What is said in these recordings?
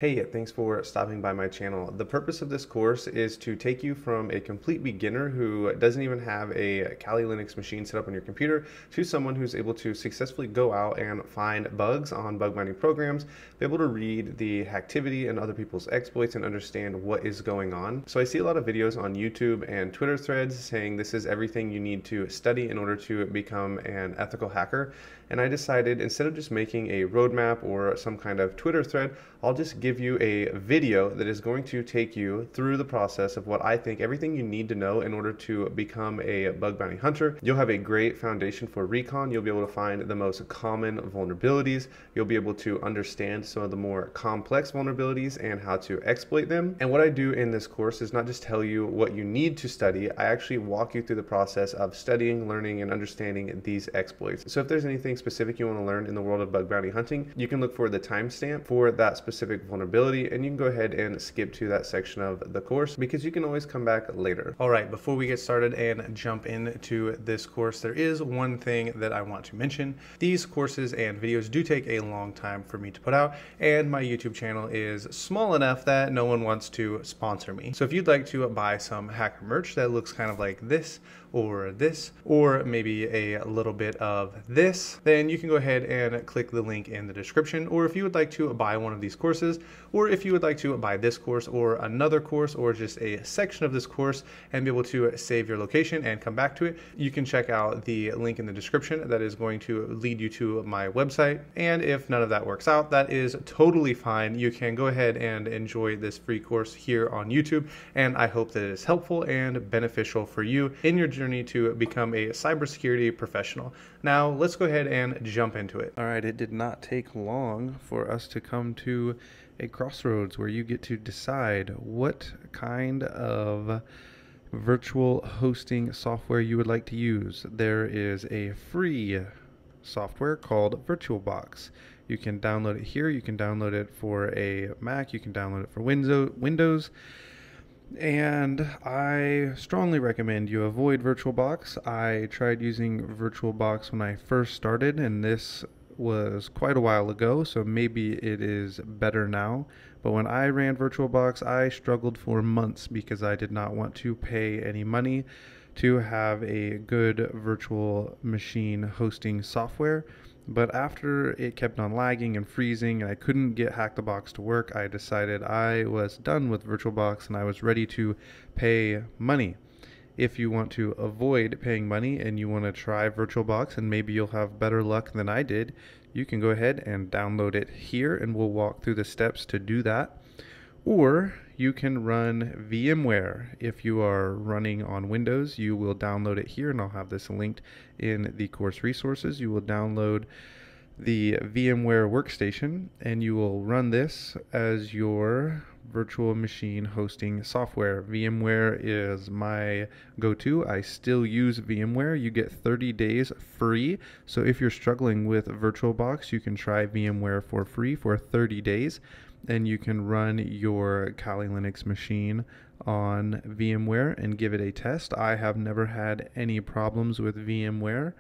Hey, thanks for stopping by my channel. The purpose of this course is to take you from a complete beginner who doesn't even have a Kali Linux machine set up on your computer to someone who's able to successfully go out and find bugs on bug bounty programs, be able to read the hacktivity and other people's exploits and understand what is going on. So I see a lot of videos on YouTube and Twitter threads saying this is everything you need to study in order to become an ethical hacker. And I decided instead of just making a roadmap or some kind of Twitter thread, I'll just give you a video that is going to take you through the process of what I think everything you need to know in order to become a bug bounty hunter. You'll have a great foundation for Recon. You'll be able to find the most common vulnerabilities. You'll be able to understand some of the more complex vulnerabilities and how to exploit them. And what I do in this course is not just tell you what you need to study, I actually walk you through the process of studying, learning, and understanding these exploits. So if there's anything specific you want to learn in the world of bug bounty hunting, you can look for the timestamp for that specific vulnerability, and you can go ahead and skip to that section of the course because you can always come back later. All right, before we get started and jump into this course, there is one thing that I want to mention. These courses and videos do take a long time for me to put out, and my YouTube channel is small enough that no one wants to sponsor me. So if you'd like to buy some hacker merch that looks kind of like this, or maybe a little bit of this, then you can go ahead and click the link in the description. Or if you would like to buy one of these courses, or if you would like to buy this course or another course or just a section of this course and be able to save your location and come back to it, you can check out the link in the description that is going to lead you to my website. And if none of that works out, that is totally fine. You can go ahead and enjoy this free course here on YouTube, and I hope that it is helpful and beneficial for you in your journey to become a cybersecurity professional. Now let's go ahead and jump into it. All right, it did not take long for us to come to a crossroads where you get to decide what kind of virtual hosting software you would like to use. There is a free software called VirtualBox. You can download it here. You can download it for a Mac. You can download it for Windows. And I strongly recommend you avoid VirtualBox. I tried using VirtualBox when I first started, and this was quite a while ago, so maybe it is better now. But when I ran VirtualBox, I struggled for months because I did not want to pay any money to have a good virtual machine hosting software. But after it kept on lagging and freezing and I couldn't get HackTheBox to work, I decided I was done with VirtualBox and I was ready to pay money. If you want to avoid paying money and you want to try VirtualBox and maybe you'll have better luck than I did, you can go ahead and download it here and we'll walk through the steps to do that. Or you can run VMware. If you are running on Windows, you will download it here, and I'll have this linked in the course resources. You will download the VMware workstation, and you will run this as your virtual machine hosting software. VMware is my go-to. I still use VMware. You get 30 days free. So if you're struggling with VirtualBox, you can try VMware for free for 30 days. And you can run your Kali Linux machine on VMware and give it a test. I have never had any problems with VMware,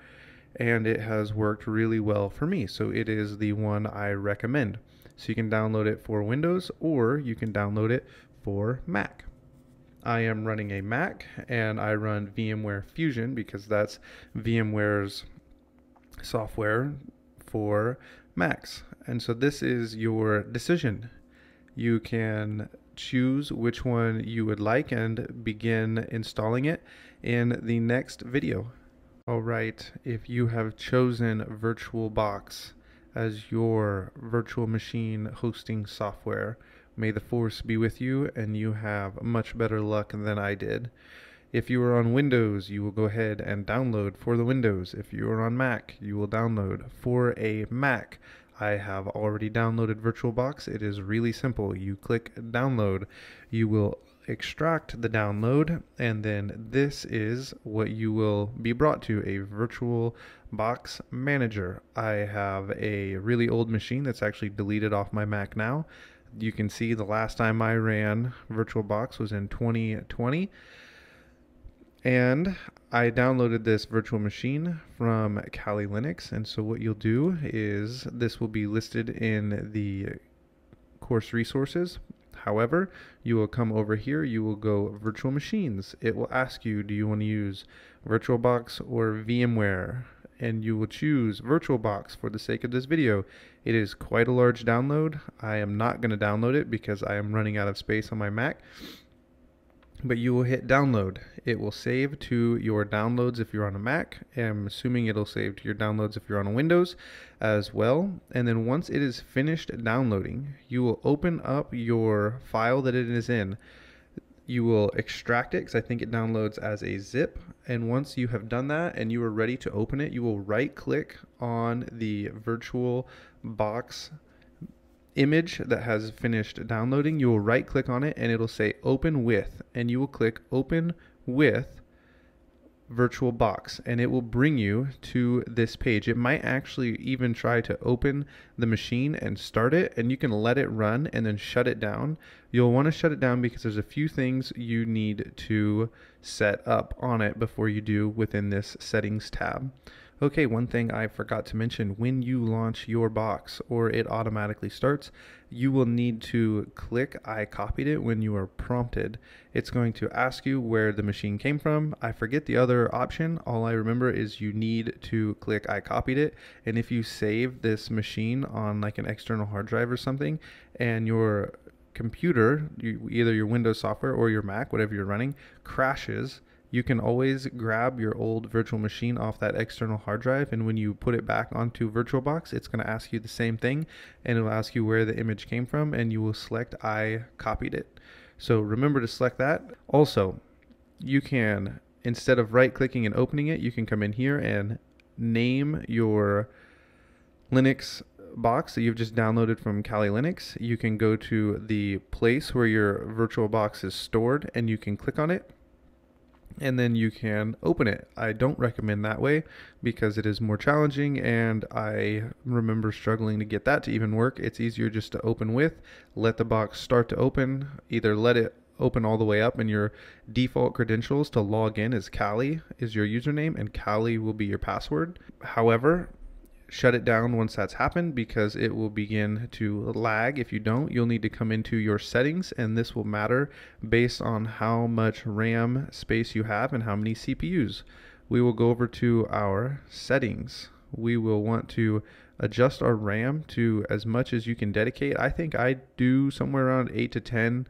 and it has worked really well for me. So it is the one I recommend. So you can download it for Windows or you can download it for Mac. I am running a Mac and I run VMware Fusion because that's VMware's software for Macs. And so this is your decision. You can choose which one you would like and begin installing it in the next video. All right, if you have chosen VirtualBox as your virtual machine hosting software, may the force be with you and you have much better luck than I did. If you are on Windows, you will go ahead and download for the Windows. If you are on Mac, you will download for a Mac. I have already downloaded VirtualBox. It is really simple. You click download. You will extract the download, and then this is what you will be brought to, a VirtualBox manager. I have a really old machine that's actually deleted off my Mac now. You can see the last time I ran VirtualBox was in 2020. And I downloaded this virtual machine from Kali Linux, and so what you'll do is this will be listed in the course resources. However, you will come over here, you will go virtual machines. It will ask you, do you want to use VirtualBox or VMware? And you will choose VirtualBox for the sake of this video. It is quite a large download. I am not going to download it because I am running out of space on my Mac. But you will hit download. It will save to your downloads if you're on a Mac. I'm assuming it'll save to your downloads if you're on a Windows as well. And then once it is finished downloading, you will open up your file that it is in. You will extract it because I think it downloads as a zip. And once you have done that and you are ready to open it, you will right click on the VirtualBox image that has finished downloading. You will right click on it and it'll say open with, and you will click open with VirtualBox, and it will bring you to this page. It might actually even try to open the machine and start it, and you can let it run and then shut it down. You'll want to shut it down because there's a few things you need to set up on it before you do within this settings tab. Okay, one thing I forgot to mention, when you launch your box or it automatically starts, you will need to click I copied it when you are prompted. It's going to ask you where the machine came from. I forget the other option. All I remember is you need to click I copied it. And if you save this machine on like an external hard drive or something, and your computer, either your Windows software or your Mac, whatever you're running, crashes, you can always grab your old virtual machine off that external hard drive, and when you put it back onto VirtualBox, it's going to ask you the same thing, and it'll ask you where the image came from, and you will select I copied it. So remember to select that. Also, you can, instead of right clicking and opening it, you can come in here and name your Linux box that you've just downloaded from Kali Linux. You can go to the place where your VirtualBox is stored and you can click on it, and then you can open it. I don't recommend that way because it is more challenging, and I remember struggling to get that to even work. It's easier just to open with, let the box start to open, either let it open all the way up, and your default credentials to log in is Kali is your username and Kali will be your password. However, shut it down once that's happened because it will begin to lag. If you don't, you'll need to come into your settings, and this will matter based on how much RAM space you have and how many CPUs. We will go over to our settings. We will want to adjust our RAM to as much as you can dedicate. I think I do somewhere around 8 to 10.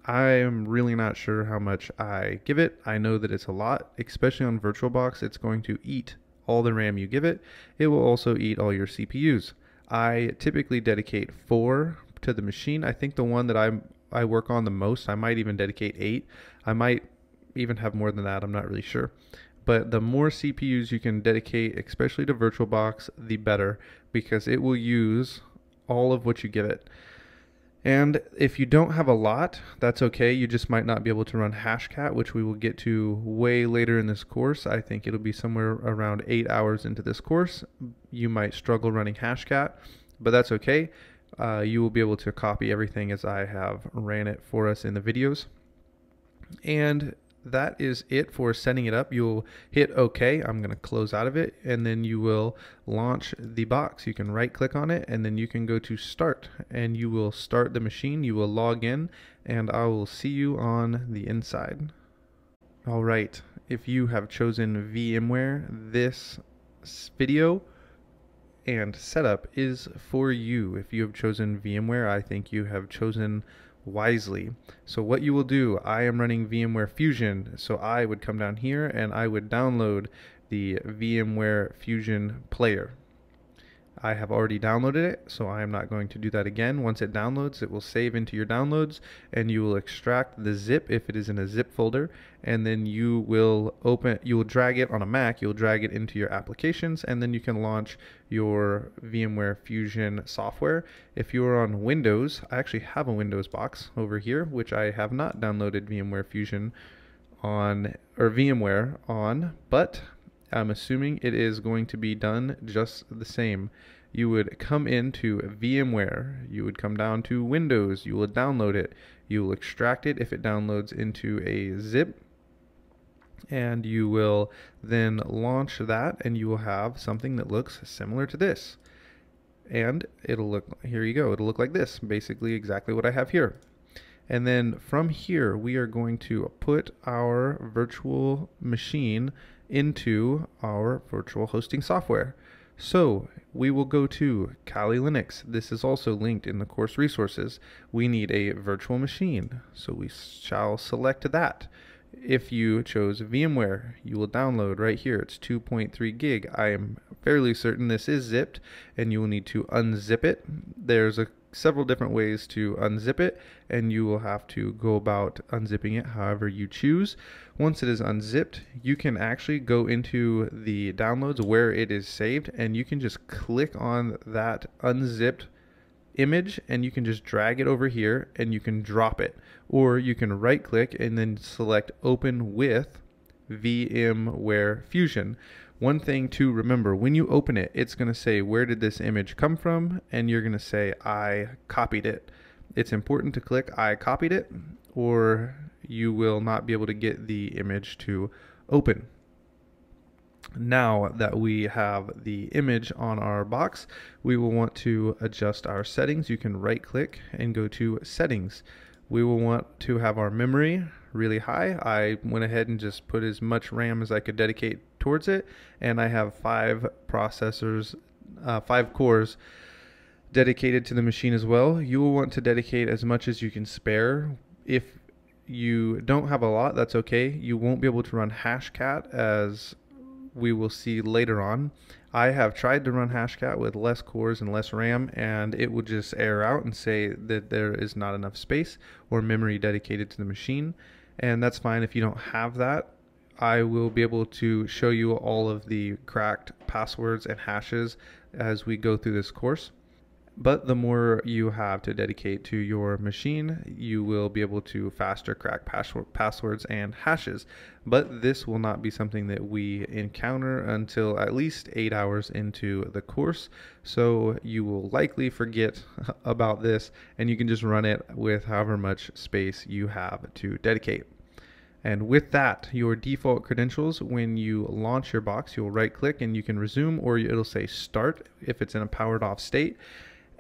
I am really not sure how much I give it. I know that it's a lot, especially on VirtualBox. It's going to eat all the RAM you give it. It will also eat all your CPUs. I typically dedicate 4 to the machine. I think the one that I work on the most, I might even dedicate 8. I might even have more than that, I'm not really sure. But the more CPUs you can dedicate, especially to VirtualBox, the better, because it will use all of what you give it. And if you don't have a lot, that's okay. You just might not be able to run Hashcat, which we will get to way later in this course. I think it'll be somewhere around 8 hours into this course. You might struggle running Hashcat, but that's okay. You will be able to copy everything as I have ran it for us in the videos. And that is it for setting it up. You'll hit OK. I'm going to close out of it, and then you will launch the box. You can right click on it, and then you can go to start, and you will start the machine. You will log in, and I will see you on the inside. All right, if you have chosen VMware, this video and setup is for you. If you have chosen VMware, I think you have chosen wisely. So what you will do, I am running VMware Fusion, so I would come down here and I would download the VMware Fusion player. I have already downloaded it, so I am not going to do that again. Once it downloads, it will save into your downloads, and you will extract the zip if it is in a zip folder, and then you will drag it on a Mac, you'll drag it into your applications, and then you can launch your VMware Fusion software. If you are on Windows, I actually have a Windows box over here, which I have not downloaded VMware Fusion on, or VMware on, but I'm assuming it is going to be done just the same. You would come into VMware, you would come down to Windows, you will download it, you will extract it if it downloads into a zip, and you will then launch that, and you will have something that looks similar to this. and it'll look, here you go, it'll look like this, basically exactly what I have here. And then from here, we are going to put our virtual machine into our virtual hosting software. So we will go to Kali Linux. This is also linked in the course resources. We need a virtual machine, so we shall select that. If you chose VMware, you will download right here. It's 2.3 gig. I am fairly certain this is zipped, and you will need to unzip it. There's several different ways to unzip it, and you will have to go about unzipping it however you choose. Once it is unzipped, you can actually go into the downloads where it is saved, and you can just click on that unzipped image and you can just drag it over here and you can drop it, or you can right click and then select open with VMware Fusion. One thing to remember, when you open it, it's going to say, where did this image come from? And you're going to say, I copied it. It's important to click I copied it, or you will not be able to get the image to open. Now that we have the image on our box, we will want to adjust our settings. You can right click and go to settings. We will want to have our memory really high. I went ahead and just put as much RAM as I could dedicate towards it, and I have 5 processors, 5 cores dedicated to the machine as well. You will want to dedicate as much as you can spare. If you don't have a lot, that's okay. You won't be able to run Hashcat, as we will see later on. I have tried to run Hashcat with less cores and less RAM, and it will just error out and say that there is not enough space or memory dedicated to the machine, and that's fine if you don't have that. I will be able to show you all of the cracked passwords and hashes as we go through this course. But the more you have to dedicate to your machine, you will be able to faster crack passwords and hashes. But this will not be something that we encounter until at least 8 hours into the course. So you will likely forget about this, and you can just run it with however much space you have to dedicate. And with that, your default credentials, when you launch your box, you'll right click and you can resume, or it'll say start if it's in a powered off state.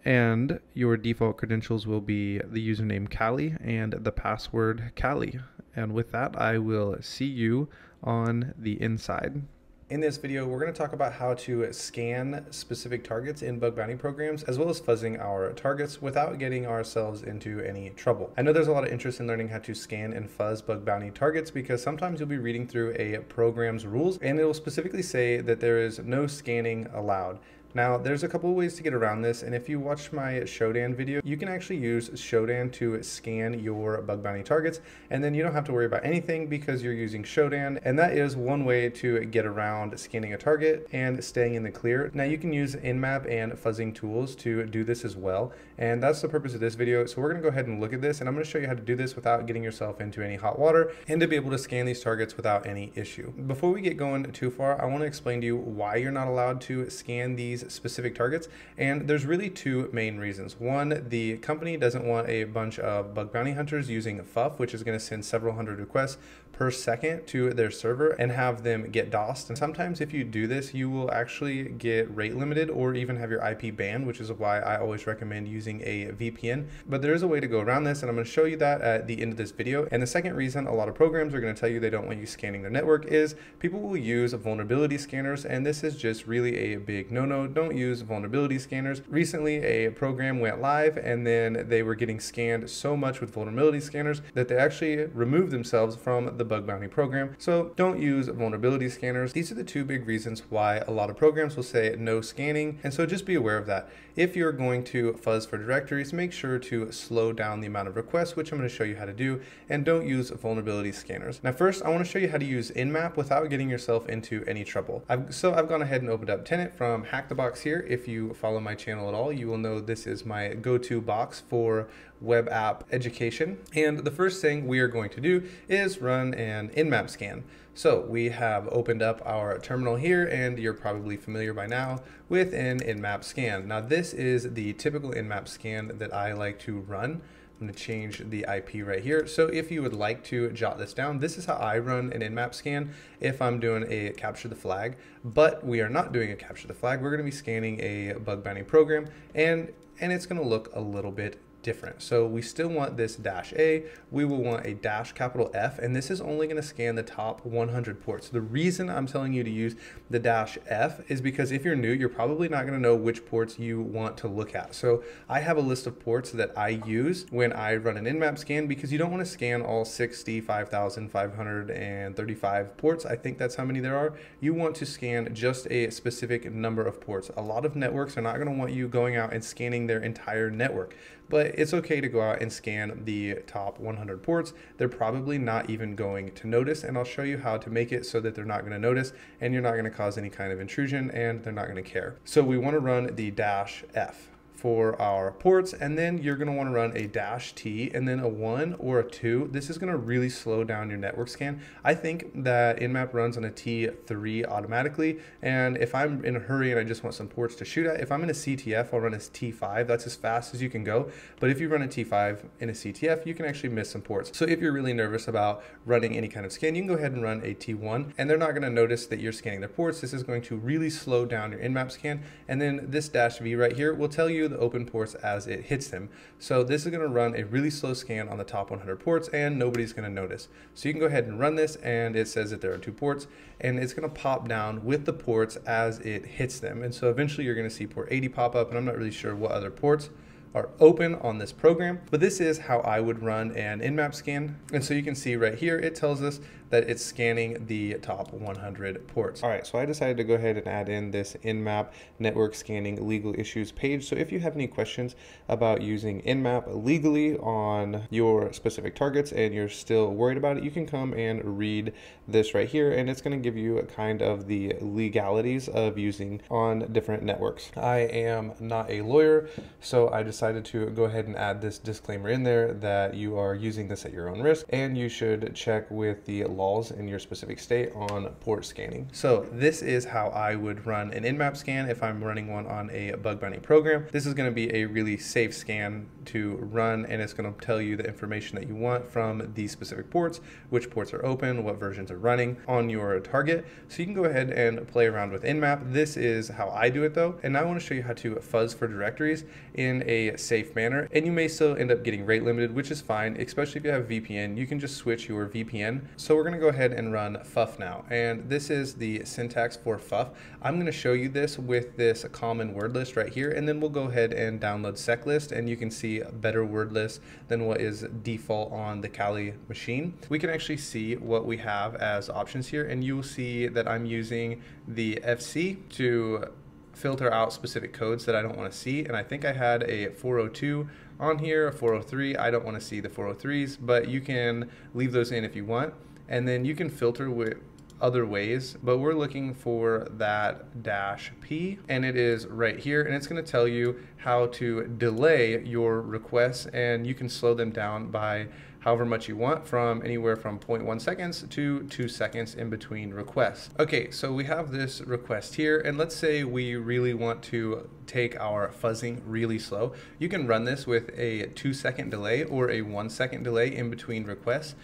And your default credentials will be the username Kali and the password Kali. And with that, I will see you on the inside. In this video, we're going to talk about how to scan specific targets in bug bounty programs, as well as fuzzing our targets without getting ourselves into any trouble. I know there's a lot of interest in learning how to scan and fuzz bug bounty targets, because sometimes you'll be reading through a program's rules and it will specifically say that there is no scanning allowed. Now, there's a couple of ways to get around this, and if you watch my Shodan video, you can actually use Shodan to scan your bug bounty targets, and then you don't have to worry about anything because you're using Shodan, and that is one way to get around scanning a target and staying in the clear. Now, you can use Nmap and fuzzing tools to do this as well, and that's the purpose of this video. So we're going to go ahead and look at this, and I'm going to show you how to do this without getting yourself into any hot water and to be able to scan these targets without any issue. Before we get going too far, I want to explain to you why you're not allowed to scan these specific targets, and there's really 2 main reasons. One, the company doesn't want a bunch of bug bounty hunters using FUF, which is going to send several hundred requests per second to their server and have them get DOSed. And sometimes if you do this, you will actually get rate limited or even have your IP banned, which is why I always recommend using a VPN. But there is a way to go around this, and I'm going to show you that at the end of this video. And the second reason a lot of programs are going to tell you they don't want you scanning their network is people will use vulnerability scanners, and this is just really a big no-no. Don't use vulnerability scanners. Recently, a program went live, and then they were getting scanned so much with vulnerability scanners that they actually removed themselves from the bug bounty program. So don't use vulnerability scanners. These are the 2 big reasons why a lot of programs will say no scanning, and so just be aware of that. If you're going to fuzz for directories, make sure to slow down the amount of requests, which I'm going to show you how to do, and don't use vulnerability scanners. Now first, I want to show you how to use Nmap without getting yourself into any trouble. I've gone ahead and opened up Tenant from Hack the Box here. If you follow my channel at all, you will know this is my go-to box for web app education. And the first thing we are going to do is run an Nmap scan. So we have opened up our terminal here, and you're probably familiar by now with an Nmap scan. Now this is the typical Nmap scan that I like to run. I'm going to change the IP right here. So if you would like to jot this down, this is how I run an nmap scan if I'm doing a capture the flag, but we are not doing a capture the flag. We're going to be scanning a bug bounty program, and it's going to look a little bit different. So we still want this -A, we will want a -F, and this is only going to scan the top 100 ports. The reason I'm telling you to use the -F is because if you're new, you're probably not going to know which ports you want to look at. So I have a list of ports that I use when I run an nmap scan, because you don't want to scan all 65,535 ports. I think that's how many there are. You want to scan just a specific number of ports. A lot of networks are not going to want you going out and scanning their entire network, but it's okay to go out and scan the top 100 ports. They're probably not even going to notice, and I'll show you how to make it so that they're not going to notice and you're not going to cause any kind of intrusion, and they're not going to care. So we want to run the -F for our ports, and then you're going to want to run a -T and then a 1 or a 2. This is going to really slow down your network scan. I think that Nmap runs on a T3 automatically, and if I'm in a hurry and I just want some ports to shoot at, if I'm in a CTF, I'll run a T5. That's as fast as you can go. But if you run a T5 in a CTF, you can actually miss some ports. So if you're really nervous about running any kind of scan, you can go ahead and run a T1, and they're not going to notice that you're scanning their ports. This is going to really slow down your Nmap scan, and then this -V right here will tell you the open ports as it hits them. So this is going to run a really slow scan on the top 100 ports, and nobody's going to notice. So you can go ahead and run this, and it says that there are 2 ports, and it's going to pop down with the ports as it hits them. And so eventually you're going to see port 80 pop up, and I'm not really sure what other ports are open on this program, but this is how I would run an Nmap scan. And so you can see right here, it tells us that it's scanning the top 100 ports. All right, so I decided to go ahead and add in this Nmap network scanning legal issues page. So if you have any questions about using Nmap legally on your specific targets and you're still worried about it, you can come and read this right here, and it's going to give you a kind of the legalities of using on different networks. I am not a lawyer, so I decided to go ahead and add this disclaimer in there that you are using this at your own risk, and you should check with the laws in your specific state on port scanning. So this is how I would run an Nmap scan if I'm running one on a bug bounty program. This is going to be a really safe scan to run, and it's going to tell you the information that you want from these specific ports, which ports are open, what versions are running on your target. So you can go ahead and play around with Nmap. This is how I do it though, and now I want to show you how to fuzz for directories in a safe manner. And you may still end up getting rate limited, which is fine, especially if you have VPN. You can just switch your VPN. So we're going to go ahead and run fuff now, and this is the syntax for fuff. I'm going to show you this with this common word list right here, and then we'll go ahead and download seclist, and you can see a better word list than what is default on the Kali machine. We can actually see what we have as options here, and you will see that I'm using the FC to filter out specific codes that I don't want to see, and I think I had a 402 on here, a 403. I don't want to see the 403s, but you can leave those in if you want. And then you can filter with other ways, but we're looking for that -P, and it is right here, and it's going to tell you how to delay your requests, and you can slow them down by however much you want, from anywhere from 0.1 seconds to 2 seconds in between requests. Okay, so we have this request here, and let's say we really want to take our fuzzing really slow. You can run this with a 2-second delay or a 1-second delay in between requests.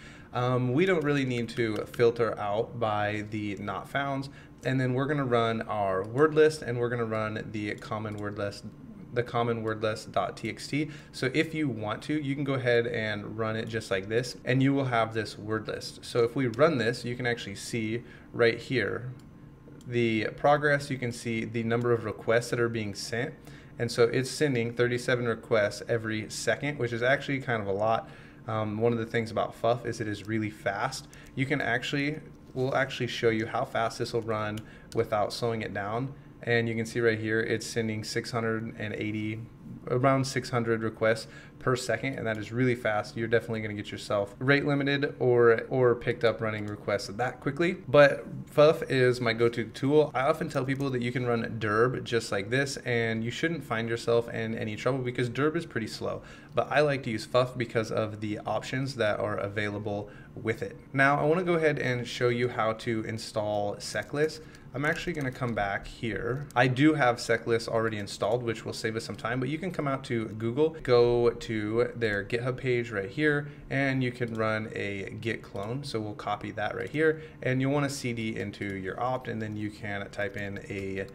We don't really need to filter out by the not founds, and then we're going to run our word list, and we're going to run the common word list .txt. So if you want to, you can go ahead and run it just like this, and you will have this word list. So if we run this, you can actually see right here the progress. You can see the number of requests that are being sent, and so it's sending 37 requests every second, which is actually kind of a lot. One of the things about fuff is it is really fast. You can we'll actually show you how fast this will run without slowing it down. And you can see right here, it's sending around 600 requests per second, and that is really fast. You're definitely going to get yourself rate limited or picked up running requests that quickly. But fuff is my go-to tool. I often tell people that you can run derb just like this, and you shouldn't find yourself in any trouble because derb is pretty slow. But I like to use fuff because of the options that are available with it. Now I want to go ahead and show you how to install seclist. I'm actually going to come back here. I do have SecList already installed, which will save us some time, but you can come out to Google, go to their GitHub page right here, and you can run a git clone. So we'll copy that right here, and you'll want to cd into your opt, and then you can type in a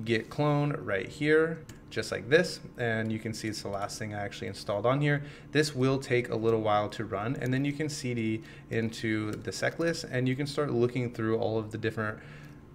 git clone right here, just like this, and you can see it's the last thing I actually installed on here. This will take a little while to run, and then you can cd into the SecList, and you can start looking through all of the different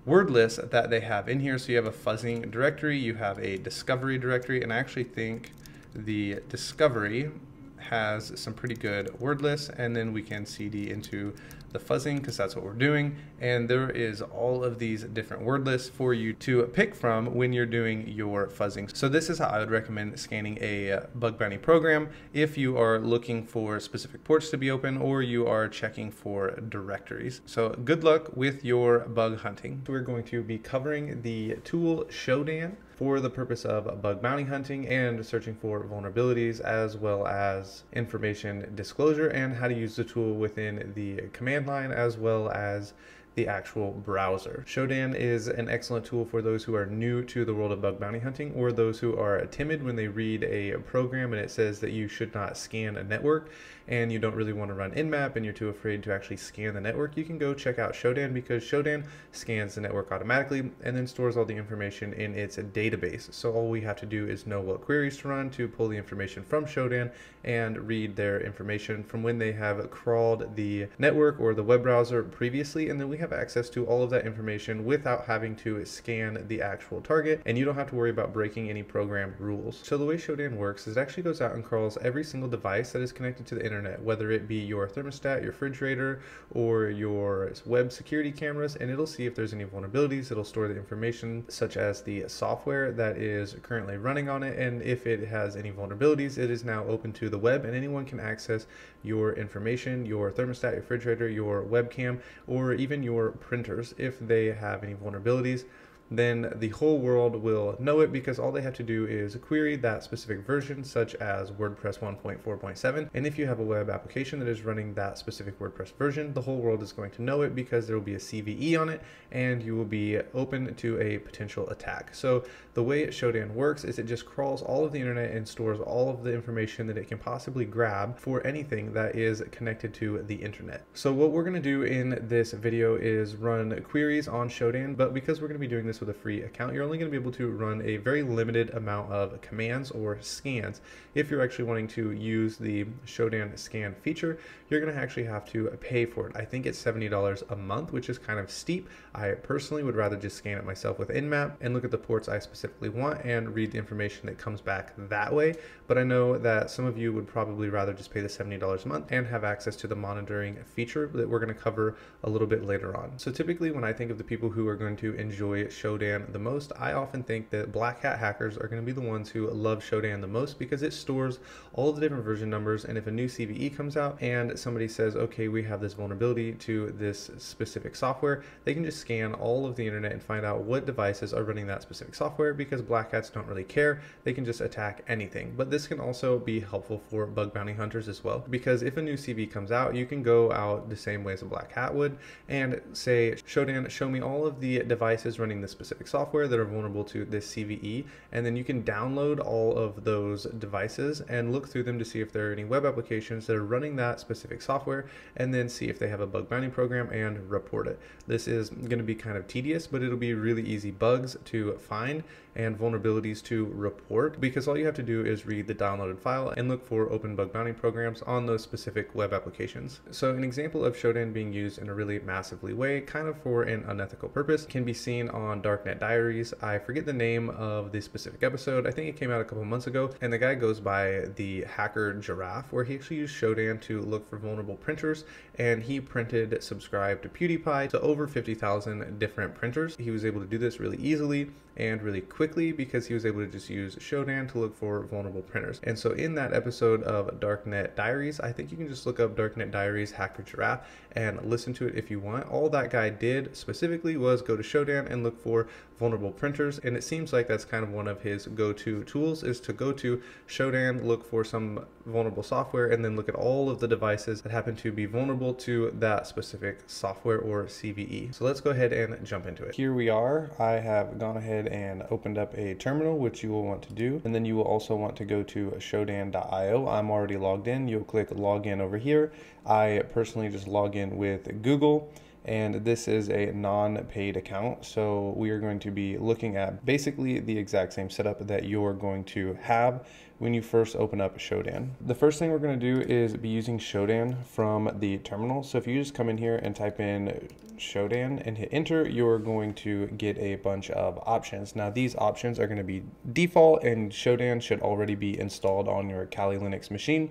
word lists that they have in here. So you have a fuzzing directory, you have a discovery directory, and I actually think the discovery has some pretty good word lists, and then we can cd into the fuzzing because that's what we're doing, and there is all of these different word lists for you to pick from when you're doing your fuzzing. So this is how I would recommend scanning a bug bounty program if you are looking for specific ports to be open or you are checking for directories. So good luck with your bug hunting. We're going to be covering the tool Shodan for the purpose of bug bounty hunting and searching for vulnerabilities, as well as information disclosure and how to use the tool within the command line as well as the actual browser. Shodan is an excellent tool for those who are new to the world of bug bounty hunting, or those who are timid when they read a program and it says that you should not scan a network and you don't really want to run Nmap and you're too afraid to actually scan the network. You can go check out Shodan because Shodan scans the network automatically and then stores all the information in its database. So all we have to do is know what queries to run to pull the information from Shodan and read their information from when they have crawled the network or the web browser previously, and then we have access to all of that information without having to scan the actual target, and you don't have to worry about breaking any program rules. So the way Shodan works is it actually goes out and crawls every single device that is connected to the internet, whether it be your thermostat, your refrigerator, or your web security cameras, and it'll see if there's any vulnerabilities. It'll store the information such as the software that is currently running on it, and if it has any vulnerabilities, it is now open to the web and anyone can access your information, your thermostat, your refrigerator, your webcam, or even your printers. If they have any vulnerabilities, then the whole world will know it because all they have to do is query that specific version, such as WordPress 1.4.7. And if you have a web application that is running that specific WordPress version, the whole world is going to know it because there will be a CVE on it and you will be open to a potential attack. So the way Shodan works is it just crawls all of the internet and stores all of the information that it can possibly grab for anything that is connected to the internet. So what we're going to do in this video is run queries on Shodan, but because we're going to be doing this with a free account, you're only going to be able to run a very limited amount of commands or scans. If you're actually wanting to use the Shodan scan feature, you're going to actually have to pay for it. I think it's $70 a month, which is kind of steep. I personally would rather just scan it myself with Nmap and look at the ports I specifically want and read the information that comes back that way. But I know that some of you would probably rather just pay the $70 a month and have access to the monitoring feature that we're going to cover a little bit later on. So typically when I think of the people who are going to enjoy Shodan the most, I often think that black hat hackers are going to be the ones who love Shodan the most because it stores all of the different version numbers, and if a new CVE comes out and somebody says, okay, we have this vulnerability to this specific software, they can just scan all of the internet and find out what devices are running that specific software because black hats don't really care. They can just attack anything. But this can also be helpful for bug bounty hunters as well, because if a new CV comes out, you can go out the same way as a black hat would and say, Shodan, show me all of the devices running this specific software that are vulnerable to this CVE, and then you can download all of those devices and look through them to see if there are any web applications that are running that specific software, and then see if they have a bug bounty program and report it. This is going to be kind of tedious, but it'll be really easy bugs to find and vulnerabilities to report, because all you have to do is read the downloaded file and look for open bug bounty programs on those specific web applications. So an example of Shodan being used in a really massively way, kind of for an unethical purpose, can be seen on Darknet Diaries. I forget the name of the specific episode. I think it came out a couple months ago, and the guy goes by the hacker Giraffe, where he actually used Shodan to look for vulnerable printers, and he printed subscribe to PewDiePie to over 50,000 different printers. He was able to do this really easily and really quickly because he was able to just use Shodan to look for vulnerable printers. And so in that episode of Darknet Diaries, I think you can just look up Darknet Diaries Hacker Giraffe and listen to it if you want. All that guy did specifically was go to Shodan and look for vulnerable printers, and it seems like that's kind of one of his go-to tools, is to go to Shodan, look for some vulnerable software and then look at all of the devices that happen to be vulnerable to that specific software or CVE. So let's go ahead and jump into it. Here we are. I have gone ahead and opened up a terminal, which you will want to do. And then you will also want to go to shodan.io. I'm already logged in. You'll click login over here. I personally just log in with Google. And this is a non-paid account, so we are going to be looking at basically the exact same setup that you're going to have when you first open up Shodan. The first thing we're going to do is be using Shodan from the terminal. So if you just come in here and type in Shodan and hit enter, you're going to get a bunch of options. Now these options are going to be default, and Shodan should already be installed on your Kali Linux machine.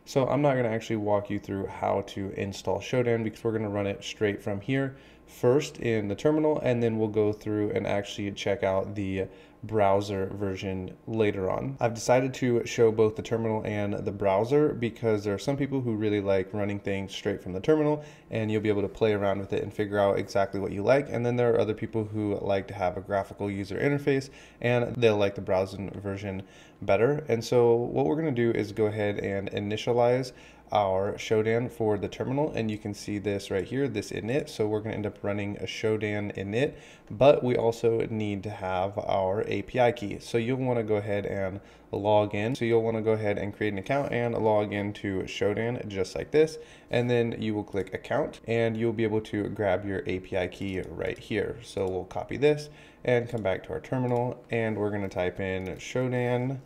So I'm not going to actually walk you through how to install Shodan because we're going to run it straight from here first in the terminal, and then we'll go through and actually check out the browser version later on. I've decided to show both the terminal and the browser because there are some people who really like running things straight from the terminal, and you'll be able to play around with it and figure out exactly what you like. And then there are other people who like to have a graphical user interface and they'll like the browser version better. And so what we're going to do is go ahead and initialize our Shodan for the terminal, and you can see this right here, this init. So we're going to end up running a Shodan init, but we also need to have our API key. So you'll want to go ahead and log in. So you'll want to go ahead and create an account and log into Shodan just like this, and then you will click account and you'll be able to grab your API key right here. So we'll copy this and come back to our terminal, and we're going to type in Shodan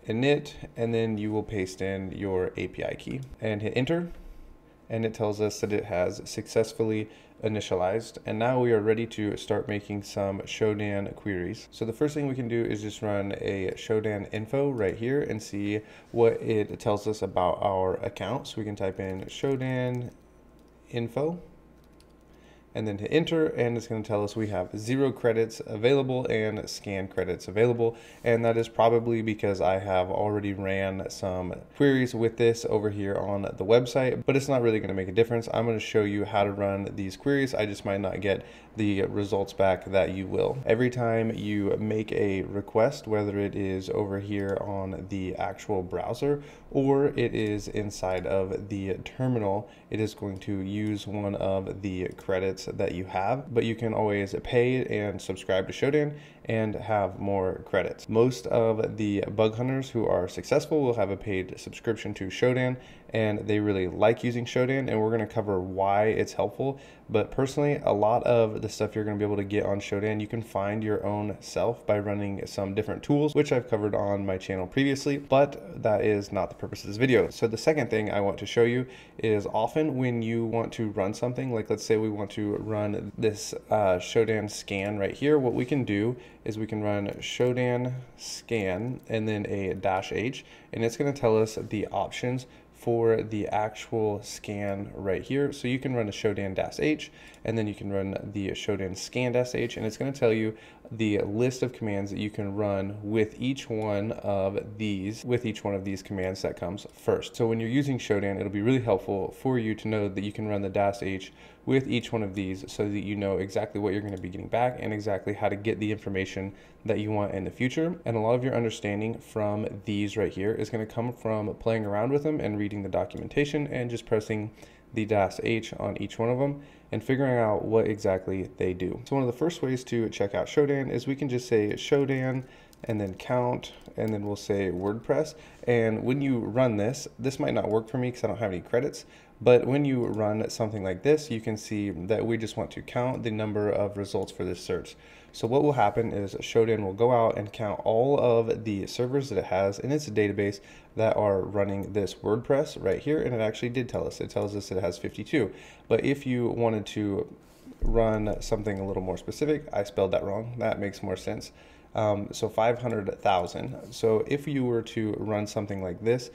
init, and then you will paste in your API key and hit enter, and it tells us that it has successfully initialized. And now we are ready to start making some Shodan queries. So the first thing we can do is just run a Shodan info right here and see what it tells us about our account. So we can type in Shodan info and then hit enter, and it's going to tell us we have 0 credits available and scan credits available, and that is probably because I have already ran some queries with this over here on the website, but it's not really going to make a difference. I'm going to show you how to run these queries. I just might not get the results back that you will. Every time you make a request, whether it is over here on the actual browser or it is inside of the terminal, it is going to use one of the credits that you have, but you can always pay and subscribe to Shodan and have more credits. Most of the bug hunters who are successful will have a paid subscription to Shodan, and they really like using Shodan, and we're going to cover why it's helpful. But personally, a lot of the stuff you're going to be able to get on Shodan, you can find your own self by running some different tools, which I've covered on my channel previously, but that is not the purpose of this video. So the second thing I want to show you is often when you want to run something, like let's say we want to run this Shodan scan right here, what we can do is we can run Shodan scan and then a -h, and it's going to tell us the options for the actual scan right here. So you can run a Shodan -h, and then you can run the Shodan scan -h, and it's going to tell you the list of commands that you can run with each one of these commands that comes first. So when you're using Shodan, it'll be really helpful for you to know that you can run the -h with each one of these so that you know exactly what you're going to be getting back and exactly how to get the information that you want in the future. And a lot of your understanding from these right here is going to come from playing around with them and reading the documentation and just pressing the -h on each one of them and figuring out what exactly they do. So one of the first ways to check out Shodan is we can just say Shodan and then count, and then we'll say WordPress. And when you run this might not work for me because I don't have any credits, but when you run something like this, you can see that we just want to count the number of results for this search. So what will happen is Shodan will go out and count all of the servers that it has in its database that are running this WordPress right here, and it actually did tell us. It tells us that it has 52. But if you wanted to run something a little more specific, I spelled that wrong. That makes more sense. So 500,000. So if you were to run something like this,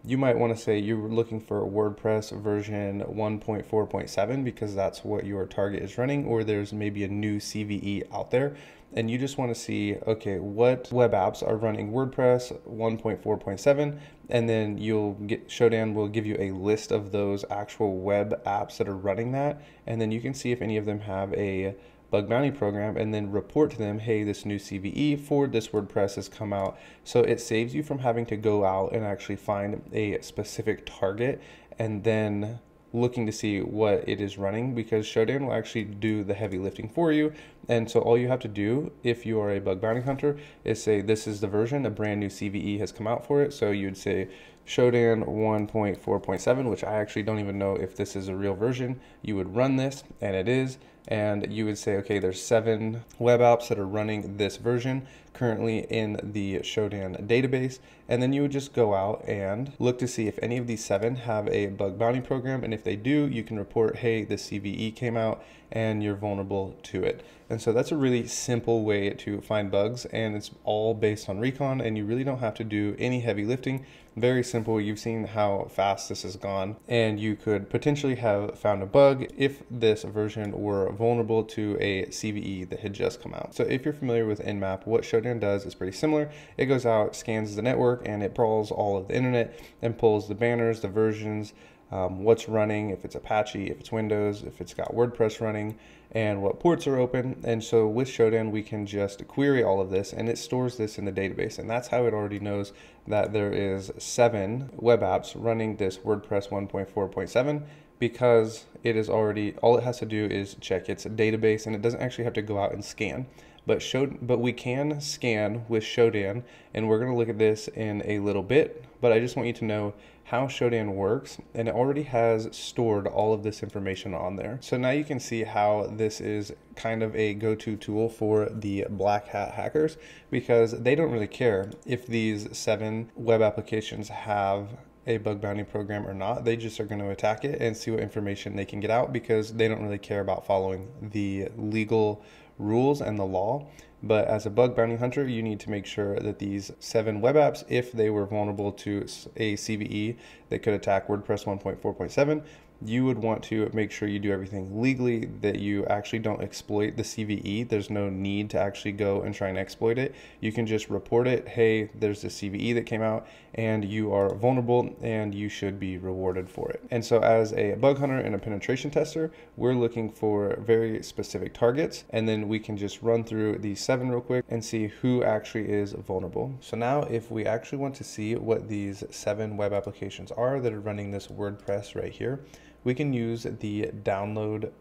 you might want to say you're looking for WordPress version 1.4.7 because that's what your target is running, or there's maybe a new CVE out there and you just want to see, okay, what web apps are running WordPress 1.4.7, and then Shodan will give you a list of those actual web apps that are running that, and then you can see if any of them have a bug bounty program and then report to them, hey, this new CVE for this WordPress has come out. So it saves you from having to go out and actually find a specific target and then looking to see what it is running, because Shodan will actually do the heavy lifting for you. And so all you have to do if you are a bug bounty hunter is say, this is the version, a brand new CVE has come out for it. So you'd say Shodan 1.4.7, which I actually don't even know if this is a real version. You would run this, and it is, and you would say, okay, there's 7 web apps that are running this version currently in the Shodan database, and then you would just go out and look to see if any of these 7 have a bug bounty program, and if they do, you can report, hey, the CVE came out and you're vulnerable to it. And so that's a really simple way to find bugs, and it's all based on Recon, and you really don't have to do any heavy lifting. Very simple. You've seen how fast this has gone, and you could potentially have found a bug if this version were vulnerable to a CVE that had just come out. So if you're familiar with Nmap, what Shodan does is pretty similar. It goes out, scans the network, and it crawls all of the internet and pulls the banners, the versions, what's running, if it's Apache, if it's Windows, if it's got WordPress running, and what ports are open. And so with Shodan, we can just query all of this, and it stores this in the database. And that's how it already knows that there is 7 web apps running this WordPress 1.4.7, because it is already, all it has to do is check its database, and it doesn't actually have to go out and scan. But we can scan with Shodan, and we're going to look at this in a little bit, but I just want you to know how Shodan works, and it already has stored all of this information on there. So now you can see how this is kind of a go-to tool for the black hat hackers, because they don't really care if these 7 web applications have a bug bounty program or not. They just are going to attack it and see what information they can get out, because they don't really care about following the legal rules and the law. But as a bug bounty hunter, you need to make sure that these 7 web apps, if they were vulnerable to a CVE that could attack WordPress 1.4.7, you would want to make sure you do everything legally, that you actually don't exploit the CVE. There's no need to actually go and try and exploit it. You can just report it. Hey, there's a CVE that came out and you are vulnerable, and you should be rewarded for it. And so as a bug hunter and a penetration tester, we're looking for very specific targets, and then we can just run through these 7 real quick and see who actually is vulnerable. So now if we actually want to see what these 7 web applications are that are running this WordPress right here, we can use the download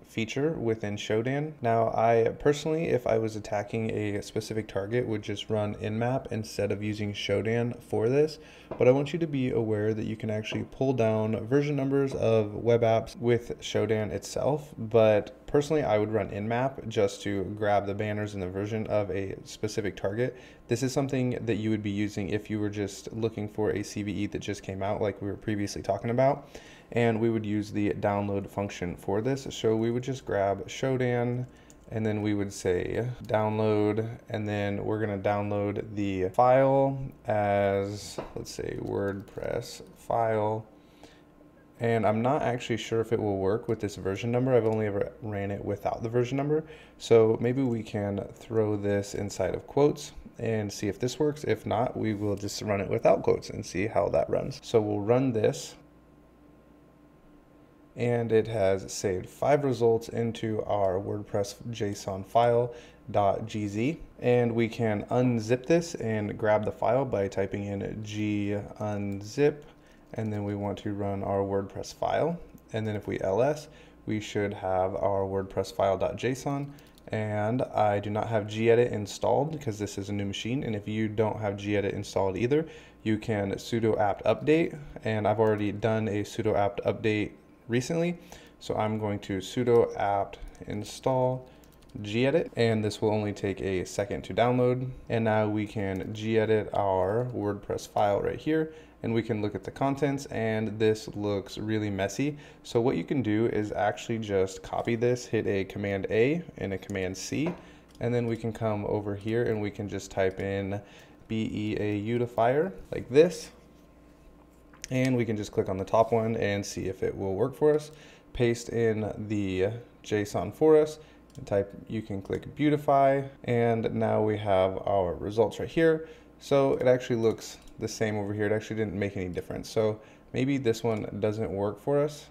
feature within Shodan. Now, I personally, if I was attacking a specific target, would just run Nmap instead of using Shodan for this. But I want you to be aware that you can actually pull down version numbers of web apps with Shodan itself. But personally, I would run Nmap just to grab the banners and the version of a specific target. This is something that you would be using if you were just looking for a CVE that just came out, like we were previously talking about. And we would use the download function for this. So we would just grab Shodan, and then we would say download, and then we're going to download the file as, let's say, WordPress file. And I'm not actually sure if it will work with this version number. I've only ever ran it without the version number. So maybe we can throw this inside of quotes and see if this works. If not, we will just run it without quotes and see how that runs. So we'll run this, and it has saved 5 results into our WordPress JSON file .gz, and we can unzip this and grab the file by typing in g-unzip, and then we want to run our WordPress file, and then if we ls, we should have our WordPress file.json. And I do not have gedit installed because this is a new machine, and if you don't have gedit installed either, you can sudo apt update, and I've already done a sudo apt update recently, so I'm going to sudo apt install gedit, and this will only take a second to download. And now we can gedit our WordPress file right here, and we can look at the contents, and this looks really messy. So what you can do is actually just copy this, hit a Command A and a Command C, and then we can come over here and we can just type in beautifier like this. And we can just click on the top one and see if it will work for us. Paste in the JSON for us, and type, you can click beautify, and now we have our results right here. So it actually looks the same over here. It actually didn't make any difference. So maybe this one doesn't work for us.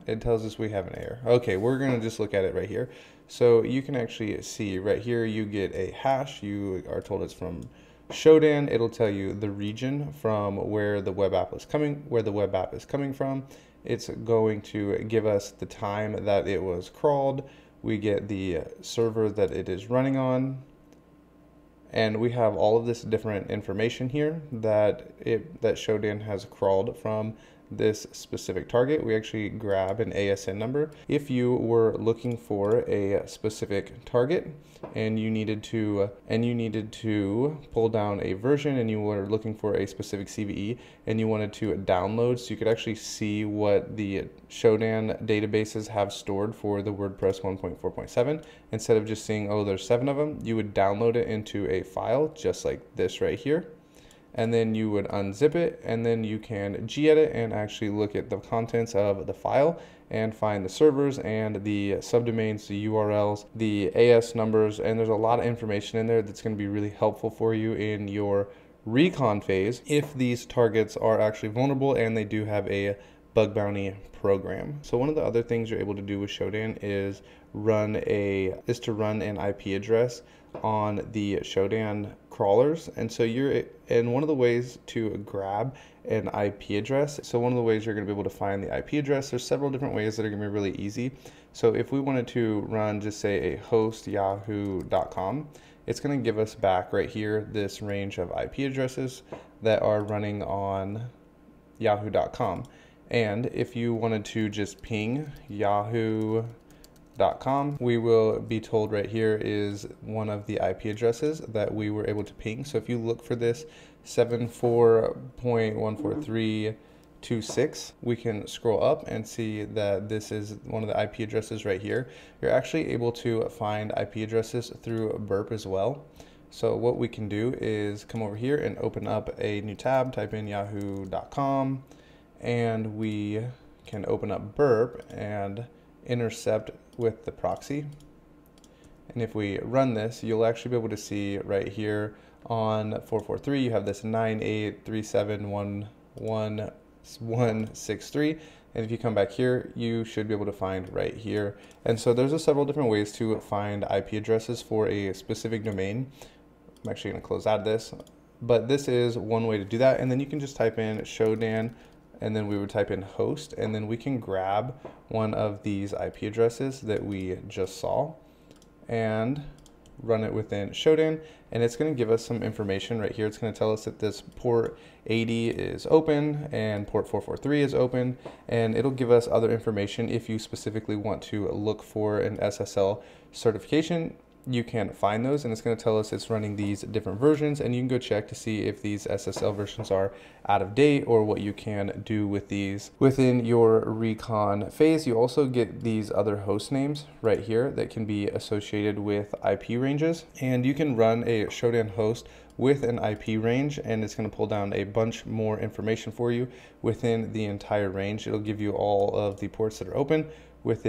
it tells us we have an error. Okay, we're gonna just look at it right here. So you can actually see right here, you get a hash. You are told it's from Shodan. It'll tell you the region from where the web app is coming from. It's going to give us the time that it was crawled. We get the server that it is running on. And we have all of this different information here that Shodan has crawled from this specific target. We actually grab an ASN number. If you were looking for a specific target and you needed to pull down a version, and you were looking for a specific CVE and you wanted to download, so you could actually see what the Shodan databases have stored for the WordPress 1.4.7, instead of just seeing, oh, there's 7 of them, you would download it into a file just like this right here. And then you would unzip it, and then you can gedit and actually look at the contents of the file and find the servers and the subdomains, the URLs, the AS numbers, and there's a lot of information in there that's going to be really helpful for you in your recon phase if these targets are actually vulnerable and they do have a bug bounty program. So one of the other things you're able to do with Shodan is to run an IP address on the Shodan crawlers. And so one of the ways to grab an IP address, so one of the ways you're going to be able to find the IP address, there's several different ways that are going to be really easy. So if we wanted to run, just say, a host yahoo.com, it's going to give us back right here this range of IP addresses that are running on yahoo.com. And if you wanted to just ping yahoo.com, we will be told right here is one of the IP addresses that we were able to ping. So if you look for this 74.14326, we can scroll up and see that this is one of the IP addresses right here. You're actually able to find IP addresses through Burp as well. So what we can do is come over here and open up a new tab, type in yahoo.com, and we can open up Burp and intercept with the proxy. And if we run this, you'll actually be able to see right here on 443, you have this 9837111163. And if you come back here, you should be able to find right here. And so there's several different ways to find IP addresses for a specific domain. I'm actually going to close out of this, but this is one way to do that. And then you can just type in Shodan, and then we would type in host, and then we can grab one of these IP addresses that we just saw and run it within Shodan, and it's going to give us some information right here. It's going to tell us that this port 80 is open and port 443 is open, and it'll give us other information. If you specifically want to look for an SSL certification, you can find those, and it's going to tell us it's running these different versions, and you can go check to see if these SSL versions are out of date or what you can do with these within your recon phase. You also get these other host names right here that can be associated with IP ranges, and you can run a Shodan host with an IP range, and it's going to pull down a bunch more information for you within the entire range. It'll give you all of the ports that are open with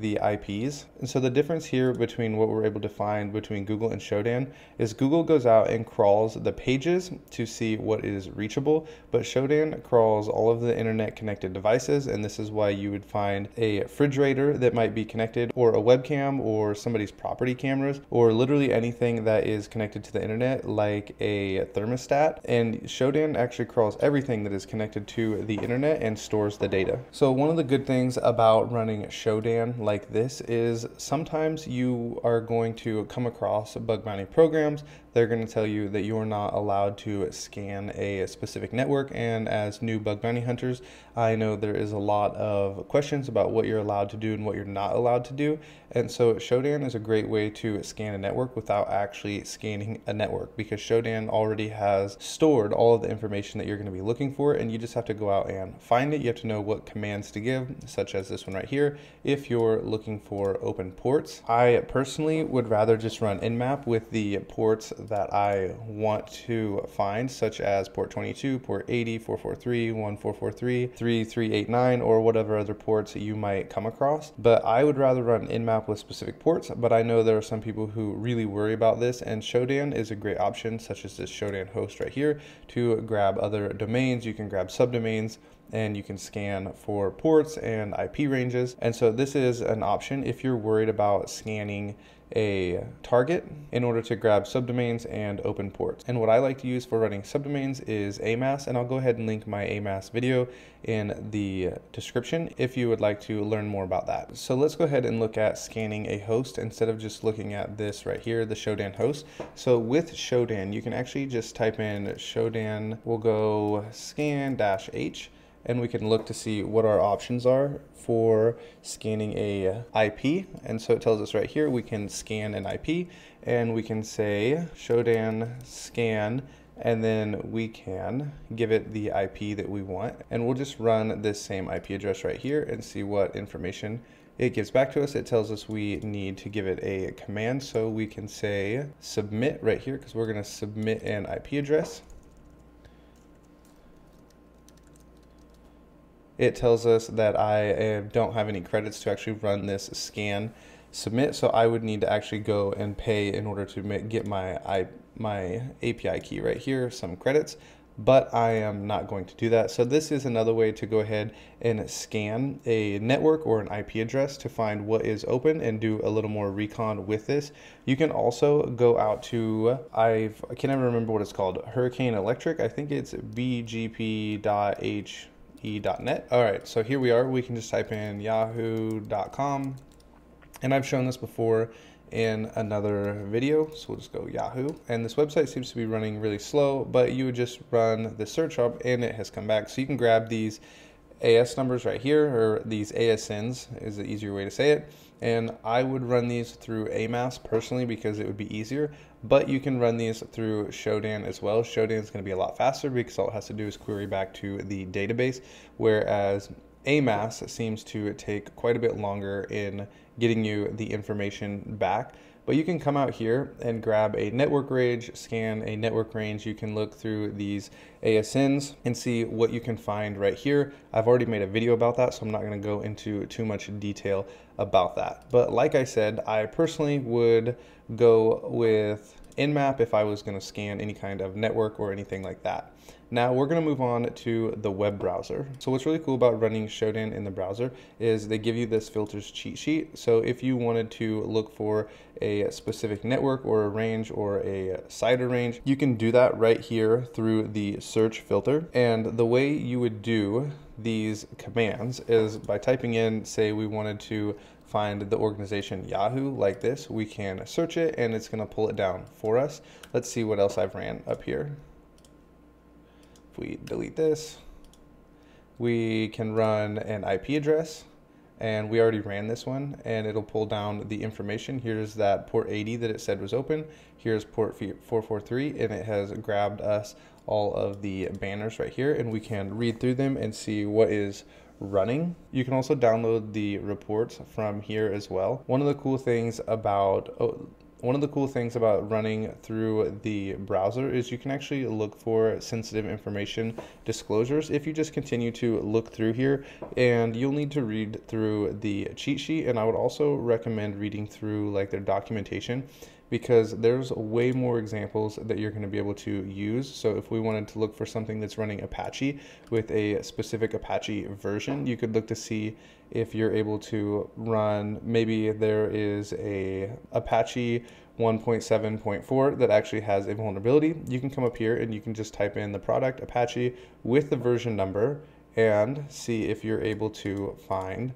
the IPs. And so the difference here between what we're able to find between Google and Shodan is Google goes out and crawls the pages to see what is reachable, but Shodan crawls all of the internet connected devices, and this is why you would find a refrigerator that might be connected, or a webcam, or somebody's property cameras, or literally anything that is connected to the internet like a thermostat. And Shodan actually crawls everything that is connected to the internet and stores the data. So one of the good things about running Shodan like this is sometimes you are going to come across bug bounty programs. They're going to tell you that you are not allowed to scan a specific network, and as new bug bounty hunters, I know there is a lot of questions about what you're allowed to do and what you're not allowed to do. And so Shodan is a great way to scan a network without actually scanning a network, because Shodan already has stored all of the information that you're going to be looking for, and you just have to go out and find it. You have to know what commands to give, such as this one right here, if you're looking for open ports. I personally would rather just run Nmap with the ports that I want to find, such as port 22, port 80, 443, 1443, 3389, or whatever other ports you might come across. But I would rather run Nmap with specific ports, but I know there are some people who really worry about this, and Shodan is a great option, such as this Shodan host right here, to grab other domains. You can grab subdomains, and you can scan for ports and IP ranges. And so this is an option if you're worried about scanning a target in order to grab subdomains and open ports. And what I like to use for running subdomains is AMAS, and I'll go ahead and link my AMAS video in the description if you would like to learn more about that. So let's go ahead and look at scanning a host instead of just looking at this right here, the Shodan host. So with Shodan, you can actually just type in Shodan, we'll go scan-h, and we can look to see what our options are for scanning a IP. And so it tells us right here, we can scan an IP, and we can say Shodan scan, and then we can give it the IP that we want. And we'll just run this same IP address right here and see what information it gives back to us. It tells us we need to give it a command. So we can say submit right here, because we're gonna submit an IP address. It tells us that I don't have any credits to actually run this scan submit, so I would need to actually go and pay in order to get my API key right here, some credits, but I am not going to do that. So this is another way to go ahead and scan a network or an IP address to find what is open and do a little more recon with this. You can also go out to, I can't ever remember what it's called, Hurricane Electric, I think it's bgp.he.net. All right, so here we are. We can just type in yahoo.com, and I've shown this before in another video, so we'll just go Yahoo, and this website seems to be running really slow, but you would just run the search up and it has come back. So you can grab these AS numbers right here, or these ASNs is the easier way to say it, and I would run these through AMAS personally because it would be easier, but you can run these through Shodan as well. Shodan is going to be a lot faster because all it has to do is query back to the database, whereas AMAS seems to take quite a bit longer in getting you the information back. But you can come out here and grab a network range, scan a network range. You can look through these ASNs and see what you can find right here. I've already made a video about that, so I'm not going to go into too much detail about that. But like I said, I personally would go with Nmap if I was going to scan any kind of network or anything like that. Now we're going to move on to the web browser. So what's really cool about running Shodan in the browser is they give you this filters cheat sheet. So if you wanted to look for a specific network or a range or a CIDR range, you can do that right here through the search filter. And the way you would do these commands is by typing in, say we wanted to find the organization Yahoo like this, we can search it and it's going to pull it down for us. Let's see what else I've ran up here. If we delete this, we can run an IP address, and we already ran this one, and it'll pull down the information. Here's that port 80 that it said was open. Here's port 443, and it has grabbed us all of the banners right here, and we can read through them and see what is running. You can also download the reports from here as well. One of the cool things about running through the browser is you can actually look for sensitive information disclosures if you just continue to look through here, and you'll need to read through the cheat sheet. And I would also recommend reading through like their documentation, because there's way more examples that you're going to be able to use. So if we wanted to look for something that's running Apache with a specific Apache version, you could look to see if you're able to run, maybe there is a Apache 1.7.4 that actually has a vulnerability. You can come up here and you can just type in the product Apache with the version number and see if you're able to find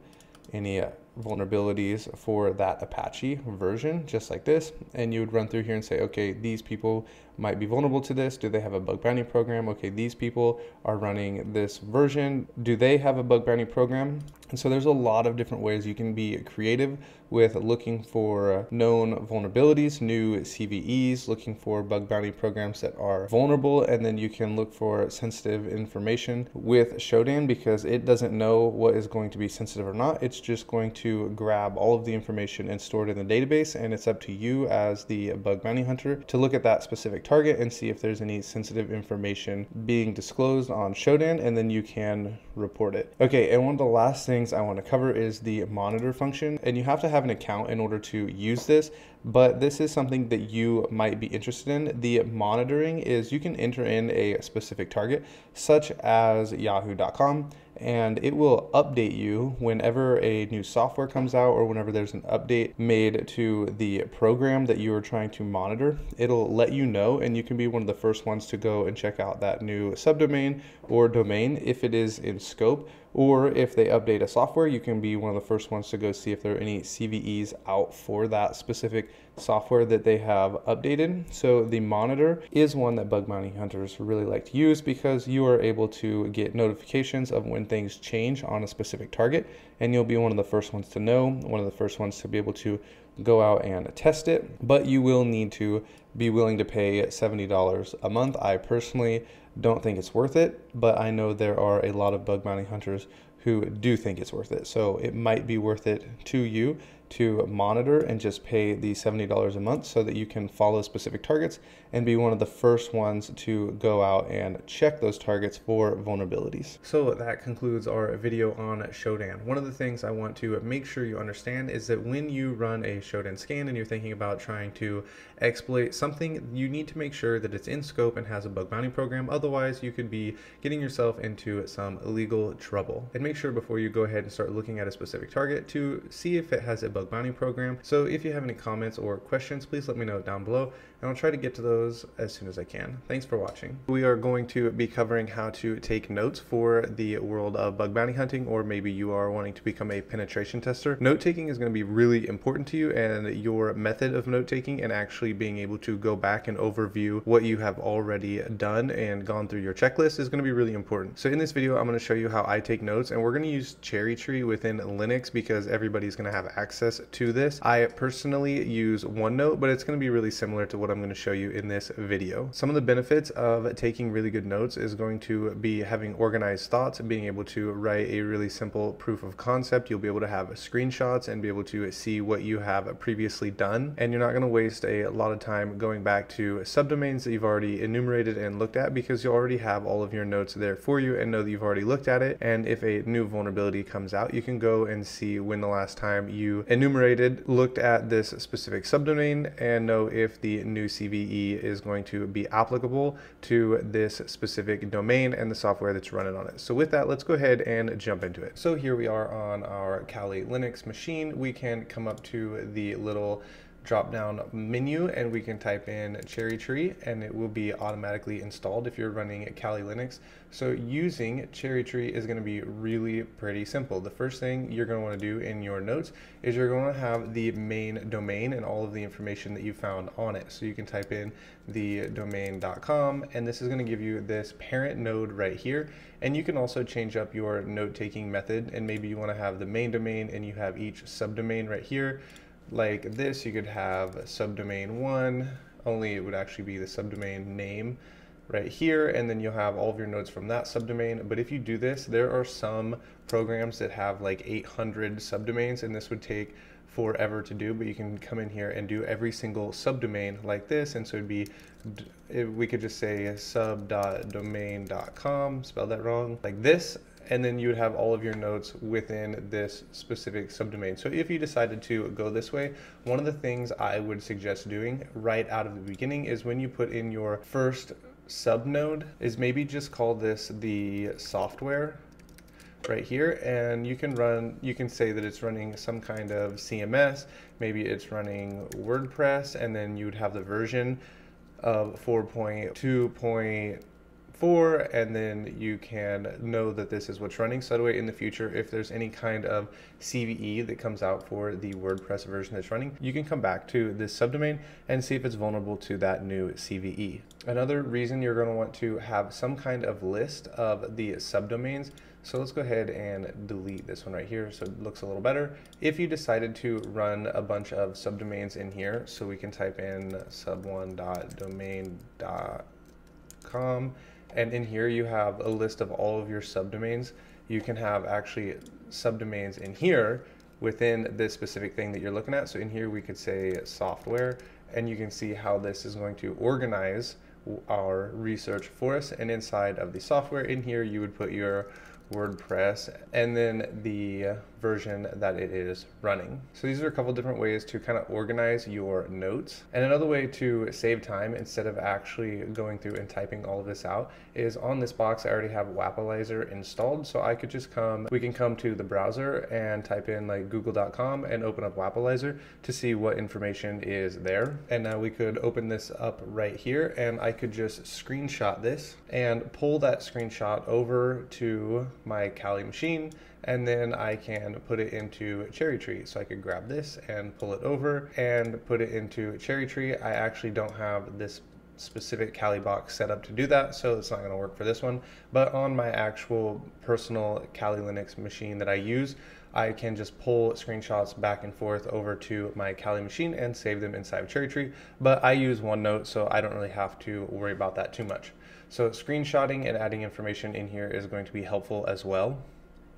any vulnerabilities for that Apache version, just like this. And you would run through here and say, okay, these people might be vulnerable to this. Do they have a bug bounty program? Okay, these people are running this version. Do they have a bug bounty program? And so there's a lot of different ways you can be creative with looking for known vulnerabilities, new CVEs, looking for bug bounty programs that are vulnerable, and then you can look for sensitive information with Shodan, because it doesn't know what is going to be sensitive or not. It's just going to grab all of the information and store it in the database, and it's up to you as the bug bounty hunter to look at that specific specific target and see if there's any sensitive information being disclosed on Shodan, and then you can report it. Okay, and one of the last things I want to cover is the monitor function, and you have to have an account in order to use this, but this is something that you might be interested in. The monitoring is you can enter in a specific target, such as yahoo.com, and it will update you whenever a new software comes out or whenever there's an update made to the program that you are trying to monitor. It'll let you know, and you can be one of the first ones to go and check out that new subdomain or domain if it is in scope. Or if they update a software, you can be one of the first ones to go see if there are any CVEs out for that specific software that they have updated. So the monitor is one that bug bounty hunters really like to use because you are able to get notifications of when things change on a specific target, and you'll be one of the first ones to know, one of the first ones to be able to go out and test it. But you will need to be willing to pay $70 a month. I personally don't think it's worth it, but I know there are a lot of bug bounty hunters who do think it's worth it. So it might be worth it to you to monitor and just pay the $70 a month so that you can follow specific targets and be one of the first ones to go out and check those targets for vulnerabilities. So that concludes our video on Shodan. One of the things I want to make sure you understand is that when you run a Shodan scan and you're thinking about trying to exploit something, you need to make sure that it's in scope and has a bug bounty program. Otherwise, you could be getting yourself into some legal trouble. And make sure before you go ahead and start looking at a specific target to see if it has a bug bounty program. So if you have any comments or questions, please let me know down below, and I'll try to get to those as soon as I can. Thanks for watching. We are going to be covering how to take notes for the world of bug bounty hunting, or maybe you are wanting to become a penetration tester. Note taking is going to be really important to you, and your method of note taking and actually being able to go back and overview what you have already done and gone through your checklist is going to be really important. So in this video, I'm going to show you how I take notes, and we're going to use Cherry Tree within Linux because everybody's going to have access to this. I personally use OneNote, but it's going to be really similar to what I'm going to show you in this video. Some of the benefits of taking really good notes is going to be having organized thoughts and being able to write a really simple proof of concept. You'll be able to have screenshots and be able to see what you have previously done, and you're not going to waste a lot of time going back to subdomains that you've already enumerated and looked at because you already have all of your notes there for you and know that you've already looked at it. And if a new vulnerability comes out, you can go and see when the last time you enumerated, looked at this specific subdomain, and know if the new CVE is going to be applicable to this specific domain and the software that's running on it. So with that, let's go ahead and jump into it. So here we are on our Kali Linux machine. We can come up to the little drop down menu and we can type in Cherry Tree, and it will be automatically installed if you're running Kali Linux. So using Cherry Tree is going to be really pretty simple. The first thing you're going to want to do in your notes is you're going to have the main domain and all of the information that you found on it. So you can type in the domain.com, and this is going to give you this parent node right here. And you can also change up your note taking method, and maybe you want to have the main domain and you have each subdomain right here. Like this, you could have subdomain 1, only it would actually be the subdomain name right here, and then you'll have all of your notes from that subdomain. But if you do this, there are some programs that have like 800 subdomains, and this would take forever to do, but you can come in here and do every single subdomain like this. And so it'd be, we could just say sub.domain.com, spelled that wrong, like this, and then you would have all of your notes within this specific subdomain. So if you decided to go this way, one of the things I would suggest doing right out of the beginning is when you put in your first subnode is maybe just call this the software right here, and you can say that it's running some kind of CMS, maybe it's running WordPress, and then you would have the version of 4.2.4, and then you can know that this is what's running. So that way in the future, if there's any kind of CVE that comes out for the WordPress version that's running, you can come back to this subdomain and see if it's vulnerable to that new CVE. Another reason you're going to want to have some kind of list of the subdomains. So let's go ahead and delete this one right here so it looks a little better. If you decided to run a bunch of subdomains in here, so we can type in sub1.domain.com, and in here you have a list of all of your subdomains. You can have actually subdomains in here within this specific thing that you're looking at. So in here we could say software, and you can see how this is going to organize our research for us. And inside of the software in here, you would put your WordPress and then the version that it is running. So these are a couple different ways to kind of organize your notes. And another way to save time instead of actually going through and typing all of this out is on this box I already have Wapalyzer installed, so I could just we can come to the browser and type in like google.com and open up Wapalyzer to see what information is there. And now we could open this up right here, and I could just screenshot this and pull that screenshot over to my Kali machine, and then I can put it into Cherry Tree. So I could grab this and pull it over and put it into Cherry Tree. I actually don't have this specific Kali box set up to do that, so it's not going to work for this one. But on my actual personal Kali Linux machine that I use, I can just pull screenshots back and forth over to my Kali machine and save them inside of Cherry Tree. But I use OneNote, so I don't really have to worry about that too much. So screenshotting and adding information in here is going to be helpful as well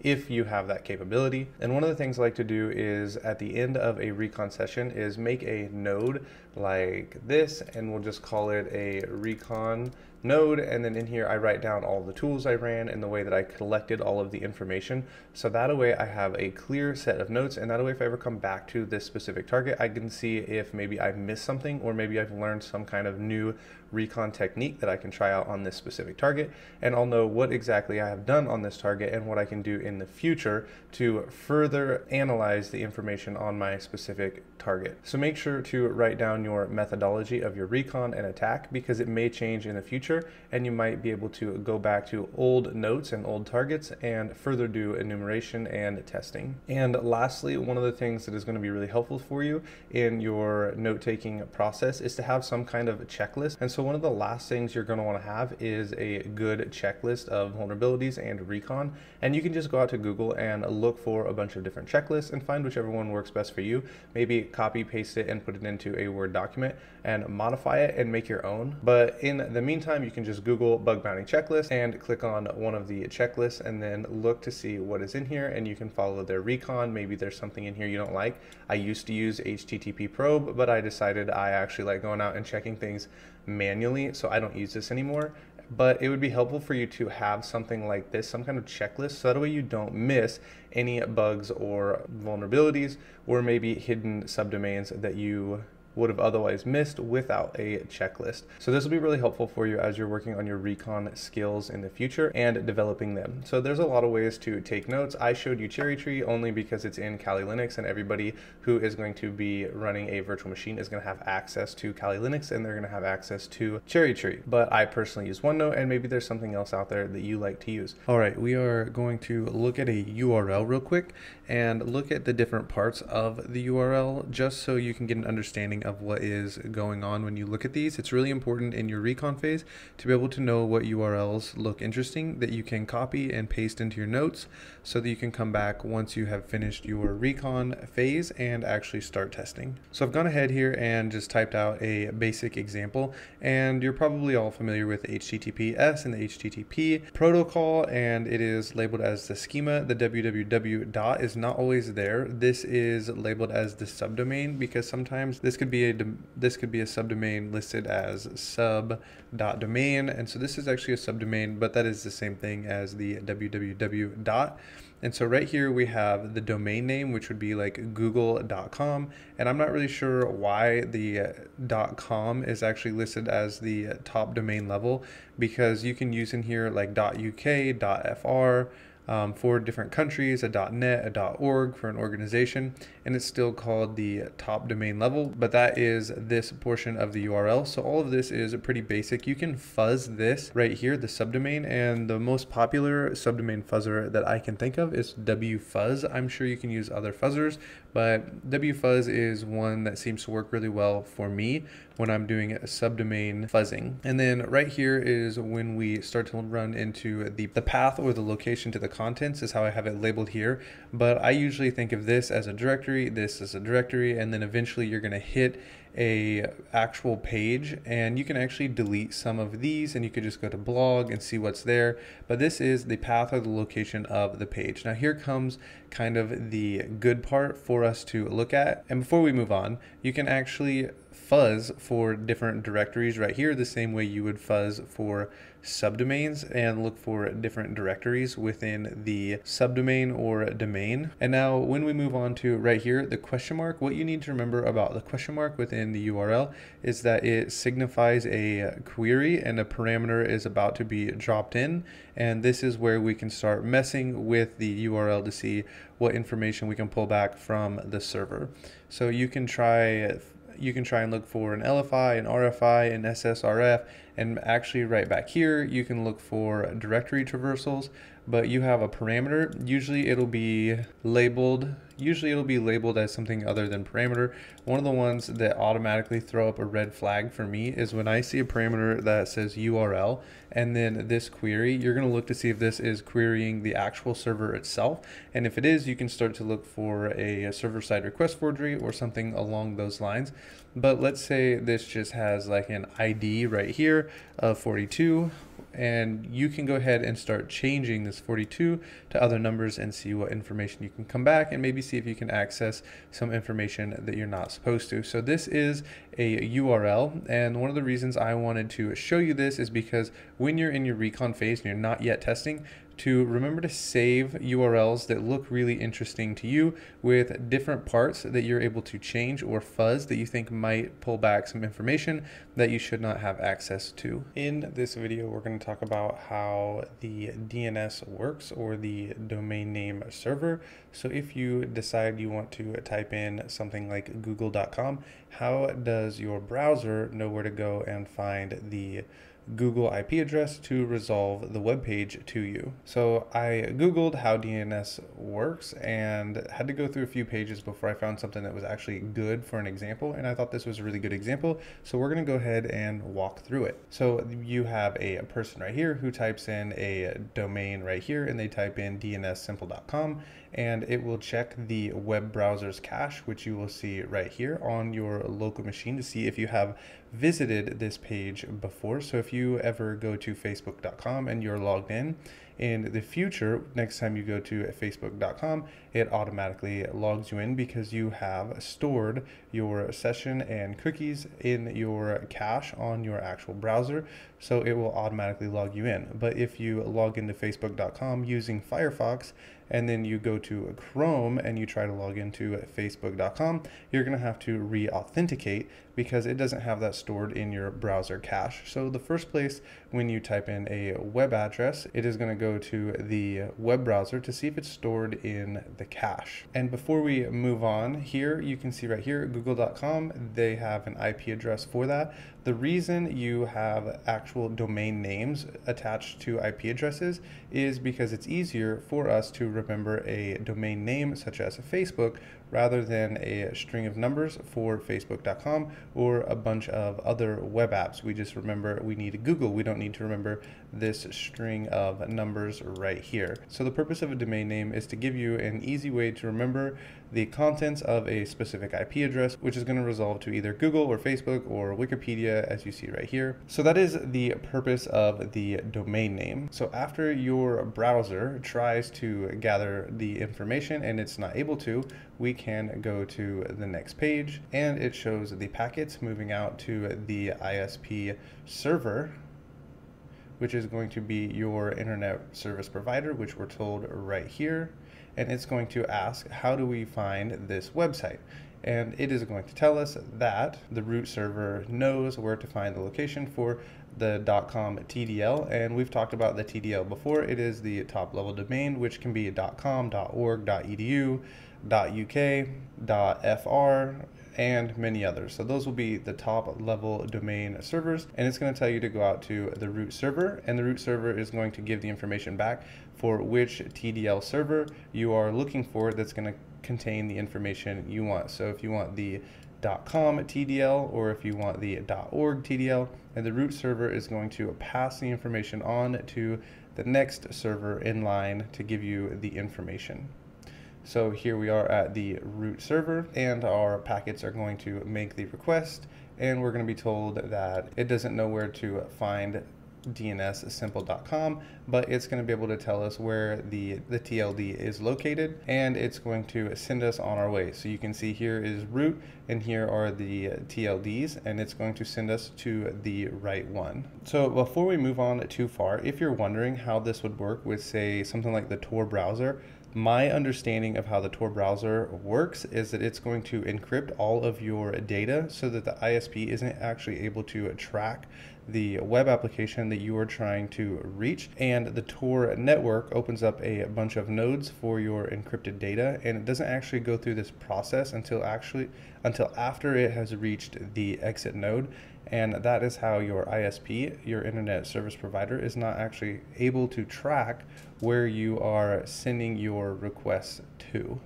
if you have that capability. And one of the things I like to do is at the end of a Recon session is make a node like this, and we'll just call it a Recon node, and then in here I write down all the tools I ran and the way that I collected all of the information. So that way I have a clear set of notes, and that way if I ever come back to this specific target, I can see if maybe I've missed something, or maybe I've learned some kind of new Recon technique that I can try out on this specific target, and I'll know what exactly I have done on this target and what I can do in the future to further analyze the information on my specific target. So make sure to write down your methodology of your recon and attack, because it may change in the future, and you might be able to go back to old notes and old targets and further do enumeration and testing. And lastly, one of the things that is going to be really helpful for you in your note-taking process is to have some kind of checklist. And so one of the last things you're going to want to have is a good checklist of vulnerabilities and recon. And you can just go out to Google and look for a bunch of different checklists and find whichever one works best for you. Maybe copy, paste it, and put it into a Word document and modify it and make your own. But in the meantime, you can just Google bug bounty checklist and click on one of the checklists and then look to see what is in here, and you can follow their recon. Maybe there's something in here you don't like. I used to use HTTP probe, but I decided I actually like going out and checking things manually, so I don't use this anymore. But it would be helpful for you to have something like this, some kind of checklist, so that way you don't miss any bugs or vulnerabilities or maybe hidden subdomains that you would have otherwise missed without a checklist. So this will be really helpful for you as you're working on your recon skills in the future and developing them. So there's a lot of ways to take notes. I showed you Cherry Tree only because it's in Kali Linux, and everybody who is going to be running a virtual machine is going to have access to Kali Linux, and they're going to have access to Cherry Tree. But I personally use OneNote, and maybe there's something else out there that you like to use. All right, we are going to look at a URL real quick and look at the different parts of the URL just so you can get an understanding of what is going on when you look at these. It's really important in your recon phase to be able to know what URLs look interesting that you can copy and paste into your notes so that you can come back once you have finished your recon phase and actually start testing. So I've gone ahead here and just typed out a basic example, and you're probably all familiar with the HTTPS and the HTTP protocol, and it is labeled as the schema. The www dot is not always there. This is labeled as the subdomain because sometimes this could be a subdomain listed as sub.domain, and so this is actually a subdomain, but that is the same thing as the www dot. And so right here we have the domain name, which would be like google.com, and I'm not really sure why the .com is actually listed as the top domain level, because you can use in here like .uk, .fr, for different countries, a .net, a .org for an organization, and it's still called the top domain level, but that is this portion of the URL. So all of this is pretty basic. You can fuzz this right here, the subdomain, and the most popular subdomain fuzzer that I can think of is wfuzz. I'm sure you can use other fuzzers, but wfuzz is one that seems to work really well for me when I'm doing a subdomain fuzzing. And then right here is when we start to run into the path or the location to the contents is how I have it labeled here. But I usually think of this as a directory, this as a directory, and then eventually you're gonna hit a actual page, and you can actually delete some of these and you could just go to blog and see what's there. But this is the path or the location of the page. Now here comes kind of the good part for us to look at. And before we move on, you can actually fuzz for different directories right here, the same way you would fuzz for subdomains, and look for different directories within the subdomain or domain. And now when we move on to right here, the question mark, what you need to remember about the question mark within the URL is that it signifies a query and a parameter is about to be dropped in. And this is where we can start messing with the URL to see what information we can pull back from the server. So you can try and look for an LFI, an RFI, an SSRF, and actually right back here you can look for directory traversals, but you have a parameter. Usually it'll be labeled as something other than parameter. One of the ones that automatically throw up a red flag for me is when I see a parameter that says URL and then this query. You're going to look to see if this is querying the actual server itself, and if it is, you can start to look for a server-side request forgery or something along those lines. But let's say this just has like an ID right here of 42, and you can go ahead and start changing this 42 to other numbers and see what information you can come back, and maybe see if you can access some information that you're not supposed to. So this is a URL, and one of the reasons I wanted to show you this is because when you're in your recon phase and you're not yet testing, to remember to save URLs that look really interesting to you with different parts that you're able to change or fuzz that you think might pull back some information that you should not have access to. In this video, we're going to talk about how the DNS works, or the domain name server. So if you decide you want to type in something like google.com, how does your browser know where to go and find the Google IP address to resolve the web page to you? So I Googled how DNS works and had to go through a few pages before I found something that was actually good for an example, and I thought this was a really good example, so we're going to go ahead and walk through it. So you have a person right here who types in a domain right here, and they type in dnssimple.com, and it will check the web browser's cache, which you will see right here on your local machine, to see if you have visited this page before. So if you ever go to facebook.com and you're logged in the future, next time you go to facebook.com, it automatically logs you in because you have stored your session and cookies in your cache on your actual browser, so it will automatically log you in. But if you log into facebook.com using Firefox and then you go to Chrome and you try to log into facebook.com, you're going to have to re-authenticate because it doesn't have that stored in your browser cache. So the first place when you type in a web address, it is going to go to the web browser to see if it's stored in the cache. And before we move on, here you can see right here, google.com, they have an IP address for that. The reason you have actual domain names attached to IP addresses is because it's easier for us to remember a domain name such as Facebook rather than a string of numbers for facebook.com or a bunch of other web apps. We just remember we need Google. We don't need to remember this string of numbers right here. So the purpose of a domain name is to give you an easy way to remember the contents of a specific IP address, which is going to resolve to either Google or Facebook or Wikipedia, as you see right here. So that is the purpose of the domain name. So after your browser tries to gather the information and it's not able to, we can go to the next page, and it shows the packets moving out to the ISP server, which is going to be your internet service provider, which we're told right here. And it's going to ask, how do we find this website? And it is going to tell us that the root server knows where to find the location for the .com TDL, and we've talked about the TDL before. It is the top level domain, which can be .com, .org, .edu, .uk, .fr, and many others. So those will be the top level domain servers, and it's going to tell you to go out to the root server, and the root server is going to give the information back for which TDL server you are looking for that's going to contain the information you want. So if you want the .com TDL or if you want the .org TDL, and the root server is going to pass the information on to the next server in line to give you the information. So here we are at the root server, and our packets are going to make the request, and we're going to be told that it doesn't know where to find dnssimple.com, but it's going to be able to tell us where the TLD is located, and it's going to send us on our way. So you can see here is root, and here are the TLDs, and it's going to send us to the right one. So before we move on too far, if you're wondering how this would work with, say, something like the Tor browser, my understanding of how the Tor browser works is that it's going to encrypt all of your data so that the ISP isn't actually able to track the web application that you are trying to reach, and the Tor network opens up a bunch of nodes for your encrypted data, and it doesn't actually go through this process until after it has reached the exit node. And that is how your ISP, your internet service provider, is not actually able to track where you are sending your requests to.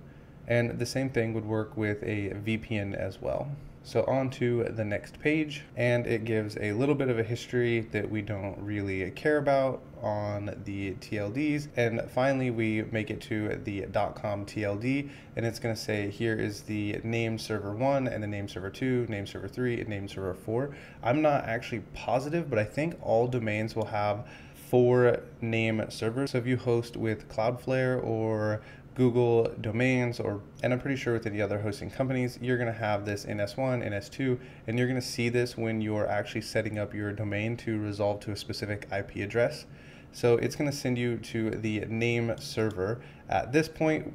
And the same thing would work with a VPN as well. So on to the next page, and it gives a little bit of a history that we don't really care about on the TLDs. And finally, we make it to the .com TLD, and it's going to say here is the name server 1 and the name server 2, name server 3, and name server 4. I'm not actually positive, but I think all domains will have 4 name servers. So if you host with Cloudflare or Google domains, and I'm pretty sure with any other hosting companies, you're going to have this NS1, NS2, and you're going to see this when you're actually setting up your domain to resolve to a specific IP address. So it's going to send you to the name server at this point,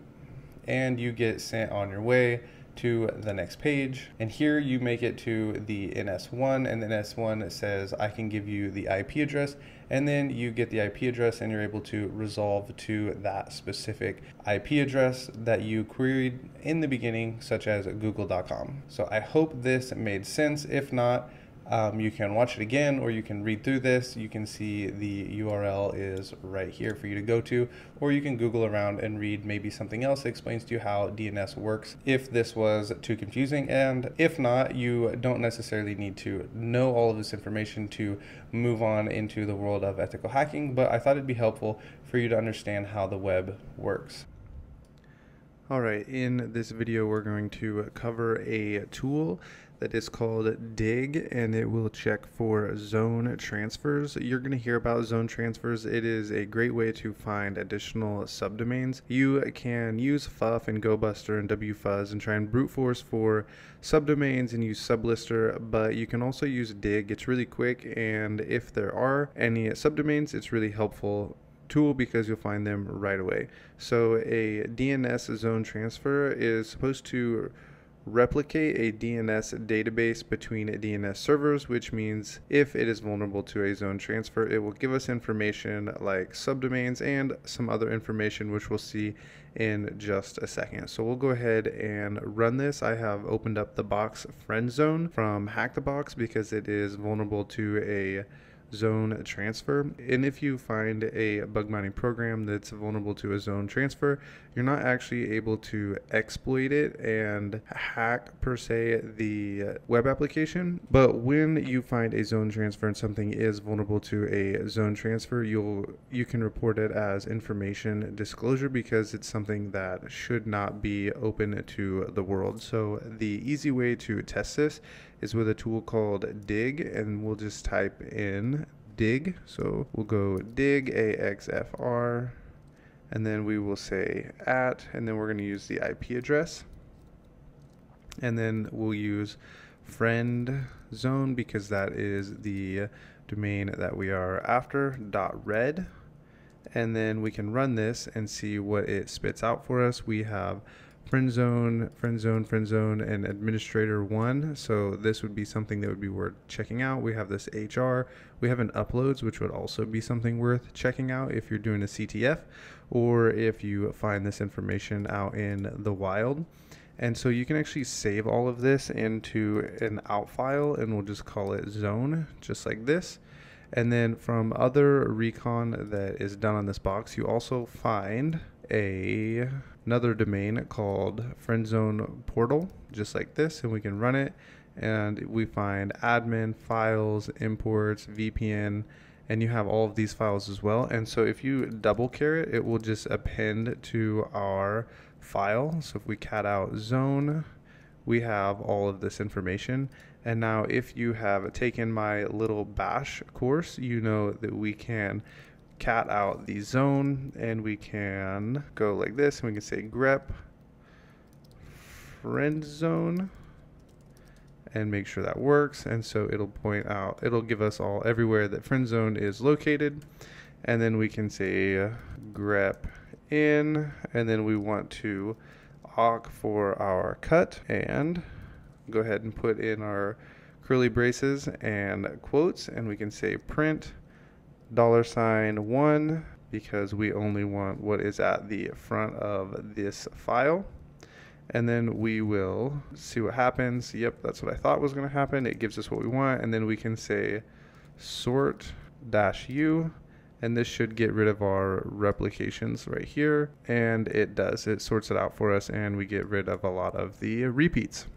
and you get sent on your way to the next page. And here you make it to the NS1, and the NS1 says, I can give you the IP address, and then you get the IP address and you're able to resolve to that specific IP address that you queried in the beginning, such as google.com. So I hope this made sense. If not, you can watch it again, or you can read through this. You can see the URL is right here for you to go to, or you can Google around and read maybe something else that explains to you how DNS works if this was too confusing. And if not, you don't necessarily need to know all of this information to move on into the world of ethical hacking, but I thought it'd be helpful for you to understand how the web works. Alright, in this video we're going to cover a tool that is called Dig, and it will check for zone transfers. You're going to hear about zone transfers. It is a great way to find additional subdomains. You can use FUF and GoBuster and WFuzz and try and brute force for subdomains and use Sublister, but you can also use Dig. It's really quick, and if there are any subdomains, it's really helpful tool because you'll find them right away. So a DNS zone transfer is supposed to replicate a DNS database between DNS servers, which means if it is vulnerable to a zone transfer, it will give us information like subdomains and some other information, which we'll see in just a second. So we'll go ahead and run this. I have opened up the box friend zone from Hack the Box because it is vulnerable to a zone transfer. And if you find a bug mining program that's vulnerable to a zone transfer, you're not actually able to exploit it and hack per se the web application. But when you find a zone transfer and something is vulnerable to a zone transfer, you can report it as information disclosure because it's something that should not be open to the world. So the easy way to test this is with a tool called Dig, and we'll just type in Dig. So we'll go dig AXFR, and then we will say @ and then we're going to use the IP address, and then we'll use friend zone because that is the domain that we are after, .red, and then we can run this and see what it spits out for us. We have friend zone, and administrator 1. So this would be something that would be worth checking out. We have this HR. We have an uploads, which would also be something worth checking out if you're doing a CTF or if you find this information out in the wild. And so you can actually save all of this into an out file, and we'll just call it zone, just like this. And then from other Recon that is done on this box, you also find another domain called friendzone portal, just like this, and we can run it, and we find admin, files, imports, VPN, and you have all of these files as well. And so if you double care it, it will just append to our file. So if we cat out zone, we have all of this information. And now if you have taken my little bash course, you know that we can cat out the zone, and we can go like this, and we can say grep friend zone and make sure that works. And so it'll point out, it'll give us all everywhere that friend zone is located. And then we can say grep in, and then we want to awk for our cut, and go ahead and put in our curly braces and quotes, and we can say print $1 because we only want what is at the front of this file. And then we will see what happens. Yep, that's what I thought was going to happen. It gives us what we want, and then we can say sort -u, and this should get rid of our replications right here, and it does. It sorts it out for us, and we get rid of a lot of the repeats.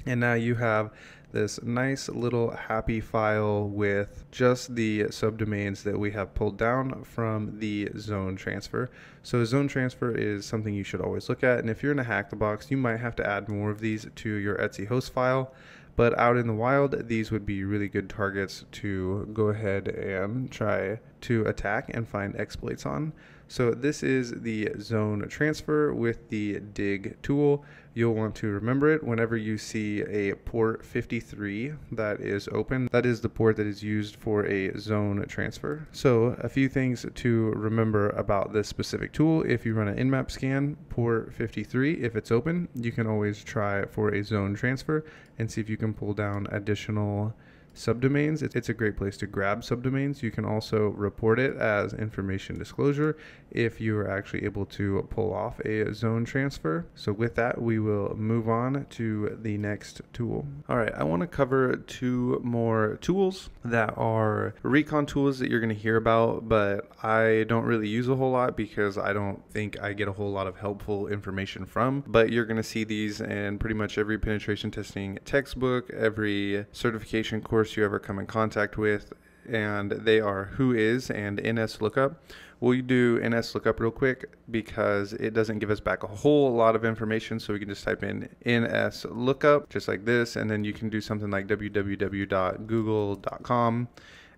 And now you have this nice little happy file with just the subdomains that we have pulled down from the zone transfer. So zone transfer is something you should always look at, and if you're in a hack the box, you might have to add more of these to your Etsy host file. But out in the wild, these would be really good targets to go ahead and try to attack and find exploits on. So this is the zone transfer with the dig tool. You'll want to remember it whenever you see a port 53 that is open. That is the port that is used for a zone transfer. So a few things to remember about this specific tool. If you run an nmap scan, port 53, if it's open, you can always try for a zone transfer and see if you can pull down additional subdomains. It's a great place to grab subdomains. You can also report it as information disclosure if you are actually able to pull off a zone transfer. So with that, we will move on to the next tool. All right, I want to cover two more tools that are Recon tools that you're going to hear about, but I don't really use a whole lot because I don't think I get a whole lot of helpful information from. But you're going to see these in pretty much every penetration testing textbook, every certification course you ever come in contact with, and they are whois and NSLOOKUP. We'll do NSLOOKUP real quick because it doesn't give us back a whole lot of information, so we can just type in NSLOOKUP just like this, and then you can do something like www.google.com,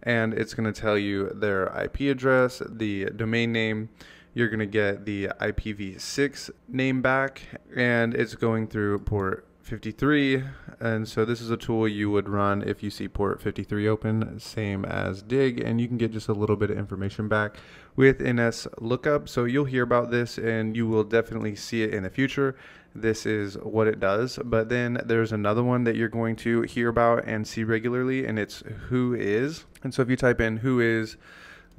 and it's going to tell you their IP address, the domain name. You're going to get the IPv6 name back, and it's going through port 53, and so this is a tool you would run if you see port 53 open, same as dig, and you can get just a little bit of information back with NSLOOKUP. So you'll hear about this and you will definitely see it in the future. This is what it does. But then there's another one that you're going to hear about and see regularly, and it's whois. And so if you type in whois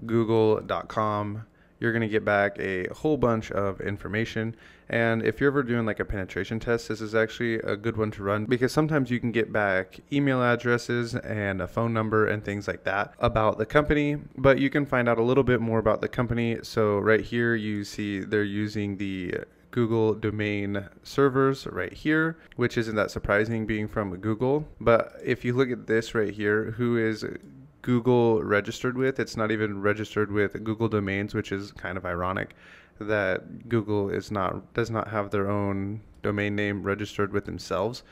google.com, you're going to get back a whole bunch of information. And if you're ever doing like a penetration test, this is actually a good one to run because sometimes you can get back email addresses and a phone number and things like that about the company, but you can find out a little bit more about the company. So right here you see they're using the Google domain servers right here, which isn't that surprising being from Google. But if you look at this right here, whois Google registered with, it's not even registered with Google domains, which is kind of ironic that Google does not have their own domain name registered with themselves.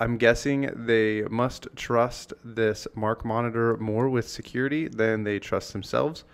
I'm guessing they must trust this Mark Monitor more with security than they trust themselves,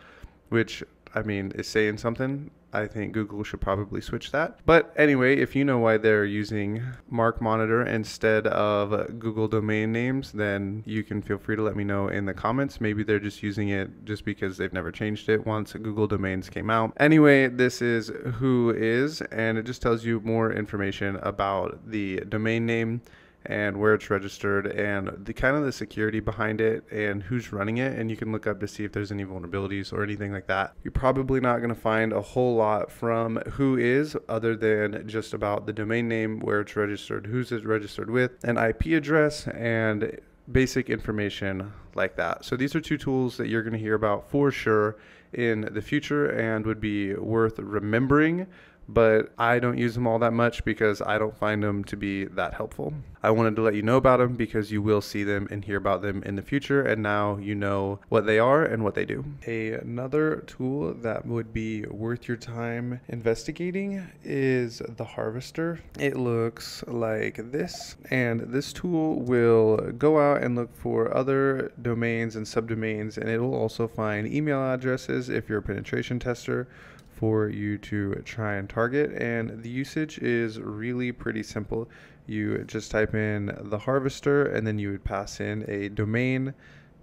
which I mean is saying something. I think Google should probably switch that. But anyway, if you know why they're using Mark Monitor instead of Google domain names, then you can feel free to let me know in the comments. Maybe they're just using it just because they've never changed it once Google domains came out. Anyway, this is whois, and it just tells you more information about the domain name and where it's registered and the kind of the security behind it and who's running it, and you can look up to see if there's any vulnerabilities or anything like that. You're probably not going to find a whole lot from whois other than just about the domain name, where it's registered, who's it registered with, an IP address, and basic information like that. So these are two tools that you're going to hear about for sure in the future and would be worth remembering but I don't use them all that much because I don't find them to be that helpful. I wanted to let you know about them because you will see them and hear about them in the future, and now you know what they are and what they do. Another tool that would be worth your time investigating is the Harvester. It looks like this, and this tool will go out and look for other domains and subdomains, and it will also find email addresses if you're a penetration tester for you to try and target. And the usage is really pretty simple. You just type in the Harvester, and then you would pass in a domain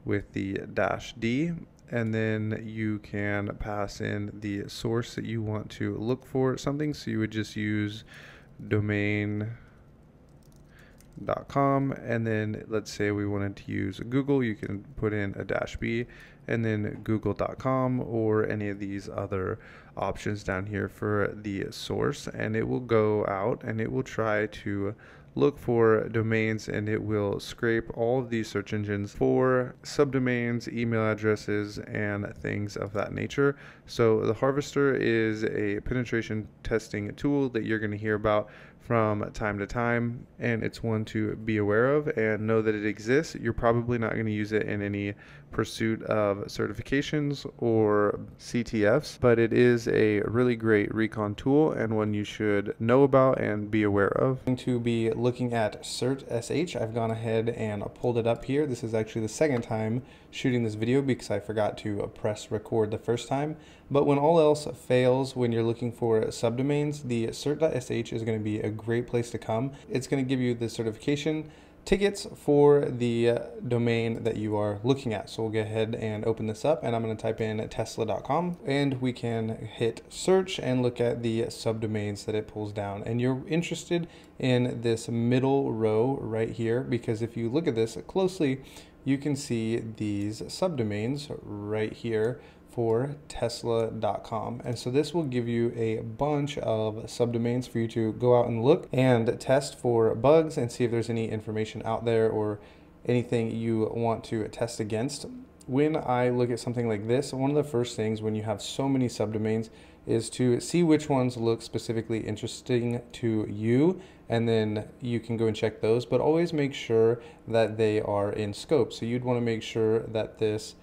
with the -d, and then you can pass in the source that you want to look for something. So you would just use domain.com, and then let's say we wanted to use Google, you can put in a -b and then google.com or any of these other options down here for the source, and it will go out and it will try to look for domains, and it will scrape all of these search engines for subdomains, email addresses, and things of that nature. So the Harvester is a penetration testing tool that you're going to hear about from time to time, and it's one to be aware of and know that it exists. You're probably not going to use it in any pursuit of certifications or CTFs, but it is a really great recon tool and one you should know about and be aware of. I'm going to be looking at CertSH. I've gone ahead and pulled it up here. This is actually the second time shooting this video because I forgot to press record the first time. But when all else fails, when you're looking for subdomains, the cert.sh is going to be a great place to come. It's going to give you the certification tickets for the domain that you are looking at. So we'll go ahead and open this up, and I'm going to type in tesla.com, and we can hit search and look at the subdomains that it pulls down. And you're interested in this middle row right here, because if you look at this closely, you can see these subdomains right here for tesla.com. And so this will give you a bunch of subdomains for you to go out and look and test for bugs and see if there's any information out there or anything you want to test against. When I look at something like this, one of the first things when you have so many subdomains is to see which ones look specifically interesting to you, and then you can go and check those, but always make sure that they are in scope. So you'd want to make sure that this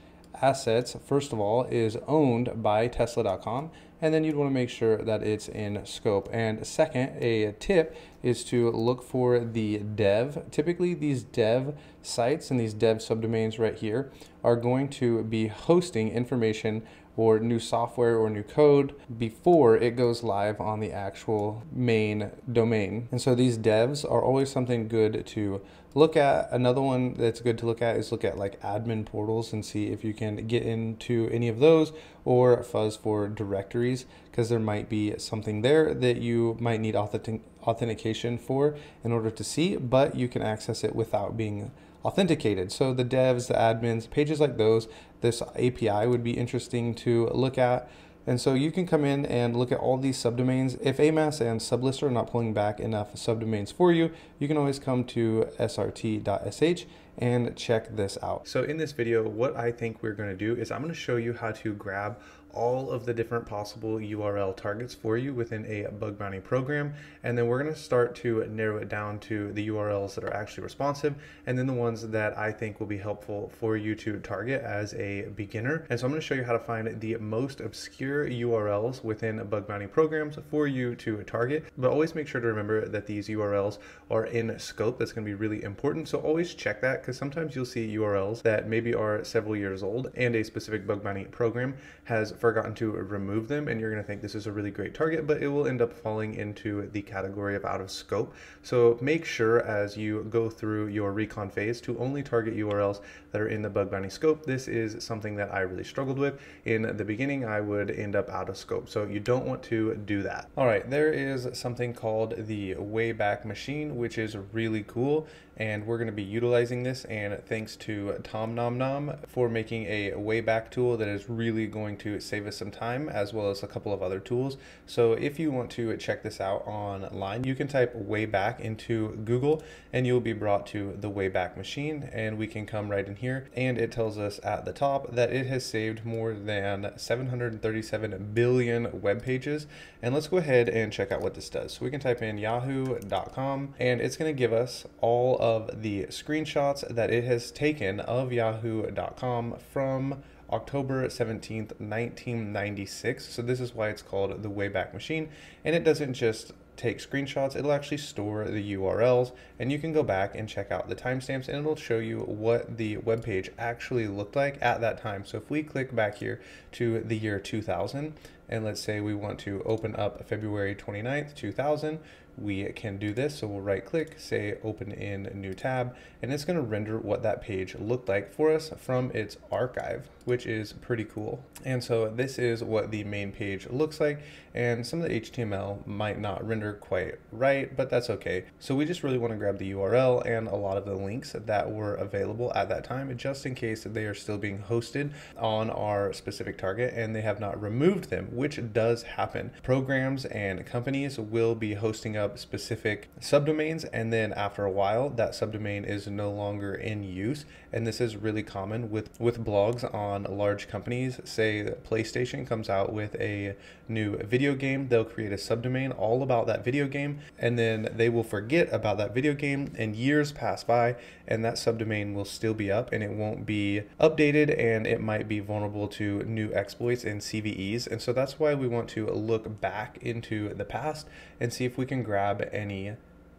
assets, first of all, is owned by tesla.com, and then you'd want to make sure that it's in scope. And second, a tip is to look for the dev. Typically these dev sites and these dev subdomains right here are going to be hosting information or new software or new code before it goes live on the actual main domain. And so these devs are always something good to look at. Another one that's good to look at is look at like admin portals and see if you can get into any of those, or fuzz for directories, because there might be something there that you might need authentication for in order to see, but you can access it without being authenticated. So the devs, the admins, pages like those, this API would be interesting to look at. And so you can come in and look at all these subdomains. If AMAS and Sublist are not pulling back enough subdomains for you, you can always come to srt.sh and check this out. So in this video, what I think we're going to do is I'm going to show you how to grab all of the different possible URL targets for you within a bug bounty program, and then we're going to start to narrow it down to the URLs that are actually responsive, and then the ones that I think will be helpful for you to target as a beginner. And so I'm going to show you how to find the most obscure URLs within bug bounty programs for you to target, but always make sure to remember that these URLs are in scope. That's going to be really important, so always check that, because sometimes you'll see URLs that maybe are several years old and a specific bug bounty program has forgotten to remove them, and you're going to think this is a really great target, but it will end up falling into the category of out of scope. So make sure as you go through your recon phase to only target URLs that are in the bug bounty scope. This is something that I really struggled with. In the beginning, I would end up out of scope, so you don't want to do that. All right, there is something called the Wayback Machine, which is really cool, and we're going to be utilizing this, and thanks to Tom Nom Nom for making a Wayback tool that is really going to save us some time, as well as a couple of other tools. So if you want to check this out online, you can type Wayback into Google and you'll be brought to the Wayback Machine, and we can come right in here, and it tells us at the top that it has saved more than 737 billion web pages. And let's go ahead and check out what this does. So we can type in yahoo.com, and it's going to give us all of the screenshots that it has taken of yahoo.com from October 17th, 1996. So this is why it's called the Wayback Machine. And it doesn't just take screenshots, it'll actually store the URLs, and you can go back and check out the timestamps, and it'll show you what the web page actually looked like at that time. So if we click back here to the year 2000, and let's say we want to open up February 29th, 2000, we can do this. So we'll right click, say open in new tab, and it's going to render what that page looked like for us from its archive, which is pretty cool. And so this is what the main page looks like, and some of the HTML might not render quite right, but that's okay. So we just really want to grab the URL and a lot of the links that were available at that time, just in case they are still being hosted on our specific target and they have not removed them, which does happen. Programs and companies will be hosting up specific subdomains, and then after a while that subdomain is no longer in use. And this is really common with blogs on large companies. Say that PlayStation comes out with a new video game, they'll create a subdomain all about that video game, and then they will forget about that video game, and years pass by and that subdomain will still be up and it won't be updated, and it might be vulnerable to new exploits and CVEs. And so that's why we want to look back into the past and see if we can grab any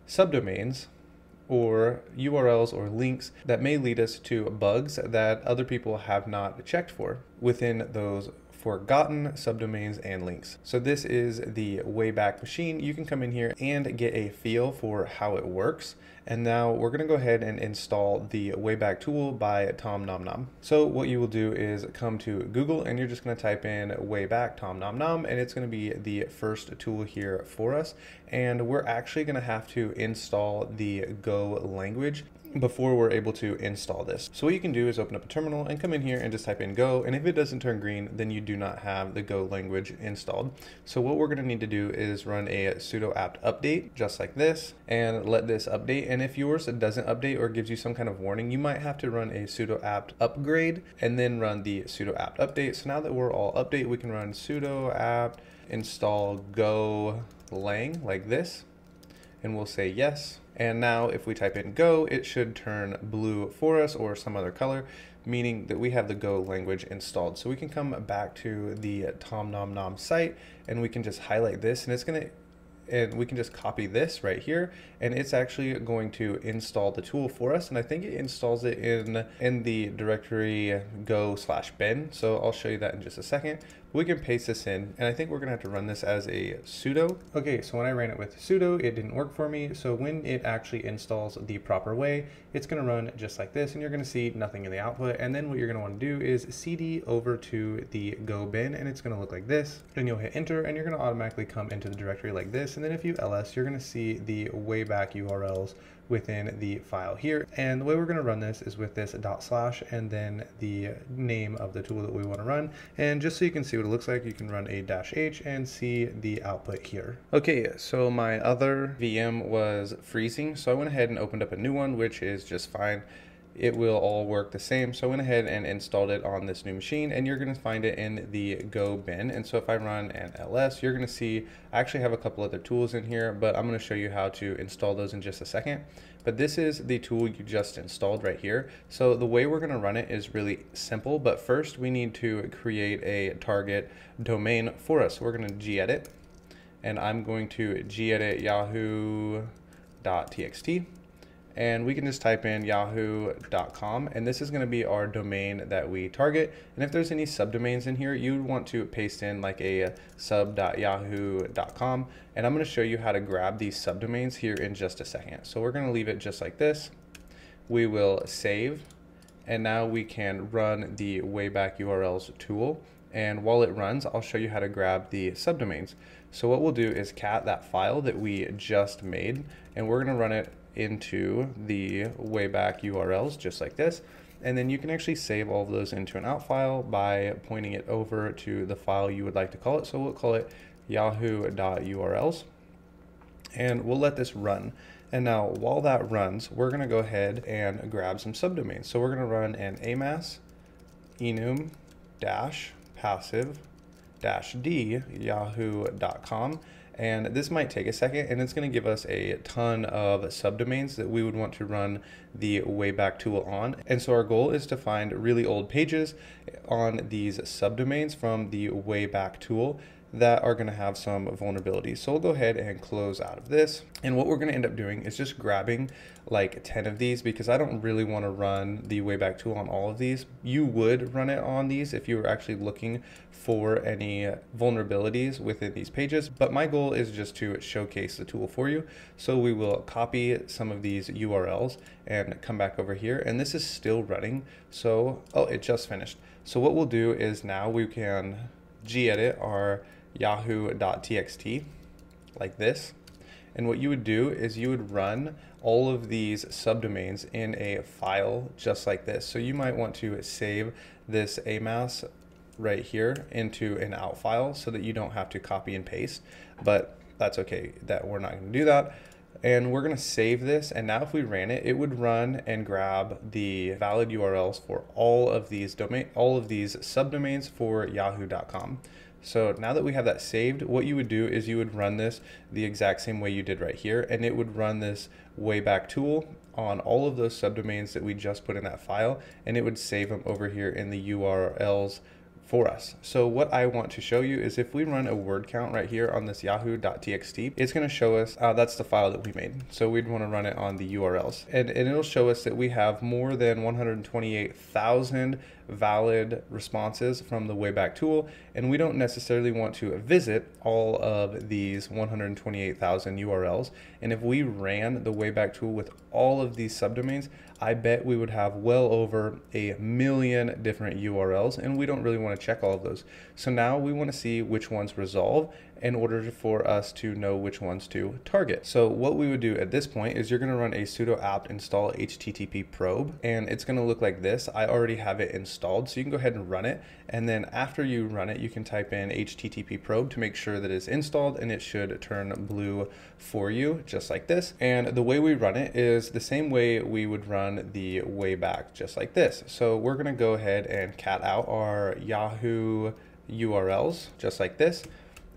subdomains or URLs or links that may lead us to bugs that other people have not checked for within those forgotten subdomains and links. So this is the Wayback Machine. You can come in here and get a feel for how it works. And now we're going to go ahead and install the Wayback tool by Tom Nom Nom. So what you will do is come to Google, and you're just going to type in Wayback Tom Nom Nom, and it's going to be the first tool here for us. And we're actually going to have to install the Go language before we're able to install this. So what you can do is open up a terminal and come in here and just type in Go, and if it doesn't turn green, then you do not have the Go language installed. So what we're going to need to do is run a sudo apt update just like this and let this update. And if yours doesn't update or gives you some kind of warning, you might have to run a sudo apt upgrade and then run the sudo apt update. So now that we're all update, we can run sudo apt install go lang like this, and we'll say yes. And now if we type in Go, it should turn blue for us or some other color, meaning that we have the Go language installed. So we can come back to the Tom Nom Nom site, and we can just highlight this, and it's going to, and we can just copy this right here, and it's actually going to install the tool for us. And I think it installs it in the directory go/bin. So I'll show you that in just a second. We can paste this in, and I think we're gonna have to run this as a sudo. Okay, so when I ran it with sudo, it didn't work for me. So when it actually installs the proper way, it's gonna run just like this, and you're gonna see nothing in the output. And then what you're gonna wanna do is cd over to the go bin, and it's gonna look like this. Then you'll hit enter, and you're gonna automatically come into the directory like this. And then if you ls, you're gonna see the Wayback URLs within the file here. And the way we're going to run this is with this // and then the name of the tool that we want to run. And just so you can see what it looks like, you can run a -h and see the output here. Okay, so my other VM was freezing, so I went ahead and opened up a new one, which is just fine. It will all work the same. So I went ahead and installed it on this new machine, and you're going to find it in the Go bin. And so if I run an ls, you're going to see I actually have a couple other tools in here, but I'm going to show you how to install those in just a second. But this is the tool you just installed right here. So the way we're going to run it is really simple, but first we need to create a target domain for us. So we're going to gedit, and I'm going to gedit yahoo.txt. And we can just type in yahoo.com, and this is going to be our domain that we target. And if there's any subdomains in here, you would want to paste in like a sub.yahoo.com, and I'm going to show you how to grab these subdomains here in just a second. So we're going to leave it just like this. We will save, and now we can run the Wayback URLs tool. And while it runs, I'll show you how to grab the subdomains. So what we'll do is cat that file that we just made, and we're going to run it into the Wayback URLs just like this. And then you can actually save all of those into an out file by pointing it over to the file you would like to call it. So we'll call it yahoo.urls, and we'll let this run. And now while that runs, we're going to go ahead and grab some subdomains. So we're going to run an amass enum passive -d yahoo.com. And this might take a second, and it's going to give us a ton of subdomains that we would want to run the Wayback Tool on. And so our goal is to find really old pages on these subdomains from the Wayback Tool that are going to have some vulnerabilities. So we'll go ahead and close out of this. And what we're going to end up doing is just grabbing like 10 of these, because I don't really want to run the Wayback Tool on all of these. You would run it on these if you were actually looking for any vulnerabilities within these pages, but my goal is just to showcase the tool for you. So we will copy some of these URLs and come back over here, and this is still running. So, oh, it just finished. So what we'll do is now we can gedit our yahoo.txt like this. And what you would do is you would run all of these subdomains in a file just like this. So you might want to save this amass right here into an out file so that you don't have to copy and paste, but that's okay that we're not going to do that. And we're going to save this, and now if we ran it, it would run and grab the valid URLs for all of these subdomains for yahoo.com. So now that we have that saved, what you would do is you would run this the exact same way you did right here, and it would run this Wayback Tool on all of those subdomains that we just put in that file, and it would save them over here in the URLs for us. So what I want to show you is if we run a word count right here on this yahoo.txt, it's going to show us that's the file that we made. So we'd want to run it on the URLs, and it'll show us that we have more than 128,000 valid responses from the Wayback Tool, and we don't necessarily want to visit all of these 128,000 URLs. And if we ran the Wayback Tool with all of these subdomains, I bet we would have well over 1 million different URLs, and we don't really want to check all of those. So now we want to see which ones resolve in order for us to know which ones to target. So what we would do at this point is you're going to run a sudo apt install http probe, and it's going to look like this. I already have it installed, so you can go ahead and run it, and then after you run it, you can type in http probe to make sure that it's installed, and it should turn blue for you, just like this. And the way we run it is the same way we would run the Wayback, just like this. So we're going to go ahead and cat out our Yahoo URLs, just like this.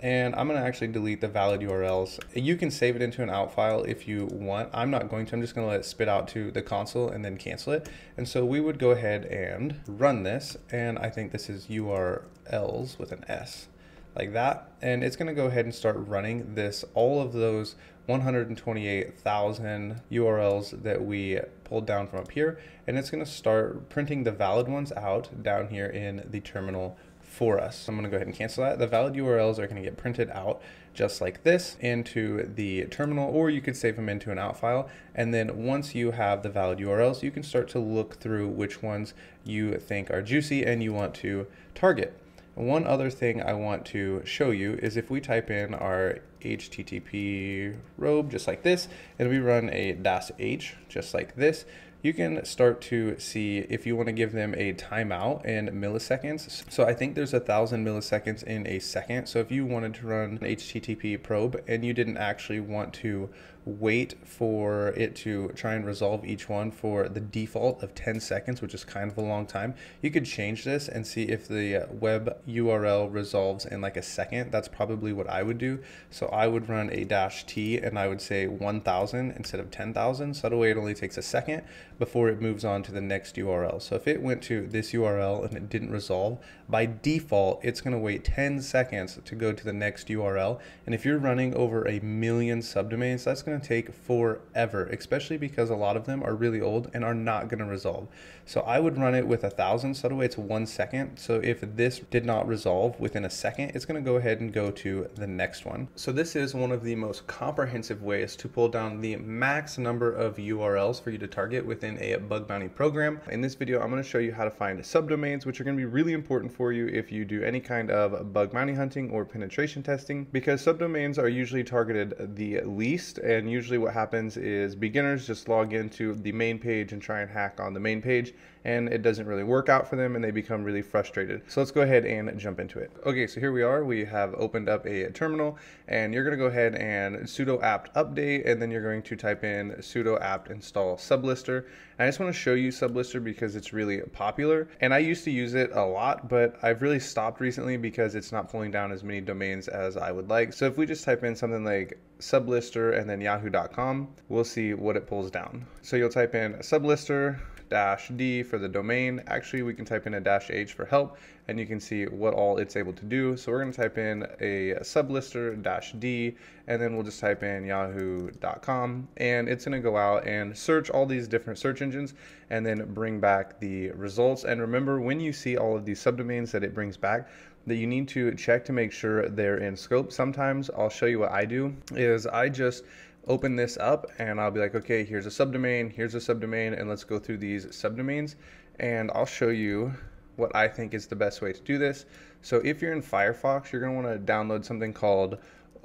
And I'm going to actually delete the valid URLs. You can save it into an out file if you want. I'm not going to. I'm just going to let it spit out to the console and then cancel it. And so we would go ahead and run this. And I think this is URLs with an S, like that. And it's going to go ahead and start running this, all of those 128,000 URLs that we pulled down from up here. And it's going to start printing the valid ones out down here in the terminal for us. So I'm going to go ahead and cancel that. The valid URLs are going to get printed out just like this into the terminal, or you could save them into an out file. And then once you have the valid URLs, you can start to look through which ones you think are juicy and you want to target. One other thing I want to show you is if we type in our HTTP robe just like this, and we run a -h just like this, you can start to see if you want to give them a timeout in milliseconds. So I think there's 1,000 milliseconds in a second. So if you wanted to run an HTTP probe and you didn't actually want to wait for it to try and resolve each one for the default of 10 seconds, which is kind of a long time, you could change this and see if the web URL resolves in like a second. That's probably what I would do. So I would run a -t and I would say 1,000 instead of 10,000. So that way it only takes a second before it moves on to the next URL. So if it went to this URL and it didn't resolve, by default, it's going to wait 10 seconds to go to the next URL. And if you're running over 1 million subdomains, that's going to take forever, especially because a lot of them are really old and are not going to resolve. So I would run it with 1,000, so that way it's 1 second. So if this did not resolve within a second, it's going to go ahead and go to the next one. So this is one of the most comprehensive ways to pull down the max number of URLs for you to target within within a bug bounty program. In this video, I'm going to show you how to find subdomains, which are going to be really important for you if you do any kind of bug bounty hunting or penetration testing, because subdomains are usually targeted the least. And usually what happens is beginners just log into the main page and try and hack on the main page, and it doesn't really work out for them and they become really frustrated. So let's go ahead and jump into it. Okay, so here we are. We have opened up a terminal, and you're going to go ahead and sudo apt update, and then you're going to type in sudo apt install sublister. And I just want to show you sublister because it's really popular, and I used to use it a lot, but I've really stopped recently because it's not pulling down as many domains as I would like. So if we just type in something like sublister and then yahoo.com, we'll see what it pulls down. So you'll type in sublister -d for the domain. Actually, we can type in a -h for help, and you can see what all it's able to do. So we're going to type in a sublister -d, and then we'll just type in yahoo.com, and it's going to go out and search all these different search engines and then bring back the results. And remember, when you see all of these subdomains that it brings back, that you need to check to make sure they're in scope. Sometimes I'll show you what I do is I just open this up and I'll be like, okay, here's a subdomain, and let's go through these subdomains, and I'll show you what I think is the best way to do this. So if you're in Firefox, you're going to want to download something called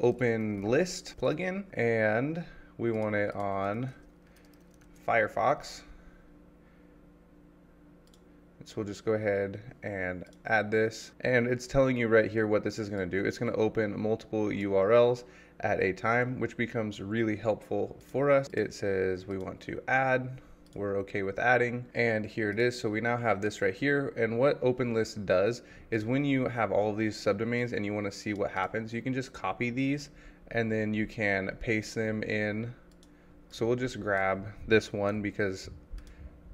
OpenList plugin, and we want it on Firefox. So we'll just go ahead and add this, and it's telling you right here what this is going to do. It's going to open multiple URLs at a time, which becomes really helpful for us. It says we want to add, we're okay with adding, and here it is. So we now have this right here, and what OpenList does is when you have all of these subdomains and you want to see what happens, you can just copy these and then you can paste them in. So we'll just grab this one because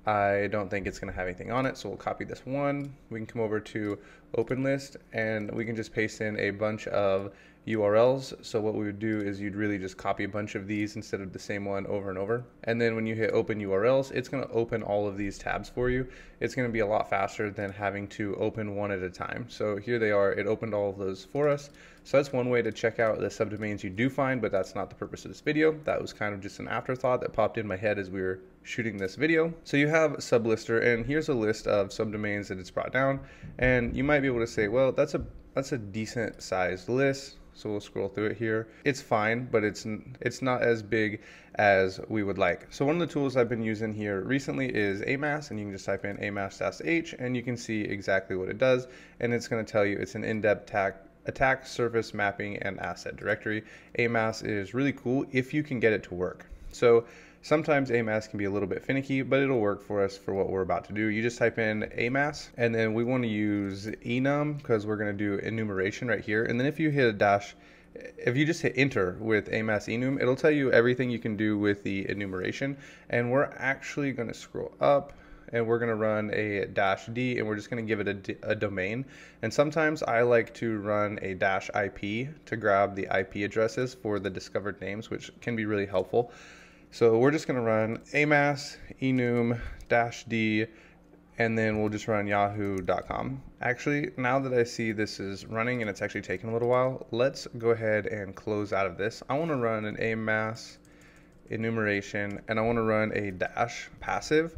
I don't think it's going to have anything on it, so we'll copy this one. We can come over to OpenList and we can just paste in a bunch of URLs. So what we would do is you'd really just copy a bunch of these instead of the same one over and over. And then when you hit open URLs, it's going to open all of these tabs for you. It's going to be a lot faster than having to open one at a time. So here they are. It opened all of those for us. So that's one way to check out the subdomains you do find, but that's not the purpose of this video. That was kind of just an afterthought that popped in my head as we were shooting this video. So you have sublister, and here's a list of subdomains that it's brought down, and you might be able to say, well, that's a decent sized list. So we'll scroll through it here. It's fine, but it's not as big as we would like. So one of the tools I've been using here recently is AMAS, and you can just type in AMAS-H and you can see exactly what it does, and it's going to tell you it's an in-depth attack surface mapping and asset directory. AMAS is really cool if you can get it to work. So sometimes AMAS can be a little bit finicky, but it'll work for us for what we're about to do. You just type in AMAS, and then we want to use enum because we're going to do enumeration right here. And then if you hit a dash, if you just hit enter with AMAS enum, it'll tell you everything you can do with the enumeration. And we're actually going to scroll up, and we're going to run a -d, and we're just going to give it a domain. And sometimes I like to run a -IP to grab the IP addresses for the discovered names, which can be really helpful. So we're just going to run AMAS enum -d, and then we'll just run yahoo.com. Actually, now that I see this is running and it's actually taking a little while, let's go ahead and close out of this. I want to run an AMAS enumeration, and I want to run a -passive,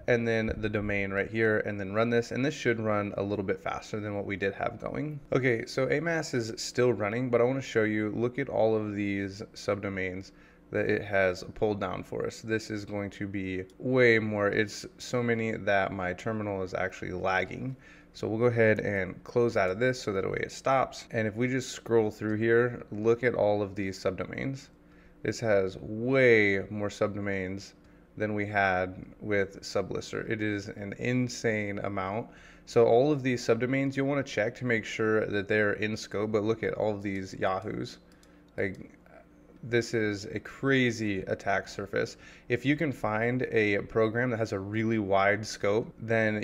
and then the domain right here, and then run this, and this should run a little bit faster than what we did have going. Okay, so AMAS is still running, but I want to show you, look at all of these subdomains that it has pulled down for us. This is going to be way more. It's so many that my terminal is actually lagging. So we'll go ahead and close out of this so that way it stops. And if we just scroll through here, look at all of these subdomains. This has way more subdomains than we had with sublister. It is an insane amount. So all of these subdomains, you'll want to check to make sure that they're in scope, but look at all of these Yahoos. Like, this is a crazy attack surface. If you can find a program that has a really wide scope, then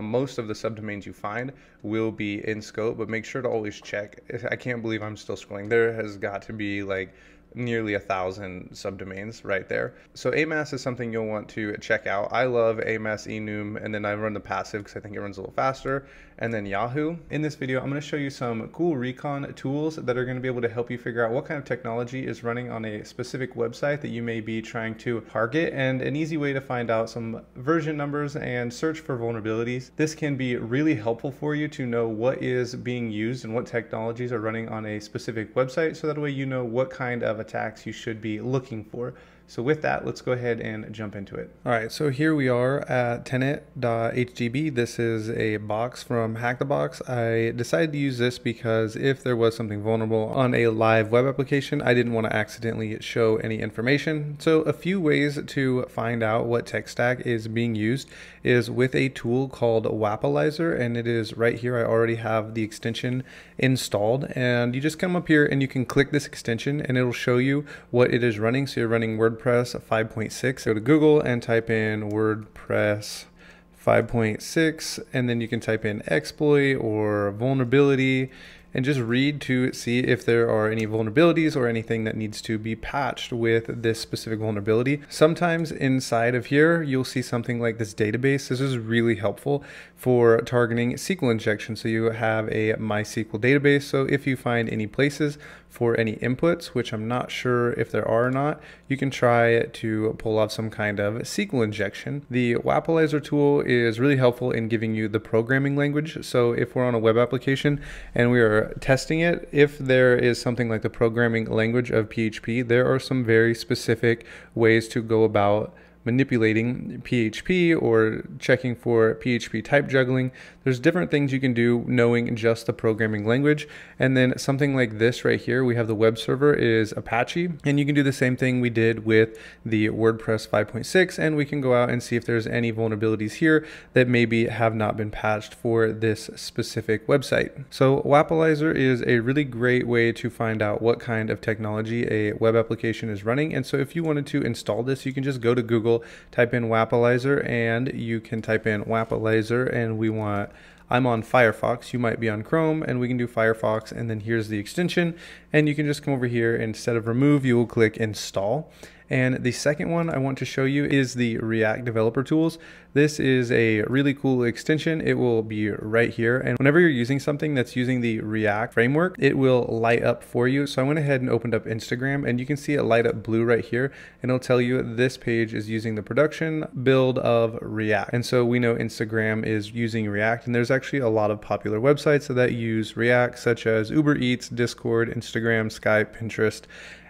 most of the subdomains you find will be in scope, but make sure to always check. I can't believe I'm still scrolling. There has got to be like nearly 1,000 subdomains right there. So AMAS is something you'll want to check out. I love AMAS enum, and then I run the passive because I think it runs a little faster. and then Yahoo. In this video, I'm going to show you some cool Recon tools that are going to be able to help you figure out what kind of technology is running on a specific website that you may be trying to target, and an easy way to find out some version numbers and search for vulnerabilities. This can be really helpful for you to know what is being used and what technologies are running on a specific website, so that way you know what kind of attacks you should be looking for. So with that, let's go ahead and jump into it. All right, so here we are at tenant.hdb. This is a box from Hack the Box. I decided to use this because if there was something vulnerable on a live web application, I didn't want to accidentally show any information. So a few ways to find out what tech stack is being used is with a tool called Wapalizer, and it is right here. I already have the extension installed, and you just come up here and you can click this extension and it'll show you what it is running. So you're running WordPress 5.6. Go to Google and type in WordPress 5.6, and then you can type in exploit or vulnerability and just read to see if there are any vulnerabilities or anything that needs to be patched with this specific vulnerability. Sometimes inside of here, you'll see something like this database. This is really helpful for targeting SQL injection. So you have a MySQL database. So if you find any places for any inputs, which I'm not sure if there are or not, you can try to pull off some kind of SQL injection. The Wapalizer tool is really helpful in giving you the programming language. So if we're on a web application and we are testing it, if there is something like the programming language of PHP, there are some very specific ways to go about manipulating PHP or checking for PHP type juggling. There's different things you can do knowing just the programming language. And then something like this right here, we have the web server is Apache, and you can do the same thing we did with the WordPress 5.6, and we can go out and see if there's any vulnerabilities here that maybe have not been patched for this specific website. So Wapalizer is a really great way to find out what kind of technology a web application is running. And so if you wanted to install this, you can just go to Google, type in Wapalizer, and you can type in Wapalizer, and I'm on Firefox, you might be on Chrome, and we can do Firefox, and then here's the extension, and you can just come over here. Instead of remove, you will click install. And the second one I want to show you is the React Developer Tools. This is a really cool extension. It will be right here. And whenever you're using something that's using the React framework, it will light up for you. So I went ahead and opened up Instagram, and you can see it light up blue right here. And it'll tell you this page is using the production build of React. And so we know Instagram is using React, and there's actually a lot of popular websites that use React, such as Uber Eats, Discord, Instagram, Skype, Pinterest,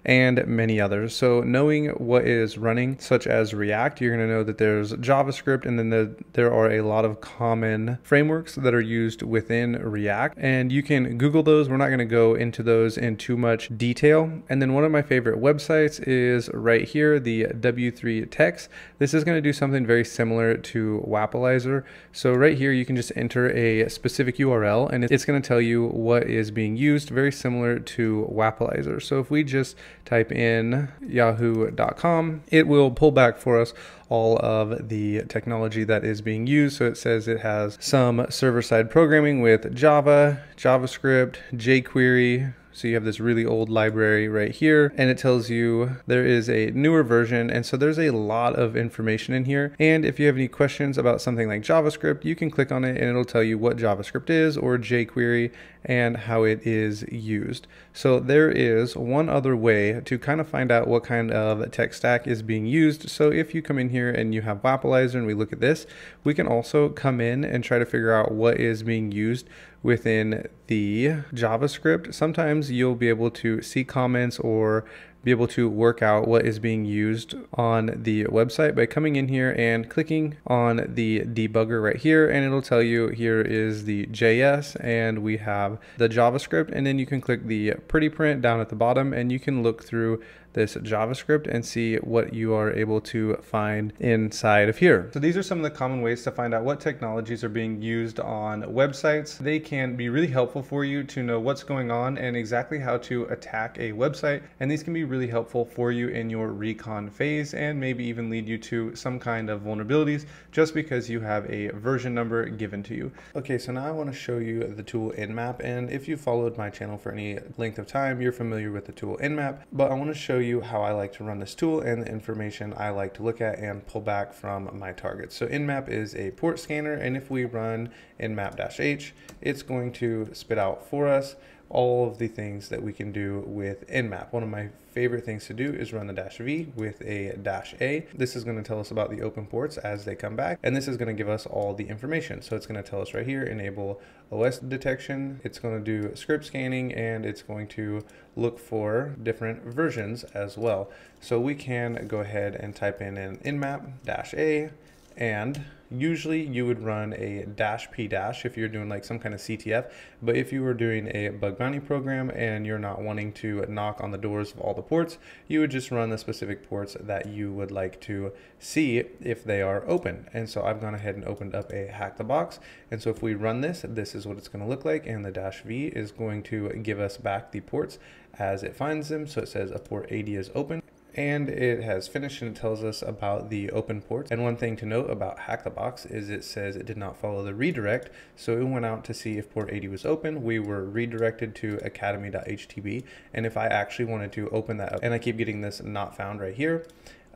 and many others. So knowing what is running, such as React, you're going to know that there's JavaScript, and then there are a lot of common frameworks that are used within React, and you can Google those. We're not going to go into those in too much detail. And then one of my favorite websites is right here, the W3 Techs. This is going to do something very similar to Wapalizer. So right here, you can just enter a specific URL, and it's going to tell you what is being used, very similar to Wapalizer. So if we just type in yahoo.com, it will pull back for us all of the technology that is being used. So it says it has some server-side programming with Java, JavaScript, jQuery. So you have this really old library right here, and it tells you there is a newer version. And so there's a lot of information in here. And if you have any questions about something like JavaScript, you can click on it and it'll tell you what JavaScript is, or jQuery, and how it is used. So there is one other way to kind of find out what kind of tech stack is being used. So if you come in here and you have Wapalizer and we look at this, we can also come in and try to figure out what is being used within the JavaScript. Sometimes you'll be able to see comments or be able to work out what is being used on the website by coming in here and clicking on the debugger right here, and it'll tell you here is the JS and we have the JavaScript, and then you can click the pretty print down at the bottom and you can look through this JavaScript and see what you are able to find inside of here. So these are some of the common ways to find out what technologies are being used on websites. They can be really helpful for you to know what's going on and exactly how to attack a website, and these can be really really helpful for you in your recon phase and maybe even lead you to some kind of vulnerabilities just because you have a version number given to you. Okay, so now I want to show you the tool Nmap, and if you followed my channel for any length of time, you're familiar with the tool Nmap, but I want to show you how I like to run this tool and the information I like to look at and pull back from my targets. So Nmap is a port scanner, and if we run nmap-h, it's going to spit out for us all of the things that we can do with Nmap. One of my favorite things to do is run the -v with a -a. This is going to tell us about the open ports as they come back, and this is going to give us all the information. So it's going to tell us right here, enable OS detection. It's going to do script scanning, and it's going to look for different versions as well. So we can go ahead and type in an nmap-a, and usually you would run a -p- if you're doing like some kind of CTF, but if you were doing a bug bounty program and you're not wanting to knock on the doors of all the ports, you would just run the specific ports that you would like to see if they are open. And so I've gone ahead and opened up a hack the box, and so if we run this, this is what it's going to look like, and the -v is going to give us back the ports as it finds them. So it says a port 80 is open, and it has finished, and it tells us about the open ports. And one thing to note about Hack the Box is it says it did not follow the redirect, so it went out to see if port 80 was open. We were redirected to academy.htb, and if I actually wanted to open that up, and I keep getting this not found right here,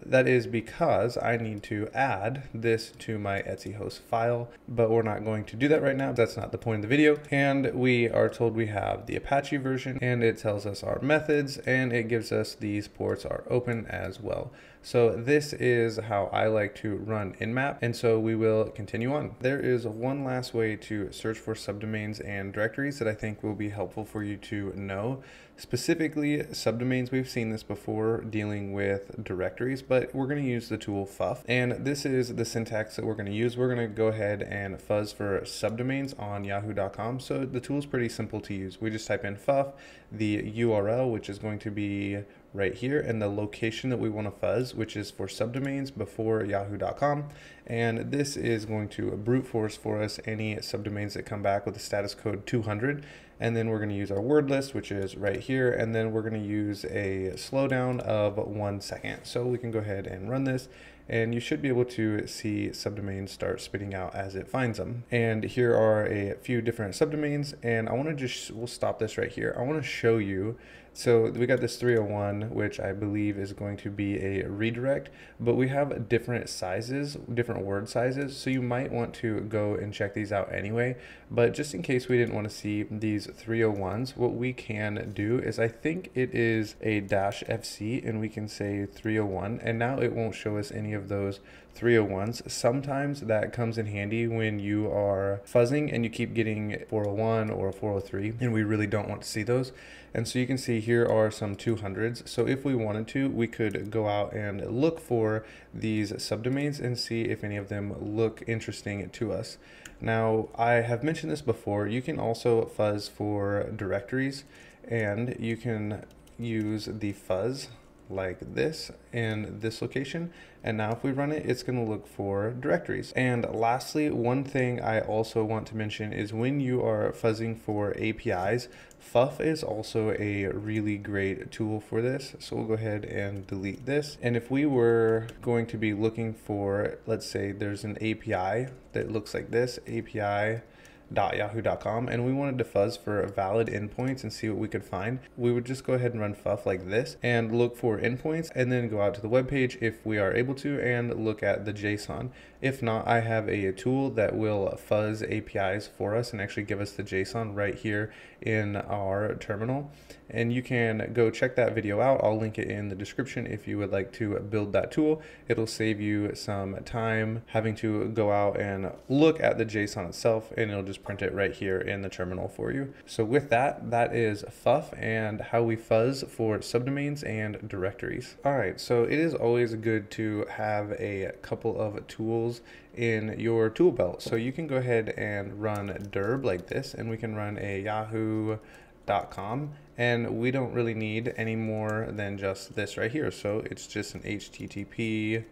that is because I need to add this to my Etsy host file, but we're not going to do that right now. That's not the point of the video. And we are told we have the Apache version, and it tells us our methods, and it gives us these ports are open as well. So this is how I like to run Nmap, and so we will continue on. There is one last way to search for subdomains and directories that I think will be helpful for you to know. Specifically subdomains, we've seen this before dealing with directories, but we're going to use the tool fuff, and this is the syntax that we're going to use. We're going to go ahead and fuzz for subdomains on yahoo.com. So the tool is pretty simple to use. We just type in fuff, the URL, which is going to be right here, and the location that we want to fuzz, which is for subdomains before yahoo.com, and this is going to brute force for us any subdomains that come back with the status code 200. And then we're going to use our word list, which is right here, and then we're going to use a slowdown of 1 second. So we can go ahead and run this, and you should be able to see subdomains start spitting out as it finds them. And here are a few different subdomains, and I want to we'll stop this right here. I want to show you. So we got this 301, which I believe is going to be a redirect, but we have different sizes, different word sizes. So you might want to go and check these out anyway. But just in case we didn't want to see these 301s, what we can do is, I think it is a -fc, and we can say 301, and now it won't show us any of those 301s. Sometimes that comes in handy when you are fuzzing and you keep getting 401 or 403, and we really don't want to see those. And so you can see here are some 200s. So if we wanted to, we could go out and look for these subdomains and see if any of them look interesting to us. Now, I have mentioned this before. You can also fuzz for directories, and you can use the fuzz like this in this location, and now if we run it, it's going to look for directories. And lastly, one thing I also want to mention is when you are fuzzing for APIs, fuff is also a really great tool for this. So we'll go ahead and delete this, and if we were going to be looking for, let's say there's an API that looks like this, API.yahoo.com, and we wanted to fuzz for valid endpoints and see what we could find, we would just go ahead and run fuff like this and look for endpoints, and then go out to the web page if we are able to and look at the JSON. If not, I have a tool that will fuzz APIs for us and actually give us the JSON right here in our terminal, and you can go check that video out. I'll link it in the description if you would like to build that tool. It'll save you some time having to go out and look at the JSON itself, and it'll just print it right here in the terminal for you. So with that, that is fuff and how we fuzz for subdomains and directories. All right, so it is always good to have a couple of tools in your tool belt. So you can go ahead and run derb like this, and we can run a yahoo.com, and we don't really need any more than just this right here. So it's just an HTTPS,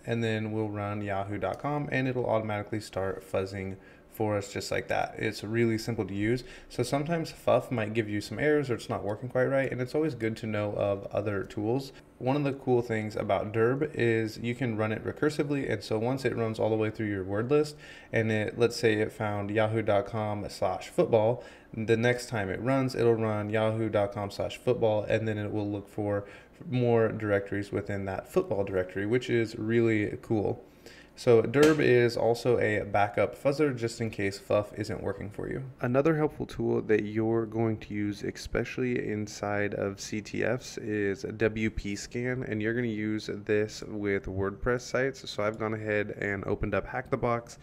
and then we'll run yahoo.com, and it'll automatically start fuzzing for us just like that. It's really simple to use. So sometimes FUF might give you some errors or it's not working quite right, and it's always good to know of other tools. One of the cool things about Derb is you can run it recursively, and so once it runs all the way through your word list, and let's say it found yahoo.com/football, the next time it runs, it'll run yahoo.com/football, and then it will look for more directories within that football directory, which is really cool. So Derb is also a backup fuzzer just in case FUF isn't working for you. Another helpful tool that you're going to use, especially inside of CTFs, is WP Scan, and you're going to use this with WordPress sites. So I've gone ahead and opened up Hack the Box,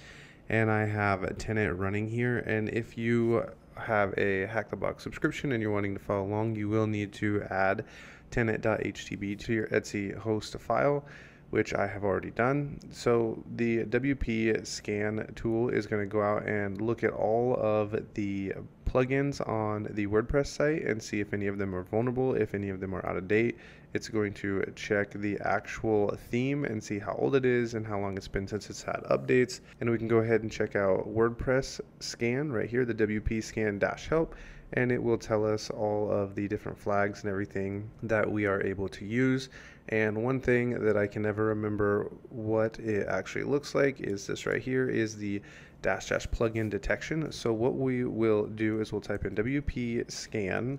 and I have a tenant running here. And if you have a Hack the Box subscription and you're wanting to follow along, you will need to add tenant.htb to your Etsy host file, which I have already done. So the WP Scan tool is going to go out and look at all of the plugins on the WordPress site and see if any of them are vulnerable, if any of them are out of date. It's going to check the actual theme and see how old it is and how long it's been since it's had updates. And we can go ahead and check out WordPress Scan right here, the WP Scan -help, and it will tell us all of the different flags and everything that we are able to use. And one thing that I can never remember what it actually looks like is this right here, is the -- plugin detection. So what we will do is we'll type in WP scan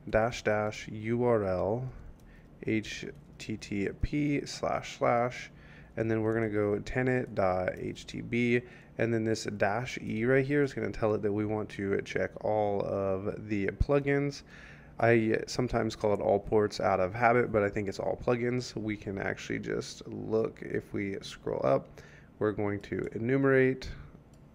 -- URL http / and then we're going to go tenant.htb, and then this -e right here is going to tell it that we want to check all of the plugins. I sometimes call it all ports out of habit, but I think it's all plugins. We can actually just look. If we scroll up, we're going to enumerate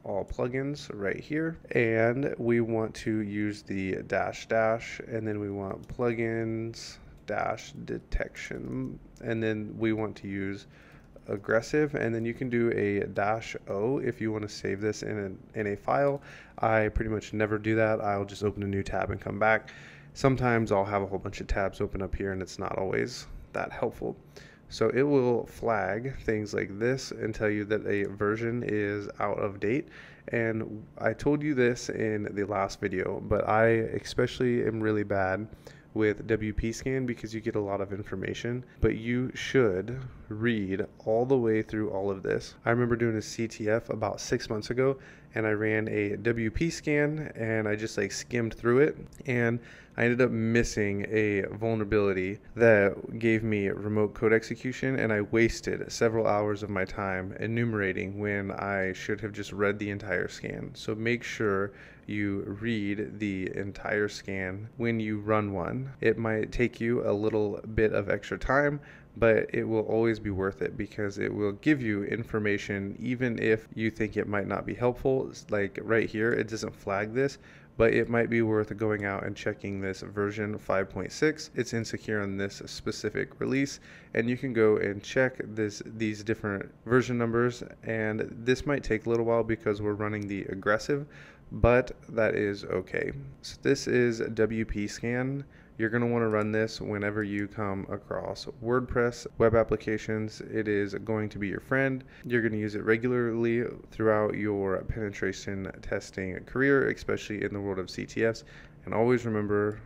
all plugins right here, and we want to use the -- and then we want plugins -detection, and then we want to use aggressive, and then you can do a -o if you want to save this in a file. I pretty much never do that. I'll just open a new tab and come back. Sometimes I'll have a whole bunch of tabs open up here, and it's not always that helpful. So it will flag things like this and tell you that a version is out of date. And I told you this in the last video, but I especially am really bad with WP Scan because you get a lot of information, but you should read all the way through all of this. I remember doing a CTF about 6 months ago, and I ran a WP Scan and I just like skimmed through it, and I ended up missing a vulnerability that gave me remote code execution, and I wasted several hours of my time enumerating when I should have just read the entire scan. So make sure you read the entire scan when you run one. It might take you a little bit of extra time, but it will always be worth it because it will give you information even if you think it might not be helpful. Like right here, it doesn't flag this, but it might be worth going out and checking this version 5.6. It's insecure on this specific release, and you can go and check these different version numbers, and this might take a little while because we're running the aggressive, but that is okay. So this is WP Scan. You're going to want to run this whenever you come across WordPress web applications. It is going to be your friend. You're going to use it regularly throughout your penetration testing career, especially in the world of CTFs. And always remember,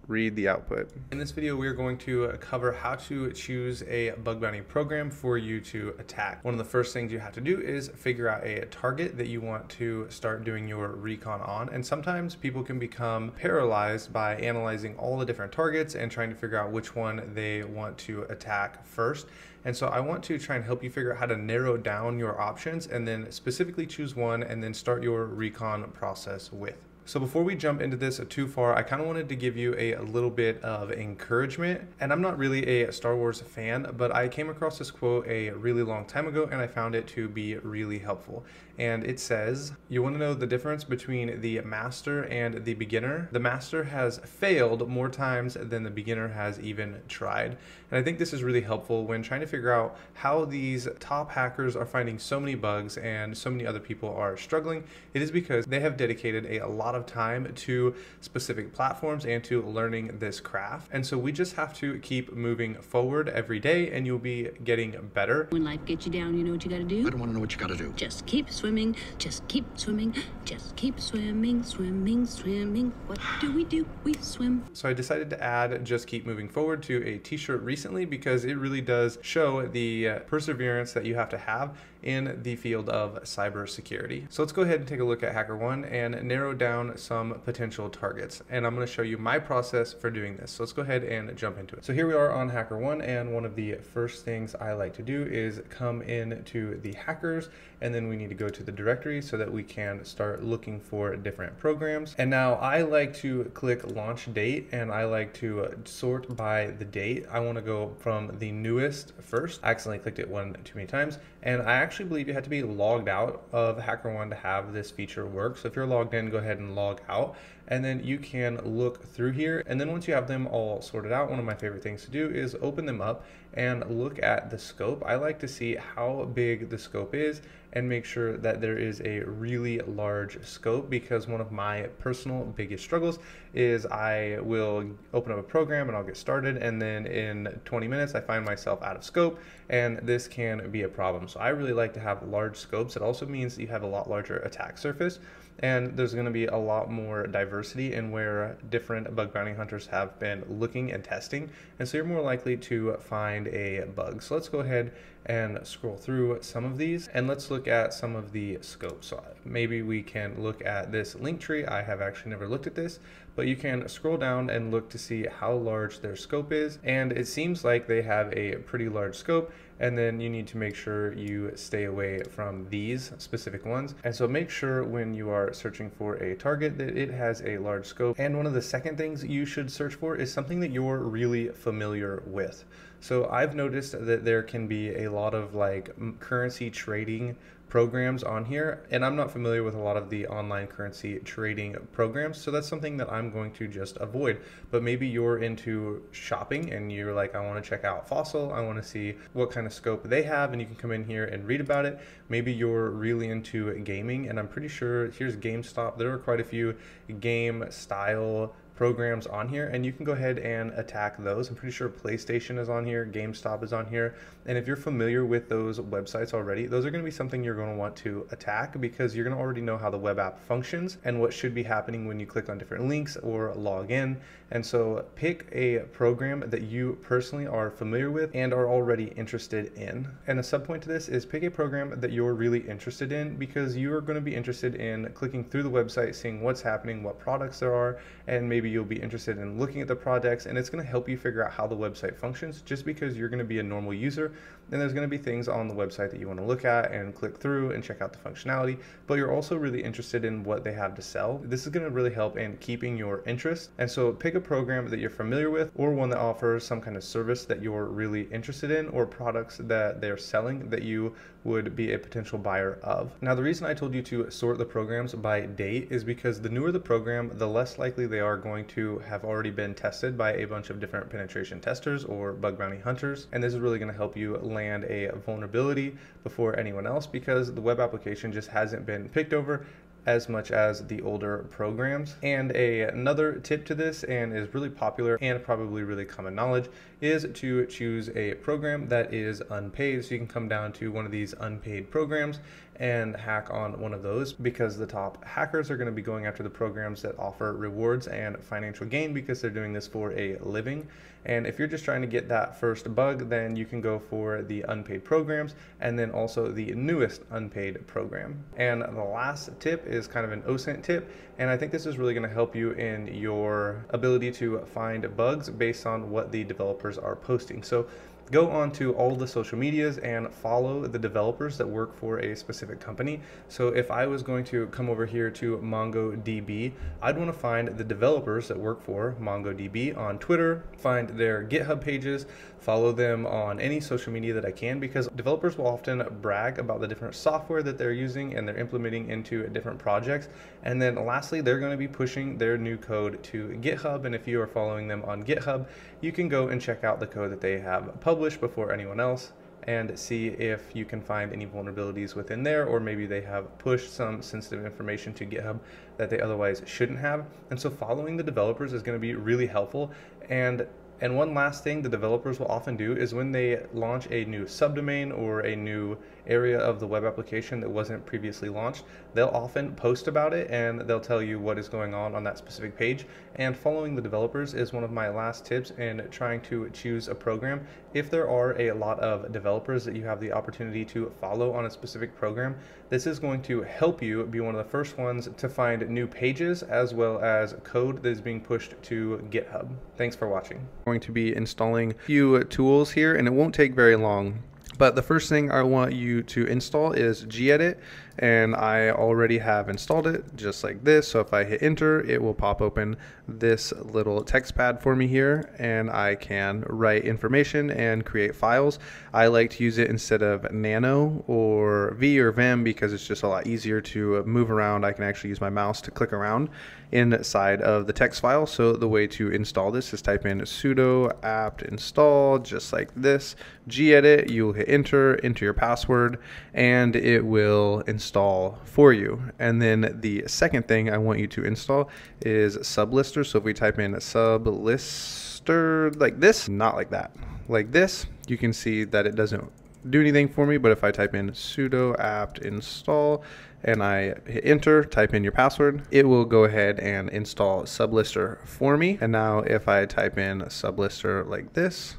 read the output. In this video, we are going to cover how to choose a bug bounty program for you to attack. One of the first things you have to do is figure out a target that you want to start doing your recon on. And sometimes people can become paralyzed by analyzing all the different targets and trying to figure out which one they want to attack first. And so I want to try and help you figure out how to narrow down your options and then specifically choose one and then start your recon process with. So before we jump into this too far, I kind of wanted to give you a little bit of encouragement. And I'm not really a Star Wars fan, but I came across this quote a really long time ago and I found it to be really helpful. And it says, you want to know the difference between the master and the beginner? The master has failed more times than the beginner has even tried. And I think this is really helpful when trying to figure out how these top hackers are finding so many bugs and so many other people are struggling. It is because they have dedicated a lot lot of time to specific platforms and to learning this craft. And so we just have to keep moving forward every day, and you'll be getting better. When life gets you down, you know what you gotta do? I don't want to know what you gotta do. Just keep swimming, just keep swimming, just keep swimming, swimming, swimming. What do? We swim. So I decided to add just keep moving forward to a t-shirt recently because it really does show the perseverance that you have to have in the field of cybersecurity. So let's go ahead and take a look at HackerOne and narrow down some potential targets. And I'm going to show you my process for doing this. So let's go ahead and jump into it. So here we are on HackerOne, and one of the first things I like to do is come into the hackers, and then we need to go to the directory so that we can start looking for different programs. And now I like to click launch date, and I like to sort by the date. I want to go from the newest first. I accidentally clicked it one too many times, and I actually believe you have to be logged out of HackerOne to have this feature work. So if you're logged in, go ahead and log out, and then you can look through here. And then once you have them all sorted out, one of my favorite things to do is open them up and look at the scope. I like to see how big the scope is and make sure that there is a really large scope, because one of my personal biggest struggles is I will open up a program and I'll get started, and then in 20 minutes I find myself out of scope, and this can be a problem. So I really like to have large scopes. It also means you have a lot larger attack surface, and there's going to be a lot more diversity in where different bug bounty hunters have been looking and testing, and so you're more likely to find a bug. So let's go ahead and scroll through some of these, and let's look at some of the scopes. So maybe we can look at this link tree. I have actually never looked at this, but you can scroll down and look to see how large their scope is, and it seems like they have a pretty large scope. And then you need to make sure you stay away from these specific ones. And so make sure when you are searching for a target that it has a large scope. And one of the second things you should search for is something that you're really familiar with. So I've noticed that there can be a lot of like currency trading programs on here, and I'm not familiar with a lot of the online currency trading programs, so that's something that I'm going to just avoid. But maybe you're into shopping and you're like, I want to check out Fossil, I want to see what kind of scope they have, and you can come in here and read about it. Maybe you're really into gaming, and I'm pretty sure here's GameStop. There are quite a few game style programs on here, and you can go ahead and attack those. I'm pretty sure PlayStation is on here, GameStop is on here, and if you're familiar with those websites already, those are going to be something you're going to want to attack, because you're going to already know how the web app functions and what should be happening when you click on different links or log in. And so pick a program that you personally are familiar with and are already interested in. And a subpoint to this is pick a program that you're really interested in, because you are going to be interested in clicking through the website, seeing what's happening, what products there are, and maybe you'll be interested in looking at the projects, and it's going to help you figure out how the website functions, just because you're going to be a normal user and there's going to be things on the website that you want to look at and click through and check out the functionality, but you're also really interested in what they have to sell. This is going to really help in keeping your interest. And so pick a program that you're familiar with, or one that offers some kind of service that you're really interested in, or products that they're selling that you would be a potential buyer of. Now, the reason I told you to sort the programs by date is because the newer the program, the less likely they are going to have already been tested by a bunch of different penetration testers or bug bounty hunters. And this is really going to help you land a vulnerability before anyone else, because the web application just hasn't been picked over as much as the older programs. And another tip to this, and is really popular and probably really common knowledge, is to choose a program that is unpaid. So you can come down to one of these unpaid programs and hack on one of those, because the top hackers are going to be going after the programs that offer rewards and financial gain, because they're doing this for a living. And if you're just trying to get that first bug, then you can go for the unpaid programs, and then also the newest unpaid program. And the last tip is kind of an OSINT tip, and I think this is really going to help you in your ability to find bugs based on what the developers are posting. So go on to all the social medias and follow the developers that work for a specific company. So if I was going to come over here to MongoDB, I'd want to find the developers that work for MongoDB on Twitter, find their GitHub pages, follow them on any social media that I can, because developers will often brag about the different software that they're using and they're implementing into different projects. And then lastly, they're going to be pushing their new code to GitHub. And if you are following them on GitHub, you can go and check out the code that they have published before anyone else. and see if you can find any vulnerabilities within there, or maybe they have pushed some sensitive information to GitHub that they otherwise shouldn't have. And so following the developers is going to be really helpful. And one last thing the developers will often do is when they launch a new subdomain or a new area of the web application that wasn't previously launched, they'll often post about it and they'll tell you what is going on that specific page. And following the developers is one of my last tips in trying to choose a program. If there are a lot of developers that you have the opportunity to follow on a specific program, this is going to help you be one of the first ones to find new pages as well as code that is being pushed to GitHub. Thanks for watching. I'm going to be installing a few tools here, and it won't take very long. But the first thing I want you to install is gedit, and I already have installed it just like this. So if I hit enter, it will pop open this little text pad for me here, and I can write information and create files. I like to use it instead of nano or v or vim because it's just a lot easier to move around. I can actually use my mouse to click around inside of the text file. So the way to install this is type in sudo apt install, just like this, gedit. You'll hit enter your password, and it will install for you. And then the second thing I want you to install is sublister. So if we type in sublister like this, not like that, like this, you can see that it doesn't do anything for me. But if I type in sudo apt install and I hit enter, type in your password, it will go ahead and install sublister for me. And now if I type in sublister like this,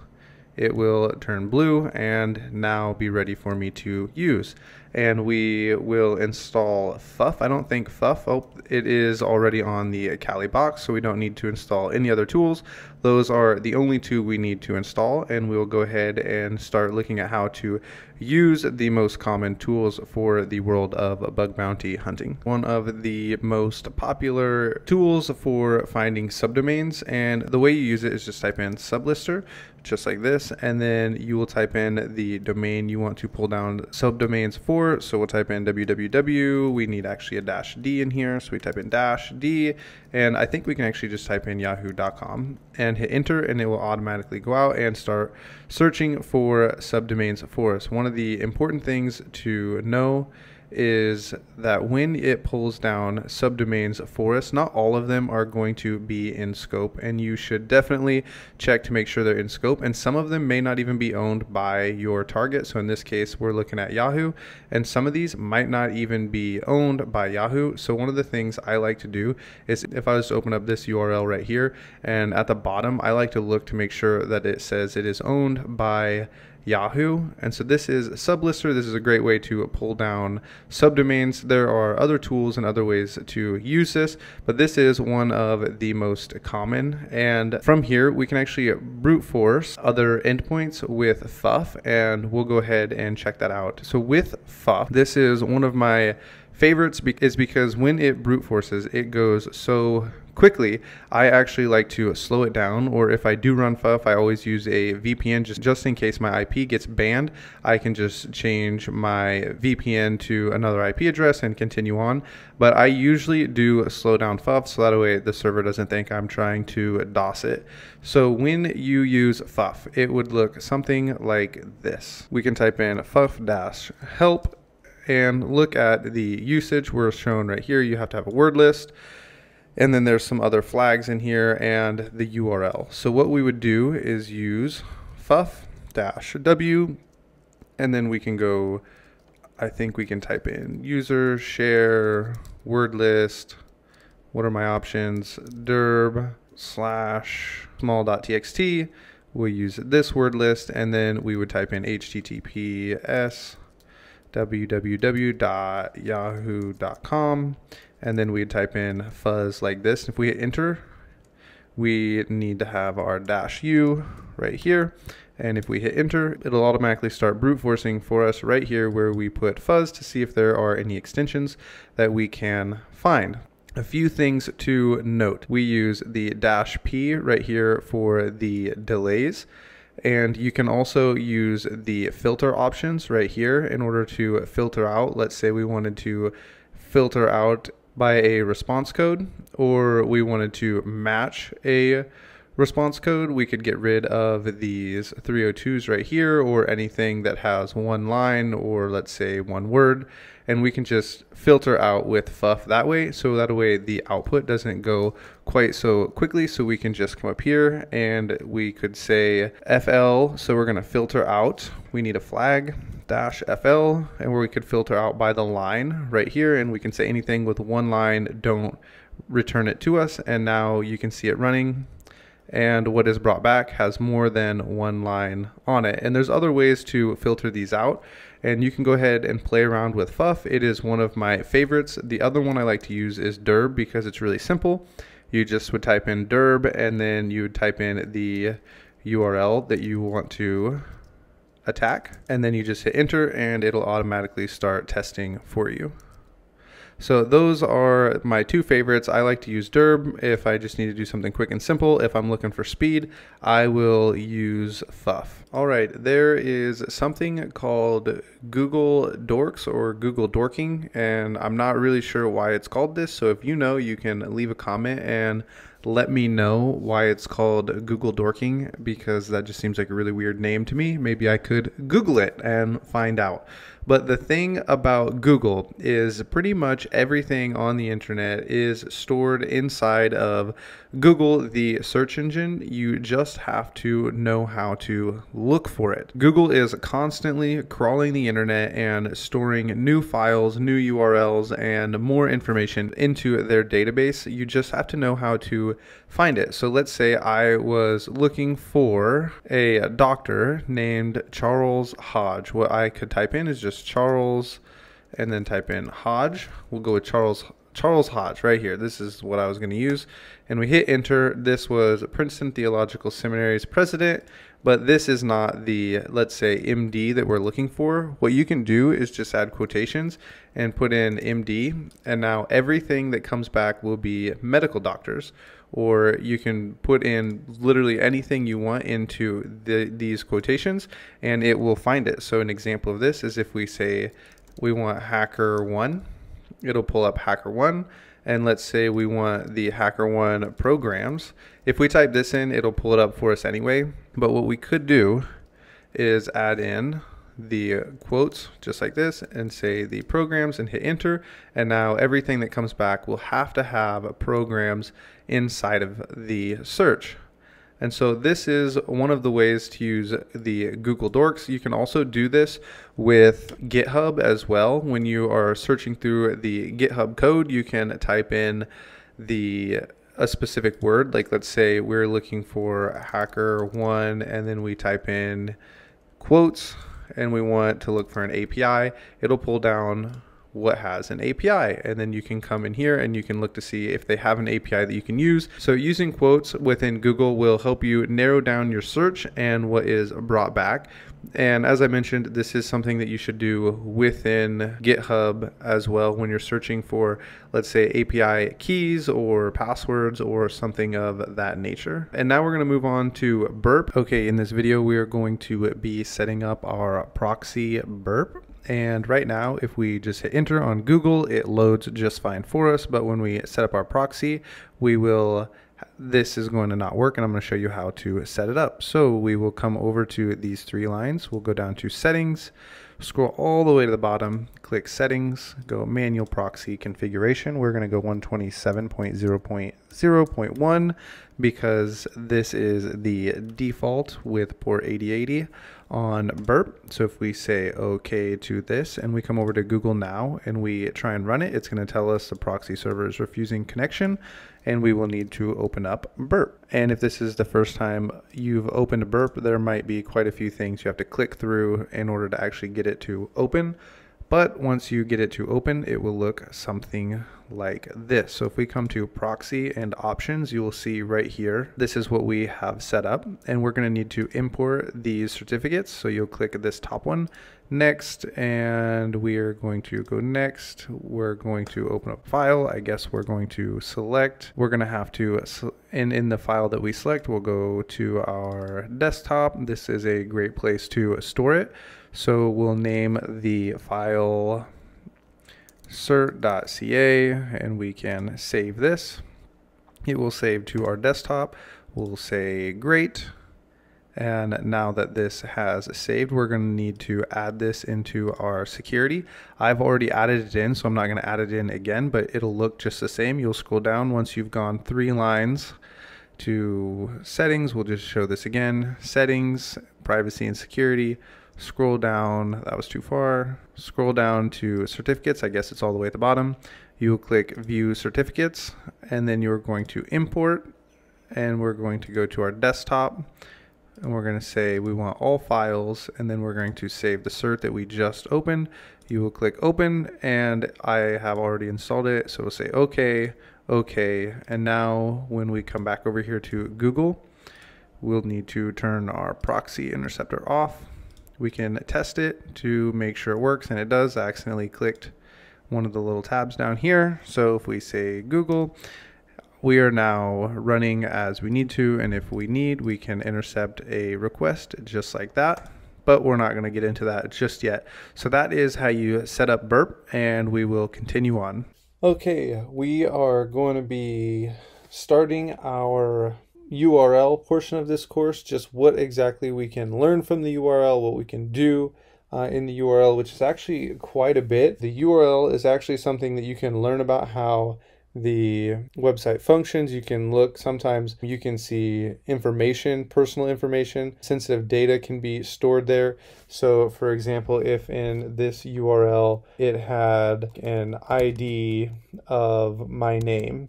it will turn blue and now be ready for me to use. And we will install FUF. I don't think FUF, oh, it is already on the Kali box, so we don't need to install any other tools. Those are the only two we need to install, and we'll go ahead and start looking at how to use the most common tools for the world of bug bounty hunting. One of the most popular tools for finding subdomains, and the way you use it is just type in sublister, just like this, and then you will type in the domain you want to pull down subdomains for. So we'll type in www. We need actually a -d in here, so we type in -d, and I think we can actually just type in yahoo.com and hit enter, and it will automatically go out and start searching for subdomains for us. One of the important things to know is that when it pulls down subdomains for us, not all of them are going to be in scope, and you should definitely check to make sure they're in scope, and some of them may not even be owned by your target. So in this case, we're looking at Yahoo, and some of these might not even be owned by Yahoo. So one of the things I like to do is, if I was to open up this URL right here, and at the bottom, I like to look to make sure that it says it is owned by Yahoo. And so this is sublister. This is a great way to pull down subdomains. There are other tools and other ways to use this, but this is one of the most common. And from here, we can actually brute force other endpoints with FUF, and we'll go ahead and check that out. So with FUF, this is one of my favorites is because when it brute forces, it goes so quickly. I actually like to slow it down, or if I do run FUF, I always use a VPN just in case my IP gets banned. I can just change my VPN to another IP address and continue on. But I usually do slow down FUF so that way the server doesn't think I'm trying to DOS it. So when you use FUF, it would look something like this. We can type in FUF-help and look at the usage. We're shown right here. You have to have a word list. And then there's some other flags in here and the URL. So what we would do is use FUF-W, and then we can go, I think we can type in user, share, word list. What are my options? derb / small.txt. We'll use this word list, and then we would type in https www.yahoo.com, and then we'd type in fuzz like this. If we hit enter, we need to have our -u right here, and if we hit enter, it'll automatically start brute forcing for us right here where we put fuzz to see if there are any extensions that we can find. A few things to note. We use the -p right here for the delays. And you can also use the filter options right here in order to filter out. Let's say we wanted to filter out by a response code, or we wanted to match a response code, we could get rid of these 302s right here, or anything that has one line or let's say one word, and we can just filter out with FUF that way. So that way the output doesn't go quite so quickly. So we can just come up here and we could say FL. So we're going to filter out. We need a flag -FL, and where we could filter out by the line right here, and we can say anything with one line, don't return it to us. And now you can see it running, and what is brought back has more than one line on it. And there's other ways to filter these out, and you can go ahead and play around with FUF. It is one of my favorites. The other one I like to use is derb because it's really simple. You just would type in derb, and then you would type in the URL that you want to attack, and then you just hit enter and it'll automatically start testing for you. So those are my two favorites. I like to use derb if I just need to do something quick and simple. If I'm looking for speed, I will use FUF. All right, there is something called Google Dorks or Google Dorking, and I'm not really sure why it's called this. So if you know, you can leave a comment and let me know why it's called Google Dorking, because that just seems like a really weird name to me. Maybe I could Google it and find out. But the thing about Google is pretty much everything on the internet is stored inside of Google, the search engine. You just have to know how to look for it. Google is constantly crawling the internet and storing new files, new URLs, and more information into their database. You just have to know how to find it. So let's say I was looking for a doctor named Charles Hodge. What I could type in is just Charles and then type in Hodge. We'll go with Charles Hodge right here. This is what I was going to use. And we hit enter. This was Princeton Theological Seminary's president, but this is not the, let's say, MD that we're looking for. What you can do is just add quotations and put in MD, and now everything that comes back will be medical doctors. Or you can put in literally anything you want into these quotations and it will find it. So an example of this is if we say we want HackerOne, it'll pull up HackerOne. And let's say we want the HackerOne programs. If we type this in, it'll pull it up for us anyway. But what we could do is add in the quotes just like this and say the programs and hit enter, and now everything that comes back will have to have programs inside of the search. And so this is one of the ways to use the Google Dorks. You can also do this with GitHub as well. When you are searching through the GitHub code, you can type in a specific word. Like let's say we're looking for HackerOne, and then we type in quotes, and we want to look for an API. It'll pull down what has an API, and then you can come in here and you can look to see if they have an API that you can use. So using quotes within Google will help you narrow down your search and what is brought back. And as I mentioned, this is something that you should do within GitHub as well when you're searching for, let's say, API keys or passwords or something of that nature. And now we're going to move on to burp. Okay, in this video, we are going to be setting up our proxy burp. And right now, if we just hit enter on Google, it loads just fine for us. But when we set up our proxy, this is going to not work, and I'm going to show you how to set it up. So we will come over to these three lines. We'll go down to settings, scroll all the way to the bottom, click settings, go manual proxy configuration. We're going to go 127.0.0.1 because this is the default with port 8080 on burp. So if we say okay to this and we come over to Google Now and we try and run it, it's going to tell us the proxy server is refusing connection, and we will need to open up burp. And if this is the first time you've opened burp, there might be quite a few things you have to click through in order to actually get it to open. But once you get it to open, it will look something like this. So if we come to proxy and options, you will see right here, this is what we have set up, and we're going to need to import these certificates. So you'll click this top one, next, and we are going to go next. We're going to open up file. I guess we're going to select. We're going to have to, and in the file that we select, we'll go to our desktop. This is a great place to store it. So we'll name the file cert.ca, and we can save this. It will save to our desktop. We'll say great. And now that this has saved, we're going to need to add this into our security. I've already added it in, so I'm not going to add it in again, but it'll look just the same. You'll scroll down once you've gone 3 lines to settings. We'll just show this again. Settings, privacy and security. Scroll down, that was too far. Scroll down to certificates. I guess it's all the way at the bottom. You'll click view certificates, and then you're going to import, and we're going to go to our desktop. And we're going to say we want all files, and then we're going to save the cert that we just opened. You will click open, and I have already installed it, so we'll say okay, okay. And now when we come back over here to Google, we'll need to turn our proxy interceptor off. We can test it to make sure it works, and it does. I accidentally clicked one of the little tabs down here. So if we say Google, we are now running as we need to, and if we need, we can intercept a request just like that, but we're not going to get into that just yet. So that is how you set up Burp, and we will continue on. Okay, we are going to be starting our URL portion of this course, just what exactly we can learn from the URL, what we can do in the URL, which is actually quite a bit. The URL is actually something that you can learn about how the website functions. You can look, sometimes you can see information, personal information, sensitive data can be stored there. So for example, if in this URL it had an ID of my name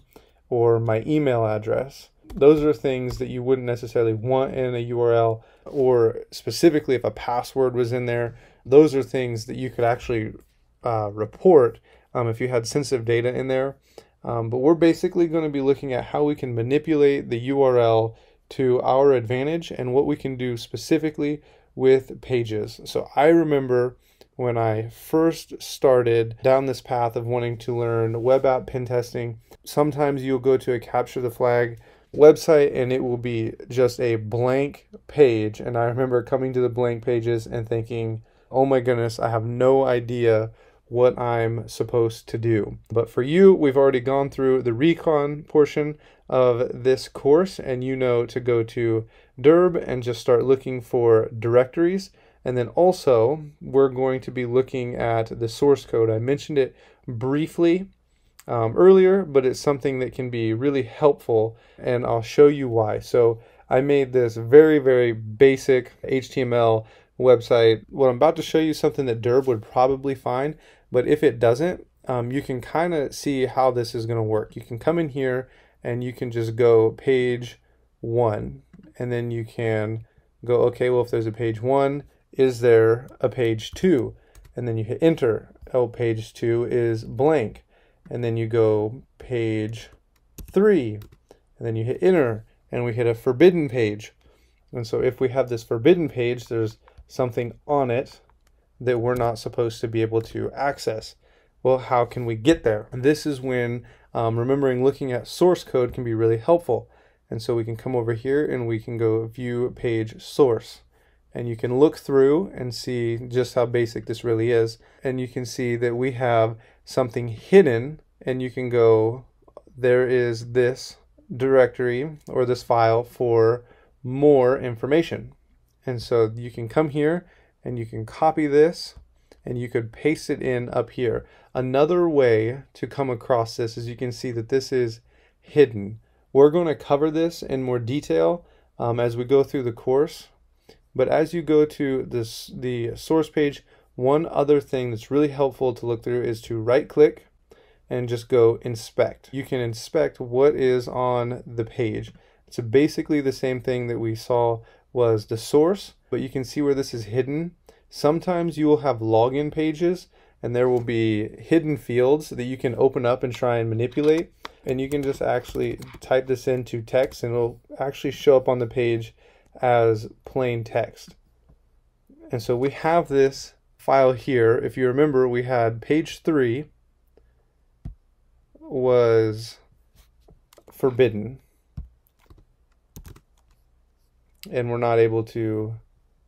or my email address, those are things that you wouldn't necessarily want in a URL, or specifically if a password was in there. Those are things that you could actually report if you had sensitive data in there. But we're basically going to be looking at how we can manipulate the URL to our advantage and what we can do specifically with pages. So I remember when I first started down this path of wanting to learn web app pen testing, sometimes you'll go to a capture the flag website and it will be just a blank page. And I remember coming to the blank pages and thinking, oh my goodness, I have no idea what I'm supposed to do. But for you, we've already gone through the Recon portion of this course, and you know to go to Derb and just start looking for directories. And then also, we're going to be looking at the source code. I mentioned it briefly earlier, but it's something that can be really helpful, and I'll show you why. So I made this very, very basic HTML website. What I'm about to show you is something that Derb would probably find, but if it doesn't, you can kind of see how this is going to work. You can come in here and you can just go page 1, and then you can go, okay, well, if there's a page 1, is there a page 2? And then you hit enter. Oh, page 2 is blank. And then you go page 3, and then you hit enter, and we hit a forbidden page. And so if we have this forbidden page, there's something on it that we're not supposed to be able to access. Well, how can we get there? And this is when remembering looking at source code can be really helpful. And so we can come over here and we can go view page source. And you can look through and see just how basic this really is. And you can see that we have something hidden, and you can go, there is this directory or this file for more information. And so you can come here and you can copy this and you could paste it in up here. Another way to come across this is you can see that this is hidden. We're going to cover this in more detail as we go through the course. But as you go to the source page, one other thing that's really helpful to look through is to right click and just go inspect. You can inspect what is on the page. It's basically the same thing that we saw was the source, but you can see where this is hidden. Sometimes you will have login pages and there will be hidden fields that you can open up and try and manipulate. And you can just actually type this into text and it'll actually show up on the page as plain text. And so we have this file here. If you remember, we had page 3 was forbidden, and we're not able to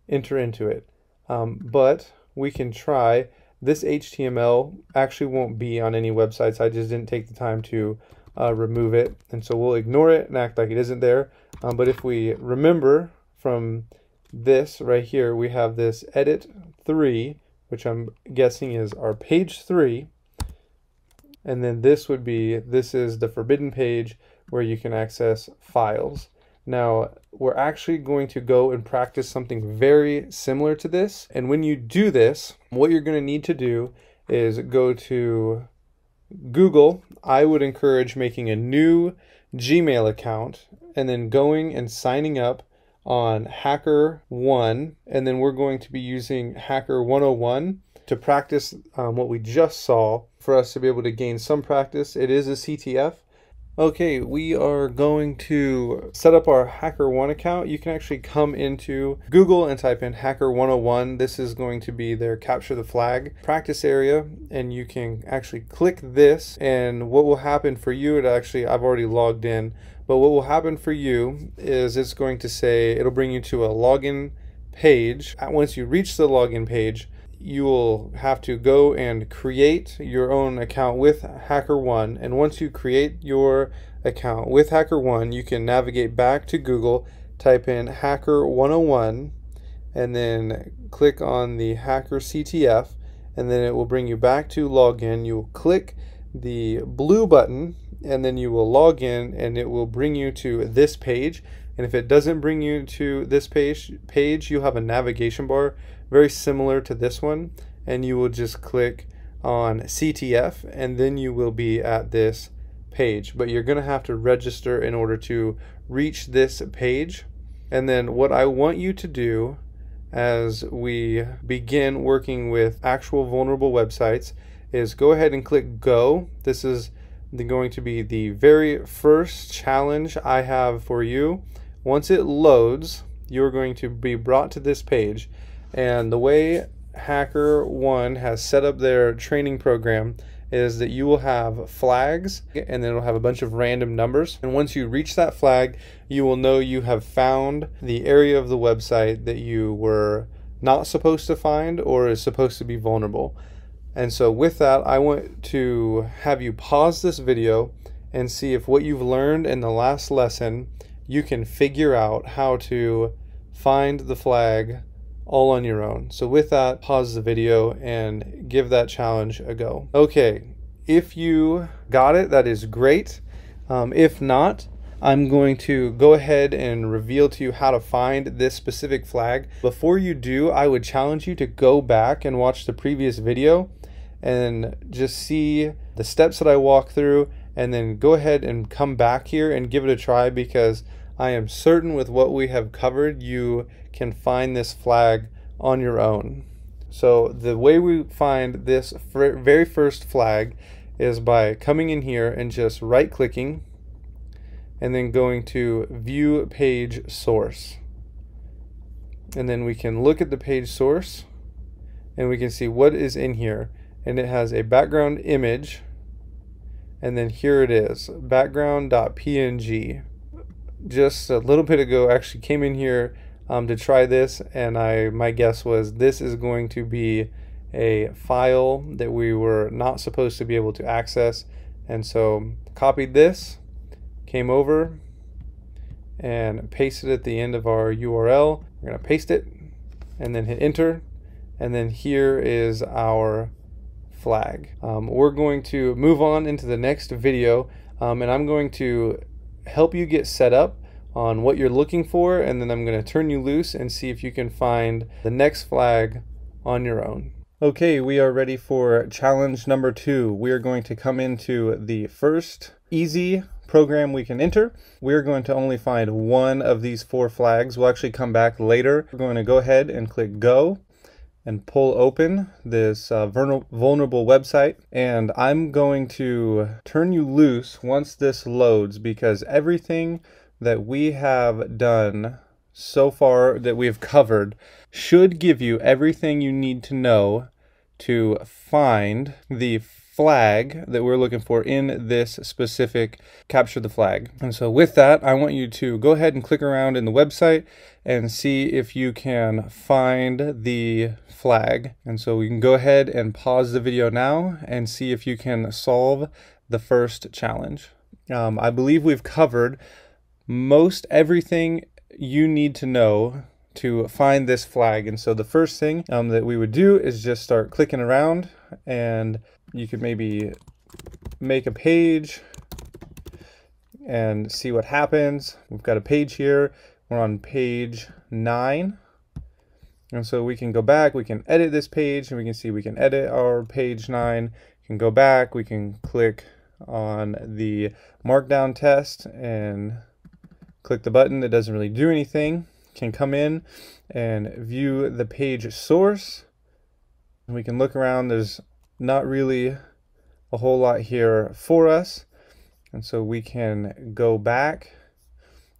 enter into it. But we can try. This HTML actually won't be on any websites. I just didn't take the time to remove it. And so we'll ignore it and act like it isn't there. But if we remember from this right here, we have this edit 3, which I'm guessing is our page 3. And then this is the forbidden page where you can access files. Now, we're actually going to go and practice something very similar to this. And when you do this, what you're going to need to do is go to Google. I would encourage making a new Gmail account and then going and signing up on HackerOne, and then we're going to be using Hacker 101 to practice what we just saw for us to be able to gain some practice. It is a CTF. Okay, we are going to set up our HackerOne account. You can actually come into Google and type in Hacker 101. This is going to be their capture the flag practice area, and you can actually click this, and what will happen for you, I've already logged in, but what will happen for you is it's going to say, it'll bring you to a login page. Once you reach the login page, you will have to go and create your own account with HackerOne. And once you create your account with HackerOne, you can navigate back to Google, type in Hacker 101, and then click on the Hacker CTF, and then it will bring you back to login. You will click the blue button, and then you will log in, and it will bring you to this page. And if it doesn't bring you to this page, you'll have a navigation bar very similar to this one, and you will just click on CTF, and then you will be at this page. But you're going to have to register in order to reach this page. And then what I want you to do as we begin working with actual vulnerable websites is go ahead and click go. This is going to be the very first challenge I have for you. Once it loads, you're going to be brought to this page. And the way HackerOne has set up their training program is that you will have flags, and then it'll have a bunch of random numbers. And once you reach that flag, you will know you have found the area of the website that you were not supposed to find or is supposed to be vulnerable. And so with that, I want to have you pause this video and see if what you've learned in the last lesson, you can figure out how to find the flag all on your own. So with that, pause the video and give that challenge a go. Okay, if you got it, that is great. If not, I'm going to go ahead and reveal to you how to find this specific flag. Before you do, I would challenge you to go back and watch the previous video and just see the steps that I walk through, and then go ahead and come back here and give it a try, because I am certain with what we have covered, you can find this flag on your own. So the way we find this very first flag is by coming in here and just right clicking and then going to view page source. And then we can look at the page source and we can see what is in here. And it has a background image, and then here it is, background.png. Just a little bit ago, actually came in here to try this, and my guess was this is going to be a file that we were not supposed to be able to access. And so copied this, came over and pasted at the end of our URL. We're going to paste it and then hit enter, and then here is our flag. We're going to move on into the next video, and I'm going to help you get set up on what you're looking for, and then I'm going to turn you loose and see if you can find the next flag on your own. Okay, we are ready for challenge number 2. We are going to come into the first easy program we can enter. We're going to only find one of these 4 flags. We'll actually come back later. We're going to go ahead and click go and pull open this vulnerable website, and I'm going to turn you loose once this loads, because everything that we have done so far, that we have covered, should give you everything you need to know to find the flag that we're looking for in this specific capture the flag. And so with that, I want you to go ahead and click around in the website and see if you can find the flag. And so we can go ahead and pause the video now and see if you can solve the first challenge. I believe we've covered most everything you need to know to find this flag. And so the first thing that we would do is just start clicking around, and you could maybe make a page and see what happens. We've got a page here. We're on page 9. And so we can go back, we can edit this page, and we can see we can edit our page 9. We can go back, we can click on the markdown test and click the button. It doesn't really do anything. Can come in and view the page source. And we can look around. There's not really a whole lot here for us. And so we can go back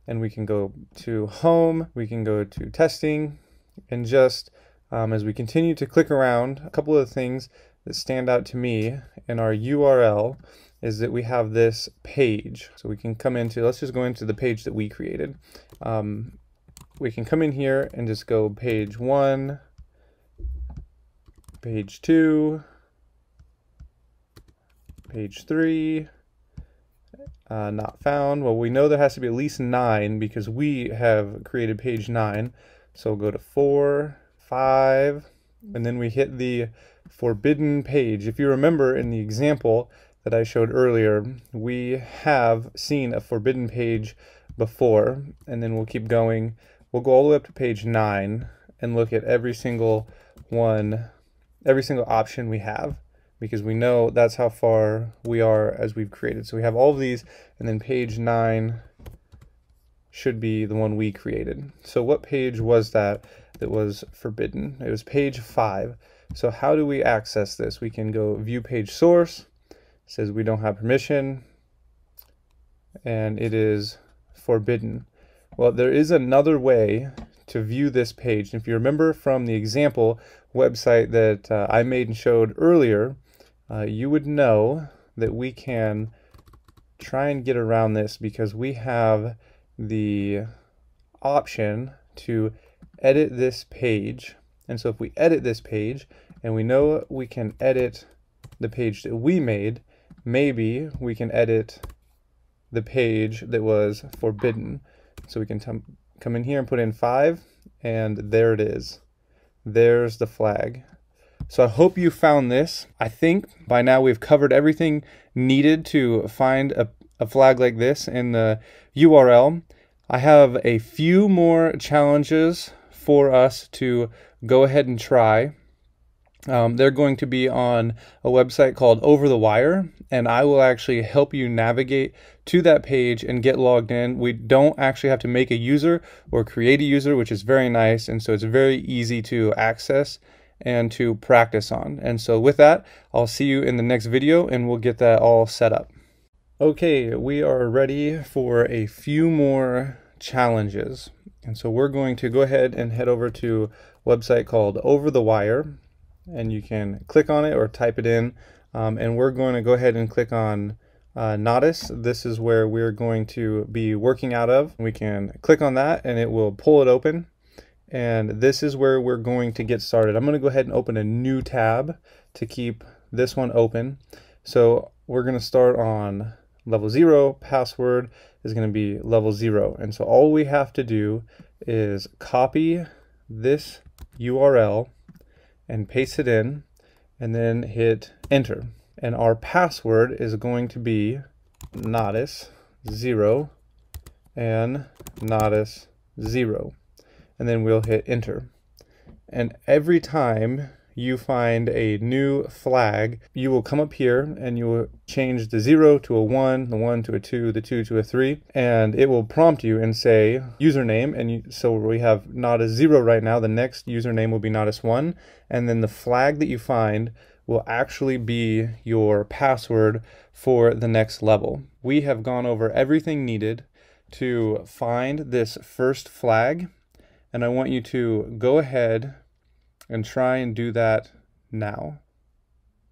and we can go to home, we can go to testing, and just as we continue to click around, a couple of things that stand out to me in our URL is that we have this page. So we can come into, let's just go into the page that we created. We can come in here and just go page 1, page 2, page 3, not found. Well, we know there has to be at least 9 because we have created page 9. So we'll go to 4, 5, and then we hit the forbidden page. If you remember in the example that I showed earlier, we have seen a forbidden page before, and then we'll keep going. We'll go all the way up to page 9 and look at every single one, every single option we have, because we know that's how far we are as we've created. So we have all of these, and then page 9 should be the one we created. So what page was that was forbidden? It was page 5. So how do we access this? We can go view page source. It says we don't have permission, and it is forbidden. Well, there is another way to view this page. If you remember from the example website that I made and showed earlier, you would know that we can try and get around this because we have the option to edit this page. And so if we edit this page and we know we can edit the page that we made, maybe we can edit the page that was forbidden. So we can come in here and put in 5, and there it is. There's the flag. So I hope you found this. I think by now we've covered everything needed to find a flag like this in the URL. I have a few more challenges for us to go ahead and try. They're going to be on a website called Over the Wire, and I will actually help you navigate to that page and get logged in. We don't actually have to make a user or create a user, which is very nice, and so it's very easy to access and to practice on. And so with that, I'll see you in the next video and we'll get that all set up. Okay, we are ready for a few more challenges. And so we're going to go ahead and head over to a website called Over the Wire, and you can click on it or type it in. And we're going to go ahead and click on Nodus. This is where we're going to be working out of. We can click on that and it will pull it open. And this is where we're going to get started. I'm going to go ahead and open a new tab to keep this one open. So we're going to start on level 0. Password is going to be level 0. And so all we have to do is copy this URL and paste it in, and then hit enter. And our password is going to be Nodus 0 and Nodus 0. And then we'll hit enter. And every time you find a new flag, you will come up here and you will change the 0 to a 1, the 1 to a 2, the 2 to a 3, and it will prompt you and say username. And so we have Nodus 0 right now. The next username will be Nodus 1, and then the flag that you find will actually be your password for the next level. We have gone over everything needed to find this first flag, and I want you to go ahead and try and do that now.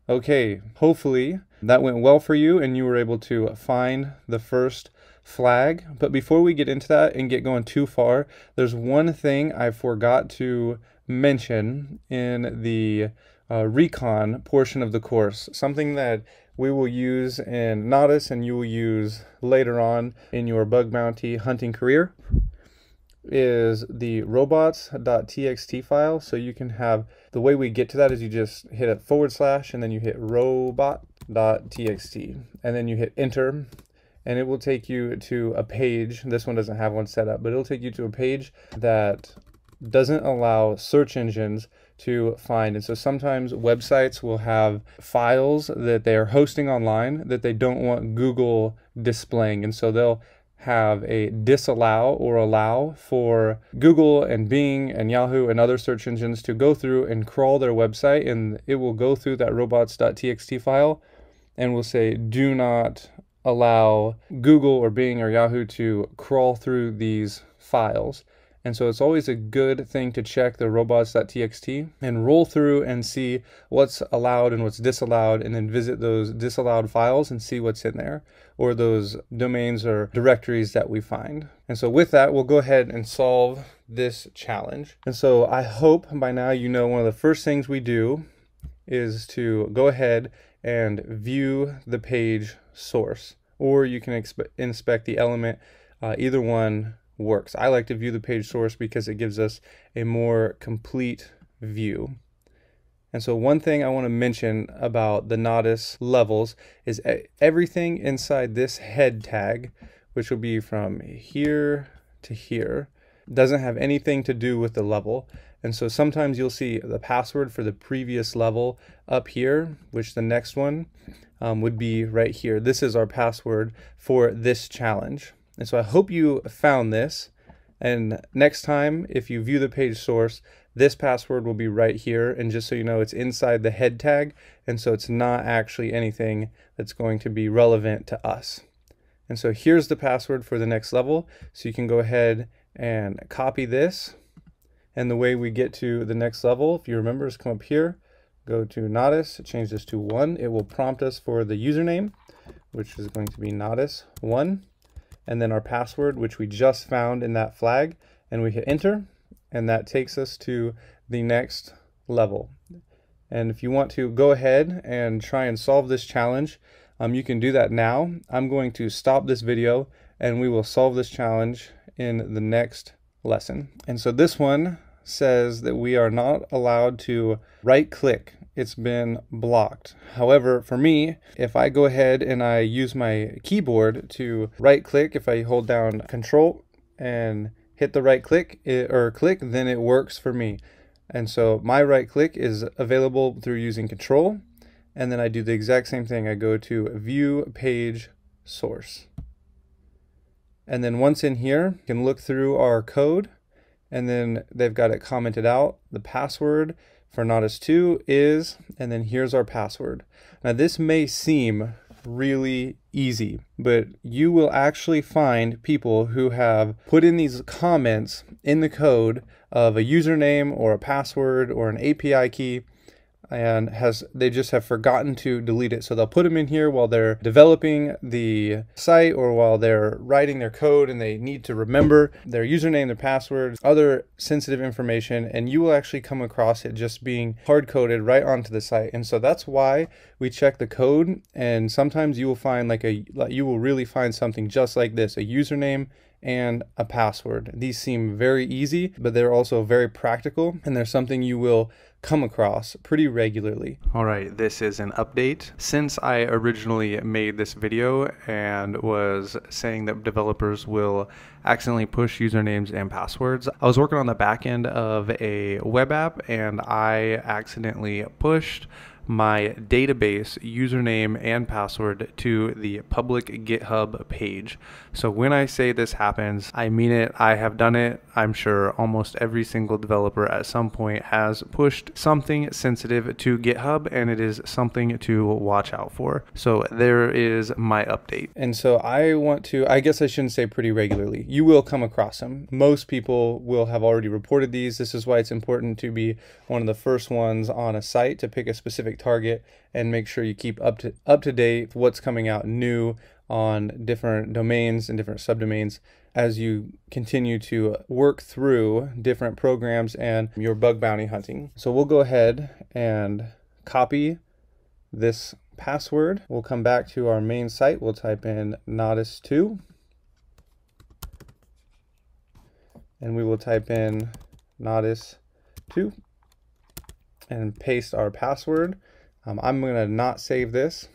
Okay, hopefully that went well for you and you were able to find the first flag. But before we get into that and get going too far, there's one thing I forgot to mention in the Recon portion of the course, something that we will use in Nodus and you will use later on in your bug bounty hunting career is the robots.txt file. So you can have, the way we get to that is you just hit a / and then you hit robot.txt and then you hit enter, and it will take you to a page. This one doesn't have one set up, but it'll take you to a page that doesn't allow search engines to find. And so sometimes websites will have files that they are hosting online that they don't want Google displaying, and so they'll have a disallow or allow for Google and Bing and Yahoo and other search engines to go through and crawl their website, and it will go through that robots.txt file and will say do not allow Google or Bing or Yahoo to crawl through these files. And so it's always a good thing to check the robots.txt and roll through and see what's allowed and what's disallowed, and then visit those disallowed files and see what's in there, or those domains or directories that we find. And so with that, we'll go ahead and solve this challenge. And so I hope by now you know one of the first things we do is to go ahead and view the page source, or you can inspect the element. Either one works. I like to view the page source because it gives us a more complete view. And so one thing I want to mention about the Nodus levels is everything inside this head tag, which will be from here to here, doesn't have anything to do with the level. And so sometimes you'll see the password for the previous level up here, which the next one would be right here. This is our password for this challenge. And so I hope you found this, and next time if you view the page source, this password will be right here, and just so you know, it's inside the head tag, and so it's not actually anything that's going to be relevant to us. And so here's the password for the next level, so you can go ahead and copy this, and the way we get to the next level, if you remember, is come up here, go to Nodus, change this to 1, it will prompt us for the username, which is going to be Nodus1, and then our password, which we just found in that flag, and we hit enter, and that takes us to the next level. And if you want to go ahead and try and solve this challenge, you can do that now. I'm going to stop this video and we will solve this challenge in the next lesson. And so this one says that we are not allowed to right click. It's been blocked. However, for me, if I go ahead and I use my keyboard to right click, if I hold down Control and hit the right click or click, then it works for me. And so my right click is available through using Control, and then I do the exact same thing. I go to View Page Source. And then once in here, you can look through our code, and then they've got it commented out. The password for Nodus 2 is, and then here's our password. Now this may seem really easy, but you will actually find people who have put in these comments in the code of a username or a password or an API key, and they just have forgotten to delete it. So they'll put them in here while they're developing the site or while they're writing their code, and they need to remember their username, their passwords, other sensitive information, and you will actually come across it just being hard-coded right onto the site. And so that's why we check the code, and sometimes you will find you will really find something just like this, a username and a password. These seem very easy, but they're also very practical, and they're something you will come across pretty regularly. All right, this is an update. Since I originally made this video and was saying that developers will accidentally push usernames and passwords, I was working on the back end of a web app, and I accidentally pushed my database username and password to the public GitHub page. So when I say this happens, I mean it. I have done it. I'm sure almost every single developer at some point has pushed something sensitive to GitHub, and it is something to watch out for. So there is my update. And so I guess I shouldn't say pretty regularly. You will come across them. Most people will have already reported these. This is why it's important to be one of the first ones on a site to pick a specific target and make sure you keep up to date with what's coming out new on different domains and different subdomains as you continue to work through different programs and your bug bounty hunting. So we'll go ahead and copy this password. We'll come back to our main site. We'll type in Nodis2. And we will type in Nodis2 and paste our password. I'm going to not save this.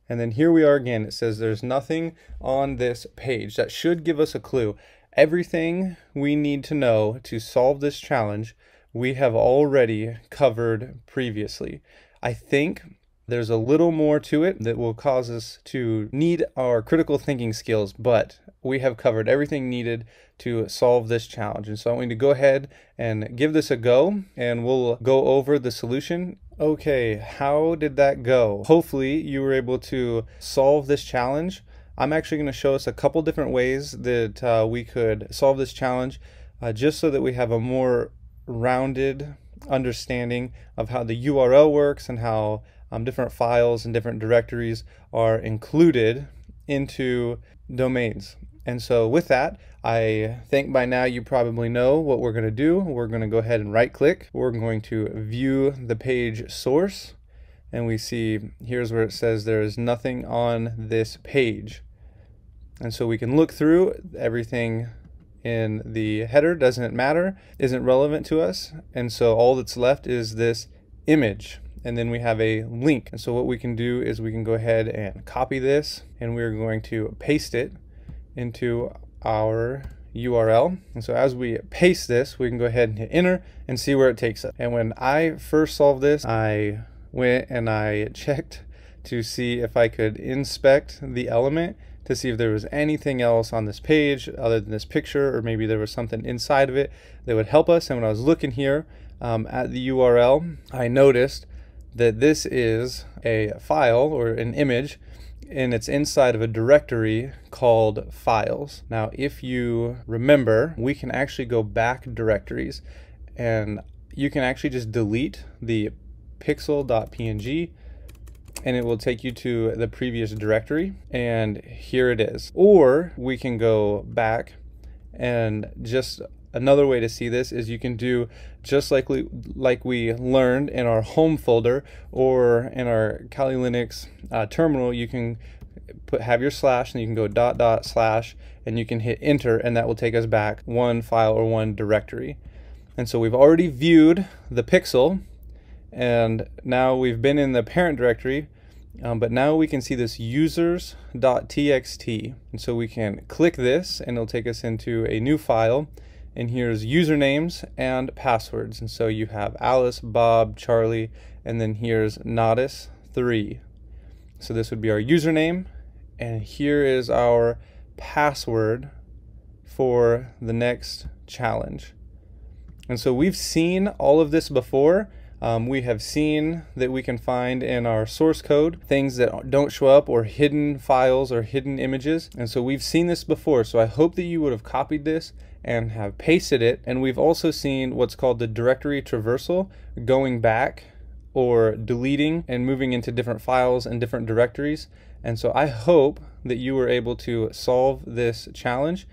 And then here we are again. It says there's nothing on this page. That should give us a clue. Everything we need to know to solve this challenge, we have already covered previously. I think there's a little more to it that will cause us to need our critical thinking skills, but we have covered everything needed to solve this challenge. And so I'm going to go ahead and give this a go, and we'll go over the solution. Okay, how did that go? Hopefully you were able to solve this challenge. I'm actually going to show us a couple different ways that we could solve this challenge, just so that we have a more rounded understanding of how the URL works and how different files and different directories are included into domains. And so with that, I think by now you probably know what we're going to do. We're going to go ahead and right click. We're going to view the page source, and we see here's where it says there is nothing on this page. And so we can look through everything in the header, doesn't matter, isn't relevant to us. And so all that's left is this image. And then we have a link. And so what we can do is we can go ahead and copy this, and we're going to paste it into our URL. And so as we paste this, we can go ahead and hit enter and see where it takes us. And when I first solved this, I went and I checked to see if I could inspect the element to see if there was anything else on this page other than this picture, or maybe there was something inside of it that would help us. And when I was looking here at the URL, I noticed that this is a file or an image, and it's inside of a directory called files. Now, if you remember, we can actually go back directories, and you can actually just delete the pixel.png, and it will take you to the previous directory, and here it is. Or we can go back, and just another way to see this is you can do just like we learned in our home folder or in our Kali Linux terminal. You can have your slash, and you can go .. slash, and you can hit enter, and that will take us back one file or one directory. And so we've already viewed the pixel, and now we've been in the parent directory, but now we can see this users.txt. And so we can click this, and it'll take us into a new file. And here's usernames and passwords. And so you have Alice, Bob, Charlie, and then here's Nodis3. So this would be our username, and here is our password for the next challenge. And so we've seen all of this before. We have seen that we can find in our source code things that don't show up, or hidden files or hidden images. And so we've seen this before. So I hope that you would have copied this and have pasted it. And we've also seen what's called the directory traversal, going back or deleting and moving into different files and different directories. And so I hope that you were able to solve this challenge.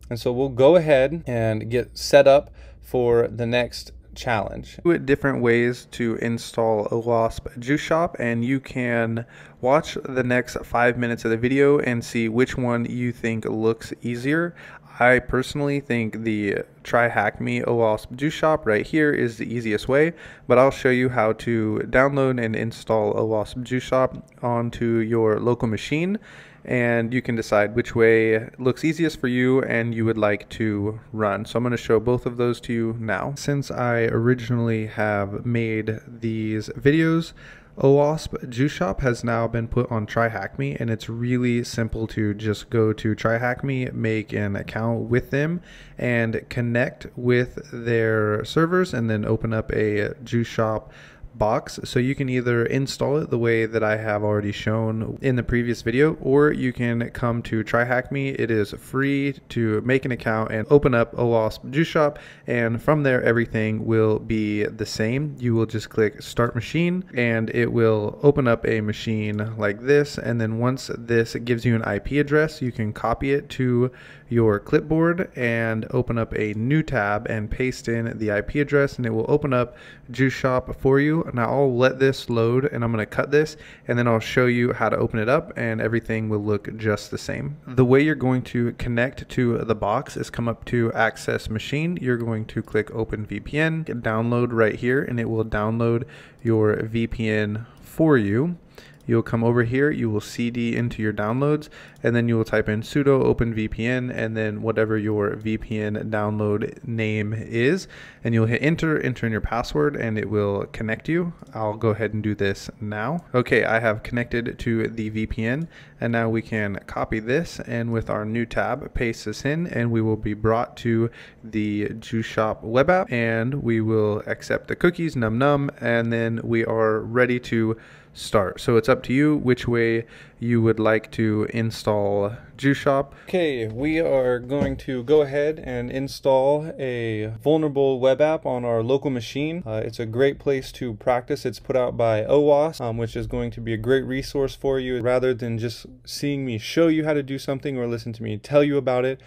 And so we'll go ahead and get set up for the next challenge. Different ways to install OWASP Juice Shop, and you can watch the next 5 minutes of the video and see which one you think looks easier. I personally think the Try Hack Me OWASP Juice Shop right here is the easiest way, but I'll show you how to download and install OWASP Juice Shop onto your local machine, and you can decide which way looks easiest for you and you would like to run. So I'm going to show both of those to you now. Since I originally have made these videos, OWASP Juice Shop has now been put on Try Hack Me, and it's really simple to just go to Try Hack Me, make an account with them, and connect with their servers, and then open up a Juice Shop box. So you can either install it the way that I have already shown in the previous video, or you can come to Try Hack Me. It is free to make an account and open up OWASP Juice Shop, and from there everything will be the same. You will just click Start Machine, and it will open up a machine like this, and then once this gives you an IP address, you can copy it to your clipboard and open up a new tab and paste in the IP address, and it will open up Juice Shop for you. you. Now I'll let this load and I'm going to cut this and then I'll show you how to open it up and everything will look just the same. The way you're going to connect to the box is come up to access machine. You're going to click open VPN, download right here, and it will download your VPN for you. You'll come over here, you will CD into your downloads, and then you will type in sudo open VPN and then whatever your VPN download name is, and you'll hit enter in your password and it will connect you. I'll go ahead and do this now. Okay, I have connected to the VPN and now we can copy this and with our new tab paste this in and we will be brought to the Juice Shop web app and we will accept the cookies, num num, and then we are ready to start. So it's up to you which way you would like to install Juice Shop. Okay, we are going to go ahead and install a vulnerable web app on our local machine. It's a great place to practice. It's put out by OWASP, which is going to be a great resource for you. Rather than just seeing me show you how to do something or listen to me tell you about it,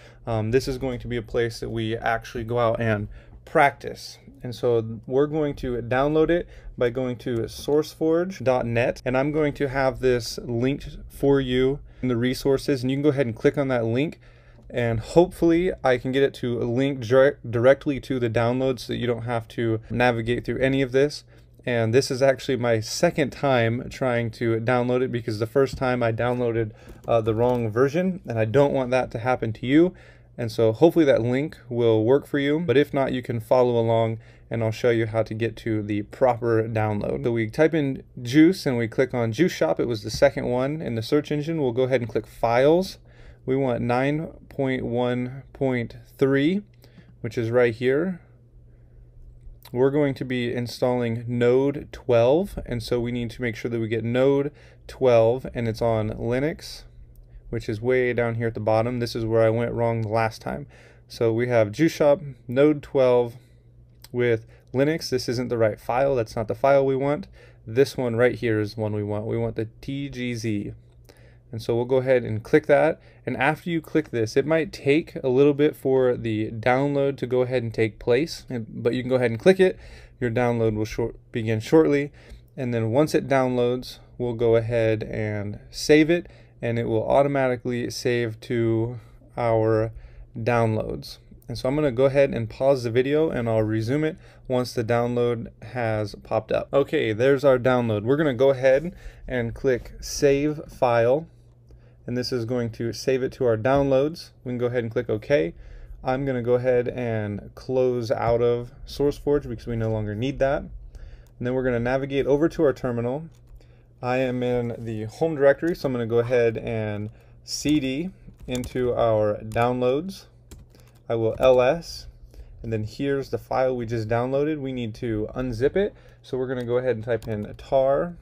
this is going to be a place that we actually go out and practice. And so we're going to download it by going to sourceforge.net, and I'm going to have this linked for you in the resources, and you can go ahead and click on that link and hopefully I can get it to link directly to the download so that you don't have to navigate through any of this. And this is actually my second time trying to download it because the first time I downloaded the wrong version, and I don't want that to happen to you. And so hopefully that link will work for you, but if not, you can follow along and I'll show you how to get to the proper download. So we type in Juice and we click on Juice Shop. It was the second one in the search engine. We'll go ahead and click Files. We want 9.1.3, which is right here. We're going to be installing Node 12, and so we need to make sure that we get Node 12 and it's on Linux, which is way down here at the bottom. This is where I went wrong the last time. So we have Juice Shop, Node 12 with Linux. This isn't the right file. That's not the file we want. This one right here is the one we want. We want the TGZ. And so we'll go ahead and click that. And after you click this, it might take a little bit for the download to go ahead and take place, but you can go ahead and click it. Your download will begin shortly. And then once it downloads, we'll go ahead and save it, and it will automatically save to our downloads. And so I'm going to go ahead and pause the video and I'll resume it once the download has popped up. Okay, there's our download. We're going to go ahead and click Save File, and this is going to save it to our downloads. We can go ahead and click OK. I'm going to go ahead and close out of SourceForge because we no longer need that. And then we're going to navigate over to our terminal. I am in the home directory, so I'm going to go ahead and CD into our downloads. I will ls, and then here's the file we just downloaded. We need to unzip it, so we're going to go ahead and type in tar,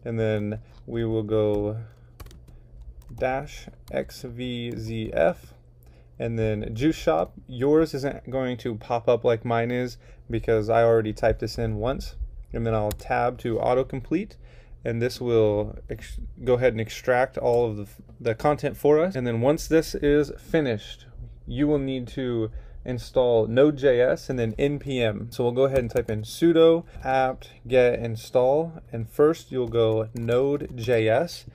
and then we will go -xvzf, and then Juice Shop. Yours isn't going to pop up like mine is because I already typed this in once. And then I'll tab to autocomplete, and this will go ahead and extract all of the content for us. And then once this is finished, you will need to install Node.js and then npm. So we'll go ahead and type in sudo apt get install, and first you'll go Node.js.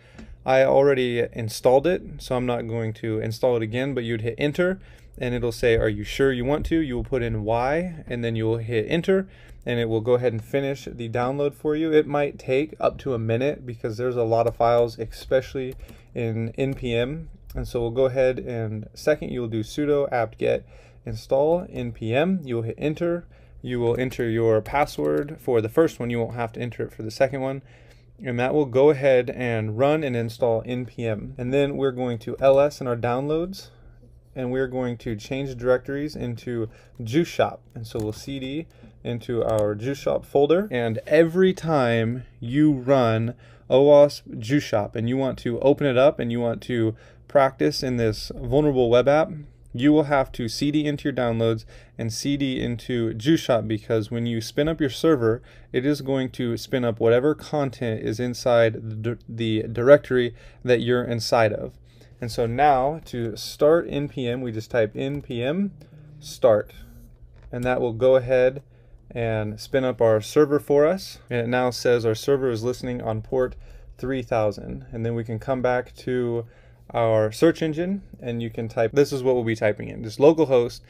I already installed it, so I'm not going to install it again, but you'd hit enter and it'll say, are you sure you want to? You will put in Y and then you will hit enter, and it will go ahead and finish the download for you. It might take up to a minute because there's a lot of files, especially in npm. And so we'll go ahead and second you'll do sudo apt get install npm. You'll hit enter. You will enter your password for the first one. You won't have to enter it for the second one. And that will go ahead and run and install npm. And then we're going to ls in our downloads, and we're going to change directories into Juice Shop. And so we'll cd into our Juice Shop folder. And every time you run OWASP Juice Shop and you want to open it up and you want to practice in this vulnerable web app, you will have to cd into your downloads and cd into Juice Shop, because when you spin up your server, it is going to spin up whatever content is inside the directory that you're inside of. And so now to start npm, we just type npm start, and that will go ahead and spin up our server for us. And it now says our server is listening on port 3000. And then we can come back to our search engine and you can type, this is what we'll be typing in, just localhost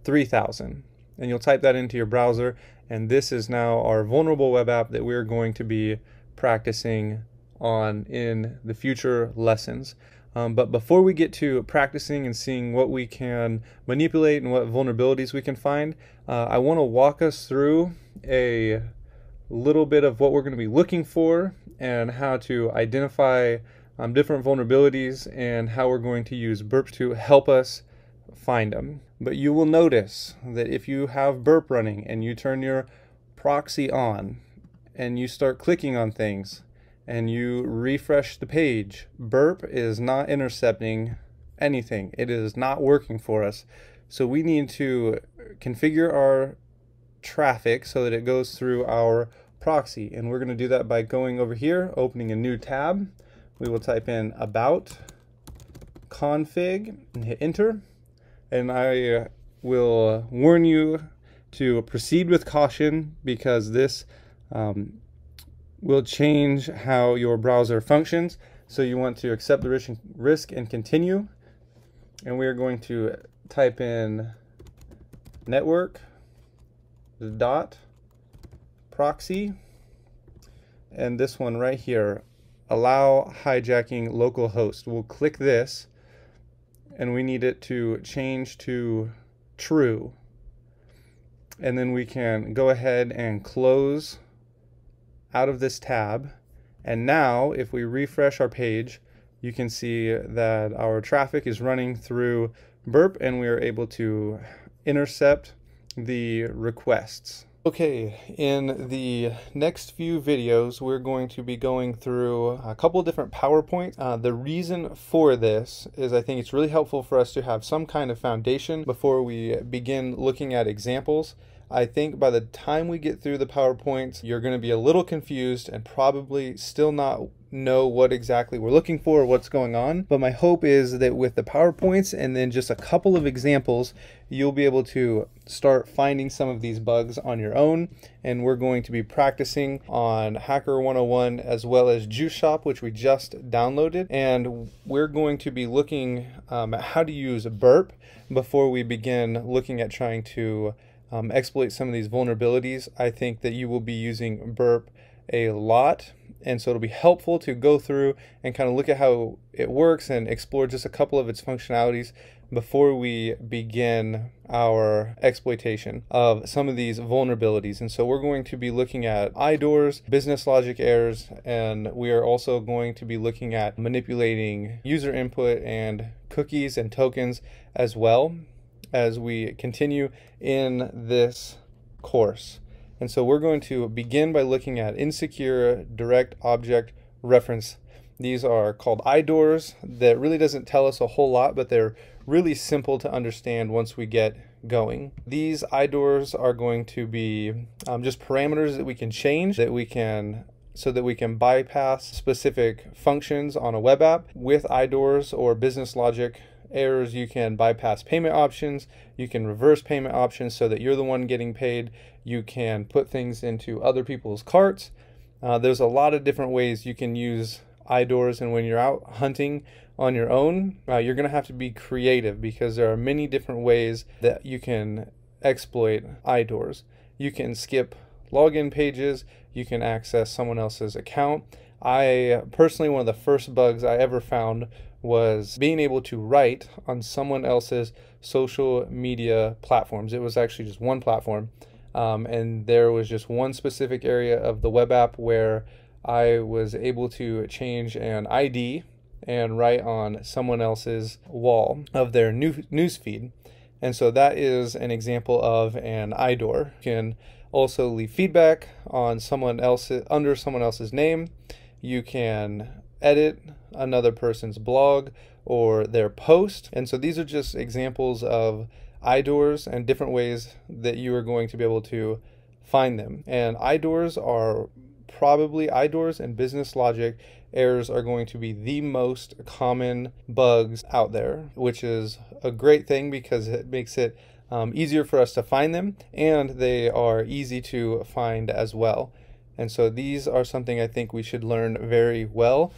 3000. And you'll type that into your browser. And this is now our vulnerable web app that we're going to be practicing on in the future lessons. But before we get to practicing and seeing what we can manipulate and what vulnerabilities we can find, I want to walk us through a little bit of what we're going to be looking for and how to identify different vulnerabilities and how we're going to use burp to help us find them. But you will notice that if you have burp running and you turn your proxy on and you start clicking on things and you refresh the page, burp is not intercepting anything. It is not working for us. So we need to configure our traffic so that it goes through our proxy. And we're going to do that by going over here, opening a new tab. We will type in about config and hit enter. And I will warn you to proceed with caution because this will change how your browser functions. So you want to accept the risk and continue. And we are going to type in network dot proxy, and this one right here, allow hijacking localhost. We'll click this and we need it to change to true. And then we can go ahead and close out of this tab. And now if we refresh our page, you can see that our traffic is running through burp and we are able to intercept the requests. Okay, in the next few videos, we're going to be going through a couple different PowerPoints. The reason for this is I think it's really helpful for us to have some kind of foundation before we begin looking at examples. I think by the time we get through the PowerPoints, you're going to be a little confused and probably still not know what exactly we're looking for or what's going on. But my hope is that with the PowerPoints and then just a couple of examples, you'll be able to start finding some of these bugs on your own. And we're going to be practicing on Hacker 101 as well as Juice Shop, which we just downloaded. And we're going to be looking at how to use burp before we begin looking at trying to exploit some of these vulnerabilities. I think that you will be using burp a lot, and so it'll be helpful to go through and kind of look at how it works and explore just a couple of its functionalities before we begin our exploitation of some of these vulnerabilities. And so we're going to be looking at IDORs, business logic errors, and we are also going to be looking at manipulating user input and cookies and tokens as well as we continue in this course. And so we're going to begin by looking at insecure direct object reference. These are called IDORs. That really doesn't tell us a whole lot, but they're really simple to understand once we get going. These IDORs are going to be just parameters that we can change, so that we can bypass specific functions on a web app. With IDORs or business logic errors, you can bypass payment options, you can reverse payment options so that you're the one getting paid, you can put things into other people's carts. There's a lot of different ways you can use IDORs, and when you're out hunting on your own, you're going to have to be creative because there are many different ways that you can exploit IDORs. You can skip login pages, you can access someone else's account. I personally, one of the first bugs I ever found was being able to write on someone else's social media platforms. It was actually just one platform, and there was just one specific area of the web app where I was able to change an ID and write on someone else's wall of their news feed. And so that is an example of an IDOR. You can also leave feedback on someone else's, under someone else's name. You can edit another person's blog or their post. And so these are just examples of IDORs and different ways that you are going to be able to find them. And IDORs and business logic errors are going to be the most common bugs out there, which is a great thing because it makes it easier for us to find them, and they are easy to find as well. And so these are something I think we should learn very well,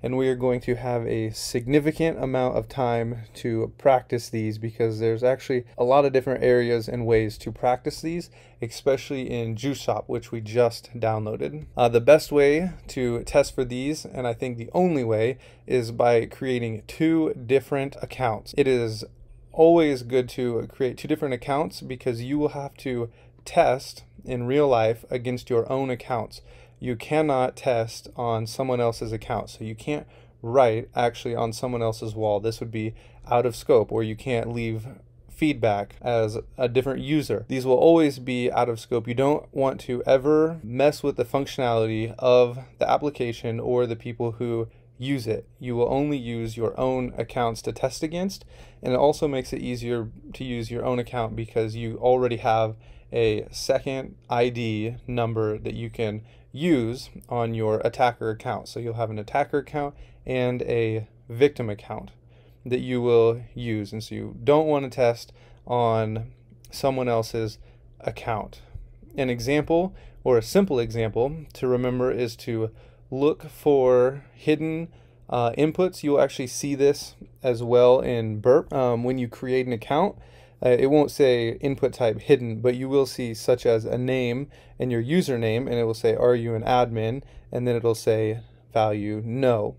and we are going to have a significant amount of time to practice these, because there's actually a lot of different areas and ways to practice these, especially in JuiceShop, which we just downloaded. The best way to test for these, and I think the only way, is by creating 2 different accounts. It is always good to create 2 different accounts, because you will have to test in real life against your own accounts. You cannot test on someone else's account. So you can't write actually on someone else's wall. This would be out of scope, or you can't leave feedback as a different user. These will always be out of scope. You don't want to ever mess with the functionality of the application or the people who use it. You will only use your own accounts to test against, and it also makes it easier to use your own account because you already have a second ID number that you can use on your attacker account. So you'll have an attacker account and a victim account that you will use, and so you don't want to test on someone else's account. An example, or a simple example to remember, is to look for hidden inputs. You'll actually see this as well in Burp. When you create an account, it won't say input type hidden, but you will see such as a name and your username, and it will say, are you an admin? And then it'll say value no.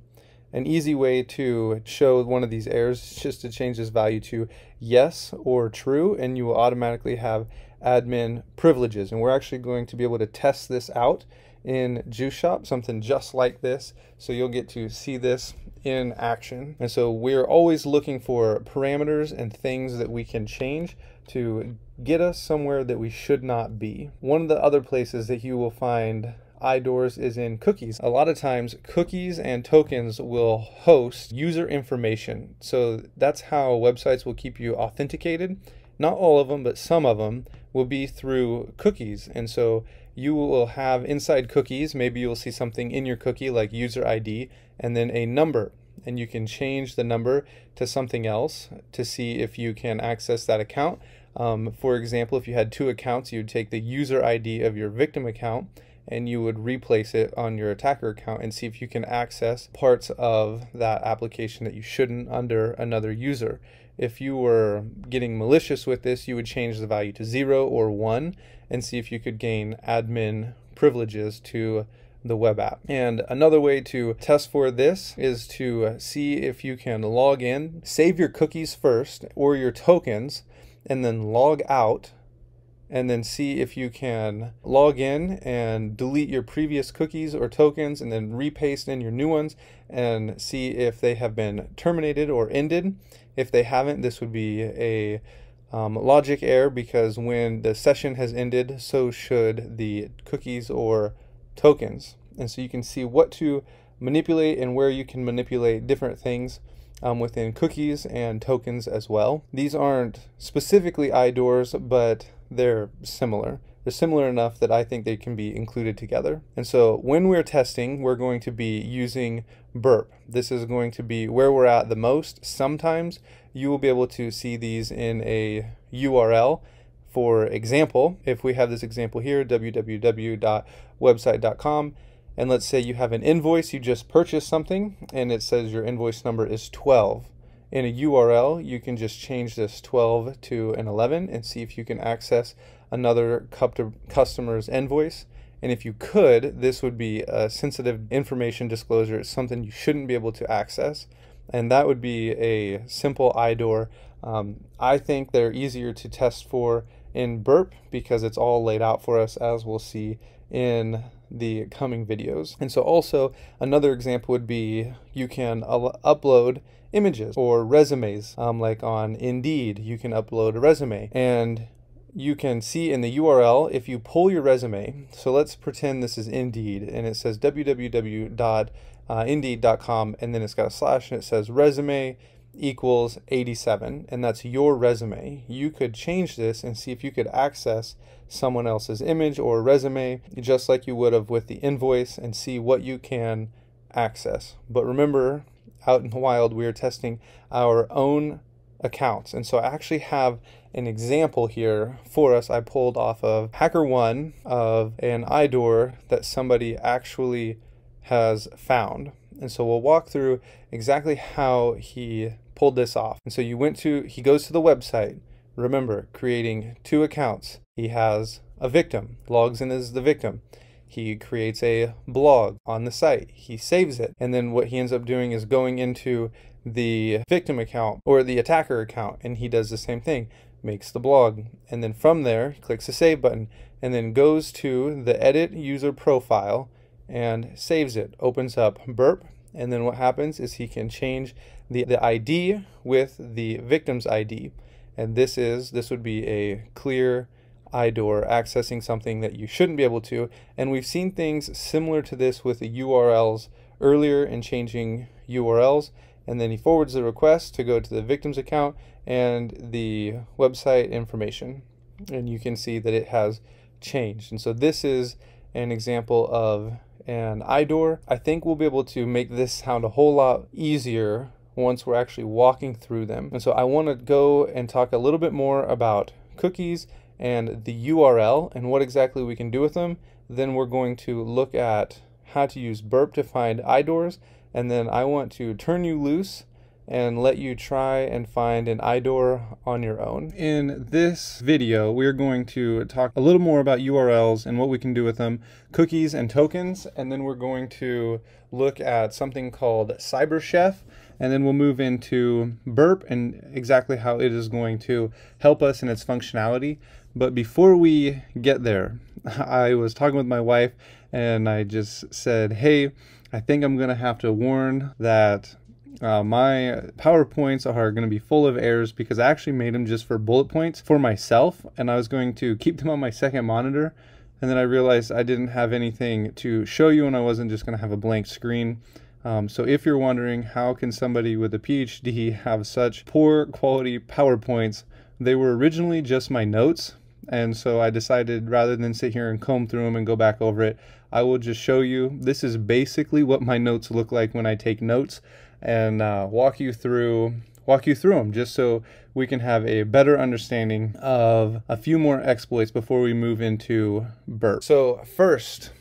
An easy way to show one of these errors is just to change this value to yes or true, and you will automatically have admin privileges. And we're actually going to be able to test this out in JuiceShop, something just like this. So you'll get to see this in action. And so we're always looking for parameters and things that we can change to get us somewhere that we should not be. One of the other places that you will find IDORs is in cookies. A lot of times cookies and tokens will host user information. So that's how websites will keep you authenticated. Not all of them, but some of them will be through cookies. And so you will have inside cookies, maybe you'll see something in your cookie like user ID and then a number, and you can change the number to something else to see if you can access that account. For example, if you had 2 accounts, you would take the user ID of your victim account and you would replace it on your attacker account and see if you can access parts of that application that you shouldn't under another user. If you were getting malicious with this, you would change the value to 0 or 1 and see if you could gain admin privileges to the web app. And another way to test for this is to see if you can log in, save your cookies first or your tokens, and then log out, and then see if you can log in and delete your previous cookies or tokens and then repaste in your new ones and see if they have been terminated or ended. If they haven't, this would be a logic error, because when the session has ended, so should the cookies or tokens. And so you can see what to manipulate and where you can manipulate different things within cookies and tokens as well. These aren't specifically IDORs, but they're similar. They're similar enough that I think they can be included together. And so when we're testing, we're going to be using Burp. This is going to be where we're at the most. Sometimes you will be able to see these in a URL. For example, if we have this example here, www.website.com, and let's say you have an invoice, you just purchased something, and it says your invoice number is 12. In a URL, you can just change this 12 to an 11 and see if you can access another customer's invoice. And if you could, this would be a sensitive information disclosure. It's something you shouldn't be able to access. And that would be a simple IDOR. I think they're easier to test for in Burp because it's all laid out for us, as we'll see in the coming videos. And so also another example would be you can upload images or resumes, like on Indeed. You can upload a resume, and you can see in the URL if you pull your resume. So let's pretend this is Indeed and it says www.indeed.com, and then it's got a slash and it says resume equals 87, and that's your resume. You could change this and see if you could access someone else's image or resume just like you would have with the invoice and see what you can access. But remember, out in the wild, we are testing our own accounts. And so I actually have an example here for us. I pulled off of HackerOne of an IDOR that somebody actually has found. And so we'll walk through exactly how he pulled this off. And so he goes to the website, remember, creating 2 accounts. He has a victim, logs in as the victim. He creates a blog on the site. He saves it. And then what he ends up doing is going into the victim account or the attacker account, and he does the same thing, makes the blog. And then from there, he clicks the save button and then goes to the edit user profile and saves it, opens up Burp. And then what happens is he can change the ID with the victim's ID. And this would be a clear IDOR accessing something that you shouldn't be able to. And we've seen things similar to this with the URLs earlier in changing URLs. And then he forwards the request to go to the victim's account and the website information. And you can see that it has changed. And so this is an example of an IDOR. I think we'll be able to make this sound a whole lot easier once we're actually walking through them. And so I want to go and talk a little bit more about cookies and the URL and what exactly we can do with them. Then we're going to look at how to use Burp to find IDORs, and then I want to turn you loose and let you try and find an IDOR on your own. In this video, we're going to talk a little more about URLs and what we can do with them, cookies and tokens, and then we're going to look at something called CyberChef, and then we'll move into Burp and exactly how it is going to help us in its functionality. But before we get there, I was talking with my wife and I just said, hey, I think I'm gonna have to warn that my PowerPoints are going to be full of errors because I actually made them just for bullet points for myself, and I was going to keep them on my second monitor, and then I realized I didn't have anything to show you and I wasn't just going to have a blank screen. So if you're wondering how can somebody with a PhD have such poor quality PowerPoints, they were originally just my notes, and so I decided rather than sit here and comb through them and go back over it, I will just show you. This is basically what my notes look like when I take notes, and walk you through them just so we can have a better understanding of a few more exploits before we move into Burp. So first,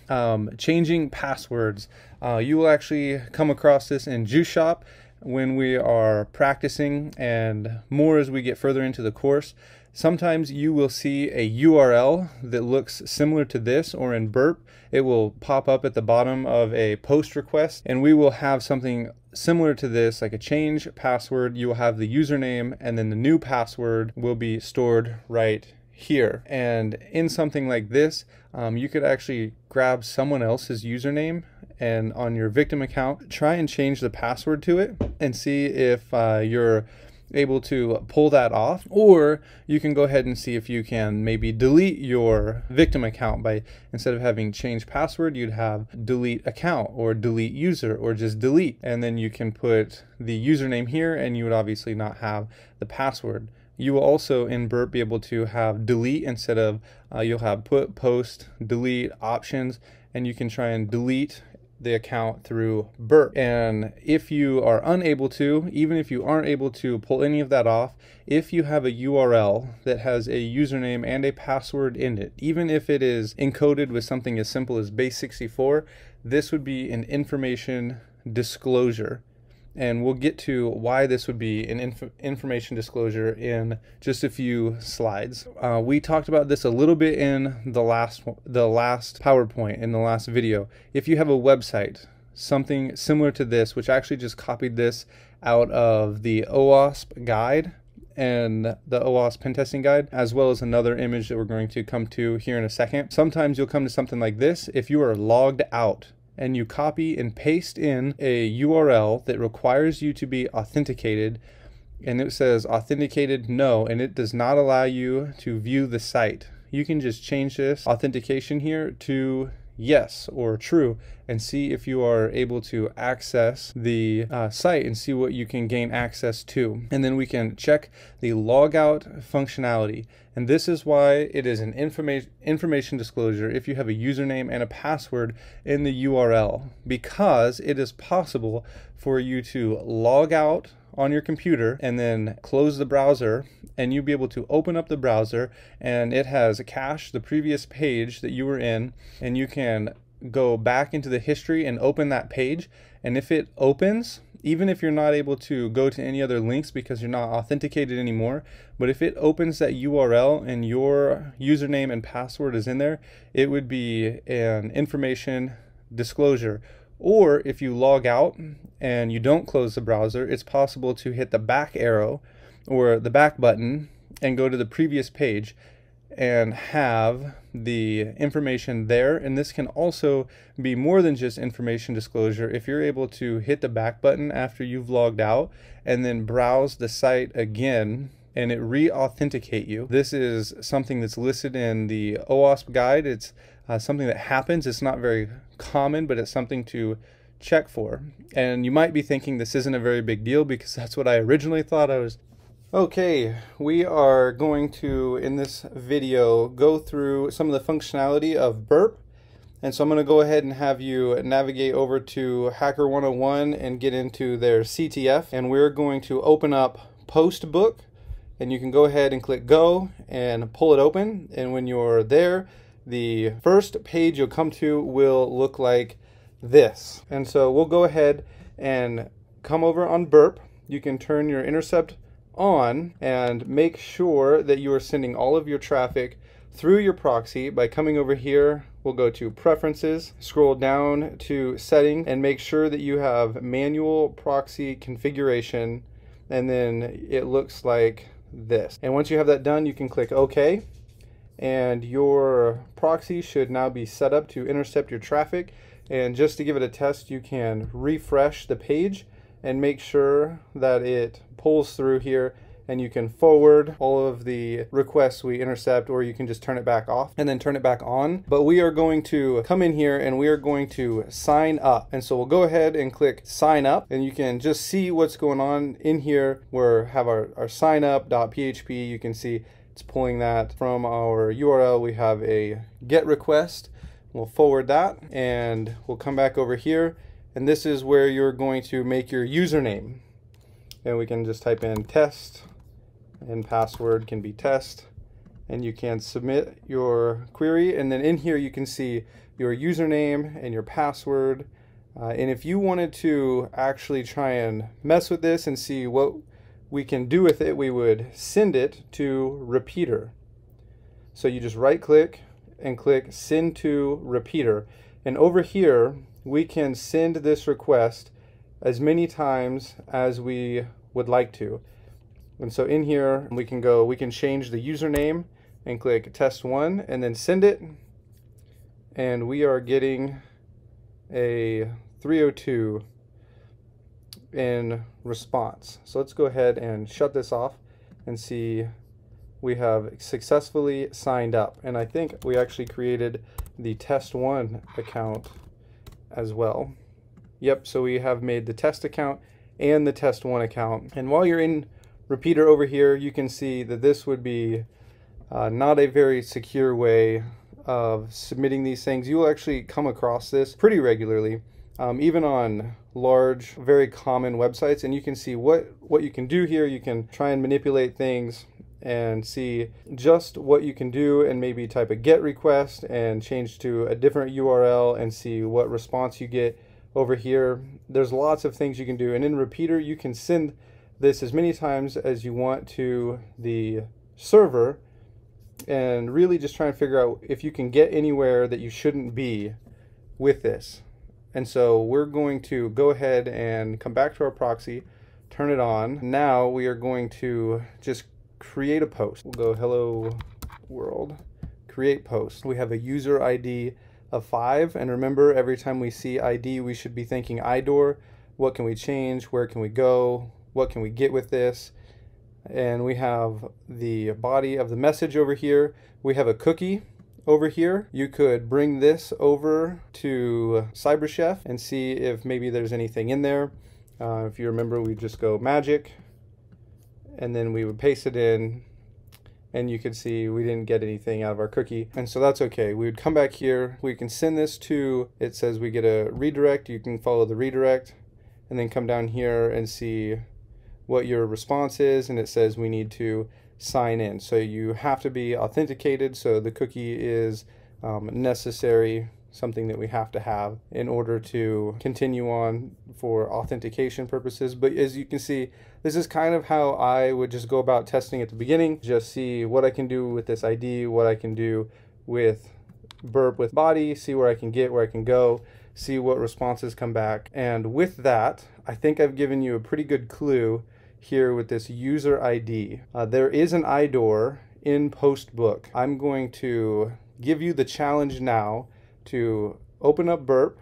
changing passwords. You will actually come across this in Juice Shop when we are practicing, and more as we get further into the course. Sometimes you will see a URL that looks similar to this, or in Burp, it will pop up at the bottom of a post request, and we will have something similar to this, like a change password. You will have the username, and then the new password will be stored right here. And in something like this, you could actually grab someone else's username and on your victim account, try and change the password to it and see if you're able to pull that off. Or you can go ahead and see if you can maybe delete your victim account by, instead of having change password, you'd have delete account or delete user or just delete, and then you can put the username here and you would obviously not have the password. You will also in Burp be able to have delete instead of you'll have put, post, delete options, and you can try and delete the account through Burp. And if you are unable to, even if you aren't able to pull any of that off, if you have a URL that has a username and a password in it, even if it is encoded with something as simple as base64, this would be an information disclosure. And we'll get to why this would be an information disclosure in just a few slides. We talked about this a little bit in the last PowerPoint, in the last video. If you have a website, something similar to this, which I actually just copied this out of the OWASP guide and the OWASP pen testing guide, as well as another image that we're going to come to here in a second. Sometimes you'll come to something like this. If you are logged out, and you copy and paste in a URL that requires you to be authenticated, and it says authenticated no, and it does not allow you to view the site, you can just change this authentication here to yes or true and see if you are able to access the site and see what you can gain access to. And then we can check the logout functionality. And this is why it is an information disclosure if you have a username and a password in the URL, because it is possible for you to log out on your computer and then close the browser, and you'll be able to open up the browser, and it has cached the previous page that you were in, and you can go back into the history and open that page. And if it opens, even if you're not able to go to any other links because you're not authenticated anymore, but if it opens that URL and your username and password is in there, it would be an information disclosure. Or if you log out and you don't close the browser, it's possible to hit the back arrow or the back button and go to the previous page and have the information there. And this can also be more than just information disclosure. If you're able to hit the back button after you've logged out and then browse the site again and it re-authenticate you, this is something that's listed in the OWASP guide. It's something that happens. It's not very common, but it's something to check for. And you might be thinking this isn't a very big deal, because that's what I originally thought I was. Okay, we are going to, in this video, go through some of the functionality of Burp. And so I'm going to go ahead and have you navigate over to Hacker 101 and get into their CTF. And we're going to open up Postbook. And you can go ahead and click Go and pull it open. And when you're there, the first page you'll come to will look like this. And so we'll go ahead and come over on Burp. You can turn your intercept on and make sure that you are sending all of your traffic through your proxy by coming over here. We'll go to Preferences, scroll down to Settings, and make sure that you have Manual Proxy Configuration, and then it looks like this. And once you have that done, you can click OK, and your proxy should now be set up to intercept your traffic. And just to give it a test, you can refresh the page and make sure that it pulls through here, and you can forward all of the requests we intercept, or you can just turn it back off and then turn it back on. But we are going to come in here and we are going to sign up. And so we'll go ahead and click sign up, and you can just see what's going on in here. We have our signup.php. You can see it's pulling that from our URL. We have a GET request. We'll forward that, and we'll come back over here, and this is where you're going to make your username. And we can just type in test, and password can be test, and you can submit your query. And then in here you can see your username and your password. And if you wanted to actually try and mess with this and see what we can do with it, we would send it to repeater. So you just right click and click send to repeater, and over here we can send this request as many times as we would like to. And so in here we can change the username and click test1 and then send it, and we are getting a 302 in response. So let's go ahead and shut this off and see we have successfully signed up. And I think we actually created the test1 account as well. Yep, so we have made the test account and the test1 account. And while you're in repeater over here, you can see that this would be not a very secure way of submitting these things. You will actually come across this pretty regularly, even on large, very common websites. And you can see what you can do here. You can try and manipulate things and see just what you can do, and maybe type a GET request and change to a different URL and see what response you get over here. There's lots of things you can do. And in repeater, you can send this as many times as you want to the server, and really just try and figure out if you can get anywhere that you shouldn't be with this. And so we're going to go ahead and come back to our proxy, turn it on. Now we are going to just create a post. We'll go hello world, create post. We have a user ID of 5, and remember, every time we see ID we should be thinking IDOR. What can we change? Where can we go? What can we get with this? And we have the body of the message over here. We have a cookie over here. You could bring this over to CyberChef and see if maybe there's anything in there. If you remember, we just go magic, and then we would paste it in, and you could see we didn't get anything out of our cookie. And so that's okay. We would come back here. We can send this to, it says we get a redirect. You can follow the redirect, and then come down here and see what your response is, and it says we need to sign in. So you have to be authenticated, so the cookie is necessary, something that we have to have in order to continue on for authentication purposes. But as you can see, this is kind of how I would just go about testing at the beginning. Just see what I can do with this ID, what I can do with burp with body, see where I can get, where I can go, see what responses come back. And with that, I think I've given you a pretty good clue here with this user ID. There is an IDOR in Postbook. I'm going to give you the challenge now to open up burp,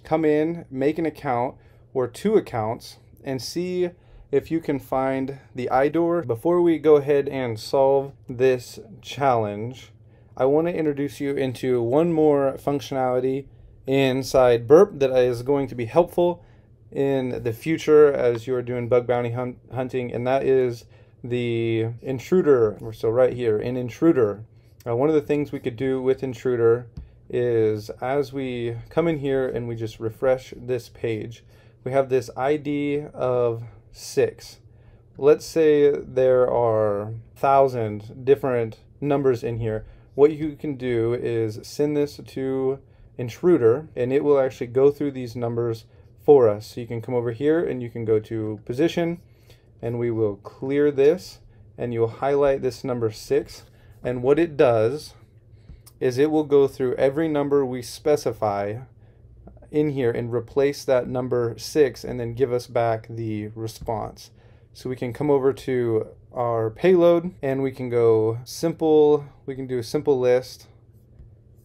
come in, make an account or 2 accounts, and see if you can find the IDOR. Before we go ahead and solve this challenge, I want to introduce you into one more functionality inside burp that is going to be helpful in the future as you're doing bug bounty hunting, and that is the intruder. So right here in intruder, one of the things we could do with intruder is as we come in here and we just refresh this page, we have this ID of 6. Let's say there are 1,000 different numbers in here. What you can do is send this to intruder, and it will actually go through these numbers for us. So you can come over here and you can go to position, and we will clear this, and you'll highlight this number 6. And what it does is it will go through every number we specify in here and replace that number 6 and then give us back the response. So we can come over to our payload and we can go simple, we can do a simple list,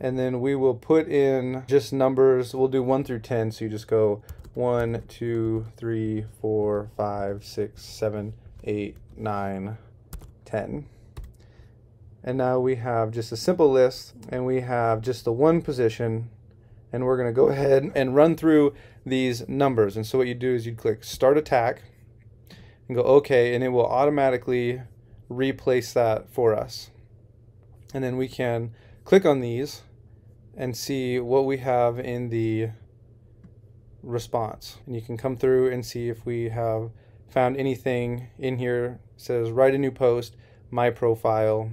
and then we will put in just numbers. We'll do 1 through 10, so you just go 1, 2, 3, 4, 5, 6, 7, 8, 9, 10. And now we have just a simple list, and we have just the 1 position, and we're going to go ahead and run through these numbers. And so what you do is you click Start Attack and go OK, and it will automatically replace that for us. And then we can click on these and see what we have in the response. And you can come through and see if we have found anything in here. It says write a new post, my profile.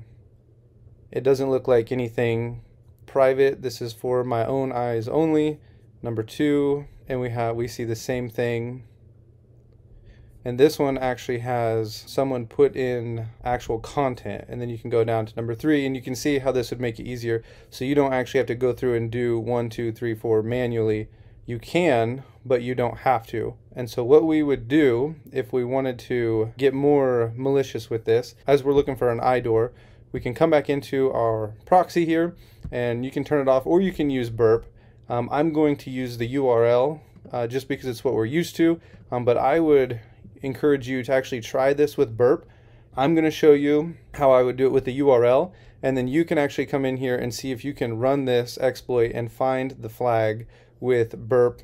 It doesn't look like anything private. This is for my own eyes only. Number 2, and we see the same thing. And this one actually has someone put in actual content, and then you can go down to number 3, and you can see how this would make it easier. So you don't actually have to go through and do 1, 2, 3, 4 manually. You can, but you don't have to. And so what we would do if we wanted to get more malicious with this, as we're looking for an IDOR, we can come back into our proxy here, and you can turn it off, or you can use burp. I'm going to use the URL just because it's what we're used to, but I would encourage you to actually try this with burp. I'm going to show you how I would do it with the URL, and then you can actually come in here and see if you can run this exploit and find the flag with burp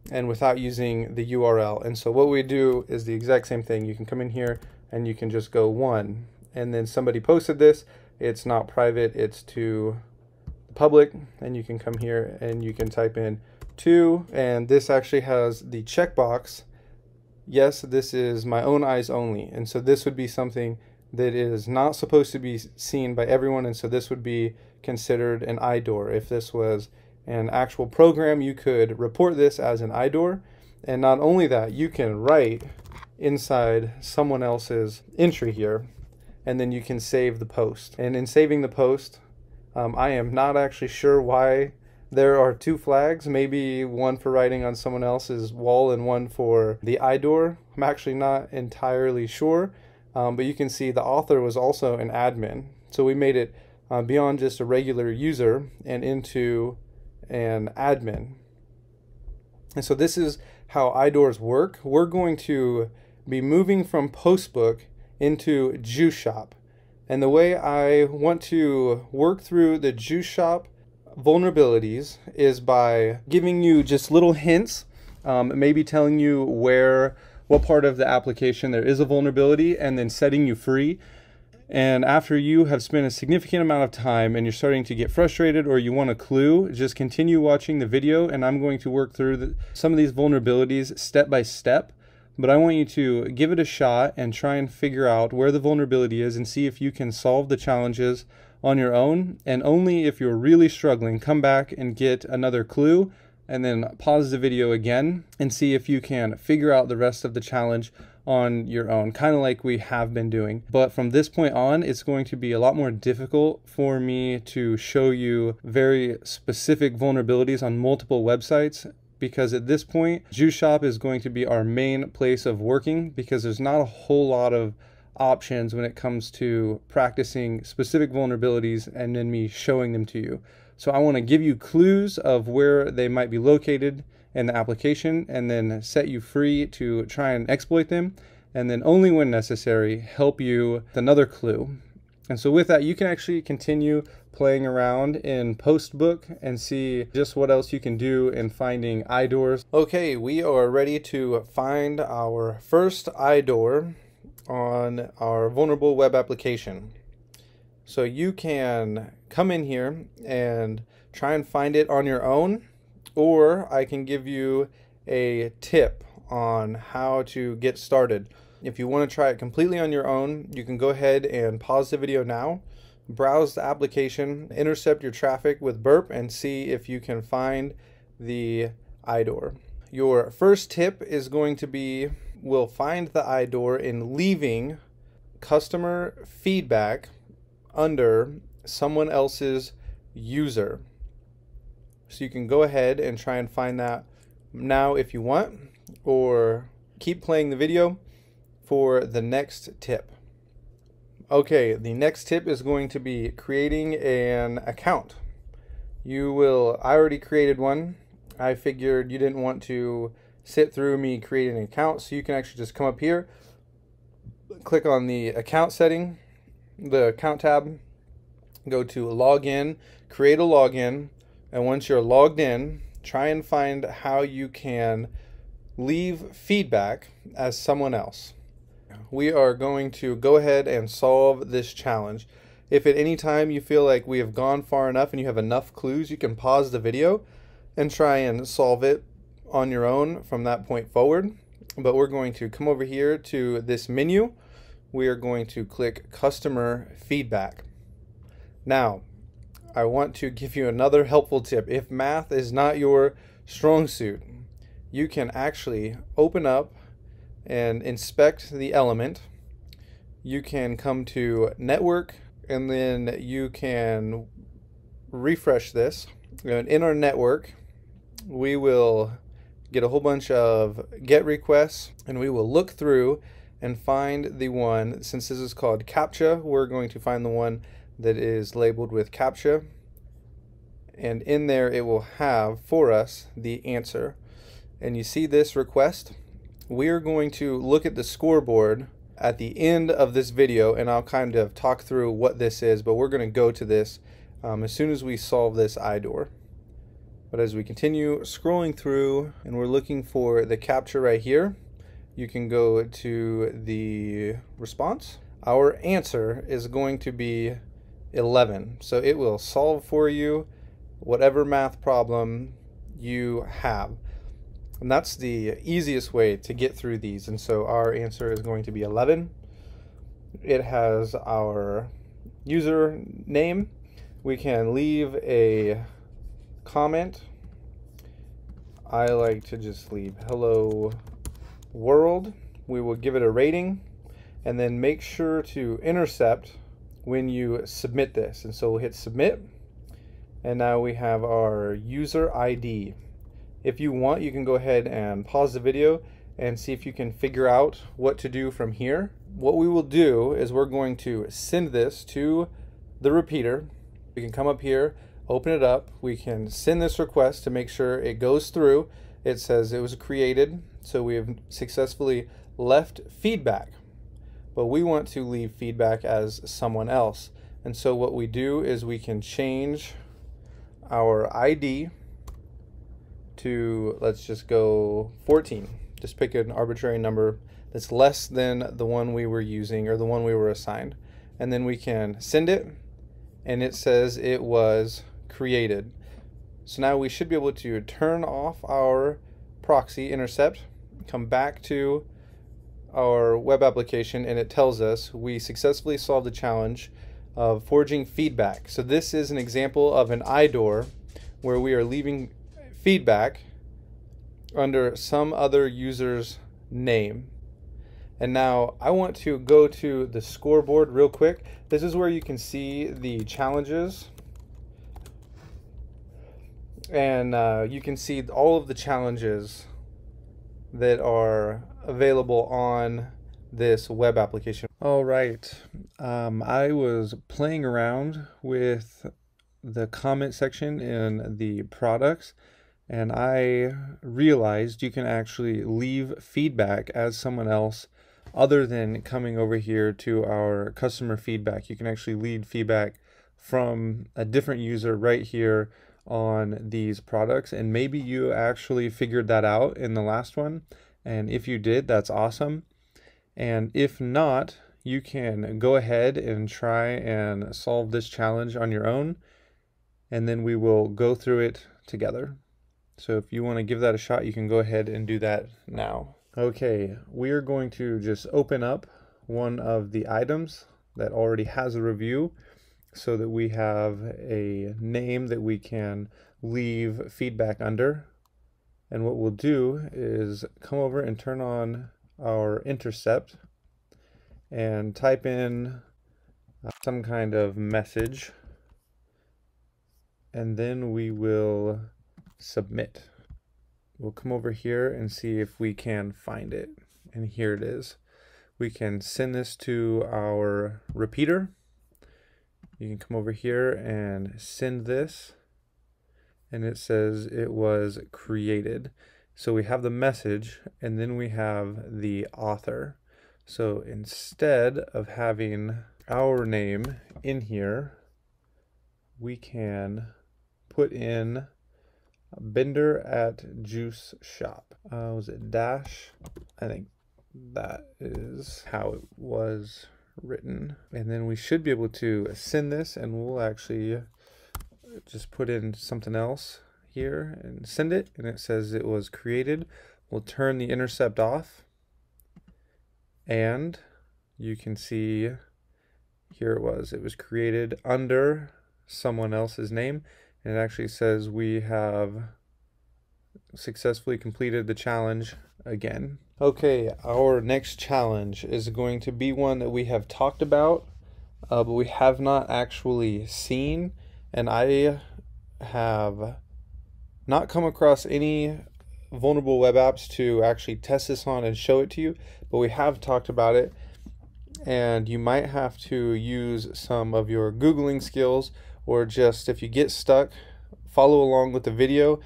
and without using the URL. And so what we do is the exact same thing. You can come in here and you can just go 1, and then somebody posted this. It's not private, it's to the public, and you can come here and you can type in 2, and this actually has the checkbox. Yes, this is my own eyes only, and so this would be something that is not supposed to be seen by everyone, and so this would be considered an IDOR. If this was an actual program, you could report this as an IDOR, and not only that, you can write inside someone else's entry here, and then you can save the post. And in saving the post, I am not actually sure why there are 2 flags, maybe one for writing on someone else's wall and one for the IDOR. I'm actually not entirely sure, but you can see the author was also an admin. So we made it beyond just a regular user and into an admin. And so this is how IDORs work. We're going to be moving from Postbook into Juice Shop. And the way I want to work through the Juice Shop vulnerabilities is by giving you just little hints, maybe telling you what part of the application there is a vulnerability, and then setting you free. And after you have spent a significant amount of time and you're starting to get frustrated or you want a clue, just continue watching the video, and I'm going to work through some of these vulnerabilities step by step. but I want you to give it a shot and try and figure out where the vulnerability is and see if you can solve the challenges on your own. And only if you're really struggling, come back and get another clue and then pause the video again and see if you can figure out the rest of the challenge on your own, kind of like we have been doing. But from this point on, it's going to be a lot more difficult for me to show you very specific vulnerabilities on multiple websites, because at this point, Juice Shop is going to be our main place of working, because there's not a whole lot of options when it comes to practicing specific vulnerabilities and then me showing them to you. So I want to give you clues of where they might be located in the application and then set you free to try and exploit them, and then only when necessary help you with another clue. And so with that, you can actually continue playing around in Postbook and see just what else you can do in finding IDORs. Okay, we are ready to find our first IDOR on our vulnerable web application. So you can come in here and try and find it on your own, or I can give you a tip on how to get started. If you want to try it completely on your own, you can go ahead and pause the video now, browse the application, intercept your traffic with Burp, and see if you can find the IDOR. Your first tip is going to be, we'll find the IDOR in leaving customer feedback under someone else's user. So you can go ahead and try and find that now if you want, or keep playing the video for the next tip. Okay, the next tip is going to be creating an account. I already created one. I figured you didn't want to sit through me creating an account, so you can actually just come up here, click on the account setting, the account tab, go to login, create a login, and once you're logged in, try and find how you can leave feedback as someone else. We are going to go ahead and solve this challenge. If at any time you feel like we have gone far enough and you have enough clues, you can pause the video and try and solve it on your own from that point forward. But we're going to come over here to this menu. We are going to click customer feedback. Now, I want to give you another helpful tip. If math is not your strong suit, you can actually open up and inspect the element. You can come to network, and then you can refresh this. And in our network, we will get a whole bunch of GET requests, and we will look through and find the one. Since this is called CAPTCHA, we're going to find the one that is labeled with CAPTCHA, and in there it will have for us the answer. And you see this request. We are going to look at the scoreboard at the end of this video, and I'll kind of talk through what this is, but we're going to go to this as soon as we solve this IDOR. But as we continue scrolling through and we're looking for the CAPTCHA right here, you can go to the response. Our answer is going to be 11. So it will solve for you whatever math problem you have. And that's the easiest way to get through these. And so our answer is going to be 11. It has our user name. We can leave a comment. I like to just leave hello world. We will give it a rating, and then make sure to intercept when you submit this. And so we'll hit submit, and now we have our user ID. If you want, you can go ahead and pause the video and see if you can figure out what to do from here. What we will do is we're going to send this to the repeater. We can come up here, open it up. We can send this request to make sure it goes through. It says it was created, so we have successfully left feedback. But we want to leave feedback as someone else. And so what we do is we can change our ID to, let's just go 14. Just pick an arbitrary number that's less than the one we were using or the one we were assigned. And then we can send it, and it says it was created. So now we should be able to turn off our proxy intercept, come back to our web application and it tells us we successfully solved the challenge of forging feedback. So this is an example of an IDOR where we are leaving feedback under some other user's name. And now I want to go to the scoreboard real quick. This is where you can see the challenges. And you can see all of the challenges that are available on this web application. All right, I was playing around with the comment section in the products, and I realized you can actually leave feedback as someone else other than coming over here to our customer feedback. You can actually leave feedback from a different user right here on these products, and maybe you actually figured that out in the last one, and if you did, that's awesome. And if not, you can go ahead and try and solve this challenge on your own, and then we will go through it together. So if you want to give that a shot, you can go ahead and do that now. Okay, we are going to just open up one of the items that already has a review, so that we have a name that we can leave feedback under. And what we'll do is come over and turn on our intercept and type in some kind of message, and then we will submit. We'll come over here and see if we can find it, and here it is. We can send this to our repeater. You can come over here and send this, and it says it was created. So we have the message, and then we have the author. So instead of having our name in here, we can put in Bender at Juice Shop. Was it dash? I think that is how it was written. And then we should be able to send this, and we'll actually just put in something else here and send it, and it says it was created. We'll turn the intercept off, and you can see here it was created under someone else's name, and it actually says we have successfully completed the challenge again. Okay, our next challenge is going to be one that we have talked about, but we have not actually seen, and I have not come across any vulnerable web apps to actually test this on and show it to you, but we have talked about it, and you might have to use some of your Googling skills, or just if you get stuck, follow along with the video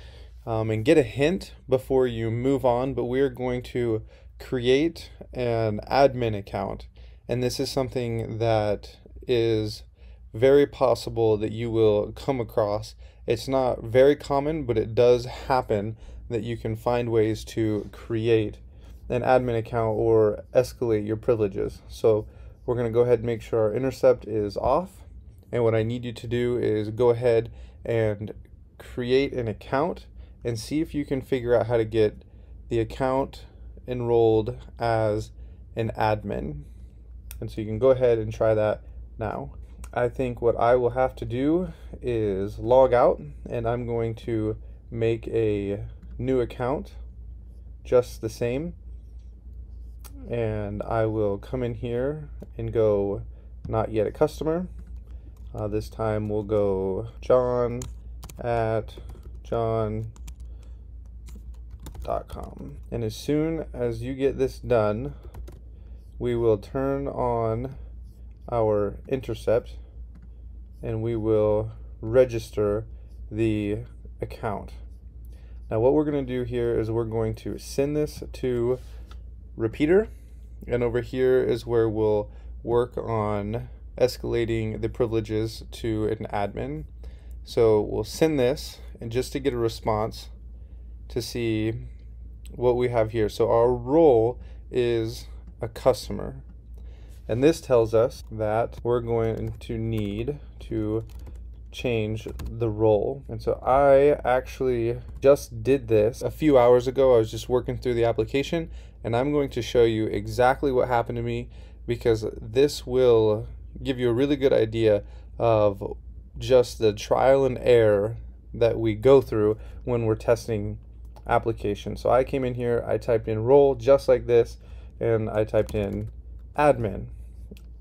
and get a hint before you move on. But we're going to create an admin account, and this is something that is very possible that you will come across. It's not very common, but it does happen that you can find ways to create an admin account or escalate your privileges. So we're going to go ahead and make sure our intercept is off, and what I need you to do is go ahead and create an account and see if you can figure out how to get the account enrolled as an admin. And so you can go ahead and try that now. I think what I will have to do is log out, and I'm going to make a new account just the same, and I will come in here and go not yet a customer. This time we'll go John at john.com, and as soon as you get this done, we will turn on our intercept and we will register the account. Now what we're going to do here is we're going to send this to repeater, and over here is where we'll work on escalating the privileges to an admin. So we'll send this, and just to get a response to see what we have here. So our role is a customer, and this tells us that we're going to need to change the role. And so I actually just did this a few hours ago. I was just working through the application, and I'm going to show you exactly what happened to me, because this will give you a really good idea of just the trial and error that we go through when we're testing applications. So I came in here, I typed in role just like this, and I typed in admin.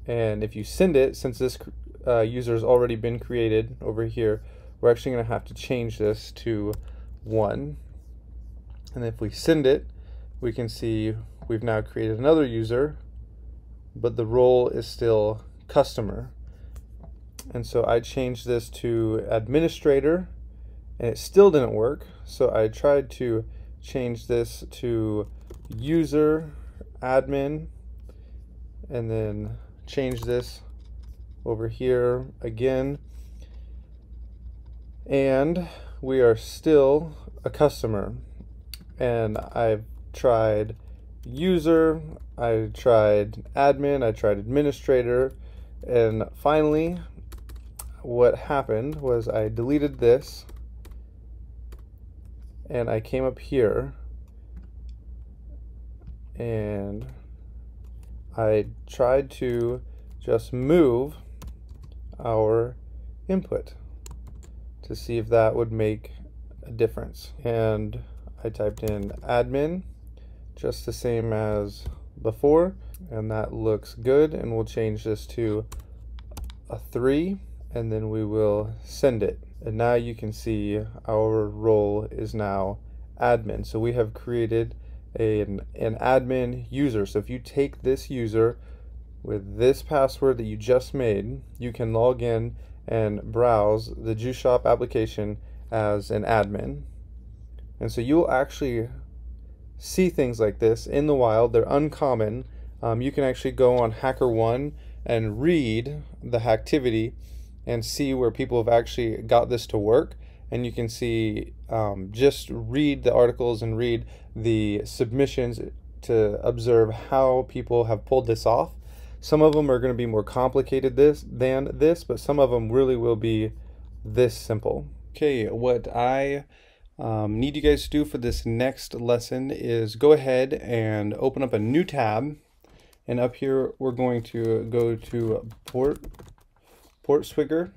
And if you send it, since this user has already been created over here, we're actually going to have to change this to 1. And if we send it, we can see we've now created another user, but the role is still customer. And so I changed this to administrator, and it still didn't work. So I tried to change this to user admin, and then change this over here again, and we are still a customer. And I've tried user, I tried admin, I tried administrator, and finally what happened was I deleted this, and I came up here and I tried to just move our input to see if that would make a difference. And I typed in admin just the same as before, and that looks good. And we'll change this to a 3, and then we will send it. And now you can see our role is now admin. So we have created an admin user. So if you take this user with this password that you just made, you can log in and browse the Juice Shop application as an admin. And so you'll actually see things like this in the wild. They're uncommon. You can actually go on HackerOne and read the hacktivity and see where people have actually got this to work. And you can see, just read the articles and read the submissions to observe how people have pulled this off. Some of them are going to be more complicated than this, but some of them really will be this simple. Okay, what I need you guys to do for this next lesson is go ahead and open up a new tab, and up here we're going to go to Portswigger,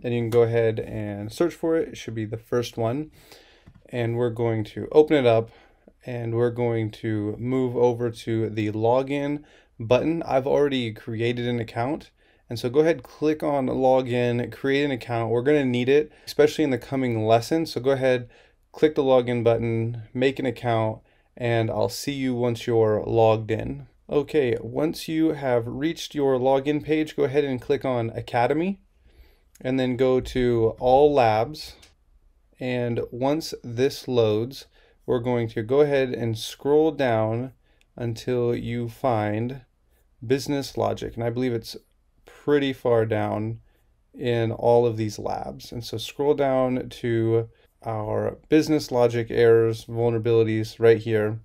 and you can go ahead and search for it. It should be the first one, and we're going to open it up, and we're going to move over to the login button. I've already created an account, and so go ahead, click on login, create an account. We're going to need it, especially in the coming lesson. So go ahead, click the login button, make an account, and I'll see you once you're logged in. Okay, once you have reached your login page, go ahead and click on Academy, and then go to All Labs. And once this loads, we're going to go ahead and scroll down until you find Business Logic. And I believe it's pretty far down in all of these labs. And so scroll down to our Business Logic errors, vulnerabilities right here.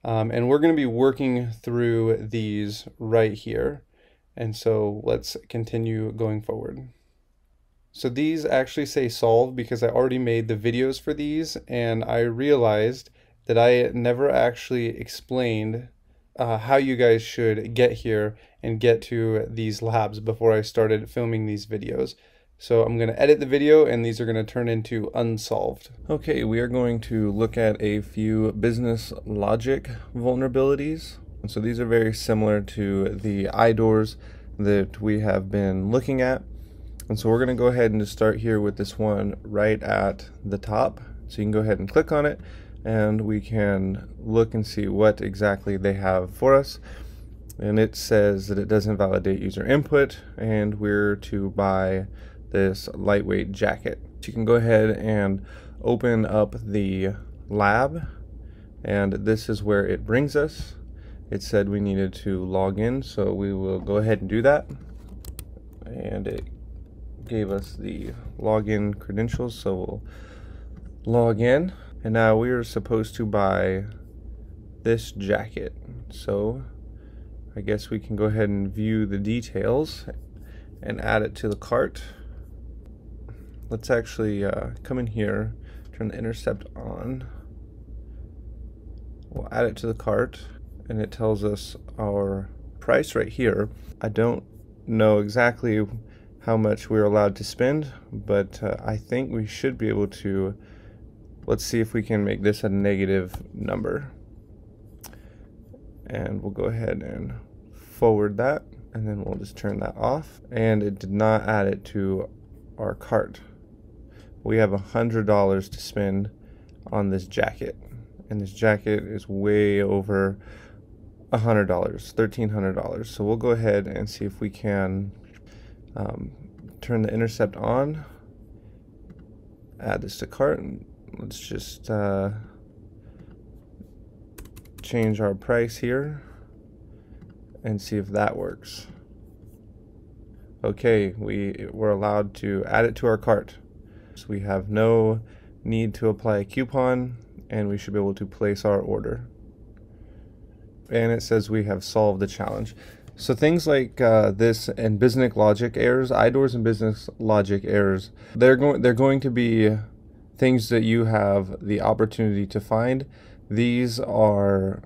And we're going to be working through these right here. And so let's continue going forward. So these actually say solved because I already made the videos for these, and I realized that I never actually explained how you guys should get here and get to these labs before I started filming these videos. So I'm going to edit the video, and these are going to turn into unsolved. Okay, we are going to look at a few business logic vulnerabilities. And so these are very similar to the IDORs that we have been looking at. And so we're going to go ahead and just start here with this one right at the top. So you can go ahead and click on it, and we can look and see what exactly they have for us. And it says that it doesn't validate user input, and we're to buy this lightweight jacket. So you can go ahead and open up the lab, and this is where it brings us. It said we needed to log in, so we will go ahead and do that. And it gave us the login credentials, so we'll log in. And now we are supposed to buy this jacket. So I guess we can go ahead and view the details and add it to the cart. let's actually come in here, turn the intercept on. We'll add it to the cart, and it tells us our price right here. I don't know exactly how much we're allowed to spend, but I think we should be able to. Let's see if we can make this a negative number. And we'll go ahead and forward that, and then we'll just turn that off. And it did not add it to our cart. We have $100 to spend on this jacket, and this jacket is way over $100, $1,300. So we'll go ahead and see if we can turn the intercept on, add this to cart, and let's just change our price here and see if that works. Okay, we're allowed to add it to our cart. So we have no need to apply a coupon, and we should be able to place our order. And it says we have solved the challenge. So things like this and business logic errors, IDORs and business logic errors, they're going to be things that you have the opportunity to find. These are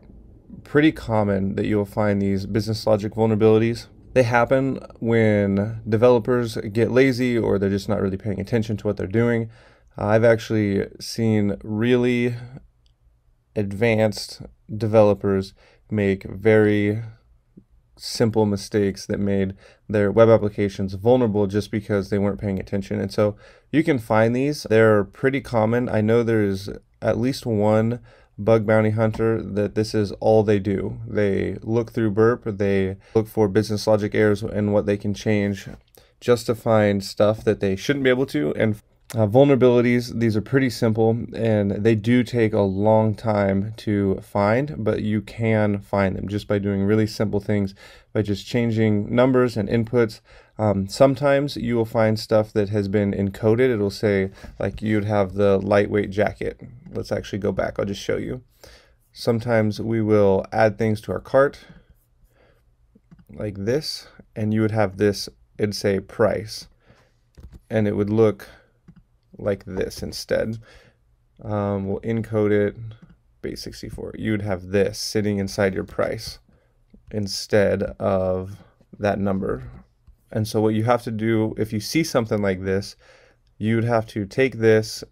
pretty common that you'll find these business logic vulnerabilities. They happen when developers get lazy or they're just not really paying attention to what they're doing. I've actually seen really advanced developers make very simple mistakes that made their web applications vulnerable just because they weren't paying attention. And so you can find these. They're pretty common. I know there's at least one bug bounty hunter that this is all they do. They look through Burp, they look for business logic errors and what they can change just to find stuff that they shouldn't be able to. And vulnerabilities, these are pretty simple, and they do take a long time to find, but you can find them just by doing really simple things, by just changing numbers and inputs. Sometimes you will find stuff that has been encoded. It'll say, like, you'd have the lightweight jacket. Let's actually go back. I'll just show you. Sometimes we will add things to our cart like this, and you would have this, it'd say price, and it would look like this instead. We'll encode it, base 64. You'd have this sitting inside your price instead of that number. And so what you have to do, if you see something like this, you'd have to take this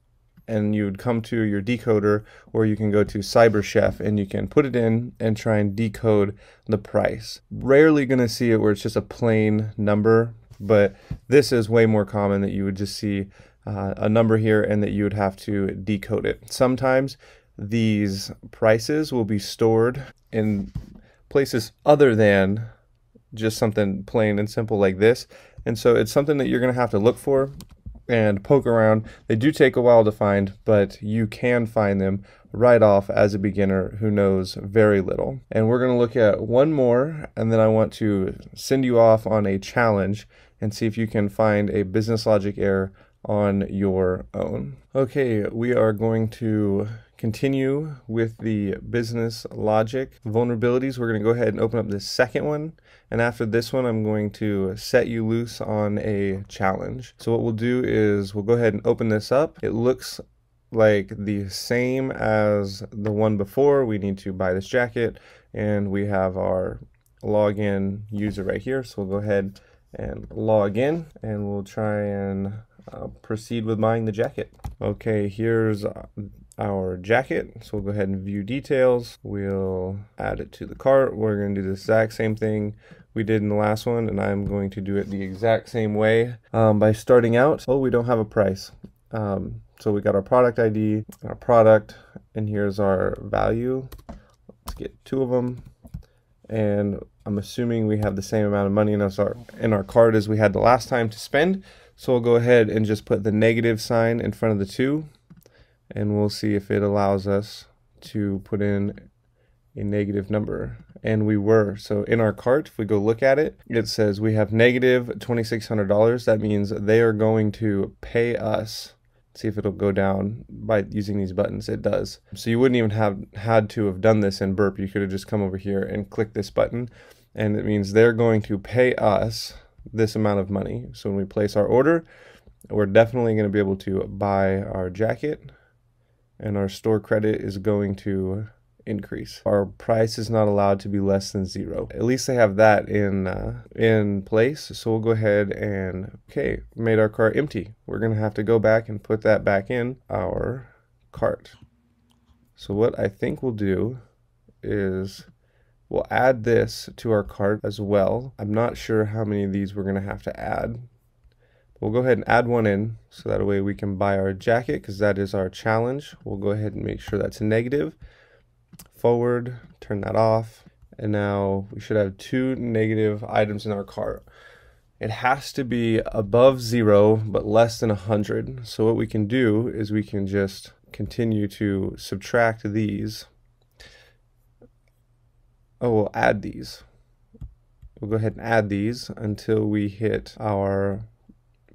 and you would come to your decoder, or you can go to CyberChef and you can put it in and try and decode the price. Rarely going to see it where it's just a plain number, but this is way more common that you would just see a number here and that you would have to decode it. Sometimes these prices will be stored in places other than just something plain and simple like this, and so it's something that you're going to have to look for and poke around. They do take a while to find, but you can find them right off as a beginner who knows very little. And we're going to look at one more, and then I want to send you off on a challenge and see if you can find a business logic error on your own. Okay, we are going to continue with the business logic vulnerabilities. We're going to go ahead and open up this second one, and after this one I'm going to set you loose on a challenge. So what we'll do is we'll go ahead and open this up. It looks like the same as the one before. We need to buy this jacket, and we have our login user right here. So we'll go ahead and log in, and we'll try and proceed with buying the jacket. Okay, here's our jacket. So we'll go ahead and view details. We'll add it to the cart. We're going to do the exact same thing we did in the last one, and I'm going to do it the exact same way by starting out. Oh, we don't have a price. So we got our product ID, our product, and here's our value. Let's get two of them. And I'm assuming we have the same amount of money in our cart as we had the last time to spend. So we'll go ahead and just put the negative sign in front of the 2, and we'll see if it allows us to put in a negative number. And we were. So in our cart, if we go look at it, it says we have negative $2,600. That means they are going to pay us. See if it'll go down by using these buttons. It does. So you wouldn't even have had to have done this in Burp. You could have just come over here and click this button, and it means they're going to pay us this amount of money. So when we place our order, we're definitely going to be able to buy our jacket, and our store credit is going to increase. Our price is not allowed to be less than 0. At least they have that in place. So we'll go ahead and, okay, made our cart empty. We're going to have to go back and put that back in our cart. So what I think we'll do is we'll add this to our cart as well. I'm not sure how many of these we're going to have to add. We'll go ahead and add one in, so that way we can buy our jacket, because that is our challenge. We'll go ahead and make sure that's negative. Forward, turn that off, and now we should have 2 negative items in our cart. It has to be above 0 but less than 100. So what we can do is we can just continue to subtract these. Oh, we'll add these. We'll go ahead and add these until we hit our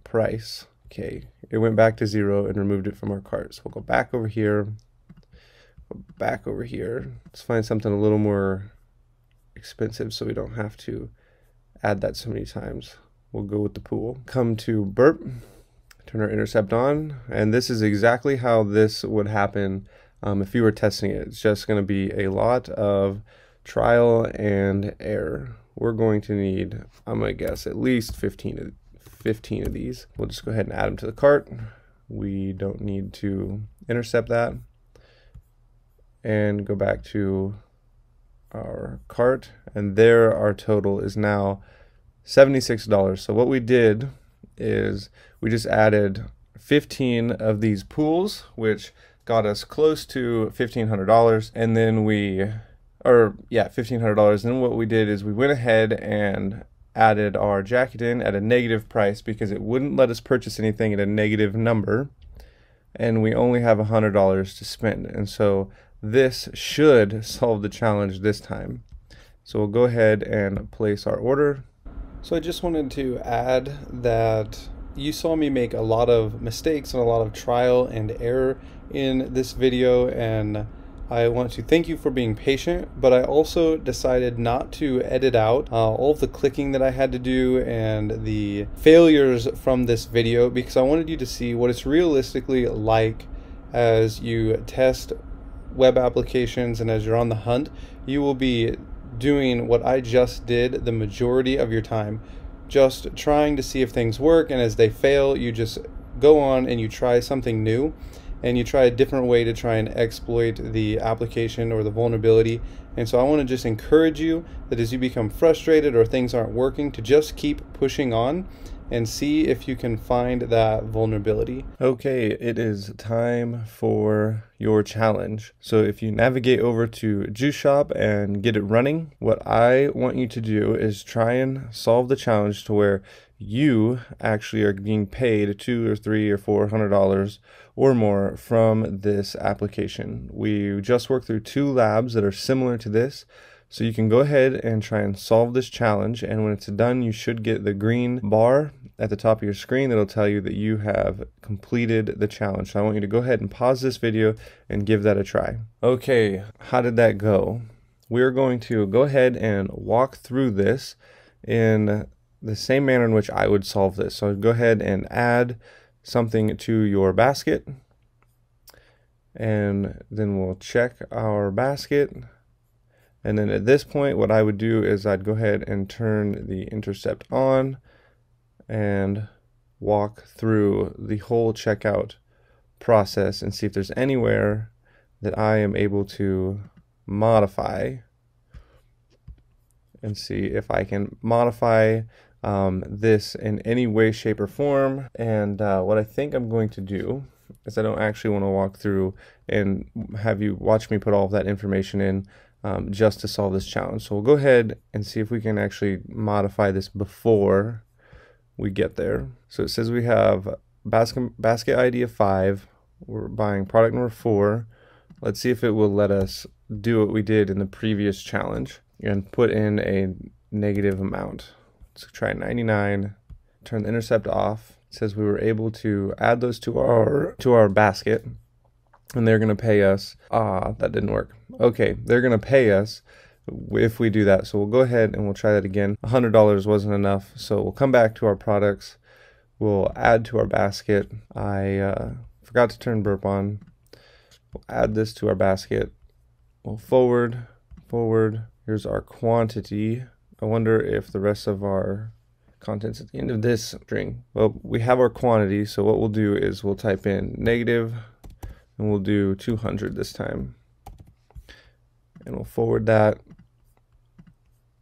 price. Okay, it went back to 0 and removed it from our cart. So we'll go back over here. Back over here. Let's find something a little more expensive so we don't have to add that so many times. We'll go with the pool. Come to burp, turn our intercept on, and this is exactly how this would happen if you were testing it. It's just going to be a lot of trial and error. We're going to need, I'm going to guess, at least 15 of these. We'll just go ahead and add them to the cart. We don't need to intercept that. And go back to our cart, and there our total is now $76. So what we did is we just added 15 of these pools, which got us close to $1,500, and then $1,500. And then what we did is we went ahead and added our jacket in at a negative price, because it wouldn't let us purchase anything at a negative number, and we only have $100 to spend. And so this should solve the challenge this time. So we'll go ahead and place our order. So I just wanted to add that you saw me make a lot of mistakes and a lot of trial and error in this video, and I want to thank you for being patient, but I also decided not to edit out all of the clicking that I had to do and the failures from this video, because I wanted you to see what it's realistically like as you test web applications, and as you're on the hunt. You will be doing what I just did the majority of your time, just trying to see if things work, and as they fail, you just go on and you try something new, and you try a different way to try and exploit the application or the vulnerability. And so I want to just encourage you that as you become frustrated or things aren't working, to just keep pushing on and see if you can find that vulnerability. Okay, it is time for your challenge. So if you navigate over to Juice Shop and get it running, what I want you to do is try and solve the challenge to where you actually are being paid $200 or $300 or $400 or more from this application. We just worked through 2 labs that are similar to this. So you can go ahead and try and solve this challenge, and when it's done, you should get the green bar at the top of your screen that'll tell you that you have completed the challenge. So I want you to go ahead and pause this video and give that a try. Okay, how did that go? We're going to go ahead and walk through this in the same manner in which I would solve this. So go ahead and add something to your basket, and then we'll check our basket. And then at this point, what I would do is I'd go ahead and turn the intercept on and walk through the whole checkout process and see if there's anywhere that I am able to modify, and see if I can modify this in any way, shape, or form. And what I think I'm going to do is I don't actually want to walk through and have you watch me put all of that information in just to solve this challenge. So we'll go ahead and see if we can actually modify this before we get there. So it says we have basket ID of 5. We're buying product number 4. Let's see if it will let us do what we did in the previous challenge and put in a negative amount. Let's try 99, turn the intercept off. It says we were able to add those to our basket, and they're going to pay us. That didn't work. Okay, they're going to pay us if we do that. So we'll go ahead and we'll try that again. $100 wasn't enough, so we'll come back to our products. We'll add to our basket. I forgot to turn burp on. We'll add this to our basket. We'll forward. Here's our quantity. I wonder if the rest of our content's at the end of this string. Well, we have our quantity, so what we'll do is we'll type in negative, and we'll do 200 this time. And we'll forward that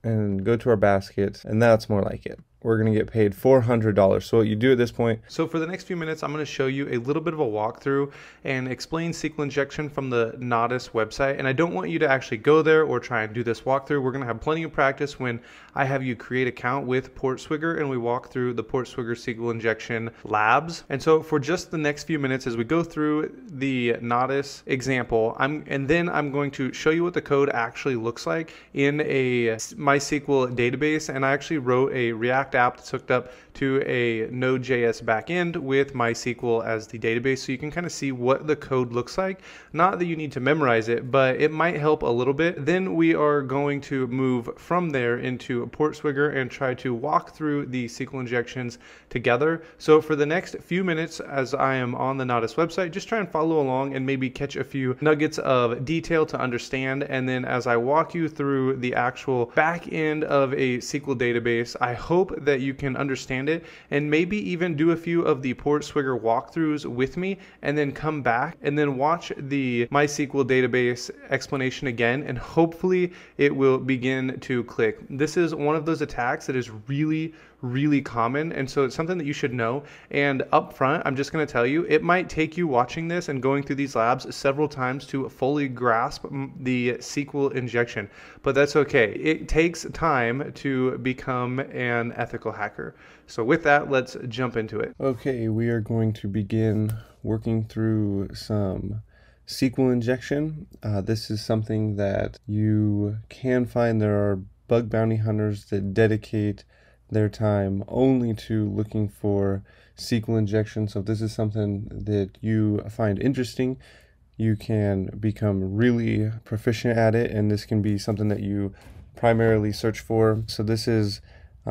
and go to our basket, and that's more like it. We're going to get paid $400. So what you do at this point. So for the next few minutes, I'm going to show you a little bit of a walkthrough and explain SQL injection from the Nodus website. And I don't want you to actually go there or try and do this walkthrough. We're going to have plenty of practice when I have you create an account with Portswigger and we walk through the Portswigger SQL injection labs. And so for just the next few minutes, as we go through the Nodus example, and then I'm going to show you what the code actually looks like in a MySQL database. And I actually wrote a React app that's hooked up to a Node.js backend with MySQL as the database, so you can kind of see what the code looks like. Not that you need to memorize it, but it might help a little bit. Then we are going to move from there into Portswigger and try to walk through the SQL injections together. So for the next few minutes, as I am on the Nodus website, just try and follow along and maybe catch a few nuggets of detail to understand. And then as I walk you through the actual back end of a SQL database, I hope that you can understand it and maybe even do a few of the Portswigger walkthroughs with me, and then come back and then watch the MySQL database explanation again, and hopefully it will begin to click. This is one of those attacks that is really common, and so it's something that you should know. And up front, I'm just going to tell you, it might take you watching this and going through these labs several times to fully grasp the SQL injection, but that's okay. It takes time to become an ethical hacker. So with that, let's jump into it. Okay, we are going to begin working through some SQL injection. This is something that you can find. There are bug bounty hunters that dedicate their time only to looking for SQL injection. So if this is something that you find interesting, you can become really proficient at it, and this can be something that you primarily search for. So this is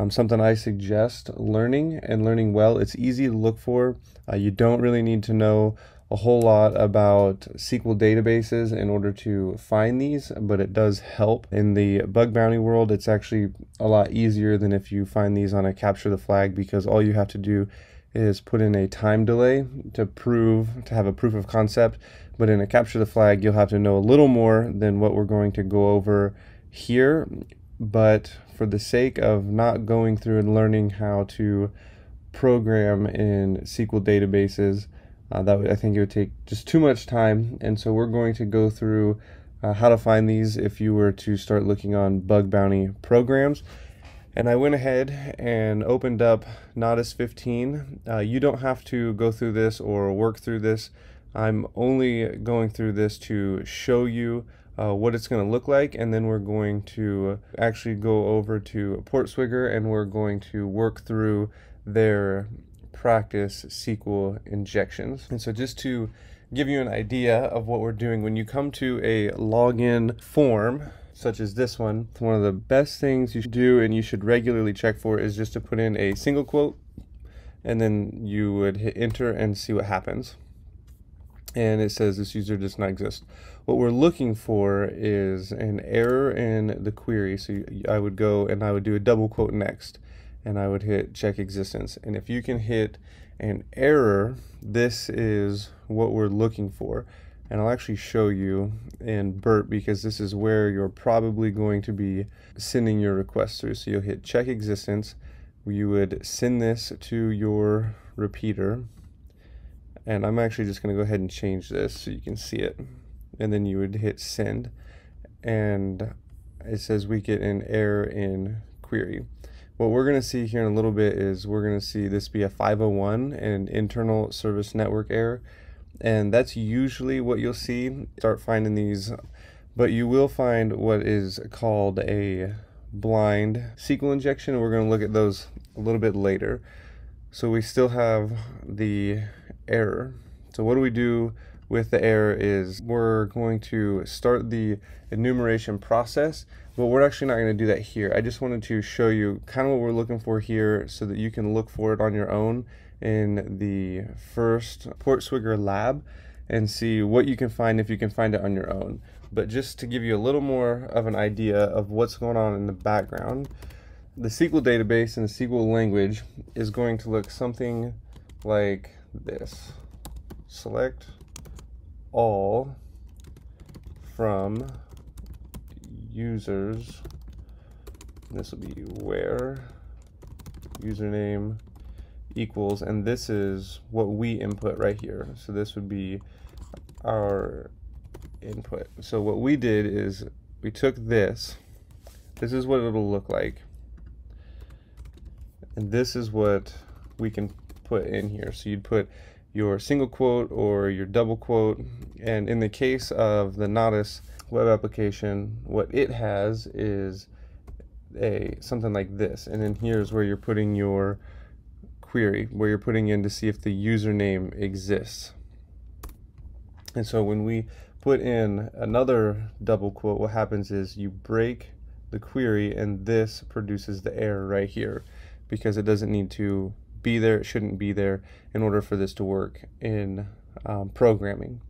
something I suggest learning, and learning well. It's easy to look for. You don't really need to know a whole lot about SQL databases in order to find these, but it does help. In the bug bounty world, it's actually a lot easier than if you find these on a capture the flag, because all you have to do is put in a time delay to have a proof of concept. But in a capture the flag, you'll have to know a little more than what we're going to go over here. But for the sake of not going through and learning how to program in SQL databases, I think it would take just too much time. And so we're going to go through how to find these if you were to start looking on bug bounty programs. And I went ahead and opened up Nodus 15. You don't have to go through this or work through this. I'm only going through this to show you what it's going to look like, and then we're going to actually go over to Portswigger and we're going to work through their practice SQL injections. And so just to give you an idea of what we're doing, when you come to a login form such as this one of the best things you should do and you should regularly check for is just to put in a single quote, and then you would hit enter and see what happens. And it says this user does not exist. What we're looking for is an error in the query. So I would go and I would do a double quote next, and I would hit check existence. And if you can hit an error, this is what we're looking for. And I'll actually show you in Burp, because this is where you're probably going to be sending your request through. So you'll hit check existence. You would send this to your repeater. And I'm actually just going to go ahead and change this so you can see it. And then you would hit send. And it says we get an error in query. What we're going to see here in a little bit is we're going to see this be a 501, an internal service network error. And that's usually what you'll see. Start finding these. But you will find what is called a blind SQL injection. We're going to look at those a little bit later. So we still have the error. So what do we do with the error is we're going to start the enumeration process, but we're actually not going to do that here. I just wanted to show you kind of what we're looking for here so that you can look for it on your own in the first Portswigger lab and see what you can find if you can find it on your own. But just to give you a little more of an idea of what's going on in the background, the SQL database and the SQL language is going to look something like this. Select all from users. This will be where username equals, and this is what we input right here. So this would be our input. So what we did is we took this. This is what it'll look like. And this is what we can put in here. So you'd put your single quote or your double quote. And in the case of the Nodus web application, what it has is something like this. And then here's where you're putting your query, where you're putting in to see if the username exists. And so when we put in another double quote, what happens is you break the query and this produces the error right here, because it doesn't need to be there, it shouldn't be there in order for this to work in programming.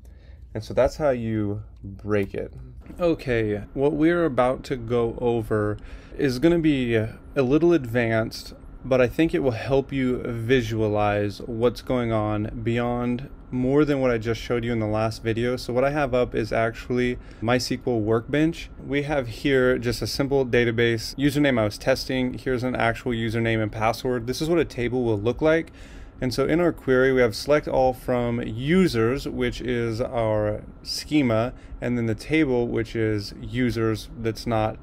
And so that's how you break it. Okay, what we're about to go over is going to be a little advanced, but I think it will help you visualize what's going on beyond more than what I just showed you in the last video. So what I have up is actually MySQL Workbench. We have here just a simple database username I was testing. Here's an actual username and password. This is what a table will look like. And so in our query, we have select all from users, which is our schema, and then the table, which is users, that's not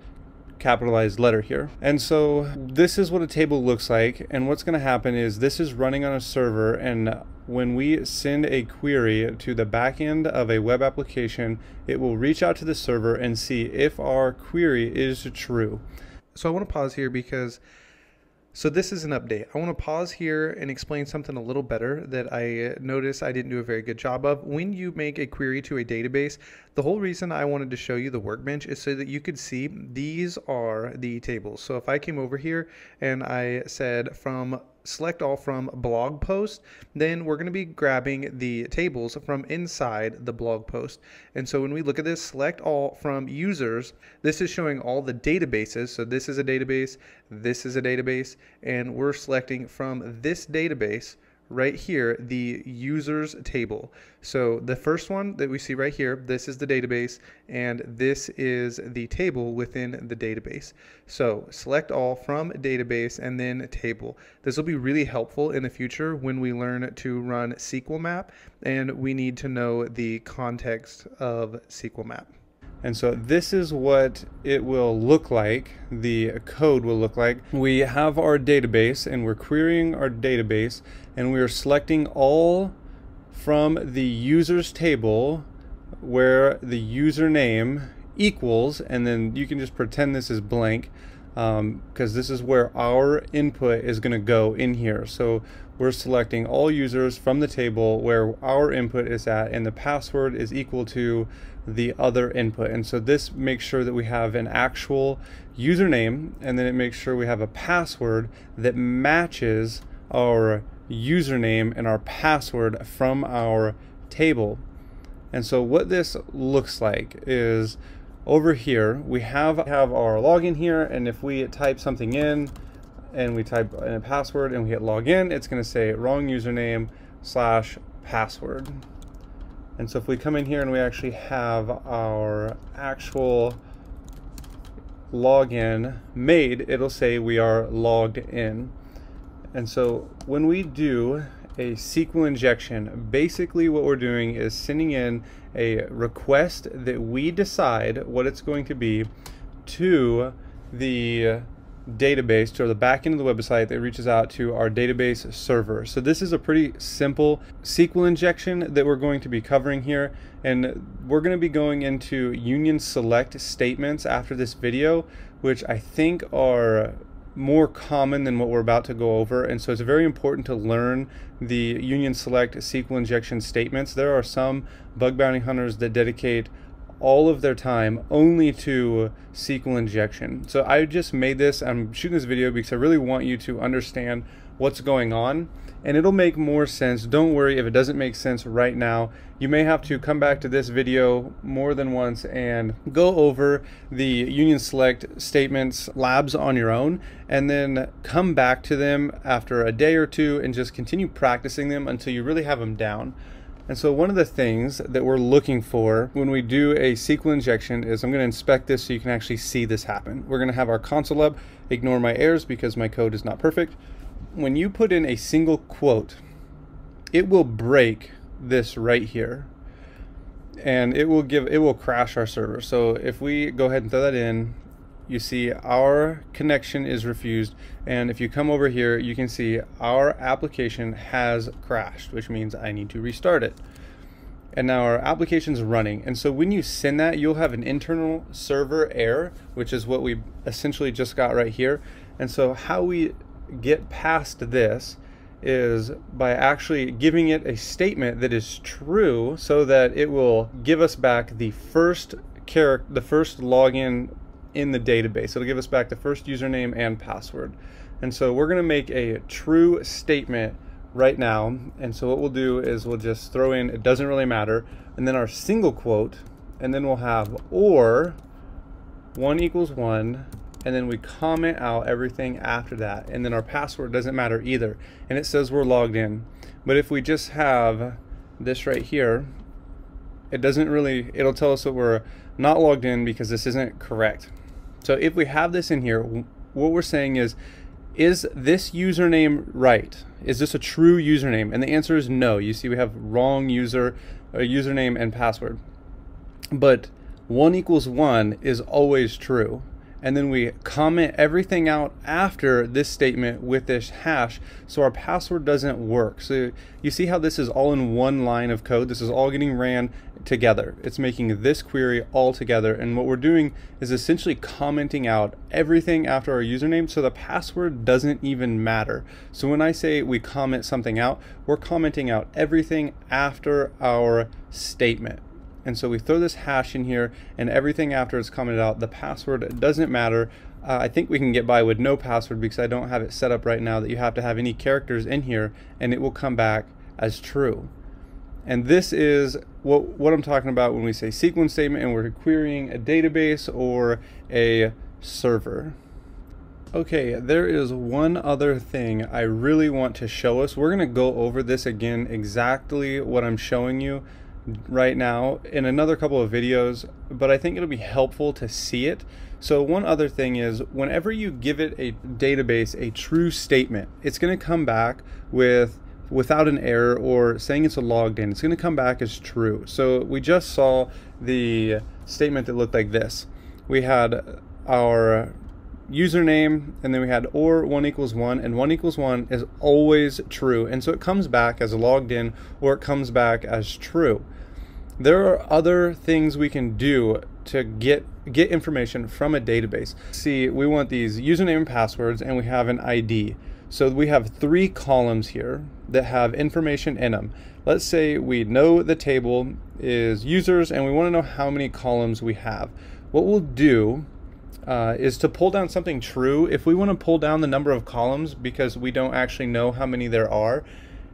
capitalized letter here. And so this is what a table looks like. And what's going to happen is this is running on a server, and when we send a query to the back end of a web application, it will reach out to the server and see if our query is true. So I want to pause here because this is an update. I want to pause here and explain something a little better that I noticed I didn't do a very good job of. When you make a query to a database, the whole reason I wanted to show you the workbench is so that you could see these are the tables. So if I came over here and I said select all from blog post, then we're going to be grabbing the tables from inside the blog post. And so when we look at this, select all from users, this is showing all the databases. So this is a database, this is a database, and we're selecting from this database right here, the users table. So the first one that we see right here, this is the database, and this is the table within the database. So select all from database and then table. This will be really helpful in the future when we learn to run SQL map and we need to know the context of SQL map. And so this is what it will look like, the code will look like. We have our database and we're querying our database, and we are selecting all from the users table where the username equals, and then you can just pretend this is blank because this is where our input is going to go in here. So we're selecting all users from the table where our input is at, and the password is equal to the other input. And so this makes sure that we have an actual username, and then it makes sure we have a password that matches our username and our password from our table. And so what this looks like is over here we have our login here, and if we type something in and we type in a password and we hit login, it's going to say wrong username / password. And so if we come in here and we actually have our actual login made, it'll say we are logged in. And so when we do a SQL injection, basically what we're doing is sending in a request that we decide what it's going to be to the database, to the back end of the website that reaches out to our database server. So this is a pretty simple SQL injection that we're going to be covering here, and we're going to be going into union select statements after this video, which I think are more common than what we're about to go over. And so it's very important to learn the union select SQL injection statements. There are some bug bounty hunters that dedicate all of their time only to SQL injection. So I just made this, I'm shooting this video because I really want you to understand what's going on, and it'll make more sense. Don't worry if it doesn't make sense right now. You may have to come back to this video more than once and go over the union select statements labs on your own, and then come back to them after a day or two and just continue practicing them until you really have them down. And so one of the things that we're looking for when we do a SQL injection is, I'm going to inspect this so you can actually see this happen. We're going to have our console up, ignore my errors because my code is not perfect. When you put in a single quote, it will break this right here, and it will crash our server. So if we go ahead and throw that in, you see our connection is refused, and if you come over here, you can see our application has crashed, which means I need to restart it. And now our application's running. And so when you send that, you'll have an internal server error, which is what we essentially just got right here. And so how we get past this is by actually giving it a statement that is true, so that it will give us back the first login in the database. It'll give us back the first username and password. And so we're going to make a true statement right now. And so what we'll do is we'll just throw in, it doesn't really matter, and then our single quote, and then we'll have or 1 equals 1, and then we comment out everything after that, and then our password doesn't matter either, and it says we're logged in. But if we just have this right here, it'll tell us that we're not logged in because this isn't correct. So if we have this in here, what we're saying is this username right? Is this a true username? And the answer is no. You see we have wrong username and password. But 1 equals 1 is always true. And then we comment everything out after this statement with this hash, so our password doesn't work. So you see how this is all in one line of code. This is all getting ran together. It's making this query all together, and what we're doing is essentially commenting out everything after our username, so the password doesn't even matter. So when I say we comment something out, we're commenting out everything after our statement. And so we throw this hash in here, and everything after it's commented out. The password doesn't matter. I think we can get by with no password because I don't have it set up right now that you have to have any characters in here, and it will come back as true. And this is what I'm talking about when we say SQL statement and we're querying a database or a server. Okay, there is one other thing I really want to show us. We're going to go over this again, exactly what I'm showing you right now in another couple of videos, but I think it'll be helpful to see it. So one other thing is, whenever you give it a database a true statement, it's going to come back without an error or saying it's a logged in. It's going to come back as true. So we just saw the statement that looked like this. We had our username, and then we had or 1 equals 1, and 1 equals 1 is always true, and so it comes back as logged in or it comes back as true. There are other things we can do to get information from a database. See, we want these username and passwords, and we have an ID. So we have 3 columns here that have information in them. Let's say we know the table is users, and we want to know how many columns we have. What we'll do is to pull down something true. If we want to pull down the number of columns because we don't actually know how many there are,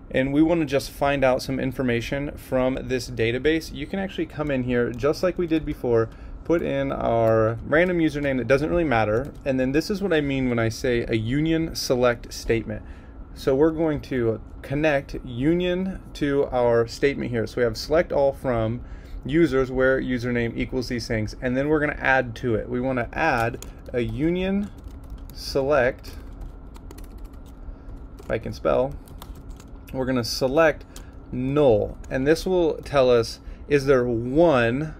and we want to just find out some information from this database, you can actually come in here just like we did before, put in our random username that doesn't really matter, and then this is what I mean when I say a union select statement. So we're going to connect union to our statement here. So we have select all from users where username equals these things, and then we're going to add to it. We want to add a union select, if I can spell, we're going to select null, and this will tell us, is there one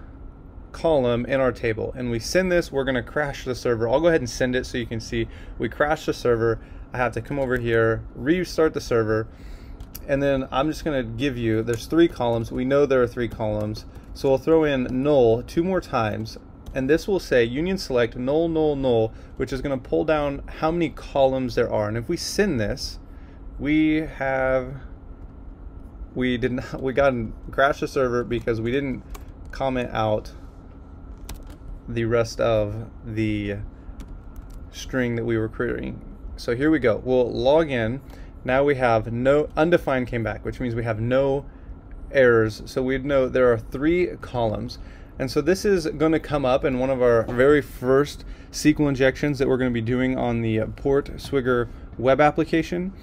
column in our table? And we send this, we're going to crash the server. I'll go ahead and send it so you can see we crash the server. I have to come over here, restart the server, and then I'm just going to give you, there's 3 columns. We know there are 3 columns, so we'll throw in null 2 more times, and this will say union select null null null, which is going to pull down how many columns there are. And if we send this, we got crashed the server because we didn't comment out the rest of the string that we were querying. So here we go. We'll log in. Now we have no undefined came back, which means we have no errors. So we'd know there are 3 columns. And so this is going to come up in one of our very first SQL injections that we're going to be doing on the Portswigger web application.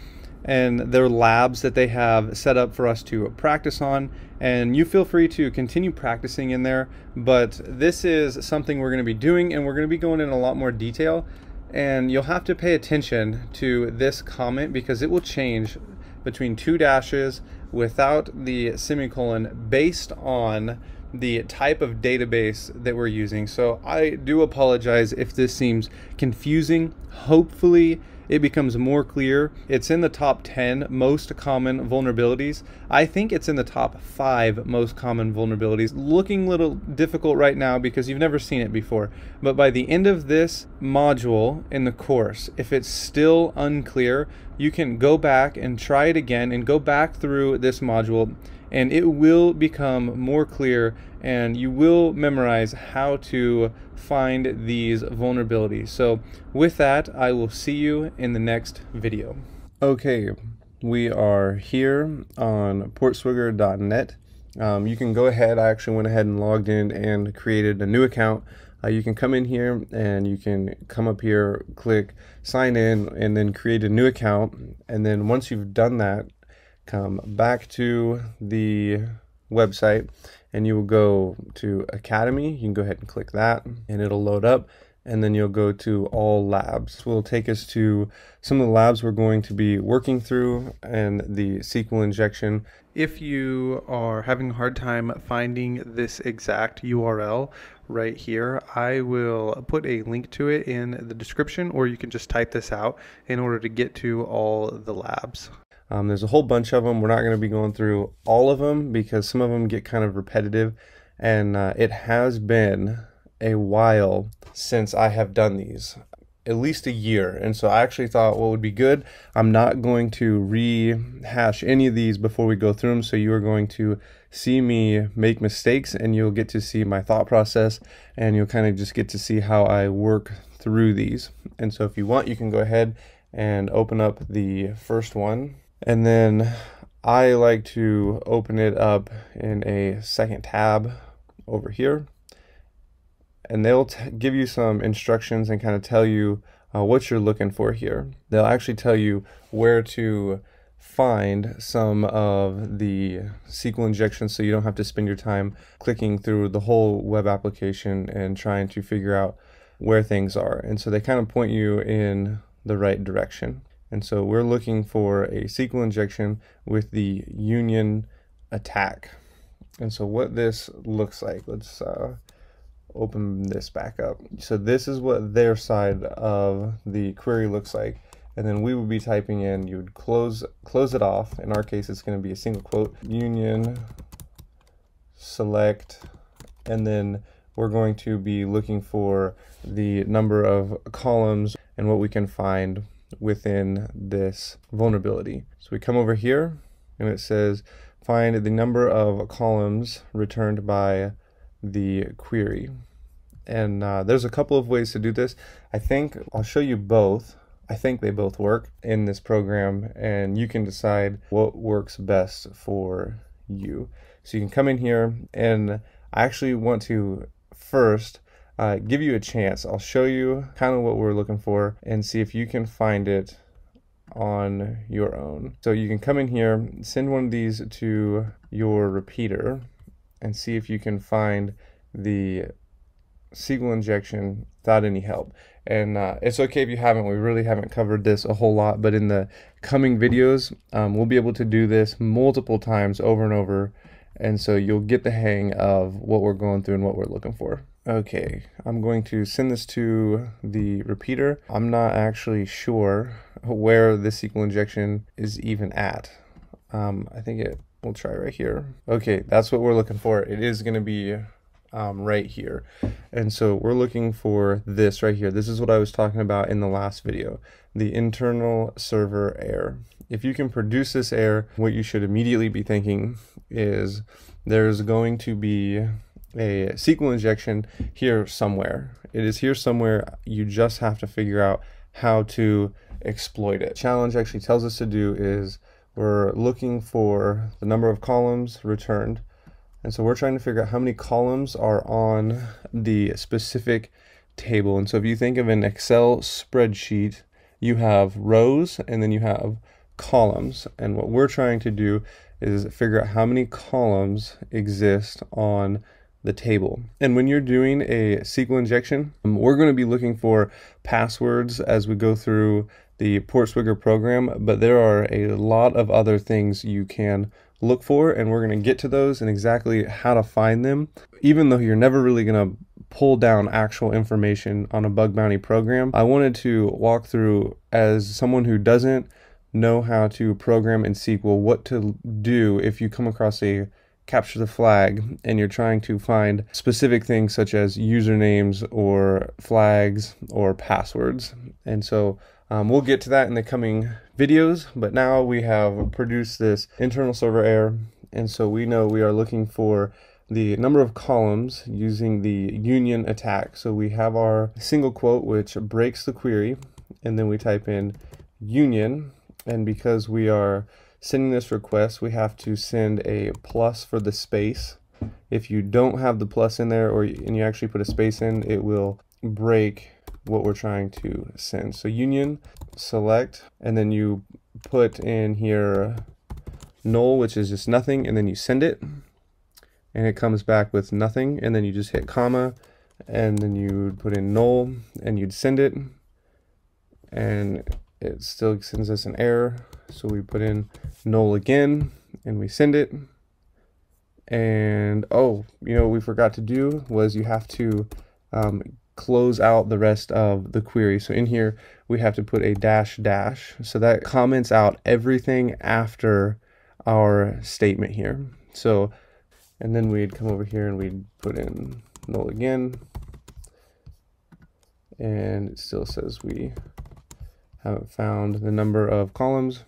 And there are labs that they have set up for us to practice on, and you feel free to continue practicing in there, but this is something we're going to be doing, and we're going to be going in a lot more detail, and you'll have to pay attention to this comment because it will change between 2 dashes without the semicolon based on the type of database that we're using. So I do apologize if this seems confusing. Hopefully it becomes more clear. It's in the top 10 most common vulnerabilities. I think it's in the top 5 most common vulnerabilities. Looking a little difficult right now because you've never seen it before. But by the end of this module in the course, if it's still unclear, you can go back and try it again and go back through this module, and it will become more clear, and you will memorize how to find these vulnerabilities. So with that, I will see you in the next video. Okay, we are here on portswigger.net. You can go ahead, I actually went ahead and logged in and created a new account. You can come in here and you can come up here, click sign in, and then create a new account. And then once you've done that, come back to the website and you will go to Academy. You can go ahead and click that and it'll load up, and then you'll go to all labs. This will take us to some of the labs we're going to be working through and the SQL injection. If you are having a hard time finding this exact URL right here, I will put a link to it in the description, or you can just type this out in order to get to all the labs. There's a whole bunch of them. We're not going to be going through all of them because some of them get kind of repetitive, and it has been a while since I have done these, at least a year. And so I actually thought what would be good, I'm not going to rehash any of these before we go through them, so you are going to see me make mistakes and you'll get to see my thought process, and you'll kind of just get to see how I work through these. And so if you want, you can go ahead and open up the first one. And then I like to open it up in a second tab over here, and they'll give you some instructions and kind of tell you what you're looking for here. They'll actually tell you where to find some of the SQL injections so you don't have to spend your time clicking through the whole web application and trying to figure out where things are. And so they kind of point you in the right direction. And so we're looking for a SQL injection with the union attack. And so what this looks like, let's open this back up. So this is what their side of the query looks like. And then we would be typing in, you would close it off. In our case, it's going to be a single quote, union select, and then we're going to be looking for the number of columns and what we can find within this vulnerability. So we come over here and it says find the number of columns returned by the query. And there's a couple of ways to do this. I think I'll show you both. I think they both work in this program, and you can decide what works best for you. So you can come in here, and I actually want to first give you a chance. I'll show you kind of what we're looking for and see if you can find it on your own. So you can come in here, send one of these to your repeater, and see if you can find the SQL injection without any help. And it's okay if you haven't. We really haven't covered this a whole lot, but in the coming videos, we'll be able to do this multiple times over and over. And so you'll get the hang of what we're going through and what we're looking for. Okay, I'm going to send this to the repeater. I'm not actually sure where the SQL injection is even at. I think we'll try right here. Okay, that's what we're looking for. It is going to be right here. And so we're looking for this right here. This is what I was talking about in the last video, the internal server error. If you can produce this error, what you should immediately be thinking is there's going to be a SQL injection here somewhere. It is here somewhere. You just have to figure out how to exploit it. Challenge actually tells us to do is we're looking for the number of columns returned. And so we're trying to figure out how many columns are on the specific table. And so if you think of an Excel spreadsheet, you have rows and then you have columns. And what we're trying to do is figure out how many columns exist on the table. And when you're doing a SQL injection, we're going to be looking for passwords as we go through the Portswigger program, but there are a lot of other things you can look for, and we're going to get to those and exactly how to find them. Even though you're never really going to pull down actual information on a bug bounty program, I wanted to walk through, as someone who doesn't know how to program in SQL, what to do if you come across a capture the flag and you're trying to find specific things such as usernames or flags or passwords. And so we'll get to that in the coming videos, but now we have produced this internal server error, and so we know we are looking for the number of columns using the union attack. So we have our single quote which breaks the query, and then we type in union, and because we are sending this request, we have to send a plus for the space. If you don't have the plus in there, and you actually put a space in, it will break what we're trying to send. So union, select, and then you put in here null, which is just nothing, and then you send it, and it comes back with nothing, and then you just hit comma, and then you put in null, and you'd send it, and it still sends us an error. So we put in null again, and we send it. And oh, you know what we forgot to do was you have to close out the rest of the query. So in here we have to put a dash dash, so that comments out everything after our statement here. So, and then we'd come over here and we'd put in null again, and it still says we haven't found the number of columns.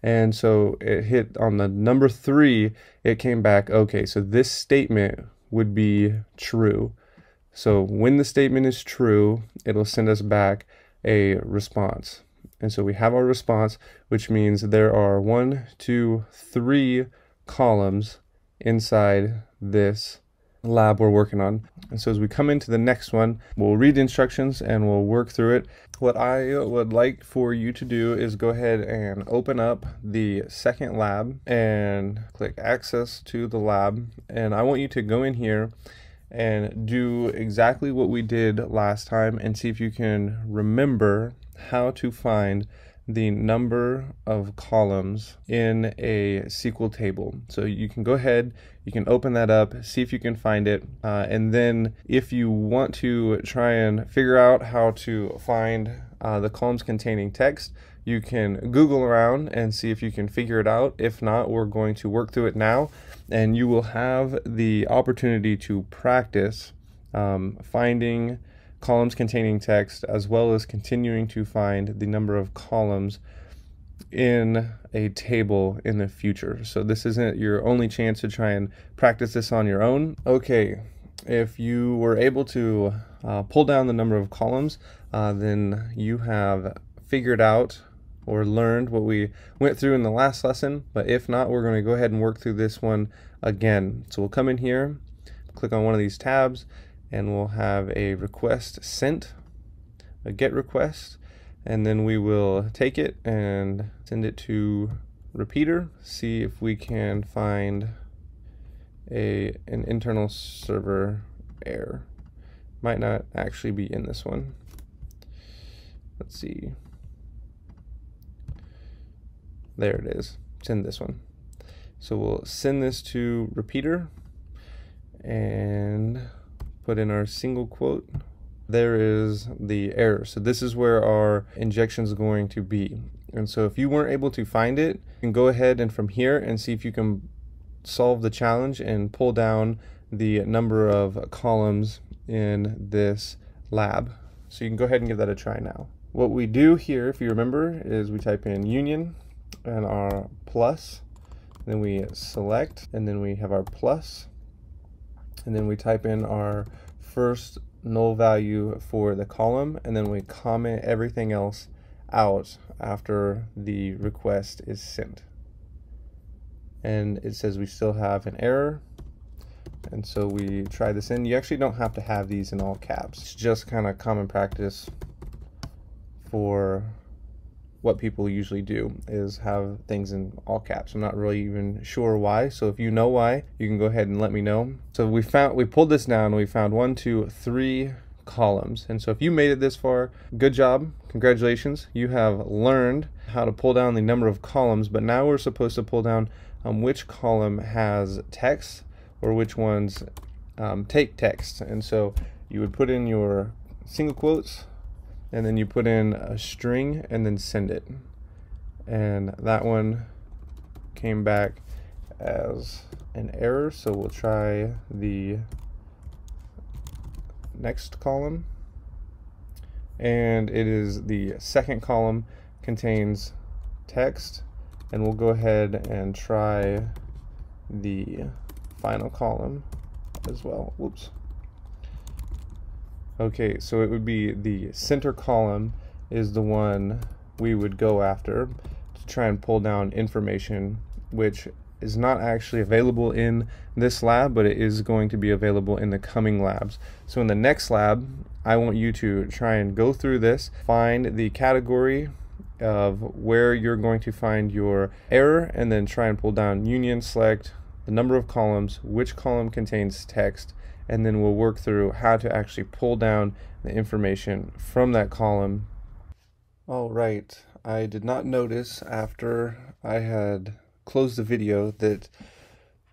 And so it hit on the number 3, it came back, okay, so this statement would be true. So when the statement is true, it'll send us back a response. And so we have our response, which means there are 1, 2, 3 columns inside this lab we're working on. And so as we come into the next one, we'll read the instructions and we'll work through it. What I would like for you to do is go ahead and open up the second lab and click access to the lab. And I want you to go in here and do exactly what we did last time and see if you can remember how to find the number of columns in a SQL table. So you can go ahead, you can open that up, see if you can find it, and then if you want to try and figure out how to find the columns containing text, you can Google around and see if you can figure it out. If not, we're going to work through it now, and you will have the opportunity to practice finding columns containing text, as well as continuing to find the number of columns in a table in the future. So this isn't your only chance to try and practice this on your own. Okay, if you were able to pull down the number of columns, then you have figured out or learned what we went through in the last lesson. But if not, we're going to go ahead and work through this one again. So we'll come in here, click on one of these tabs, and we'll have a request sent, a get request, and then we will take it and send it to repeater, see if we can find an internal server error. Might not actually be in this one. Let's see. There it is. It's in this one. So we'll send this to repeater and put in our single quote. There is the error. So this is where our injection is going to be. And so if you weren't able to find it, you can go ahead and from here and see if you can solve the challenge and pull down the number of columns in this lab. So you can go ahead and give that a try now. What we do here, if you remember, is we type in union and our plus, then we select, and then we have our plus, and then we type in our first null value for the column, and then we comment everything else out after the request is sent. And it says we still have an error. And so we try this in. You actually don't have to have these in all caps. It's just kind of common practice for what people usually do, is have things in all caps. I'm not really even sure why. So if you know why, you can go ahead and let me know. So we pulled this down. We found 1, 2, 3 columns. And so if you made it this far, good job. Congratulations. You have learned how to pull down the number of columns, but now we're supposed to pull down which column has text or which ones take text. And so you would put in your single quotes, and then you put in a string and then send it. And that one came back as an error, so we'll try the next column. And it is the second column contains text, and we'll go ahead and try the final column as well. Whoops. Okay, so it would be the center column is the one we would go after to try and pull down information, which is not actually available in this lab, but it is going to be available in the coming labs. So in the next lab, I want you to try and go through this, find the category of where you're going to find your error, and then try and pull down union, select the number of columns, which column contains text, and then we'll work through how to actually pull down the information from that column. All right, I did not notice after I had closed the video that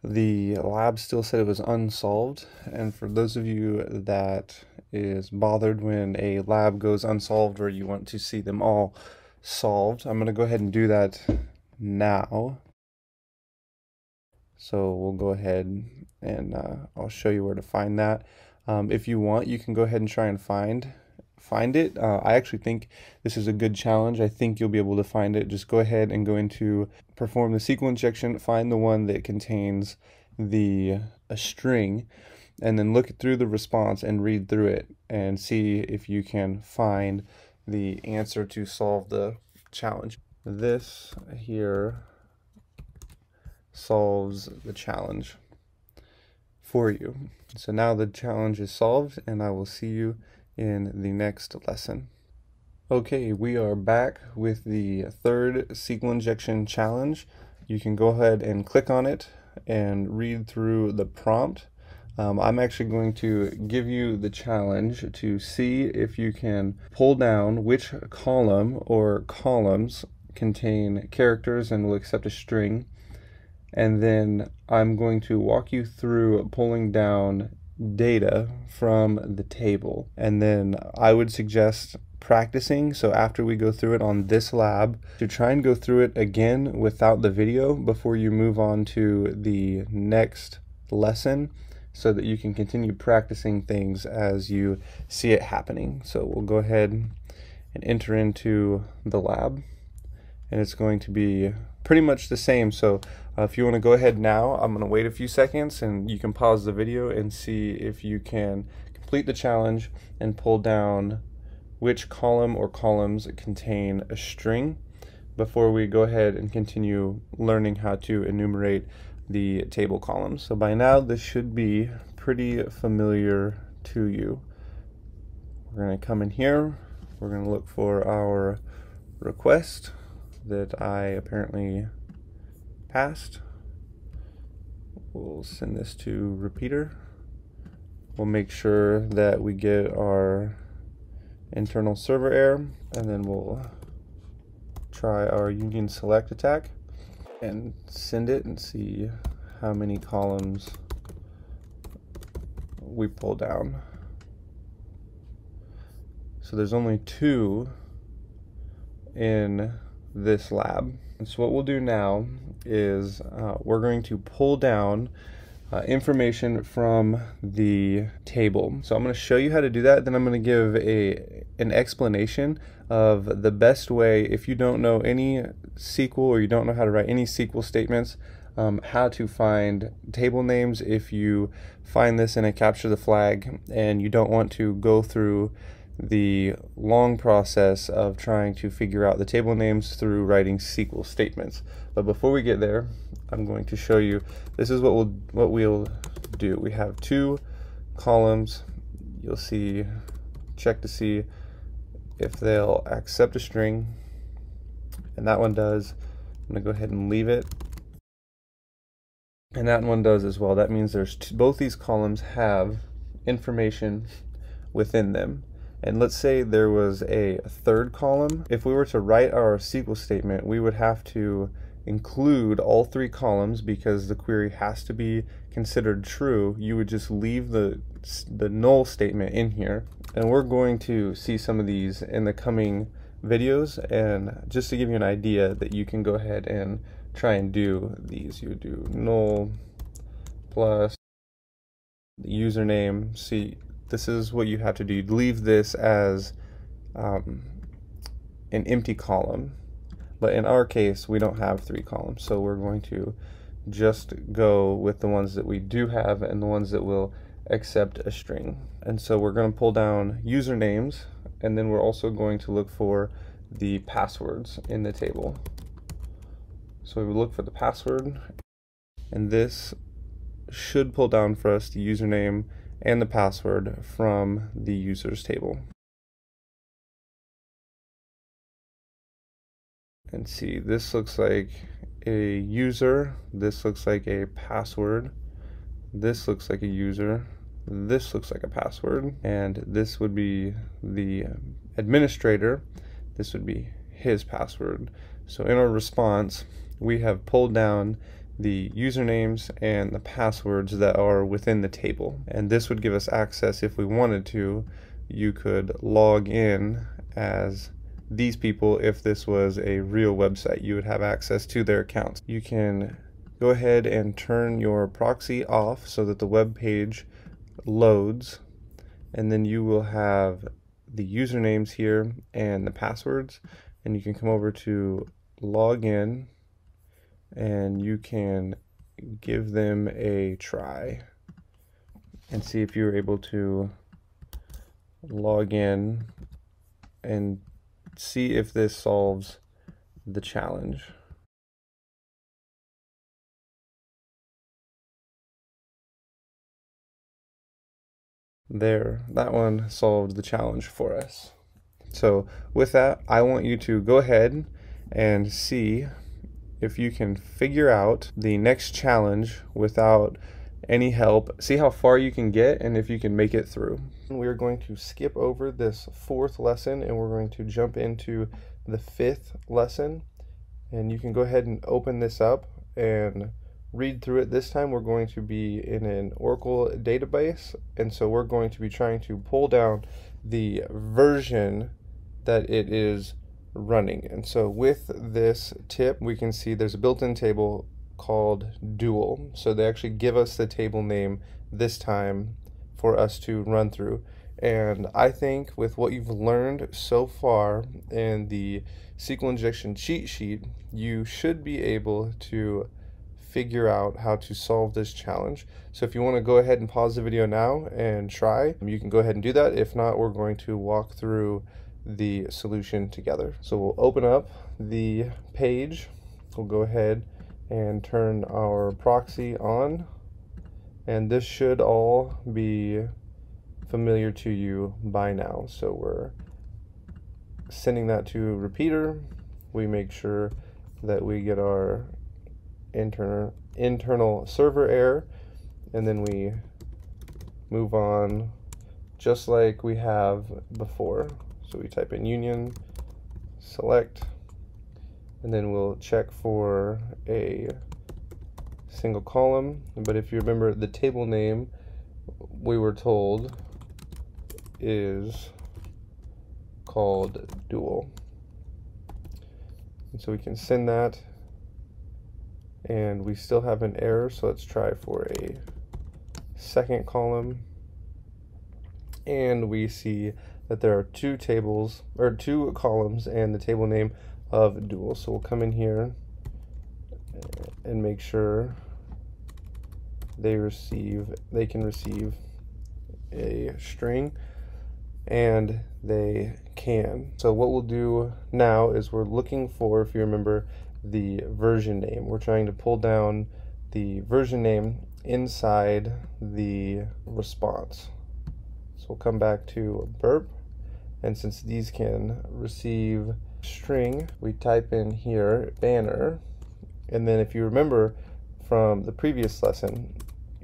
the lab still said it was unsolved. And for those of you that is bothered when a lab goes unsolved or you want to see them all solved, I'm going to go ahead and do that now. So we'll go ahead and I'll show you where to find that. If you want, you can go ahead and try and find it. I actually think this is a good challenge. I think you'll be able to find it. Just go ahead and go into perform the SQL injection, find the one that contains a string, and then look through the response and read through it and see if you can find the answer to solve the challenge. This here solves the challenge for you. So now the challenge is solved, and I will see you in the next lesson. Okay, we are back with the third SQL injection challenge. You can go ahead and click on it and read through the prompt. I'm actually going to give you the challenge to see if you can pull down which column or columns contain characters and will accept a string. And then I'm going to walk you through pulling down data from the table. And then I would suggest practicing, so after we go through it on this lab, to try and go through it again without the video before you move on to the next lesson, so that you can continue practicing things as you see it happening. So we'll go ahead and enter into the lab, and it's going to be pretty much the same. So if you want to go ahead now, I'm going to wait a few seconds and you can pause the video and see if you can complete the challenge and pull down which column or columns contain a string before we go ahead and continue learning how to enumerate the table columns. So by now this should be pretty familiar to you. We're going to come in here, we're going to look for our request that I apparently passed. We'll send this to repeater. We'll make sure that we get our internal server error, and then we'll try our union select attack and send it and see how many columns we pull down. So there's only 2 in this lab. And so what we'll do now is we're going to pull down information from the table. So I'm going to show you how to do that, then I'm going to give an explanation of the best way, if you don't know any SQL or you don't know how to write any SQL statements, how to find table names if you find this in a capture the flag and you don't want to go through the long process of trying to figure out the table names through writing SQL statements. But before we get there, I'm going to show you, this is what we'll do. We have two columns. You'll see, check to see if they'll accept a string, and that one does. I'm gonna go ahead and leave it, and that one does as well. That means there's both these columns have information within them. And let's say there was a third column. If we were to write our SQL statement, we would have to include all three columns because the query has to be considered true. You would just leave the null statement in here. And we're going to see some of these in the coming videos. And just to give you an idea that you can go ahead and try and do these, you would do null plus the username. See, this is what you have to do. You'd leave this as an empty column. But in our case, we don't have three columns. So we're going to just go with the ones that we do have and the ones that will accept a string. And so we're going to pull down usernames, and then we're also going to look for the passwords in the table. So we would look for the password, and this should pull down for us the username and the password from the users table. And see, this looks like a user, this looks like a password, this looks like a user, this looks like a password, and this would be the administrator, this would be his password. So in our response, we have pulled down the usernames and the passwords that are within the table, and this would give us access. If we wanted to, you could log in as these people. If this was a real website, you would have access to their accounts. You can go ahead and turn your proxy off so that the web page loads, and then you will have the usernames here and the passwords, and you can come over to log in and you can give them a try and see if you're able to log in and see if this solves the challenge. There, that one solved the challenge for us. So with that, I want you to go ahead and see if you can figure out the next challenge without any help. See how far you can get and if you can make it through. We are going to skip over this fourth lesson and we're going to jump into the fifth lesson. And you can go ahead and open this up and read through it. This time we're going to be in an Oracle database, and so we're going to be trying to pull down the version that it is running. And so with this tip, we can see there's a built-in table called dual. So they actually give us the table name this time for us to run through. And I think with what you've learned so far in the SQL injection cheat sheet, you should be able to figure out how to solve this challenge. So if you want to go ahead and pause the video now and try, you can go ahead and do that. If not, we're going to walk through the solution together. So we'll open up the page. We'll go ahead and turn our proxy on, and this should all be familiar to you by now. So we're sending that to repeater. We make sure that we get our internal server error, and then we move on just like we have before. So we type in union, select, and then we'll check for a single column. But if you remember, the table name we were told is called dual. And so we can send that, and we still have an error, so let's try for a second column, and we see that there are two columns and the table name of dual. So we'll come in here and make sure they can receive a string, and they can. So what we'll do now is we're looking for, if you remember, the version name. We're trying to pull down the version name inside the response. So we'll come back to burp, and since these can receive string, we type in here banner, and then if you remember from the previous lesson,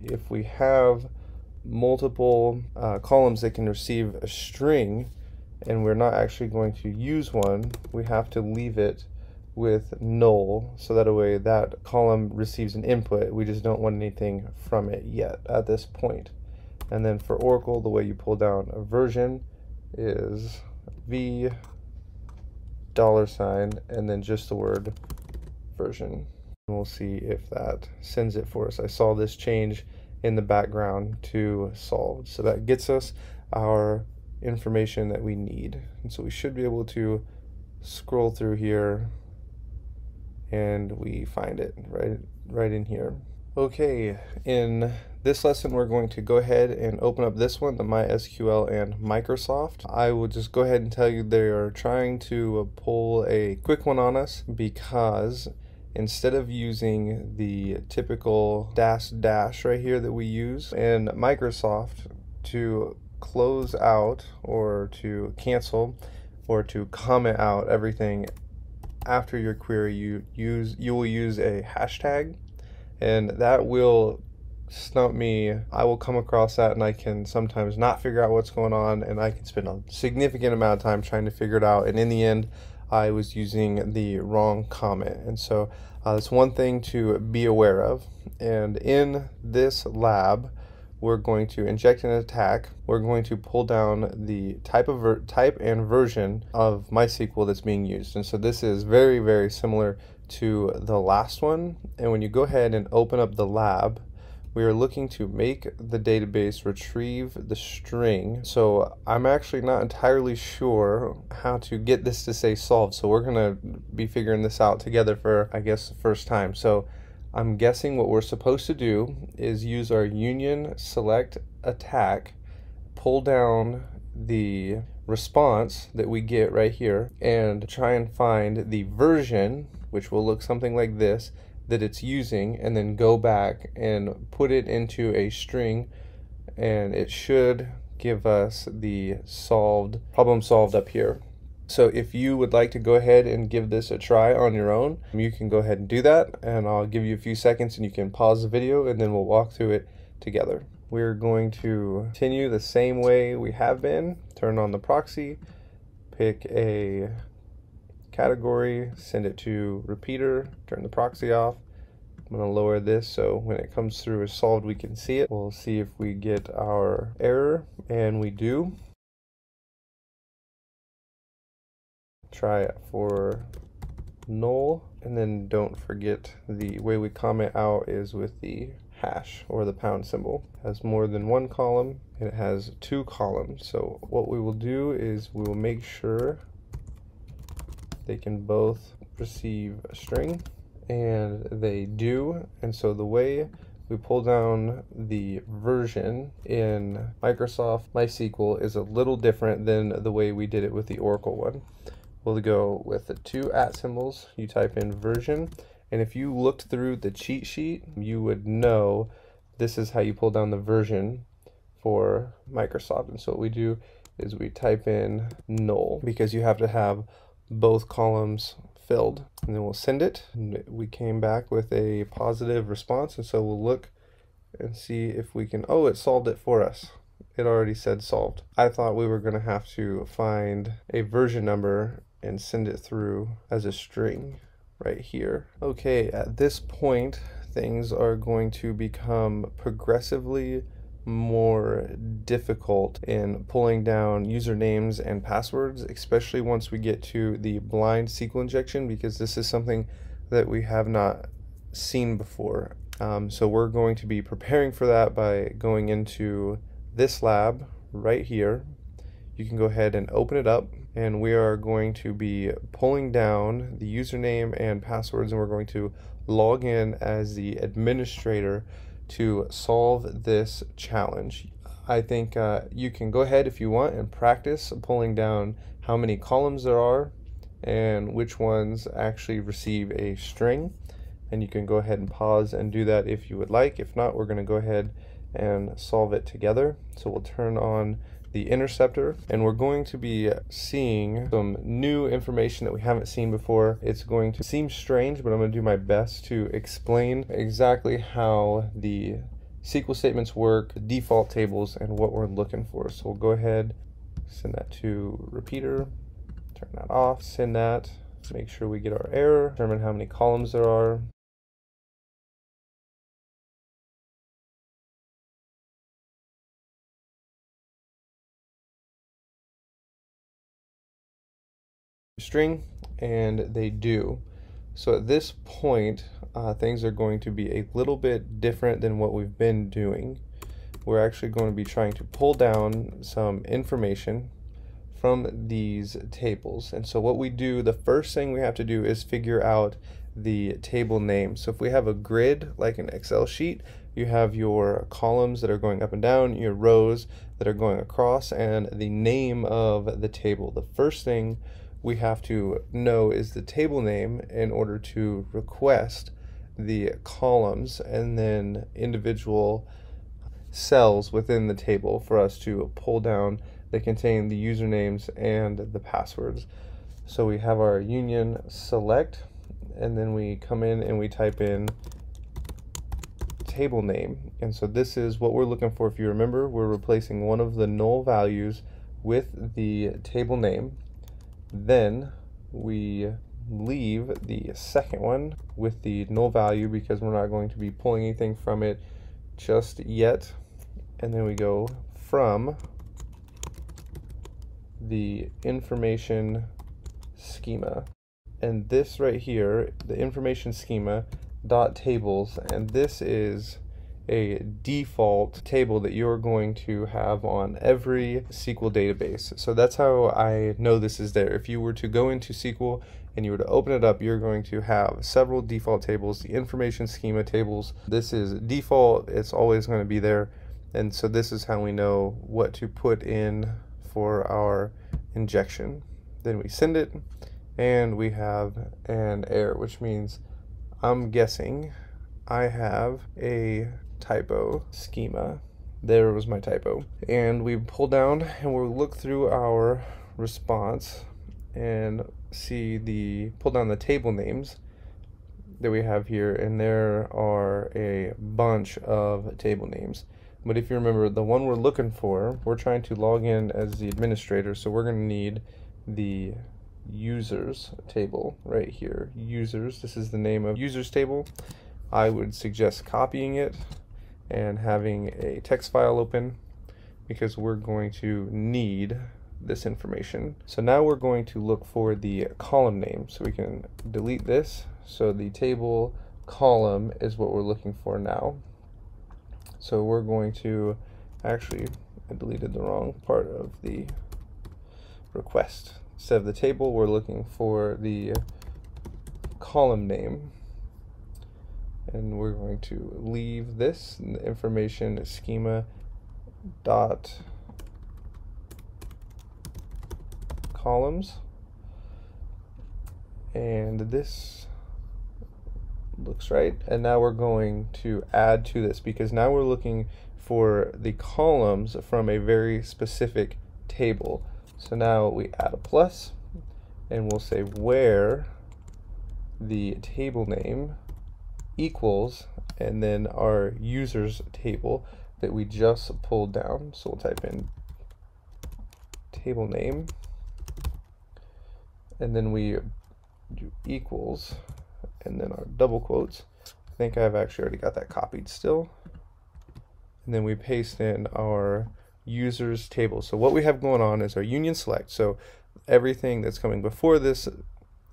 if we have multiple columns that can receive a string and we're not actually going to use one, we have to leave it with null, so that way that column receives an input. We just don't want anything from it yet at this point. And then for Oracle, the way you pull down a version is $, and then just the word version. And we'll see if that sends it for us. I saw this change in the background to solved. So that gets us our information that we need. And so we should be able to scroll through here and we find it right in here. Okay, in this lesson we're going to go ahead and open up this one, the MySQL and Microsoft. I will just go ahead and tell you they are trying to pull a quick one on us, because instead of using the typical dash right here that we use in Microsoft to close out or to cancel or to comment out everything after your query, you will use a hashtag, and that will stump me. I will come across that and I can sometimes not figure out what's going on, and I can spend a significant amount of time trying to figure it out, and in the end I was using the wrong comment. And so that's one thing to be aware of. And in this lab, we're going to inject an attack. We're going to pull down the type and version of MySQL that's being used. And so this is very, very similar to the last one. And when you go ahead and open up the lab, we are looking to make the database retrieve the string. So I'm actually not entirely sure how to get this to say solved. So we're gonna be figuring this out together for, I guess, the first time. So I'm guessing what we're supposed to do is use our union select attack, pull down the response that we get right here, and try and find the version, which will look something like this, that it's using, and then go back and put it into a string, and it should give us the problem solved up here. So if you would like to go ahead and give this a try on your own, you can go ahead and do that, and I'll give you a few seconds and you can pause the video and then we'll walk through it together. We're going to continue the same way we have been. Turn on the proxy, pick a category, send it to repeater, turn the proxy off. I'm going to lower this so when it comes through as solved we can see it. We'll see if we get our error, and we do. Try it for null, and then don't forget the way we comment out is with the hash or the pound symbol. It has more than one column and it has two columns. So what we will do is we will make sure they can both receive a string, and they do. And so the way we pull down the version in Microsoft MySQL is a little different than the way we did it with the Oracle one. We'll go with the two @ symbols. You type in version, and if you looked through the cheat sheet, you would know this is how you pull down the version for Microsoft. And so what we do is we type in null, because you have to have both columns filled, and then we'll send it. And we came back with a positive response, and so we'll look and see if we can, oh, it solved it for us. It already said solved. I thought we were going to have to find a version number and send it through as a string right here. Okay, at this point things are going to become progressively more difficult in pulling down usernames and passwords, especially once we get to the blind SQL injection, because this is something that we have not seen before. So we're going to be preparing for that by going into this lab right here. You can go ahead and open it up, and we are going to be pulling down the username and passwords, and we're going to log in as the administrator to solve this challenge. I think you can go ahead if you want and practice pulling down how many columns there are and which ones actually receive a string. And you can go ahead and pause and do that if you would like. If not, we're going to go ahead and solve it together. So we'll turn on the interceptor, and we're going to be seeing some new information that we haven't seen before. It's going to seem strange, but I'm going to do my best to explain exactly how the SQL statements work, the default tables, and what we're looking for. So we'll go ahead, send that to repeater, turn that off, send that, make sure we get our error, determine how many columns there are. String, and they do. So at this point, things are going to be a little bit different than what we've been doing. We're actually going to be trying to pull down some information from these tables. And so what we do, the first thing we have to do is figure out the table name. So if we have a grid like an Excel sheet, you have your columns that are going up and down, your rows that are going across, and the name of the table. The first thing we have to know is the table name in order to request the columns and then individual cells within the table for us to pull down that contain the usernames and the passwords. So we have our union select, and then we come in and we type in table name. And so this is what we're looking for. If you remember, we're replacing one of the null values with the table name. Then we leave the second one with the null value because we're not going to be pulling anything from it just yet. And then we go from the information schema. And this right here, the information schema dot tables, and this is a default table that you're going to have on every SQL database. So that's how I know this is there. If you were to go into SQL and you were to open it up, you're going to have several default tables, the information schema tables. This is default, it's always going to be there. And so this is how we know what to put in for our injection. Then we send it, and we have an error, which means I'm guessing I have a typo schema. There was my typo. And we pull down and we'll look through our response and see pull down the table names that we have here, and there are a bunch of table names. But if you remember, the one we're looking for, we're trying to log in as the administrator, so we're going to need the users table right here. Users, this is the name of users table. I would suggest copying it and having a text file open because we're going to need this information. So now we're going to look for the column name, so we can delete this. So the table column is what we're looking for now. So we're going to, actually, I deleted the wrong part of the request. Instead of the table, we're looking for the column name. And we're going to leave this in the information schema dot columns. And this looks right. And now we're going to add to this because now we're looking for the columns from a very specific table. So now we add a plus and we'll say where the table name equals and then our users table that we just pulled down. So we'll type in table name and then we do equals and then our double quotes. I think I've actually already got that copied still. And then we paste in our users table. So what we have going on is our union select. So everything that's coming before this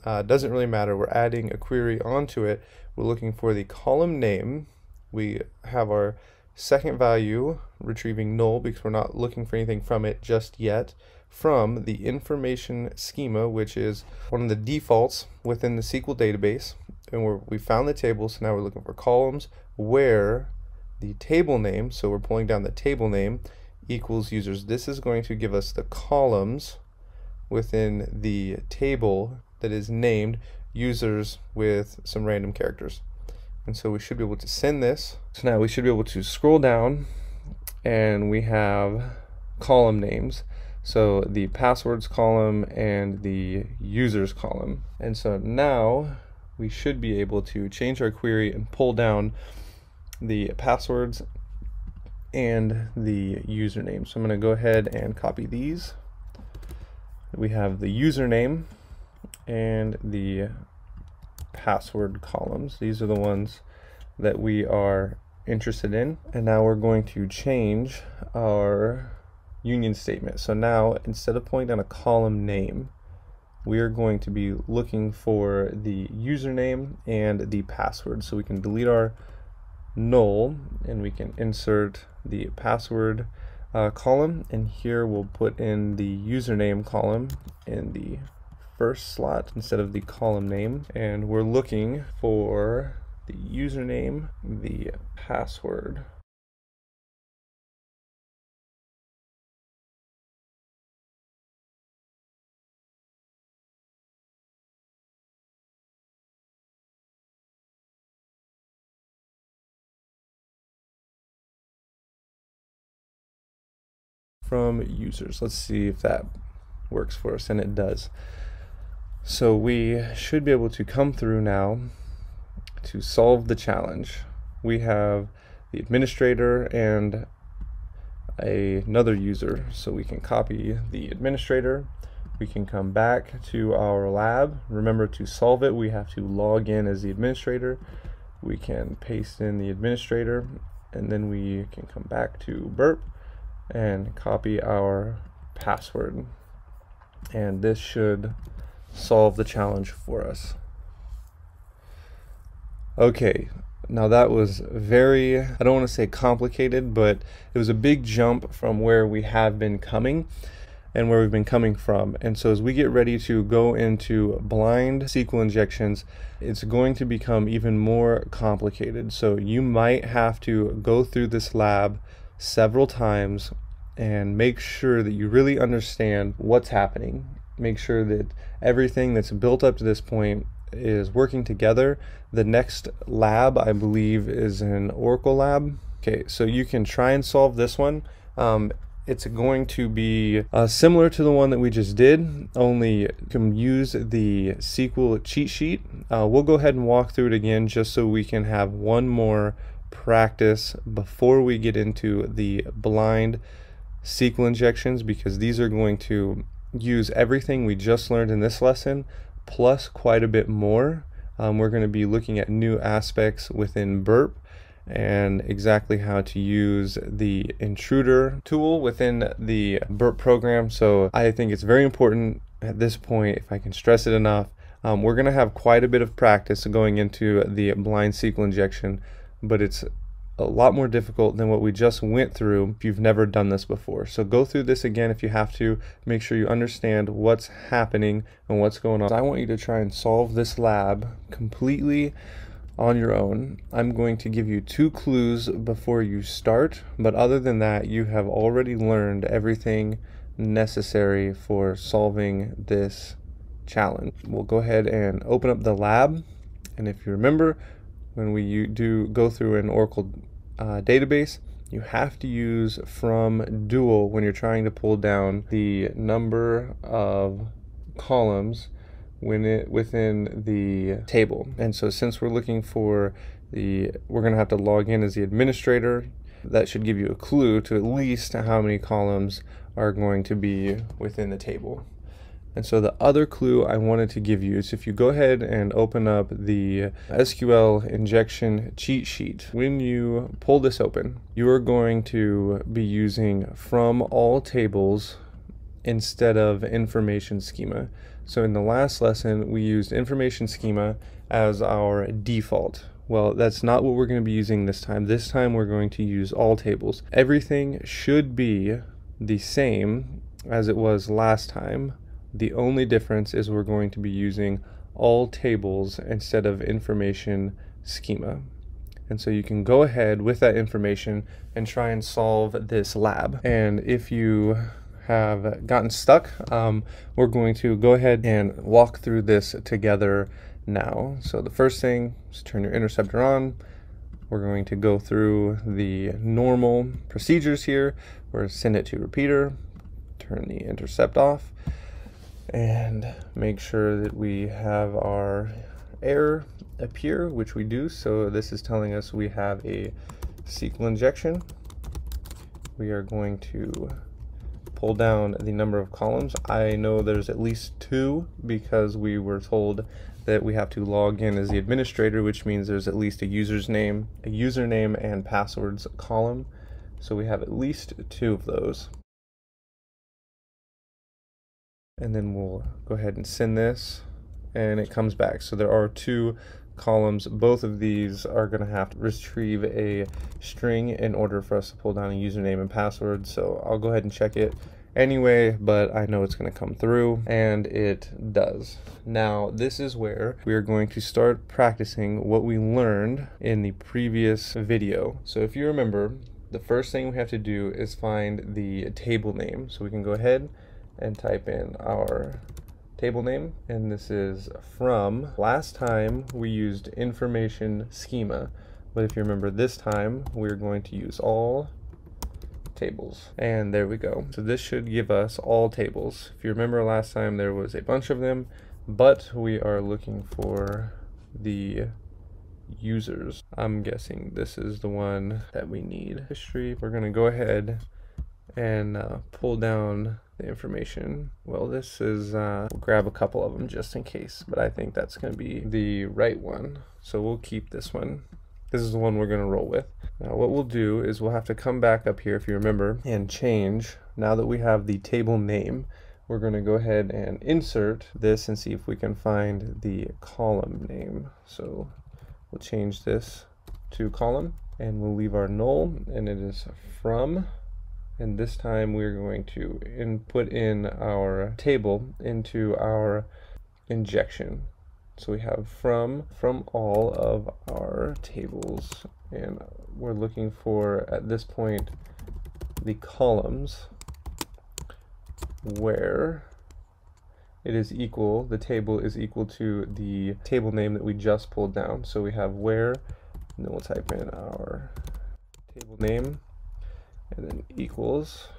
doesn't really matter. We're adding a query onto it. We're looking for the column name. We have our second value retrieving null because we're not looking for anything from it just yet, from the information schema, which is one of the defaults within the SQL database. And we found the table, so now we're looking for columns where the table name, so we're pulling down the table name, equals users. This is going to give us the columns within the table that is named users with some random characters. And so we should be able to send this. So now we should be able to scroll down, and we have column names. So the passwords column and the users column. And so now we should be able to change our query and pull down the passwords and the username. So I'm going to go ahead and copy these. We have the username and the password columns. These are the ones that we are interested in. And now we're going to change our union statement. So now instead of pulling down a column name, we are going to be looking for the username and the password. So we can delete our null and we can insert the password column, and here we'll put in the username column in the first slot instead of the column name, and we're looking for the username, the password. From users. Let's see if that works for us, and it does. So we should be able to come through now to solve the challenge. We have the administrator and another user, so we can copy the administrator. We can come back to our lab. Remember, to solve it, we have to log in as the administrator. We can paste in the administrator, and then we can come back to burp and copy our password, and this should solve the challenge for us. Okay, now that was very, I don't want to say complicated, but it was a big jump from where we have been coming and where we've been coming from. And so as we get ready to go into blind SQL injections, it's going to become even more complicated. So you might have to go through this lab several times and make sure that you really understand what's happening. Make sure that everything that's built up to this point is working together. The next lab, I believe, is an Oracle lab. Okay, so you can try and solve this one. It's going to be similar to the one that we just did, only you can use the SQL cheat sheet. We'll go ahead and walk through it again just so we can have one more practice before we get into the blind SQL injections, because these are going to use everything we just learned in this lesson plus quite a bit more. We're going to be looking at new aspects within burp and exactly how to use the intruder tool within the burp program. So I think it's very important at this point, if I can stress it enough, we're going to have quite a bit of practice going into the blind SQL injection, but it's a lot more difficult than what we just went through if you've never done this before. So go through this again if you have to. Make sure you understand what's happening and what's going on. I want you to try and solve this lab completely on your own. I'm going to give you 2 clues before you start, but other than that, you have already learned everything necessary for solving this challenge. We'll go ahead and open up the lab, and if you remember, when we do go through an Oracle database, you have to use from dual when you're trying to pull down the number of columns within the table. And so since we're looking for we're going to have to log in as the administrator, that should give you a clue to at least how many columns are going to be within the table. And so the other clue I wanted to give you is if you go ahead and open up the SQL injection cheat sheet, when you pull this open, you are going to be using from all tables instead of information schema. So in the last lesson, we used information schema as our default. Well, that's not what we're going to be using this time. This time we're going to use all tables. Everything should be the same as it was last time. The only difference is we're going to be using all tables instead of information schema. And so you can go ahead with that information and try and solve this lab. And if you have gotten stuck, we're going to go ahead and walk through this together now. So the first thing is turn your interceptor on. We're going to go through the normal procedures here. We're send it to repeater, turn the intercept off, and make sure that we have our error appear, which we do. So this is telling us we have a SQL injection. We are going to pull down the number of columns. I know there's at least 2 because we were told that we have to log in as the administrator, which means there's at least a username and passwords column. So we have at least 2 of those. And then we'll go ahead and send this, and it comes back. So there are 2 columns. Both of these are going to have to retrieve a string in order for us to pull down a username and password. So I'll go ahead and check it anyway, but I know it's going to come through, and it does. Now this is where we are going to start practicing what we learned in the previous video. So if you remember, the first thing we have to do is find the table name. So we can go ahead and type in our table name, and this is from last time we used information schema, but if you remember, this time we're going to use all tables, and there we go. So this should give us all tables. If you remember, last time there was a bunch of them, but we are looking for the users. I'm guessing this is the one that we need. History. We're going to go ahead and pull down the information. Well, this is we'll grab a couple of them just in case, but I think that's going to be the right one, so we'll keep this one. This is the one we're going to roll with. Now what we'll do is we'll have to come back up here, if you remember, and change. Now that we have the table name, we're going to go ahead and insert this and see if we can find the column name. So we'll change this to column, and we'll leave our null, and it is from. And this time we're going to input in our table into our injection. So we have from all of our tables, and we're looking for, at this point, the columns where it is equal, the table is equal to the table name that we just pulled down. So we have where, and then we'll type in our table name, and then equals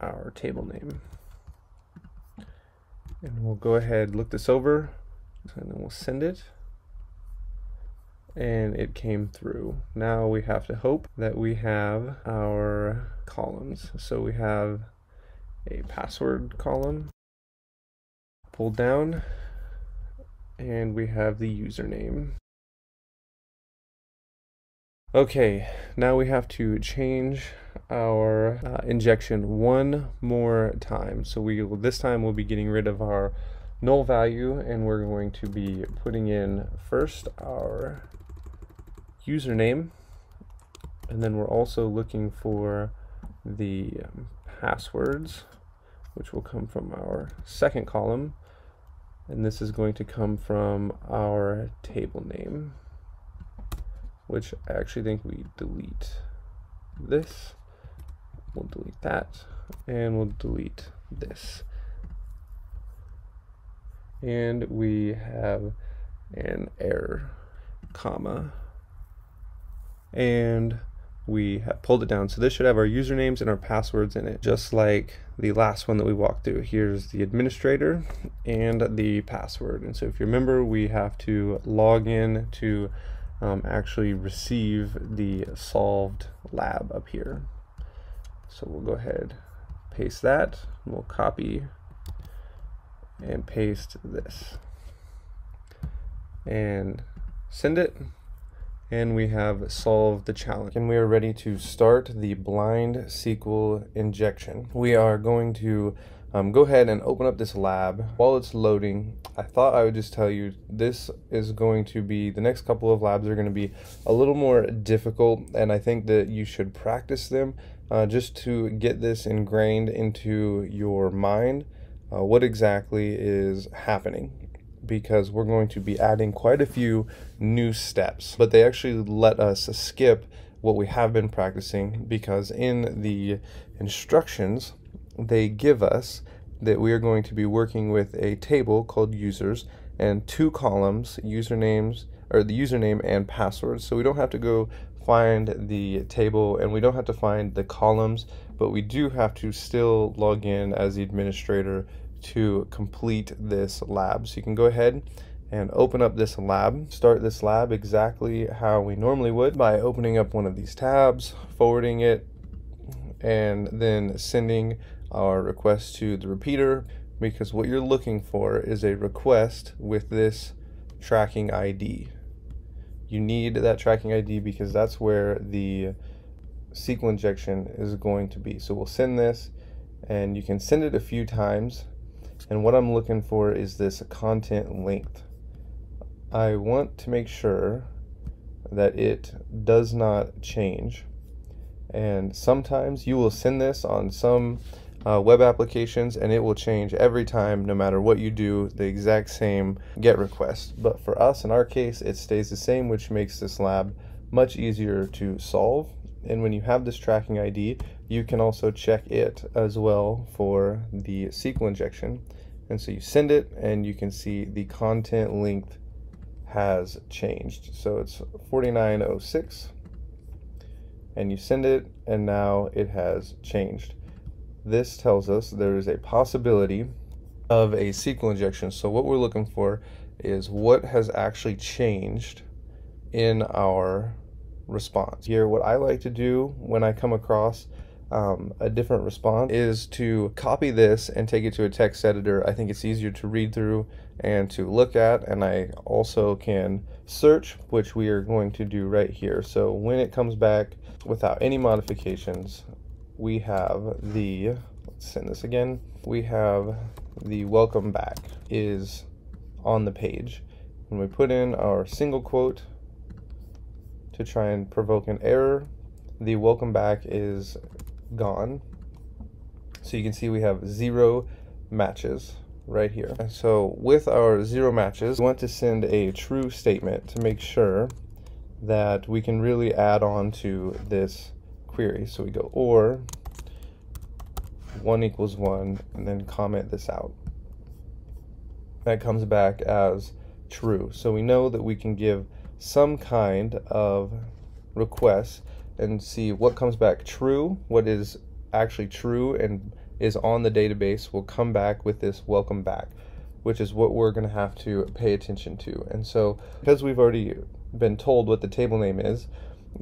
our table name. And we'll go ahead, look this over, and then we'll send it. And it came through. Now we have to hope that we have our columns. So we have a password column pulled down, and we have the username. Okay, now we have to change our injection one more time. So this time we'll be getting rid of our null value, and we're going to be putting in first our username, and then we're also looking for the passwords, which will come from our second column, and this is going to come from our table name, which I actually think we delete this, we'll delete that, and we'll delete this. And we have an error, comma, and we have pulled it down. So this should have our usernames and our passwords in it, just like the last one that we walked through. Here's the administrator and the password. And so if you remember, we have to log in to actually receive the solved lab up here. So we'll go ahead, paste that, and we'll copy and paste this and send it, and we have solved the challenge, and we are ready to start the blind SQL injection. We are going to go ahead and open up this lab. While it's loading, I thought I would just tell you this is going to be, the next couple of labs are going to be a little more difficult, and I think that you should practice them just to get this ingrained into your mind, what exactly is happening. because we're going to be adding quite a few new steps, but they actually let us skip what we have been practicing, because in the instructions they give us that we are going to be working with a table called users and 2 columns, usernames, or the username and password. So we don't have to go find the table and we don't have to find the columns, but we do have to still log in as the administrator to complete this lab. So you can go ahead and open up this lab, start this lab exactly how we normally would, by opening up one of these tabs, forwarding it, and then sending our request to the repeater, because what you're looking for is a request with this tracking ID. You need that tracking ID because that's where the SQL injection is going to be. So we'll send this, and you can send it a few times, and what I'm looking for is this content length. I want to make sure that it does not change, and sometimes you will send this on some web applications and it will change every time, no matter what you do, the exact same GET request. But for us, in our case, it stays the same, which makes this lab much easier to solve. And when you have this tracking ID, you can also check it as well for the SQL injection. And so you send it and you can see the content length has changed. So it's 4906, and you send it and now it has changed. This tells us there is a possibility of a SQL injection. So what we're looking for is what has actually changed in our response. Here, what I like to do when I come across a different response is to copy this and take it to a text editor. I think it's easier to read through and to look at, and I also can search, which we are going to do right here. So when it comes back without any modifications, we have the, let's send this again, we have the welcome back is on the page. When we put in our single quote to try and provoke an error, the welcome back is gone. So you can see we have 0 matches right here. And so with our 0 matches, we want to send a true statement to make sure that we can really add on to this query. So we go or 1 equals 1 and then comment this out. That comes back as true. So we know that we can give some kind of request and see what comes back true, what is actually true and is on the database will come back with this welcome back, which is what we're going to have to pay attention to. And so because we've already been told what the table name is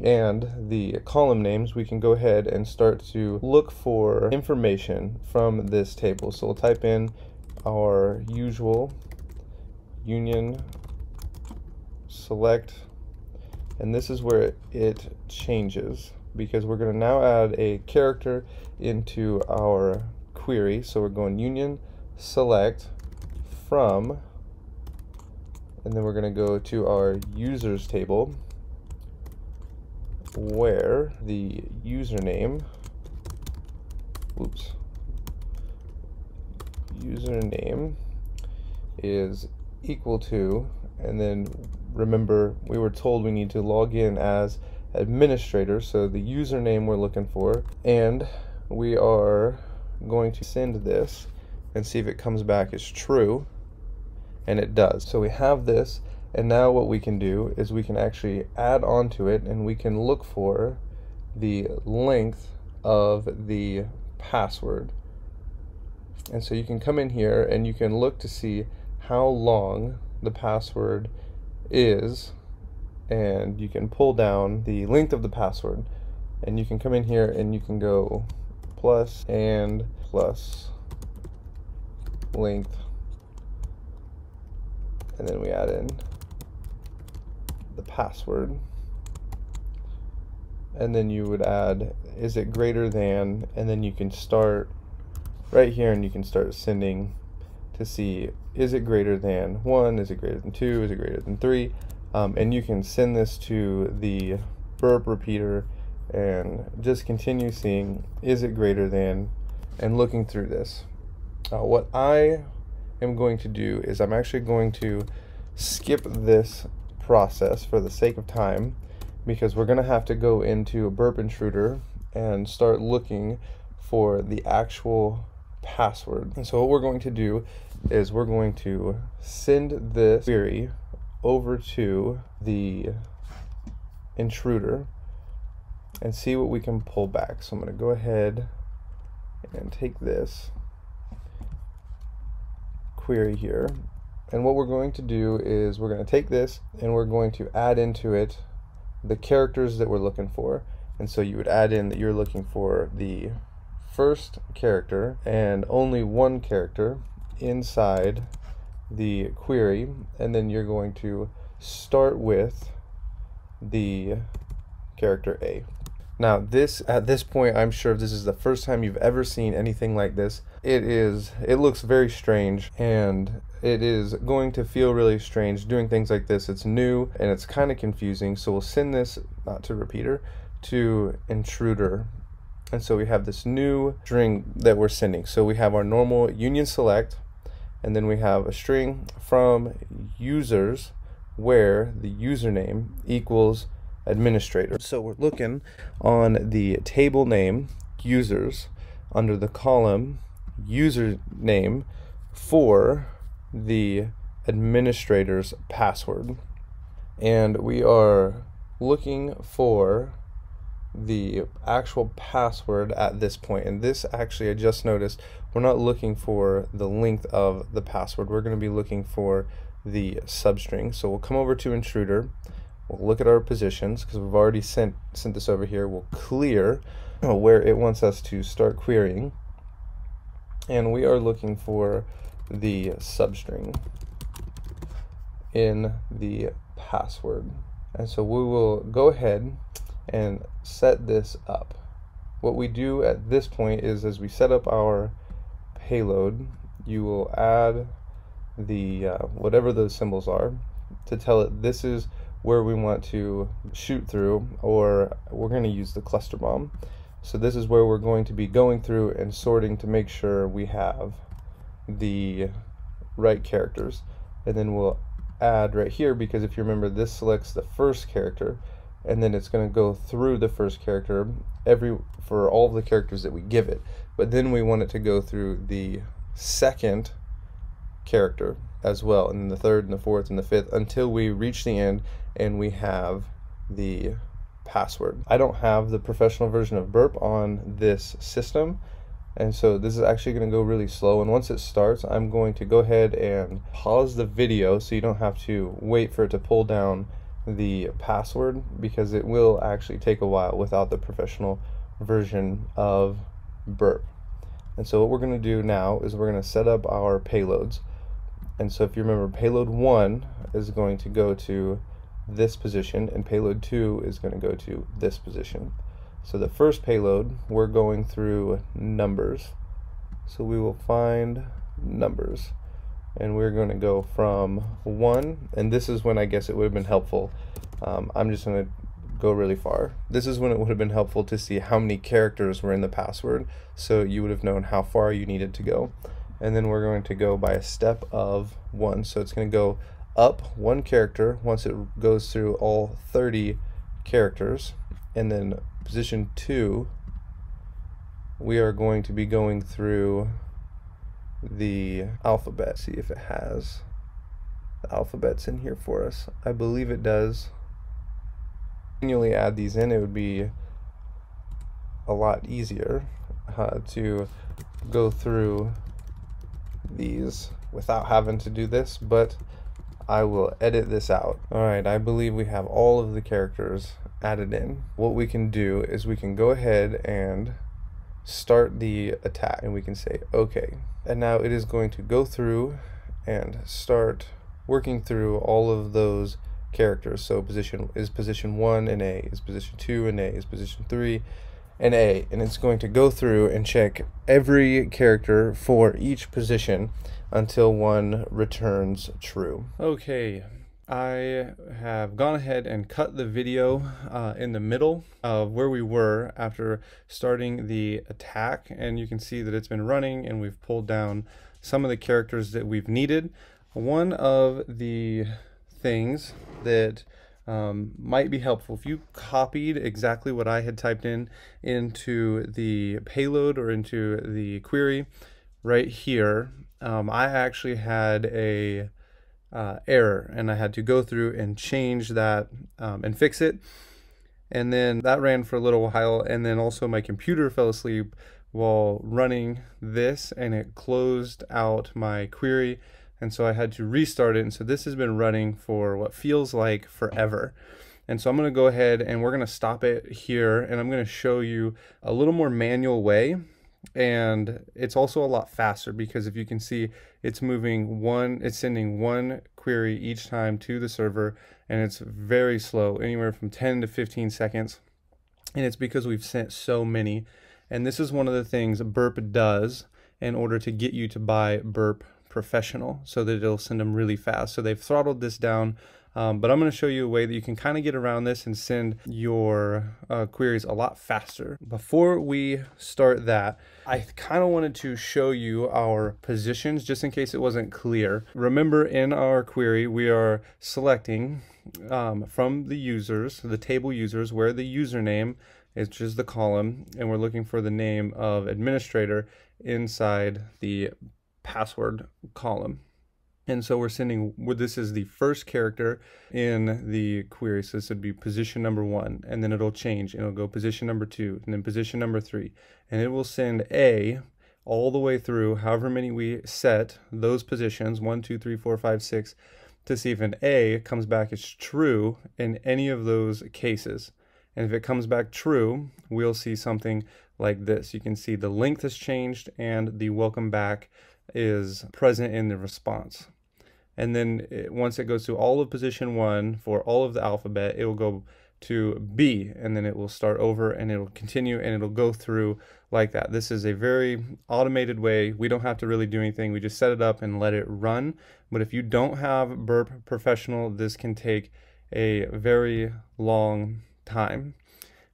and the column names, we can go ahead and start to look for information from this table. So we'll type in our usual union select, and this is where it changes, because we're going to now add a character into our query. So we're going union select from, and then we're going to go to our users table where the username, username is equal to, and then remember we were told we need to log in as administrator, so the username we're looking for, and we are going to send this and see if it comes back as true, and it does. So we have this, and now what we can do is we can actually add on to it, and we can look for the length of the password. And so you can come in here and you can look to see how long the password is, and you can pull down the length of the password, and you can come in here and you can go plus and plus length, and then we add in the password, and then you would add is it greater than, and then you can start right here and you can start sending to see is it greater than 1, is it greater than 2, is it greater than 3, and you can send this to the burp repeater and just continue seeing is it greater than and looking through this. What I am going to do is I'm actually going to skip this process for the sake of time, because we're going to have to go into a burp intruder and start looking for the actual password. And so what we're going to do is we're going to send this query over to the intruder and see what we can pull back. So I'm going to go ahead and take this query here, and what we're going to do is we're going to take this and we're going to add into it the characters that we're looking for. And so you would add in that you're looking for the first character and only one character inside the query, and then you're going to start with the character A. Now at this point, I'm sure this is the first time you've ever seen anything like this. It looks very strange, and it is going to feel really strange doing things like this. It's new and it's kind of confusing, so we'll send this not to repeater, to intruder. And so we have this new string that we're sending. So we have our normal union select, and then we have a string from users where the username equals administrator. So we're looking on the table name users under the column username for the administrator's password, and we are looking for the actual password at this point. And this actually, I just noticed, we're not looking for the length of the password, we're going to be looking for the substring. So we'll come over to intruder, we'll look at our positions because we've already sent this over here. We'll clear where it wants us to start querying, and we are looking for the substring in the password. And so we will go ahead and set this up. What we do at this point is, as we set up our payload, you will add the whatever those symbols are to tell it this is where we want to shoot through, or we're going to use the cluster bomb. So this is where we're going to be going through and sorting to make sure we have the right characters. And then we'll add right here, because if you remember, this selects the first character, and then it's going to go through the first character for all of the characters that we give it. But then we want it to go through the second character as well, and then the third and the fourth and the fifth, until we reach the end and we have the password. I don't have the professional version of Burp on this system, and so this is actually going to go really slow. And once it starts, I'm going to go ahead and pause the video so you don't have to wait for it to pull down the password, because it will actually take a while without the professional version of Burp. And so what we're going to do now is we're going to set up our payloads. And so if you remember, payload 1 is going to go to this position, and payload 2 is going to go to this position. So the first payload, we're going through numbers. So we will find numbers, and we're going to go from 1, and this is when I guess it would have been helpful. I'm just going to go really far. This is when it would have been helpful to see how many characters were in the password, so you would have known how far you needed to go. And then we're going to go by a step of 1. So it's going to go up 1 character once it goes through all 30 characters. And then position 2, we are going to be going through the alphabet. See if it has the alphabets in here for us. I believe it does. Manually add these in, it would be a lot easier to go through these without having to do this, but I will edit this out. Alright, I believe we have all of the characters added in. What we can do is we can go ahead and start the attack, and we can say okay. And now it is going to go through and start working through all of those characters. So position 1 in A, is position 2 in A, is position 3 in A, and it's going to go through and check every character for each position until one returns true. Okay, I have gone ahead and cut the video in the middle of where we were after starting the attack, and you can see that it's been running and we've pulled down some of the characters that we've needed. One of the things that might be helpful, if you copied exactly what I had typed in into the payload or into the query right here, I actually had a error, and I had to go through and change that and fix it. And then that ran for a little while, and then also my computer fell asleep while running this, and it closed out my query, and so I had to restart it. And so this has been running for what feels like forever. And so I'm going to go ahead and we're going to stop it here, and I'm going to show you a little more manual way. And it's also a lot faster because if you can see, it's sending one query each time to the server, and it's very slow, anywhere from 10 to 15 seconds. And it's because we've sent so many. And this is one of the things Burp does in order to get you to buy Burp Professional, so that it'll send them really fast. So they've throttled this down. But I'm going to show you a way that you can kind of get around this and send your queries a lot faster. Before we start that, I kind of wanted to show you our positions just in case it wasn't clear. Remember, in our query, we are selecting from the users, the table users, where the username is just the column, and we're looking for the name of administrator inside the password column. And so we're sending, this is the first character in the query. So this would be position number 1, and then it'll change and it'll go position number 2, and then position number 3. And it will send A all the way through, however many we set those positions, 1, 2, 3, 4, 5, 6, to see if an A comes back as true in any of those cases. And if it comes back true, we'll see something like this. You can see the length has changed and the welcome back is present in the response. And then once it goes to all of position 1 for all of the alphabet, it will go to B, and then it will start over and it'll continue and it'll go through like that. This is a very automated way. We don't have to really do anything. We just set it up and let it run. But if you don't have Burp Professional, this can take a very long time.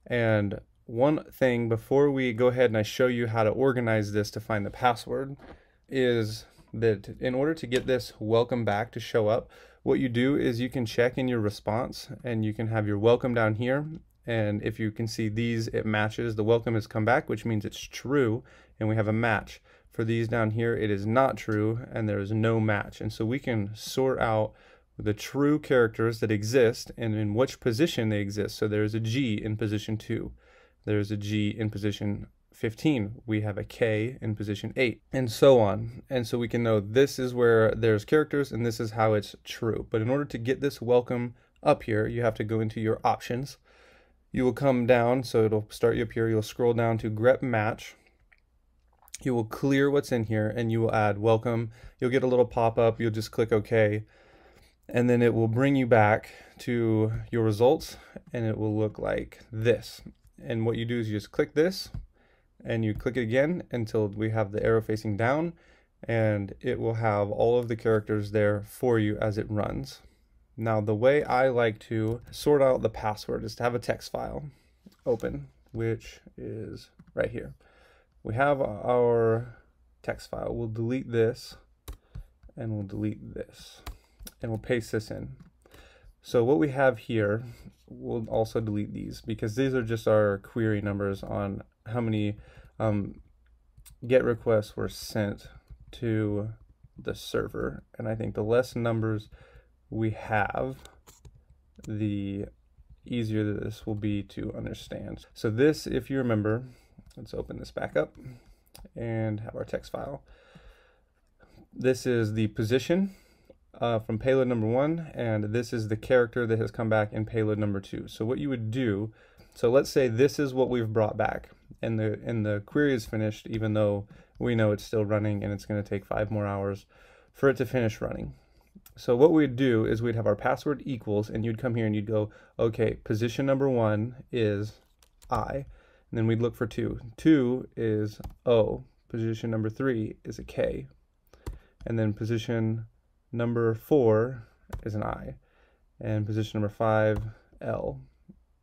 And one thing before we go ahead and I show you how to organize this to find the password is that in order to get this welcome back to show up, what you do is you can check in your response and you can have your welcome down here. And if you can see these, it matches. The welcome has come back, which means it's true, and we have a match. For these down here, it is not true and there is no match. And so we can sort out the true characters that exist and in which position they exist. So there's a G in position 2. There's a G in position 15, we have a K in position 8, and so on. And so we can know this is where there's characters and this is how it's true. But in order to get this welcome up here, you have to go into your options. You will come down, so it'll start you up here. You'll scroll down to grep match. You will clear what's in here and you will add welcome. You'll get a little pop-up. You'll just click OK. And then it will bring you back to your results and it will look like this. And what you do is you just click this and you click it again until we have the arrow facing down, and it will have all of the characters there for you as it runs. Now, the way I like to sort out the password is to have a text file open, which is right here. We have our text file. We'll delete this and we'll delete this and we'll paste this in. So what we have here, we'll also delete these because these are just our query numbers on how many GET requests were sent to the server. And I think the less numbers we have, the easier this will be to understand. So this, if you remember, let's open this back up and have our text file. This is the position from payload number 1, and this is the character that has come back in payload number 2. So what you would do, so let's say this is what we've brought back, and the query is finished, even though we know it's still running and it's going to take 5 more hours for it to finish running. So what we'd do is we'd have our password equals, and you'd come here and you'd go, okay, position number 1 is I, and then we'd look for 2. 2 is O. Position number 3 is a K, and then position number 4 is an I. and position number 5, L,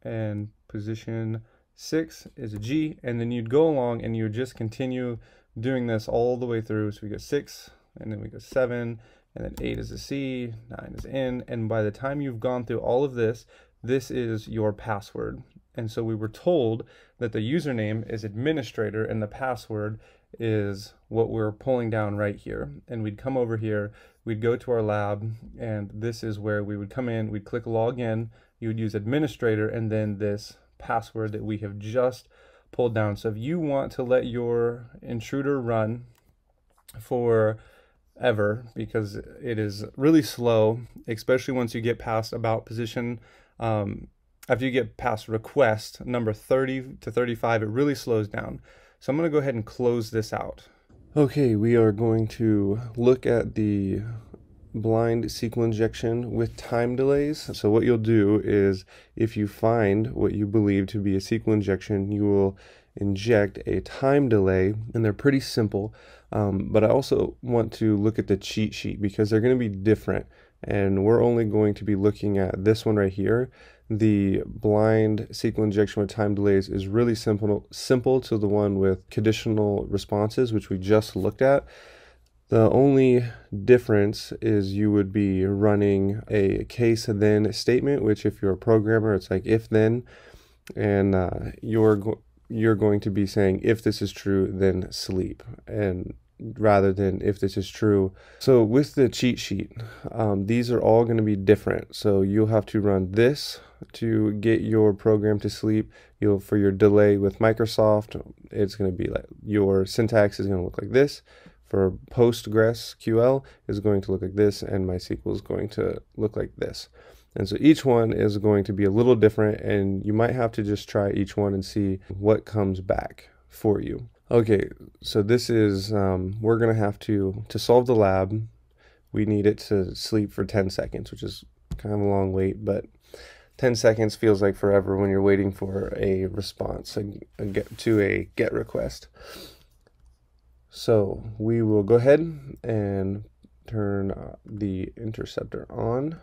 and position 6 is a G, and then you'd go along and you would just continue doing this all the way through. So we go 6, and then we go 7, and then 8 is a C, 9 is N, and by the time you've gone through all of this, this is your password. And so we were told that the username is administrator and the password is what we're pulling down right here. And we'd come over here, we'd go to our lab, and this is where we would come in, we'd click log in, you would use administrator, and then this password that we have just pulled down. So if you want to let your intruder run for ever, because it is really slow, especially once you get past about position, after you get past request number 30 to 35, it really slows down. So I'm going to go ahead and close this out. Okay, we are going to look at the blind SQL injection with time delays. So what you'll do is, if you find what you believe to be a SQL injection, you will inject a time delay, and they're pretty simple. But I also want to look at the cheat sheet because they're going to be different, and we're only going to be looking at this one right here. The blind SQL injection with time delays is really simple to the one with conditional responses, which we just looked at. The only difference is you would be running a case then statement, which if you're a programmer, it's like if then, and you're going to be saying if this is true, then sleep, and rather than if this is true. So with the cheat sheet, these are all going to be different. So you'll have to run this to get your program to sleep. For your delay with Microsoft, it's going to be like your syntax is going to look like this. For PostgreSQL is going to look like this, and MySQL is going to look like this. And so each one is going to be a little different, and you might have to just try each one and see what comes back for you. Okay, so this is, we're going to have to solve the lab, we need it to sleep for 10 seconds, which is kind of a long wait, but 10 seconds feels like forever when you're waiting for a response to a GET request. So we will go ahead and turn the interceptor on.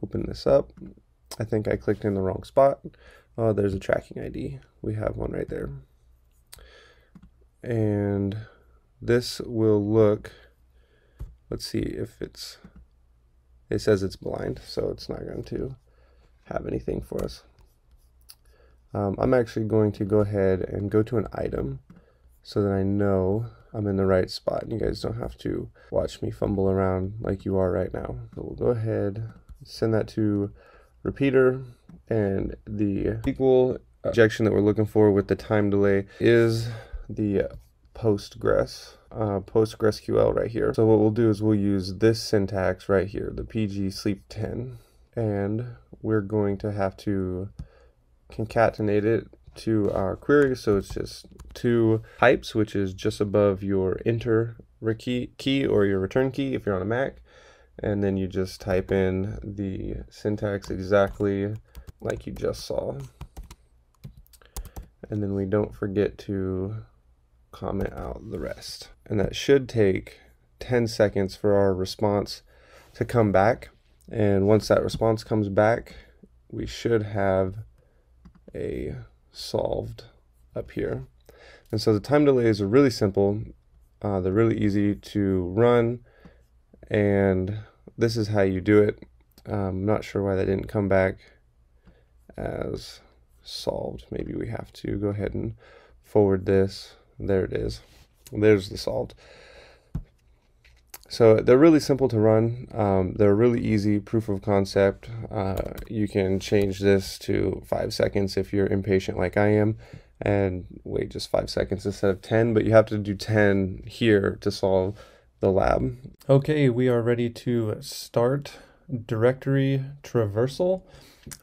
Open this up. I think I clicked in the wrong spot. Oh, there's a tracking ID. We have one right there. And this will look, let's see if it says it's blind, so it's not going to have anything for us. I'm actually going to go ahead and go to an item so that I know I'm in the right spot and you guys don't have to watch me fumble around like you are right now. So we'll go ahead, send that to repeater, and the SQL injection that we're looking for with the time delay is the PostgreSQL right here. So what we'll do is we'll use this syntax right here, the PG sleep 10, and we're going to have to concatenate it to our query. So it's just 2 types, which is just above your enter key or your return key if you're on a Mac, and then you just type in the syntax exactly like you just saw, and then we don't forget to comment out the rest, and that should take 10 seconds for our response to come back. And once that response comes back, we should have a solved up here. And so the time delays are really simple, they're really easy to run, and this is how you do it. I'm not sure why that didn't come back as solved. Maybe we have to go ahead and forward this. There it is. There's the solved. So they're really simple to run. They're really easy proof of concept. You can change this to 5 seconds if you're impatient like I am, and wait just 5 seconds instead of 10, but you have to do 10 here to solve the lab. Okay, we are ready to start directory traversal.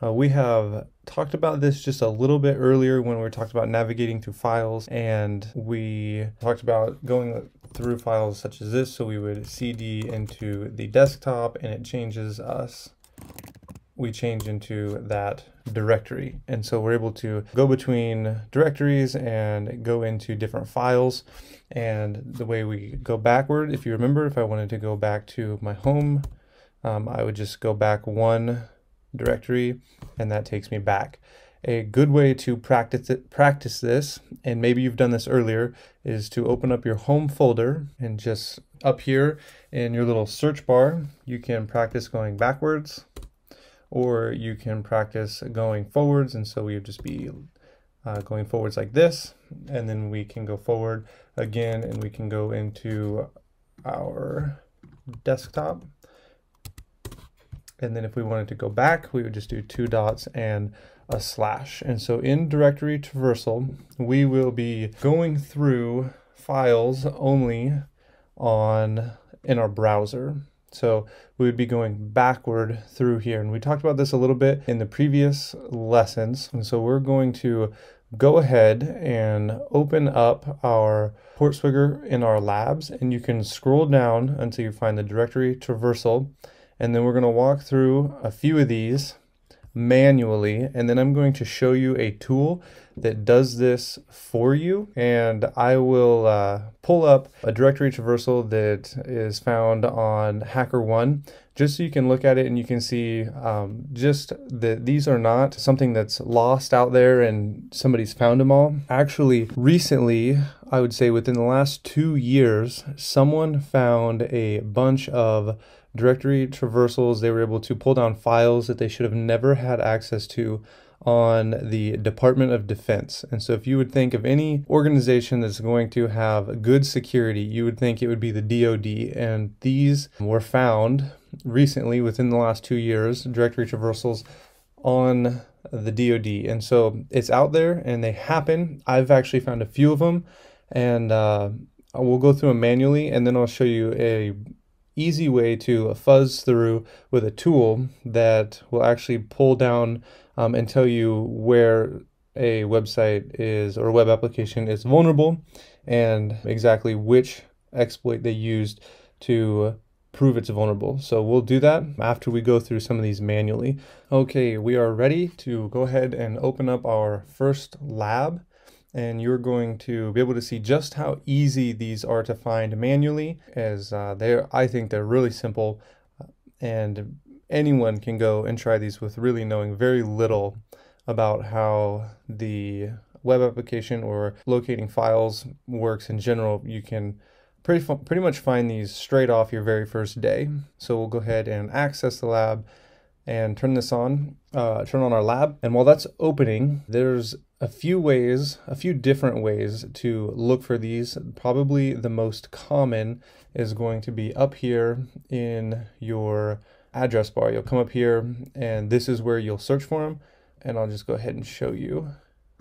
We have talked about this just a little bit earlier when we talked about navigating through files, and we talked about going through files such as this. So we would cd into the desktop and it changes us. We change into that directory. And so we're able to go between directories and go into different files. And the way we go backward, if you remember, if I wanted to go back to my home I would just go back one directory, and that takes me back. A good way to practice this, and maybe you've done this earlier, is to open up your home folder and just up here in your little search bar, you can practice going backwards, or you can practice going forwards. And so we would just be going forwards like this, and then we can go forward again, and we can go into our desktop. And then if we wanted to go back, we would just do 2 dots and a slash. And so in directory traversal, we will be going through files only in our browser. So we would be going backward through here. And we talked about this a little bit in the previous lessons. And so we're going to go ahead and open up our Portswigger in our labs, and you can scroll down until you find the directory traversal. And then we're going to walk through a few of these manually, and then I'm going to show you a tool that does this for you. And I will pull up a directory traversal that is found on HackerOne, just so you can look at it and you can see just that these are not something that's lost out there and somebody's found them all. Actually, recently, I would say within the last 2 years, someone found a bunch of directory traversals. They were able to pull down files that they should have never had access to on the Department of Defense. And so if you would think of any organization that's going to have good security, you would think it would be the DoD. And these were found recently within the last 2 years, directory traversals on the DoD. And so it's out there and they happen. I've actually found a few of them, and we'll go through them manually, and then I'll show you a easy way to fuzz through with a tool that will actually pull down and tell you where a website is, or a web application is vulnerable, and exactly which exploit they used to prove it's vulnerable. So we'll do that after we go through some of these manually. Okay, we are ready to go ahead and open up our first lab. And you're going to be able to see just how easy these are to find manually, as I think they're really simple, and anyone can go and try these with really knowing very little about how the web application or locating files works in general. You can pretty much find these straight off your very first day. So we'll go ahead and access the lab and turn this on, turn on our lab. And while that's opening, there's a few different ways to look for these. Probably the most common is going to be up here in your address bar. You'll come up here, and this is where you'll search for them. And I'll just go ahead and show you.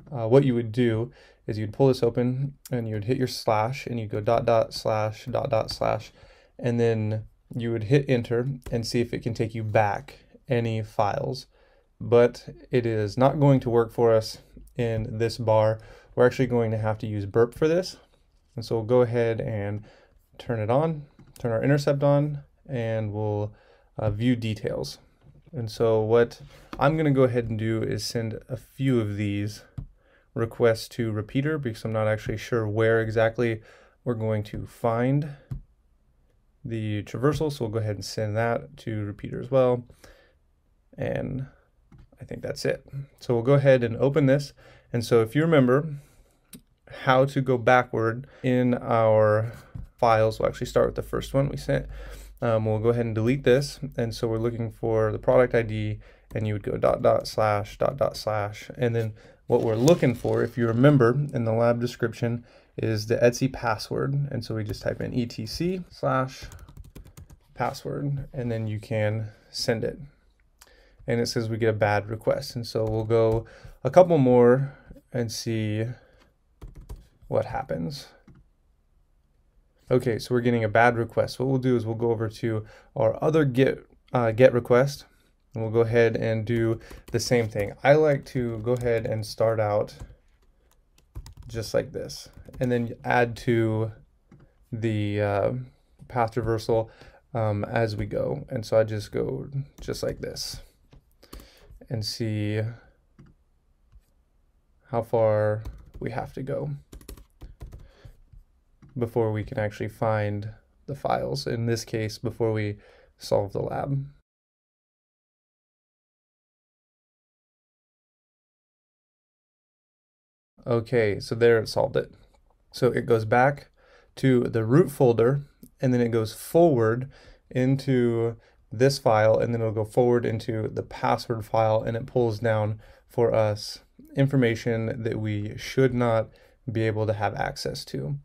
What you would do is you'd pull this open, and you'd hit your slash, and you'd go // and then you would hit enter and see if it can take you back any files. But it is not going to work for us in this bar. We're actually going to have to use burp for this. And so we'll go ahead and turn it on, turn our intercept on, and we'll view details. And so what I'm going to go ahead and do is send a few of these requests to repeater, because I'm not actually sure where exactly we're going to find the traversal. So we'll go ahead and send that to repeater as well. And I think that's it. So we'll go ahead and open this. And so if you remember how to go backward in our files, we'll actually start with the first one we sent. We'll go ahead and delete this. And so we're looking for the product ID, and you would go // and then what we're looking for, if you remember in the lab description, is the Etsy password. And so we just type in etc/password, and then you can send it. And it says we get a bad request. And so we'll go a couple more and see what happens. Okay, so we're getting a bad request. What we'll do is we'll go over to our other get request, and we'll go ahead and do the same thing. I like to go ahead and start out just like this, and then add to the path traversal as we go. And so I just go just like this and see how far we have to go before we can actually find the files. In this case, before we solve the lab. Okay, so there it solved it. So it goes back to the root folder, and then it goes forward into this file, and then it'll go forward into the password file, and it pulls down for us information that we should not be able to have access to.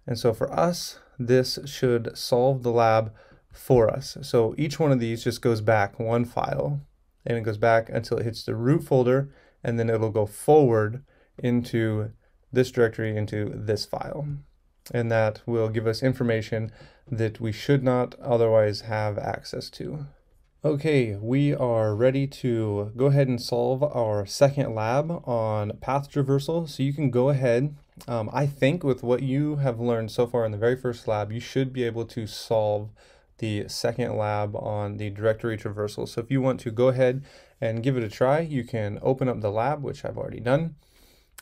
And so for us, this should solve the lab for us. So each one of these just goes back one file, and it goes back until it hits the root folder, and then it'll go forward into this directory, into this file. And that will give us information that we should not otherwise have access to. Okay, we are ready to go ahead and solve our second lab on path traversal. So you can go ahead, I think with what you have learned so far in the very first lab, you should be able to solve the second lab on the directory traversal. So if you want to go ahead and give it a try, you can open up the lab, which I've already done.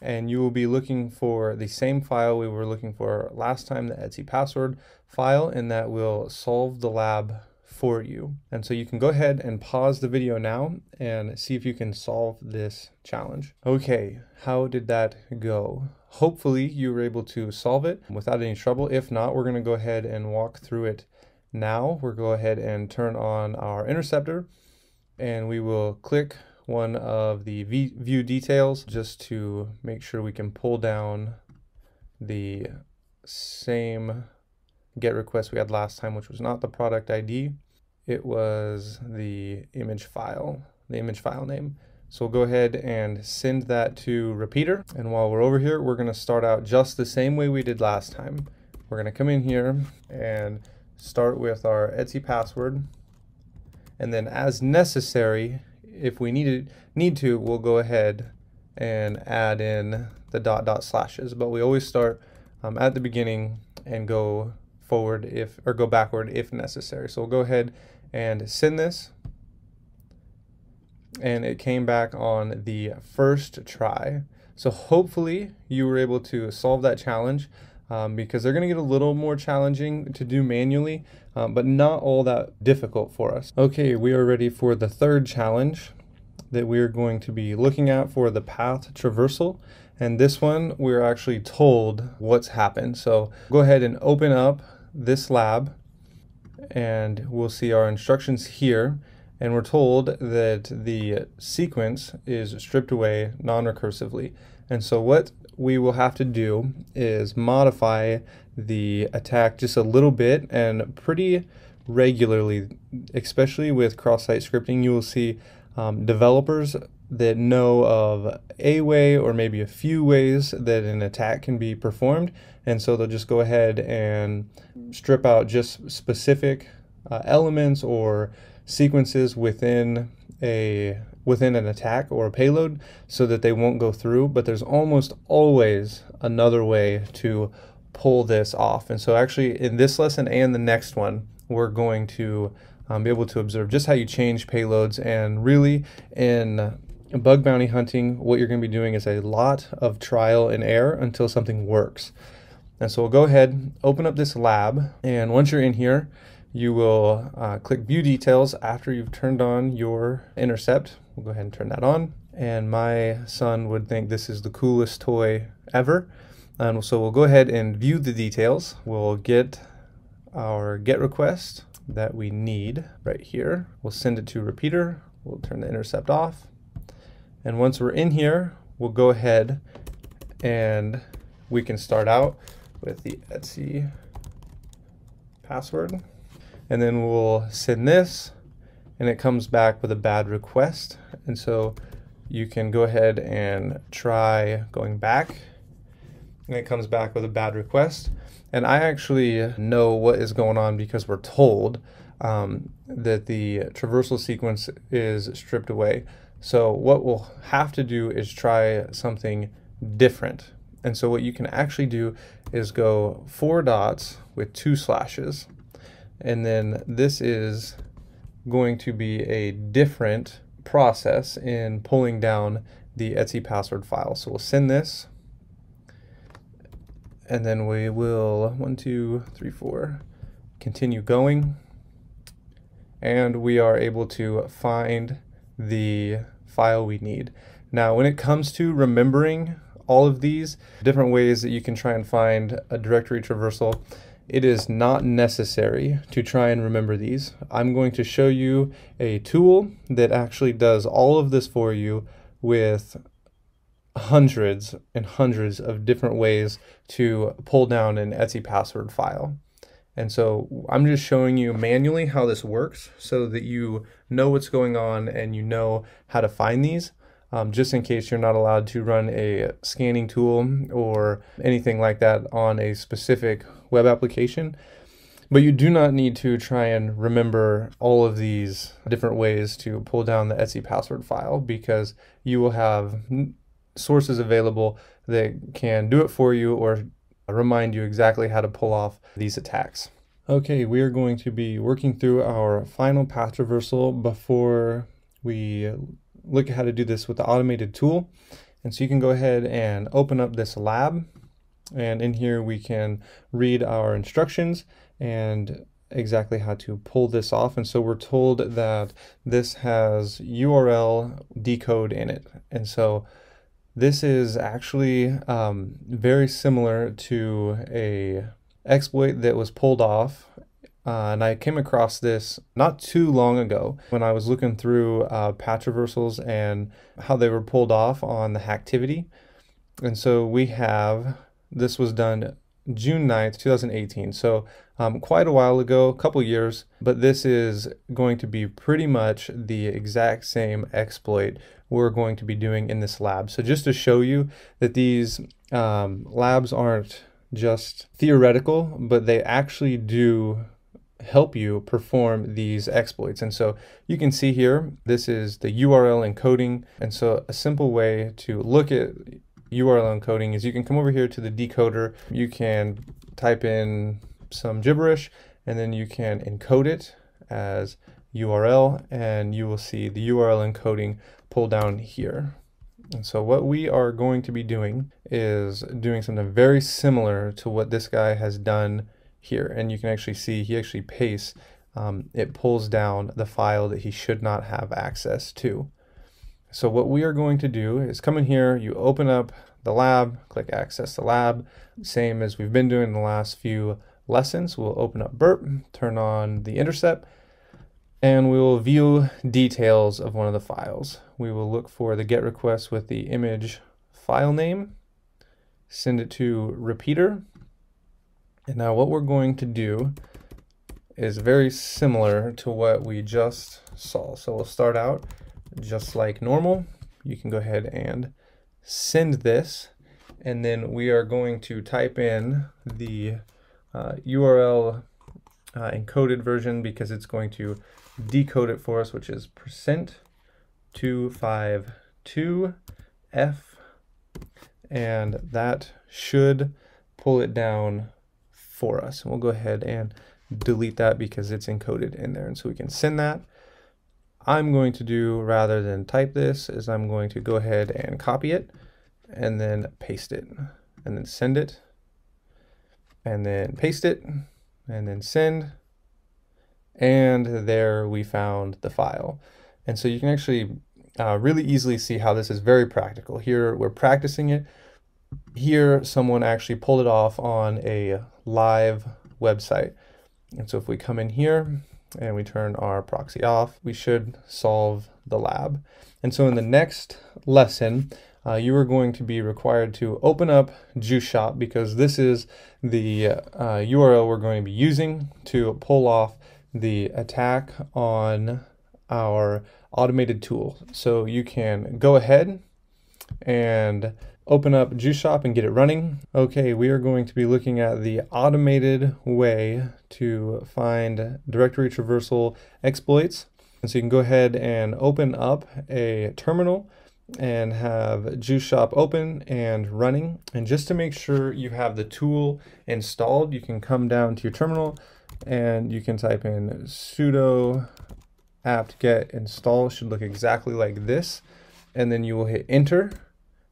And you will be looking for the same file we were looking for last time, the Etsy password file, and that will solve the lab for you. And so you can go ahead and pause the video now and see if you can solve this challenge. Okay, how did that go? Hopefully you were able to solve it without any trouble. If not, we're going to go ahead and walk through it now. We'll go ahead and turn on our interceptor, and we will click one of the view details just to make sure we can pull down the same GET request we had last time, which was not the product ID. It was the image file name. So we'll go ahead and send that to repeater. And while we're over here, we're going to start out just the same way we did last time. We're going to come in here and start with our Etsy password. And then as necessary, if we need to, we'll go ahead and add in the dot slashes, but we always start at the beginning and go forward or go backward if necessary. So we'll go ahead and send this, and it came back on the first try. So hopefully you were able to solve that challenge, because they're going to get a little more challenging to do manually, but not all that difficult for us. Okay, we are ready for the third challenge that we're going to be looking at for the path traversal. And this one, we're actually told what's happened. So go ahead and open up this lab, and we'll see our instructions here. And we're told that the sequence is stripped away non-recursively. And so what we will have to do is modify the attack just a little bit, and pretty regularly, especially with cross-site scripting, you will see developers that know of a way or maybe a few ways that an attack can be performed. And so they'll just go ahead and strip out just specific elements or sequences within an attack or a payload so that they won't go through. But there's almost always another way to pull this off. And so actually in this lesson and the next one, we're going to be able to observe just how you change payloads. And really in bug bounty hunting, what you're going to be doing is a lot of trial and error until something works. And so we'll go ahead, open up this lab, and once you're in here, you will click View Details after you've turned on your intercept. We'll go ahead and turn that on. And my son would think this is the coolest toy ever. And so we'll go ahead and view the details. We'll get our GET request that we need right here. We'll send it to repeater. We'll turn the intercept off. And once we're in here, we'll go ahead and we can start out with the Etsy password. And then we'll send this, and it comes back with a bad request. And so you can go ahead and try going back, and it comes back with a bad request. And I actually know what is going on because we're told that the traversal sequence is stripped away. So what we'll have to do is try something different. And so what you can actually do is go 4 dots with 2 slashes. And then this is going to be a different process in pulling down the Etsy password file. So we'll send this, and then we will 1, 2, 3, 4 continue going. and we are able to find the file we need. Now, when it comes to remembering all of these different ways that you can try and find a directory traversal, it is not necessary to try and remember these. I'm going to show you a tool that actually does all of this for you with hundreds and hundreds of different ways to pull down an Etsy password file. And so I'm just showing you manually how this works so that you know what's going on and you know how to find these. Just in case you're not allowed to run a scanning tool or anything like that on a specific web application. But you do not need to try and remember all of these different ways to pull down the Etsy password file, because you will have sources available that can do it for you or remind you exactly how to pull off these attacks. Okay, we are going to be working through our final path traversal before we look at how to do this with the automated tool. And so you can go ahead and open up this lab, and in here we can read our instructions and exactly how to pull this off. And so we're told that this has URL decode in it. And so this is actually very similar to a exploit that was pulled off. And I came across this not too long ago when I was looking through path traversals and how they were pulled off on the Hacktivity. And so we have, this was done June 9th, 2018. So quite a while ago, a couple years, but this is going to be pretty much the exact same exploit we're going to be doing in this lab. So just to show you that these labs aren't just theoretical, but they actually do help you perform these exploits. And so you can see here, this is the URL encoding. And so a simple way to look at URL encoding is you can come over here to the decoder, you can type in some gibberish, and then you can encode it as URL, and you will see the URL encoding pull down here. And so what we are going to be doing is doing something very similar to what this guy has done here. And you can actually see he actually pastes, it pulls down the file that he should not have access to. So what we are going to do is come in here, you open up the lab, click access the lab, same as we've been doing in the last few lessons. We'll open up burp, turn on the intercept, and we will view details of one of the files. We will look for the GET request with the image file name, send it to repeater. And now what we're going to do is very similar to what we just saw. So we'll start out just like normal. You can go ahead and send this, and then we are going to type in the URL encoded version, because it's going to decode it for us, which is %252F, and that should pull it down for us. And we'll go ahead and delete that because it's encoded in there, and so we can send that. I'm going to do, rather than type this, is I'm going to go ahead and copy it and then paste it, and then send it, and then paste it, and then send, and there we found the file. And so you can actually really easily see how this is very practical. Here we're practicing it. Here someone actually pulled it off on a live website. And so if we come in here and we turn our proxy off, we should solve the lab. And so in the next lesson, you are going to be required to open up Juice Shop, because this is the URL we're going to be using to pull off the attack on our automated tool. So you can go ahead and open up Juice Shop and get it running. Okay, we are going to be looking at the automated way to find directory traversal exploits. And so you can go ahead and open up a terminal and have Juice Shop open and running. And just to make sure you have the tool installed, you can come down to your terminal and you can type in sudo apt-get install. It should look exactly like this. And then you will hit enter.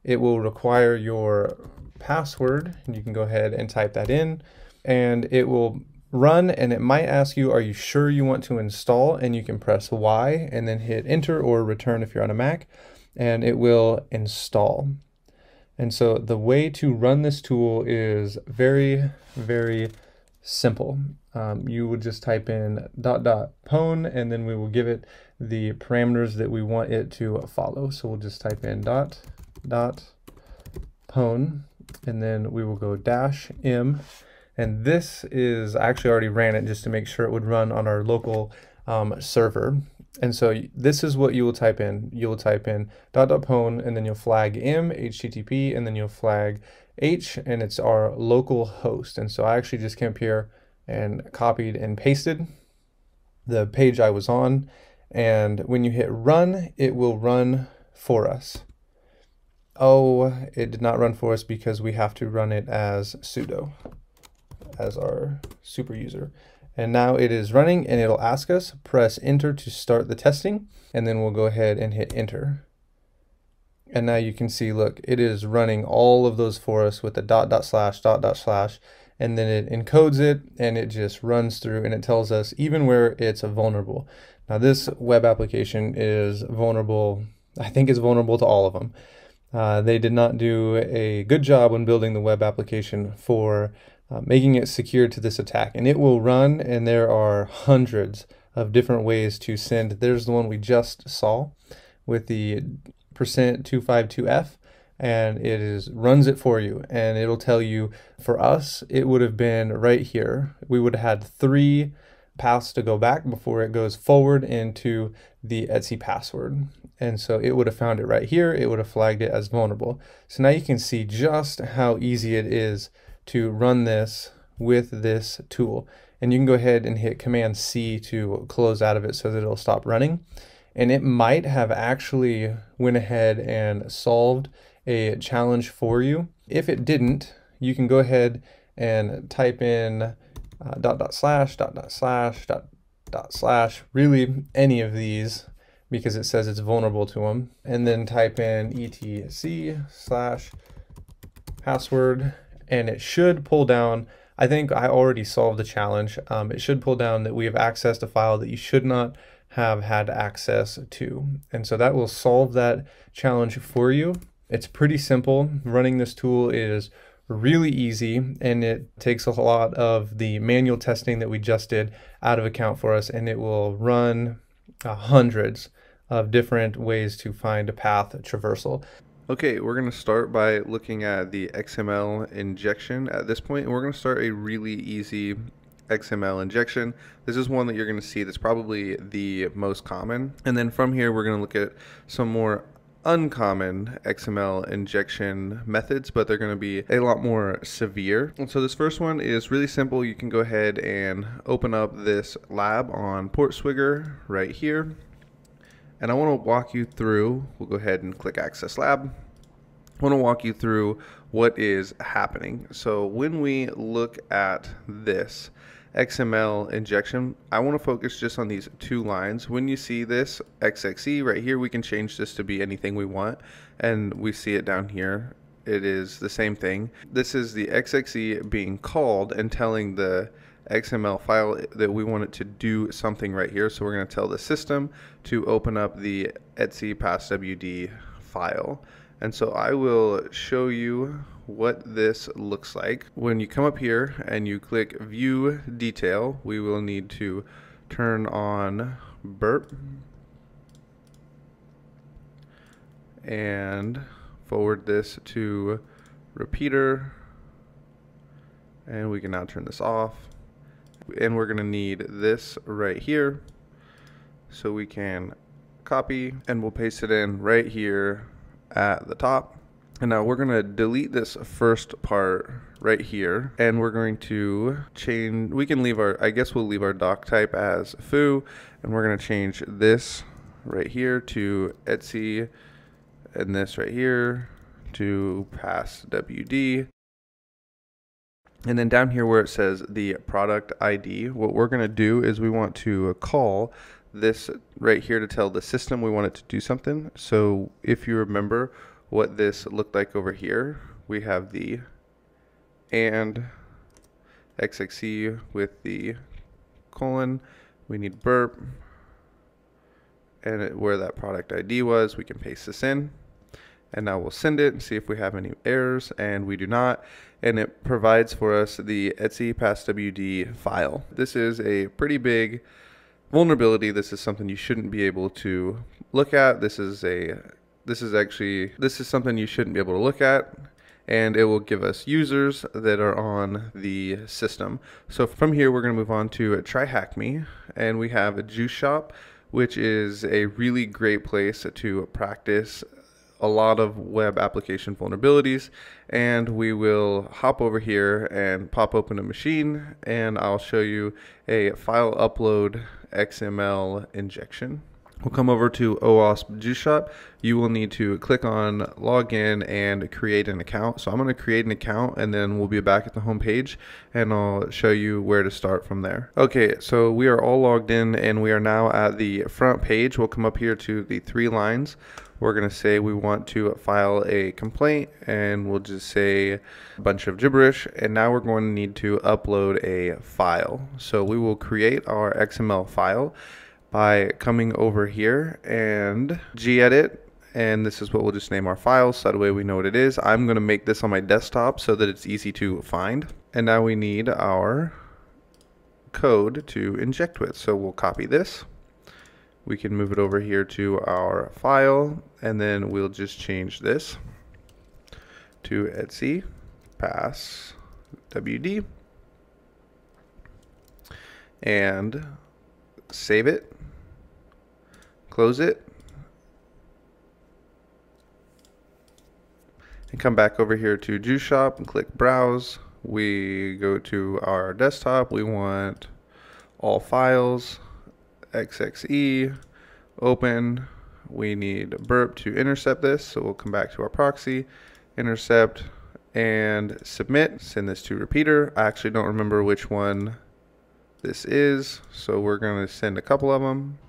It will require your password, and you can go ahead and type that in, and it will run, and it might ask you, are you sure you want to install? And you can press Y and then hit enter or return if you're on a Mac, and it will install. And so the way to run this tool is very, very simple. You would just type in .pwn, and then we will give it the parameters that we want it to follow. So we'll just type in .pwn, and then we will go -m. And this is, I actually already ran it just to make sure it would run on our local server. And so this is what you will type in. You will type in .pwn, and then you'll flag im, HTTP, and then you'll flag h, and it's our local host. And so I actually just came up here and copied and pasted the page I was on. And when you hit run, it will run for us. Oh, it did not run for us because we have to run it as sudo, as our super user. And now it is running, and it'll ask us, press enter to start the testing, and then we'll go ahead and hit enter. And now you can see, look, it is running all of those for us with the ///, and then it encodes it, and it just runs through, and it tells us even where it's vulnerable. Now this web application is vulnerable, I think it's vulnerable to all of them. They did not do a good job when building the web application for making it secure to this attack. And it will run, and there are hundreds of different ways to send. There's the one we just saw with the %252F, and it runs it for you, and it'll tell you, for us, it would have been right here. We would have had 3 paths to go back before it goes forward into the Etsy password. And so it would have found it right here. It would have flagged it as vulnerable. So now you can see just how easy it is to run this with this tool. And you can go ahead and hit Command C to close out of it so that it'll stop running. And it might have actually went ahead and solved a challenge for you. If it didn't, you can go ahead and type in //// really any of these, because it says it's vulnerable to them, and then type in etc/password, and it should pull down. I think I already solved the challenge. It should pull down that we have accessed a file that you should not have had access to, and so that will solve that challenge for you. It's pretty simple. Running this tool is really easy, and it takes a lot of the manual testing that we just did out of account for us, and it will run hundreds of different ways to find a path traversal. Okay, we're going to start by looking at the XML injection at this point, and we're going to start a really easy XML injection. This is one that you're going to see that's probably the most common, and then from here we're going to look at some more uncommon XML injection methods, but they're going to be a lot more severe. And so this first one is really simple. You can go ahead and open up this lab on PortSwigger right here. And I want to walk you through, we'll go ahead and click Access Lab. I want to walk you through what is happening. So when we look at this XML injection, I want to focus just on these 2 lines. When you see this XXE right here, we can change this to be anything we want, and we see it down here. It is the same thing. This is the XXE being called and telling the XML file that we want it to do something right here. So we're going to tell the system to open up the Etsy passwd file. And so I will show you what this looks like. When you come up here and you click View Detail, we will need to turn on burp and forward this to repeater, and we can now turn this off. And we're going to need this right here, so we can copy, and we'll paste it in right here at the top. And now we're going to delete this first part right here, and we're going to change, we can leave our, I guess we'll leave our doc type as foo, and we're going to change this right here to Etsy, and this right here to passwd. And then down here where it says the product ID, what we're going to do is we want to call this right here to tell the system we want it to do something. So if you remember what this looked like over here, we have the and XXE with the colon. We need burp. And where that product ID was, we can paste this in. And now we'll send it and see if we have any errors, and we do not. And it provides for us the Etsy passwd file. This is a pretty big vulnerability. This is something you shouldn't be able to look at. This is something you shouldn't be able to look at, and it will give us users that are on the system. So from here, we're going to move on to Try Hack Me, and we have a Juice Shop, which is a really great place to practice a lot of web application vulnerabilities. And we will hop over here and pop open a machine, and I'll show you a file upload XML injection. We'll come over to OWASP Juice Shop. You will need to click on login and create an account. So I'm going to create an account, and then we'll be back at the home page, and I'll show you where to start from there. Okay, so we are all logged in, and we are now at the front page. We'll come up here to the 3 lines. We're going to say we want to file a complaint, and we'll just say a bunch of gibberish. And now we're going to need to upload a file. So we will create our XML file by coming over here and gedit, and this is what we'll just name our file, so that way we know what it is. I'm going to make this on my desktop so that it's easy to find. And now we need our code to inject with, so we'll copy this. We can move it over here to our file, and then we'll just change this to Etsy passwd and save it, close it, and come back over here to Juice Shop and click Browse. We go to our desktop. We want all files, XXE, open. We need burp to intercept this, so we'll come back to our proxy, intercept, and submit. Send this to repeater. I actually don't remember which one this is, so we're going to send a couple of them.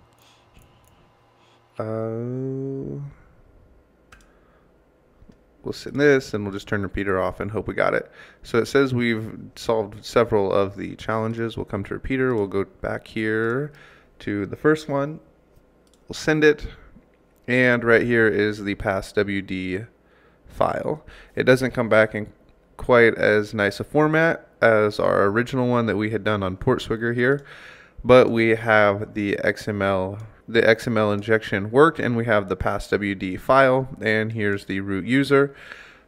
We'll send this, and we'll just turn repeater off and hope we got it. So it says we've solved several of the challenges. We'll come to repeater. We'll go back here to the first one. We'll send it, and right here is the passwd file. It doesn't come back in quite as nice a format as our original one that we had done on Portswigger here, but we have the XML injection worked, and we have the passwd file, and here's the root user.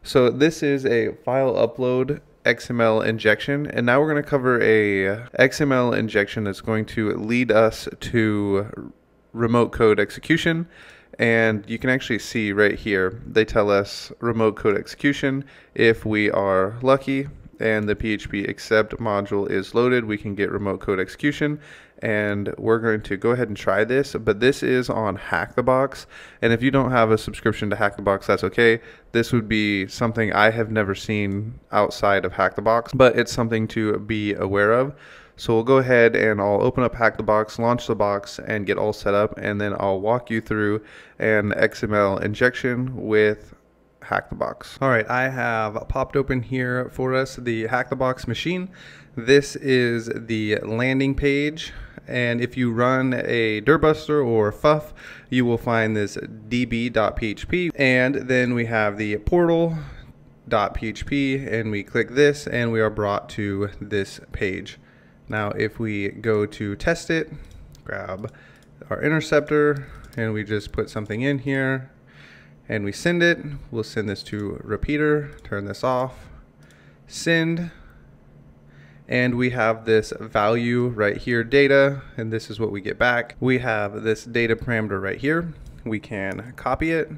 So this is a file upload XML injection, and now we're going to cover a XML injection that's going to lead us to remote code execution. And you can actually see right here, they tell us remote code execution. If we are lucky and the PHP accept module is loaded, we can get remote code execution. And we're going to go ahead and try this, but this is on Hack the Box. And if you don't have a subscription to Hack the Box, that's okay. This would be something I have never seen outside of Hack the Box, but it's something to be aware of. So we'll go ahead and I'll open up Hack the Box, launch the box, and get all set up, and then I'll walk you through an XML injection with Hack the Box. All right, I have popped open here for us the Hack the Box machine. This is the landing page, and if you run a Dirtbuster or FUF, you will find this db.php, and then we have the portal.php, and we click this, and we are brought to this page. Now if we go to test it, grab our interceptor, and we just put something in here, and we send it. We'll send this to repeater, turn this off, send, and we have this value right here, data, and this is what we get back. We have this data parameter right here. We can copy it,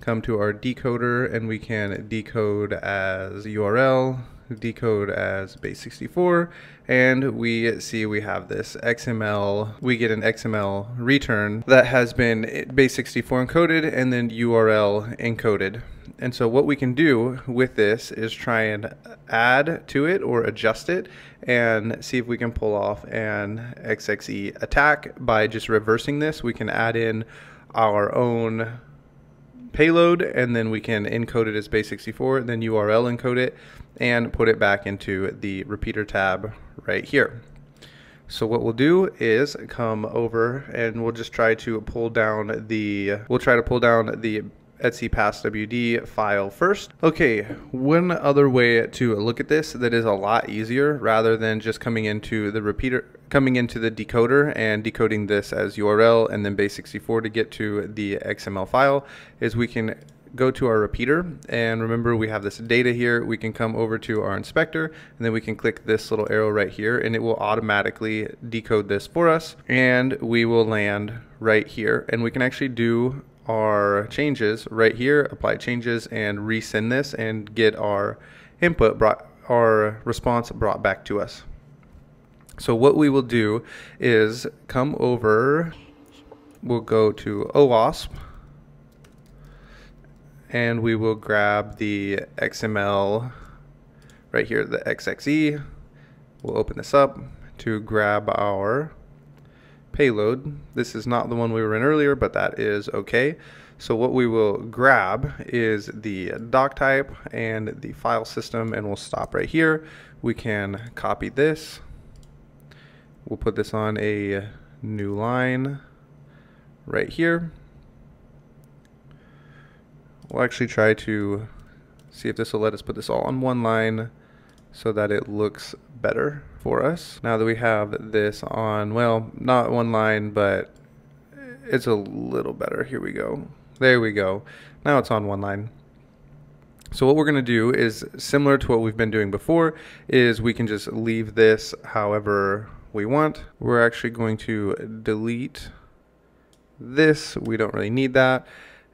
come to our decoder, and we can decode as URL, decode as base64, and we see we have this XML. We get an XML return that has been base64 encoded and then URL encoded. And so what we can do with this is try and add to it or adjust it and see if we can pull off an XXE attack by just reversing this. We can add in our own payload, and then we can encode it as base64, then URL encode it, and put it back into the repeater tab right here. So what we'll do is come over and we'll just try to pull down the etc passwd file first. Okay, one other way to look at this that is a lot easier, rather than just coming into the decoder and decoding this as URL and then base64 to get to the XML file, is we can go to our repeater, and remember we have this data here. We can come over to our inspector, and then we can click this little arrow right here, and it will automatically decode this for us, and we will land right here, and we can actually do our changes right here, apply changes, and resend this and get our our response brought back to us. So what we will do is come over, we'll go to OWASP, and we will grab the XML right here, the XXE. We'll open this up to grab our payload. This is not the one we were in earlier, but that is okay. So what we will grab is the doc type and the file system, and we'll stop right here. We can copy this. We'll put this on a new line right here. We'll actually try to see if this will let us put this all on one line so that it looks better for us. Now that we have this on, well, not one line, but it's a little better. Here we go. There we go. Now it's on one line. So what we're going to do is similar to what we've been doing before, is we can just leave this however we want. We're actually going to delete this. We don't really need that.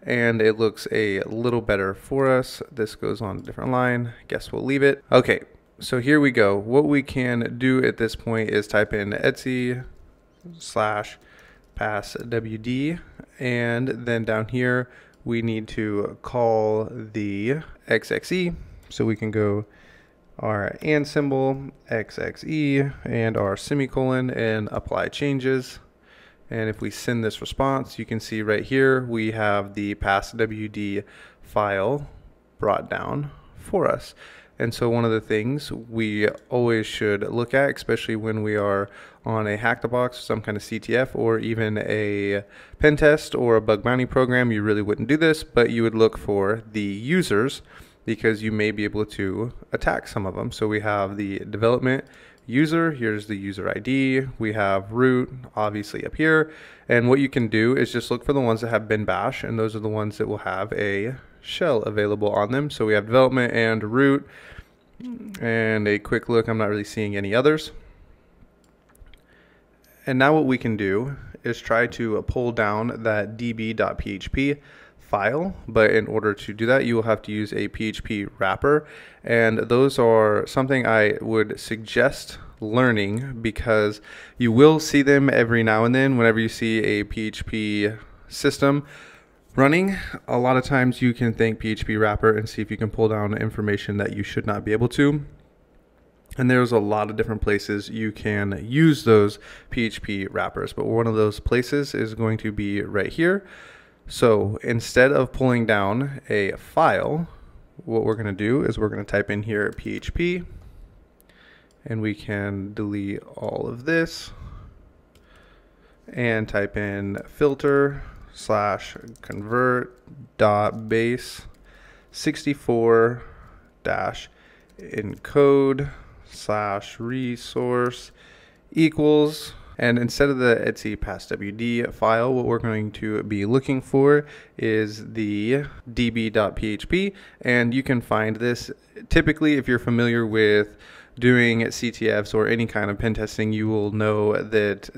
And it looks a little better for us. This goes on a different line. Guess we'll leave it. Okay, so here we go. What we can do at this point is type in etc/passwd, and then down here we need to call the XXE. So we can go our and symbol, XXE, and our semicolon, and apply changes. And if we send this response, you can see right here we have the passwd file brought down for us. And so one of the things we always should look at, especially when we are on a hack-the-box, some kind of CTF, or even a pen test or a bug bounty program, you really wouldn't do this, but you would look for the users, because you may be able to attack some of them. So we have the development user, here's the user ID, we have root obviously up here, and what you can do is just look for the ones that have bin bash, and those are the ones that will have a shell available on them. So we have development and root, and a quick look, I'm not really seeing any others. And now what we can do is try to pull down that db.php file, but in order to do that you will have to use a PHP wrapper, and those are something I would suggest learning, because you will see them every now and then whenever you see a PHP system running. A lot of times you can think PHP wrapper and see if you can pull down information that you should not be able to. And there's a lot of different places you can use those PHP wrappers, but one of those places is going to be right here. So instead of pulling down a file, what we're going to do is we're going to type in here PHP, and we can delete all of this and type in filter/convert.base64-encode/resource equals, and instead of the etc passwd file, what we're going to be looking for is the db.php, and you can find this typically if you're familiar with doing CTFs or any kind of pen testing. You will know that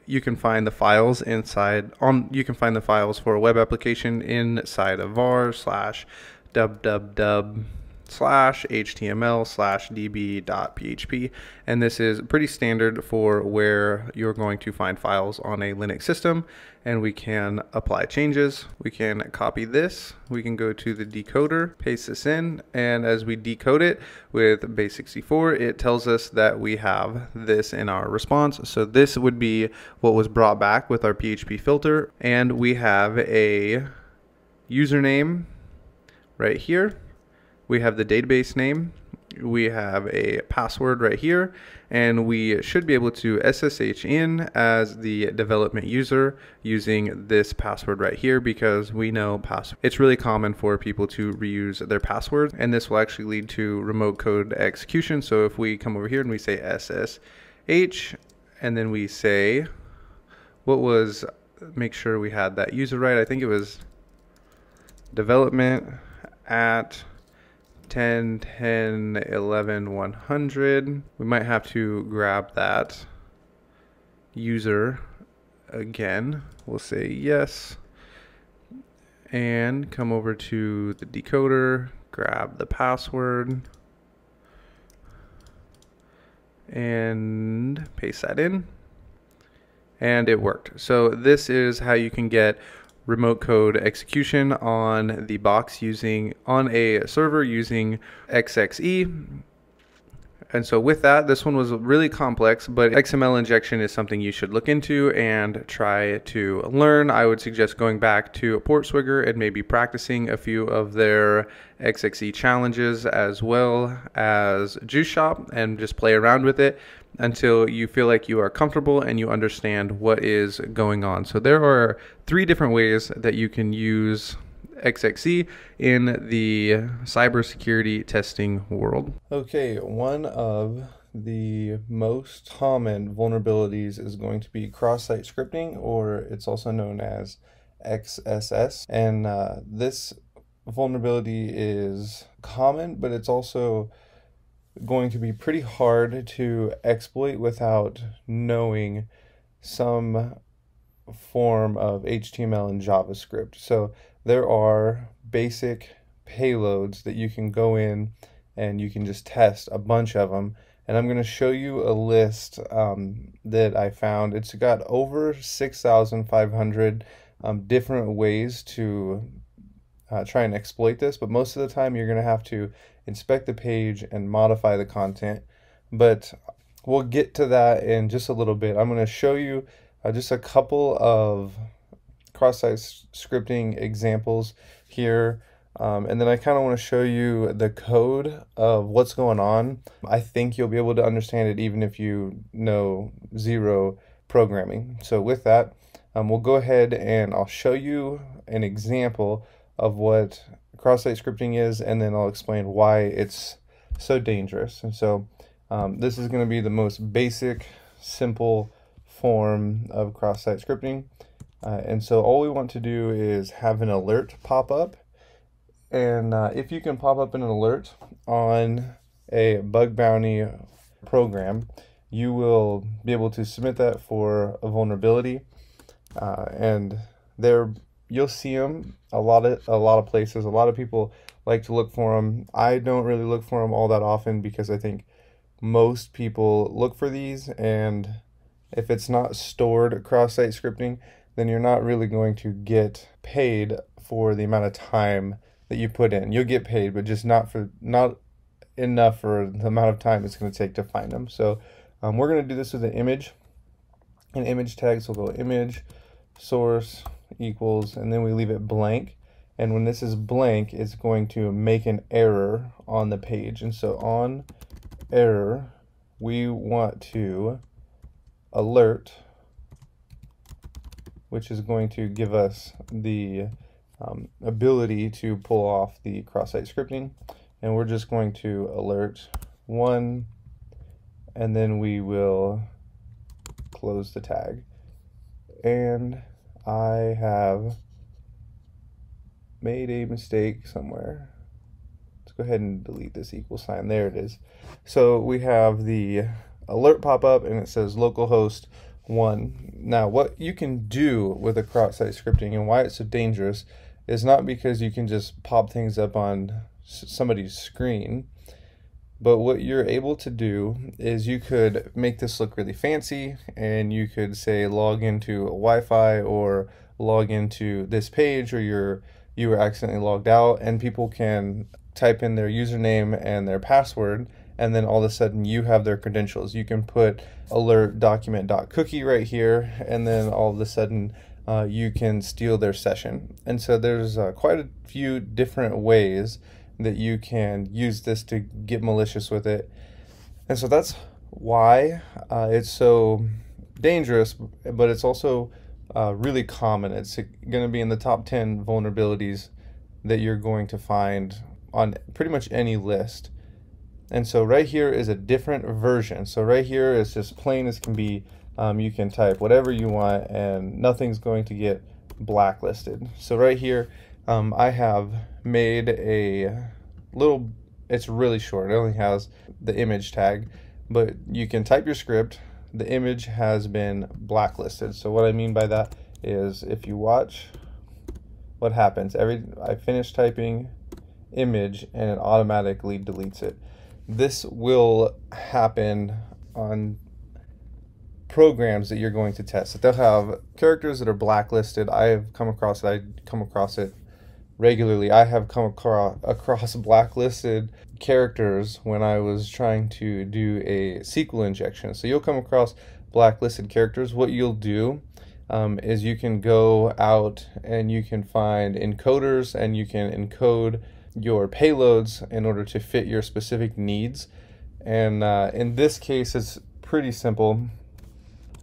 you can find the files you can find the files for a web application inside of var/www/html/db.php, and this is pretty standard for where you're going to find files on a Linux system. And we can apply changes. We can copy this, we can go to the decoder, paste this in, and as we decode it with base64, it tells us that we have this in our response. So this would be what was brought back with our PHP filter, and we have a username right here. We have the database name. We have a password right here, and we should be able to SSH in as the development user using this password right here, because we know it's really common for people to reuse their passwords, and this will actually lead to remote code execution. So if we come over here and we say SSH, and then we say, make sure we had that user right. I think it was development at 10, 10, 11, 100. We might have to grab that user again. We'll say yes. And come over to the decoder, grab the password, and paste that in. And it worked. So this is how you can get remote code execution on the box on a server using XXE. And so with that, this one was really complex, but XML injection is something you should look into and try to learn. I would suggest going back to Portswigger and maybe practicing a few of their XXE challenges as well as Juice Shop, and just play around with it until you feel like you are comfortable and you understand what is going on. So there are 3 different ways that you can use XXE in the cybersecurity testing world. Okay, one of the most common vulnerabilities is going to be cross-site scripting, or it's also known as XSS. And this vulnerability is common, but it's also going to be pretty hard to exploit without knowing some form of HTML and JavaScript. So there are basic payloads that you can go in and you can just test a bunch of them. And I'm going to show you a list that I found. It's got over 6,500 different ways to try and exploit this, but most of the time you're going to have to inspect the page and modify the content. But we'll get to that in just a little bit. I'm going to show you just a couple of cross-site scripting examples here, and then I kind of want to show you the code of what's going on. I think you'll be able to understand it even if you know zero programming. So with that, we'll go ahead and I'll show you an example of what cross-site scripting is, and then I'll explain why it's so dangerous. And so this is going to be the most basic, simple form of cross-site scripting. And so all we want to do is have an alert pop up. And if you can pop up an alert on a bug bounty program, you will be able to submit that for a vulnerability. And there you'll see them a lot of places. A lot of people like to look for them. I don't really look for them all that often because I think most people look for these, and if it's not stored cross-site scripting, then you're not really going to get paid for the amount of time that you put in. You'll get paid, but just not enough for the amount of time it's going to take to find them. So we're going to do this with an image tag. So we'll go image source equals, and then we leave it blank. And when this is blank, it's going to make an error on the page. And so on error, we want to alert, which is going to give us the ability to pull off the cross-site scripting. And we're just going to alert 1, and then we will close the tag. And I have made a mistake somewhere. Let's go ahead and delete this equal sign. There it is. So we have the alert pop up and it says localhost 1. Now what you can do with a cross-site scripting and why it's so dangerous is not because you can just pop things up on somebody's screen, but what you're able to do is you could make this look really fancy, and you could say log into Wi-Fi or log into this page, or you were accidentally logged out, and people can type in their username and their password, and then all of a sudden you have their credentials. You can put alert document.cookie right here, and then all of a sudden you can steal their session. And so there's quite a few different ways that you can use this to get malicious with it. And so that's why it's so dangerous, but it's also really common. It's going to be in the top 10 vulnerabilities that you're going to find on pretty much any list. And so right here is a different version. So right here is just plain as can be. You can type whatever you want and nothing's going to get blacklisted. So right here, I have made a little, it's really short. It only has the image tag, but you can type your script. The image has been blacklisted. So what I mean by that is if you watch what happens, I finish typing image and it automatically deletes it. This will happen on programs that you're going to test. That they'll have characters that are blacklisted. I have come across it. I come across it regularly. I have come across blacklisted characters when I was trying to do a SQL injection. So you'll come across blacklisted characters. What you'll do is you can go out and you can find encoders and you can encode your payloads in order to fit your specific needs. And in this case, it's pretty simple.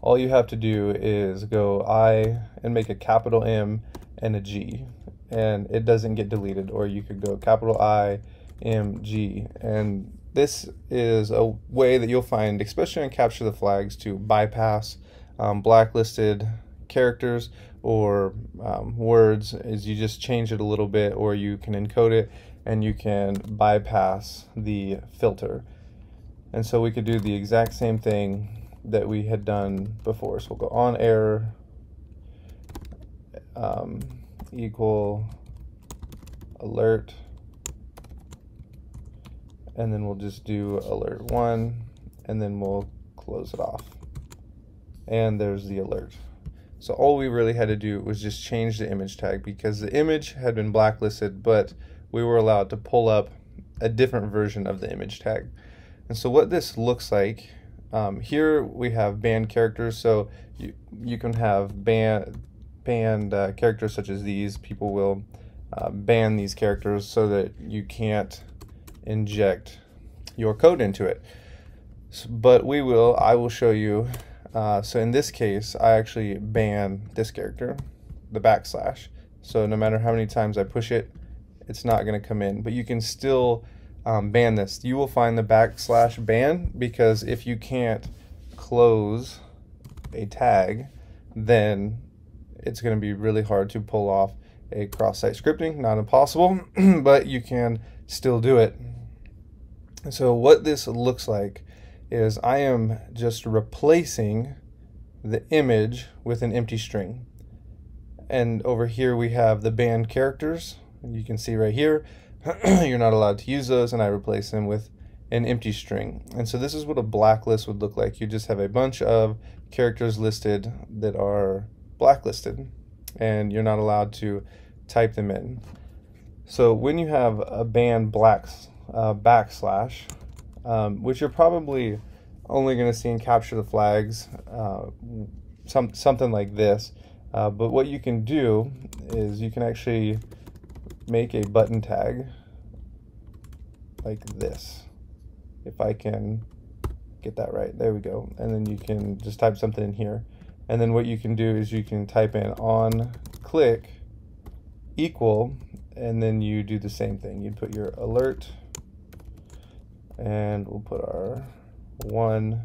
All you have to do is go I and make a capital M and a G, and it doesn't get deleted. Or you could go capital I, M, G. And this is a way that you'll find, especially on Capture the Flags, to bypass blacklisted characters or words. Is you just change it a little bit, or you can encode it and you can bypass the filter. And so we could do the exact same thing that we had done before. So we'll go on error equal alert, and then we'll just do alert 1, and then we'll close it off. And there's the alert. So all we really had to do was just change the image tag, because the image had been blacklisted, but we were allowed to pull up a different version of the image tag. And so what this looks like, here we have banned characters. So you can have banned characters such as these. People will ban these characters so that you can't inject your code into it. But I will show you. So in this case, I actually ban this character, the backslash. So no matter how many times I push it, it's not going to come in. But you can still ban this. You will find the backslash ban, because if you can't close a tag, then it's going to be really hard to pull off a cross-site scripting. Not impossible, but you can still do it. So what this looks like is I am just replacing the image with an empty string. And over here we have the banned characters. You can see right here, you're not allowed to use those, and I replace them with an empty string. And so this is what a blacklist would look like. You just have a bunch of characters listed that are blacklisted, and you're not allowed to type them in. So when you have a banned backslash, which you're probably only going to see in Capture the Flags, something like this. But what you can do is you can actually make a button tag like this. If I can get that right, there we go. And then you can just type something in here. And then what you can do is you can type in on click equal, and then you do the same thing. You put your alert, and we'll put our 1,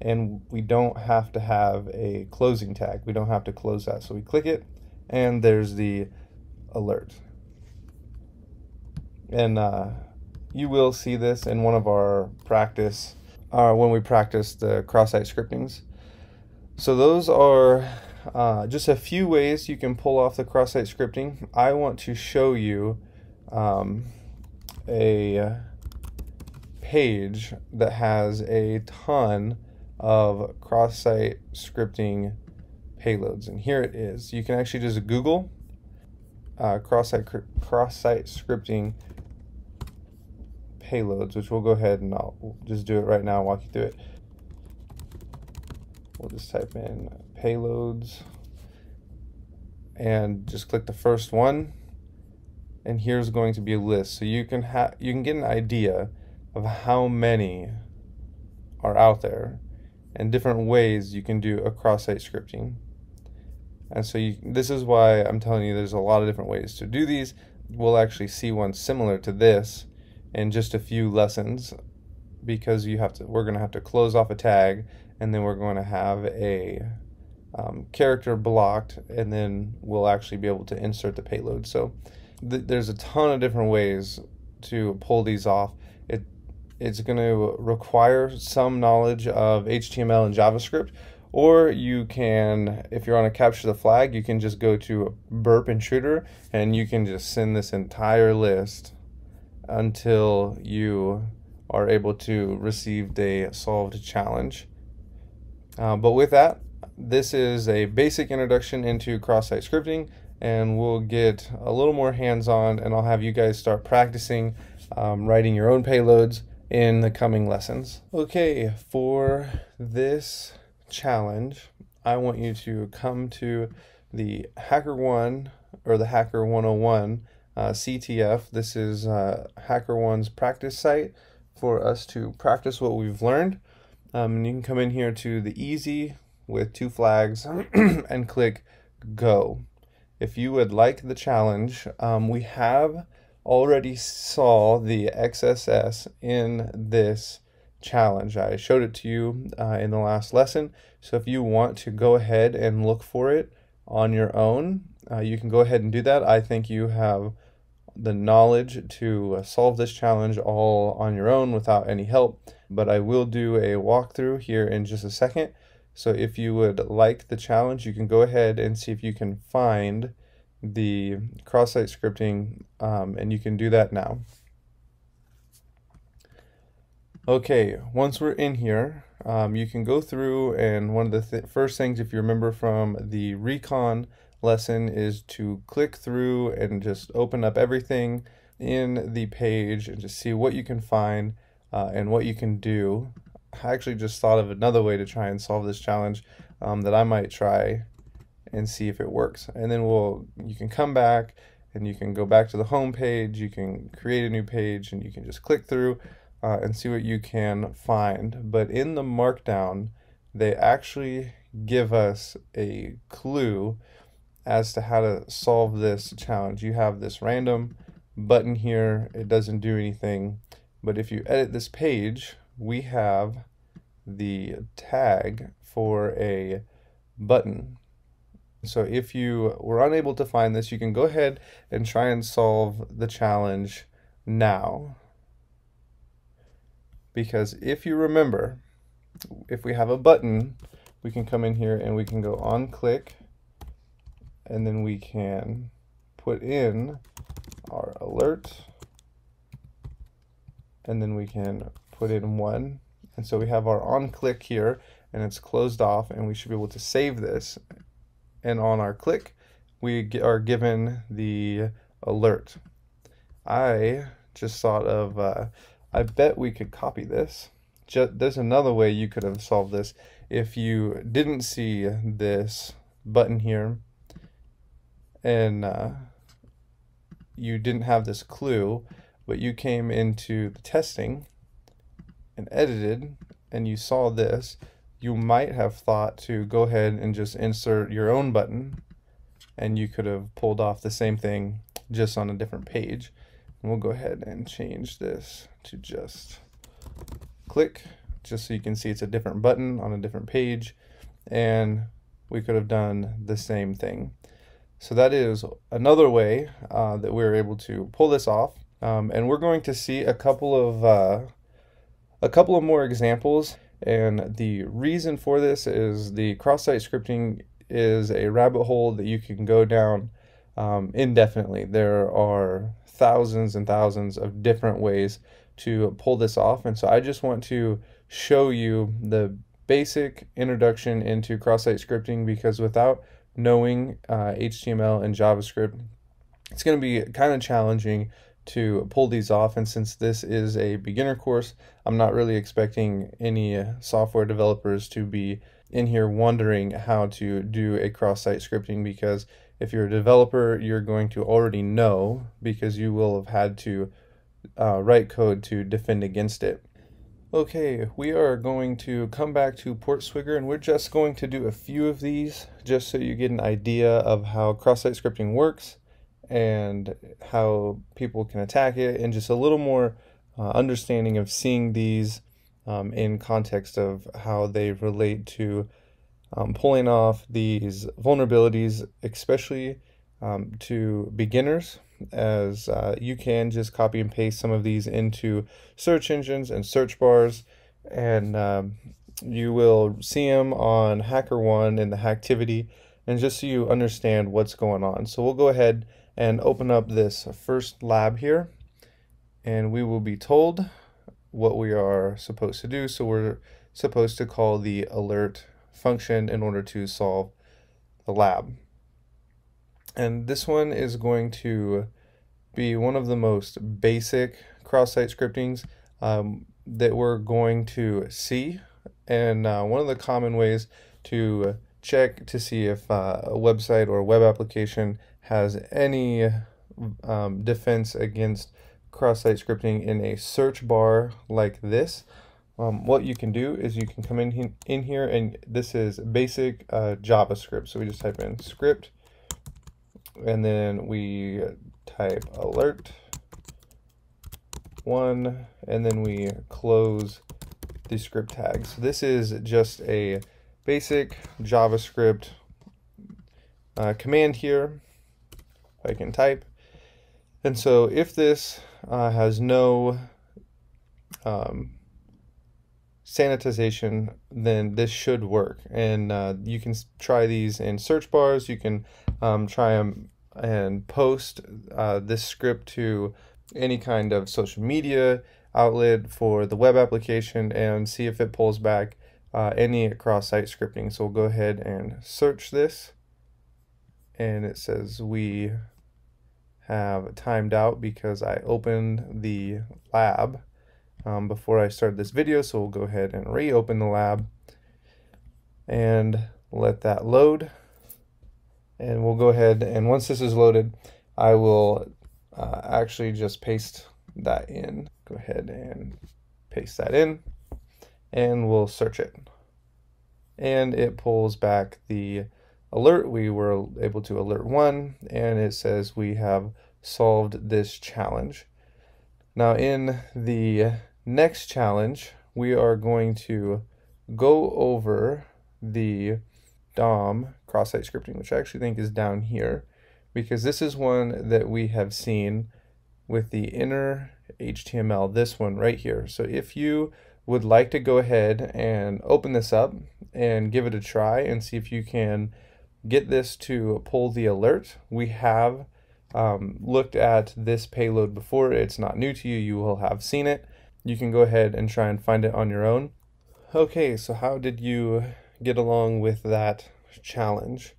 and we don't have to have a closing tag. We don't have to close that. So we click it, and there's the alert. And you will see this in one of our practice, when we practice the cross-site scriptings. So those are just a few ways you can pull off the cross-site scripting. I want to show you a page that has a ton of cross-site scripting payloads, and here it is. You can actually just Google cross-site scripting payloads, which we'll go ahead and I'll just do it right now and walk you through it. We'll just type in payloads, and just click the first one, and here's going to be a list, so you can get an idea of how many are out there and different ways you can do a cross-site scripting. And so this is why I'm telling you there's a lot of different ways to do these. We'll actually see one similar to this in just a few lessons, because we're going to have to close off a tag, and then we're going to have a character blocked, and then we'll actually be able to insert the payload. So there's a ton of different ways to pull these off. It's going to require some knowledge of HTML and JavaScript, or you can, if you're on a capture the flag, you can just go to burp intruder, and you can just send this entire list until you are able to receive a solved challenge. But with that, this is a basic introduction into cross-site scripting, and we'll get a little more hands-on, and I'll have you guys start practicing writing your own payloads in the coming lessons. Okay, for this challenge, I want you to come to the HackerOne or the Hacker 101 CTF. This is HackerOne's practice site for us to practice what we've learned. And you can come in here to the easy with 2 flags and click go. If you would like the challenge, we have already saw the XSS in this challenge. I showed it to you in the last lesson. So if you want to go ahead and look for it on your own, you can go ahead and do that. I think you have the knowledge to solve this challenge all on your own without any help, but I will do a walkthrough here in just a second. So if you would like the challenge, you can go ahead and see if you can find the cross-site scripting, and you can do that now. Okay, once we're in here, you can go through, and one of the first things, if you remember from the Recon lesson, is to click through and just open up everything in the page and just see what you can find and what you can do. I actually just thought of another way to try and solve this challenge that I might try and see if it works. And then you can come back and you can go back to the home page, you can create a new page, and you can just click through and see what you can find. But in the markdown, they actually give us a clue as to how to solve this challenge. You have this random button here, it doesn't do anything, but if you edit this page, we have the tag for a button. So if you were unable to find this, you can go ahead and try and solve the challenge now. Because if you remember, if we have a button, we can come in here and we can go on click, and then we can put in our alert, and then we can put in 1. And so we have our on click here, and it's closed off, and we should be able to save this. And on our click, we are given the alert. I just thought of, I bet we could copy this. There's another way you could have solved this. If you didn't see this button here, and you didn't have this clue, but you came into the testing and edited, and you saw this, you might have thought to go ahead and just insert your own button, and you could have pulled off the same thing just on a different page. And we'll go ahead and change this to just click, just so you can see it's a different button on a different page, and we could have done the same thing. So that is another way that we're able to pull this off, and we're going to see a couple of more examples. And the reason for this is the cross-site scripting is a rabbit hole that you can go down indefinitely. There are thousands and thousands of different ways to pull this off, and so I just want to show you the basic introduction into cross-site scripting, because without knowing HTML and JavaScript, it's going to be kind of challenging to pull these off. And since this is a beginner course, I'm not really expecting any software developers to be in here wondering how to do a cross-site scripting, because if you're a developer, you're going to already know, because you will have had to write code to defend against it. Okay, we are going to come back to Portswigger, and we're just going to do a few of these just so you get an idea of how cross-site scripting works and how people can attack it, and just a little more understanding of seeing these in context of how they relate to pulling off these vulnerabilities, especially to beginners, as you can just copy and paste some of these into search engines and search bars, and you will see them on HackerOne in the Hacktivity, and just so you understand what's going on. So we'll go ahead and open up this first lab here, and we will be told what we are supposed to do. So we're supposed to call the alert function in order to solve the lab. And this one is going to be one of the most basic cross-site scriptings that we're going to see. And one of the common ways to check to see if a website or a web application has any defense against cross-site scripting in a search bar like this. What you can do is you can come in here, and this is basic JavaScript. So we just type in script, and then we type alert 1, and then we close the script tag. So this is just a basic JavaScript command here I can type. And so if this has no sanitization, then this should work. And you can try these in search bars. You can try them and post this script to any kind of social media outlet for the web application and see if it pulls back any cross-site scripting. So we'll go ahead and search this, and it says we have timed out because I opened the lab before I started this video. So we'll go ahead and reopen the lab and let that load. And we'll go ahead, and once this is loaded, I will actually just paste that in. Go ahead and paste that in, and we'll search it. And it pulls back the alert. We were able to alert 1, and it says we have solved this challenge. Now in the next challenge, we are going to go over the DOM cross-site scripting, which I actually think is down here, because this is one that we have seen with the inner HTML, this one right here. So if you would like to go ahead and open this up and give it a try and see if you can get this to pull the alert, we have looked at this payload before. It's not new to you. You will have seen it. You can go ahead and try and find it on your own. Okay, so how did you get along with that challenge?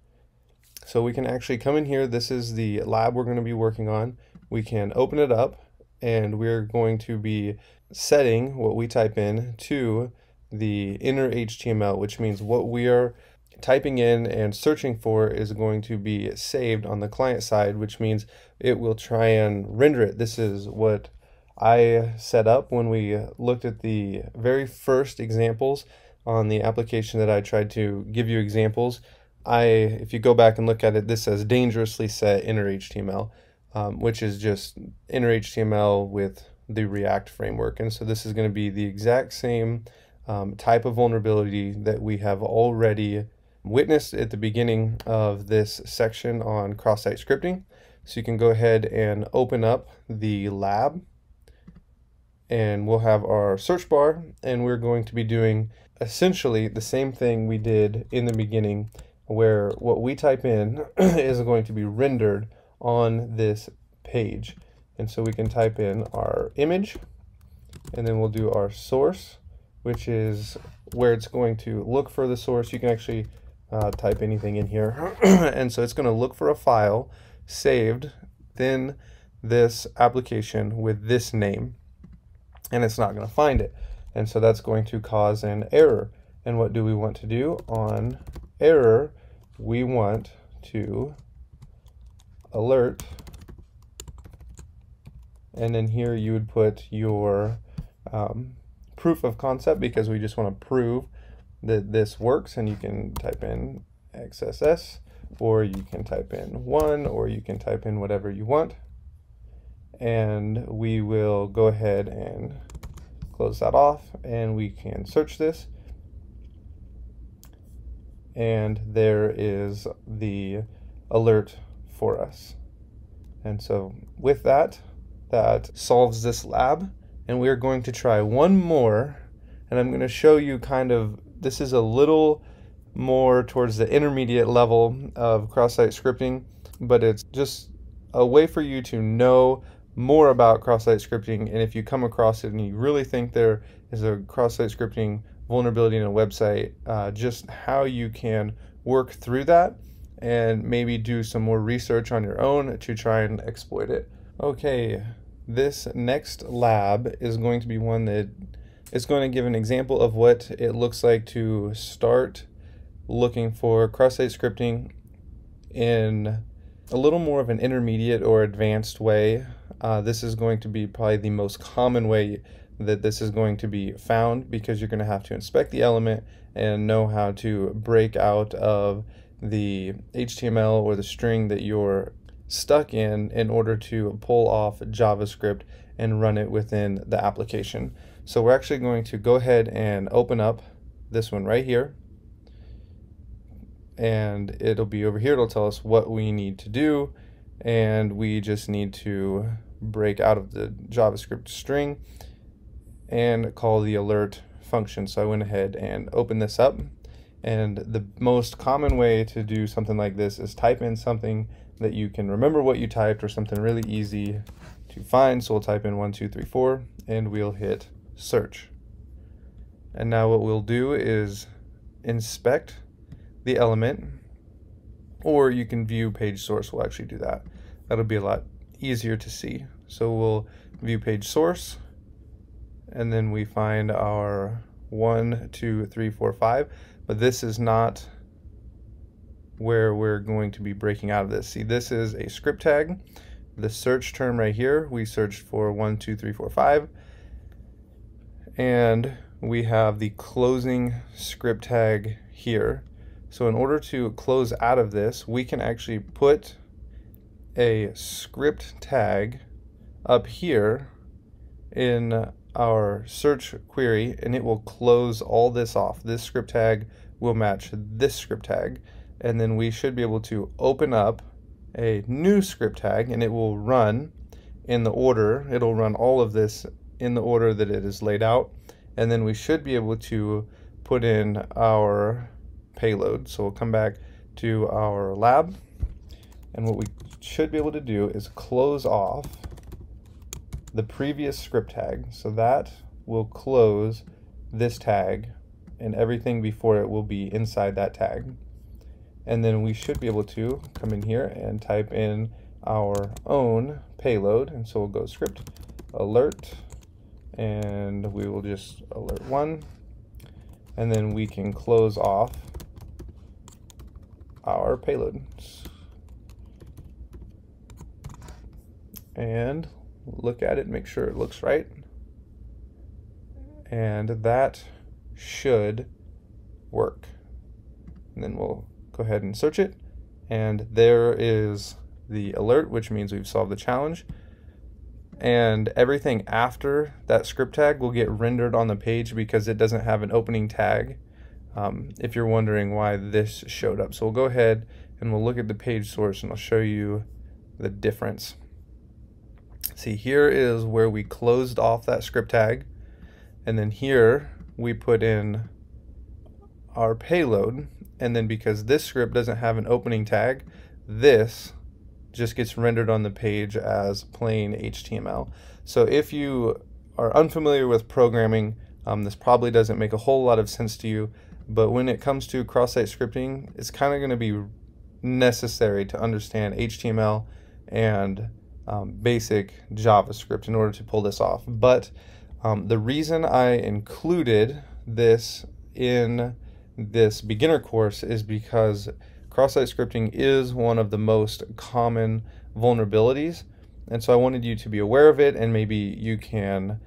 So we can actually come in here. This is the lab we're going to be working on. We can open it up, and we're going to be setting what we type in to the inner HTML, which means what we are typing in and searching for is going to be saved on the client side, which means it will try and render it. This is what I set up when we looked at the very first examples on the application that I tried to give you examples. If you go back and look at it, this says dangerously set inner HTML, which is just inner HTML with the React framework. And so this is going to be the exact same type of vulnerability that we have already witnessed at the beginning of this section on cross-site scripting. So you can go ahead and open up the lab, and we'll have our search bar, and we're going to be doing essentially the same thing we did in the beginning, where what we type in is going to be rendered on this page. And so we can type in our image, and then we'll do our source, which is where it's going to look for the source. You can actually type anything in here. And so it's going to look for a file saved in this application with this name, and it's not going to find it. And so that's going to cause an error. And what do we want to do? On error, we want to alert, and then here you would put your proof of concept, because we just want to prove that this works, and you can type in XSS, or you can type in 1, or you can type in whatever you want. And we will go ahead and close that off, and we can search this. And there is the alert for us. And so with that, that solves this lab. And we are going to try one more, and I'm going to show you kind of, this is a little more towards the intermediate level of cross-site scripting, but it's just a way for you to know more about cross-site scripting. And if you come across it and you really think there is a cross-site scripting vulnerability in a website, just how you can work through that and maybe do some more research on your own to try and exploit it. Okay, this next lab is going to be one that is going to give an example of what it looks like to start looking for cross-site scripting in a little more of an intermediate or advanced way. This is going to be probably the most common way that this is going to be found, because you're going to have to inspect the element and know how to break out of the HTML or the string that you're stuck in order to pull off JavaScript and run it within the application. So we're actually going to go ahead and open up this one right here, and it'll be over here. It'll tell us what we need to do, and we just need to break out of the JavaScript string and call the alert function. So I went ahead and opened this up, and the most common way to do something like this is type in something that you can remember what you typed, or something really easy to find. So we'll type in 1, 2, 3, 4, and we'll hit search. And now what we'll do is inspect the element, or you can view page source. We'll actually do that. That'll be a lot easier to see. So we'll view page source, and then we find our 1, 2, 3, 4, 5, but this is not where we're going to be breaking out of this. See, this is a script tag. The search term right here, we searched for 1, 2, 3, 4, 5, and we have the closing script tag here. So in order to close out of this, we can actually put a script tag up here in our search query, and it will close all this off. This script tag will match this script tag, and then we should be able to open up a new script tag, and it will run in the order. It'll run all of this in the order that it is laid out, and then we should be able to put in our payload. So we'll come back to our lab, and what we should be able to do is close off the previous script tag. So that will close this tag, and everything before it will be inside that tag. And then we should be able to come in here and type in our own payload. And so we'll go script alert, and we will just alert 1, and then we can close off our payload. And look at it, make sure it looks right. And that should work. And then we'll go ahead and search it, and there is the alert, which means we've solved the challenge. And everything after that script tag will get rendered on the page because it doesn't have an opening tag, if you're wondering why this showed up. So we'll go ahead and we'll look at the page source, and I'll show you the difference. See, here is where we closed off that script tag, and then here we put in our payload, and then because this script doesn't have an opening tag, this just gets rendered on the page as plain HTML. So if you are unfamiliar with programming, this probably doesn't make a whole lot of sense to you, but when it comes to cross-site scripting, it's kind of going to be necessary to understand HTML and basic JavaScript in order to pull this off. But the reason I included this in this beginner course is because cross-site scripting is one of the most common vulnerabilities, and so I wanted you to be aware of it, and maybe you can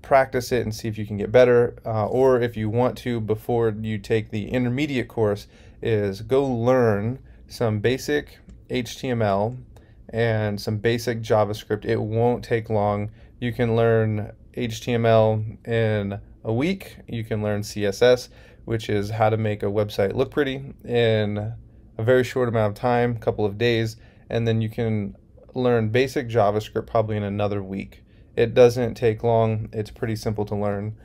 practice it and see if you can get better, or if you want to, before you take the intermediate course, is go learn some basic HTML and some basic JavaScript. It won't take long. You can learn HTML in a week. You can learn CSS, which is how to make a website look pretty, in a very short amount of time, a couple of days, and then you can learn basic JavaScript probably in another week. It doesn't take long. It's pretty simple to learn.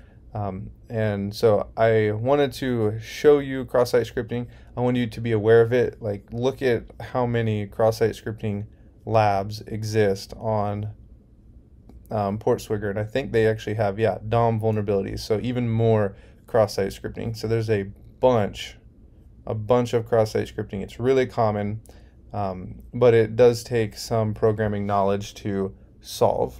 And so I wanted to show you cross-site scripting. I want you to be aware of it. Like, look at how many cross-site scripting labs exist on Portswigger, and I think they actually have, yeah, DOM vulnerabilities, so even more cross-site scripting. So there's a bunch of cross-site scripting. It's really common, but it does take some programming knowledge to solve.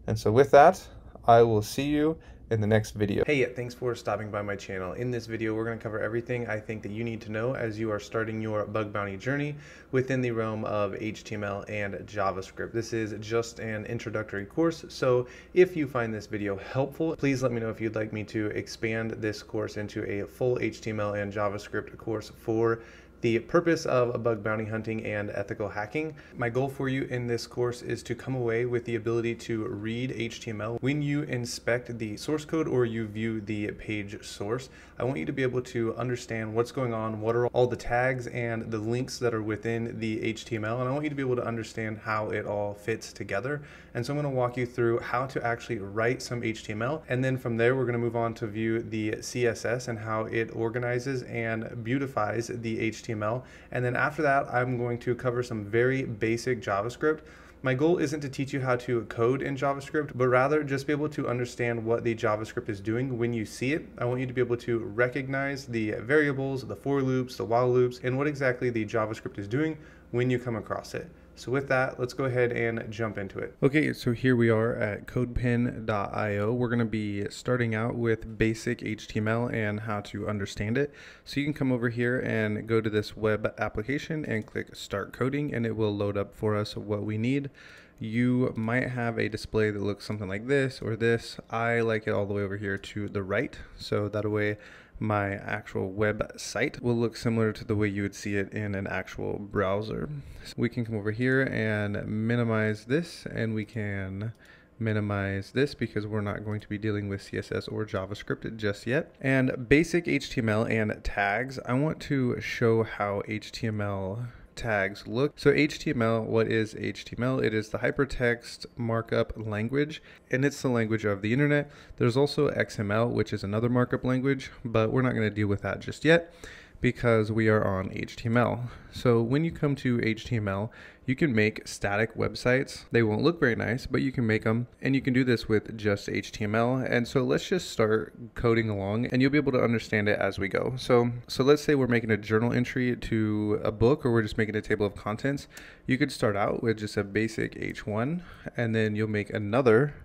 And so with that, I will see you in the next video. Hey, thanks for stopping by my channel. In this video, we're going to cover everything I think that you need to know as you are starting your bug bounty journey within the realm of HTML and JavaScript. This is just an introductory course, so if you find this video helpful, please let me know if you'd like me to expand this course into a full HTML and JavaScript course for the purpose of bug bounty hunting and ethical hacking. My goal for you in this course is to come away with the ability to read HTML when you inspect the source code or you view the page source. I want you to be able to understand what's going on, what are all the tags and the links that are within the HTML, and I want you to be able to understand how it all fits together. And so I'm going to walk you through how to actually write some HTML, and then from there we're going to move on to view the CSS and how it organizes and beautifies the HTML. And then after that, I'm going to cover some very basic JavaScript. My goal isn't to teach you how to code in JavaScript, but rather just be able to understand what the JavaScript is doing when you see it. I want you to be able to recognize the variables, the for loops, the while loops, and what exactly the JavaScript is doing when you come across it. So with that, let's go ahead and jump into it. Okay, so here we are at codepin.io. We're going to be starting out with basic HTML and how to understand it. So you can come over here and go to this web application and click Start Coding, and it will load up for us what we need. You might have a display that looks something like this or this. I like it all the way over here to the right, so that way my actual website will look similar to the way you would see it in an actual browser. So we can come over here and minimize this, and we can minimize this because we're not going to be dealing with CSS or JavaScript just yet. And basic HTML and tags, I want to show how HTML tags look. So HTML, what is HTML? It is the hypertext markup language, and it's the language of the internet. There's also XML, which is another markup language, but we're not going to deal with that just yet because we are on HTML. So when you come to HTML, you can make static websites. They won't look very nice, but you can make them, and you can do this with just HTML. And so let's just start coding along, and you'll be able to understand it as we go. So let's say we're making a journal entry to a book, or we're just making a table of contents. You could start out with just a basic H1, and then you'll make another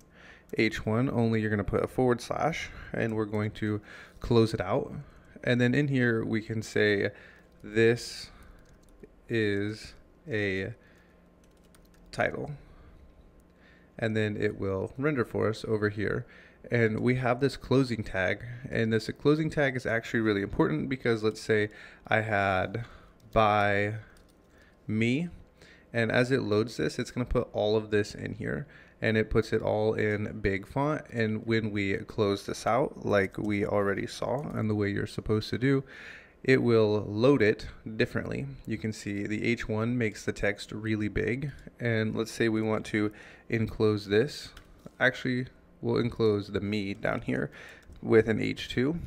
H1, only you're going to put a / and we're going to close it out. And then in here we can say this is a title, and then it will render for us over here. And we have this closing tag, and this closing tag is actually really important because let's say I had by me, and as it loads this, it's going to put all of this in here, and it puts it all in big font. And when we close this out, like we already saw and the way you're supposed to do, it will load it differently. You can see the H1 makes the text really big, and let's say we want to enclose this. Actually, we'll enclose the me down here with an H2,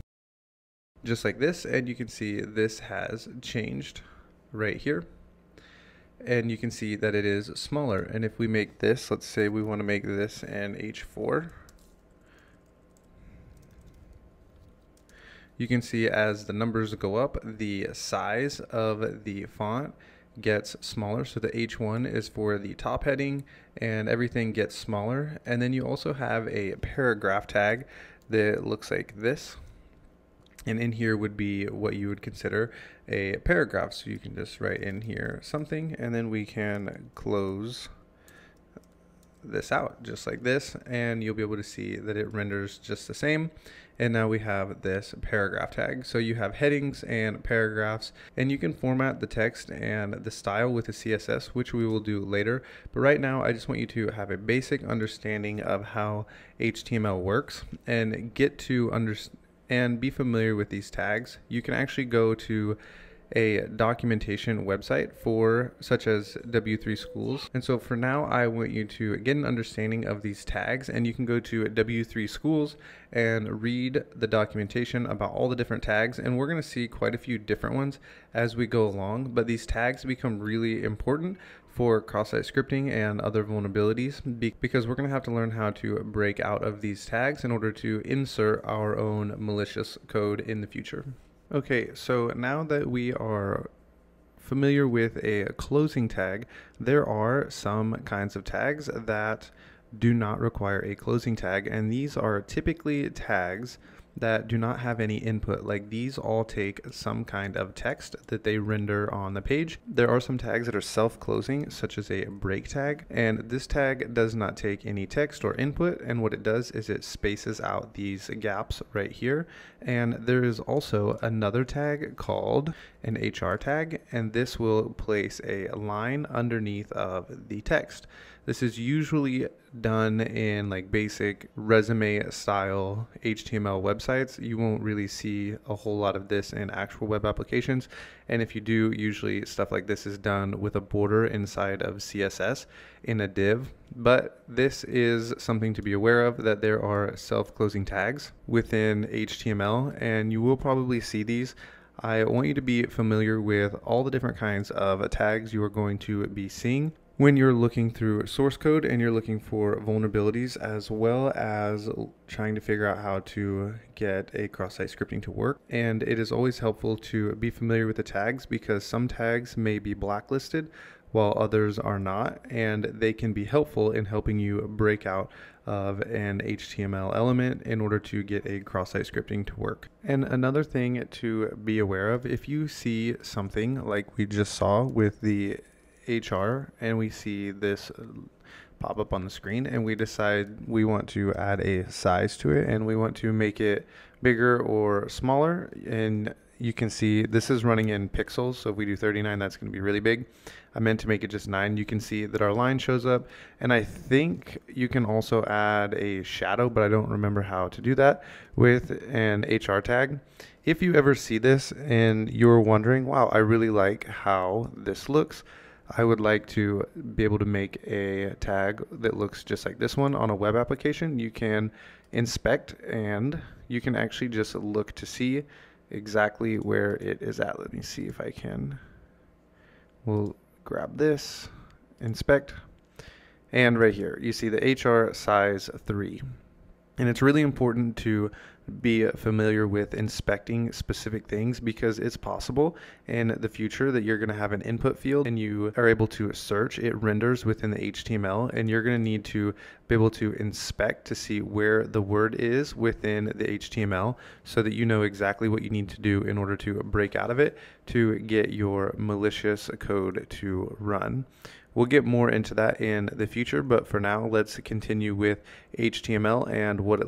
just like this, and you can see this has changed right here. And you can see that it is smaller. And if we make this, let's say we want to make this an H4, you can see as the numbers go up, the size of the font gets smaller. So the H1 is for the top heading, and everything gets smaller. And then you also have a paragraph tag that looks like this. And in here would be what you would consider a paragraph. So you can just write in here something, and then we can close this out just like this, and you'll be able to see that it renders just the same. And now we have this paragraph tag. So you have headings and paragraphs, and you can format the text and the style with the CSS, which we will do later. But right now I just want you to have a basic understanding of how HTML works and get to understand and be familiar with these tags. You can actually go to a documentation website for such as W3 Schools. And so for now, I want you to get an understanding of these tags, and you can go to W3 Schools and read the documentation about all the different tags. And we're going to see quite a few different ones as we go along, but these tags become really important for cross-site scripting and other vulnerabilities because we're going to have to learn how to break out of these tags in order to insert our own malicious code in the future. Okay, so now that we are familiar with a closing tag, there are some kinds of tags that do not require a closing tag, and these are typically tags that do not have any input. Like these all take some kind of text that they render on the page. There are some tags that are self-closing, such as a break tag, and this tag does not take any text or input, and what it does is it spaces out these gaps right here. And there is also another tag called an HR tag, and this will place a line underneath of the text. This is usually done in like basic resume style HTML websites. You won't really see a whole lot of this in actual web applications. And if you do, usually stuff like this is done with a border inside of CSS in a div. But this is something to be aware of, that there are self-closing tags within HTML, and you will probably see these. I want you to be familiar with all the different kinds of tags you are going to be seeing when you're looking through source code and you're looking for vulnerabilities, as well as trying to figure out how to get a cross-site scripting to work. And it is always helpful to be familiar with the tags because some tags may be blacklisted while others are not, and they can be helpful in helping you break out of an HTML element in order to get a cross-site scripting to work. And another thing to be aware of, if you see something like we just saw with the HR and we see this pop up on the screen and we decide we want to add a size to it and we want to make it bigger or smaller, and you can see this is running in pixels, so if we do 39, that's going to be really big. I meant to make it just 9. You can see that our line shows up, and I think you can also add a shadow, but I don't remember how to do that with an HR tag. If you ever see this and you're wondering, wow, I really like how this looks, I would like to be able to make a tag that looks just like this one on a web application. You can inspect and you can actually just look to see exactly where it is at. Let me see if I can. We'll grab this, inspect, and right here you see the HR size 3. And it's really important to be familiar with inspecting specific things because it's possible in the future that you're going to have an input field and you are able to search. It renders within the HTML, and you're going to need to be able to inspect to see where the word is within the HTML so that you know exactly what you need to do in order to break out of it to get your malicious code to run. We'll get more into that in the future, but for now, let's continue with HTML and what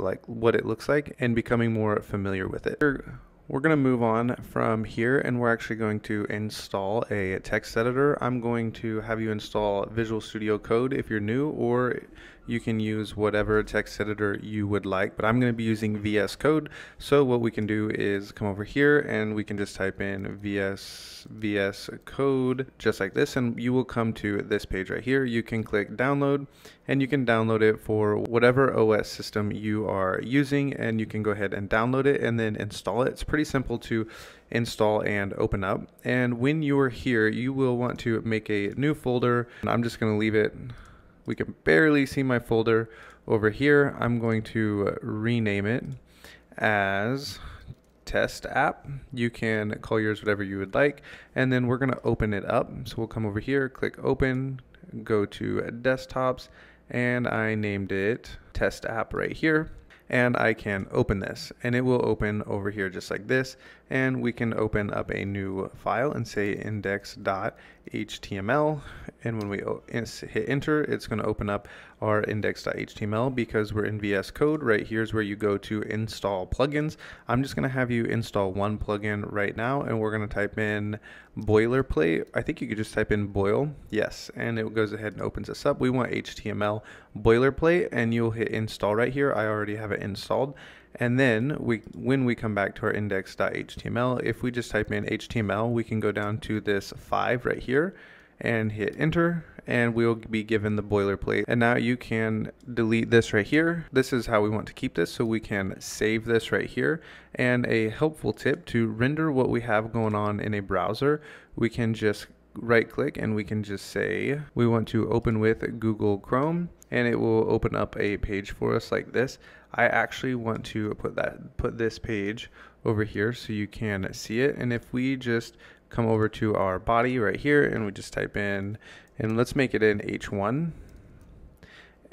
it looks like and becoming more familiar with it. We're going to move on from here, and we're actually going to install a text editor. I'm going to have you install Visual Studio Code if you're new, or you can use whatever text editor you would like, but I'm going to be using VS Code. So what we can do is come over here and we can just type in VS Code just like this, and you will come to this page right here. You can click download, and you can download it for whatever OS system you are using, and you can go ahead and download it and then install it. It's pretty simple to install and open up. And when you are here, you will want to make a new folder. I'm just going to leave it. We can barely see my folder over here. I'm going to rename it as test app. You can call yours whatever you would like, and then we're going to open it up. So we'll come over here, click open, go to desktops, and I named it test app right here. and I can open this, and it will open over here just like this, and we can open up a new file and say index.html, and when we hit enter, it's going to open up our index.html. Because we're in VS Code, right here's where you go to install plugins. I'm just going to have you install one plugin right now, and we're going to type in boilerplate. I think you could just type in boil, yes, and it goes ahead and opens this up. We want HTML boilerplate, and you'll hit install right here. I already have it installed. And then when we come back to our index.html, if we just type in HTML, we can go down to this 5 right here and hit enter, and we'll be given the boilerplate. And now you can delete this right here. This is how we want to keep this, so we can save this right here. And a helpful tip to render what we have going on in a browser, we can just right click and we can just say we want to open with Google Chrome, and it will open up a page for us like this. I actually want to put this page over here so you can see it. And if we just come over to our body right here and we just type in, and let's make it in H1,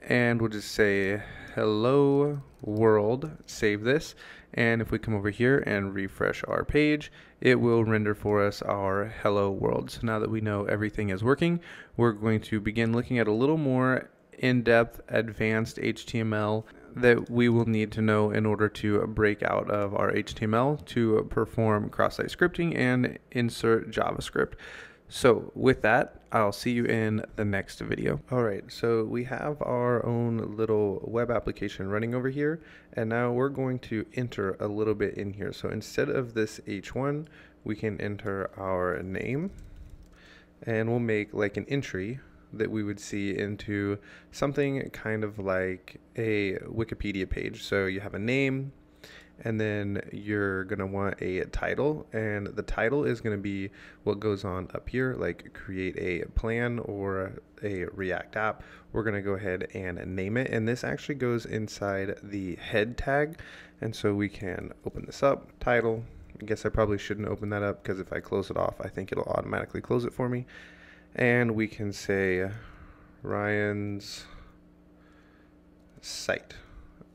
and we'll just say hello world, save this. And if we come over here and refresh our page, it will render for us our hello world. So now that we know everything is working, we're going to begin looking at a little more in-depth advanced HTML that we will need to know in order to break out of our HTML to perform cross-site scripting and insert JavaScript. So with that, I'll see you in the next video. All right, so we have our own little web application running over here, and now we're going to enter a little bit in here. So instead of this H1, we can enter our name, and we'll make like an entry that we would see into something kind of like a Wikipedia page. So you have a name, and then you're gonna want a title, and the title is gonna be what goes on up here, like create a plan or a React app. We're gonna go ahead and name it, and this actually goes inside the head tag. And so we can open this up, title. I guess I probably shouldn't open that up, because if I close it off, I think it'll automatically close it for me. And we can say Ryan's site,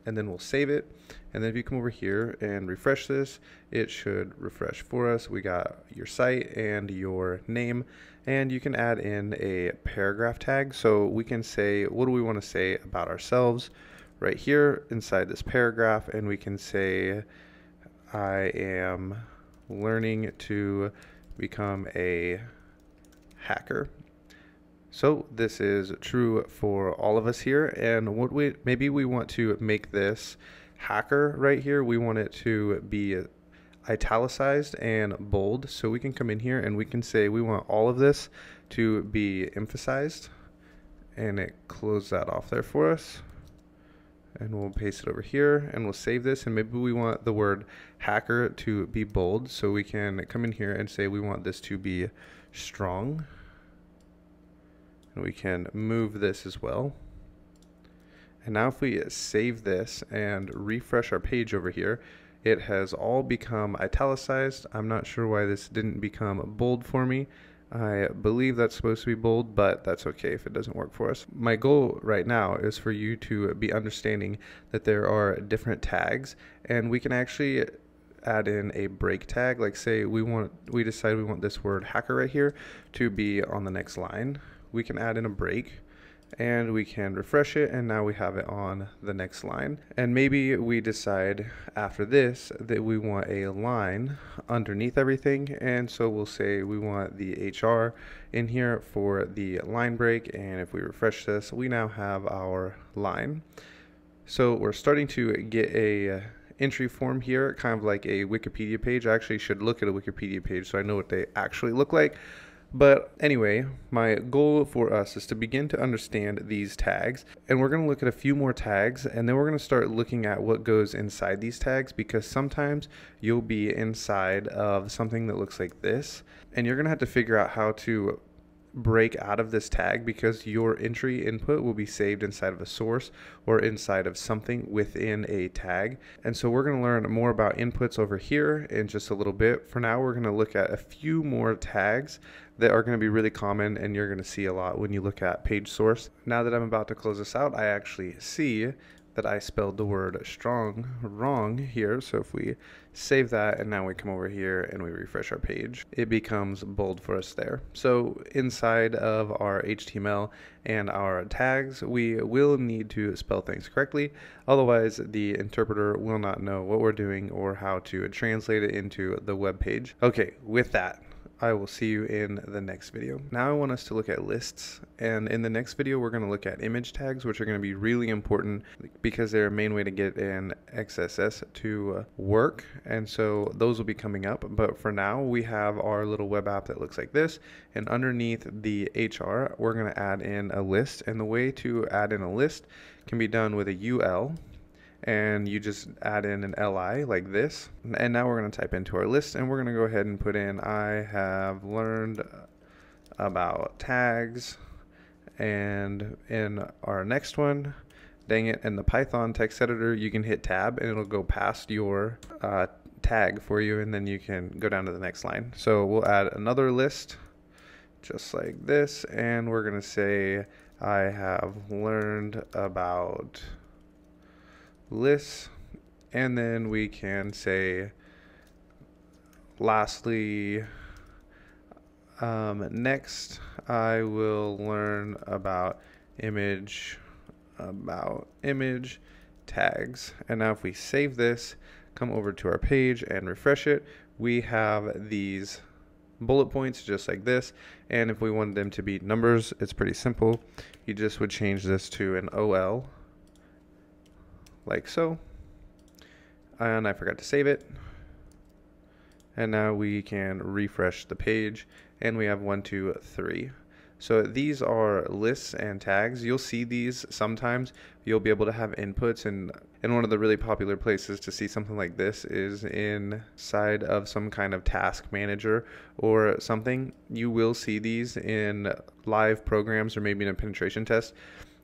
and then we'll save it. And then if you come over here and refresh this, it should refresh for us. We got your site and your name, and you can add in a paragraph tag. So we can say, what do we want to say about ourselves right here inside this paragraph? And we can say, I am learning to become a hacker. So this is true for all of us here, and maybe we want to make this hacker right here, we want it to be italicized and bold. So we can come in here and we can say we want all of this to be emphasized, and it closes that off there for us. And we'll paste it over here, and we'll save this, and maybe we want the word hacker to be bold, so we can come in here and say we want this to be strong, and we can move this as well. And now if we save this and refresh our page over here, it has all become italicized. I'm not sure why this didn't become bold for me. I believe that's supposed to be bold, but that's okay if it doesn't work for us. My goal right now is for you to be understanding that there are different tags, and we can actually add in a break tag. Like say we decide we want this word hacker right here to be on the next line. We can add in a break, and we can refresh it, and now we have it on the next line. And maybe we decide after this that we want a line underneath everything, and so we'll say we want the HR in here for the line break, and if we refresh this, we now have our line. So we're starting to get a entry form here, kind of like a Wikipedia page. I actually should look at a Wikipedia page so I know what they actually look like. But anyway, my goal for us is to begin to understand these tags, and we're going to look at a few more tags, and then we're going to start looking at what goes inside these tags, because sometimes you'll be inside of something that looks like this, and you're going to have to figure out how to break out of this tag, because your entry input will be saved inside of a source or inside of something within a tag. And so we're going to learn more about inputs over here in just a little bit. For now, we're going to look at a few more tags that are going to be really common, and you're going to see a lot when you look at page source. Now that I'm about to close this out, I actually see that I spelled the word strong wrong here. So if we save that and now we come over here and we refresh our page, it becomes bold for us there. So inside of our HTML and our tags, we will need to spell things correctly. Otherwise, the interpreter will not know what we're doing or how to translate it into the web page. Okay, with that, I will see you in the next video. Now I want us to look at lists, and in the next video we're going to look at image tags, which are going to be really important because they're a main way to get an XSS to work, and so those will be coming up. But for now, we have our little web app that looks like this, and underneath the HR we're going to add in a list, and the way to add in a list can be done with a UL, and you just add in an LI like this. And now we're going to type into our list, and we're going to go ahead and put in I have learned about tags. And in our next one, dang it, in the Python text editor, you can hit tab and it'll go past your tag for you, and then you can go down to the next line. So we'll add another list just like this, and we're going to say I have learned about lists, and then we can say lastly, next I will learn about image tags. And now if we save this, come over to our page and refresh it, we have these bullet points just like this. And if we wanted them to be numbers, it's pretty simple. You just would change this to an OL like so, and I forgot to save it, and now we can refresh the page and we have 1, 2, 3. So these are lists and tags. You'll see these sometimes. You'll be able to have inputs, and one of the really popular places to see something like this is inside of some kind of task manager or something. You will see these in live programs or maybe in a penetration test,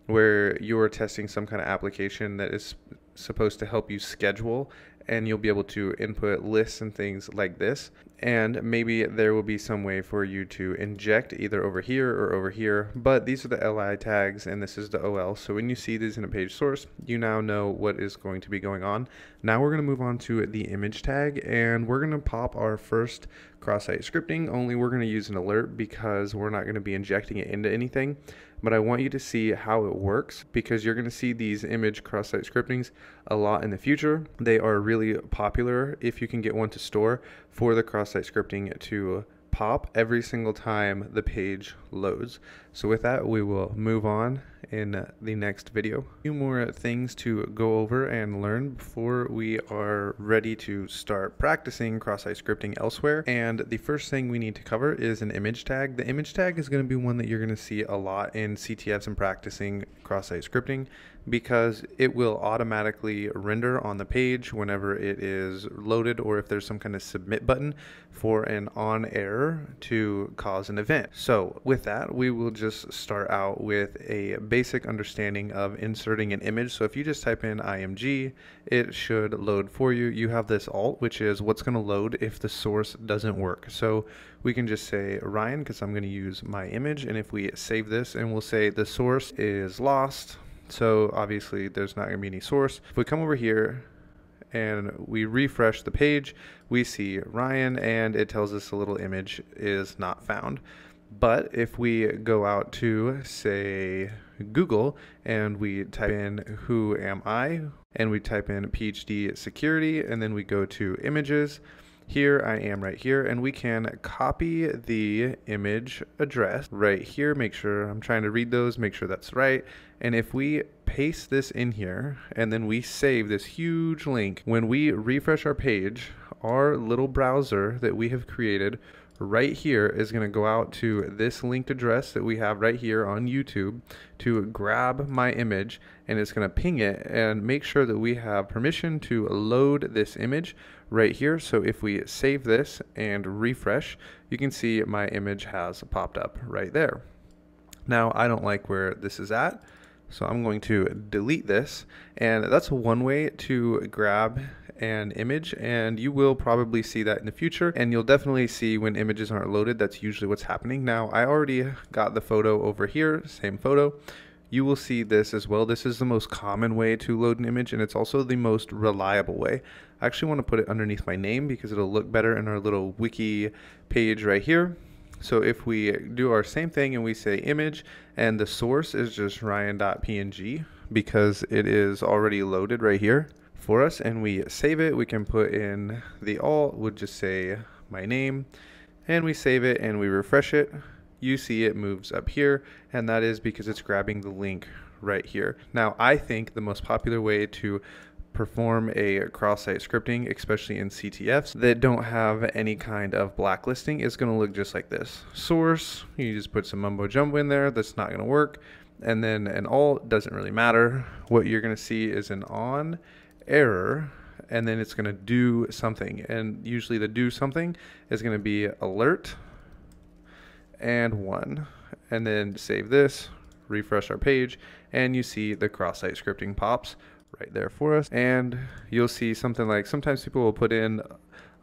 where you're testing some kind of application that is supposed to help you schedule, and you'll be able to input lists and things like this. And maybe there will be some way for you to inject either over here or over here, but these are the LI tags and this is the OL. So when you see these in a page source, you now know what is going to be going on. Now we're going to move on to the image tag, and we're going to pop our first cross-site scripting, only we're going to use an alert because we're not going to be injecting it into anything. But I want you to see how it works, because you're going to see these image cross-site scriptings a lot in the future. They are really popular if you can get one to store for the cross-site scripting to pop every single time the page loads. So with that, we will move on in the next video. A few more things to go over and learn before we are ready to start practicing cross-site scripting elsewhere. And the first thing we need to cover is an image tag. The image tag is going to be one that you're going to see a lot in CTFs and practicing cross-site scripting, because it will automatically render on the page whenever it is loaded, or if there's some kind of submit button for an on error to cause an event. So with that, we will just start out with a basic understanding of inserting an image. So if you just type in IMG, it should load for you. You have this alt, which is what's going to load if the source doesn't work. So we can just say Ryan, because I'm going to use my image, and if we save this and we'll say the source is lost, so obviously there's not going to be any source. If we come over here and we refresh the page, we see Ryan, and it tells us the little image is not found. But if we go out to, say, Google, and we type in who am I, and we type in PhD security, and then we go to images, here I am right here, and we can copy the image address right here. Make sure, I'm trying to read those, make sure that's right. And if we paste this in here and then we save this huge link, when we refresh our page, our little browser that we have created right here is going to go out to this linked address that we have right here on YouTube to grab my image, and it's going to ping it and make sure that we have permission to load this image right here. So if we save this and refresh, you can see my image has popped up right there. Now I don't like where this is at, so I'm going to delete this, and that's one way to grab an image, and you will probably see that in the future, and you'll definitely see when images aren't loaded. That's usually what's happening. Now I already got the photo over here, same photo. you will see this as well. This is the most common way to load an image, and it's also the most reliable way. I actually want to put it underneath my name because it'll look better in our little wiki page right here. So if we do our same thing and we say image, and the source is just ryan.png because it is already loaded right here for us, and we save it, we can put in the alt, would just say my name, and we save it and we refresh it. You see it moves up here, and that is because it's grabbing the link right here. Now, I think the most popular way to perform a cross-site scripting, especially in CTFs that don't have any kind of blacklisting, is going to look just like this. Source, you just put some mumbo jumbo in there, that's not going to work. And then an alt, doesn't really matter. What you're going to see is an on error, and then it's going to do something, and usually the do something is going to be alert and 1, and then save this, refresh our page, and you see the cross-site scripting pops right there for us. And you'll see something like, sometimes people will put in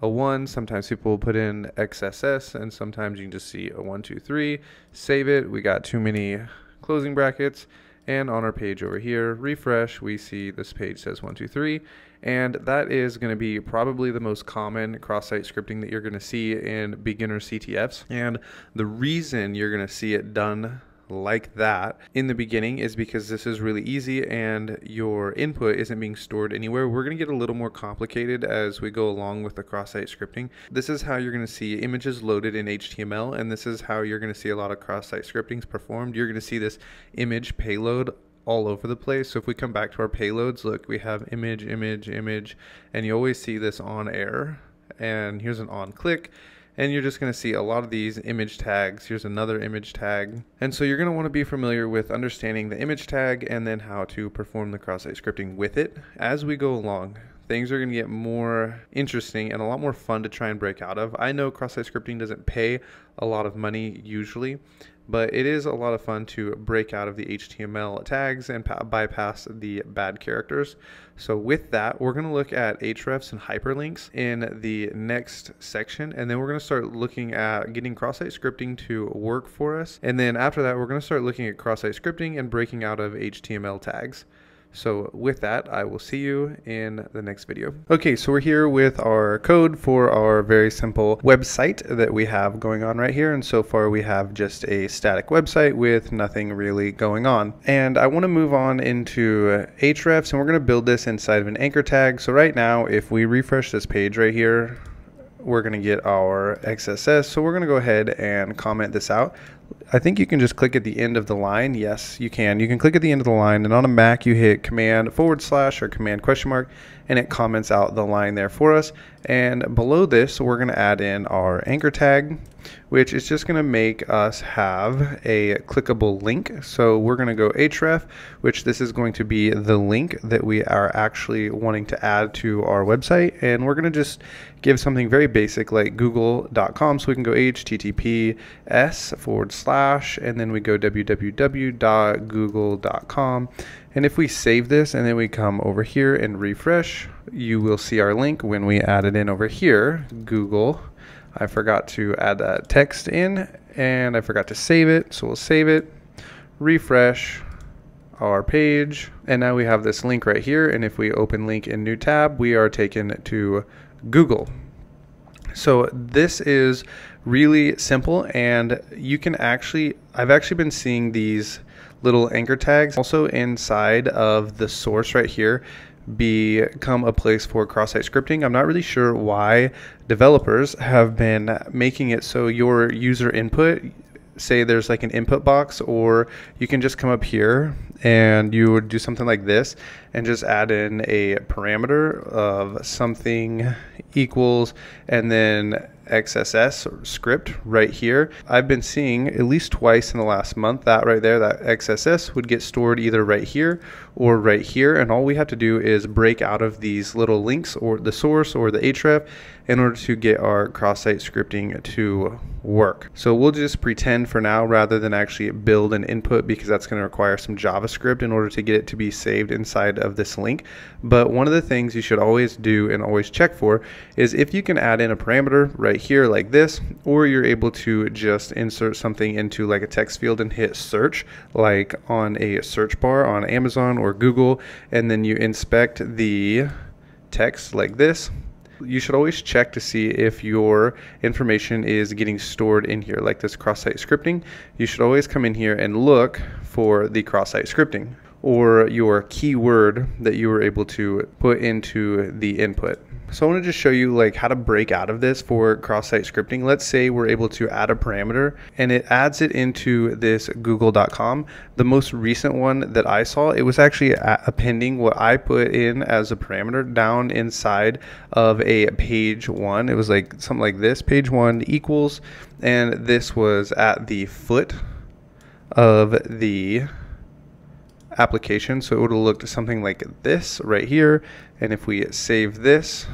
a 1, sometimes people will put in XSS, and sometimes you can just see a 1, 2, 3, save it, we got too many closing brackets, and on our page over here, refresh, we see this page says 1, 2, 3, and that is going to be probably the most common cross-site scripting that you're going to see in beginner CTFs. And the reason you're going to see it done like that in the beginning is because this is really easy and your input isn't being stored anywhere. We're going to get a little more complicated as we go along with the cross-site scripting. This is how you're going to see images loaded in HTML, and this is how you're going to see a lot of cross-site scriptings performed. You're going to see this image payload all over the place. So if we come back to our payloads, look, we have image, image, image, and you always see this on error, and here's an on click. And you're just going to see a lot of these image tags. Here's another image tag. And so you're going to want to be familiar with understanding the image tag and then how to perform the cross-site scripting with it. As we go along, things are going to get more interesting and a lot more fun to try and break out of. I know cross-site scripting doesn't pay a lot of money usually, but it is a lot of fun to break out of the HTML tags and bypass the bad characters. So with that, we're going to look at hrefs and hyperlinks in the next section, and then we're going to start looking at getting cross-site scripting to work for us. And then after that, we're going to start looking at cross-site scripting and breaking out of HTML tags. So with that, I will see you in the next video. Okay, so we're here with our code for our very simple website that we have going on right here. And so far we have just a static website with nothing really going on. And I want to move on into hrefs, and we're going to build this inside of an anchor tag. So right now, if we refresh this page right here, we're going to get our XSS. So we're going to go ahead and comment this out. I think you can just click at the end of the line. Yes, you can. You can click at the end of the line, and on a Mac you hit command / or command ? And it comments out the line there for us. And below this, we're going to add in our anchor tag, which is just going to make us have a clickable link. So we're going to go href, which this is going to be the link that we are actually wanting to add to our website. And we're going to just give something very basic like google.com. So we can go https / and then we go www.google.com. And if we save this and then we come over here and refresh, you will see our link when we add it in over here, Google. I forgot to add that text in, and I forgot to save it, so we'll save it, refresh our page, and now we have this link right here. And if we open link in new tab, we are taken to Google. So this is really simple, and you can actually, I've actually been seeing these little anchor tags also inside of the source right here become a place for cross-site scripting. I'm not really sure why developers have been making it so your user input, say there's like an input box, or you can just come up here and you would do something like this and just add in a parameter of something equals and then XSS or script right here. I've been seeing at least twice in the last month that right there, that XSS would get stored either right here or right here, and all we have to do is break out of these little links or the source or the href in order to get our cross-site scripting to work. So we'll just pretend for now rather than actually build an input, because that's going to require some JavaScript in order to get it to be saved inside of this link. But one of the things you should always do and always check for is if you can add in a parameter right here like this, or you're able to just insert something into like a text field and hit search, like on a search bar on Amazon or Google, and then you inspect the text like this. You should always check to see if your information is getting stored in here, like this cross-site scripting. You should always come in here and look for the cross-site scripting or your keyword that you were able to put into the input. So I want to just show you like how to break out of this for cross-site scripting. Let's say we're able to add a parameter and it adds it into this google.com. The most recent one that I saw, it was actually appending what I put in as a parameter down inside of a page one. It was like something like this, page one equals, and this was at the foot of the application, so it would have looked something like this right here. And if we save this,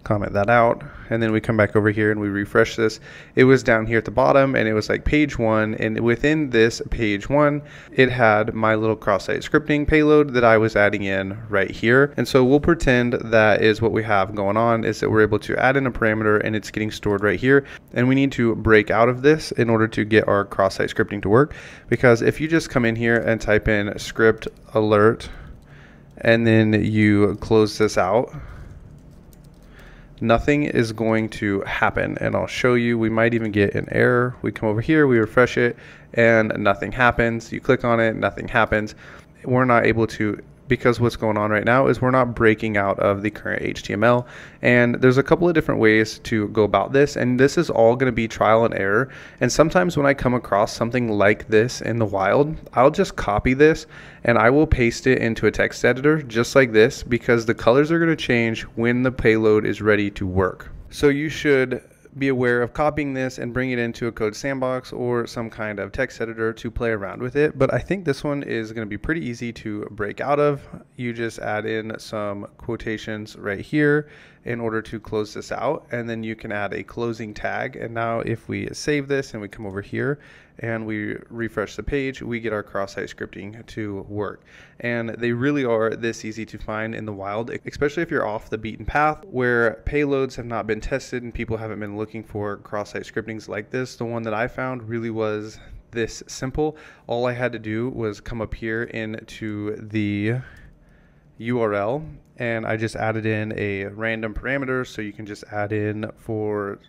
comment that out, and then we come back over here and we refresh this, it was down here at the bottom and it was like page one, and within this page one it had my little cross-site scripting payload that I was adding in right here. And so we'll pretend that is what we have going on, is that we're able to add in a parameter and it's getting stored right here, and we need to break out of this in order to get our cross-site scripting to work. Because if you just come in here and type in script alert and then you close this out, nothing is going to happen. And I'll show you, we might even get an error. We come over here, we refresh it, and nothing happens. You click on it, nothing happens. We're not able to, because what's going on right now is we're not breaking out of the current HTML. And there's a couple of different ways to go about this, and this is all going to be trial and error. And sometimes when I come across something like this in the wild, I'll just copy this and I will paste it into a text editor just like this, because the colors are going to change when the payload is ready to work. So you should be aware of copying this and bring it into a code sandbox or some kind of text editor to play around with it. But I think this one is going to be pretty easy to break out of. You just add in some quotations right here in order to close this out, and then you can add a closing tag. And now if we save this and we come over here and we refresh the page, we get our cross-site scripting to work. And they really are this easy to find in the wild, especially if you're off the beaten path where payloads have not been tested and people haven't been looking for cross-site scriptings like this. The one that I found really was this simple. All I had to do was come up here into the URL and I just added in a random parameter. So you can just add in, for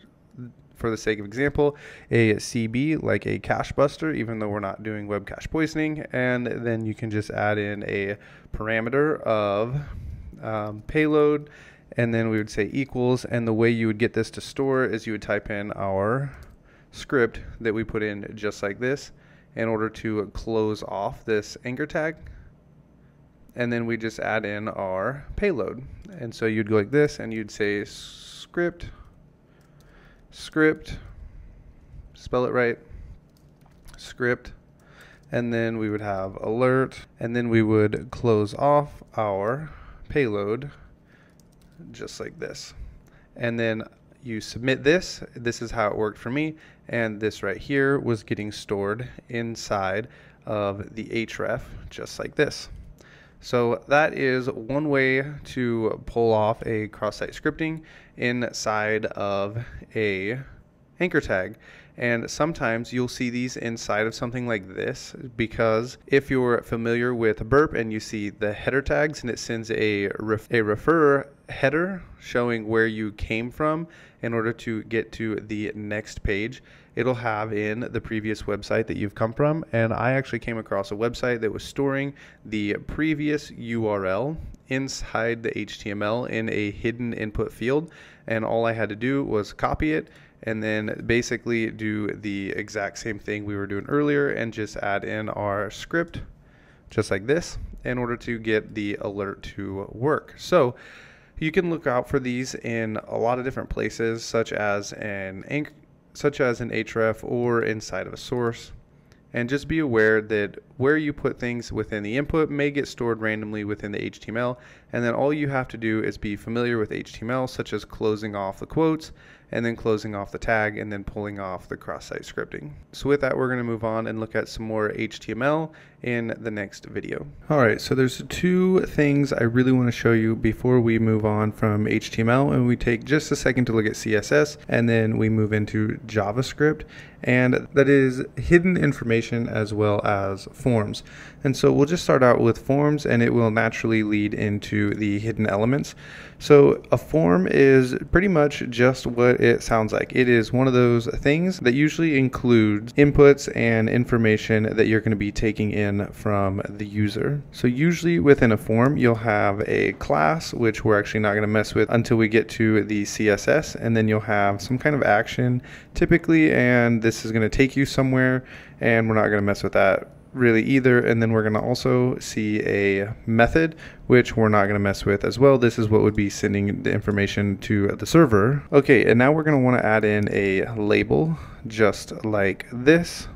the sake of example, a CB, like a cache buster, even though we're not doing web cache poisoning. And then you can just add in a parameter of payload, and then we would say equals. And the way you would get this to store is you would type in our script that we put in just like this in order to close off this anchor tag. And then we just add in our payload. And so you'd go like this and you'd say script, spell it right, script, and then we would have alert, and then we would close off our payload just like this. And then you submit this. This is how it worked for me, and this right here was getting stored inside of the href just like this. So that is one way to pull off a cross-site scripting inside of a anchor tag. And sometimes you'll see these inside of something like this, because if you're familiar with Burp and you see the header tags and it sends a refer header showing where you came from in order to get to the next page, it'll have in the previous website that you've come from. And I actually came across a website that was storing the previous URL inside the HTML in a hidden input field, and all I had to do was copy it and then basically do the exact same thing we were doing earlier and just add in our script just like this in order to get the alert to work. So you can look out for these in a lot of different places, such as an href or inside of a source. And just be aware that where you put things within the input may get stored randomly within the HTML, and then all you have to do is be familiar with HTML, such as closing off the quotes and then closing off the tag and then pulling off the cross-site scripting. So with that, we're going to move on and look at some more HTML in the next video. All right, so there's two things I really want to show you before we move on from HTML, and we take just a second to look at CSS, and then we move into JavaScript, and that is hidden information as well as forms. And so we'll just start out with forms, and it will naturally lead into the hidden elements. So a form is pretty much just what it sounds like. It is one of those things that usually includes inputs and information that you're going to be taking in from the user. So usually within a form, you'll have a class, which we're actually not going to mess with until we get to the CSS, and then you'll have some kind of action typically, and this is going to take you somewhere, and we're not going to mess with that really either. And then we're going to also see a method, which we're not going to mess with as well. This is what would be sending the information to the server. Okay, and now we're going to want to add in a label just like this.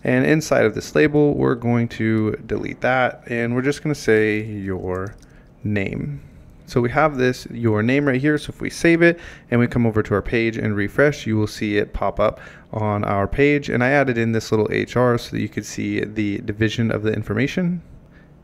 And inside of this label, we're going to delete that, and we're just going to say your name. So we have this your name right here. So if we save it and we come over to our page and refresh, you will see it pop up on our page. And I added in this little HR so that you could see the division of the information.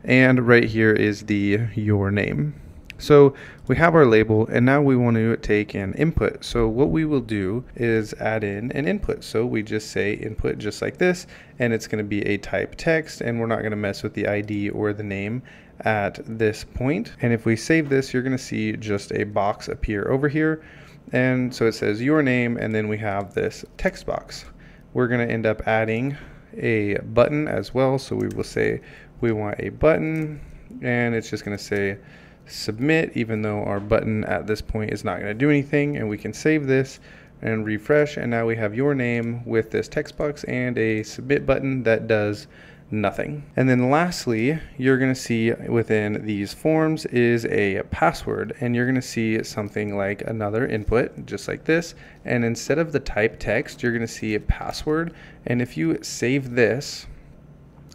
And right here is the your name. So we have our label, and now we want to take an input. So what we will do is add in an input. So we just say input just like this, and it's going to be a type text, and we're not going to mess with the ID or the name at this point. And if we save this, you're going to see just a box appear over here. And so it says your name, and then we have this text box. We're going to end up adding a button as well. So we will say we want a button, and it's just going to say submit, even though our button at this point is not going to do anything. And we can save this and refresh, and now we have your name with this text box and a submit button that does nothing. And then lastly, you're going to see within these forms is a password, and you're going to see something like another input just like this, and instead of the type text, you're going to see a password. And if you save this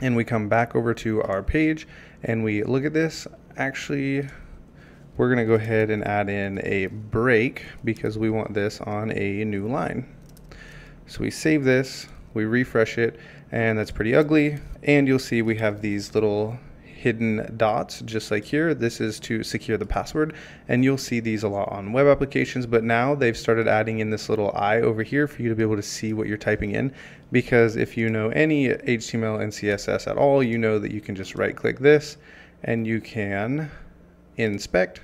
and we come back over to our page and we look at this, actually we're going to go ahead and add in a break because we want this on a new line. So we save this, we refresh it, and that's pretty ugly. And you'll see we have these little hidden dots just like here. This is to secure the password, and you'll see these a lot on web applications, but now they've started adding in this little eye over here for you to be able to see what you're typing in, because if you know any HTML and CSS at all, you know that you can just right click this and you can inspect,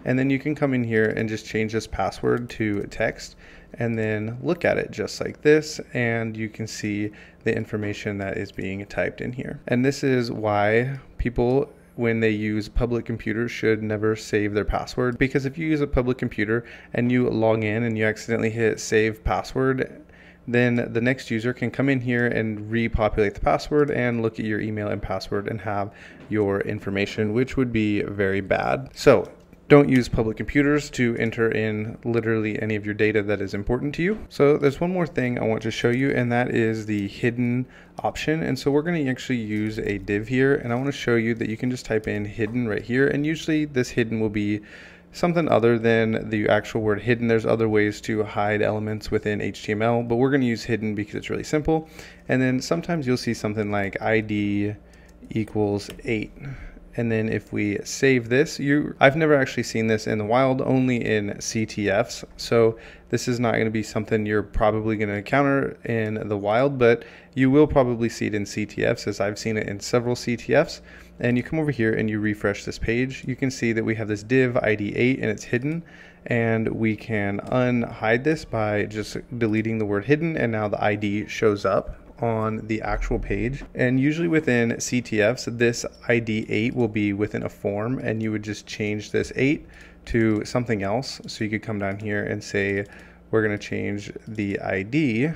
and then you can come in here and just change this password to text and then look at it just like this, and you can see the information that is being typed in here. And this is why people, when they use public computers, should never save their password, because if you use a public computer and you log in and you accidentally hit save password, then the next user can come in here and repopulate the password and look at your email and password and have your information, which would be very bad. So don't use public computers to enter in literally any of your data that is important to you. So there's one more thing I want to show you, and that is the hidden option. And so we're going to actually use a div here, and I want to show you that you can just type in hidden right here, and usually this hidden will be something other than the actual word hidden. There's other ways to hide elements within HTML, but we're going to use hidden because it's really simple. And then sometimes you'll see something like ID equals 8. And then if we save this, I've never actually seen this in the wild, only in CTFs. So this is not going to be something you're probably going to encounter in the wild, but you will probably see it in CTFs, as I've seen it in several CTFs. And you come over here and you refresh this page, you can see that we have this div ID 8 and it's hidden. And we can unhide this by just deleting the word hidden, and now the ID shows up on the actual page. And usually within CTFs, this ID 8 will be within a form, and you would just change this 8 to something else. So you could come down here and say we're going to change the ID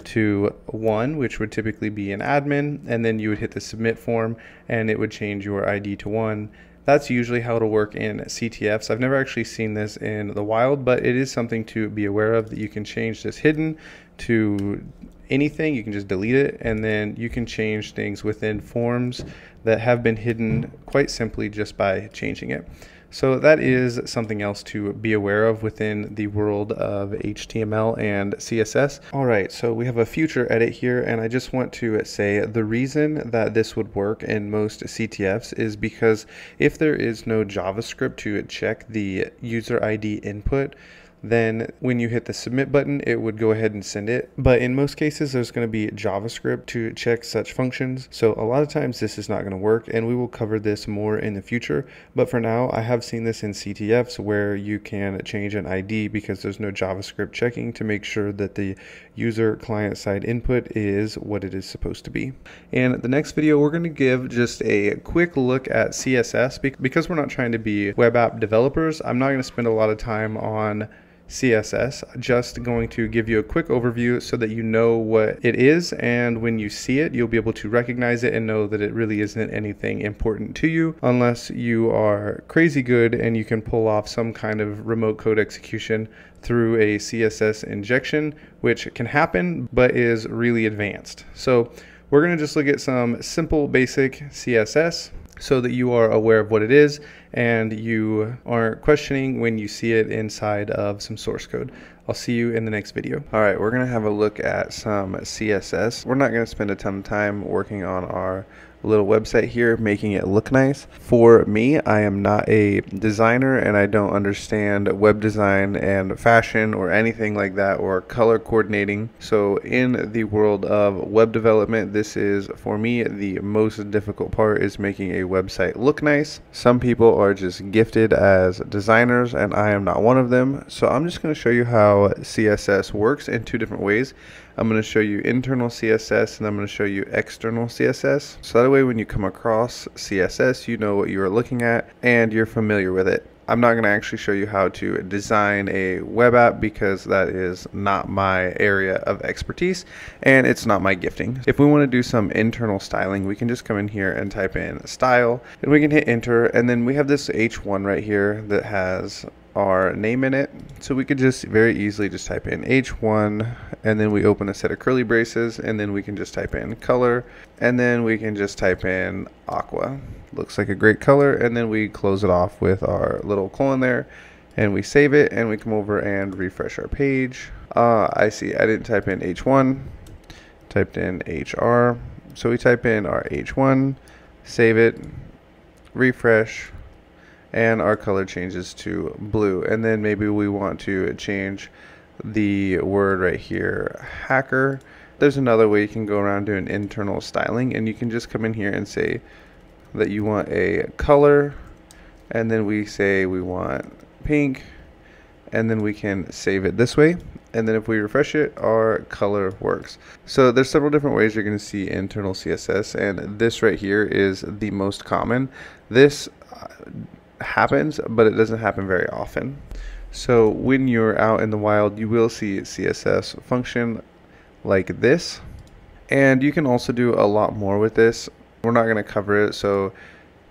to 1, which would typically be an admin, and then you would hit the submit form and it would change your ID to 1. That's usually how it'll work in CTFs. I've never actually seen this in the wild, but it is something to be aware of, that you can change this hidden to anything. You can just delete it, and then you can change things within forms that have been hidden quite simply just by changing it. So that is something else to be aware of within the world of HTML and CSS. All right, so we have a future edit here, and I just want to say the reason that this would work in most CTFs is because if there is no JavaScript to check the user ID input, then when you hit the submit button, it would go ahead and send it. But in most cases, there's going to be JavaScript to check such functions. So a lot of times this is not going to work, and we will cover this more in the future. But for now, I have seen this in CTFs where you can change an ID because there's no JavaScript checking to make sure that the user client side input is what it is supposed to be. In the next video, we're going to give just a quick look at CSS because we're not trying to be web app developers. I'm not going to spend a lot of time on CSS, just going to give you a quick overview so that you know what it is, and when you see it, you'll be able to recognize it and know that it really isn't anything important to you unless you are crazy good and you can pull off some kind of remote code execution through a CSS injection, which can happen but is really advanced. So we're going to just look at some simple basic CSS so that you are aware of what it is and you aren't questioning when you see it inside of some source code. I'll see you in the next video. All right, we're gonna have a look at some CSS. We're not gonna spend a ton of time working on our little website here, making it look nice. For me, I am not a designer and I don't understand web design and fashion or anything like that, or color coordinating. So in the world of web development, this is, for me, the most difficult part, is making a website look nice. Some people are just gifted as designers and I am not one of them. So I'm just going to show you how CSS works in two different ways. I'm going to show you internal CSS and I'm going to show you external CSS. So that way when you come across CSS, you know what you are looking at and you're familiar with it. I'm not going to actually show you how to design a web app because that is not my area of expertise and it's not my gifting. If we want to do some internal styling, we can just come in here and type in style and we can hit enter, and then we have this H1 right here that has our name in it, so we could just very easily just type in H1 and then we open a set of curly braces and then we can just type in color and then we can just type in aqua. Looks like a great color, and then we close it off with our little colon there and we save it and we come over and refresh our page. I see I didn't type in H1, typed in HR, so we type in our H1, save it, refresh, and our color changes to blue. And then maybe we want to change the word right here, hacker. There's another way you can go around doing internal styling, and you can just come in here and say that you want a color, and then we say we want pink, and then we can save it this way, and then if we refresh it, our color works. So there's several different ways you're going to see internal CSS, and this right here is the most common. This happens, but it doesn't happen very often. So when you're out in the wild, you will see CSS function like this, and you can also do a lot more with this. We're not going to cover it, so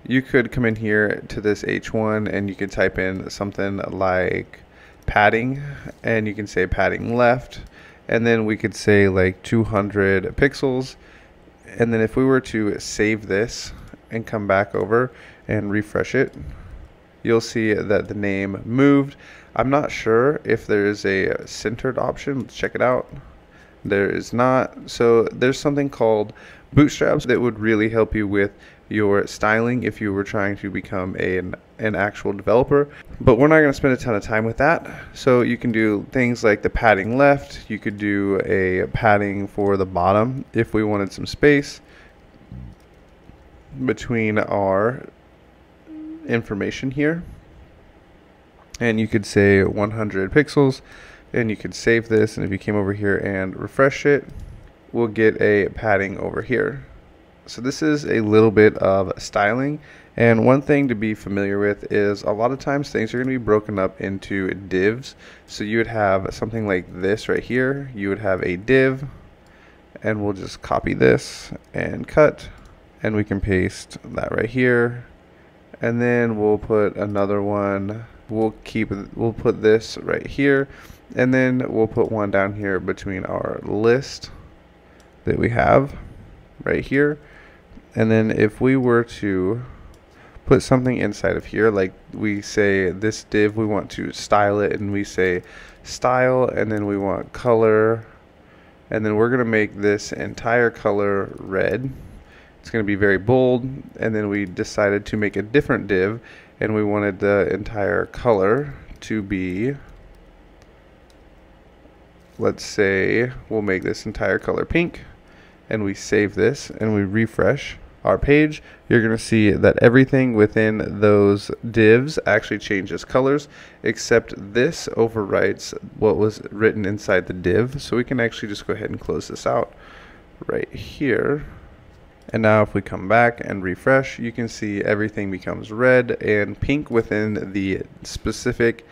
you could come in here to this H1 and you could type in something like padding, and you can say padding left, and then we could say like 200 pixels, and then if we were to save this and come back over and refresh it, you'll see that the name moved. I'm not sure if there is a centered option. Let's check it out. There is not. So there's something called bootstraps that would really help you with your styling if you were trying to become an actual developer, but we're not going to spend a ton of time with that. So you can do things like the padding left. You could do a padding for the bottom if we wanted some space between our information here, and you could say 100 pixels, and you could save this, and if you came over here and refresh it, we'll get a padding over here. So this is a little bit of styling, and one thing to be familiar with is a lot of times things are going to be broken up into divs. So you would have something like this right here, you would have a div, and we'll just copy this and cut, and we can paste that right here. And then we'll put another one, we'll put this right here, and then we'll put one down here between our list that we have right here. And then if we were to put something inside of here, like we say this div, we want to style it, and we say style, and then we want color, and then we're going to make this entire color red. It's going to be very bold, and then we decided to make a different div, and we wanted the entire color to be, let's say we'll make this entire color pink, and we save this and we refresh our page. You're going to see that everything within those divs actually changes colors, except this overwrites what was written inside the div. So we can actually just go ahead and close this out right here. And now if we come back and refresh, you can see everything becomes red and pink within the specific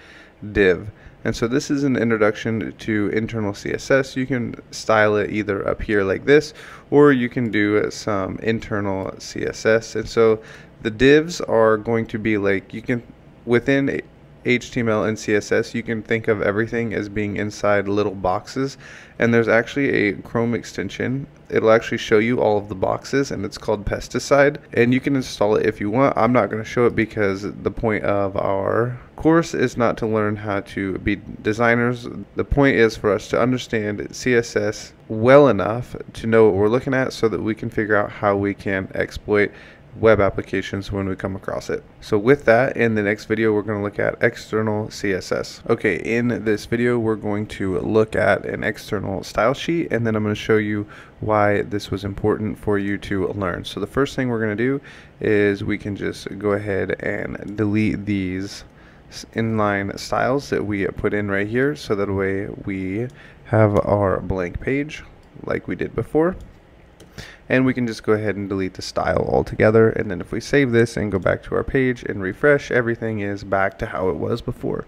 div. And so this is an introduction to internal CSS. You can style it either up here like this, or you can do some internal CSS. And so the divs are going to be like, you can, within HTML and CSS, you can think of everything as being inside little boxes. And there's actually a Chrome extension. It'll actually show you all of the boxes, and it's called Pesticide, and you can install it if you want. I'm not going to show it because the point of our course is not to learn how to be designers. The point is for us to understand CSS well enough to know what we're looking at so that we can figure out how we can exploit web applications when we come across it. So with that, in the next video we're going to look at external CSS. Okay, in this video we're going to look at an external style sheet, and then I'm going to show you why this was important for you to learn. So the first thing we're going to do is we can just go ahead and delete these inline styles that we put in right here, so that way we have our blank page like we did before. And we can just go ahead and delete the style altogether, and then if we save this and go back to our page and refresh, everything is back to how it was before.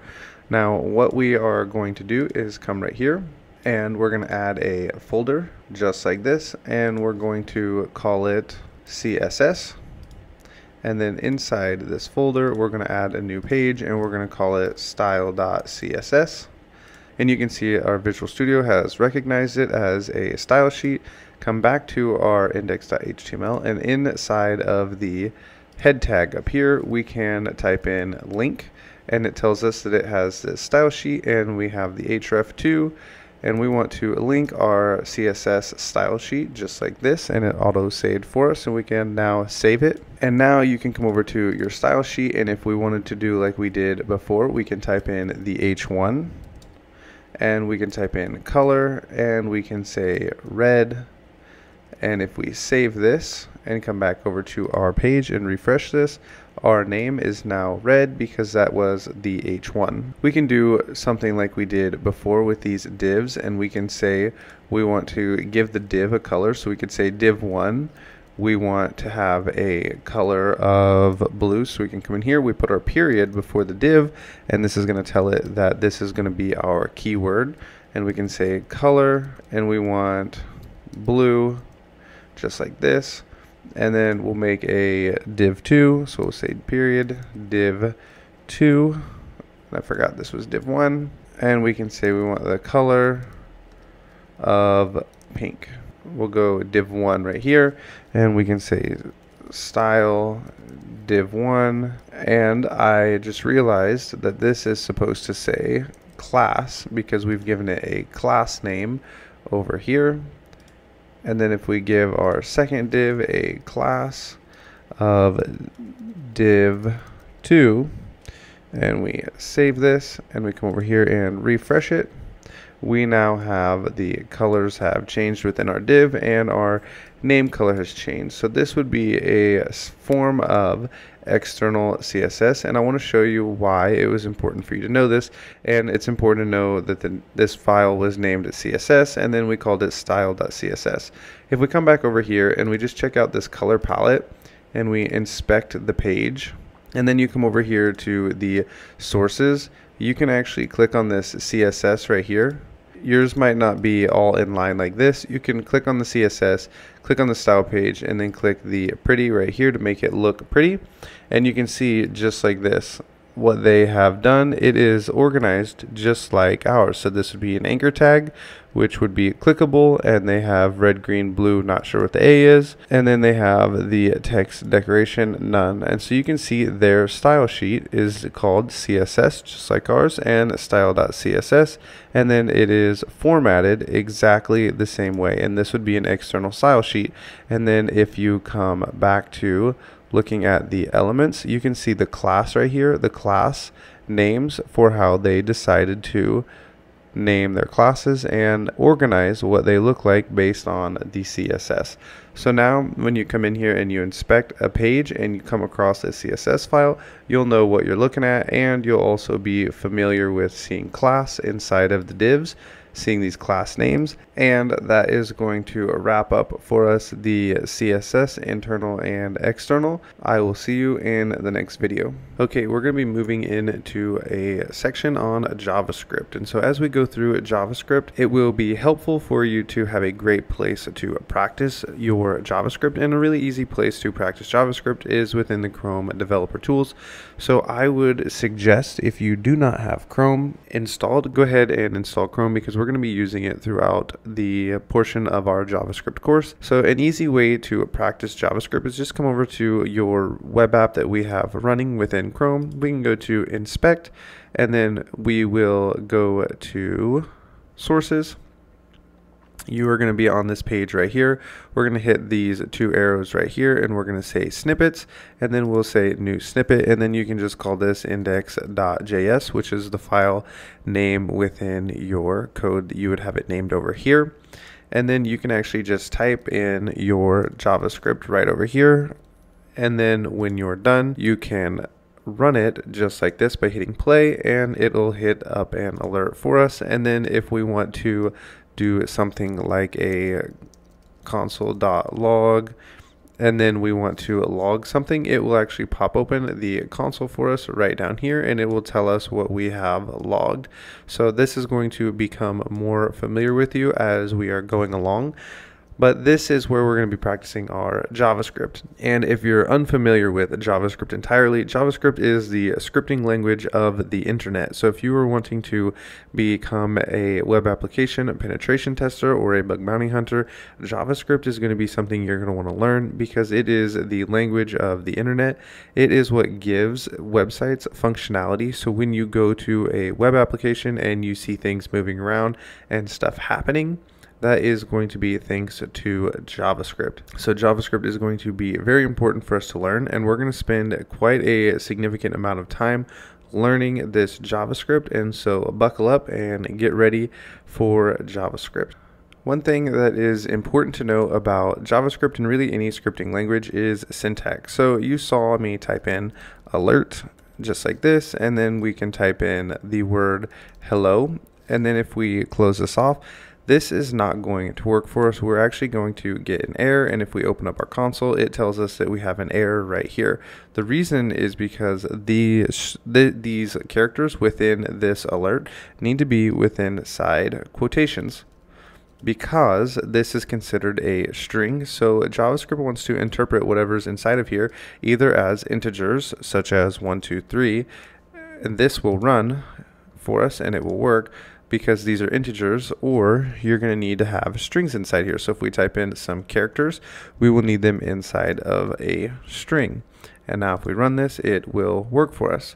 Now what we are going to do is come right here, and we're going to add a folder just like this, and we're going to call it CSS. And then inside this folder we're going to add a new page, and we're going to call it style.css. And you can see our Visual Studio has recognized it as a style sheet. Come back to our index.html, and inside of the head tag up here we can type in link, and it tells us that it has this style sheet, and we have the href2, and we want to link our CSS style sheet just like this, and it auto saved for us, and we can now save it. And now you can come over to your style sheet, and if we wanted to do like we did before, we can type in the h1, and we can type in color, and we can say red. And if we save this and come back over to our page and refresh this, our name is now red because that was the h1. We can do something like we did before with these divs, and we can say we want to give the div a color. So we could say div1, we want to have a color of blue. So we can come in here, we put our period before the div, and this is going to tell it that this is going to be our keyword. And we can say color, and we want blue, just like this, and then we'll make a div2, so we'll say period div2, I forgot this was div1, and we can say we want the color of pink. We'll go div1 right here, and we can say style div1, and I just realized that this is supposed to say class because we've given it a class name over here. And then if we give our second div a class of div2, and we save this, and we come over here and refresh it, we now have the colors have changed within our div, and our name color has changed. So this would be a form of external CSS, and I want to show you why it was important for you to know this. And it's important to know that this file was named CSS, and then we called it style.css. If we come back over here and we just check out this color palette and we inspect the page, and then you come over here to the sources, you can actually click on this CSS right here. Yours might not be all in line like this. You can click on the CSS, click on the style page, and then click the pretty right here to make it look pretty. And you can see just like this, what they have done, it is organized just like ours. So this would be an anchor tag, which would be clickable, and they have red, green, blue, not sure what the A is, and then they have the text decoration, none. And so you can see their style sheet is called CSS, just like ours, and style.css, and then it is formatted exactly the same way, and this would be an external style sheet. And then if you come back to looking at the elements, you can see the class right here, the class names for how they decided to name their classes and organize what they look like based on the CSS. So now when you come in here and you inspect a page and you come across a CSS file, you'll know what you're looking at, and you'll also be familiar with seeing class inside of the divs, seeing these class names. And that is going to wrap up for us the CSS internal and external. I will see you in the next video. Okay, we're going to be moving into a section on JavaScript. And so as we go through JavaScript, it will be helpful for you to have a great place to practice your JavaScript, and a really easy place to practice JavaScript is within the Chrome developer tools. So I would suggest, if you do not have Chrome installed, go ahead and install Chrome, because we're going to be using it throughout the portion of our JavaScript course. So an easy way to practice JavaScript is just come over to your web app that we have running within Chrome. We can go to inspect, and then we will go to sources. You are going to be on this page right here. We're going to hit these two arrows right here, and we're going to say snippets, and then we'll say new snippet, and then you can just call this index.js, which is the file name within your code that you would have it named over here. And then you can actually just type in your JavaScript right over here, and then when you're done, you can run it just like this by hitting play, and it'll hit up an alert for us. And then if we want to do something like a console.log, and then we want to log something, it will actually pop open the console for us right down here, and it will tell us what we have logged. So this is going to become more familiar with you as we are going along. But this is where we're going to be practicing our JavaScript. And if you're unfamiliar with JavaScript entirely, JavaScript is the scripting language of the internet. So if you were wanting to become a web application penetration tester or a bug bounty hunter, JavaScript is going to be something you're going to want to learn, because it is the language of the internet. It is what gives websites functionality. So when you go to a web application and you see things moving around and stuff happening, that is going to be thanks to JavaScript. So JavaScript is going to be very important for us to learn, and we're going to spend quite a significant amount of time learning this JavaScript. And so buckle up and get ready for JavaScript. One thing that is important to know about JavaScript and really any scripting language is syntax. So you saw me type in alert just like this, and then we can type in the word hello, and then if we close this off, this is not going to work for us. We're actually going to get an error, and if we open up our console, it tells us that we have an error right here. The reason is because these characters within this alert need to be within side quotations, because this is considered a string. So JavaScript wants to interpret whatever's inside of here either as integers, such as 1, 2, 3, and this will run for us and it will work because these are integers, or you're going to need to have strings inside here. So if we type in some characters, we will need them inside of a string. And now if we run this, it will work for us.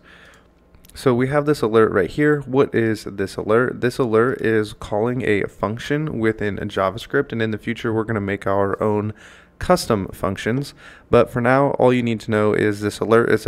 So we have this alert right here. What is this alert? This alert is calling a function within a JavaScript, and in the future we're going to make our own custom functions. But for now, all you need to know is this alert is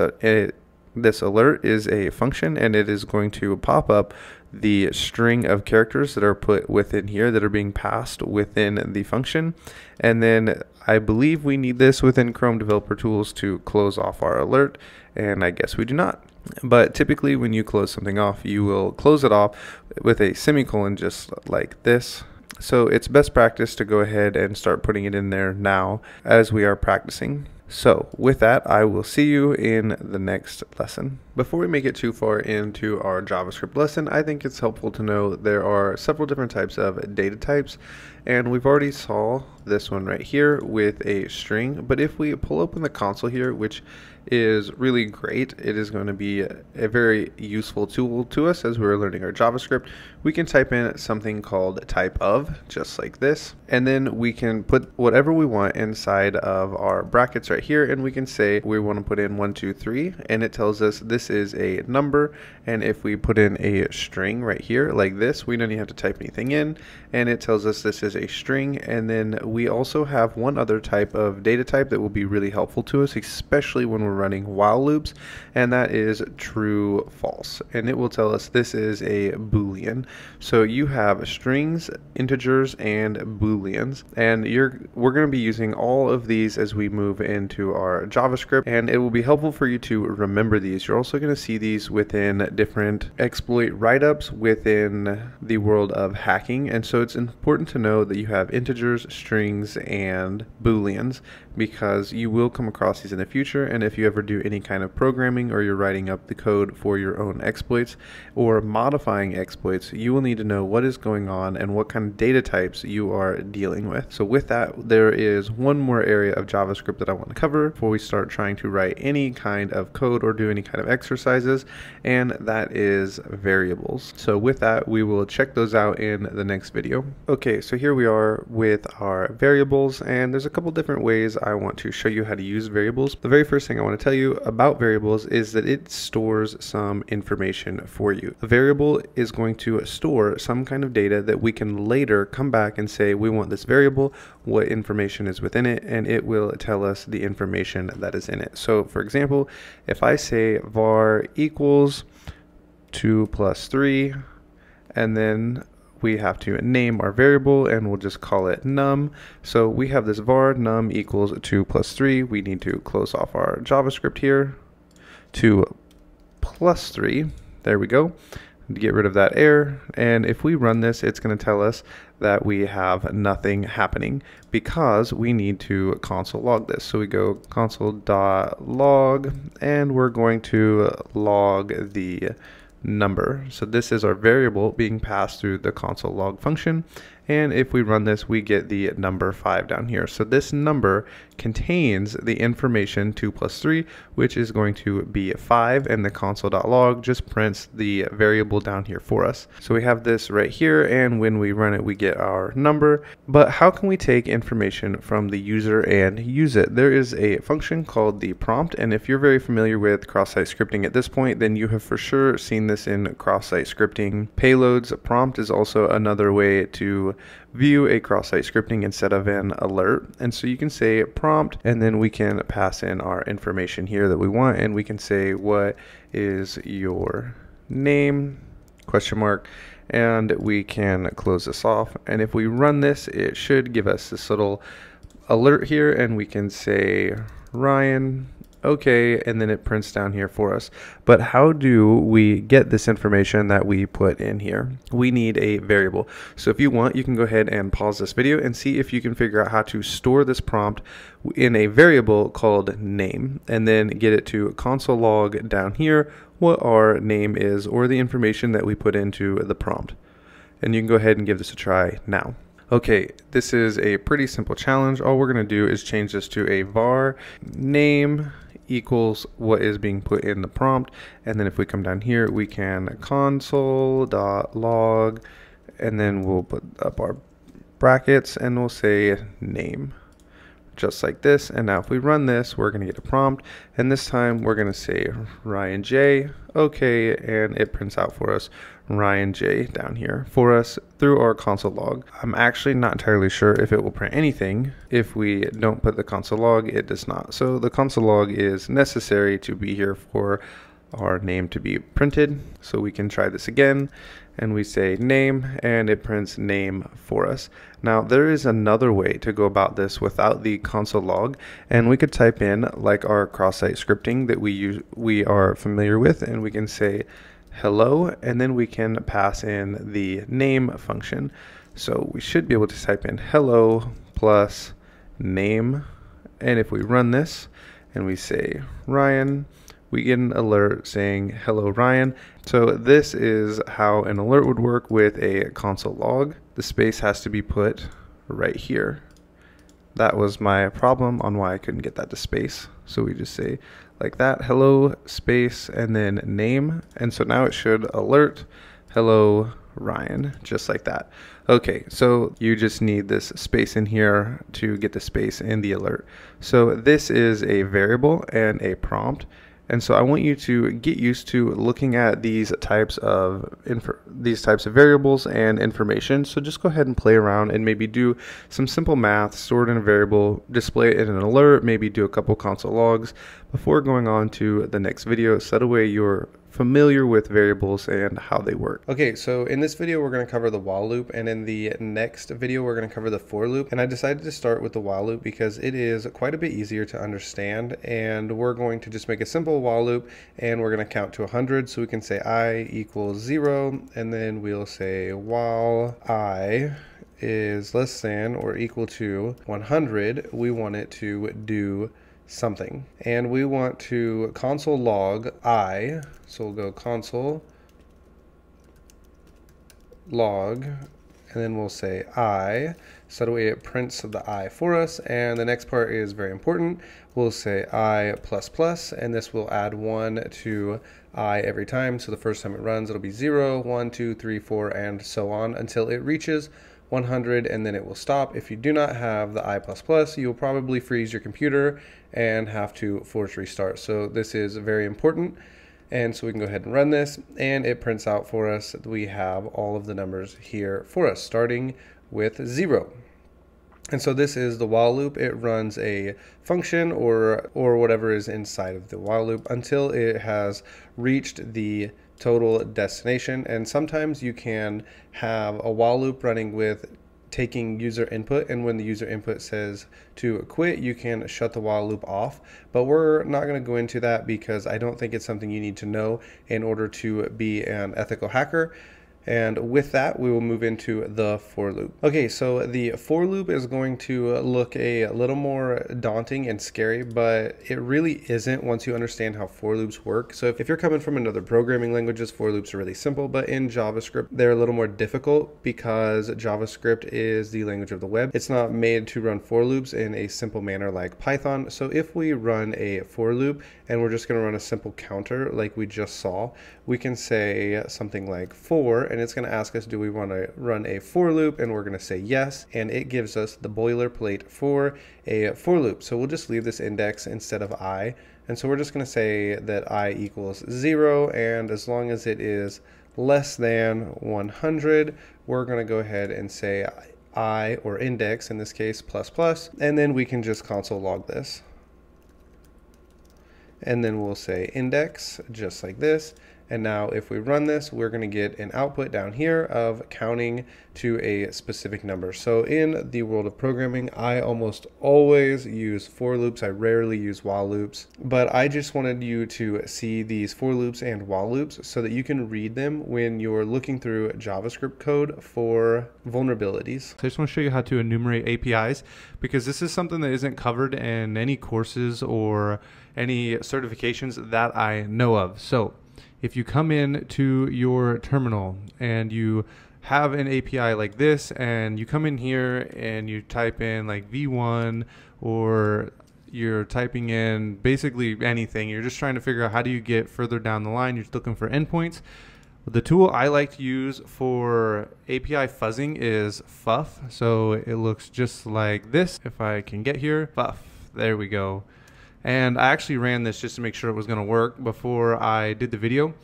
a function, and it is going to pop up the string of characters that are put within here that are being passed within the function. And then I believe we need this within Chrome Developer Tools to close off our alert, and I guess we do not. But typically when you close something off, you will close it off with a semicolon just like this. So it's best practice to go ahead and start putting it in there now as we are practicing. So with that, I will see you in the next lesson. Before we make it too far into our JavaScript lesson, I think it's helpful to know there are several different types of data types, and we've already saw this one right here with a string. But if we pull open the console here, which is really great, it is going to be a very useful tool to us as we're learning our JavaScript. We can type in something called type of, just like this, and then we can put whatever we want inside of our brackets right here, and we can say we want to put in 1 2 3, and it tells us this is a number. And if we put in a string right here like this, we don't even have to type anything in, and it tells us this is a string. And then we also have one other type of data type that will be really helpful to us, especially when we're running while loops, and that is true false, and it will tell us this is a Boolean. So you have strings, integers, and Booleans, and we're going to be using all of these as we move into our JavaScript, and it will be helpful for you to remember these. You're also going to see these within different exploit write-ups within the world of hacking, and so it's important to know that you have integers, strings, and Booleans, because you will come across these in the future. And if you ever do any kind of programming, or you're writing up the code for your own exploits or modifying exploits, you will need to know what is going on and what kind of data types you are dealing with. So with that, there is one more area of JavaScript that I want to cover before we start trying to write any kind of code or do any kind of exercises, and that is variables. So with that, we will check those out in the next video. Okay, so here we are with our variables, and there's a couple different ways I want to show you how to use variables. The very first thing I want to tell you about variables is that it stores some information for you. A variable is going to store some kind of data that we can later come back and say we want this variable, what information is within it, and it will tell us the information that is in it. So for example, if I say var equals 2 plus 3, and then we have to name our variable, and we'll just call it num. So we have this var num equals 2 plus 3. We need to close off our JavaScript here. 2 plus 3. There we go. Get rid of that error. And if we run this, it's going to tell us that we have nothing happening because we need to console log this. So we go console.log, and we're going to log the number. So this is our variable being passed through the console log function, and if we run this, we get the number 5 down here. So this number contains the information 2 plus 3, which is going to be 5, and the console.log just prints the variable down here for us. So we have this right here, and when we run it, we get our number. But how can we take information from the user and use it? There is a function called the prompt, and if you're very familiar with cross-site scripting at this point, then you have for sure seen this in cross-site scripting payloads. A prompt is also another way to view a cross-site scripting instead of an alert. And so you can say prompt, and then we can pass in our information here that we want, and we can say what is your name, question mark, and we can close this off. And if we run this, it should give us this little alert here, and we can say Ryan, okay, and then it prints down here for us. But how do we get this information that we put in here? We need a variable. So if you want, you can go ahead and pause this video and see if you can figure out how to store this prompt in a variable called name, and then get it to console log down here what our name is, or the information that we put into the prompt. And you can go ahead and give this a try now. Okay, this is a pretty simple challenge. All we're going to do is change this to a var name equals what is being put in the prompt, and then if we come down here, we can console.log, and then we'll put up our brackets, and we'll say name, just like this. And now if we run this, we're going to get a prompt, and this time we're going to say Ryan J, okay, and it prints out for us Ryan J down here for us through our console log. I'm actually not entirely sure if it will print anything. If we don't put the console log, it does not. So the console log is necessary to be here for our name to be printed. So we can try this again, and we say name, and it prints name for us. Now there is another way to go about this without the console log, and we could type in like our cross-site scripting that we are familiar with, and we can say hello, and then we can pass in the name function. So we should be able to type in hello plus name, And if we run this and we say Ryan, we get an alert saying hello Ryan. So this is how an alert would work with a console log. The space has to be put right here. That was my problem on why I couldn't get that to space. So we just say like that, hello space and then name. And so now it should alert hello Ryan, just like that. Okay, so you just need this space in here to get the space in the alert. So this is a variable and a prompt. And so I want you to get used to looking at these types of variables and information. So just go ahead and play around and maybe do some simple math, store it in a variable, display it in an alert, maybe do a couple console logs before going on to the next video. So that way you're familiar with variables and how they work. Okay, so in this video we're going to cover the while loop, and in the next video we're going to cover the for loop. And I decided to start with the while loop because it is quite a bit easier to understand, and we're going to just make a simple while loop and we're going to count to 100. So we can say I equals 0, and then we'll say while I is less than or equal to 100, we want it to do something, and we want to console log I. So we'll go console log, and then we'll say I, so that way it prints the I for us. And the next part is very important. We'll say I plus plus, and this will add 1 to I every time. So the first time it runs, it'll be 0, 1, 2, 3, 4, and so on until it reaches 100, and then it will stop. If you do not have the I++, you'll probably freeze your computer and have to force restart. So this is very important. And so we can go ahead and run this, and it prints out for us that we have all of the numbers here for us, starting with 0. And so this is the while loop. It runs a function or whatever is inside of the while loop until it has reached the total destination. And sometimes you can have a while loop running with taking user input, and when the user input says to quit, you can shut the while loop off. But we're not going to go into that because I don't think it's something you need to know in order to be an ethical hacker. And with that, we will move into the for loop. Okay, so the for loop is going to look a little more daunting and scary, but it really isn't once you understand how for loops work. So if you're coming from another programming languages, for loops are really simple, but in JavaScript, they're a little more difficult because JavaScript is the language of the web. It's not made to run for loops in a simple manner like Python. So if we run a for loop and we're just going to run a simple counter like we just saw, we can say something like for, and it's going to ask us, do we want to run a for loop? And we're going to say yes, and it gives us the boilerplate for a for loop. So we'll just leave this index instead of I, and so we're just going to say that I equals 0, and as long as it is less than 100, we're going to go ahead and say I, or index in this case, plus plus, and then we can just console log this. And then we'll say index, just like this. And now if we run this, we're going to get an output down here of counting to a specific number. So in the world of programming, I almost always use for loops. I rarely use while loops, but I just wanted you to see these for loops and while loops so that you can read them when you're looking through JavaScript code for vulnerabilities. So I just want to show you how to enumerate APIs, because this is something that isn't covered in any courses or any certifications that I know of. So if you come in to your terminal and you have an API like this, and you come in here and you type in like V1, or you're typing in basically anything, you're just trying to figure out how do you get further down the line, you're just looking for endpoints. The tool I like to use for API fuzzing is Fuff. So it looks just like this. If I can get here, Fuff, there we go. And I actually ran this just to make sure it was going to work before I did the video.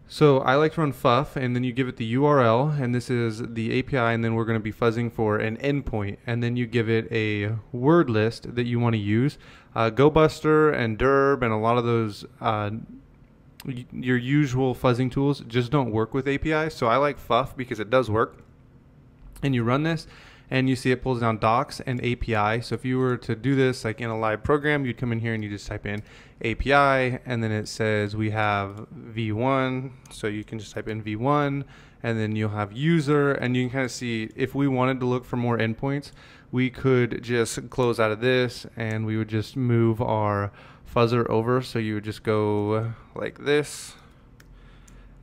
So I like to run Fuff, and then you give it the URL, and this is the API, and then we're going to be fuzzing for an endpoint, and then you give it a word list that you want to use. GoBuster and Derb and a lot of those your usual fuzzing tools just don't work with APIs. So I like Fuff because it does work. And you run this, and you see it pulls down docs and API. So if you were to do this like in a live program, you'd come in here and you just type in API, and then it says we have V1. So you can just type in V1, and then you'll have user, and you can kind of see if we wanted to look for more endpoints, we could just close out of this and we would just move our fuzzer over. So you would just go like this,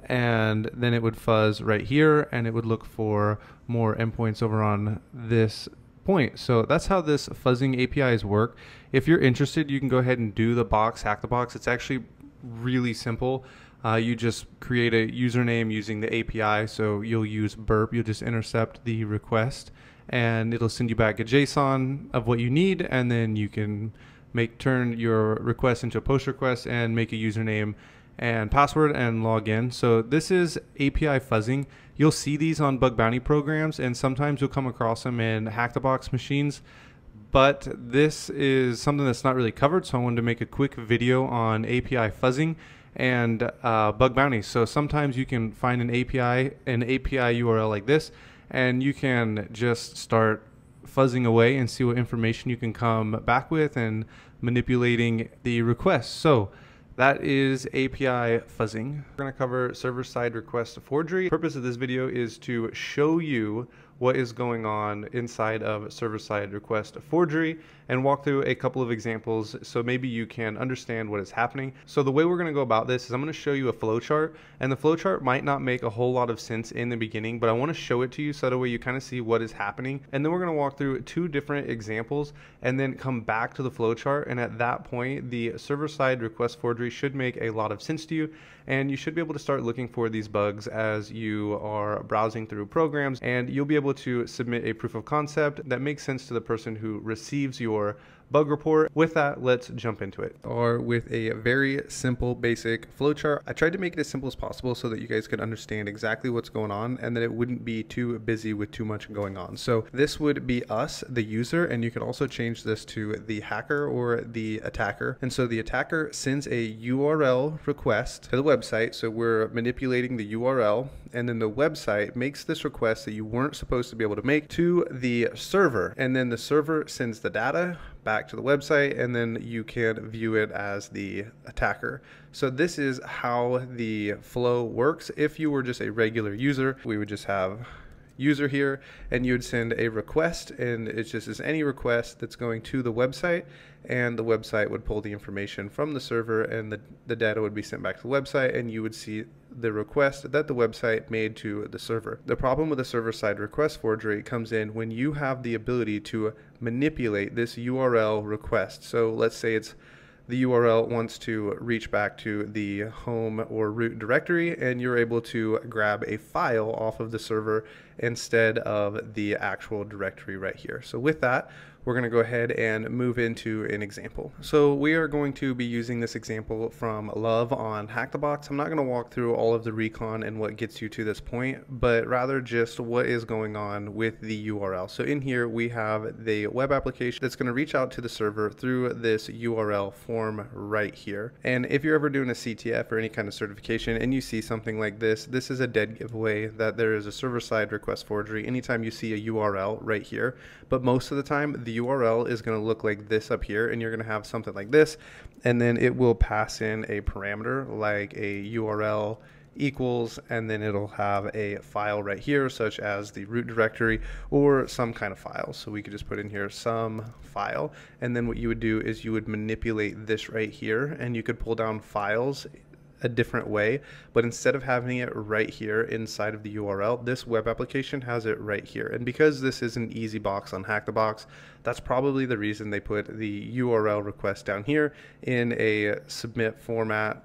and then it would fuzz right here, and it would look for more endpoints over on this point. So that's how this fuzzing APIs work. If you're interested, you can go ahead and do the box, hack the box. It's actually really simple. You just create a username using the API. So you'll use burp, you'll just intercept the request, and it'll send you back a JSON of what you need, and then you can turn your request into a post request and make a username and password and log in. So this is API fuzzing. You'll see these on bug bounty programs, and sometimes you'll come across them in hack the box machines, but this is something that's not really covered. So I wanted to make a quick video on API fuzzing and bug bounty. So sometimes you can find an API URL like this, and you can just start fuzzing away and see what information you can come back with and manipulating the request. So that is API fuzzing. We're going to cover server-side request forgery. The purpose of this video is to show you what is going on inside of server-side request forgery and walk through a couple of examples so maybe you can understand what is happening. So the way we're going to go about this is I'm going to show you a flowchart, and the flowchart might not make a whole lot of sense in the beginning, but I want to show it to you so that way you kind of see what is happening. And then we're going to walk through two different examples and then come back to the flowchart, and at that point the server-side request forgery should make a lot of sense to you, and you should be able to start looking for these bugs as you are browsing through programs, and you'll be able to submit a proof of concept that makes sense to the person who receives your bug report. With that, let's jump into it. Or with a very simple basic flowchart. I tried to make it as simple as possible so that you guys could understand exactly what's going on and that it wouldn't be too busy with too much going on. So this would be us, the user, and you can also change this to the hacker or the attacker. And so the attacker sends a URL request to the website. So we're manipulating the URL, and then the website makes this request that you weren't supposed to be able to make to the server, and then the server sends the data back to the website, and then you can view it as the attacker. So this is how the flow works. If you were just a regular user, we would just have user here, and you would send a request, and it's just as any request that's going to the website, and the website would pull the information from the server, and the data would be sent back to the website, and you would see the request that the website made to the server. The problem with the server-side request forgery comes in when you have the ability to manipulate this URL request. So let's say the URL wants to reach back to the home or root directory, and you're able to grab a file off of the server instead of the actual directory right here. So with that, we're going to go ahead and move into an example. So we are going to be using this example from Love on Hack the Box. I'm not going to walk through all of the recon and what gets you to this point, but rather just what is going on with the URL. So in here we have the web application that's going to reach out to the server through this URL form right here. And if you're ever doing a CTF or any kind of certification and you see something like this, this is a dead giveaway that there is a server-side request forgery anytime you see a URL right here. But most of the time the URL is going to look like this up here, and you're going to have something like this, and then it will pass in a parameter like a URL equals, and then it'll have a file right here such as the root directory or some kind of file. So we could just put in here some file, and then what you would do is you would manipulate this right here, and you could pull down files a different way, but instead of having it right here inside of the URL, this web application has it right here. And because this is an easy box on Hack the Box, that's probably the reason they put the URL request down here in a submit format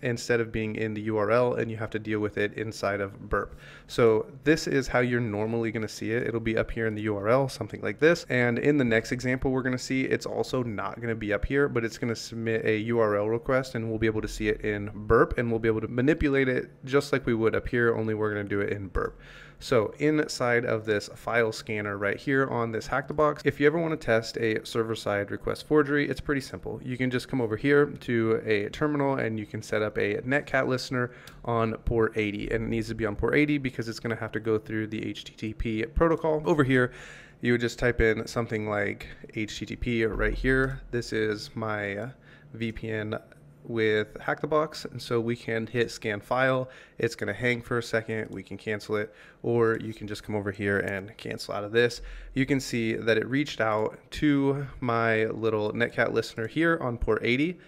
instead of being in the URL, and you have to deal with it inside of burp. So this is how you're normally going to see it. It'll be up here in the URL, something like this. And in the next example we're going to see, it's also not going to be up here, but it's going to submit a URL request, and we'll be able to see it in burp, and we'll be able to manipulate it just like we would up here, only we're going to do it in burp. So inside of this file scanner right here on this Hack the Box, if you ever want to test a server-side request forgery, it's pretty simple. You can just come over here to a terminal, and you can set up a netcat listener on port 80, and it needs to be on port 80 because it's going to have to go through the HTTP protocol. Over here, you would just type in something like HTTP right here. This is my VPN with Hack the Box, and so we can hit scan file. It's going to hang for a second, we can cancel it, or you can just come over here and cancel out of this. You can see that it reached out to my little Netcat listener here on port 80.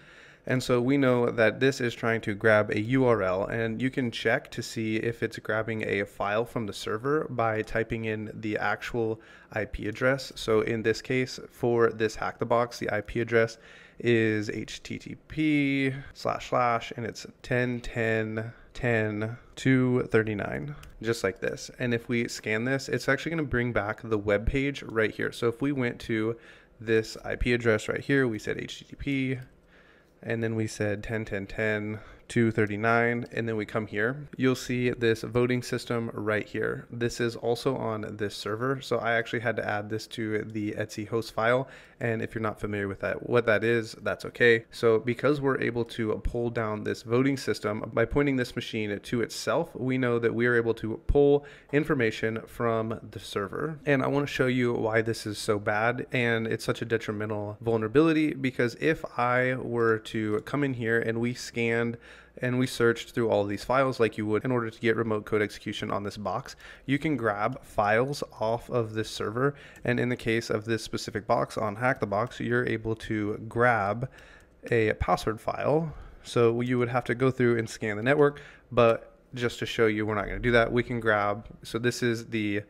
And so we know that this is trying to grab a URL, and you can check to see if it's grabbing a file from the server by typing in the actual IP address. So in this case, for this Hack the Box, the IP address is http / and it's 10.10.10.239, just like this. And if we scan this, it's actually going to bring back the web page right here. So if we went to this IP address right here, we said http, and then we said 10.10.10.239, and then we come here, you'll see this voting system right here. This is also on this server, so I actually had to add this to the Etsy host file, and if you're not familiar with that, what that is, that's okay. So because we're able to pull down this voting system by pointing this machine to itself, we know that we are able to pull information from the server. And I want to show you why this is so bad and it's such a detrimental vulnerability, because if I were to come in here and we scanned and we searched through all of these files like you would in order to get remote code execution on this box, you can grab files off of this server. And in the case of this specific box on Hack the Box, you're able to grab a password file. So you would have to go through and scan the network, but just to show you, we're not going to do that. We can grab, so this is the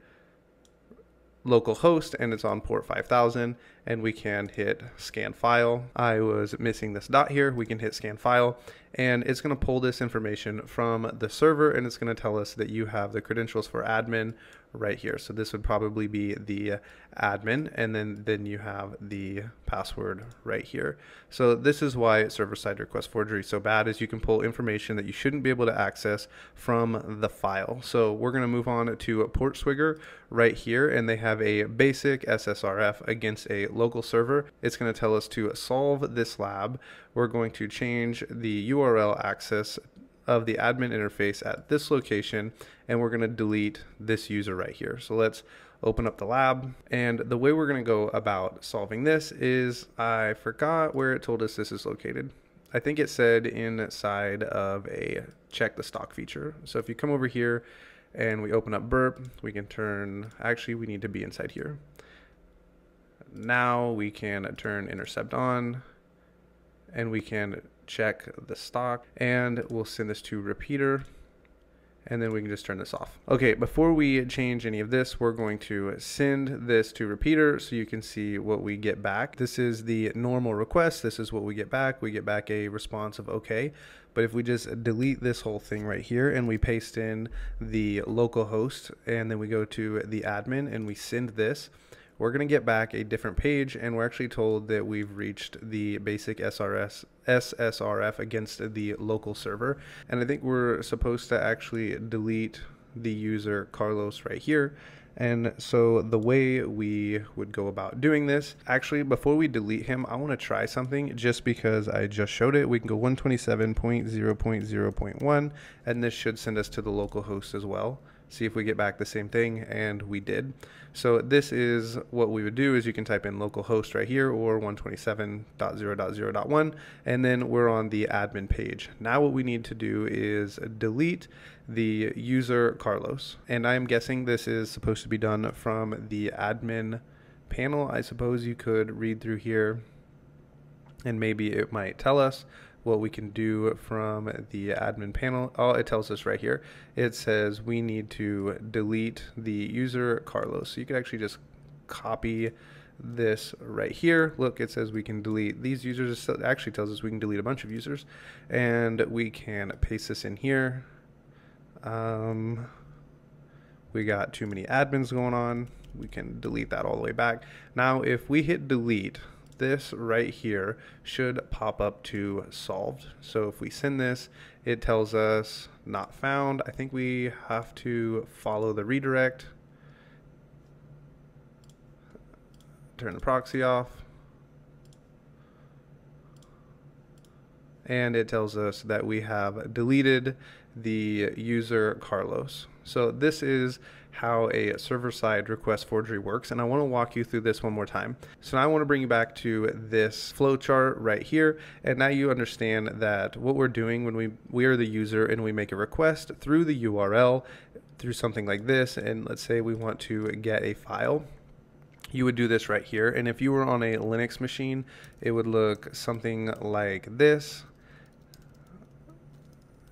local host and it's on port 5000, and we can hit scan file. I was missing this dot here. We can hit scan file, and it's going to pull this information from the server, and it's going to tell us that you have the credentials for admin right here. So this would probably be the admin, and then you have the password right here. So this is why server-side request forgery is so bad, is you can pull information that you shouldn't be able to access from the file. So we're going to move on to a port swigger right here, and they have a basic SSRF against a local server. It's going to tell us to solve this lab. We're going to change the URL access of the admin interface at this location, and we're going to delete this user right here. So let's open up the lab, and the way we're going to go about solving this is, I forgot where it told us this is located. I think it said inside of a check the stock feature. So if you come over here and we open up burp, we can turn, actually we need to be inside here. Now we can turn intercept on, and we can check the stock, and we'll send this to repeater, and then we can just turn this off. Okay, before we change any of this, we're going to send this to repeater so you can see what we get back. This is the normal request. This is what we get back. We get back a response of okay. But if we just delete this whole thing right here and we paste in the local host, and then we go to the admin and we send this, we're going to get back a different page, and we're actually told that we've reached the basic SSRF against the local server. And I think we're supposed to actually delete the user Carlos right here. And so the way we would go about doing this, actually before we delete him, I want to try something just because I just showed it. We can go 127.0.0.1, and this should send us to the local host as well. See if we get back the same thing, and we did. So this is what we would do, is you can type in localhost right here, or 127.0.0.1, and then we're on the admin page. Now what we need to do is delete the user Carlos, and I'm guessing this is supposed to be done from the admin panel. I suppose you could read through here and maybe it might tell us what we can do from the admin panel. Oh, it tells us right here. It says we need to delete the user Carlos. So you could actually just copy this right here. Look, it says we can delete these users. It actually tells us we can delete a bunch of users, and we can paste this in here. We got too many admins going on. We can delete that all the way back. Now, if we hit delete, this right here should pop up to solved. So if we send this, it tells us not found. I think we have to follow the redirect, turn the proxy off, and it tells us that we have deleted the user Carlos. So this is how a server-side request forgery works, and I want to walk you through this one more time. So now I want to bring you back to this flowchart right here, and now you understand that what we're doing when we are the user and we make a request through the URL, through something like this, and let's say we want to get a file. You would do this right here, and if you were on a Linux machine, it would look something like this.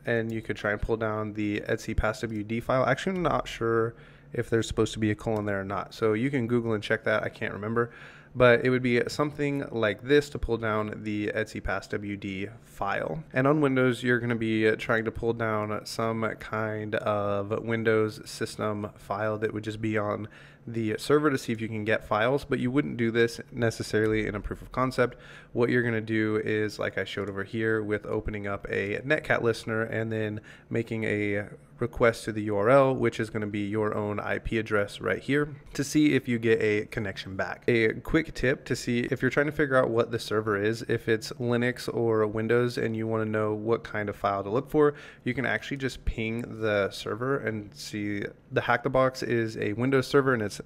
And you could try and pull down the etc passwd file. Actually, I'm not sure if there's supposed to be a colon there or not. So you can Google and check that. I can't remember. But it would be something like this to pull down the etc passwd file. And on Windows, you're going to be trying to pull down some kind of Windows system file that would just be on the server to see if you can get files, but you wouldn't do this necessarily in a proof of concept. What you're going to do is, like I showed over here, with opening up a netcat listener and then making a request to the URL, which is going to be your own IP address right here, to see if you get a connection back. A quick tip to see if you're trying to figure out what the server is, if it's Linux or Windows and you want to know what kind of file to look for, you can actually just ping the server and see the Hack the Box is a Windows server and it's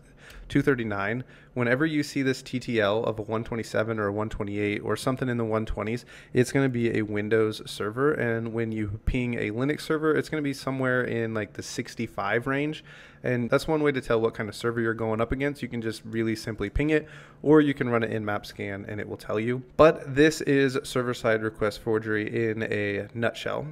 239. Whenever you see this TTL of a 127 or a 128 or something in the 120s, it's going to be a Windows server, and when you ping a Linux server, it's going to be somewhere in like the 65 range, and that's one way to tell what kind of server you're going up against. You can just really simply ping it, or you can run an in-map scan and it will tell you. But this is server-side request forgery in a nutshell.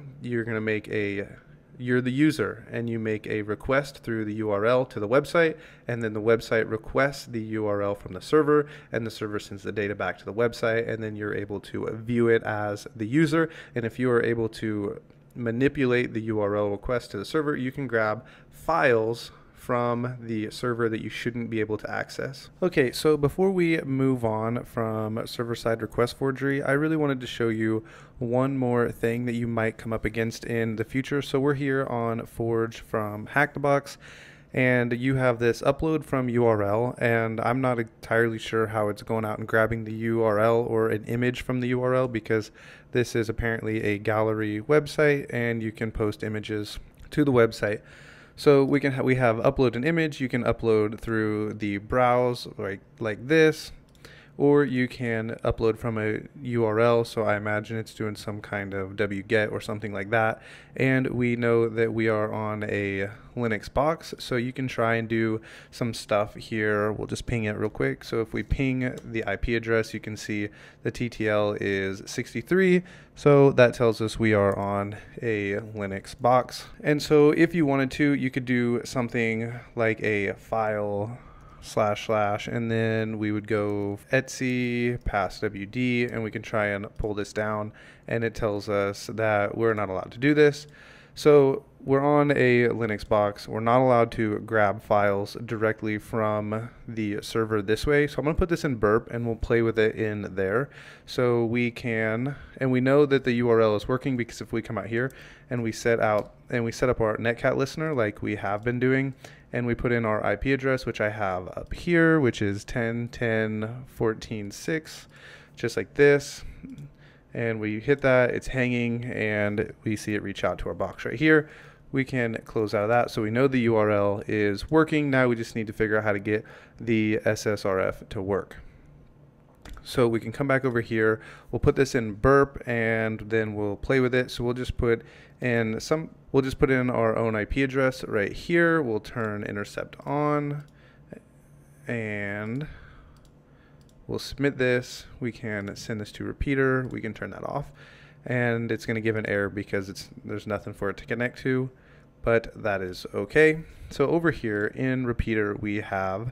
You're the user and you make a request through the URL to the website, and then the website requests the URL from the server, and the server sends the data back to the website, and then you're able to view it as the user. And if you are able to manipulate the URL request to the server, you can grab files from the server that you shouldn't be able to access. Okay, so before we move on from server-side request forgery, I really wanted to show you one more thing that you might come up against in the future. So we're here on Forge from Hack the Box, and you have this upload from URL, and I'm not entirely sure how it's going out and grabbing the URL or an image from the URL, because this is apparently a gallery website and you can post images to the website. So we have upload an image. You can upload through the browse like this, or you can upload from a URL. So I imagine it's doing some kind of wget or something like that. And we know that we are on a Linux box, so you can try and do some stuff here. We'll just ping it real quick. So if we ping the IP address, you can see the TTL is 63. So that tells us we are on a Linux box. And so if you wanted to, you could do something like a file / and then we would go etc passwd, and we can try and pull this down, and it tells us that we're not allowed to do this. So we're on a Linux box. We're not allowed to grab files directly from the server this way. So I'm going to put this in burp and we'll play with it in there. So we can, and we know that the URL is working, because if we come out here and we set up our netcat listener like we have been doing, and we put in our IP address, which I have up here, which is 10.10.14.6, just like this. And we hit that, it's hanging, and we see it reach out to our box right here. We can close out of that. So we know the URL is working. Now we just need to figure out how to get the SSRF to work. So we can come back over here. We'll put this in burp, and then we'll play with it. So we'll just put in our own IP address right here. We'll turn intercept on, and we'll submit this. We can send this to repeater. We can turn that off, and it's going to give an error because there's nothing for it to connect to, but that is okay. So over here in repeater, we have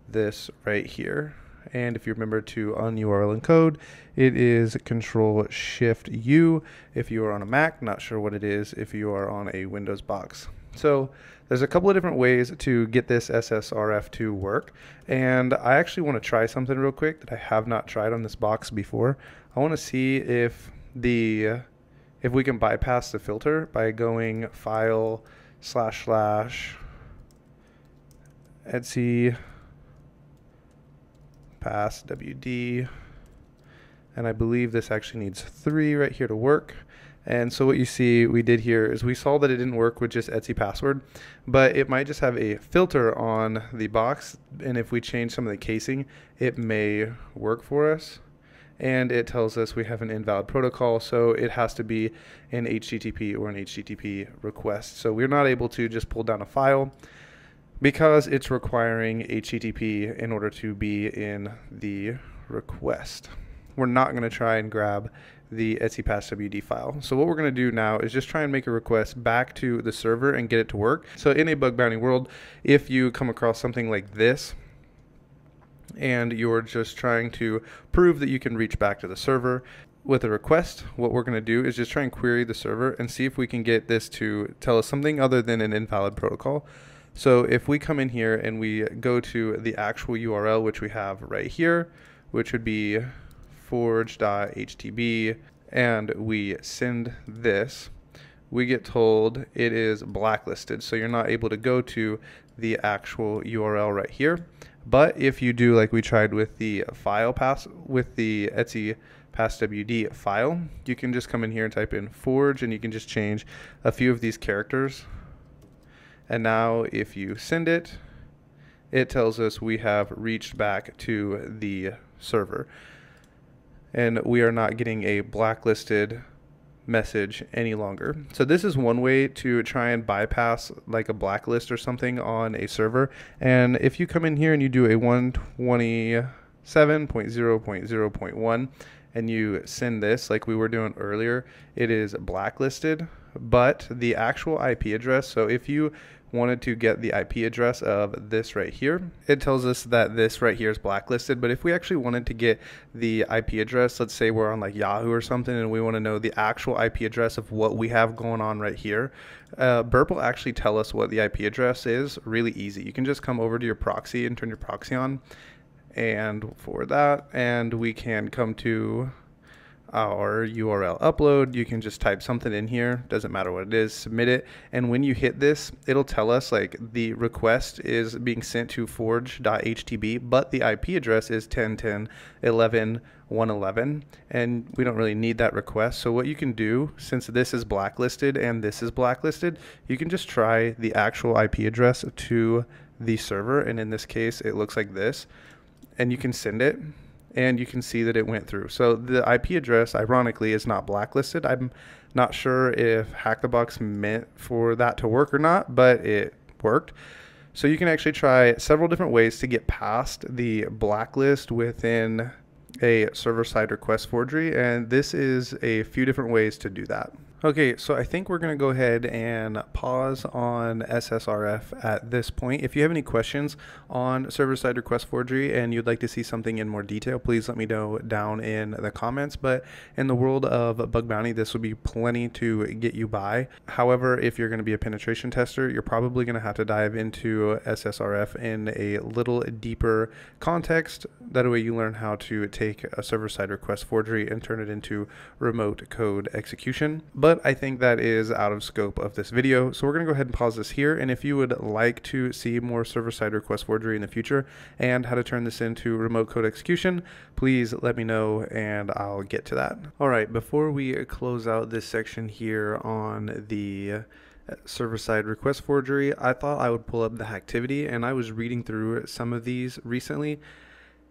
this right here. And if you remember to un-URL encode, it is Control-Shift-U if you are on a Mac. Not sure what it is if you are on a Windows box. So there's a couple of different ways to get this SSRF to work. And I actually want to try something real quick that I have not tried on this box before. I want to see if we can bypass the filter by going file / etc passwd, and I believe this actually needs 3 right here to work. And so what you see we did here is we saw that it didn't work with just Etsy password, but it might just have a filter on the box. And if we change some of the casing, it may work for us. And it tells us we have an invalid protocol, so it has to be an HTTP or an HTTP request. So we're not able to just pull down a file because it's requiring HTTP in order to be in the request. We're not going to try and grab the Etsy passwd file. So what we're going to do now is just try and make a request back to the server and get it to work. So in a bug bounty world, if you come across something like this and you're just trying to prove that you can reach back to the server with a request, what we're going to do is just try and query the server and see if we can get this to tell us something other than an invalid protocol. So if we come in here and we go to the actual URL, which we have right here, which would be forge.htb, and we send this, we get told it is blacklisted. So you're not able to go to the actual URL right here. But if you do like we tried with the file pass, with the Etsy passwd file, you can just come in here and type in forge, and you can just change a few of these characters. And now if you send it, it tells us we have reached back to the server. And we are not getting a blacklisted message any longer. So this is one way to try and bypass like a blacklist or something on a server. And if you come in here and you do a 127.0.0.1 and you send this like we were doing earlier, it is blacklisted, but the actual IP address, so if you wanted to get the IP address of this right here, it tells us that this right here is blacklisted. But if we actually wanted to get the IP address, let's say we're on like Yahoo or something and we want to know the actual IP address of what we have going on right here, Burp will actually tell us what the IP address is really easy. You can just come over to your proxy and turn your proxy on, and for that, and we can come to our URL upload. You can just type something in here, doesn't matter what it is, submit it, and when you hit this, it'll tell us like the request is being sent to forge.htb, but the IP address is 10.10.11.111, and we don't really need that request. So what you can do, since this is blacklisted and this is blacklisted, you can just try the actual IP address to the server, and in this case it looks like this, and you can send it and you can see that it went through. So the IP address, ironically, is not blacklisted. I'm not sure if Hack the Box meant for that to work or not, but it worked. So you can actually try several different ways to get past the blacklist within a server-side request forgery, and this is a few different ways to do that. Okay, so I think we're going to go ahead and pause on SSRF at this point. If you have any questions on server-side request forgery and you'd like to see something in more detail, please let me know down in the comments. But in the world of bug bounty, this would be plenty to get you by. However, if you're going to be a penetration tester, you're probably going to have to dive into SSRF in a little deeper context. That way you learn how to take a server-side request forgery and turn it into remote code execution. But I think that is out of scope of this video, so we're going to go ahead and pause this here. And if you would like to see more server-side request forgery in the future and how to turn this into remote code execution, please let me know and I'll get to that. All right, before we close out this section here on the server-side request forgery, I thought I would pull up the Hacktivity, and I was reading through some of these recently,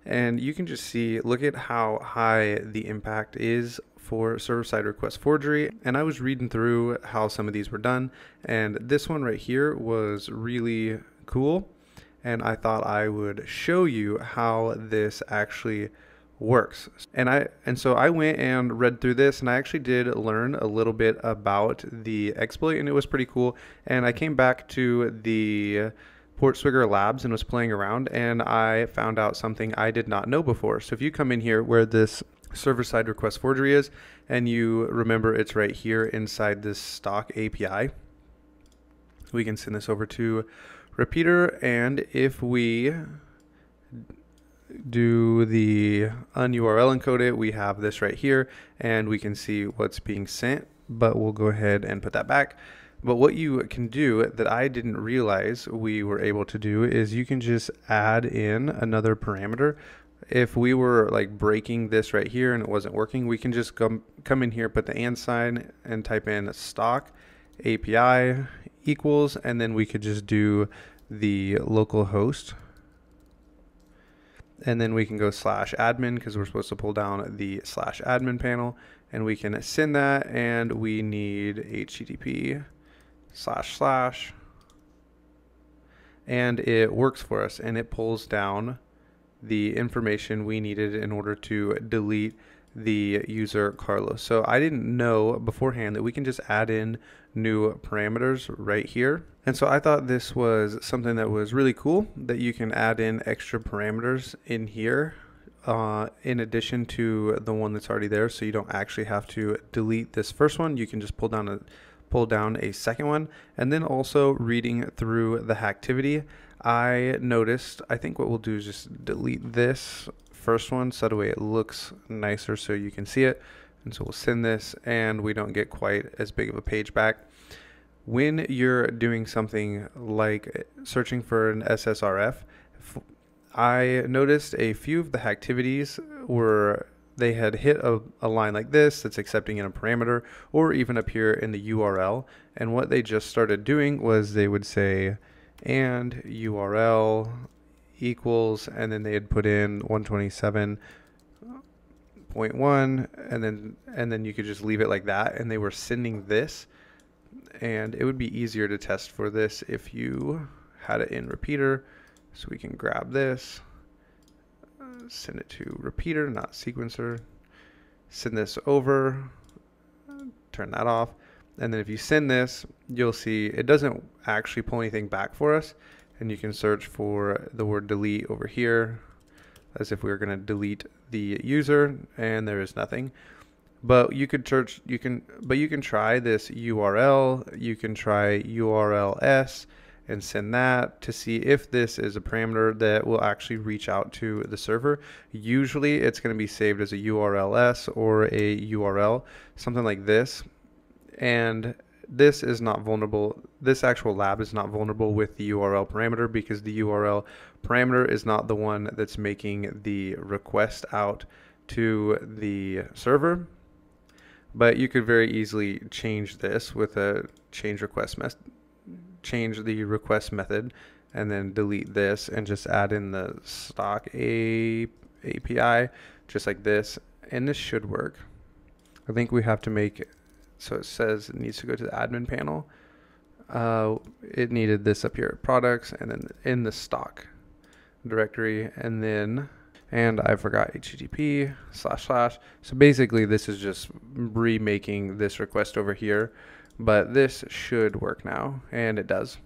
and you can just see, look at how high the impact is for server-side request forgery. And I was reading through how some of these were done, and this one right here was really cool, and I thought I would show you how this actually works. And so I went and read through this, and I actually did learn a little bit about the exploit, and it was pretty cool. And I came back to the Portswigger Labs and was playing around, and I found out something I did not know before. So if you come in here where this server-side request forgery is, and you remember it's right here inside this stock API, we can send this over to Repeater, and if we do the unURL encode it, we have this right here, and we can see what's being sent, but we'll go ahead and put that back. But what you can do that I didn't realize we were able to do is you can just add in another parameter. if we were like breaking this right here and it wasn't working, we can just come in here, put the and sign and type in stock API equals, and then we could just do the local host. And then we can go /admin because we're supposed to pull down the /admin panel, and we can send that, and we need HTTP // and it works for us, and it pulls down the information we needed in order to delete the user Carlos. So I didn't know beforehand that we can just add in new parameters right here. And so I thought this was something that was really cool, that you can add in extra parameters in here in addition to the one that's already there. So you don't actually have to delete this first one. You can just pull down a second one. And then also reading through the hacktivity, I noticed, I think what we'll do is just delete this first one so that way it looks nicer so you can see it. And so we'll send this, and we don't get quite as big of a page back. When you're doing something like searching for an SSRF, I noticed a few of the hacktivities were they had hit a line like this that's accepting in a parameter, or even up here in the URL. And what they just started doing was they would say and URL equals, and then they'd put in 127.1, and then you could just leave it like that, and they were sending this. And it would be easier to test for this if you had it in repeater. So we can grab this, send it to repeater, not sequencer, send this over, turn that off. And then if you send this, you'll see it doesn't actually pull anything back for us. And you can search for the word delete over here as if we were going to delete the user, and there is nothing. But you could search, you can try this URL, you can try URLs and send that to see if this is a parameter that will actually reach out to the server. Usually it's going to be saved as a URLs or a URL, something like this. And this is not vulnerable. This actual lab is not vulnerable with the URL parameter because the URL parameter is not the one that's making the request out to the server. But you could very easily change this with a change the request method, and then delete this and just add in the stock API just like this, and this should work. I think we have to make it so it says it needs to go to the admin panel. It needed this up here, products, and then in the stock directory, and I forgot HTTP // So basically this is just remaking this request over here, but this should work now, and it does.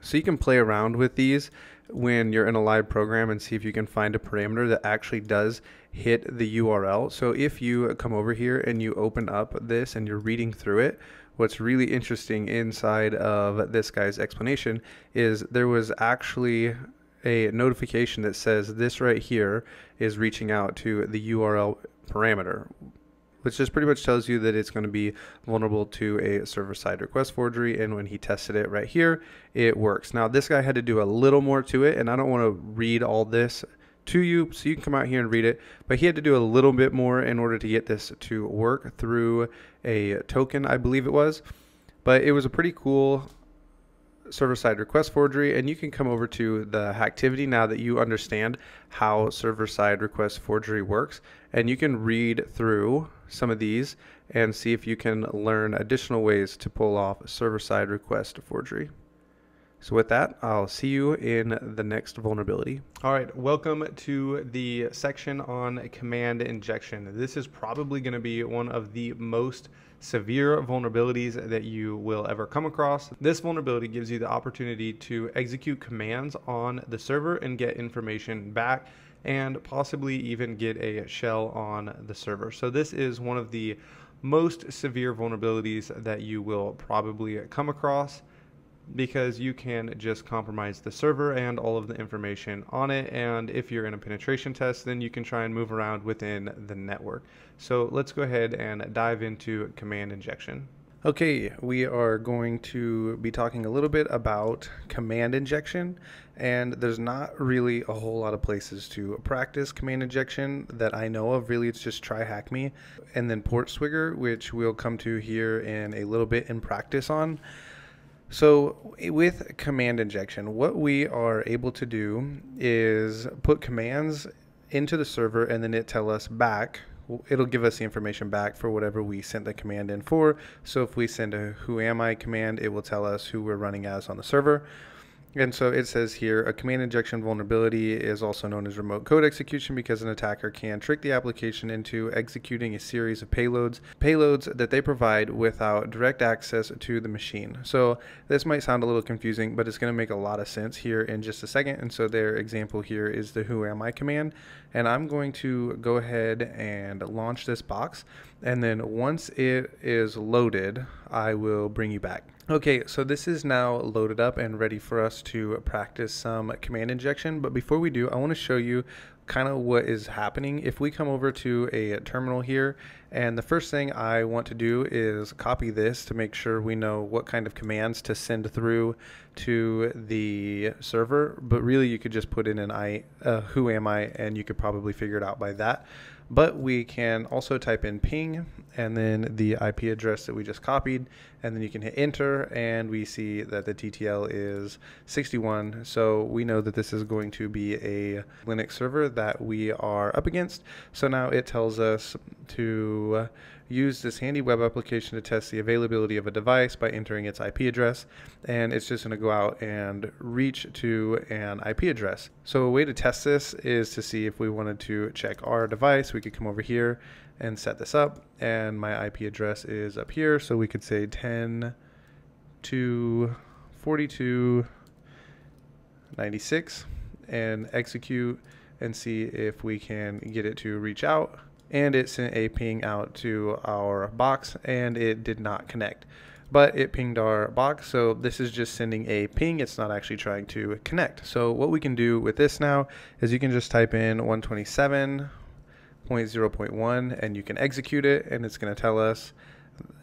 So you can play around with these when you're in a live program and see if you can find a parameter that actually does hit the URL. So if you come over here and you open up this and you're reading through it, what's really interesting inside of this guy's explanation is there was actually a notification that says this right here is reaching out to the URL parameter, which just pretty much tells you that it's going to be vulnerable to a server-side request forgery. And when he tested it right here, it works. Now this guy had to do a little more to it, and I don't want to read all this to you, so you can come out here and read it, but he had to do a little bit more in order to get this to work through a token, I believe it was. But it was a pretty cool server-side request forgery, and you can come over to the hacktivity now that you understand how server-side request forgery works, and you can read through some of these and see if you can learn additional ways to pull off server-side request forgery. So with that, I'll see you in the next vulnerability. All right, welcome to the section on command injection. This is probably going to be one of the most severe vulnerabilities that you will ever come across. This vulnerability gives you the opportunity to execute commands on the server and get information back, and possibly even get a shell on the server. So this is one of the most severe vulnerabilities that you will probably come across, because you can just compromise the server and all of the information on it. And if you're in a penetration test, then you can try and move around within the network. So let's go ahead and dive into command injection. Okay, we are going to be talking a little bit about command injection, and there's not really a whole lot of places to practice command injection that I know of. Really, it's just try hack me and then port swigger, which we'll come to here in a little bit in practice on. So with command injection, what we are able to do is put commands into the server, and then it tell us back. It'll give us the information back for whatever we sent the command in for. So if we send a who am I command, it will tell us who we're running as on the server. And so it says here, a command injection vulnerability is also known as remote code execution because an attacker can trick the application into executing a series of payloads that they provide without direct access to the machine. So this might sound a little confusing, but it's going to make a lot of sense here in just a second. And so their example here is the who am I command. And I'm going to go ahead and launch this box. And then once it is loaded, I will bring you back. Okay, so this is now loaded up and ready for us to practice some command injection. But before we do, I want to show you kind of what is happening. If we come over to a terminal here, and the first thing I want to do is copy this to make sure we know what kind of commands to send through to the server. But really, you could just put in an who am I, and you could probably figure it out by that. But we can also type in ping and then the IP address that we just copied, and then you can hit enter, and we see that the TTL is 61. So we know that this is going to be a Linux server that we are up against. So now it tells us to use this handy web application to test the availability of a device by entering its IP address, and it's just going to go out and reach to an IP address. So a way to test this is to see if we wanted to check our device. We could come over here and set this up, and my IP address is up here, so we could say 10.2.42.96 and execute and see if we can get it to reach out. And it sent a ping out to our box, and it did not connect, but it pinged our box. So this is just sending a ping. It's not actually trying to connect. So what we can do with this now is you can just type in 127.0.1 and you can execute it, and it's going to tell us,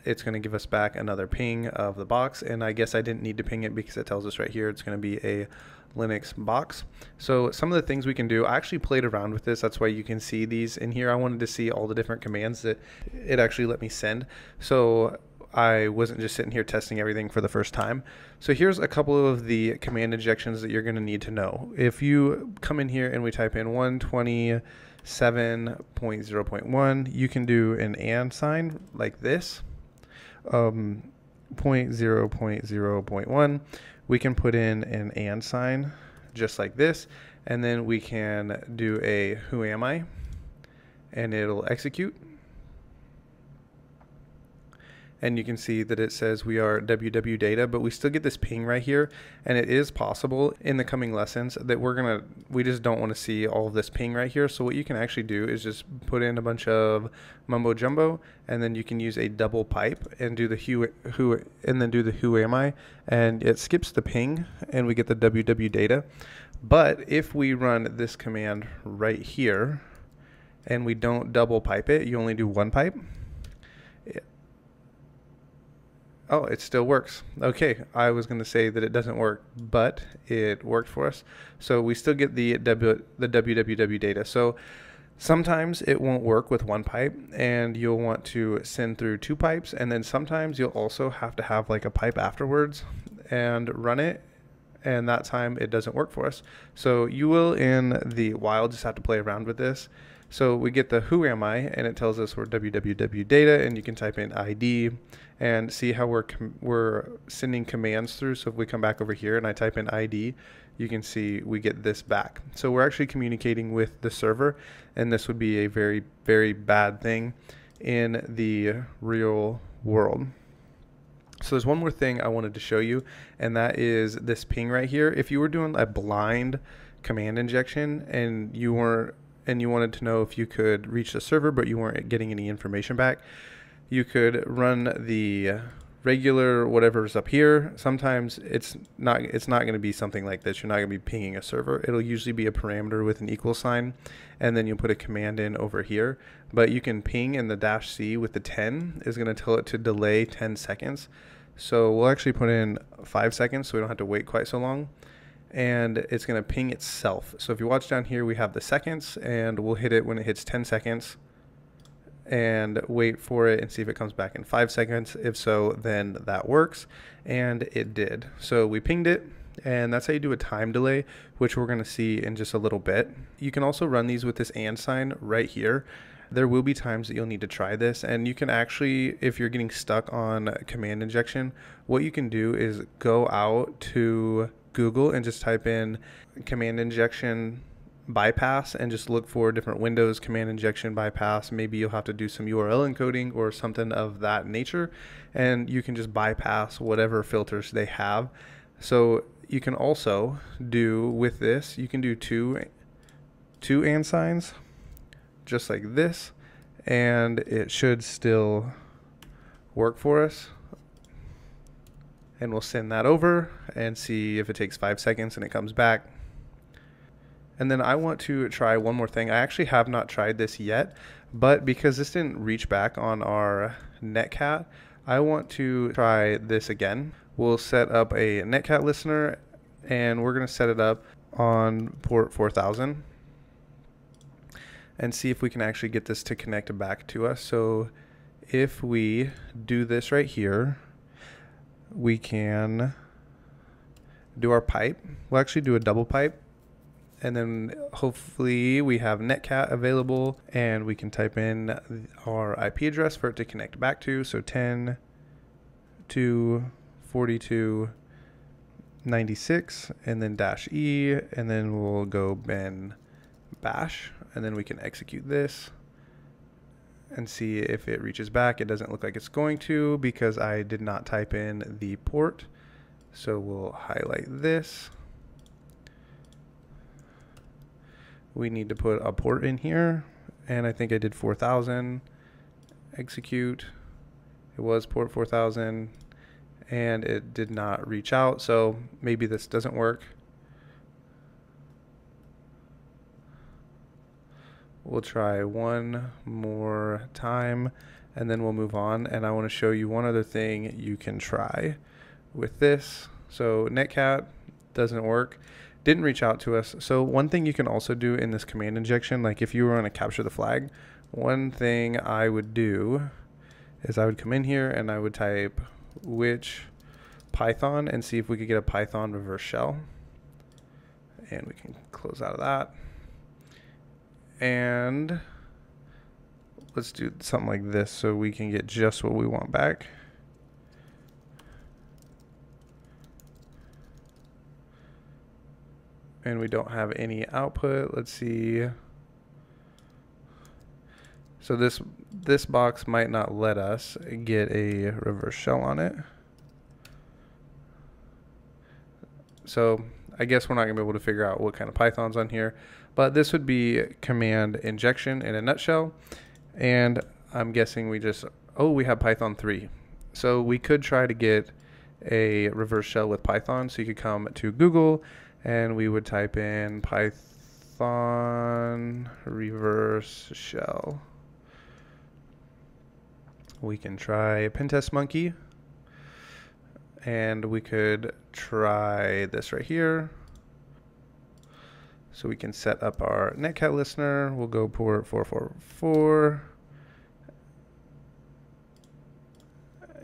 it's going to give us back another ping of the box. And I guess I didn't need to ping it because it tells us right here it's going to be a Linux box. So some of the things we can do, I actually played around with this. That's why you can see these in here. I wanted to see all the different commands that it actually let me send. So I wasn't just sitting here testing everything for the first time. So here's a couple of the command injections that you're going to need to know. If you come in here and we type in 127.0.1, you can do an and sign like this. 0.0.0.1, we can put in an and sign just like this, and then we can do a who am I, and it'll execute. And you can see that it says we are www data, but we still get this ping right here. And it is possible in the coming lessons that we just don't want to see all of this ping right here. So what you can actually do is just put in a bunch of mumbo jumbo, and then you can use a double pipe and do the who and then do the who am I, and it skips the ping and we get the www data. But if we run this command right here and we don't double pipe it, you only do one pipe. Oh, it still works. Okay, I was going to say that it doesn't work, but it worked for us. So we still get the www data. So sometimes it won't work with one pipe, and you'll want to send through two pipes, and then sometimes you'll also have to have like a pipe afterwards and run it, and that time it doesn't work for us. So you will in the wild just have to play around with this. So we get the who am I, and it tells us we're www data, and you can type in ID and see how we're sending commands through. So if we come back over here and I type in ID, you can see we get this back. So we're actually communicating with the server, and this would be a very, very bad thing in the real world. So there's one more thing I wanted to show you, and that is this ping right here. If you were doing a blind command injection and you wanted to know if you could reach the server but you weren't getting any information back, you could run the regular whatever's up here. Sometimes it's not going to be something like this. You're not going to be pinging a server. It'll usually be a parameter with an equal sign, and then you'll put a command in over here. But you can ping, and the -C with the 10 is going to tell it to delay 10 seconds. So we'll actually put in 5 seconds so we don't have to wait quite so long. And it's going to ping itself. So if you watch down here, we have the seconds, and we'll hit it when it hits 10 seconds and wait for it and see if it comes back in 5 seconds. If so, then that works, and it did. So we pinged it, and that's how you do a time delay, which we're going to see in just a little bit. You can also run these with this and sign right here. There will be times that you'll need to try this, and you can actually, if you're getting stuck on command injection, what you can do is go out to Google and just type in command injection bypass and just look for different windows, command injection bypass. Maybe you'll have to do some URL encoding or something of that nature, and you can just bypass whatever filters they have. So you can also do with this, you can do two and signs just like this, and it should still work for us. And we'll send that over and see if it takes 5 seconds and it comes back. And then I want to try one more thing. I actually have not tried this yet, but because this didn't reach back on our netcat, I want to try this again. We'll set up a netcat listener, and we're going to set it up on port 4000 and see if we can actually get this to connect back to us. So if we do this right here, we can do our pipe. We'll actually do a double pipe, and then hopefully we have netcat available, and we can type in our IP address for it to connect back to. So 10.2.42.96, and then -E, and then we'll go bin bash, and then we can execute this and see if it reaches back. It doesn't look like it's going to because I did not type in the port. So we'll highlight this. We need to put a port in here, and I think I did 4000. Execute. It was port 4000, and it did not reach out, so maybe this doesn't work. We'll try one more time, and then we'll move on. And I want to show you one other thing you can try with this. So netcat doesn't work, didn't reach out to us. So one thing you can also do in this command injection, like if you were going to capture the flag, one thing I would do is I would come in here and I would type which Python and see if we could get a Python reverse shell. And we can close out of that. And let's do something like this so we can get just what we want back. And we don't have any output. Let's see. So this box might not let us get a reverse shell on it. So I guess we're not gonna be able to figure out what kind of Python's on here, but this would be command injection in a nutshell. And I'm guessing we have Python 3. So we could try to get a reverse shell with Python. So you could come to Google and we would type in Python reverse shell. We can try Pentest Monkey, and we could try this right here. So we can set up our netcat listener. We'll go port 444,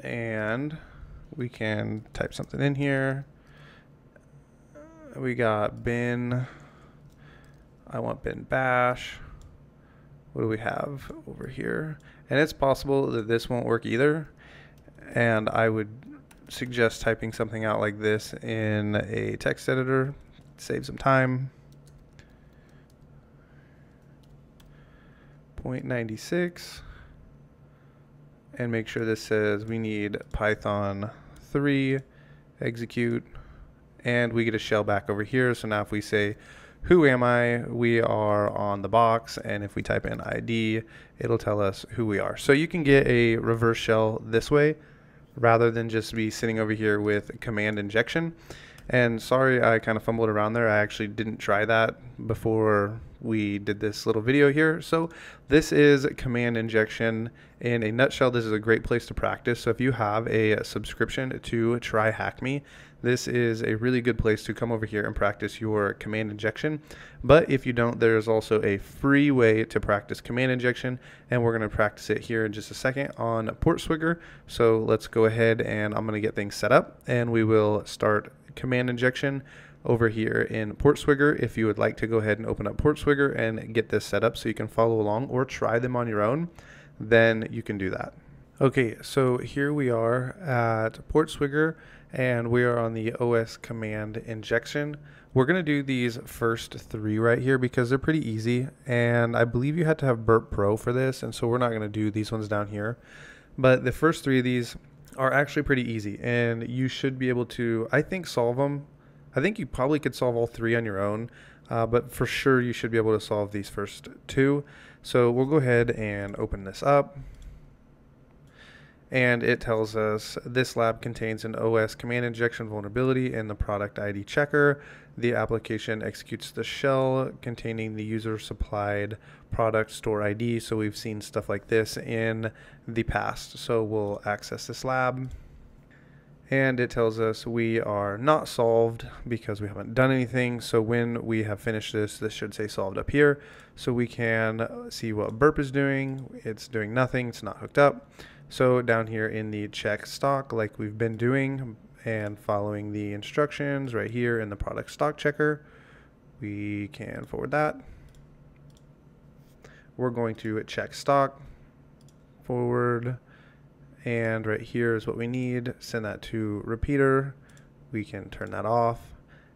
and we can type something in here. We got bin. I want bin bash. What do we have over here? And it's possible that this won't work either. And I would suggest typing something out like this in a text editor. Save some time. 0.96. And make sure this says we need Python 3, execute, and we get a shell back over here. So now if we say, who am I? We are on the box, and if we type in ID, it'll tell us who we are. So you can get a reverse shell this way. rather than just be sitting over here with command injection. And sorry, I kind of fumbled around there. I actually didn't try that before we did this little video here. So this is command injection in a nutshell. This is a great place to practice. So if you have a subscription to Try Hack Me, this is a really good place to come over here and practice your command injection. But if you don't, there's also a free way to practice command injection, and we're going to practice it here in just a second on PortSwigger. So let's go ahead, and I'm going to get things set up, and we will start command injection over here in PortSwigger. If you would like to go ahead and open up PortSwigger and get this set up so you can follow along or try them on your own, then you can do that. Okay, so here we are at PortSwigger, and we are on the OS command injection. We're going to do these first three right here because they're pretty easy, and I believe you had to have Burp Pro for this, and so we're not going to do these ones down here. But the first three of these are actually pretty easy, and you should be able to, I think, solve them. I think you probably could solve all three on your own, but for sure you should be able to solve these first two. So we'll go ahead and open this up. And it tells us this lab contains an OS command injection vulnerability in the product ID checker. The application executes the shell containing the user supplied product store ID. So we've seen stuff like this in the past. So we'll access this lab. And it tells us we are not solved because we haven't done anything. So when we have finished this, this should say solved up here. So we can see what Burp is doing. It's doing nothing. It's not hooked up. So down here in the check stock, like we've been doing and following the instructions right here in the product stock checker, we can forward that. We're going to check stock, forward, and right here is what we need. Send that to repeater. We can turn that off.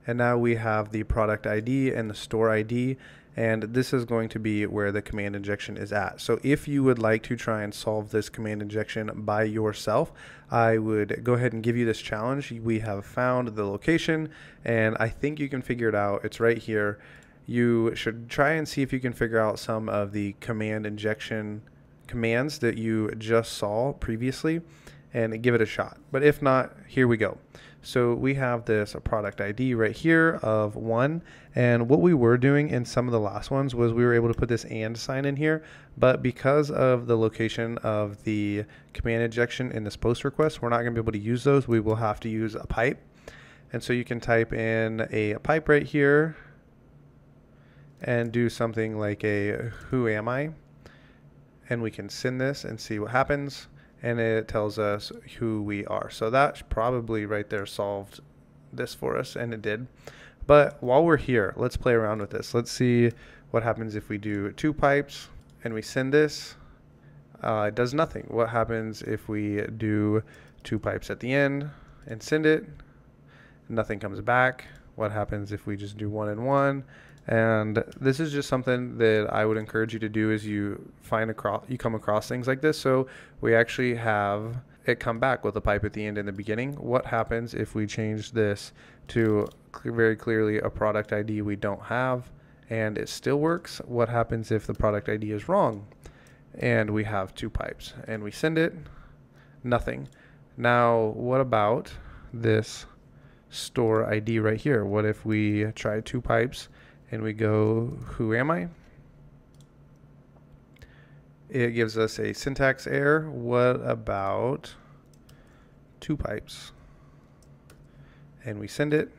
And now we have the product ID and the store ID, and this is going to be where the command injection is at. So if you would like to try and solve this command injection by yourself, I would go ahead and give you this challenge. We have found the location, and I think you can figure it out. It's right here. You should try and see if you can figure out some of the command injection commands that you just saw previously and give it a shot. But if not, here we go. So we have this product ID right here of 1, and what we were doing in some of the last ones was we were able to put this and sign in here, but because of the location of the command injection in this post request, we're not going to be able to use those. We will have to use a pipe, and so you can type in a pipe right here and do something like a who am I, and we can send this and see what happens. And it tells us who we are. So that probably right there solved this for us, and it did. But while we're here, let's play around with this. Let's see what happens if we do 2 pipes and we send this. It does nothing. What happens if we do 2 pipes at the end and send it? Nothing comes back. What happens if we just do 1 and 1? And this is just something that I would encourage you to do as you come across things like this. So we actually have it come back with a pipe at the end and the beginning. What happens if we change this to very clearly a product ID we don't have and it still works? What happens if the product ID is wrong and we have 2 pipes and we send it? Nothing. Now what about this store ID right here? What if we try 2 pipes and we go, who am I? It gives us a syntax error. What about 2 pipes? And we send it.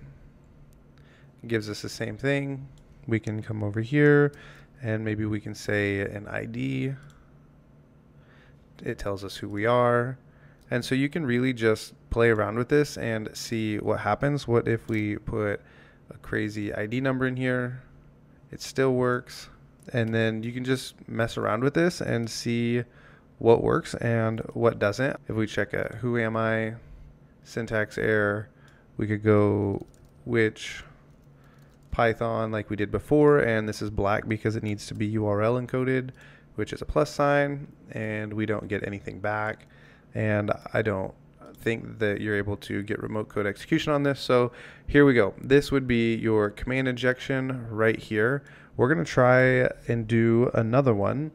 It gives us the same thing. We can come over here and maybe we can say an ID. It tells us who we are. And so you can really just play around with this and see what happens. What if we put a crazy ID number in here? It still works. And then you can just mess around with this and see what works and what doesn't. If we check a who am I, syntax error, we could go which Python like we did before, and this is black because it needs to be URL encoded, which is a +sign, and we don't get anything back. And I don't think that you're able to get remote code execution on this. So here we go. This would be your command injection right here. We're going to try and do another one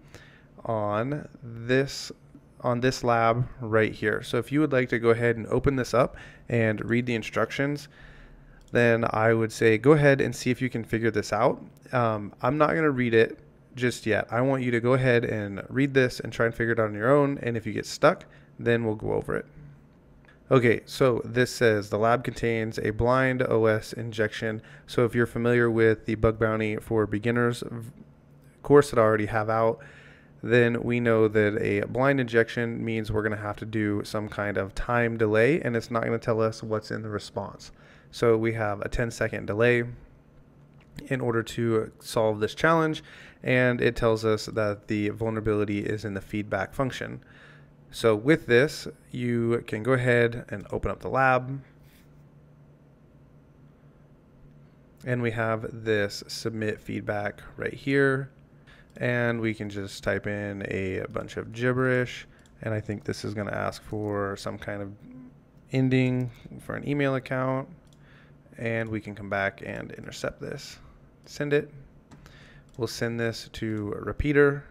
on this on this lab right here. So if you would like to go ahead and open this up and read the instructions, then I would say go ahead and see if you can figure this out. I'm not going to read it just yet. I want you to go ahead and read this and try and figure it out on your own. And if you get stuck, then we'll go over it. Okay, so this says the lab contains a blind OS injection. So if you're familiar with the bug bounty for beginners course that I already have out, then we know that a blind injection means we're going to have to do some kind of time delay, and it's not going to tell us what's in the response. So we have a 10-second delay in order to solve this challenge, and it tells us that the vulnerability is in the feedback function. So with this, you can go ahead and open up the lab, and we have this submit feedback right here. And we can just type in a bunch of gibberish, and I think this is going to ask for some kind of ending for an email account, and we can come back and intercept this. Send it. We'll send this to a repeater,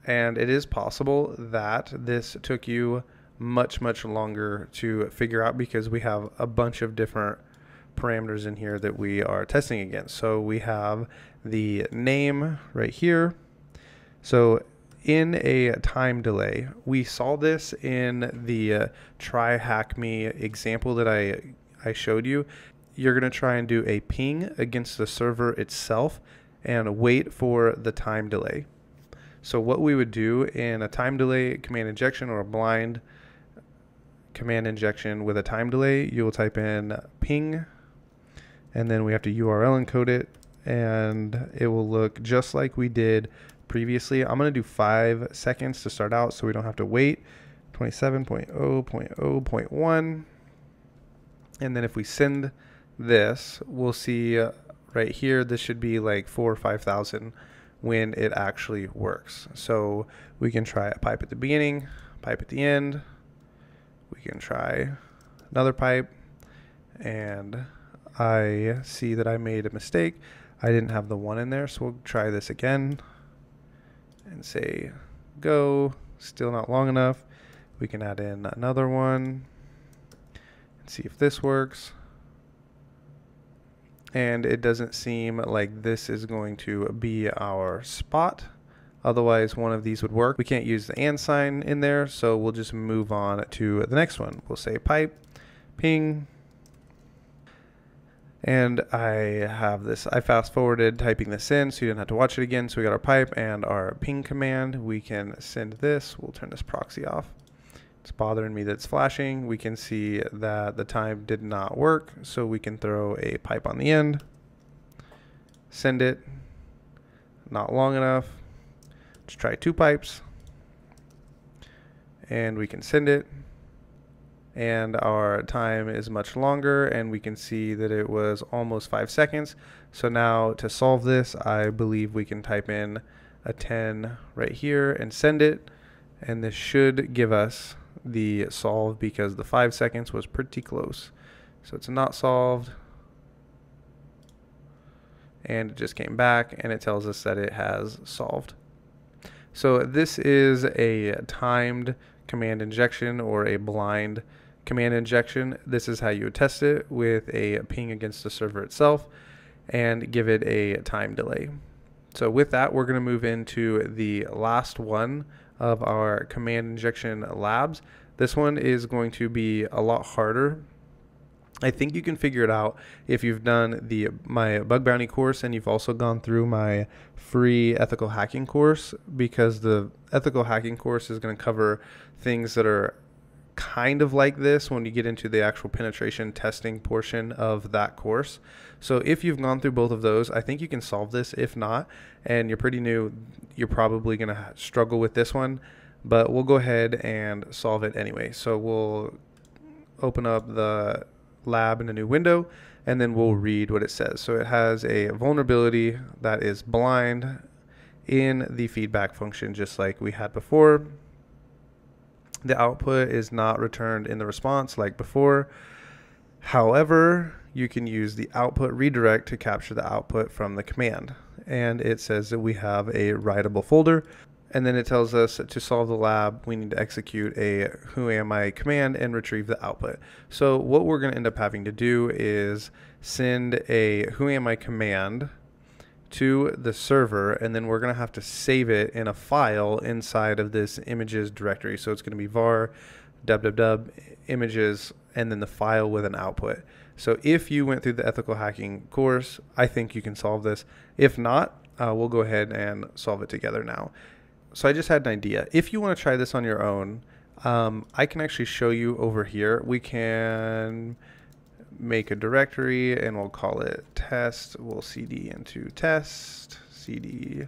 and it is possible that this took you much longer to figure out because we have a bunch of different parameters in here that we are testing against. So we have the name right here. So in a time delay, we saw this in the try hack me example that I showed you. You're going to try and do a ping against the server itself and wait for the time delay. So what we would do in a time delay command injection or a blind command injection with a time delay, you will type in ping, and then we have to URL encode it, and it will look just like we did previously. I'm going to do 5 seconds to start out so we don't have to wait. 27.0.0.1. And then if we send this, we'll see right here, this should be like 4,000 or 5,000 when it actually works. So we can try a pipe at the beginning, pipe at the end. We can try another pipe, and I see that I made a mistake. I didn't have the 1 in there, so we'll try this again and say go. Still not long enough. We can add in another one and see if this works. And it doesn't seem like this is going to be our spot. Otherwise, one of these would work. We can't use the and sign in there, so we'll just move on to the next one. We'll say pipe, ping. And I have this, I fast forwarded typing this in so you didn't have to watch it again. So we got our pipe and our ping command. We can send this. We'll turn this proxy off. It's bothering me that it's flashing. We can see that the time did not work. So we can throw a pipe on the end. Send it. Not long enough. Let's try 2 pipes. And we can send it. And our time is much longer, and we can see that it was almost 5 seconds. So now to solve this, I believe we can type in a 10 right here and send it, and this should give us the solve because the 5 seconds was pretty close. So it's not solved, and it just came back and it tells us that it has solved. So this is a timed command injection or a blind command injection. This is how you would test it with a ping against the server itself and give it a time delay. So with that, we're going to move into the last one of our command injection labs. This one is going to be a lot harder. I think you can figure it out if you've done my bug bounty course and you've also gone through my free ethical hacking course, because the ethical hacking course is going to cover things that are kind of like this when you get into the actual penetration testing portion of that course. So if you've gone through both of those, I think you can solve this. If not, and you're pretty new, you're probably going to struggle with this one, but we'll go ahead and solve it anyway. So we'll open up the lab in a new window, and then we'll read what it says. So it has a vulnerability that is blind in the feedback function, just like we had before. The output is not returned in the response like before. However, you can use the output redirect to capture the output from the command. And it says that we have a writable folder. And then it tells us to solve the lab, we need to execute a whoami command and retrieve the output. So what we're going to end up having to do is send a whoami command to the server, and then we're going to have to save it in a file inside of this images directory. So it's going to be var www images and then the file with an output. So if you went through the ethical hacking course, I think you can solve this. If not, we'll go ahead and solve it together now. So I just had an idea. If you want to try this on your own, I can actually show you over here. We can make a directory and we'll call it test. We'll cd into test, cd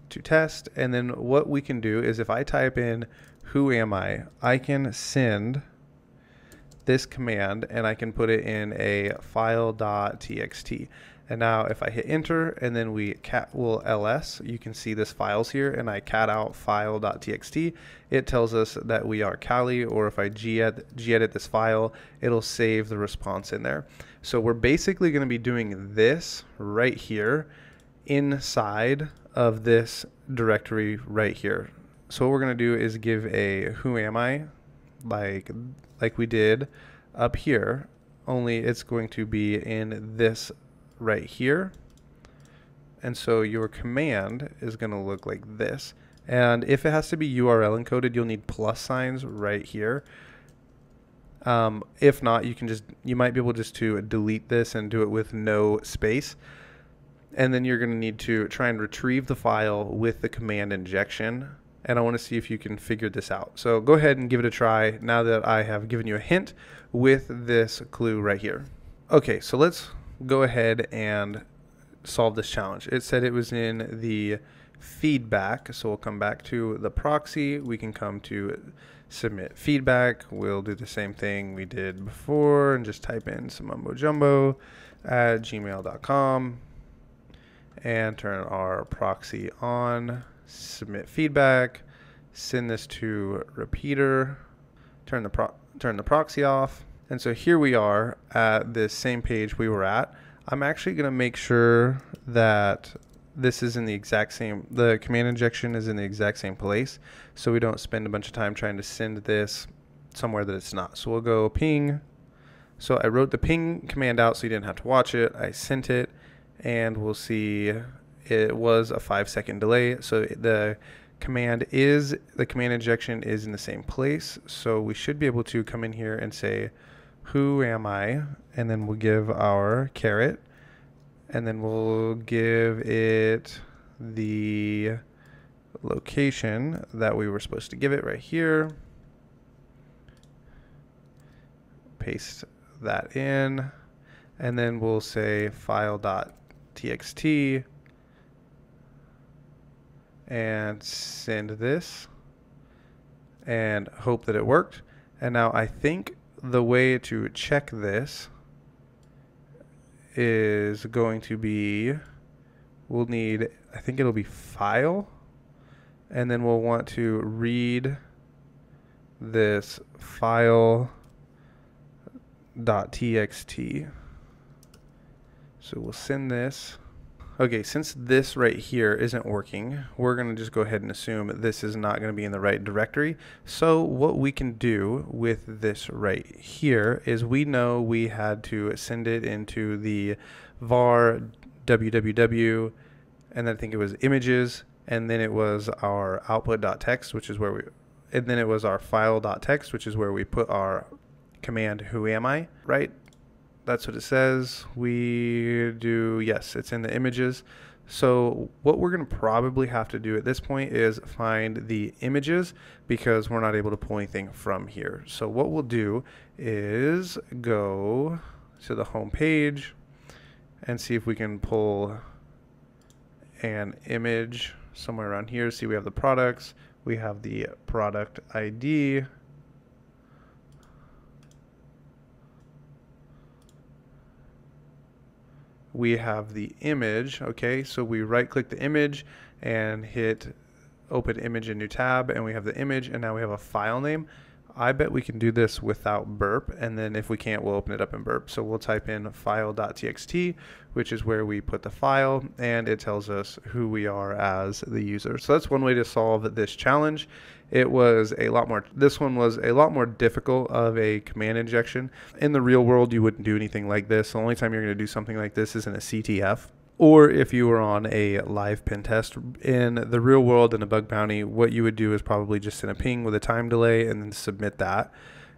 to test. And then what we can do is if I type in who am I can send this command and I can put it in a file.txt. And now if I hit enter and then we'll ls, you can see this files here, and I cat out file.txt, it tells us that we are Kali, or if I gedit this file, it'll save the response in there. So we're basically going to be doing this right here inside of this directory right here. So what we're going to do is give a who am I like we did up here, only it's going to be in this right here. And so your command is going to look like this. And if it has to be URL encoded, you'll need plus signs right here. If not, you might be able just to delete this and do it with no space. And then you're going to need to try and retrieve the file with the command injection. And I want to see if you can figure this out. So go ahead and give it a try now that I have given you a hint with this clue right here. Okay, so let's go ahead and solve this challenge. It said it was in the feedback, so we'll come back to the proxy. We can come to submit feedback. We'll do the same thing we did before and just type in some mumbo jumbo at gmail.com and turn our proxy on. Submit feedback, send this to repeater, turn the proxy off. And so here we are at this same page we were at. I'm actually going to make sure that this is in the exact same, the command injection is in the exact same place, so we don't spend a bunch of time trying to send this somewhere that it's not. So we'll go ping. So I wrote the ping command out so you didn't have to watch it. I sent it, and we'll see it was a 5-second delay. So the command injection is in the same place. So we should be able to come in here and say, who am I? And then we'll give our caret, and then we'll give it the location that we were supposed to give it right here. Paste that in, and then we'll say file.txt and send this and hope that it worked. And now I think the way to check this is going to be, we'll need, I think it'll be file, and then we'll want to read this file.txt. So we'll send this. Okay, since this right here isn't working, we're going to just go ahead and assume this is not going to be in the right directory. So what we can do with this right here is we know we had to send it into the var www, and then I think it was images, and then it was our output.txt, which is where we, and then it was our file.txt, which is where we put our command who am I, right? That's what it says. We do, yes, it's in the images. So what we're going to probably have to do at this point is find the images, because we're not able to pull anything from here. So what we'll do is go to the home page and see if we can pull an image somewhere around here. See, we have the products, we have the product ID. We have the image. Okay, so we right click the image and hit open image in new tab, and we have the image, and now we have a file name. I bet we can do this without burp, and then if we can't, we'll open it up in burp. So we'll type in file.txt, which is where we put the file, and it tells us who we are as the user. So that's one way to solve this challenge. This one was a lot more difficult of a command injection. In the real world, you wouldn't do anything like this. The only time you're going to do something like this is in a CTF. Or if you were on a live pen test. In the real world, in a bug bounty, what you would do is probably just send a ping with a time delay and then submit that,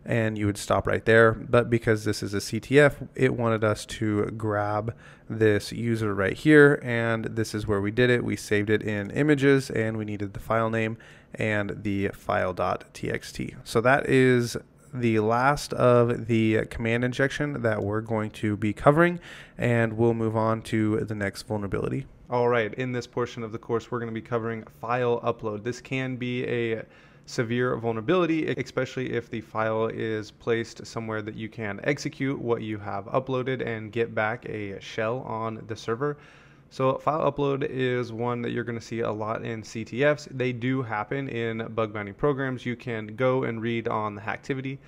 and you would stop right there. But because this is a CTF, it wanted us to grab this user right here, and this is where we did it. We saved it in images, and we needed the file name and the file.txt. So that is the last of the command injection that we're going to be covering, and we'll move on to the next vulnerability. All right, in this portion of the course, we're going to be covering file upload. This can be a severe vulnerability, especially if the file is placed somewhere that you can execute what you have uploaded and get back a shell on the server. So file upload is one that you're going to see a lot in CTFs. They do happen in bug bounty programs. You can go and read on the Hacktivity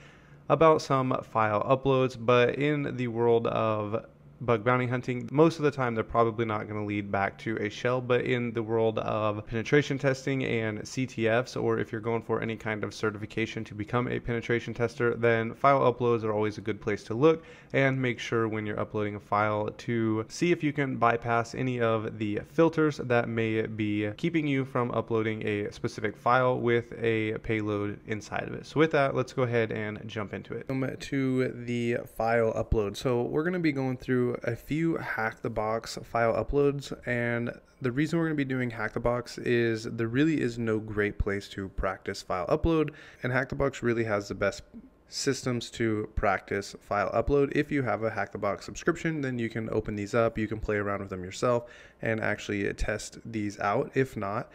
about some file uploads, but in the world of bug bounty hunting, most of the time they're probably not going to lead back to a shell. But in the world of penetration testing and CTFs, or if you're going for any kind of certification to become a penetration tester, then file uploads are always a good place to look, and make sure when you're uploading a file to see if you can bypass any of the filters that may be keeping you from uploading a specific file with a payload inside of it. So with that, let's go ahead and jump into it. To the file upload. So we're going to be going through a few hack the box file uploads, and the reason we're going to be doing hack the box is there really is no great place to practice file upload, and hack the box really has the best systems to practice file upload. If you have a hack the box subscription, then you can open these up, you can play around with them yourself and actually test these out. If not,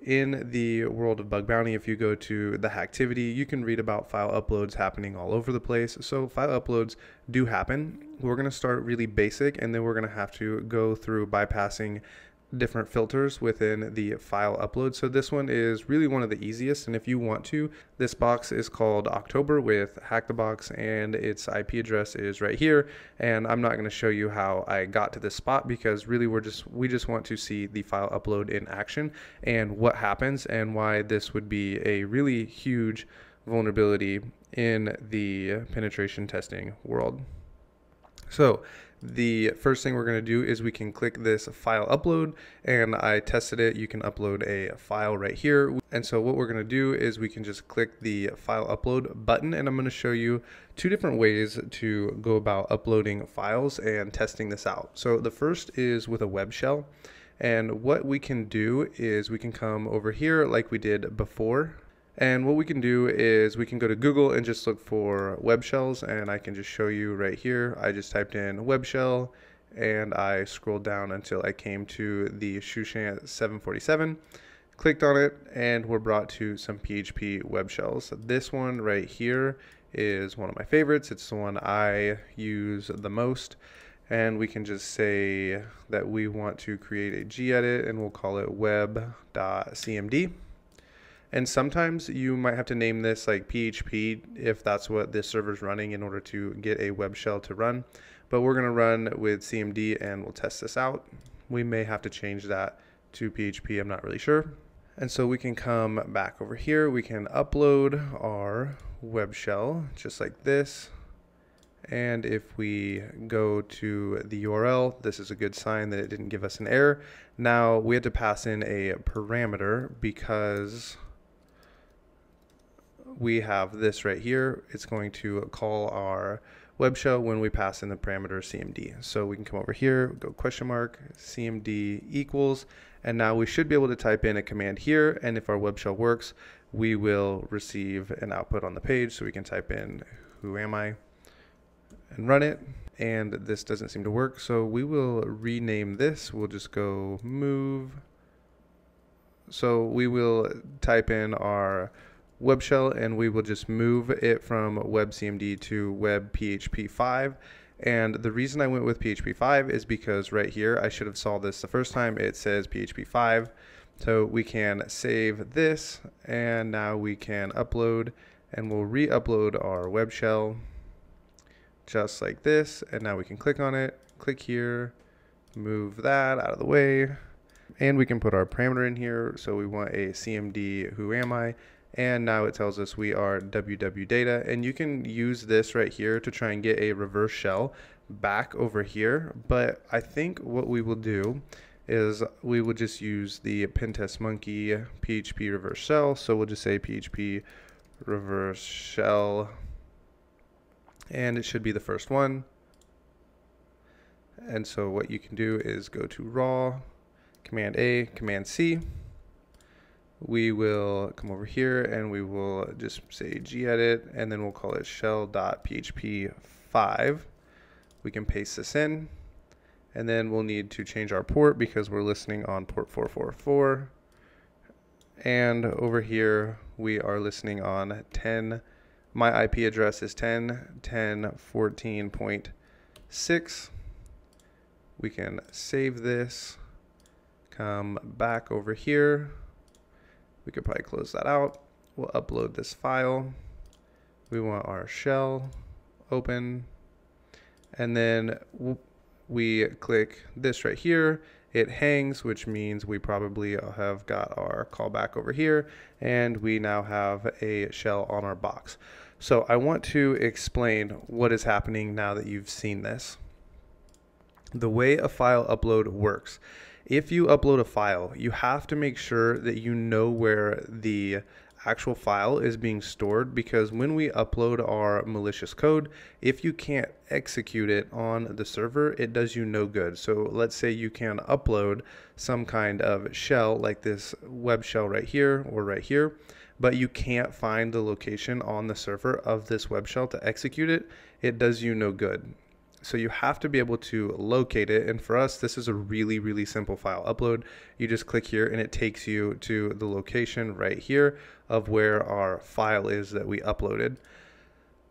in the world of bug bounty, if you go to the Hacktivity, you can read about file uploads happening all over the place. So file uploads do happen. We're going to start really basic, and then we're going to have to go through bypassing different filters within the file upload. So this one is really one of the easiest, and if you want to, this box is called October with Hack the Box, and its IP address is right here. And I'm not going to show you how I got to this spot, because really we just want to see the file upload in action and what happens, and why this would be a really huge vulnerability in the penetration testing world. So the first thing we're going to do is we can click this file upload, and I tested it. You can upload a file right here. And so what we're going to do is we can just click the file upload button, and I'm going to show you two different ways to go about uploading files and testing this out. So the first is with a web shell, and what we can do is we can come over here like we did before. And what we can do is we can go to Google and just look for web shells, and I can just show you right here. I just typed in web shell, and I scrolled down until I came to the Shushan 747, clicked on it, and we're brought to some PHP web shells. This one right here is one of my favorites. It's the one I use the most. And we can just say that we want to create a gedit, and we'll call it web.cmd. And sometimes you might have to name this like PHP if that's what this server's running in order to get a web shell to run. But we're going to run with CMD, and we'll test this out. We may have to change that to PHP, I'm not really sure. And so we can come back over here. We can upload our web shell just like this. And if we go to the URL, this is a good sign that it didn't give us an error. Now we had to pass in a parameter because we have this right here. It's going to call our web shell when we pass in the parameter CMD. So we can come over here, go question mark, CMD equals, and now we should be able to type in a command here. And if our web shell works, we will receive an output on the page. So we can type in who am I and run it. And this doesn't seem to work. So we will rename this. We'll just go move. So we will type in our web shell, and we will just move it from webcmd to web PHP 5. And the reason I went with PHP 5 is because right here, I should have saw this the first time, it says PHP 5. So we can save this, and now we can upload, and we'll re-upload our web shell just like this. And now we can click on it, click here, move that out of the way, and we can put our parameter in here. So we want a CMD who am I, and now it tells us we are ww data, and you can use this right here to try and get a reverse shell back over here. But I think what we will do is we will just use the pentest monkey PHP reverse shell. So we'll just say PHP reverse shell, and it should be the first one. And so what you can do is go to raw, Command A, Command C. We will come over here and we will just say gedit, and then we'll call it shell.php5. We can paste this in, and then we'll need to change our port because we're listening on port 444. And over here we are listening on 10. My IP address is 10.10.14.6. We can save this, come back over here. We could probably close that out. We'll upload this file. We want our shell open, and then we click this right here. It hangs, which means we probably have got our callback over here, and we now have a shell on our box. So I want to explain what is happening now that you've seen this. The way a file upload works: if you upload a file, you have to make sure that you know where the actual file is being stored, because when we upload our malicious code, if you can't execute it on the server, it does you no good. So let's say you can upload some kind of shell like this web shell right here or right here, but you can't find the location on the server of this web shell to execute it, it does you no good. So you have to be able to locate it, and for us this is a really simple file upload. You just click here and it takes you to the location right here of where our file is that we uploaded.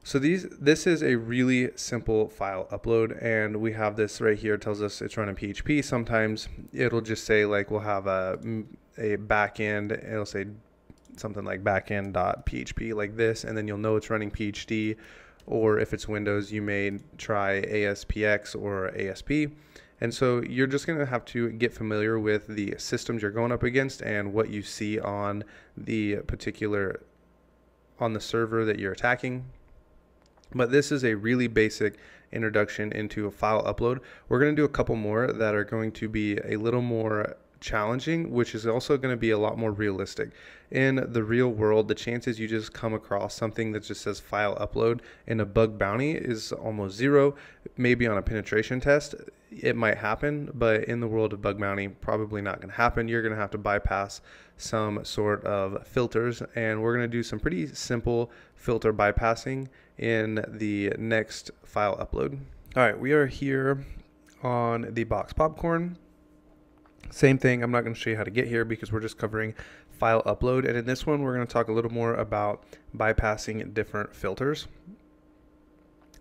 So this is a really simple file upload, and we have this right here. It tells us it's running PHP. Sometimes it'll just say, like, we'll have a backend, it'll say something like backend.php like this, and then you'll know it's running PHP. Or if it's Windows, you may try ASPX or ASP. And so you're just going to have to get familiar with the systems you're going up against and what you see on the particular, on the server that you're attacking. But this is a really basic introduction into a file upload. We're going to do a couple more that are going to be a little more challenging, which is also going to be a lot more realistic. In the real world, the chances you just come across something that just says file upload in a bug bounty is almost zero. Maybe on a penetration test it might happen, but in the world of bug bounty, probably not going to happen. You're going to have to bypass some sort of filters, and we're going to do some pretty simple filter bypassing in the next file upload. All right, we are here on the box popcorn. Same thing, I'm not going to show you how to get here because we're just covering file upload, and in this one we're going to talk a little more about bypassing different filters.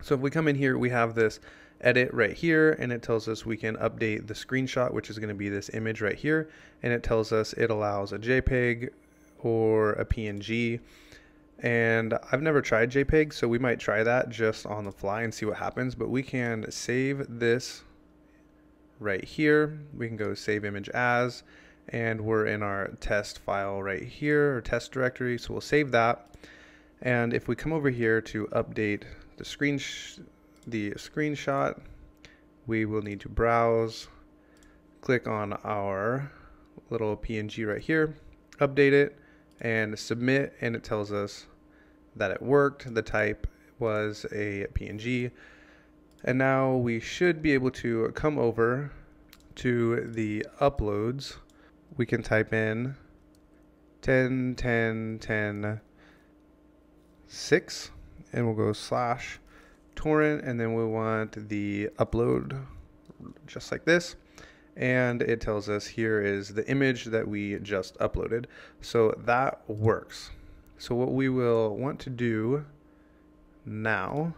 So if we come in here, we have this edit right here, and it tells us we can update the screenshot, which is going to be this image right here, and it tells us it allows a JPEG or a PNG. And I've never tried JPEG, so we might try that just on the fly and see what happens. But we can save this right here. We can go save image as, and we're in our test file right here, or test directory, so we'll save that. And if we come over here to update the screenshot, we will need to browse, click on our little PNG right here, update it, and submit, and it tells us that it worked. The type was a PNG. And now we should be able to come over to the uploads. We can type in 10, 10, 10, 6, and we'll go /torrent, and then we want the upload just like this. And it tells us here is the image that we just uploaded. So that works. So what we will want to do now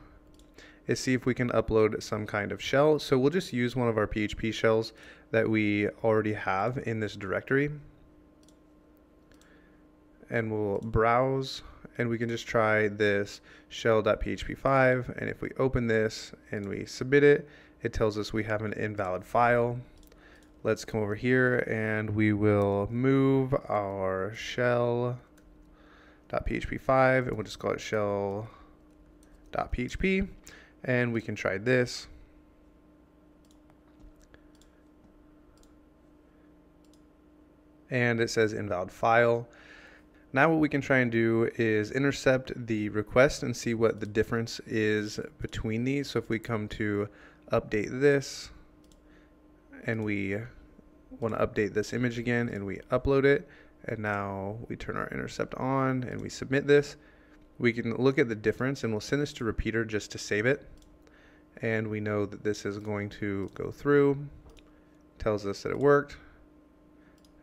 is see if we can upload some kind of shell. So we'll just use one of our PHP shells that we already have in this directory. and we'll browse, and we can just try this shell.php5, and if we open this and we submit it, it tells us we have an invalid file. Let's come over here and we will move our shell.php5 and we'll just call it shell.php, and we can try this. And it says invalid file. Now what we can try and do is intercept the request and see what the difference is between these. So if we come to update this and we want to update this image again and we upload it, and now we turn our intercept on and we submit this, we can look at the difference, and we'll send this to Repeater just to save it. And we know that this is going to go through, tells us that it worked.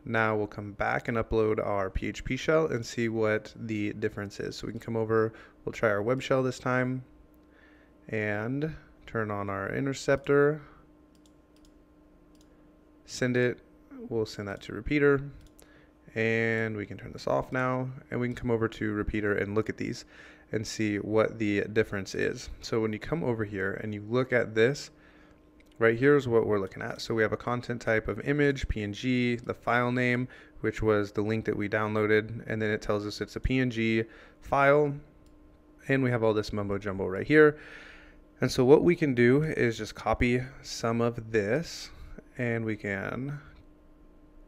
Now we'll come back and upload our PHP shell and see what the difference is. So we can come over, we'll try our web shell this time and turn on our interceptor, send it, we'll send that to Repeater, and we can turn this off now, and we can come over to Repeater and look at these and see what the difference is. So when you come over here and you look at this, right here is what we're looking at. So we have a content type of image, PNG, the file name, which was the link that we downloaded, and then it tells us it's a PNG file, and we have all this mumbo jumbo right here. And so what we can do is just copy some of this, and we can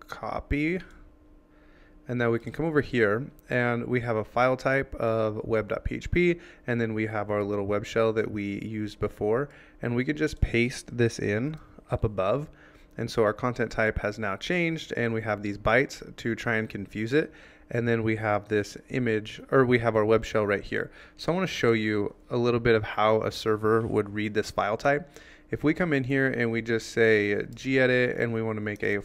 copy, and now we can come over here and we have a file type of web.php, and then we have our little web shell that we used before, and we could just paste this in up above. And so our content type has now changed, and we have these bytes to try and confuse it, and then we have this image, or we have our web shell right here. So I want to show you a little bit of how a server would read this file type. If we come in here and we just say gedit and we want to make a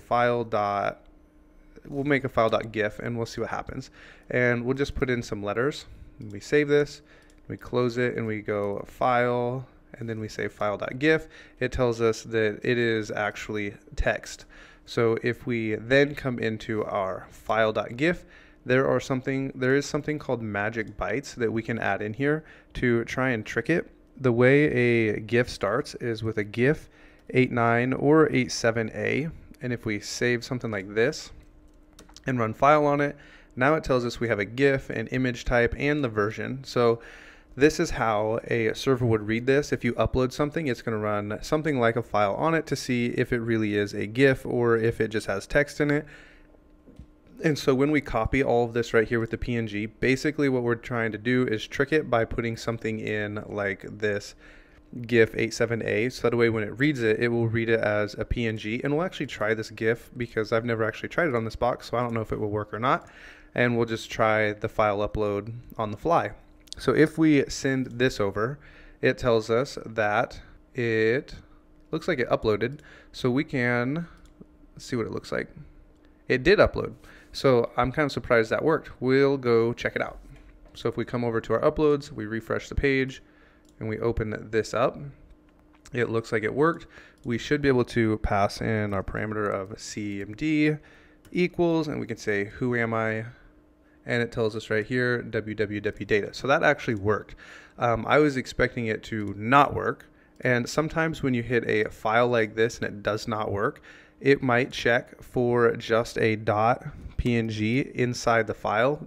we'll make a file.gif, and we'll see what happens. And we'll just put in some letters, and we save this, we close it, and we go file, and then we say file.gif. It tells us that it is actually text. So if we then come into our file.gif, there is something called magic bytes that we can add in here to try and trick it. The way a GIF starts is with a GIF 89 or 87A, and if we save something like this and run file on it, now it tells us we have a GIF, an image type, and the version. So this is how a server would read this. If you upload something, it's going to run something like a file on it to see if it really is a GIF or if it just has text in it. And so when we copy all of this right here with the PNG, basically what we're trying to do is trick it by putting something in like this GIF 87A, so that way when it reads it, it will read it as a PNG. And we'll actually try this GIF because I've never actually tried it on this box, so I don't know if it will work or not. And we'll just try the file upload on the fly. So if we send this over, it tells us that it looks like it uploaded. So we can see what it looks like. It did upload. So I'm kind of surprised that worked. We'll go check it out. So if we come over to our uploads, we refresh the page, and we open this up, it looks like it worked. We should be able to pass in our parameter of cmd equals, and we can say who am I, and it tells us right here www data. So that actually worked. I was expecting it to not work, and sometimes when you hit a file like this and it does not work, it might check for just a .png inside the file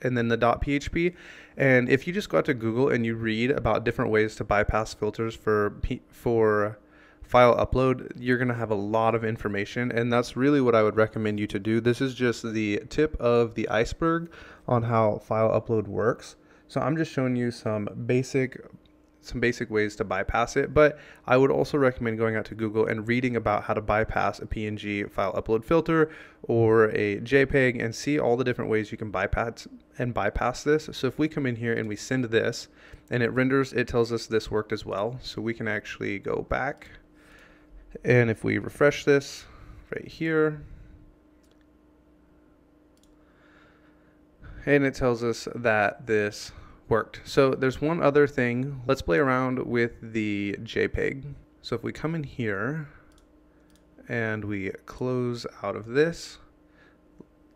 and then the .php. And if you just go out to Google and you read about different ways to bypass filters for file upload, you're going to have a lot of information, and that's really what I would recommend you to do. This is just the tip of the iceberg on how file upload works. So I'm just showing you some basic ways to bypass it, but I would also recommend going out to Google and reading about how to bypass a PNG file upload filter or a JPEG and see all the different ways you can bypass this. So if we come in here and we send this and it renders, it tells us this worked as well. So we can actually go back, and if we refresh this right here, and it tells us that this worked. So there's one other thing. Let's play around with the JPEG. So if we come in here and we close out of this,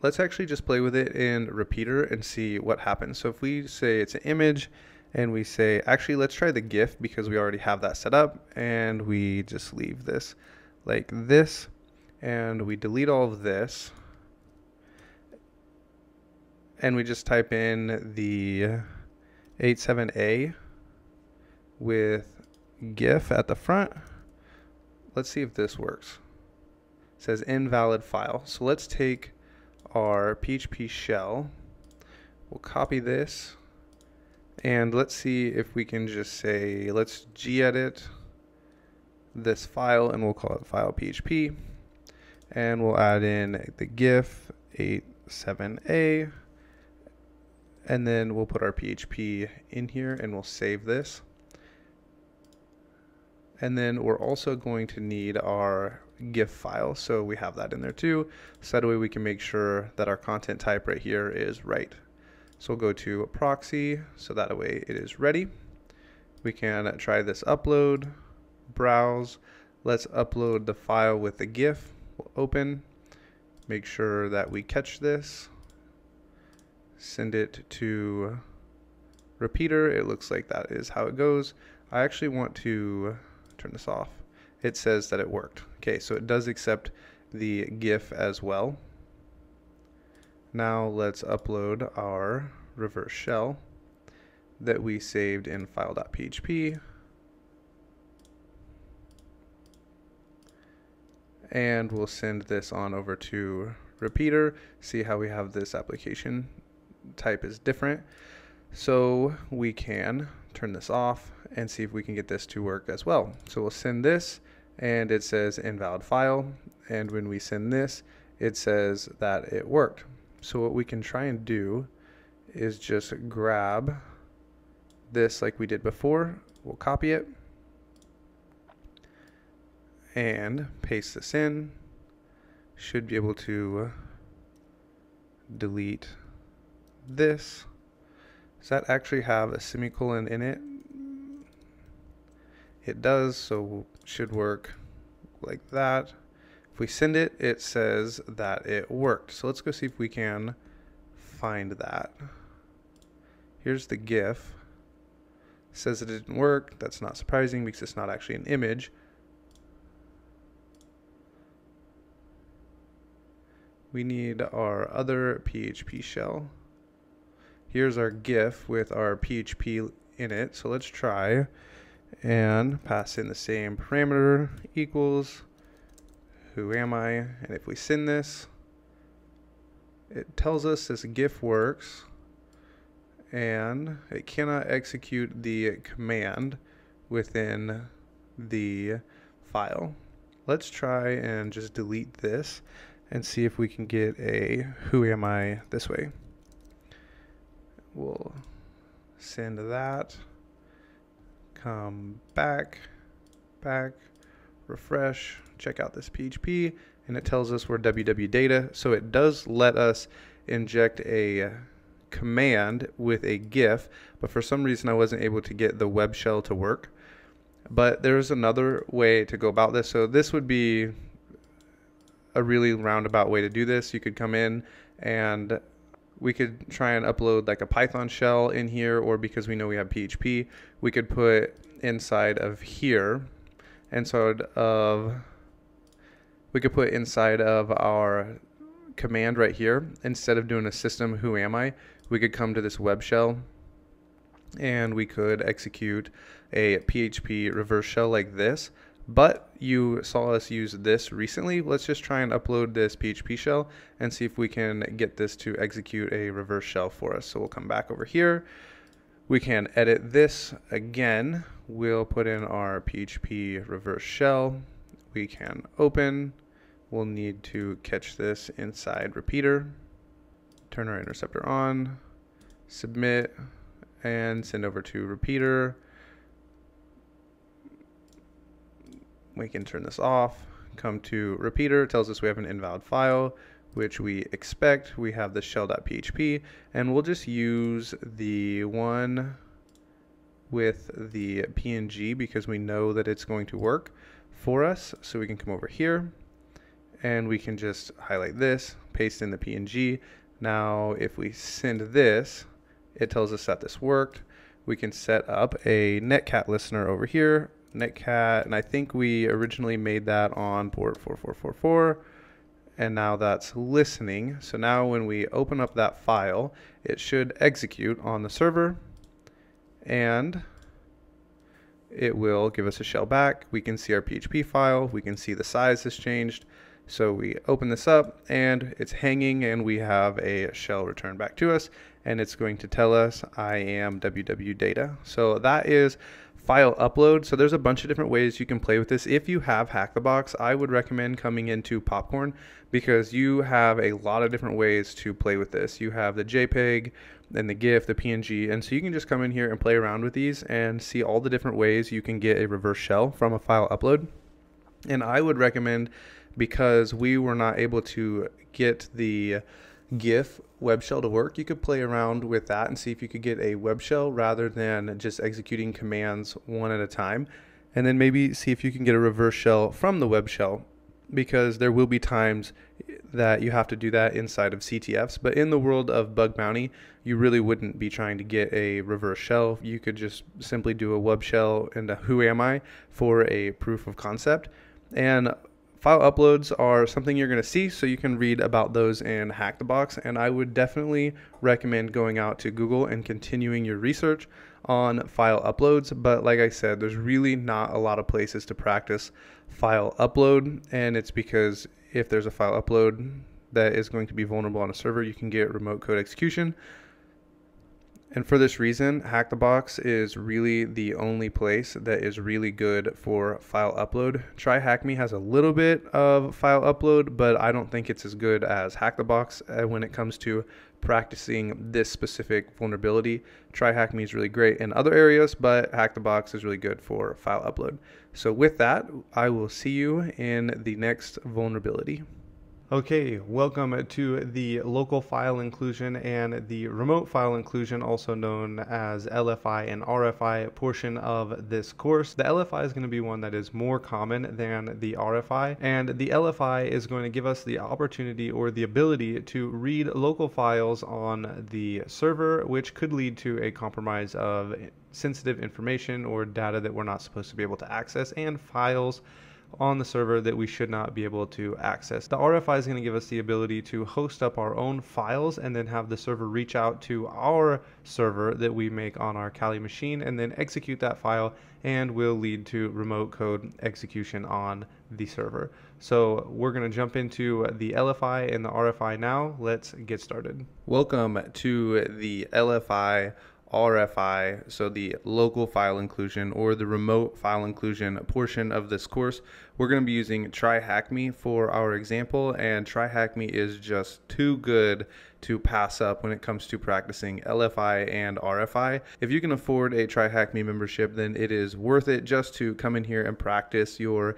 let's actually just play with it in repeater and see what happens. So if we say it's an image and we say, actually, let's try the GIF because we already have that set up, and we just leave this like this, and we delete all of this, and we just type in the 87A with GIF at the front. Let's see if this works. It says invalid file. So let's take our PHP shell. We'll copy this, and let's see if we can just say, let's gedit this file, and we'll call it file PHP, and we'll add in the GIF 87A, and then we'll put our PHP in here, and we'll save this. And then we're also going to need our GIF file, so we have that in there too, so that way we can make sure that our content type right here is right. So we'll go to proxy, so that way it is ready. We can try this upload, browse. Let's upload the file with the GIF. We'll open, make sure that we catch this, send it to repeater. It looks like that is how it goes. I actually want to turn this off. It says that it worked. Okay, so it does accept the GIF as well. Now let's upload our reverse shell that we saved in file.php. And we'll send this on over to repeater, see how we have this application type is different. So we can turn this off and see if we can get this to work as well. So we'll send this, and it says invalid file, and when we send this, it says that it worked. So what we can try and do is just grab this like we did before. We'll copy it and paste this in. Should be able to delete this. Does that actually have a semicolon in it? It does, so should work like that. If we send it, it says that it worked. So let's go see if we can find that. Here's the GIF. It says it didn't work. That's not surprising because it's not actually an image. We need our other PHP shell. Here's our GIF with our PHP in it. So let's try and pass in the same parameter, equals who am I, and if we send this, it tells us this GIF works and it cannot execute the command within the file. Let's try and just delete this and see if we can get a who am I this way. We'll send that, come back, refresh, check out this PHP, and it tells us we're www data. So it does let us inject a command with a GIF, but for some reason I wasn't able to get the web shell to work. But there's another way to go about this. So this would be a really roundabout way to do this. You could come in and we could try and upload like a Python shell in here, or because we know we have PHP, we could put inside of here, and so we could put inside of our command right here, instead of doing a system who am I, we could come to this web shell and we could execute a PHP reverse shell like this. But you saw us use this recently. Let's just try and upload this PHP shell and see if we can get this to execute a reverse shell for us. So we'll come back over here. We can edit this again. We'll put in our PHP reverse shell. We can open. We'll need to catch this inside repeater. Turn our interceptor on, submit, and send over to repeater. We can turn this off, come to repeater, it tells us we have an invalid file, which we expect. We have the shell.php, and we'll just use the one with the PNG because we know that it's going to work for us. So we can come over here and we can just highlight this, paste in the PNG. Now, if we send this, it tells us that this worked. We can set up a netcat listener over here, netcat, and I think we originally made that on port 4444, and now that's listening. So now when we open up that file, it should execute on the server, and it will give us a shell back. We can see our PHP file, we can see the size has changed. So we open this up and it's hanging, and we have a shell return back to us, and it's going to tell us I am www data. So that is file upload. So there's a bunch of different ways you can play with this. If you have Hack the Box, I would recommend coming into Popcorn, because you have a lot of different ways to play with this. You have the JPEG and the GIF, the PNG, and so you can just come in here and play around with these and see all the different ways you can get a reverse shell from a file upload. And I would recommend, because we were not able to get the GIF web shell to work, you could play around with that and see if you could get a web shell rather than just executing commands one at a time, and then maybe see if you can get a reverse shell from the web shell, because there will be times that you have to do that inside of CTFs. But in the world of bug bounty, you really wouldn't be trying to get a reverse shell. You could just simply do a web shell and a who am I for a proof of concept. And file uploads are something you're going to see, so you can read about those in Hack the Box, and I would definitely recommend going out to Google and continuing your research on file uploads. But like I said, there's really not a lot of places to practice file upload, and it's because if there's a file upload that is going to be vulnerable on a server, you can get remote code execution. And for this reason, Hack the Box is really the only place that is really good for file upload. TryHackMe has a little bit of file upload, but I don't think it's as good as Hack the Box when it comes to practicing this specific vulnerability. TryHackMe is really great in other areas, but Hack the Box is really good for file upload. So with that, I will see you in the next vulnerability. Okay, welcome to the local file inclusion and the remote file inclusion, also known as LFI and RFI portion of this course. The LFI is going to be one that is more common than the RFI, and the LFI is going to give us the opportunity or the ability to read local files on the server, which could lead to a compromise of sensitive information or data that we're not supposed to be able to access, and files on the server that we should not be able to access. The RFI is going to give us the ability to host up our own files and then have the server reach out to our server that we make on our Kali machine and then execute that file, and will lead to remote code execution on the server. So we're going to jump into the LFI and the RFI now. Let's get started. Welcome to the LFI RFI, so the local file inclusion or the remote file inclusion portion of this course. We're going to be using TryHackMe for our example, and TryHackMe is just too good to pass up when it comes to practicing LFI and RFI. If you can afford a TryHackMe membership, then it is worth it just to come in here and practice your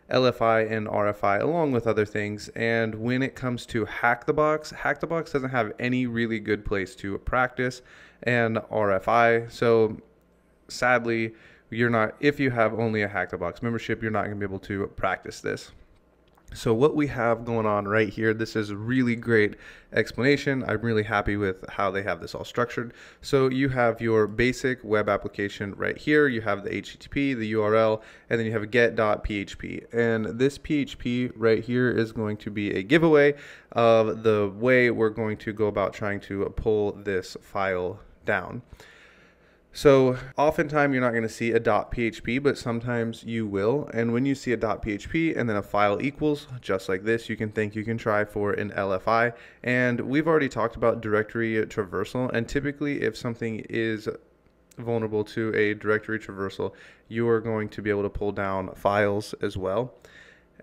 LFI and RFI along with other things. And when it comes to Hack the Box doesn't have any really good place to practice and RFI. So sadly, if you have only a Hack the Box membership, you're not going to be able to practice this. So what we have going on right here, this is a really great explanation. I'm really happy with how they have this all structured. So you have your basic web application right here. You have the HTTP, the URL, and then you have a get.php. And this PHP right here is going to be a giveaway of the way we're going to go about trying to pull this file down. So oftentimes you're not going to see a .php, but sometimes you will. And when you see a .php and then a file equals, just like this, you can think you can try for an LFI. And we've already talked about directory traversal. And typically if something is vulnerable to a directory traversal, you are going to be able to pull down files as well.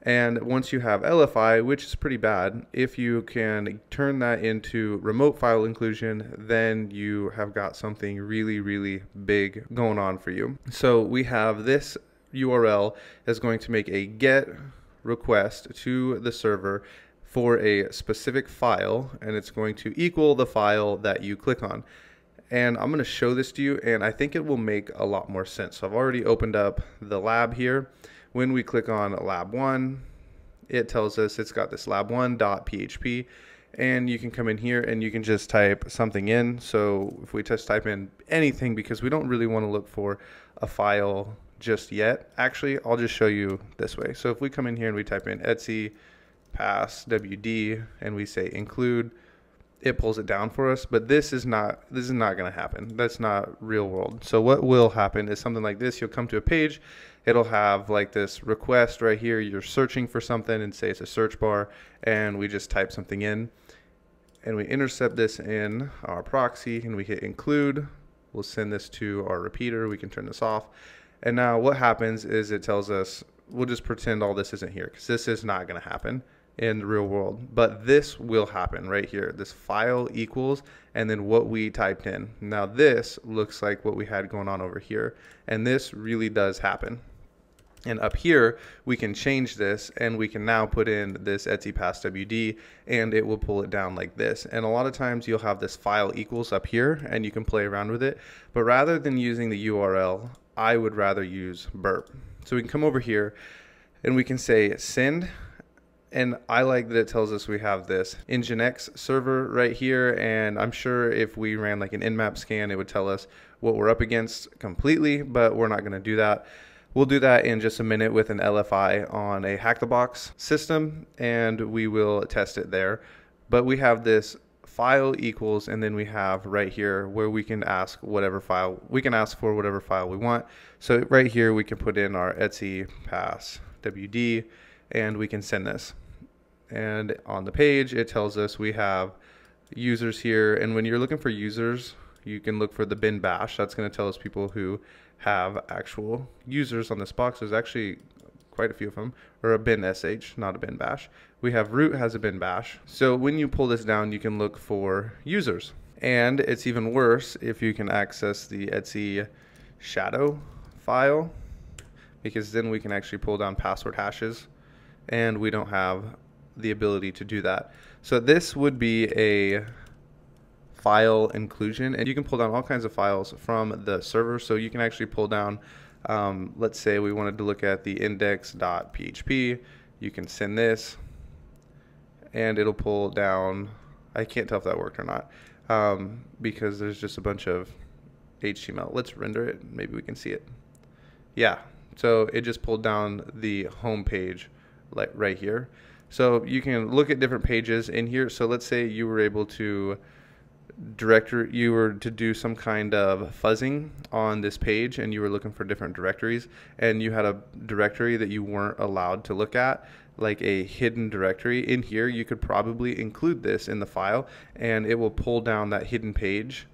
And once you have LFI, which is pretty bad, if you can turn that into remote file inclusion, then you have got something really, really big going on for you. So we have this URL is going to make a GET request to the server for a specific file, and it's going to equal the file that you click on. And I'm going to show this to you, and I think it will make a lot more sense. So I've already opened up the lab here. When we click on lab 1, it tells us it's got this lab1.php, and you can come in here and you can just type something in. So if we just type in anything, because we don't really want to look for a file just yet. Actually, I'll just show you this way. So if we come in here and we type in etc pass wd and we say include, it pulls it down for us, but this is not going to happen. That's not real world. So what will happen is something like this. You'll come to a page, it'll have like this request right here. You're searching for something and say it's a search bar, and we just type something in and we intercept this in our proxy and we hit include. We'll send this to our repeater. We can turn this off. And now what happens is it tells us, we'll just pretend all this isn't here, because this is not going to happen in the real world, but this will happen right here. This file equals, and then what we typed in. Now this looks like what we had going on over here, and this really does happen. And up here, we can change this, and we can now put in this etc pass wd, and it will pull it down like this. And a lot of times you'll have this file equals up here, and you can play around with it. But rather than using the URL, I would rather use burp. So we can come over here, and we can say send. And I like that it tells us we have this Nginx server right here, and I'm sure if we ran like an nmap scan, it would tell us what we're up against completely, but we're not going to do that. We'll do that in just a minute with an LFI on a Hack the Box system, and we will test it there. But we have this file equals, and then we have right here where we can ask whatever file, we can ask for whatever file we want. So right here we can put in our etc pass wd, and we can send this. And on the page it tells us we have users here, and when you're looking for users, you can look for the bin bash. That's going to tell us people who have actual users on this box. There's actually quite a few of them, or a bin sh, not a bin bash. We have root has a bin bash. So when you pull this down, you can look for users. And it's even worse if you can access the etc shadow file, because then we can actually pull down password hashes, and we don't have the ability to do that. So this would be a file inclusion, and you can pull down all kinds of files from the server. So you can actually pull down, let's say we wanted to look at the index.php. You can send this, and it'll pull down, I can't tell if that worked or not, because there's just a bunch of HTML. Let's render it, maybe we can see it. Yeah, so it just pulled down the home page like right here. So you can look at different pages in here. So let's say you were able to you were to do some kind of fuzzing on this page, and you were looking for different directories, and you had a directory that you weren't allowed to look at, like a hidden directory. In here you could probably include this in the file, and it will pull down that hidden page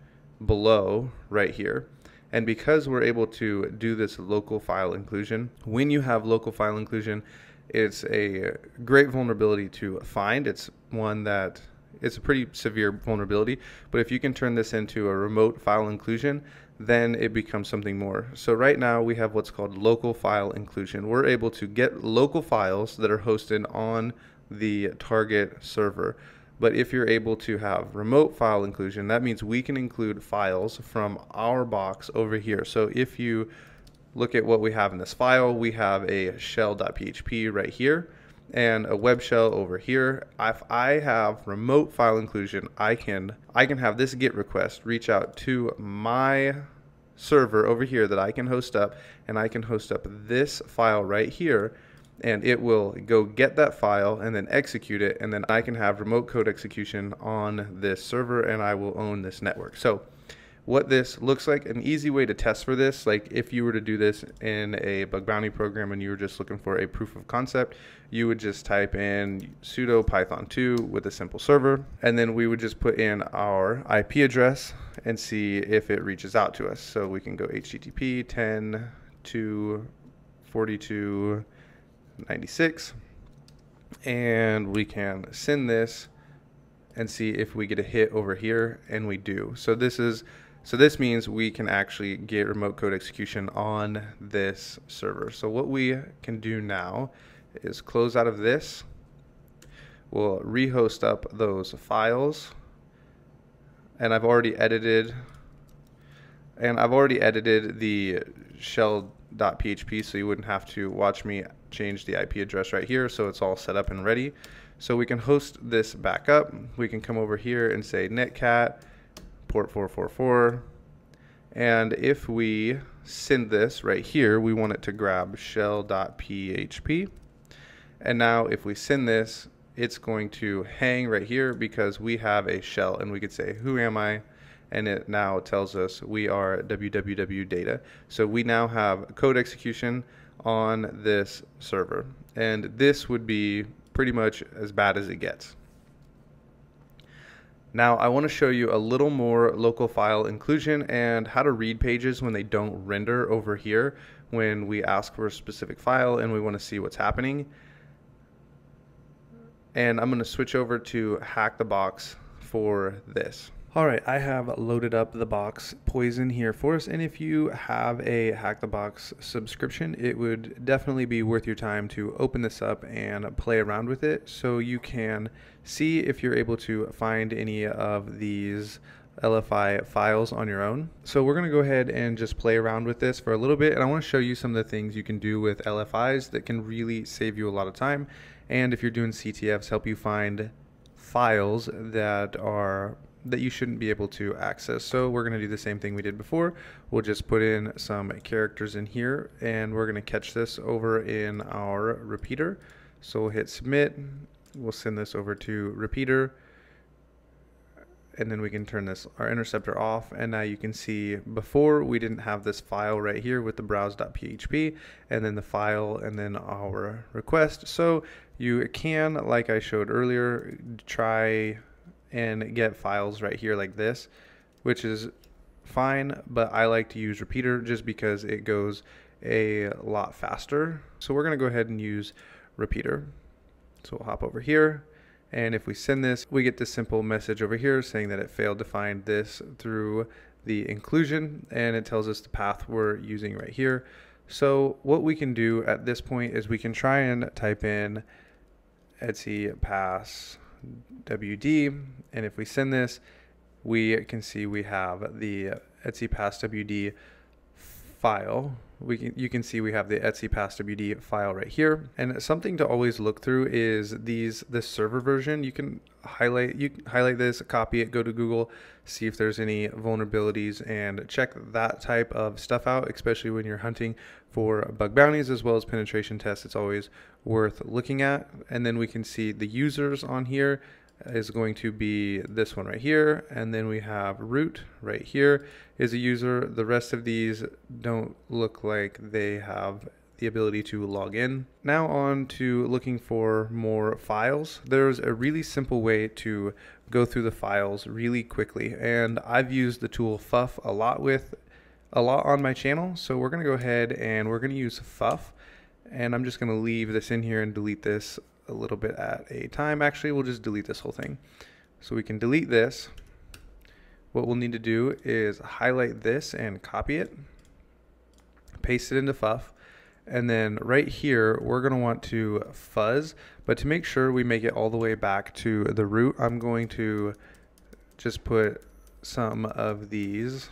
below right here. And because we're able to do this local file inclusion, when you have local file inclusion, it's a great vulnerability to find. It's one that it's a pretty severe vulnerability, but if you can turn this into a remote file inclusion, then it becomes something more. So right now we have what's called local file inclusion. We're able to get local files that are hosted on the target server. But if you're able to have remote file inclusion, that means we can include files from our box over here. So if you look at what we have in this file, we have a shell.php right here and a web shell over here. If I have remote file inclusion, I can have this GET request reach out to my server over here that I can host up, and I can host up this file right here, and it will go get that file and then execute it, and then I can have remote code execution on this server, and I will own this network. So what this looks like, an easy way to test for this, like if you were to do this in a bug bounty program and you were just looking for a proof of concept, you would just type in sudo python2 with a simple server, and then we would just put in our IP address and see if it reaches out to us. So we can go http 10.2.42.96, and we can send this and see if we get a hit over here, and we do. So this means we can actually get remote code execution on this server. So what we can do now is close out of this. We'll rehost up those files, and I've already edited the .php, so you wouldn't have to watch me change the IP address right here. So it's all set up and ready. So we can host this back up. We can come over here and say netcat port 444. And if we send this right here, we want it to grab shell.php. And now if we send this, it's going to hang right here because we have a shell, and we could say, who am I? And it now tells us we are www data. So we now have code execution on this server. And this would be pretty much as bad as it gets. Now I want to show you a little more local file inclusion and how to read pages when they don't render over here when we ask for a specific file and we want to see what's happening. And I'm going to switch over to hack the box for this. All right, I have loaded up the box Poison here for us, and if you have a Hack the Box subscription, it would definitely be worth your time to open this up and play around with it so you can see if you're able to find any of these LFI files on your own. So we're going to go ahead and just play around with this for a little bit, and I want to show you some of the things you can do with LFIs that can really save you a lot of time, and if you're doing CTFs, help you find files that you shouldn't be able to access. So we're going to do the same thing we did before. We'll just put in some characters in here, and we're going to catch this over in our repeater. So we'll hit submit. We'll send this over to repeater, and then we can turn our interceptor off. And now you can see before we didn't have this file right here with the browse.php and then the file and then our request. So you can, like I showed earlier, try and get files right here like this, which is fine, but I like to use repeater just because it goes a lot faster. So we're going to go ahead and use repeater. So we'll hop over here, and if we send this, we get this simple message over here saying that it failed to find this through the inclusion, and it tells us the path we're using right here. So what we can do at this point is we can try and type in etc pass WD, and if we send this, we can see we have the etc pass WD file. You can see we have the etc pass WD file right here. And something to always look through is this server version. You can highlight this, copy it, go to Google, see if there's any vulnerabilities, and check that type of stuff out, especially when you're hunting for bug bounties as well as penetration tests. It's always worth looking at. And then we can see the users on here is going to be this one right here, and then we have root right here is a user. The rest of these don't look like they have the ability to log in. Now on to looking for more files. There's a really simple way to go through the files really quickly, and I've used the tool FUF a lot on my channel. So we're going to go ahead and we're going to use FUF, and I'm just going to leave this in here and delete this a little bit at a time. Actually, we'll just delete this whole thing. So we can delete this. What we'll need to do is highlight this and copy it, paste it into FUF, and then right here we're going to want to fuzz, but to make sure we make it all the way back to the root, I'm going to just put some of these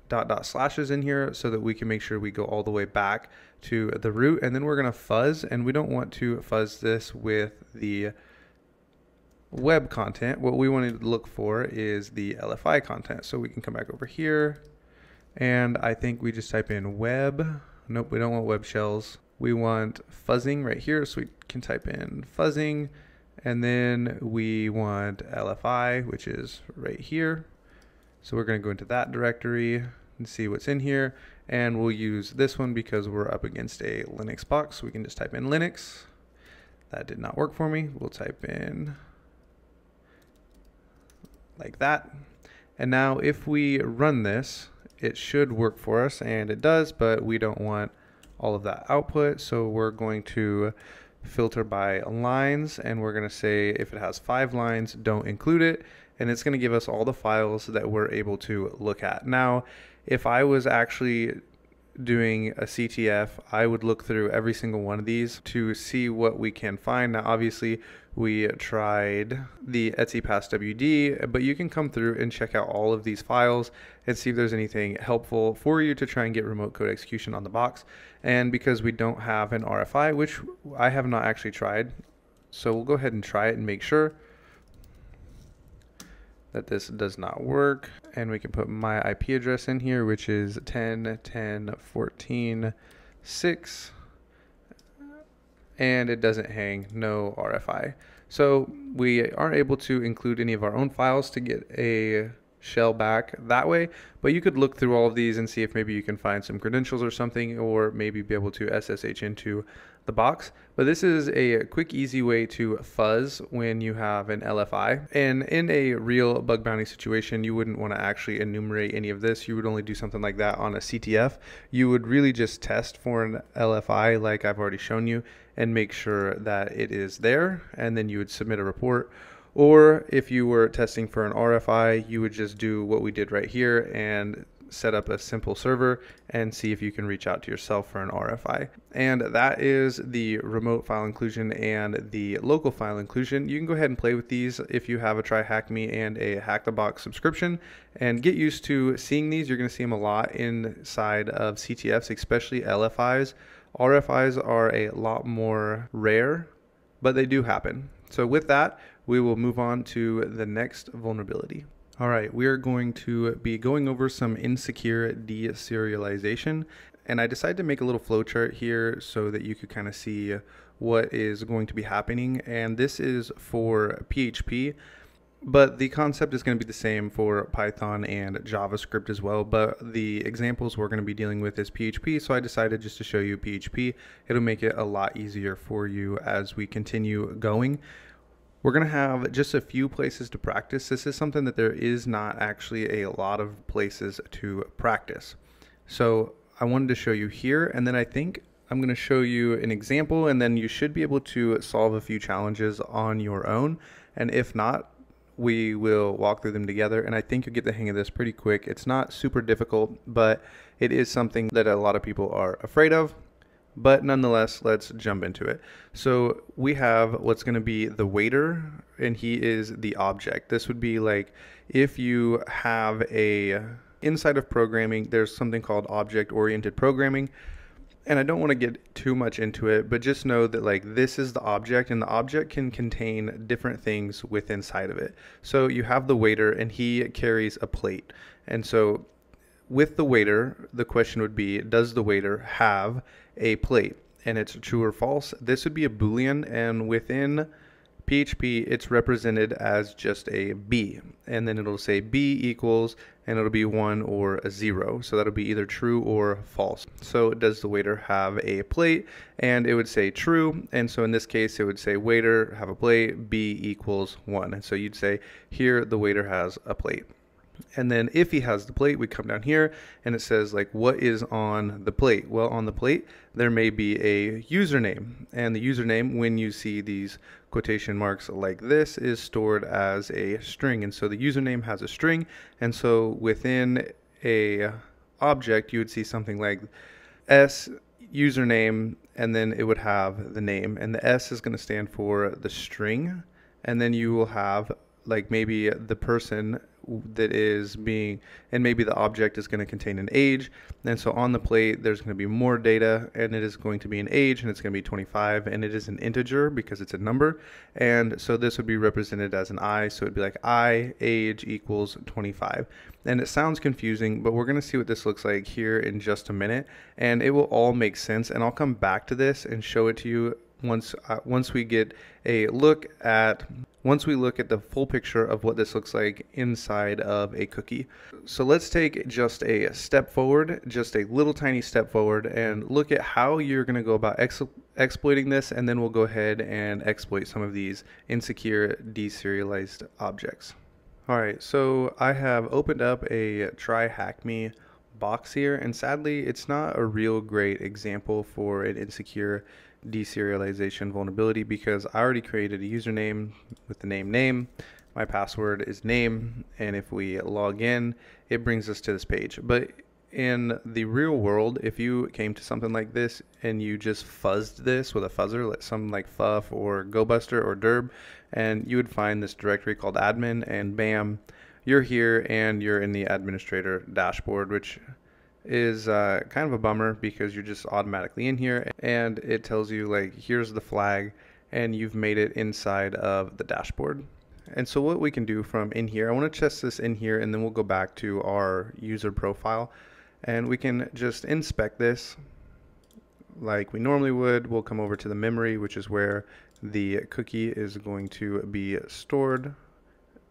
// in here so that we can make sure we go all the way back to the root. And then we're going to fuzz, and we don't want to fuzz this with the web content. What we want to look for is the LFI content. So we can come back over here, and I think we just type in web. Nope, we don't want web shells. We want fuzzing right here, so we can type in fuzzing, and then we want LFI, which is right here. So we're going to go into that directory and see what's in here, and we'll use this one because we're up against a Linux box. So we can just type in Linux. That did not work for me. We'll type in like that, and now if we run this, it should work for us, and it does, but we don't want all of that output. So we're going to filter by lines, and we're going to say if it has 5 lines, don't include it, and it's going to give us all the files that we're able to look at. Now, if I was actually doing a CTF, I would look through every single one of these to see what we can find. Now, obviously, we tried the Etsy Pass WD, but you can come through and check out all of these files and see if there's anything helpful for you to try and get remote code execution on the box. And because we don't have an RFI, which I have not actually tried, so we'll go ahead and try it and make sure that this does not work. And we can put my IP address in here, which is 10.10.14.6, and it doesn't hang, no RFI. So we aren't able to include any of our own files to get a shell back that way, but you could look through all of these and see if maybe you can find some credentials or something, or maybe be able to SSH into the box. But this is a quick, easy way to fuzz when you have an LFI. And in a real bug bounty situation, you wouldn't want to actually enumerate any of this. You would only do something like that on a CTF. You would really just test for an LFI like I've already shown you and make sure that it is there, and then you would submit a report. Or if you were testing for an RFI, you would just do what we did right here and set up a simple server and see if you can reach out to yourself for an RFI. And that is the remote file inclusion and the local file inclusion. You can go ahead and play with these if you have a Try Hack Me and a Hack the Box subscription, and get used to seeing these. You're going to see them a lot inside of CTFs, especially LFIs. RFIs are a lot more rare, but they do happen. So with that, we will move on to the next vulnerability. All right, we are going to be going over some insecure deserialization, and I decided to make a little flowchart here so that you could kind of see what is going to be happening. And this is for PHP, but the concept is going to be the same for Python and JavaScript as well. But the examples we're going to be dealing with is PHP, so I decided just to show you PHP. It'll make it a lot easier for you as we continue going. We're going to have just a few places to practice. This is something that there is not actually a lot of places to practice. So I wanted to show you here, and then I think I'm going to show you an example, and then you should be able to solve a few challenges on your own. And if not, we will walk through them together, and I think you'll get the hang of this pretty quick. It's not super difficult, but it is something that a lot of people are afraid of. But nonetheless, let's jump into it. So we have what's going to be the waiter, and he is the object. This would be like if you have inside of programming, there's something called object-oriented programming. And I don't want to get too much into it, but just know that like this is the object, and the object can contain different things within inside of it. So you have the waiter, and he carries a plate. And so with the waiter, the question would be, does the waiter have a plate? And it's true or false. This would be a Boolean, and within PHP it's represented as just a B, and then it'll say B equals, and it'll be 1 or a 0, so that'll be either true or false. So does the waiter have a plate? And it would say true, and so in this case it would say waiter have a plate, B equals 1, and so you'd say here the waiter has a plate. And then if he has the plate, we come down here and it says like, what is on the plate? Well, on the plate, there may be a username, and the username, when you see these quotation marks like this, is stored as a string. And so the username has a string. And so within a object, you would see something like S username, and then it would have the name, and the S is going to stand for the string. And then you will have like maybe the person that is being, and maybe the object is going to contain an age. And so on the plate there's going to be more data, and it is going to be an age, and it's going to be 25, and it is an integer because it's a number. And so this would be represented as an I, so it'd be like I age equals 25. And it sounds confusing, but we're going to see what this looks like here in just a minute, and it will all make sense. And I'll come back to this and show it to you once we get a look at the full picture of what this looks like inside of a cookie. So let's take just a step forward, just a little tiny step forward, and look at how you're going to go about exploiting this, and then we'll go ahead and exploit some of these insecure deserialized objects. All right, so I have opened up a Try Hack Me box here, and sadly it's not a real great example for an insecure deserialization vulnerability because I already created a username with the name. My password is name, and if we log in, it brings us to this page. But in the real world, if you came to something like this and you just fuzzed this with a fuzzer, like something like fuff or GoBuster or derb, and you would find this directory called admin, and bam, you're here and you're in the administrator dashboard, which is kind of a bummer because you're just automatically in here and it tells you like, here's the flag, and you've made it inside of the dashboard. And so what we can do from in here, I want to test this in here, and then we'll go back to our user profile and we can just inspect this like we normally would. We'll come over to the memory, which is where the cookie is going to be stored.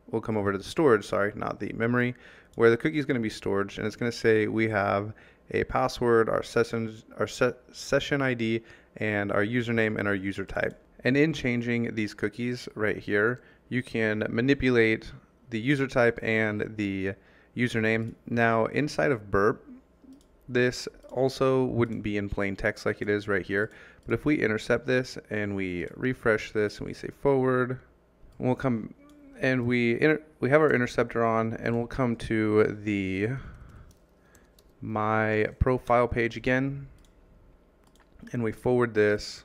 We'll come over to the storage, sorry, not the memory, where the cookie is going to be stored, and it's going to say we have a password, our session ID, and our username and our user type. And in changing these cookies right here, you can manipulate the user type and the username. Now inside of Burp, this also wouldn't be in plain text like it is right here, but if we intercept this and we refresh this and we say forward, we'll come and we have our interceptor on, and we'll come to the my profile page again, and we forward this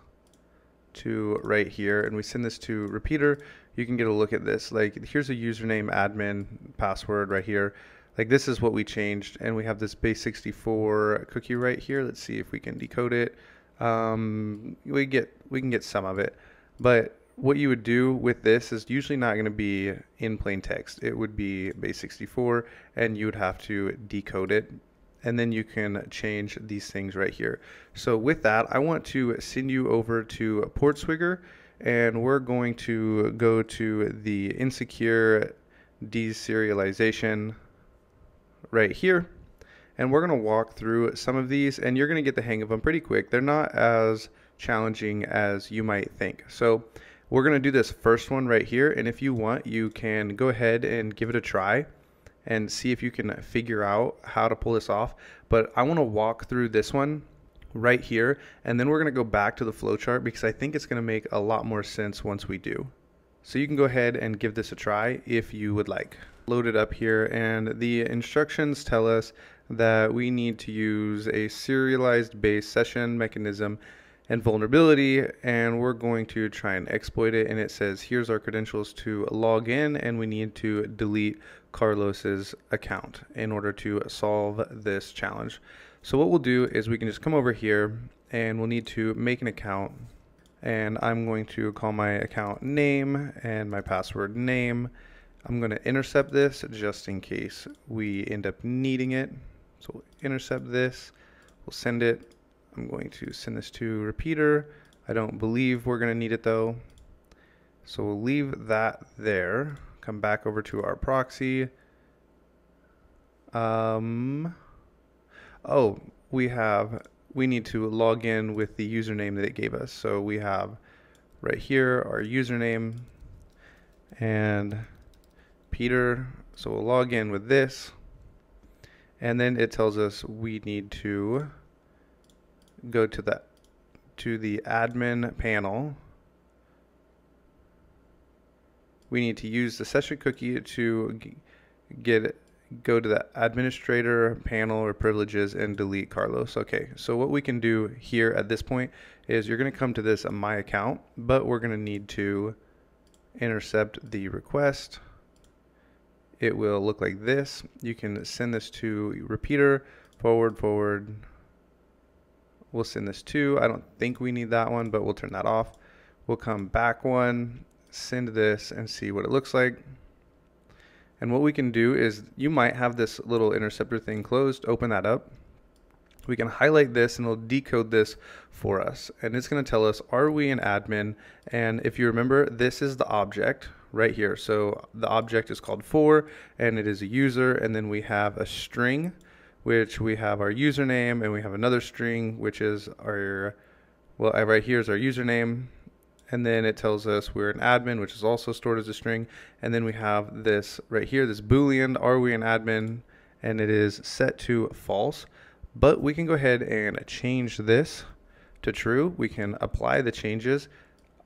to right here, and we send this to repeater. You can get a look at this. Like, here's a username, admin, password right here. Like, this is what we changed, and we have this base64 cookie right here. Let's see if we can decode it. We can get some of it, but what you would do with this is usually not going to be in plain text. It would be base64, and you would have to decode it, and then you can change these things right here. So with that, I want to send you over to PortSwigger, and we're going to go to the insecure deserialization right here, and we're going to walk through some of these, and you're going to get the hang of them pretty quick. They're not as challenging as you might think. So we're going to do this first one right here, and if you want, you can go ahead and give it a try and see if you can figure out how to pull this off. But I want to walk through this one right here, and then we're going to go back to the flowchart because I think it's going to make a lot more sense once we do. So you can go ahead and give this a try if you would like. Load it up here, and the instructions tell us that we need to use a serialized base session mechanism and vulnerability, and we're going to try and exploit it. And it says here's our credentials to log in, and we need to delete Carlos's account in order to solve this challenge. So what we'll do is we can just come over here, and we'll need to make an account, and I'm going to call my account name and my password name. I'm going to intercept this just in case we end up needing it. So we'll intercept this, we'll send it. I'm going to send this to repeater. I don't believe we're going to need it though. So we'll leave that there. Come back over to our proxy. Oh, we need to log in with the username that it gave us. So we have right here our username and Peter. So we'll log in with this, and then it tells us we need to go to the admin panel. We need to use the session cookie to go to the administrator panel or privileges and delete Carlos. Okay, so what we can do here at this point is you're going to come to this my account, but we're going to need to intercept the request. It will look like this. You can send this to repeater, forward. We'll send this to, I don't think we need that one, but we'll turn that off. We'll come back one, send this, and see what it looks like. And what we can do is, you might have this little interceptor thing closed. Open that up. We can highlight this, and it'll decode this for us. And it's going to tell us, are we an admin? And if you remember, this is the object right here. So the object is called for, and it is a user. And then we have a string, which we have our username, and we have another string, which is our, well, right here is our username. And then it tells us we're an admin, which is also stored as a string. And then we have this right here, this Boolean, are we an admin? And it is set to false. But we can go ahead and change this to true. We can apply the changes.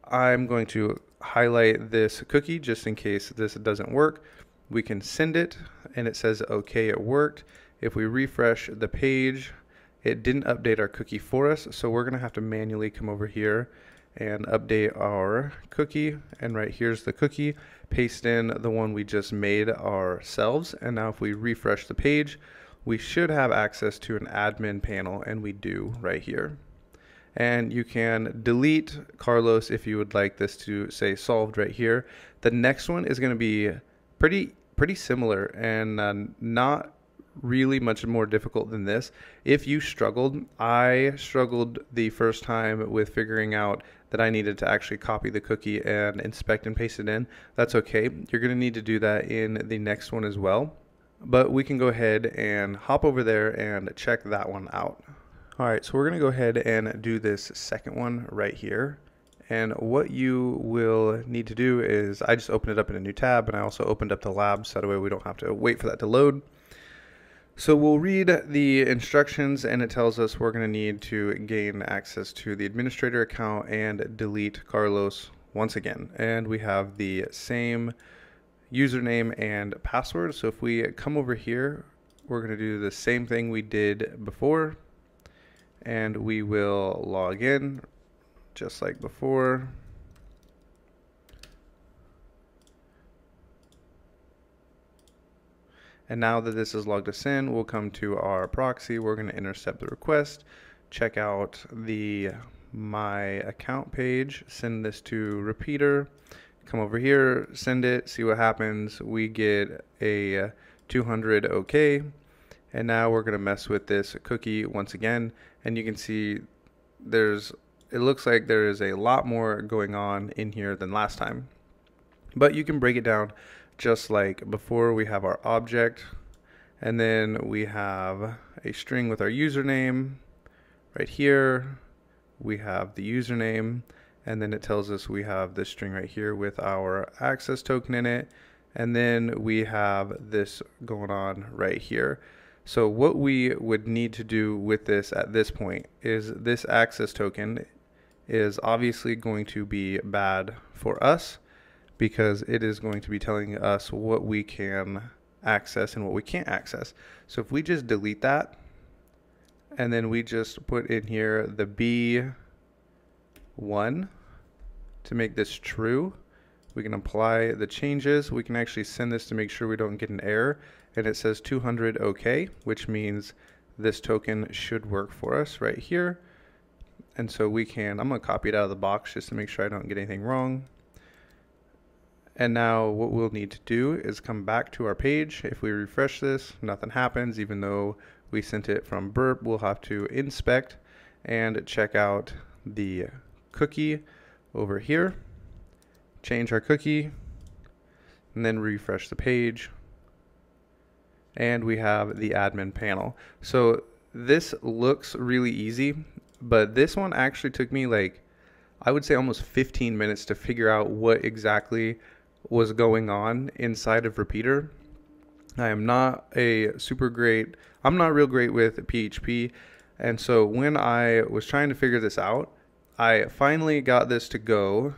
I'm going to highlight this cookie just in case this doesn't work. We can send it, and it says, okay, it worked. If we refresh the page, it didn't update our cookie for us, so we're going to have to manually come over here and update our cookie. And right here's the cookie, paste in the one we just made ourselves. And now if we refresh the page, we should have access to an admin panel, and we do right here. And you can delete Carlos if you would like this to say solved right here. The next one is going to be pretty similar and not really much more difficult than this. If you struggled, I struggled the first time with figuring out that I needed to actually copy the cookie and inspect and paste it in. That's okay. You're going to need to do that in the next one as well. But we can go ahead and hop over there and check that one out. All right, so we're going to go ahead and do this second one right here. And what you will need to do is, I just opened it up in a new tab, and I also opened up the lab so that way we don't have to wait for that to load. So we'll read the instructions, and it tells us we're going to need to gain access to the administrator account and delete Carlos once again. And we have the same username and password. So if we come over here, we're going to do the same thing we did before, and we will log in just like before. And now that this has logged us in, we'll come to our proxy. We're going to intercept the request, check out the My Account page, send this to repeater, come over here, send it, see what happens. We get a 200 OK. And now we're going to mess with this cookie once again. And you can see it looks like there is a lot more going on in here than last time. But you can break it down just like before. We have our object, and then we have a string with our username right here. We have the username, and then it tells us we have this string right here with our access token in it, and then we have this going on right here. So what we would need to do with this at this point is this access token is obviously going to be bad for us, because it is going to be telling us what we can access and what we can't access. So if we just delete that, and then we just put in here the B1 to make this true, we can apply the changes. We can actually send this to make sure we don't get an error, and it says 200 OK, which means this token should work for us right here. And so we can, I'm going to copy it out of the box just to make sure I don't get anything wrong. And now what we'll need to do is come back to our page. If we refresh this, nothing happens. Even though we sent it from burp, we'll have to inspect and check out the cookie over here, change our cookie, and then refresh the page. And we have the admin panel. So this looks really easy, but this one actually took me like, I would say almost 15 minutes to figure out what exactly was going on inside of repeater. I am not I'm not real great with PHP. And so when I was trying to figure this out, I finally got this to go.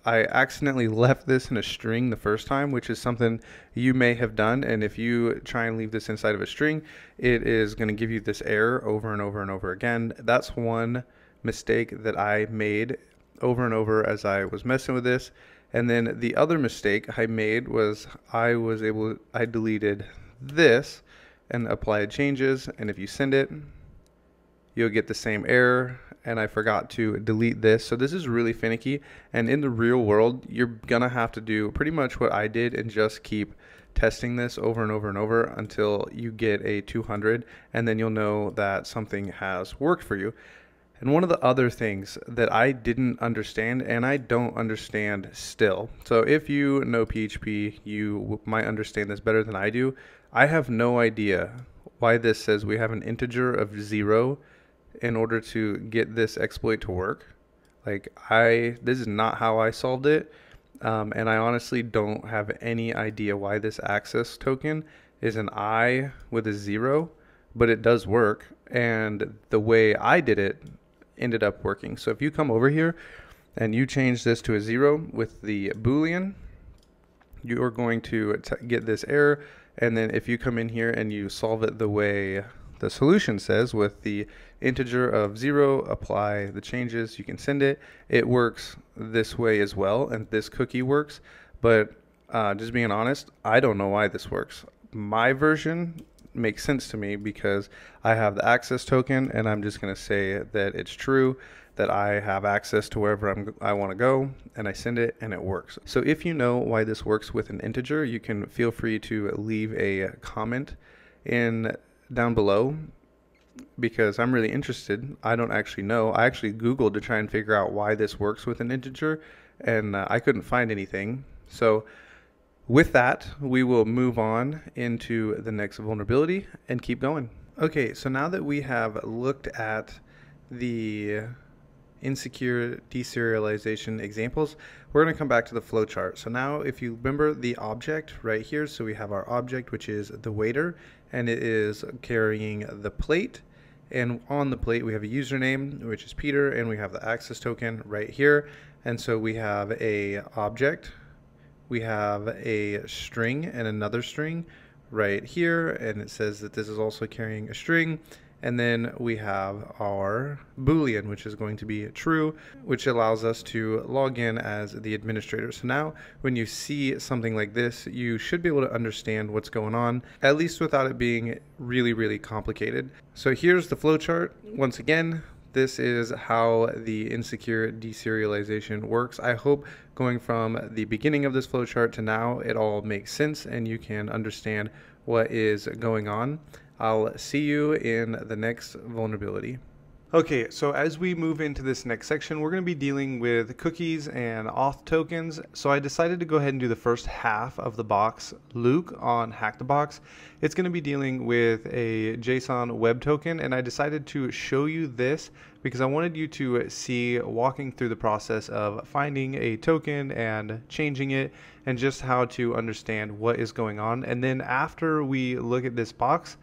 I accidentally left this in a string the first time, which is something you may have done. And if you try and leave this inside of a string, it is going to give you this error over and over and over again. That's one mistake that I made over and over as I was messing with this. And then the other mistake I made was I deleted this and applied changes. And if you send it, you'll get the same error. And I forgot to delete this. So this is really finicky. And in the real world, you're going to have to do pretty much what I did and just keep testing this over and over and over until you get a 200. And then you'll know that something has worked for you. And one of the other things that I didn't understand, and I don't understand still, so if you know PHP, you might understand this better than I do. I have no idea why this says we have an integer of 0 in order to get this exploit to work. Like, this is not how I solved it, and I honestly don't have any idea why this access token is an I with a 0, but it does work, and the way I did it ended up working. So if you come over here and you change this to a 0 with the Boolean, you are going to get this error, And then if you come in here and you solve it the way the solution says, with the integer of 0, apply the changes, you can send it. It works this way as well, and this cookie works. But just being honest, I don't know why this works. My version makes sense to me because I have the access token, and I'm just going to say that it's true, that I have access to wherever I want to go, and I send it and it works. So if you know why this works with an integer, you can feel free to leave a comment down below, because I'm really interested. I don't actually know. I actually Googled to try and figure out why this works with an integer, and I couldn't find anything. So with that, we will move on into the next vulnerability and keep going. Okay, so now that we have looked at the insecure deserialization examples, we're going to come back to the flowchart. So now if you remember the object right here, so we have our object, which is the waiter, and it is carrying the plate, and on the plate we have a username, which is Peter, and we have the access token right here. And so we have a object, we have a string and another string right here, and it says that this is also carrying a string. And then we have our Boolean, which is going to be true, which allows us to log in as the administrator. So now when you see something like this, you should be able to understand what's going on, at least without it being really, really complicated. So here's the flowchart. Once again, this is how the insecure deserialization works. I hope going from the beginning of this flowchart to now, it all makes sense and you can understand what is going on. I'll see you in the next vulnerability. Okay, so as we move into this next section, we're going to be dealing with cookies and auth tokens. So I decided to go ahead and do the first half of the box, Luke, on Hack the Box. It's going to be dealing with a JSON web token, and I decided to show you this because I wanted you to see walking through the process of finding a token and changing it, and just how to understand what is going on. And then after we look at this box,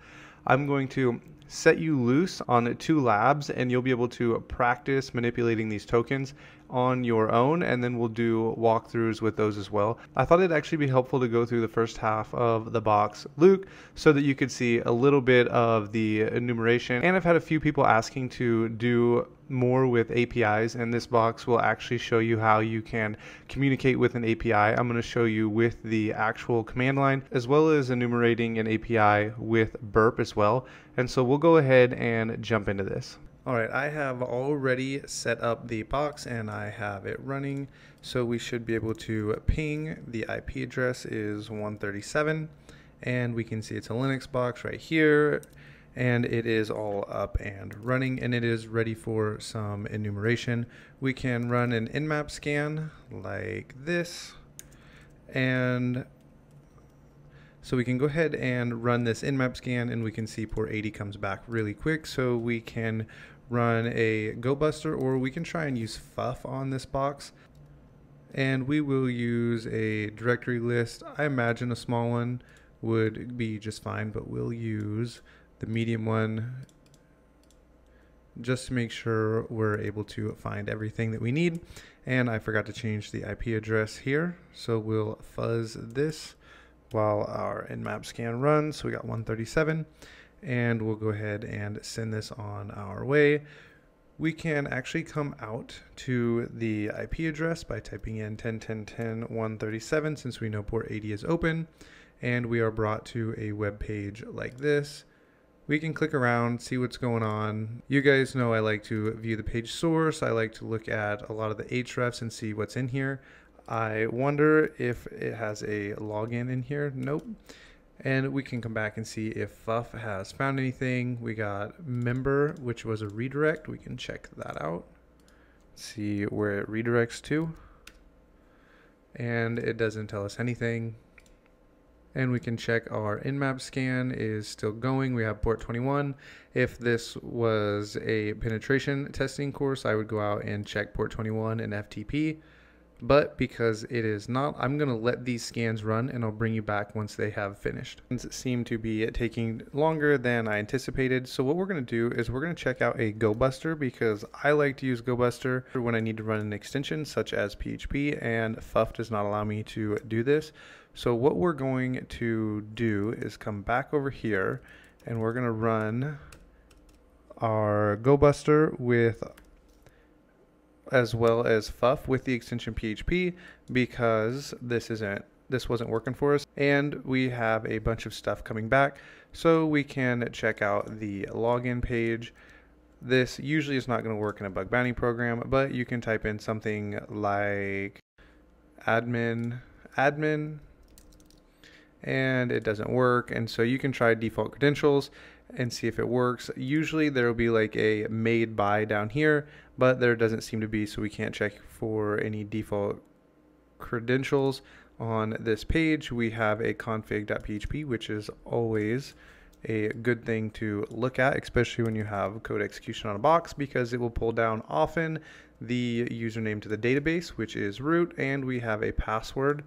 I'm going to set you loose on 2 labs, and you'll be able to practice manipulating these tokens on your own, and then we'll do walkthroughs with those as well. I thought it'd actually be helpful to go through the first half of the box, Luke, so that you could see a little bit of the enumeration. And I've had a few people asking to do more with APIs, and this box will actually show you how you can communicate with an API. I'm going to show you with the actual command line, as well as enumerating an API with burp as well. And so we'll go ahead and jump into this. Alright, I have already set up the box and I have it running, so we should be able to ping. The IP address is 137, and we can see it's a Linux box right here, and it is all up and running, and it is ready for some enumeration. We can run an nmap scan like this, and so we can go ahead and run this nmap scan, and we can see port 80 comes back really quick. So we can run a GoBuster, or we can try and use FUF on this box. And we will use a directory list. I imagine a small one would be just fine, but we'll use the medium one just to make sure we're able to find everything that we need. And I forgot to change the IP address here, so we'll fuzz this while our nmap scan runs. So we got 137, and we'll go ahead and send this on our way. We can actually come out to the IP address by typing in 10.10.10.137, since we know port 80 is open, and we are brought to a web page like this. We can click around, see what's going on. You guys know I like to view the page source. I like to look at a lot of the hrefs and see what's in here. I wonder if it has a login in here. Nope. And we can come back and see if FUF has found anything. We got member, which was a redirect. We can check that out. See where it redirects to. And it doesn't tell us anything. And we can check our nmap scan is still going. We have port 21. If this was a penetration testing course, I would go out and check port 21 and FTP. But because it is not, I'm going to let these scans run and I'll bring you back once they have finished. It seemed to be taking longer than I anticipated. So what we're going to do is we're going to check out a GoBuster, because I like to use GoBuster when I need to run an extension such as PHP, and FUF does not allow me to do this. So what we're going to do is come back over here and we're going to run our GoBuster with as well as FUF with the extension PHP, because this wasn't working for us, and we have a bunch of stuff coming back, so we can check out the login page. This usually is not going to work in a bug bounty program, but you can type in something like admin, and it doesn't work, and so you can try default credentials and see if it works. Usually there will be like a made by down here, but there doesn't seem to be, so we can't check for any default credentials on this page. We have a config.php, which is always a good thing to look at, especially when you have code execution on a box, because it will pull down often the username to the database, which is root, and we have a password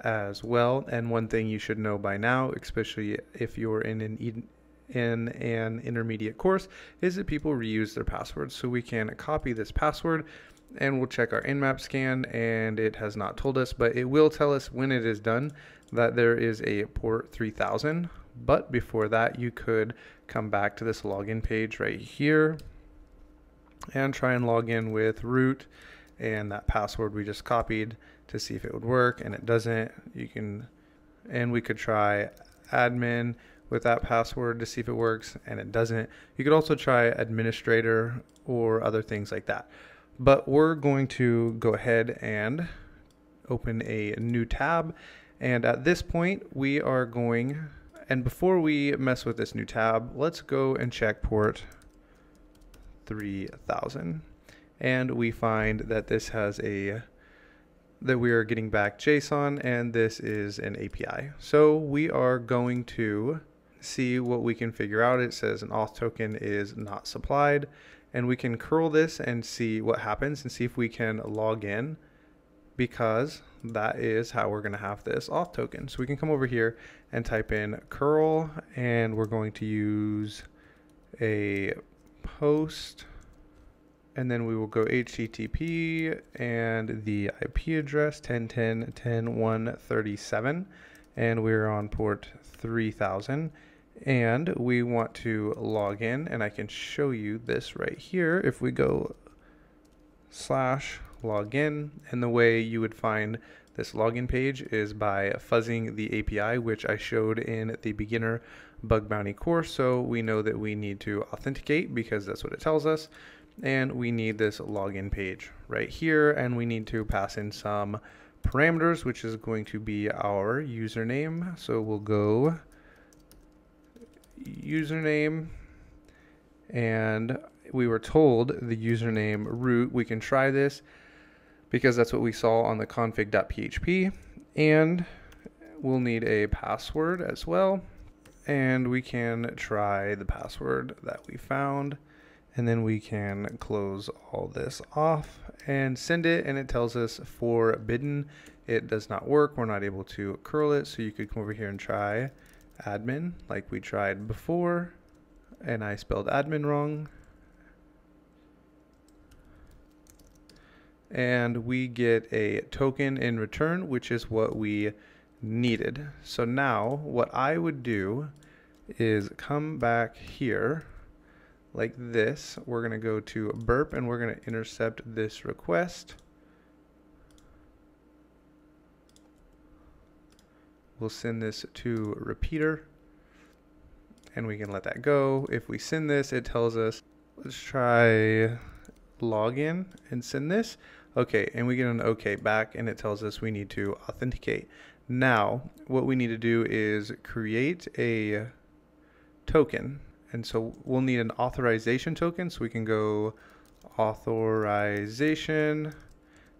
as well. And one thing you should know by now, especially if you're in an intermediate course, is that people reuse their passwords. So we can copy this password and we'll check our nmap scan, and it has not told us, but it will tell us when it is done that there is a port 3000. But before that, you could come back to this login page right here and try and log in with root and that password we just copied to see if it would work, and it doesn't. And we could try admin with that password to see if it works, and it doesn't. You could also try administrator or other things like that. But we're going to go ahead and open a new tab, and at this point we are going, and before we mess with this new tab, let's go and check port 3000, and we find that this has that we are getting back JSON, and this is an API. So we are going to see what we can figure out. It says an auth token is not supplied, and we can curl this and see what happens and see if we can log in, because that is how we're going to have this auth token. So we can come over here and type in curl, and we're going to use a post, and then we will go HTTP and the IP address 10.10.10.137, and we're on port 3000, and we want to log in, and I can show you this right here. If we go /login, and the way you would find this login page is by fuzzing the API, which I showed in the beginner bug bounty course. So we know that we need to authenticate because that's what it tells us, and we need this login page right here, and we need to pass in some parameters, which is going to be our username. So we'll go username, and we were told the username root. We can try this because that's what we saw on the config.php, and we'll need a password as well, and we can try the password that we found, and then we can close all this off and send it, and it tells us forbidden. It does not work. We're not able to curl it, so you could come over here and try admin like we tried before, and I spelled admin wrong, and we get a token in return, which is what we needed. So now what I would do is come back here like this. We're going to go to burp, and we're going to intercept this request. We'll send this to repeater, and we can let that go. If we send this, it tells us, let's try login and send this. Okay, and we get an okay back, and it tells us we need to authenticate. Now, what we need to do is create a token, and so we'll need an authorization token, so we can go authorization,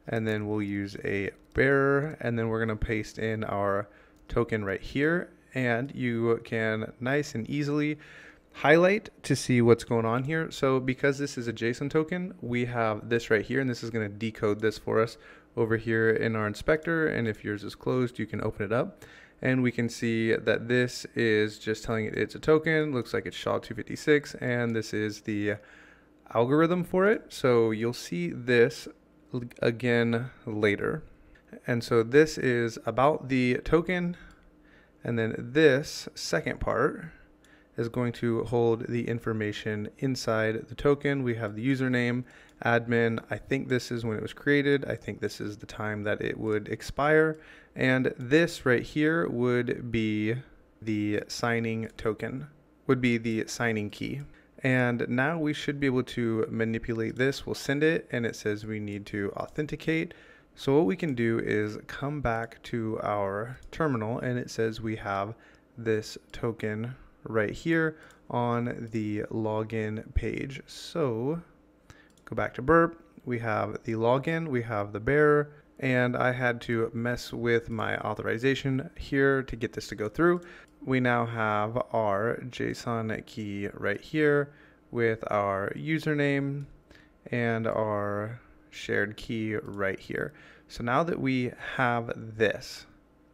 and then we'll use a bearer, and then we're going to paste in our token right here, and you can nice and easily highlight to see what's going on here. So because this is a JSON token, we have this right here, and this is going to decode this for us over here in our inspector, and if yours is closed, you can open it up. And we can see that this is just telling it it's a token, looks like it's SHA-256, and this is the algorithm for it. So you'll see this again later. And so this is about the token, and then this second part is going to hold the information inside the token. We have the username, admin. I think this is when it was created. I think this is the time that it would expire. And this right here would be the signing token, would be the signing key. And now we should be able to manipulate this. We'll send it, and it says we need to authenticate. So what we can do is come back to our terminal, and it says we have this token right here on the login page. So go back to Burp. We have the login, we have the bearer, and I had to mess with my authorization here to get this to go through. We now have our JSON key right here with our username and our shared key right here. So now that we have this,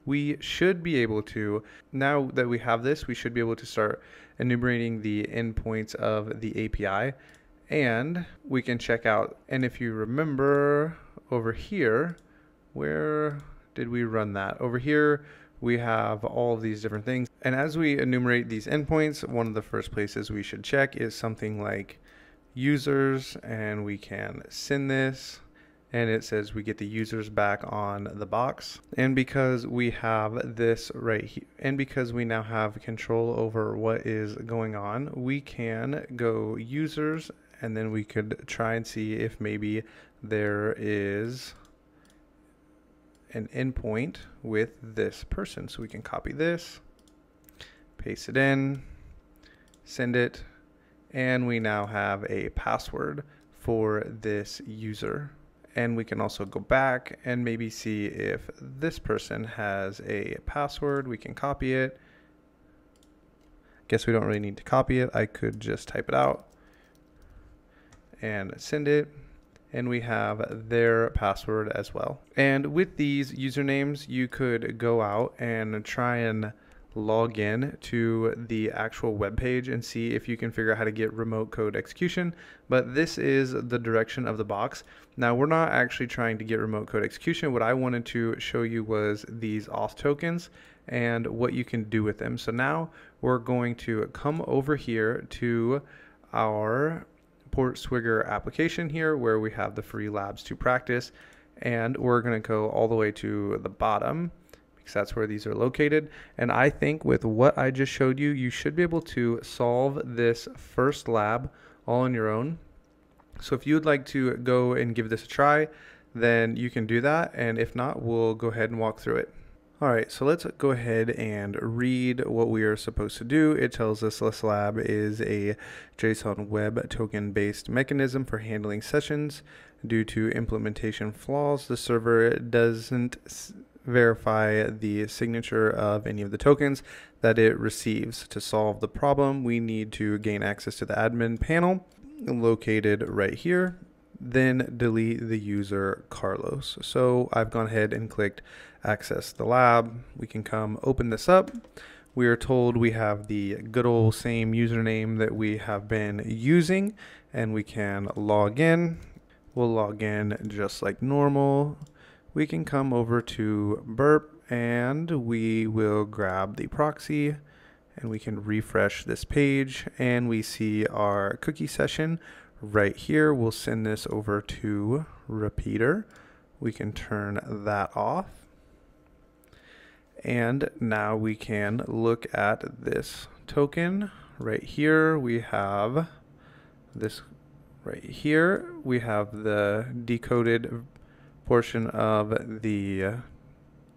we should be able to, now that we have this, we should be able to start enumerating the endpoints of the API, and we can check out. And if you remember over here, where did we run that? Over here, we have all of these different things. And as we enumerate these endpoints, one of the first places we should check is something like users, and we can send this, and it says we get the users back on the box. And because we have this right here, and because we now have control over what is going on, we can go users, and then we could try and see if maybe there is an endpoint with this person. So we can copy this, paste it in, send it, and we now have a password for this user. And we can also go back and maybe see if this person has a password. We can copy it. Guess we don't really need to copy it. I could just type it out and send it. And we have their password as well. And with these usernames, you could go out and try and log in to the actual web page and see if you can figure out how to get remote code execution. But this is the direction of the box. Now, we're not actually trying to get remote code execution. What I wanted to show you was these auth tokens and what you can do with them. So now we're going to come over here to our Portswigger application here, where we have the free labs to practice, and we're going to go all the way to the bottom because that's where these are located. And I think with what I just showed you, you should be able to solve this first lab all on your own. So if you would like to go and give this a try, then you can do that, and if not, we'll go ahead and walk through it. All right, so let's go ahead and read what we are supposed to do. It tells us this lab is a JSON web token based mechanism for handling sessions. Due to implementation flaws, the server doesn't verify the signature of any of the tokens that it receives. To solve the problem, we need to gain access to the admin panel located right here, then delete the user Carlos. So I've gone ahead and clicked access the lab. We can come open this up. We are told we have the good old same username that we have been using, and we can log in. We'll log in just like normal. We can come over to Burp, and we will grab the proxy, and we can refresh this page, and we see our cookie session right here. We'll send this over to Repeater. We can turn that off. And now we can look at this token right here. We have this right here. We have the decoded portion of the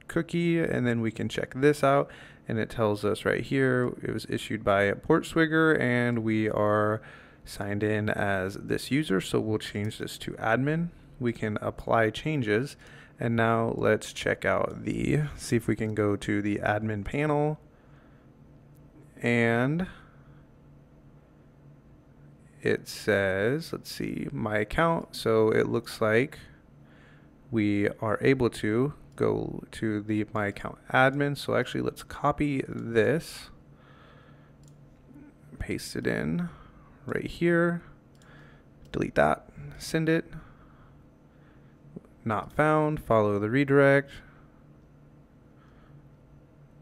cookie, and then we can check this out, and it tells us right here it was issued by Portswigger, and we are signed in as this user. So we'll change this to admin. We can apply changes, and now let's check out see if we can go to the admin panel, and it says, let's see, my account. So it looks like we are able to go to the my account admin. So actually let's copy this, paste it in right here, delete that, send it, not found, follow the redirect.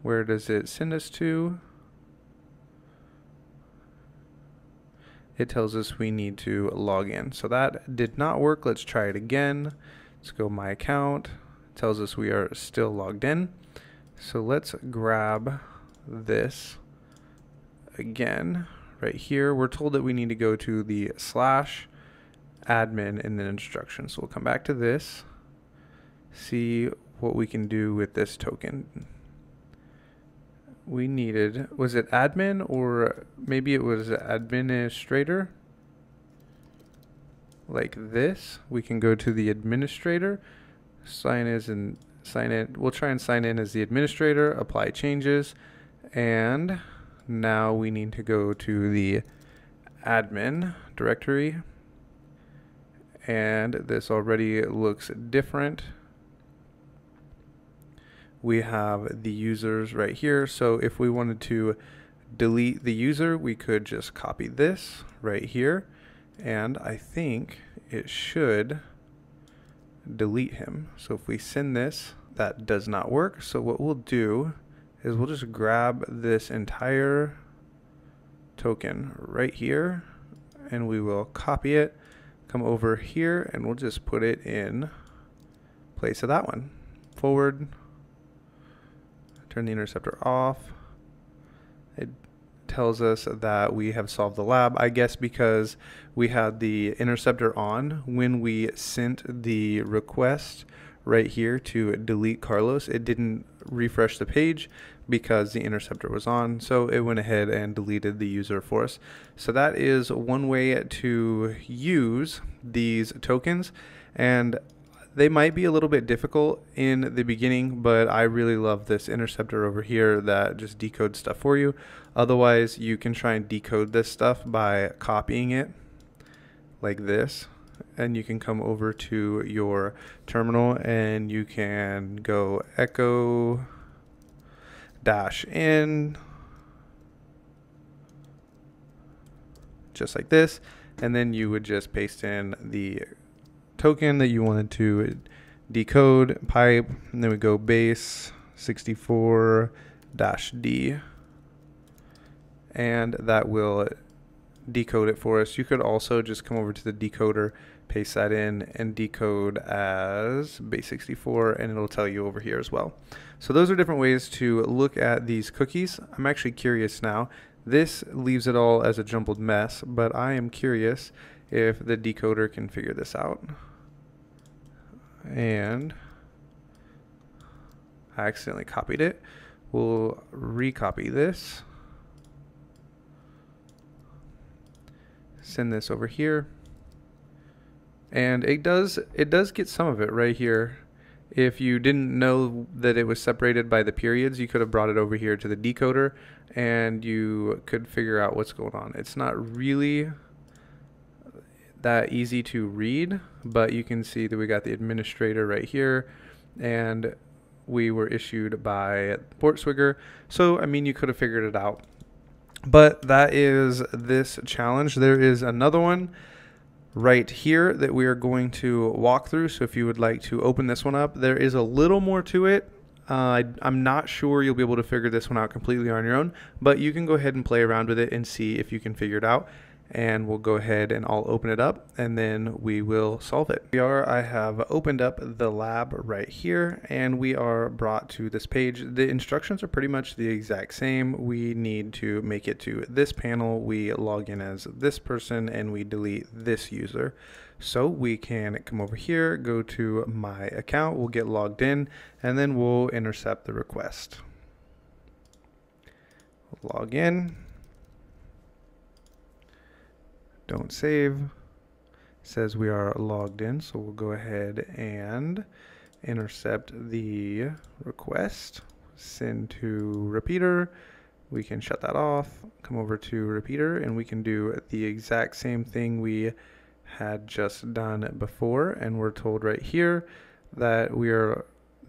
Where does it send us to? It tells us we need to log in. So that did not work. Let's try it again. Let's go my account. It tells us we are still logged in. So let's grab this again right here. We're told that we need to go to the /admin in the instructions. So we'll come back to this, see what we can do with this token. We needed, was it admin or maybe it was administrator? Like this, we can go to the administrator, sign in. We'll try and sign in as the administrator, apply changes, and now we need to go to the admin directory, and this already looks different. We have the users right here. So if we wanted to delete the user, we could just copy this right here. And I think it should delete him. So if we send this, that does not work. So what we'll do is we'll just grab this entire token right here and we will copy it, come over here, and we'll just put it in place of that one. Forward. Turn the interceptor off. It tells us that we have solved the lab, I guess because we had the interceptor on when we sent the request right here to delete Carlos. It didn't refresh the page because the interceptor was on, so it went ahead and deleted the user for us. So that is one way to use these tokens, and they might be a little bit difficult in the beginning, but I really love this interceptor over here that just decodes stuff for you. Otherwise, you can try and decode this stuff by copying it like this, and you can come over to your terminal and you can go echo -n just like this, and then you would just paste in the token that you wanted to decode, pipe, and then we go base 64-D, and that will decode it for us. You could also just come over to the decoder, paste that in, and decode as base 64, and it'll tell you over here as well. So those are different ways to look at these cookies. I'm actually curious now. This leaves it all as a jumbled mess, but I am curious if the decoder can figure this out. And I accidentally copied it. We'll recopy this, send this over here, and it does get some of it right here. If you didn't know that it was separated by the periods, you could have brought it over here to the decoder and you could figure out what's going on. It's not really that easy to read, but you can see that we got the administrator right here, and we were issued by Portswigger. So I mean, you could have figured it out, but that is this challenge. There is another one right here that we are going to walk through. So if you would like to open this one up, there is a little more to it. I'm not sure you'll be able to figure this one out completely on your own, but you can go ahead and play around with it and see if you can figure it out. And we'll go ahead and I'll open it up and then we will solve it. I have opened up the lab right here and we are brought to this page. The instructions are pretty much the exact same. We need to make it to this panel. We log in as this person and we delete this user. So we can come over here, go to my account, we'll get logged in, and then we'll intercept the request. Log in. Don't save. It says we are logged in, so we'll go ahead and intercept the request. Send to repeater. We can shut that off. Come over to repeater, and we can do the exact same thing we had just done before. And we're told right here that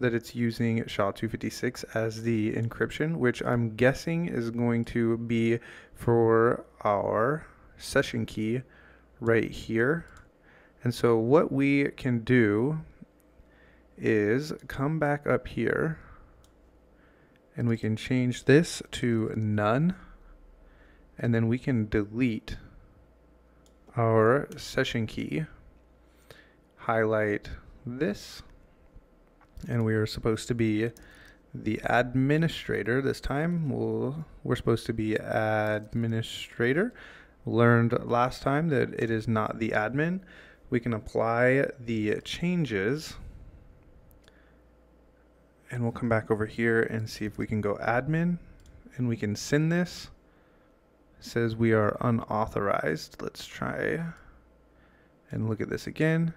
it's using SHA-256 as the encryption, which I'm guessing is going to be for our session key right here. And so what we can do is come back up here and we can change this to none, and then we can delete our session key, highlight this, and we are supposed to be the administrator this time. We're supposed to be administrator. Learned last time that it is not the admin. We can apply the changes, and we'll come back over here and see if we can go admin, and we can send this. It says we are unauthorized. Let's try and look at this again.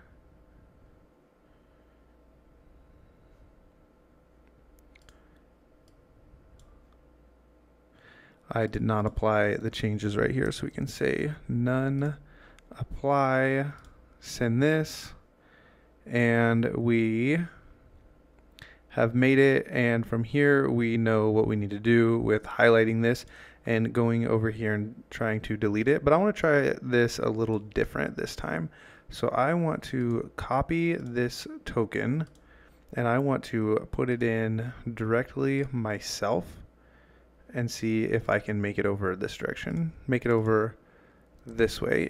I did not apply the changes right here, so we can say none, apply, send this, and we have made it. And from here we know what we need to do with highlighting this and going over here and trying to delete it. But I want to try this a little different this time. So I want to copy this token and I want to put it in directly myself and see if I can make it over this direction, make it over this way.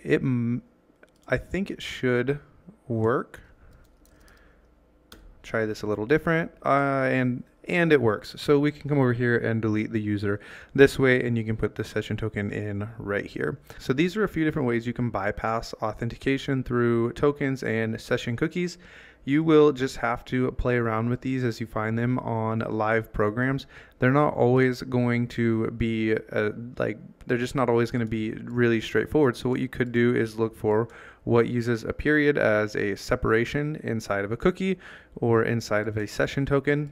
I think it should work. Try this a little different, and it works. So we can come over here and delete the user this way, and you can put the session token in right here. So these are a few different ways you can bypass authentication through tokens and session cookies. You will just have to play around with these as you find them on live programs. They're not always going to be they're just not always going to be really straightforward. So what you could do is look for what uses a period as a separation inside of a cookie or inside of a session token.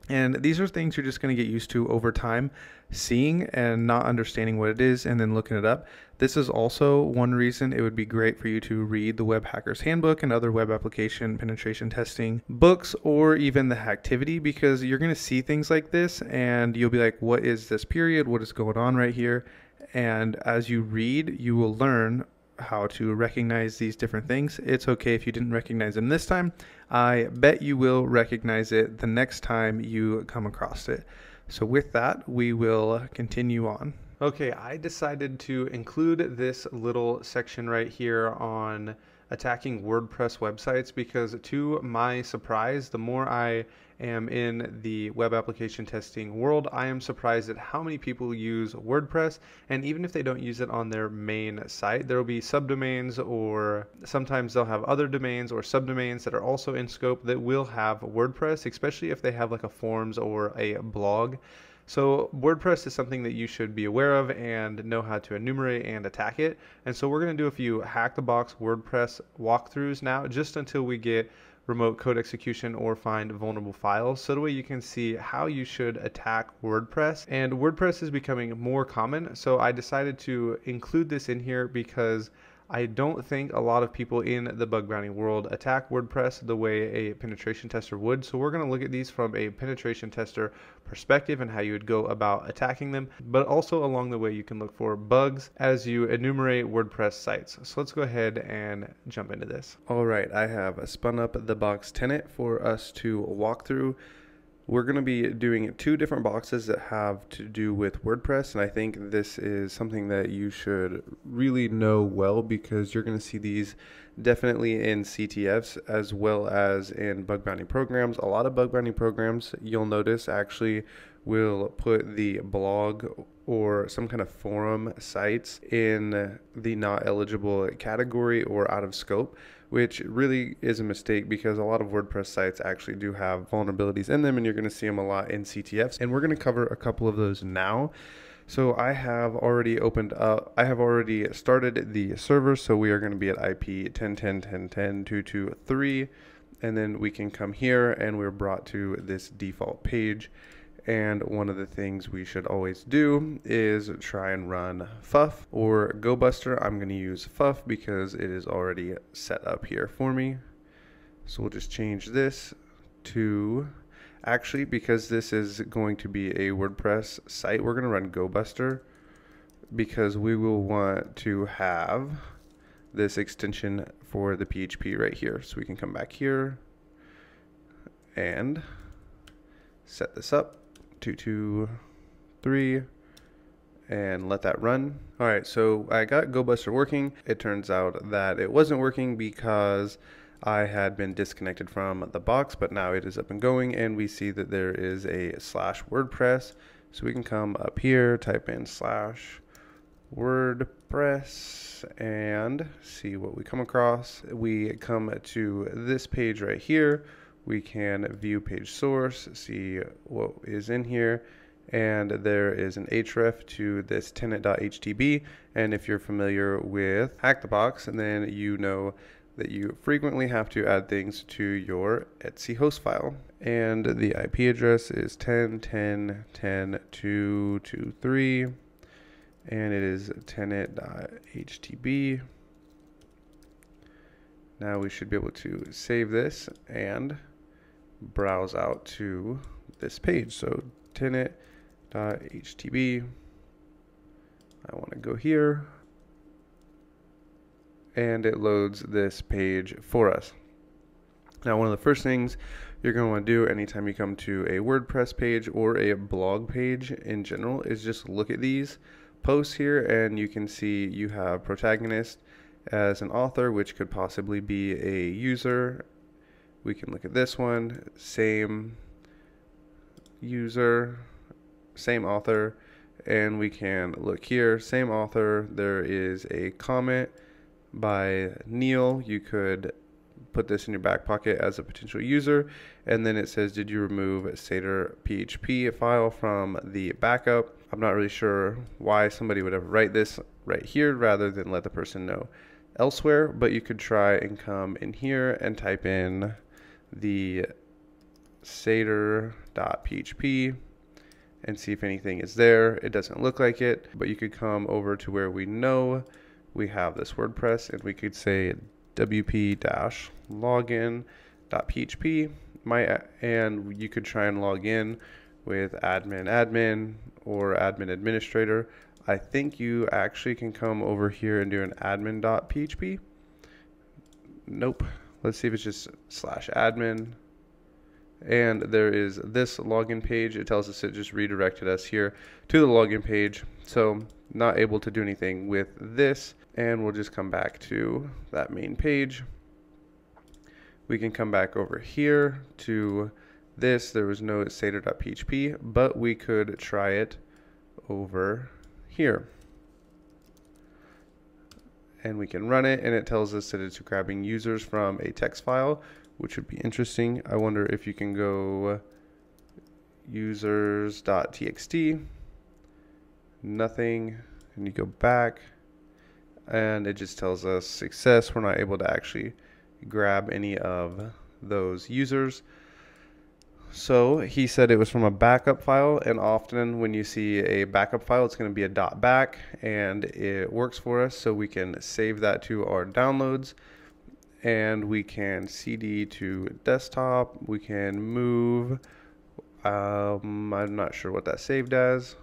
And these are things you're just going to get used to over time, seeing and not understanding what it is and then looking it up. This is also one reason it would be great for you to read the Web Hacker's Handbook and other web application penetration testing books, or even the Hacktivity, because you're going to see things like this and you'll be like, what is this period? What is going on right here? And as you read, you will learn how to recognize these different things. It's okay if you didn't recognize them this time. I bet you will recognize it the next time you come across it. So with that, we will continue on. Okay, I decided to include this little section right here on attacking WordPress websites because, to my surprise, the more I am in the web application testing world, I am surprised at how many people use WordPress. And even if they don't use it on their main site, there will be subdomains, or sometimes they'll have other domains or subdomains that are also in scope that will have WordPress, especially if they have like a forums or a blog. So WordPress is something that you should be aware of and know how to enumerate and attack it. And so we're going to do a few hack the box WordPress walkthroughs now, just until we get remote code execution or find vulnerable files, so that way you can see how you should attack WordPress. And WordPress is becoming more common, so I decided to include this in here because I don't think a lot of people in the bug bounty world attack WordPress the way a penetration tester would. So we're going to look at these from a penetration tester perspective and how you would go about attacking them, but also along the way you can look for bugs as you enumerate WordPress sites. So let's go ahead and jump into this. All right, I have spun up the box tenant for us to walk through. We're going to be doing two different boxes that have to do with WordPress, and I think this is something that you should really know well, because you're going to see these definitely in CTFs as well as in bug bounty programs. A lot of bug bounty programs, you'll notice, actually will put the blog or some kind of forum sites in the not eligible category or out of scope, which really is a mistake, because a lot of WordPress sites actually do have vulnerabilities in them, and you're going to see them a lot in CTFs. And we're going to cover a couple of those now. So I have already started the server, so we are going to be at IP 10.10.10.10.223, and then we can come here and we're brought to this default page. And one of the things we should always do is try and run FUF or GoBuster. I'm going to use FUF because it is already set up here for me. So we'll just change this to, actually, because this is going to be a WordPress site, we're going to run GoBuster, because we will want to have this extension for the PHP right here. So we can come back here and set this up, 223, and let that run. All right, so I got GoBuster working. It turns out that it wasn't working because I had been disconnected from the box, but now it is up and going, and we see that there is a /WordPress. So we can come up here, type in /WordPress, and see what we come across. We come to this page right here. We can view page source, see what is in here, and there is an href to this tenant.htb. And if you're familiar with Hack the Box, and then you know that you frequently have to add things to your Etsy host file. And the IP address is 10.10.10.223, and it is tenant.htb. Now we should be able to save this and browse out to this page. So tenant.htb. I want to go here, and it loads this page for us. Now, one of the first things you're going to want to do anytime you come to a WordPress page or a blog page in general is just look at these posts here, and you can see you have protagonist as an author, which could possibly be a user. We can look at this one, same user, same author, and we can look here, same author. There is a comment by Neil. You could put this in your back pocket as a potential user, and then it says, did you remove Satyr PHP file from the backup? I'm not really sure why somebody would ever write this right here rather than let the person know elsewhere, but you could try and come in here and type in the satyr.php and see if anything is there. It doesn't look like it, but you could come over to where we know we have this WordPress, and we could say wp-login.php, and you could try and log in with admin or admin administrator. I think you actually can come over here and do an admin.php. Nope. Let's see if it's just /admin. And there is this login page. It tells us it just redirected us here to the login page. So not able to do anything with this. And we'll just come back to that main page. We can come back over here to this. There was no satyr.php, but we could try it over here. And we can run it, and it tells us that it's grabbing users from a text file, which would be interesting. I wonder if you can go users.txt, nothing, and you go back, and it just tells us success. We're not able to actually grab any of those users. So he said it was from a backup file, and often when you see a backup file, it's going to be a .back, and it works for us. So we can save that to our downloads, and we can CD to desktop. We can move. I'm not sure what that saved as.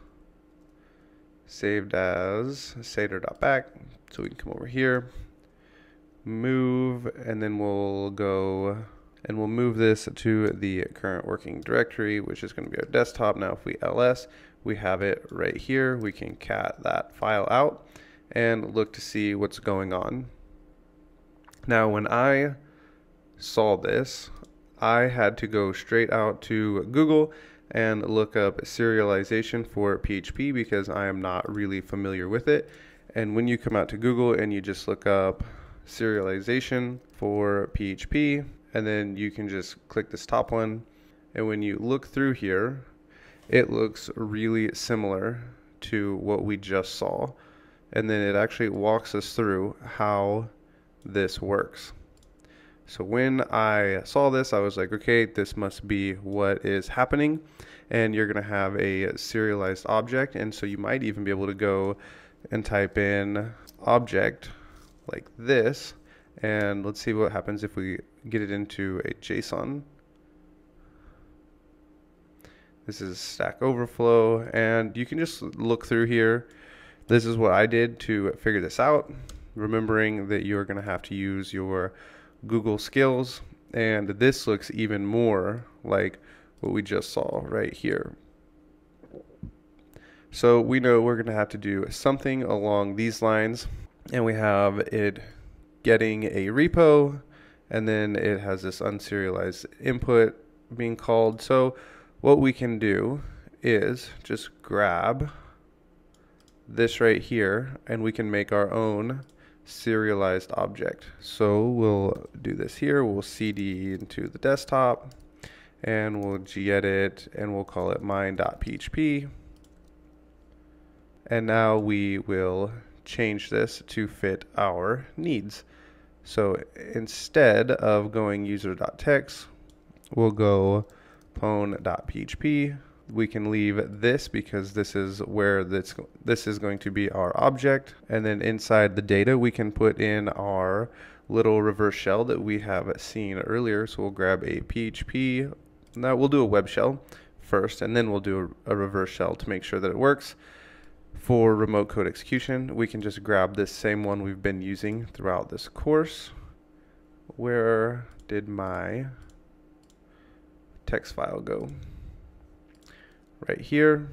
Saved as satyr.back. So we can come over here, move, and then we'll go and we'll move this to the current working directory, which is going to be our desktop. Now, if we ls, we have it right here. We can cat that file out and look to see what's going on. Now, when I saw this, I had to go straight out to Google and look up serialization for PHP because I am not really familiar with it. And when you come out to Google and you just look up serialization for PHP, and then you can just click this top one, and when you look through here, it looks really similar to what we just saw. And then it actually walks us through how this works. So when I saw this, I was like, okay, this must be what is happening. And you're going to have a serialized object, and so you might even be able to go and type in object like this, and let's see what happens if we get it into a JSON. This is Stack Overflow, and you can just look through here. This is what I did to figure this out, remembering that you're going to have to use your Google skills, and this looks even more like what we just saw right here. So we know we're going to have to do something along these lines, and we have it getting a repo, and then it has this unserialized input being called. So what we can do is just grab this right here, and we can make our own serialized object. So we'll do this here. We'll cd into the desktop, and we'll gedit, and we'll call it mine.php. And now we will change this to fit our needs. So instead of going user.text, we'll go pwn.php. We can leave this because this is where this is going to be our object. And then inside the data, we can put in our little reverse shell that we have seen earlier. So we'll grab a PHP. Now we'll do a web shell first, and then we'll do a reverse shell to make sure that it works. For remote code execution, we can just grab this same one we've been using throughout this course. Where did my text file go? Right here.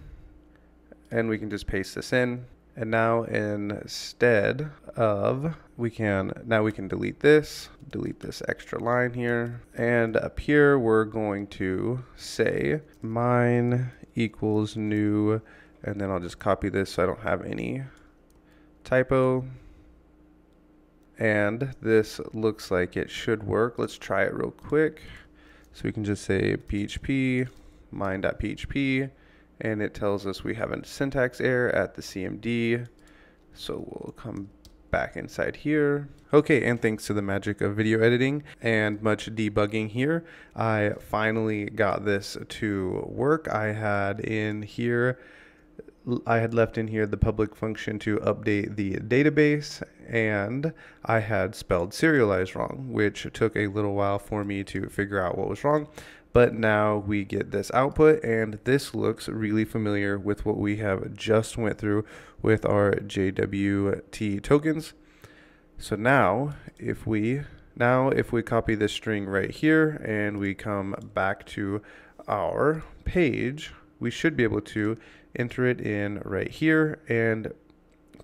And we can just paste this in. And now instead of, we can delete this extra line here. And up here, we're going to say mine equals new. And then I'll just copy this so I don't have any typo. And this looks like it should work. Let's try it real quick. So we can just say php, mine.php, and it tells us we have a syntax error at the CMD. So we'll come back inside here. Okay, and thanks to the magic of video editing and much debugging here, I finally got this to work. I had left in here the public function to update the database, and I had spelled serialize wrong, which took a little while for me to figure out what was wrong. But now we get this output, and this looks really familiar with what we have just went through with our JWT tokens. So now if we copy this string right here and we come back to our page, we should be able to enter it in right here and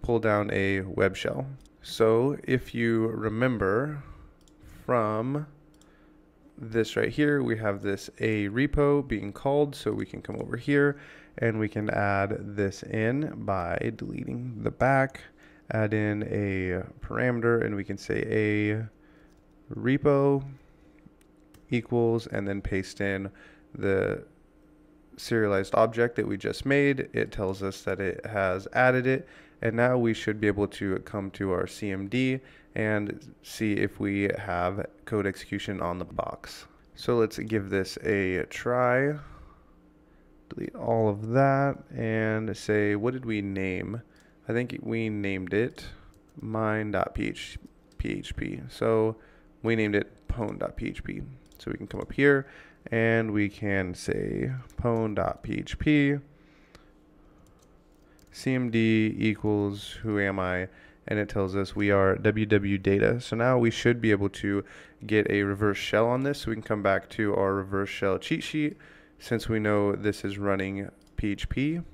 pull down a web shell. So if you remember from this right here, we have this a repo being called, so we can come over here and we can add this in by deleting the back, add in a parameter, and we can say a repo equals, and then paste in the serialized object that we just made. It tells us that it has added it, and now we should be able to come to our CMD and see if we have code execution on the box. So let's give this a try. Delete all of that and say, what did we name? I think we named it mine.php. So we named it pwn.php. So we can come up here and we can say pwn.php cmd equals who am I, and it tells us we are ww data. So now we should be able to get a reverse shell on this, so we can come back to our reverse shell cheat sheet. Since we know this is running PHP,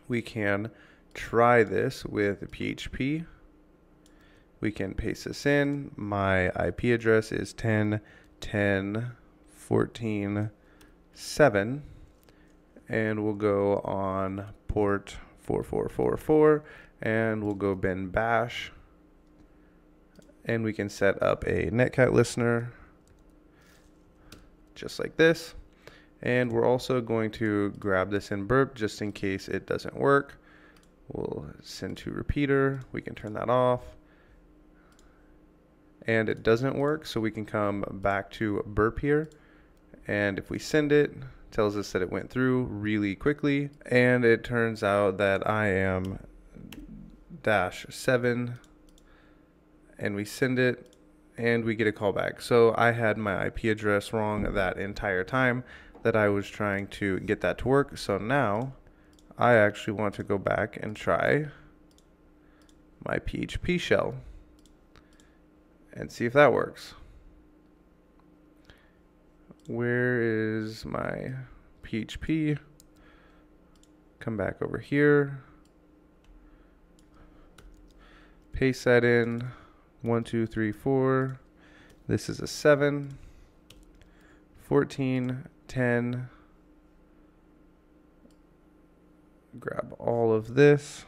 we can try this with PHP. We can paste this in. My IP address is 10.10.14.7, and we'll go on port 4444, and we'll go bin bash, and we can set up a netcat listener just like this. And we're also going to grab this in burp just in case it doesn't work. We'll send to repeater. We can turn that off. And it doesn't work, so we can come back to burp here. And if we send it, it tells us that it went through really quickly. And it turns out that I am -7. And we send it, and we get a callback. So I had my IP address wrong that entire time that I was trying to get that to work. So now I actually want to go back and try my PHP shell and see if that works. Where is my PHP? Come back over here. Paste that in. 1, 2, 3, 4. This is a 7. 14, 10. Grab all of this.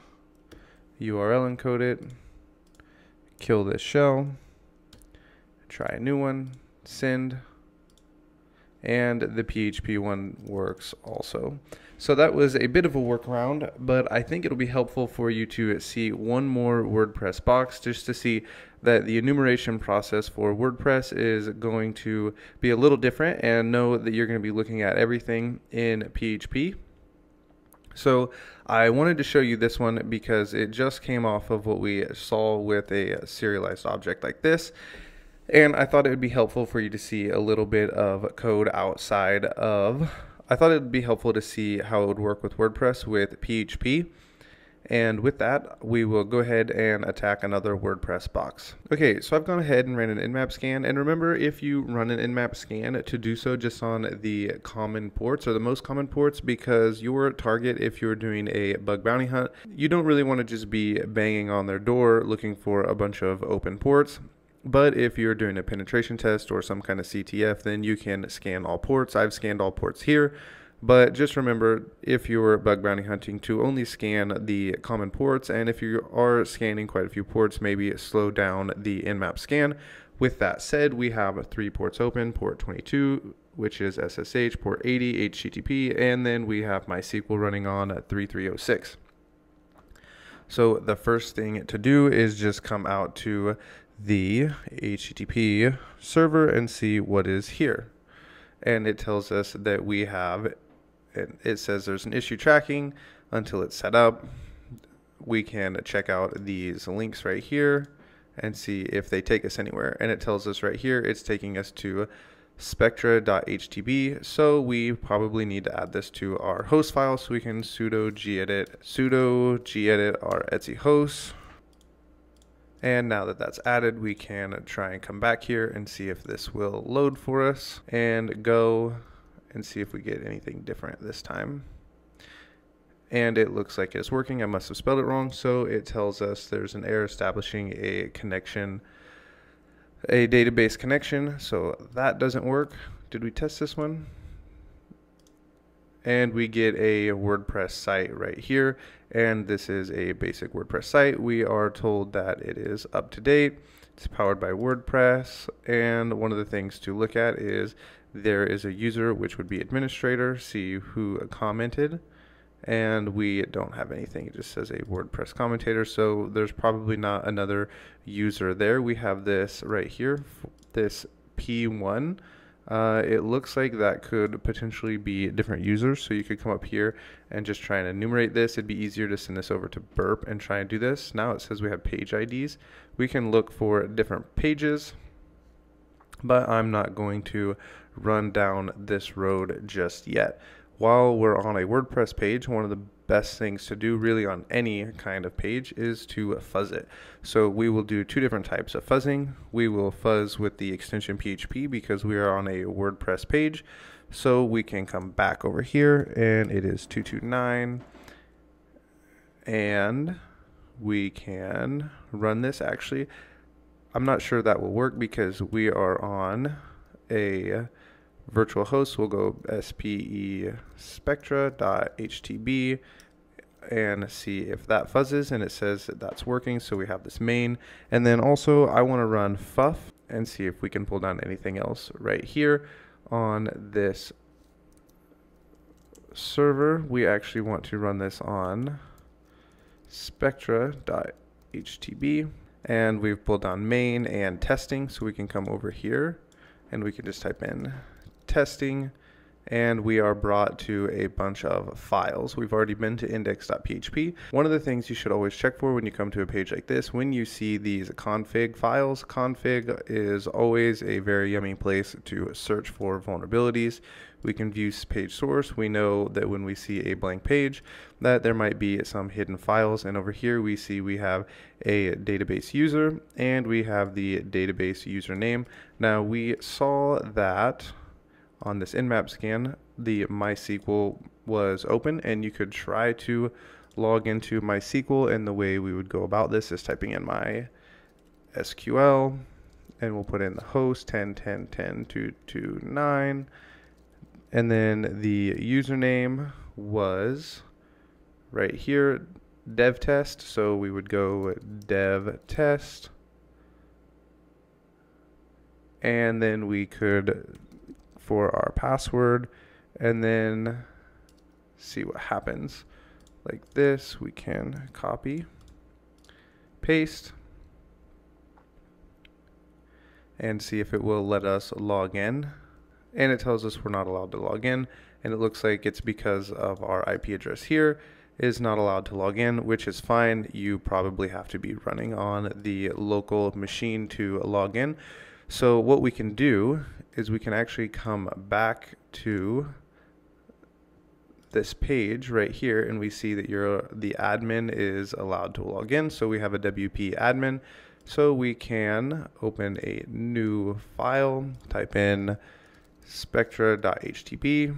URL encode it. Kill this shell. Try a new one. Send. And the PHP one works also. So that was a bit of a workaround, but I think it'll be helpful for you to see one more WordPress box just to see that the enumeration process for WordPress is going to be a little different, and know that you're going to be looking at everything in PHP. So I wanted to show you this one because it just came off of what we saw with a serialized object like this. And I thought it would be helpful for you to see a little bit of code outside of, I thought it would be helpful to see how it would work with WordPress with PHP. And with that, we will go ahead and attack another WordPress box. Okay, so I've gone ahead and ran an nmap scan. And remember, if you run an nmap scan, to do so just on the common ports or the most common ports, because your target, if you're doing a bug bounty hunt, you don't really want to just be banging on their door looking for a bunch of open ports. But if you're doing a penetration test or some kind of CTF, then you can scan all ports. I've scanned all ports here, but just remember, if you're bug bounty hunting, to only scan the common ports. And if you are scanning quite a few ports, maybe slow down the nmap scan. With that said, we have 3 ports open: port 22, which is SSH, port 80, HTTP, and then we have MySQL running on 3306. So the first thing to do is just come out to the HTTP server and see what is here. And it tells us that we have, it says there's an issue tracking until it's set up. We can check out these links right here and see if they take us anywhere. And it tells us right here, it's taking us to spectra.htb. So we probably need to add this to our host file. So we can sudo gedit our Etsy host. And now that that's added, we can try and come back here and see if this will load for us, and go and see if we get anything different this time. And it looks like it's working. I must have spelled it wrong. So it tells us there's an error establishing a connection, a database connection. So that doesn't work. Did we test this one? And we get a WordPress site right here, and this is a basic WordPress site. We are told that it is up to date, it's powered by WordPress, and one of the things to look at is there is a user, which would be administrator, see who commented, and we don't have anything. It just says a WordPress commentator, so there's probably not another user there. We have this right here, this P1. It looks like that could potentially be different users, so you could come up here and just try and enumerate this. It'd be easier to send this over to Burp and try and do this. Now it says we have page IDs. We can look for different pages, but I'm not going to run down this road just yet. While we're on a WordPress page, one of the best things to do really on any kind of page is to fuzz it. So we will do 2 different types of fuzzing. We will fuzz with the extension PHP because we are on a WordPress page. So we can come back over here, and it is 229, and we can run this. Actually, I'm not sure that will work because we are on a virtual host. We'll go spe spectra.htb and see if that fuzzes, and it says that that's working. So we have this main, and then also I want to run fuff and see if we can pull down anything else right here on this server. We actually want to run this on spectra.htb, and we've pulled down main and testing, so we can come over here and we can just type in testing and we are brought to a bunch of files. We've already been to index.php. One of the things you should always check for when you come to a page like this, when you see these config files, config is always a very yummy place to search for vulnerabilities. We can view page source. We know that when we see a blank page that there might be some hidden files, and over here we see we have a database user and we have the database username. Now we saw that on this nmap scan, the MySQL was open, and you could try to log into MySQL, and the way we would go about this is typing in my SQL, and we'll put in the host 10.10.10.229, and then the username was right here, dev test, so we would go dev test, and then we could for our password, and then see what happens. Like this, we can copy, paste, and see if it will let us log in. And it tells us we're not allowed to log in, and it looks like it's because of our IP address here is not allowed to log in, which is fine. You probably have to be running on the local machine to log in. So what we can do is we can actually come back to this page right here, and we see that the admin is allowed to log in. So we have a WP admin. So we can open a new file, type in spectra.htp,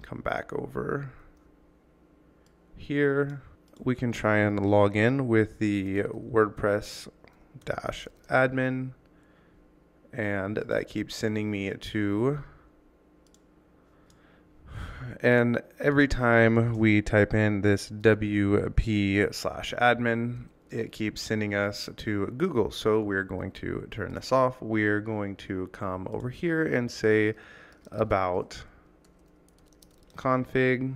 come back over here. We can try and log in with the WordPress-admin, and that keeps sending me to, and every time we type in this WP/admin, it keeps sending us to Google. So we're going to turn this off. We're going to come over here and say about config,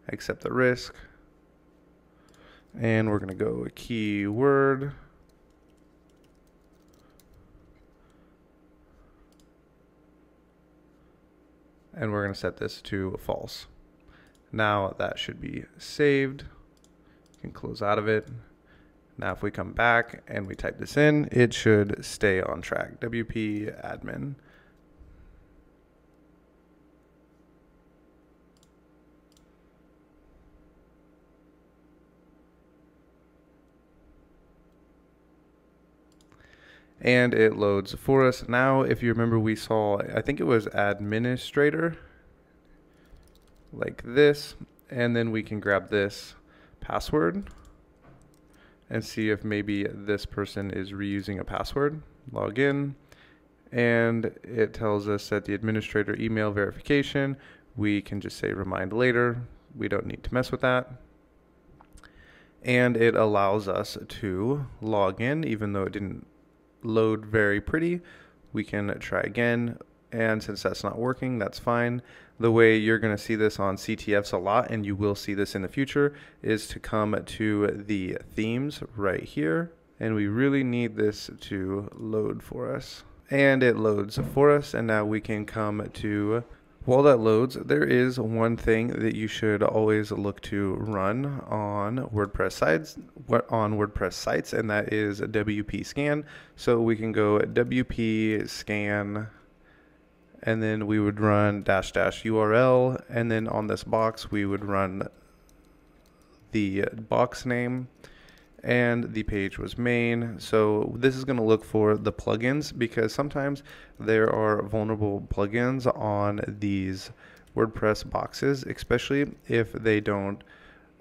accept the risk, and we're going to go a keyword, and we're going to set this to false. Now that should be saved. You can close out of it. Now if we come back and we type this in, it should stay on track. WP admin. And it loads for us. Now, if you remember, we saw, I think it was administrator, like this, and then we can grab this password and see if maybe this person is reusing a password. Log in, and it tells us that the administrator email verification, we can just say remind later. We don't need to mess with that. And it allows us to log in, even though it didn't load very pretty. We can try again, and since that's not working, that's fine. The way you're going to see this on CTFs a lot, and you will see this in the future, is to come to the themes right here, and we really need this to load for us. And it loads for us, and now we can come to, while that loads, there is one thing that you should always look to run on WordPress sites, and that is WP scan. So we can go WP scan, and then we would run --URL, and then on this box we would run the box name, and the page was main. So this is going to look for the plugins, because sometimes there are vulnerable plugins on these WordPress boxes, especially if they don't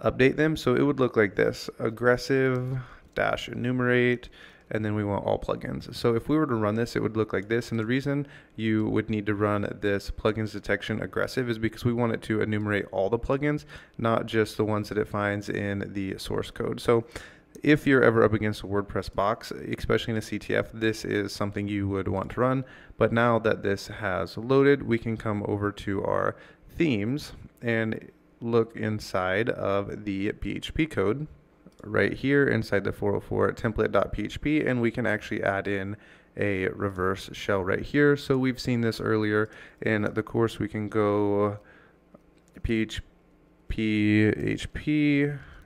update them. So it would look like this: aggressive-enumerate, and then we want all plugins. So if we were to run this, it would look like this. And the reason you would need to run this plugins detection aggressive is because we want it to enumerate all the plugins, not just the ones that it finds in the source code. So if you're ever up against a WordPress box, especially in a CTF, this is something you would want to run. But now that this has loaded, we can come over to our themes and look inside of the PHP code right here inside the 404 template.php, and we can actually add in a reverse shell right here. So we've seen this earlier in the course. We can go PHP,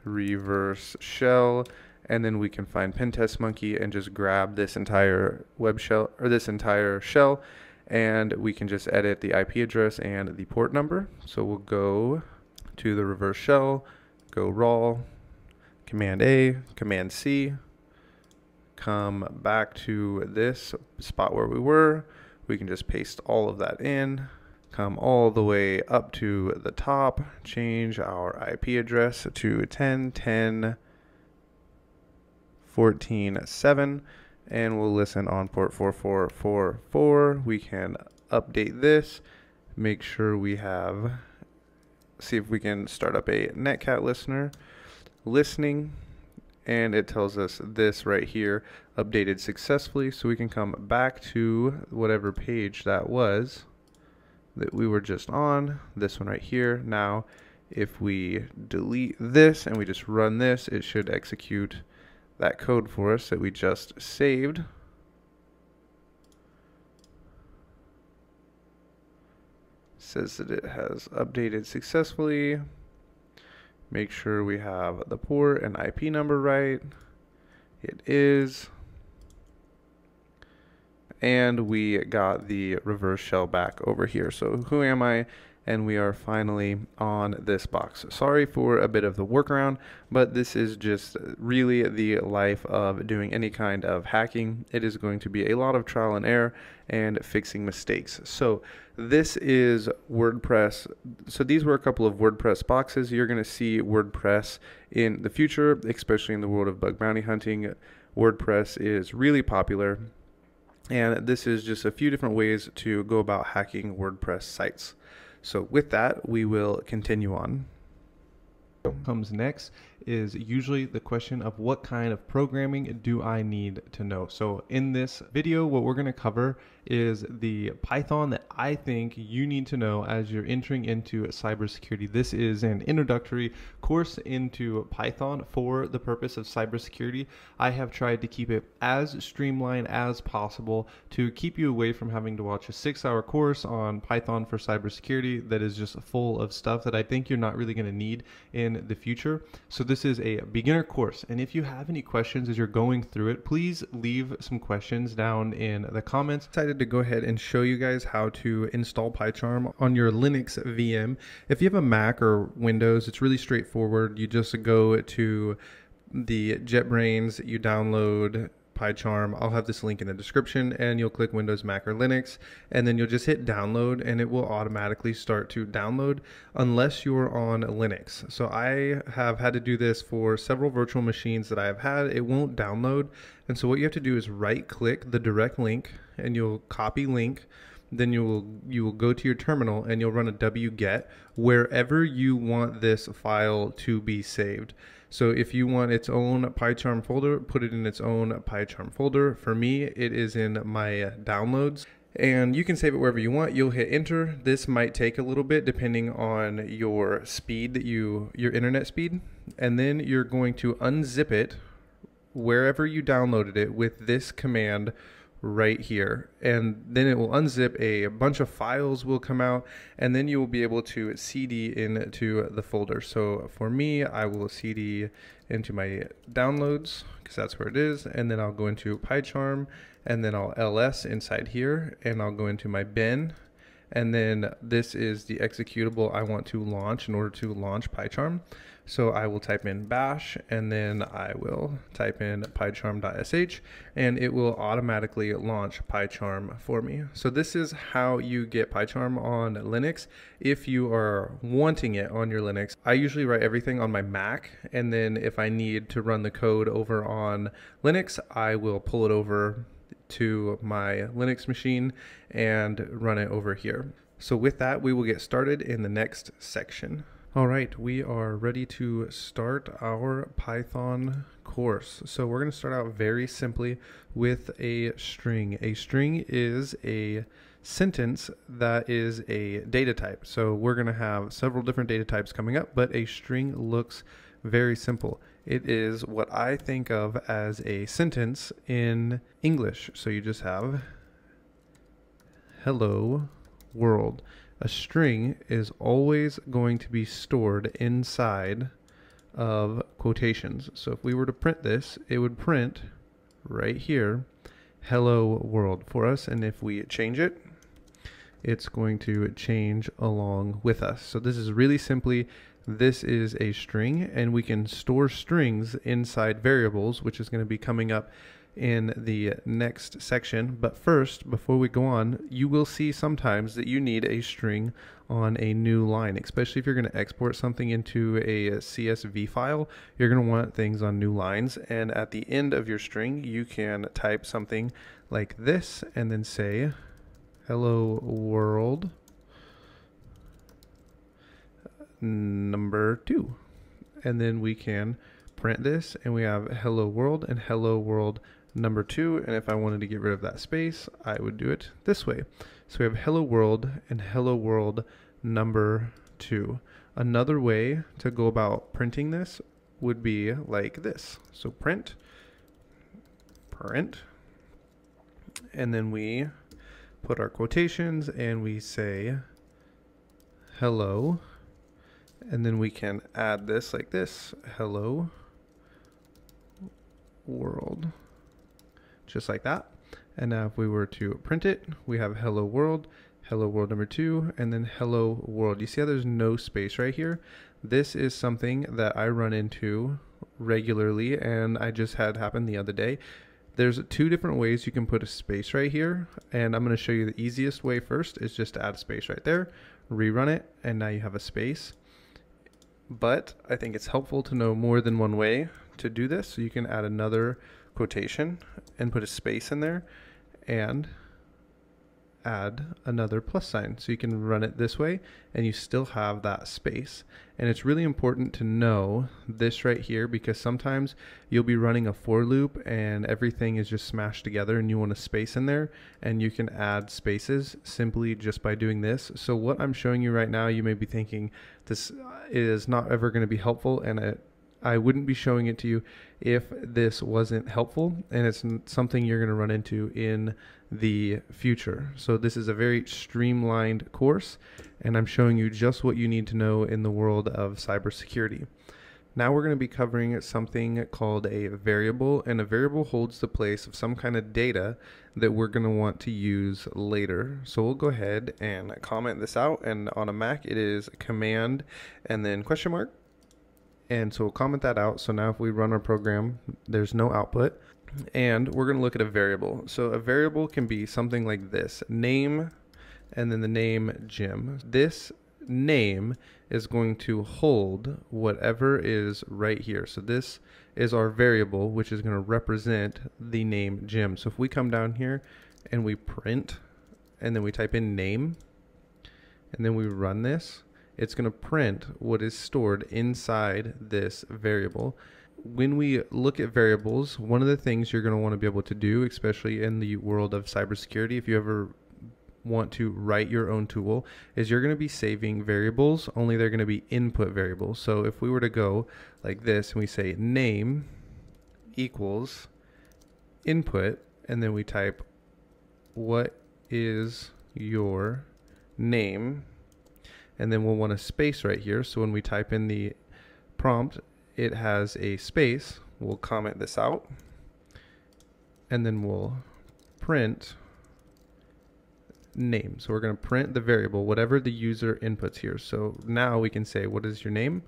reverse shell, and then we can find Pentest Monkey and just grab this entire web shell, or this entire shell, and we can just edit the IP address and the port number. So we'll go to the reverse shell, go raw, Command A, Command C, come back to this spot where we were. We can just paste all of that in, come all the way up to the top, change our IP address to 10.10.14.7, and we'll listen on port 4444. We can update this, make sure we have, see if we can start up a netcat listener, listening, and it tells us this right here, updated successfully. So we can come back to whatever page that was that we were just on, this one right here. Now, if we delete this and we just run this, it should execute that code for us that we just saved. Says that it has updated successfully. Make sure we have the port and IP number right. It is. And we got the reverse shell back over here. So who am I? And we are finally on this box. Sorry for a bit of the workaround, but this is just really the life of doing any kind of hacking. It is going to be a lot of trial and error and fixing mistakes. So this is WordPress. So these were a couple of WordPress boxes. You're going to see WordPress in the future, especially in the world of bug bounty hunting. WordPress is really popular. And this is just a few different ways to go about hacking WordPress sites. So with that, we will continue on. What comes next is usually the question of what kind of programming do I need to know. So in this video, what we're going to cover is the Python that I think you need to know as you're entering into cybersecurity. This is an introductory course into Python for the purpose of cybersecurity. I have tried to keep it as streamlined as possible to keep you away from having to watch a 6-hour course on Python for cybersecurity that is just full of stuff that I think you're not really going to need in the future. So this is a beginner course, and if you have any questions as you're going through it, please leave some questions down in the comments. Decided to go ahead and show you guys how to install PyCharm on your Linux VM. If you have a Mac or Windows, it's really straightforward. You just go to the JetBrains, you download PyCharm. I'll have this link in the description, and you'll click Windows, Mac, or Linux, and then you'll just hit download, and it will automatically start to download unless you're on Linux. So I have had to do this for several virtual machines that I have had. It won't download, and so what you have to do is right click the direct link, and you'll copy link. Then you will go to your terminal and you'll run a wget wherever you want this file to be saved. So if you want its own PyCharm folder, put it in its own PyCharm folder. For me, it is in my downloads. And you can save it wherever you want. You'll hit enter. This might take a little bit depending on your speed, your internet speed. And then you're going to unzip it wherever you downloaded it with this command right here, and then it will unzip. A bunch of files will come out, and then you will be able to CD into the folder. So for me, I will CD into my downloads because that's where it is, and then I'll go into PyCharm, and then I'll ls inside here, and I'll go into my bin, and then this is the executable I want to launch in order to launch PyCharm. So I will type in bash, and then I will type in pycharm.sh, and it will automatically launch PyCharm for me. So this is how you get PyCharm on Linux if you are wanting it on your Linux. I usually write everything on my Mac, and then if I need to run the code over on Linux, I will pull it over to my Linux machine and run it over here. So with that, we will get started in the next section. All right, we are ready to start our Python course. So we're going to start out very simply with a string. A string is a sentence that is a data type. So we're going to have several different data types coming up, but a string looks very simple. It is what I think of as a sentence in English. So you just have hello world. A string is always going to be stored inside of quotations. So if we were to print this, it would print right here, hello world for us. And if we change it, it's going to change along with us. So this is really simply, this is a string, and we can store strings inside variables, which is going to be coming up in the next section. But first, before we go on, you will see sometimes that you need a string on a new line, especially if you're going to export something into a CSV file. You're going to want things on new lines, and at the end of your string you can type something like this and then say hello world number 2, and then we can print this, and we have hello world and hello world number 2. And if I wanted to get rid of that space, I would do it this way. So we have hello world and hello world number 2. Another way to go about printing this would be like this. So print, and then we put our quotations and we say hello, and then we can add this like this, hello world, just like that. And now if we were to print it, we have hello world number 2, and then hello world. You see how there's no space right here? This is something that I run into regularly, and I just had happen the other day. There's 2 different ways you can put a space right here, and I'm going to show you the easiest way first is just to add a space right there, rerun it, and now you have a space. But I think it's helpful to know more than one way to do this. So you can add another quotation and put a space in there and add another plus sign. So you can run it this way and you still have that space. And it's really important to know this right here, because sometimes you'll be running a for loop and everything is just smashed together and you want a space in there, and you can add spaces simply just by doing this. So what I'm showing you right now, you may be thinking this is not ever going to be helpful, and I wouldn't be showing it to you if this wasn't helpful, and it's something you're going to run into in the future. So this is a very streamlined course, and I'm showing you just what you need to know in the world of cybersecurity. Now we're going to be covering something called a variable, and a variable holds the place of some kind of data that we're going to want to use later. So we'll go ahead and comment this out, and on a Mac it is command and then question mark. And so we'll comment that out. So now if we run our program, there's no output. And we're going to look at a variable. So a variable can be something like this, name, and then the name Jim. This name is going to hold whatever is right here. So this is our variable, which is going to represent the name Jim. So if we come down here and we print, and then we type in name, and then we run this, it's going to print what is stored inside this variable. When we look at variables, one of the things you're going to want to be able to do, especially in the world of cybersecurity, if you ever want to write your own tool, is you're going to be saving variables, only they're going to be input variables. So if we were to go like this and we say name equals input, and then we type what is your name, and then we'll want a space right here. So when we type in the prompt, it has a space. We'll comment this out, and then we'll print name. So we're going to print the variable, whatever the user inputs here. So now we can say, what is your name?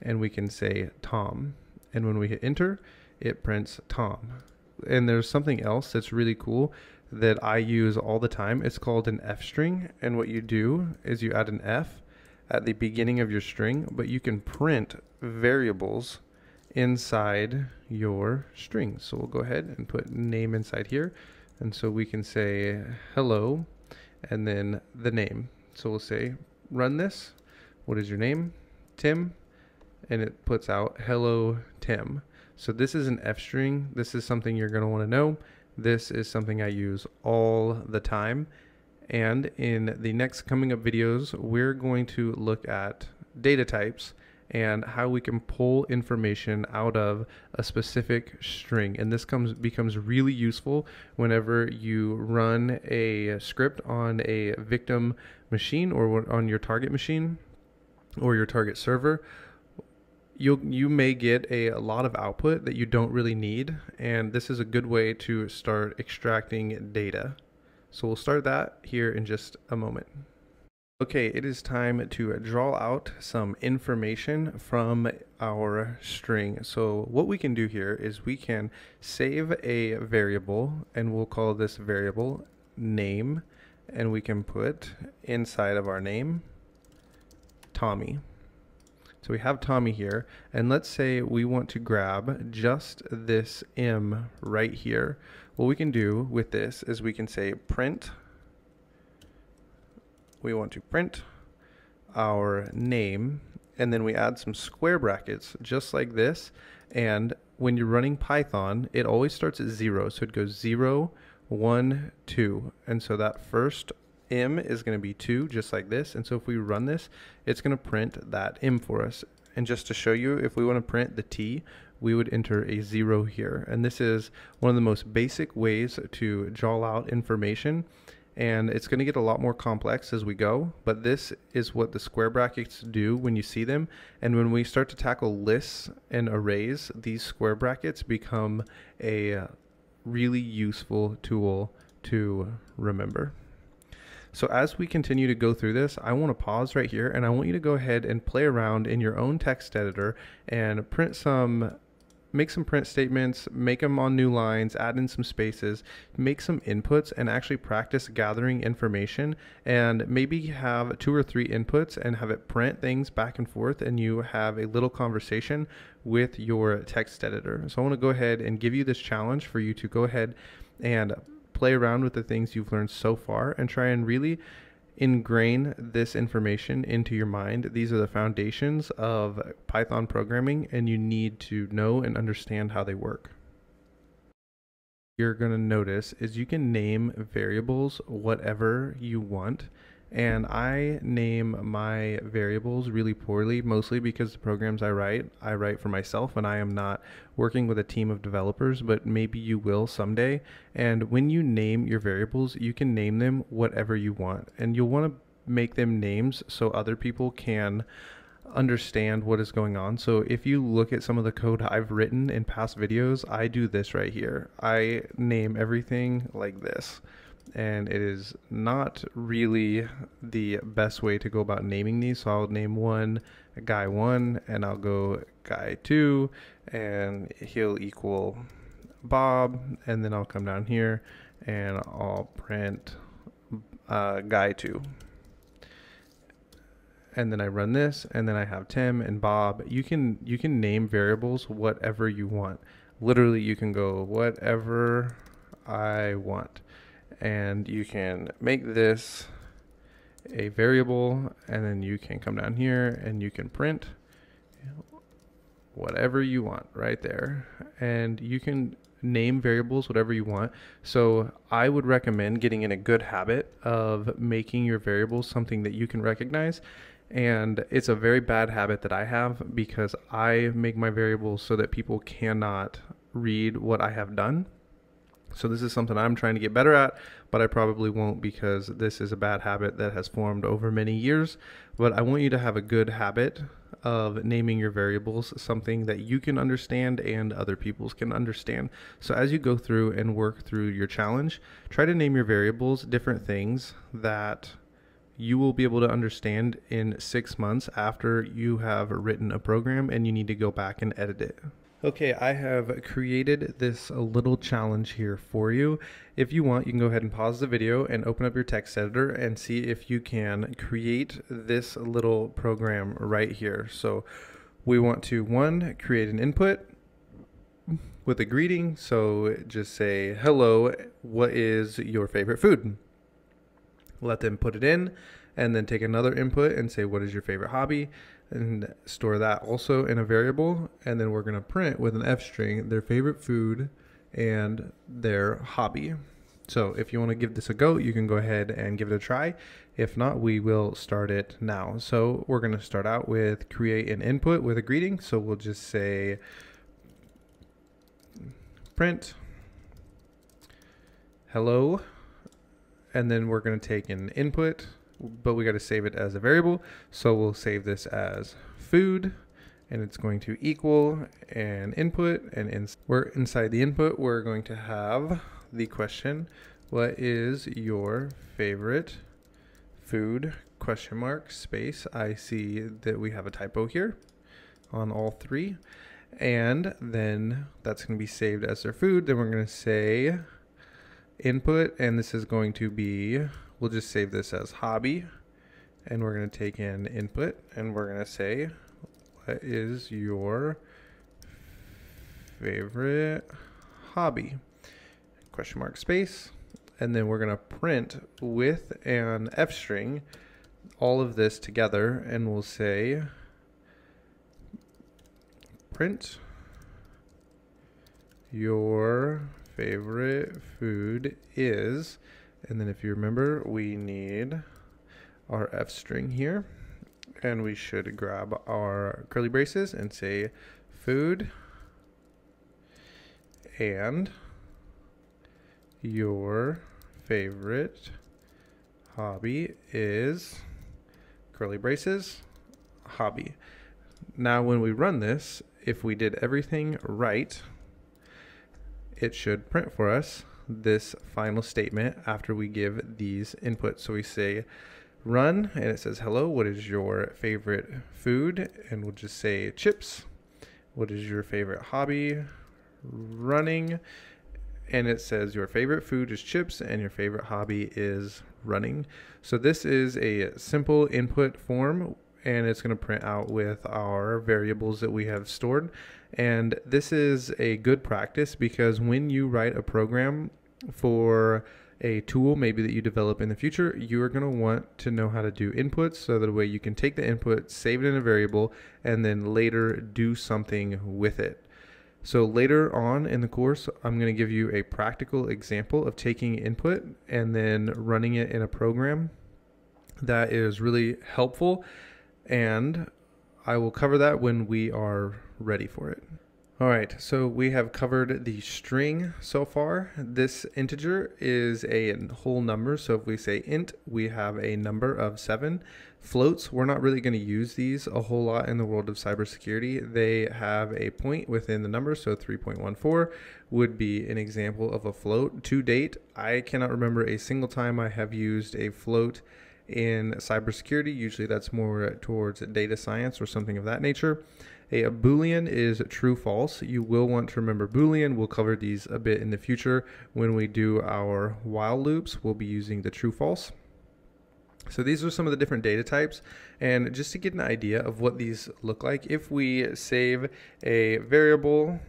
And we can say Tom. And when we hit enter, it prints Tom. And there's something else that's really cool that I use all the time. It's called an F string. And what you do is you add an F at the beginning of your string, but you can print variables inside your string. So we'll go ahead and put name inside here. And so we can say hello, and then the name. So we'll say, run this. What is your name? Tim. And it puts out hello, Tim. So this is an F string. This is something you're going to want to know. This is something I use all the time. And in the next coming up videos, we're going to look at data types and how we can pull information out of a specific string. And this becomes really useful whenever you run a script on a victim machine or on your target machine or your target server. You may get a lot of output that you don't really need, and this is a good way to start extracting data. So we'll start that here in just a moment. Okay, it is time to draw out some information from our string. So what we can do here is we can save a variable, and we'll call this variable name, and we can put inside of our name Tommy. So we have Tommy here, and let's say we want to grab just this M right here. What we can do with this is we can say print. We want to print our name, and then we add some square brackets just like this. And when you're running Python, it always starts at 0. So it goes 0, 1, 2. And so that first M is going to be 2, just like this. And so if we run this, it's going to print that M for us. And just to show you, if we want to print the T, we would enter a 0 here. And this is one of the most basic ways to draw out information. And it's going to get a lot more complex as we go, but this is what the square brackets do when you see them. And when we start to tackle lists and arrays, these square brackets become a really useful tool to remember. So as we continue to go through this, I want to pause right here, and I want you to go ahead and play around in your own text editor and make some print statements, make them on new lines, add in some spaces, make some inputs, and actually practice gathering information, and maybe have 2 or 3 inputs and have it print things back and forth, and you have a little conversation with your text editor. So I want to go ahead and give you this challenge for you to go ahead and play around with the things you've learned so far and try and really ingrain this information into your mind. These are the foundations of Python programming, and you need to know and understand how they work. You're going to notice is you can name variables whatever you want, and I name my variables really poorly, mostly because the programs I write for myself, and I am not working with a team of developers, but maybe you will someday. And when you name your variables, you can name them whatever you want, and you'll want to make them names so other people can understand what is going on. So if you look at some of the code I've written in past videos, I do this right here. I name everything like this. And it is not really the best way to go about naming these. So I'll name one guy 1, and I'll go guy 2, and he'll equal Bob, and then I'll come down here and I'll print guy 2. And then I run this, and then I have Tim and Bob. You can name variables whatever you want. Literally, you can go whatever I want. And you can make this a variable, and then you can come down here and you can print whatever you want right there. And you can name variables whatever you want. So I would recommend getting in a good habit of making your variables something that you can recognize. And it's a very bad habit that I have, because I make my variables so that people cannot read what I have done. So this is something I'm trying to get better at, but I probably won't, because this is a bad habit that has formed over many years. But I want you to have a good habit of naming your variables something that you can understand and other people can understand. So as you go through and work through your challenge, try to name your variables different things that you will be able to understand in 6 months after you have written a program and you need to go back and edit it. Okay, I have created this little challenge here for you. If you want, you can go ahead and pause the video and open up your text editor and see if you can create this little program right here. So we want to, 1, create an input with a greeting. So just say, hello, what is your favorite food? Let them put it in, and then take another input and say, what is your favorite hobby? And store that also in a variable. And then we're going to print with an F string their favorite food and their hobby. So if you want to give this a go, you can go ahead and give it a try. If not, we will start it now. So we're going to start out with create an input with a greeting. So we'll just say print hello, and then we're going to take an input, but we got to save it as a variable. So we'll save this as food, and it's going to equal an input, and inside the input, we're going to have the question, what is your favorite food, question mark, space. I see that we have a typo here on all three. And then that's going to be saved as their food. Then we're going to say input, and this is going to be, we'll just save this as hobby. And we're going to take in input, and we're going to say, what is your favorite hobby? Question mark, space. And then we're going to print with an F string all of this together, and we'll say print your favorite food is, and then if you remember, we need our F string here, and we should grab our curly braces and say food and your favorite hobby is curly braces hobby. Now when we run this, if we did everything right, it should print for us this final statement after we give these inputs. So we say run, and it says hello, what is your favorite food? And we'll just say chips. What is your favorite hobby? Running. And it says your favorite food is chips and your favorite hobby is running. So this is a simple input form, and it's going to print out with our variables that we have stored. And this is a good practice because when you write a program for a tool maybe that you develop in the future, you are going to want to know how to do inputs, so that way you can take the input, save it in a variable, and then later do something with it. So later on in the course, I'm going to give you a practical example of taking input and then running it in a program that is really helpful, and I will cover that when we are ready for it. All right, so we have covered the string so far. This integer is a whole number, so if we say int, we have a number of 7. Floats, we're not really going to use these a whole lot in the world of cybersecurity. They have a point within the number, so 3.14 would be an example of a float. To date, I cannot remember a single time I have used a float in cybersecurity. Usually that's more towards data science or something of that nature. A Boolean is true, false. You will want to remember Boolean. We'll cover these a bit in the future. When we do our while loops, we'll be using the true, false. So these are some of the different data types, and just to get an idea of what these look like, if we save a variable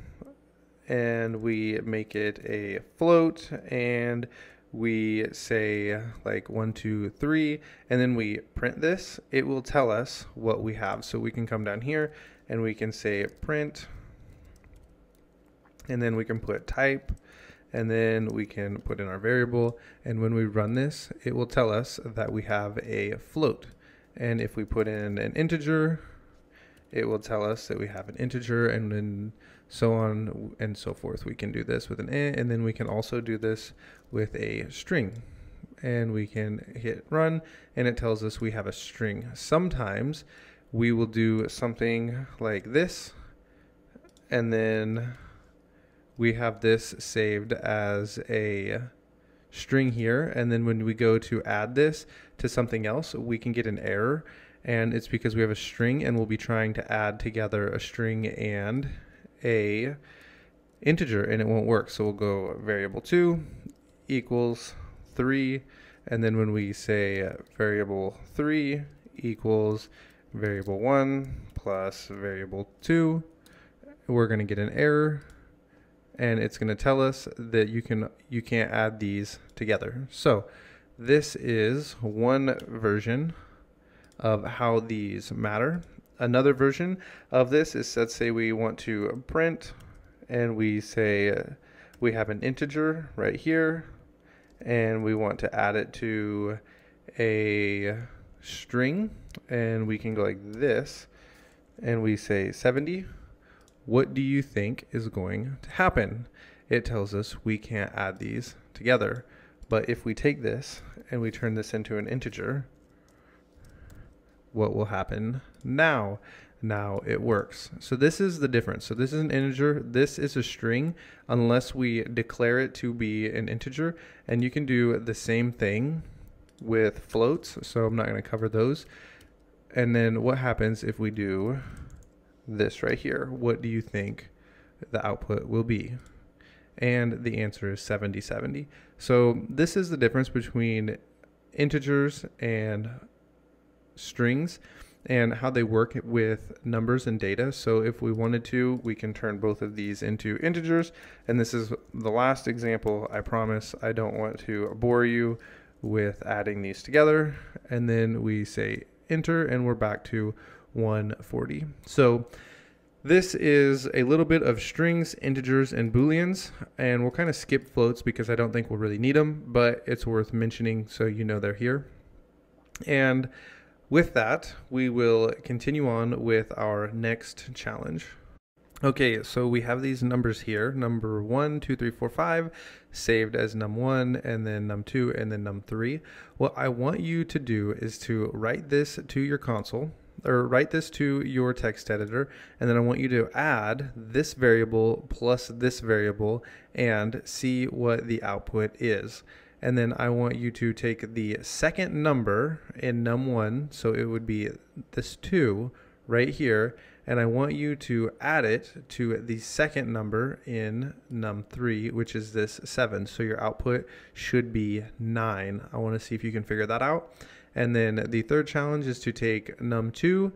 and we make it a float and we say like 1, 2, 3, and then we print this, it will tell us what we have. So we can come down here and we can say print, and then we can put type, and then we can put in our variable, and when we run this, it will tell us that we have a float. And if we put in an integer, it will tell us that we have an integer, and then so on and so forth. We can do this with an int, and then we can also do this with a string. And we can hit run, and it tells us we have a string. Sometimes we will do something like this, and then we have this saved as a string here, and then when we go to add this to something else, we can get an error, and it's because we have a string and we'll be trying to add together a string and a integer, and it won't work. So we'll go variable 2 equals 3, and then when we say variable 3 equals variable 1 plus variable 2, we're going to get an error, and it's going to tell us that you can't add these together. So this is one version of how these matter. Another version of this is, let's say we want to print, and we say we have an integer right here, and we want to add it to a string, and we can go like this, and we say 70. What do you think is going to happen? It tells us we can't add these together. But if we take this and we turn this into an integer, what will happen now? Now it works. So this is the difference. So this is an integer, this is a string, unless we declare it to be an integer. And you can do the same thing with floats, so I'm not going to cover those. And then what happens if we do this right here? What do you think the output will be? And the answer is 7070. So this is the difference between integers and strings and how they work with numbers and data. So if we wanted to, we can turn both of these into integers. And this is the last example. I promise I don't want to bore you with adding these together. And then we say enter, and we're back to 140. So this is a little bit of strings, integers, and booleans, and we'll kind of skip floats because I don't think we'll really need them, but it's worth mentioning so you know they're here. And with that, we will continue on with our next challenge. Okay, so we have these numbers here, number 1, 2, 3, 4, 5, saved as num1, and then num2, and then num3. What I want you to do is to write this to your console, or write this to your text editor, and then I want you to add this variable plus this variable and see what the output is. And then I want you to take the second number in num1, so it would be this 2 right here, and I want you to add it to the second number in num3, which is this 7. So your output should be 9. I want to see if you can figure that out. And then the third challenge is to take num2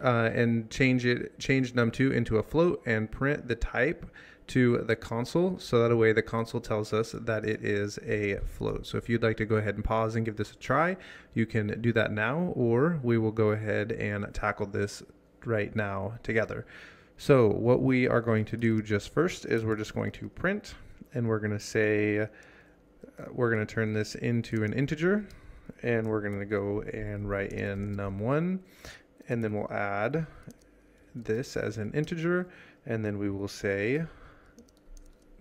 and change num2 into a float and print the type to the console, so that way the console tells us that it is a float. So if you'd like to go ahead and pause and give this a try, you can do that now, or we will go ahead and tackle this right now together. So what we are going to do just first is we're just going to print, and we're going to say we're going to turn this into an integer, and we're going to go and write in num1, and then we'll add this as an integer, and then we will say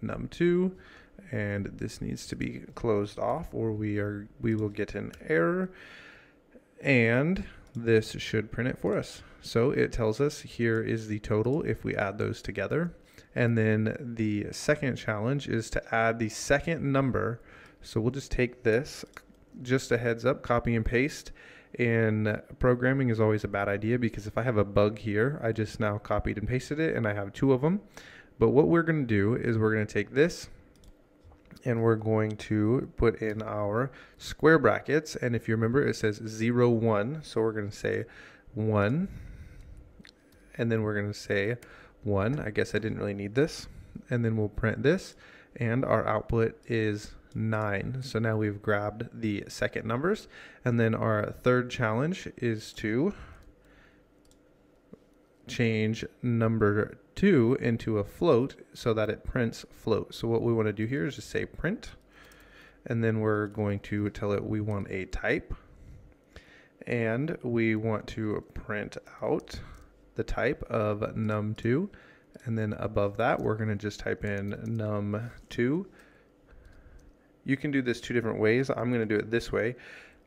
num2, and this needs to be closed off or we will get an error, and this should print it for us. So it tells us here is the total if we add those together. And then the second challenge is to add the second number. So we'll just take this, just a heads up, copy and paste. In programming is always a bad idea, because if I have a bug here, I just now copied and pasted it and I have 2 of them. But what we're going to do is we're going to take this and we're going to put in our square brackets. And if you remember, it says 0, 1. So we're going to say 1, and then we're going to say 1. I guess I didn't really need this. And then we'll print this, and our output is 9. So now we've grabbed the second numbers. And then our third challenge is to change number 2 into a float so that it prints float. So what we want to do here is just say print, and then we're going to tell it we want a type, and we want to print out the type of num2, and then above that we're going to just type in num2. You can do this 2 different ways. I'm going to do it this way.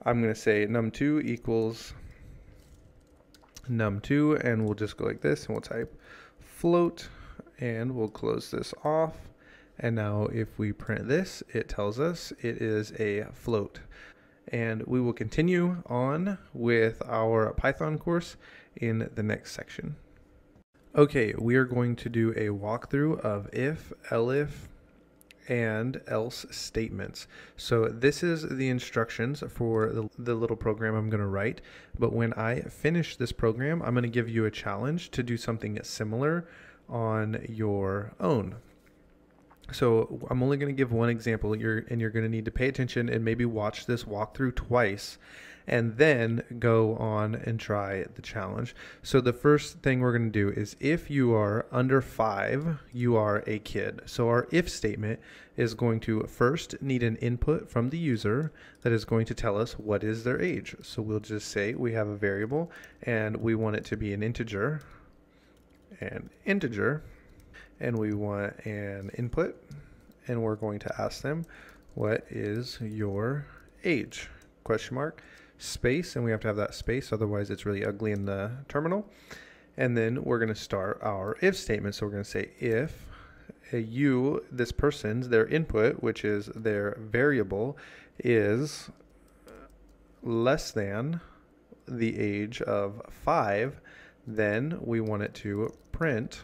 I'm going to say num2 equals num2, and we'll just go like this, and we'll type float, and we'll close this off. And now if we print this, it tells us it is a float. And we will continue on with our Python course in the next section. Okay, we are going to do a walkthrough of if, elif, and else statements. So this is the instructions for the little program I'm going to write. But when I finish this program, I'm going to give you a challenge to do something similar on your own. So I'm only going to give one example. You're going to need to pay attention and maybe watch this walkthrough twice and then go on and try the challenge. So the first thing we're going to do is if you are under 5, you are a kid. So our if statement is going to first need an input from the user that is going to tell us what is their age. So we'll just say we have a variable and we want it to be an integer, and we want an input, and we're going to ask them, what is your age? Question mark, space, and we have to have that space, otherwise it's really ugly in the terminal. And then we're going to start our if statement. So we're going to say if this person's, their input, which is their variable, is less than the age of 5, then we want it to print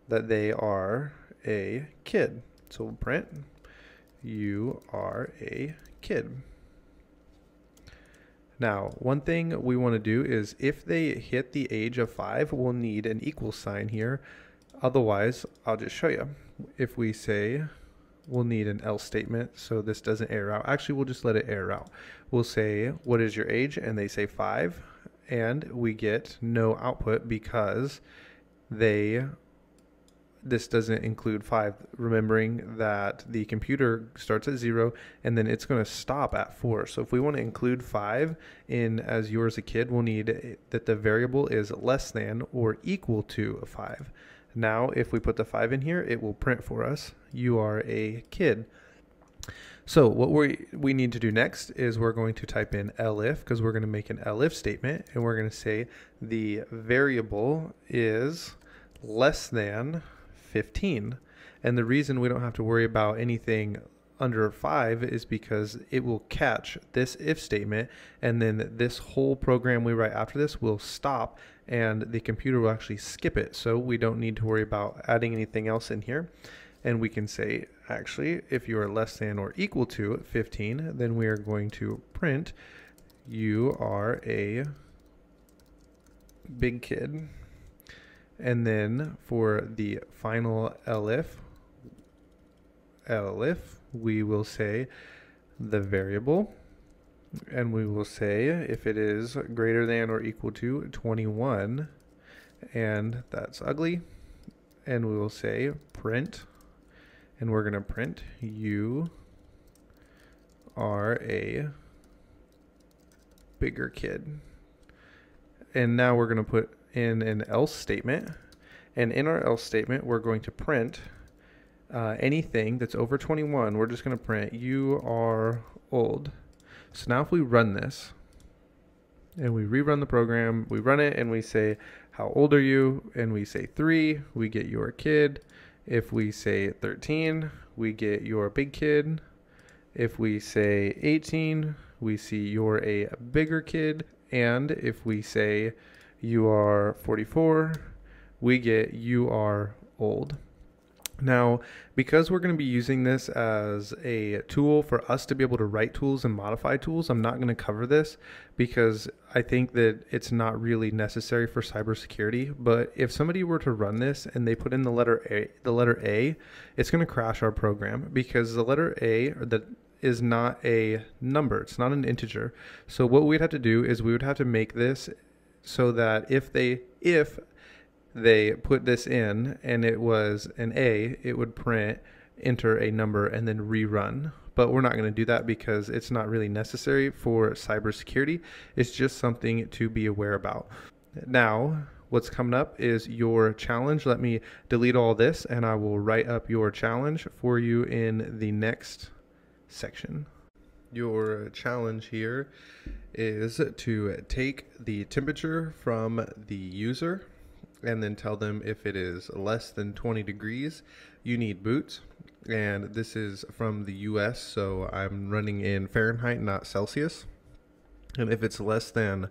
that they are a kid. So we'll print, you are a kid. Now, one thing we want to do is if they hit the age of 5, we'll need an equal sign here. Otherwise, I'll just show you. If we say, we'll need an else statement so this doesn't error out. Actually, we'll just let it error out. We'll say, what is your age? And they say 5. And we get no output because this doesn't include 5, remembering that the computer starts at 0 and then it's going to stop at 4. So if we want to include 5 in as yours a kid, we'll need that the variable is less than or equal to 5. Now if we put the 5 in here, it will print for us, you are a kid. So what we need to do next is we're going to type in elif, because we're going to make an elif statement, and we're going to say the variable is less than 15. And the reason we don't have to worry about anything under 5 is because it will catch this if statement, and then this whole program we write after this will stop and the computer will actually skip it. So we don't need to worry about adding anything else in here. And we can say, actually, if you are less than or equal to 15, then we are going to print you are a big kid. And then for the final elif, we will say the variable, and we will say if it is greater than or equal to 21, and that's ugly, and we will say print, and we're going to print you are a bigger kid. And now we're going to put in an else statement, and in our else statement we're going to print anything that's over 21. We're just going to print you are old. So now if we run this and we rerun the program, we run it and we say how old are you, and we say 3, we get you're a kid. If we say 13, we get you're a big kid. If we say 18, we see you're a bigger kid. And if we say you are 44, we get you are old. Now, because we're going to be using this as a tool for us to be able to write tools and modify tools, I'm not going to cover this because I think that it's not really necessary for cybersecurity. But if somebody were to run this and they put in the letter A, it's going to crash our program because the letter A is not a number. It's not an integer. So what we'd have to do is we would have to make this so that if they put this in and it was an A, it would print, enter a number, and then rerun. But we're not going to do that because it's not really necessary for cybersecurity. It's just something to be aware about. Now, what's coming up is your challenge. Let me delete all this and I will write up your challenge for you in the next section. Your challenge here is to take the temperature from the user and then tell them if it is less than 20 degrees, you need boots. And this is from the US, so I'm running in Fahrenheit, not Celsius. And if it's less than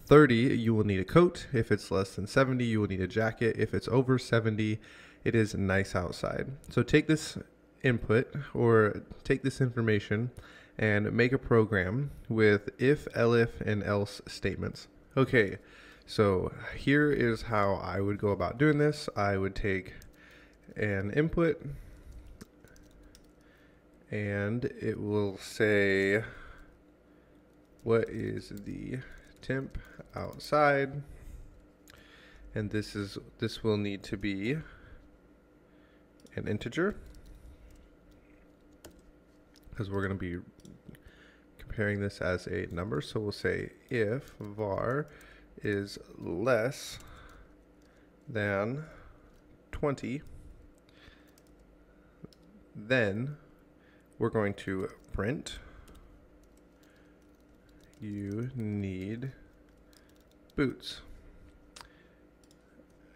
30, you will need a coat. If it's less than 70, you will need a jacket. If it's over 70, it is nice outside. So take this input or take this information and make a program with if, elif, and else statements. Okay, so here is how I would go about doing this. I would take an input and it will say what is the temp outside, and this will need to be an integer because we're going to be comparing this as a number. So we'll say if var is less than 20, then we're going to print you need boots,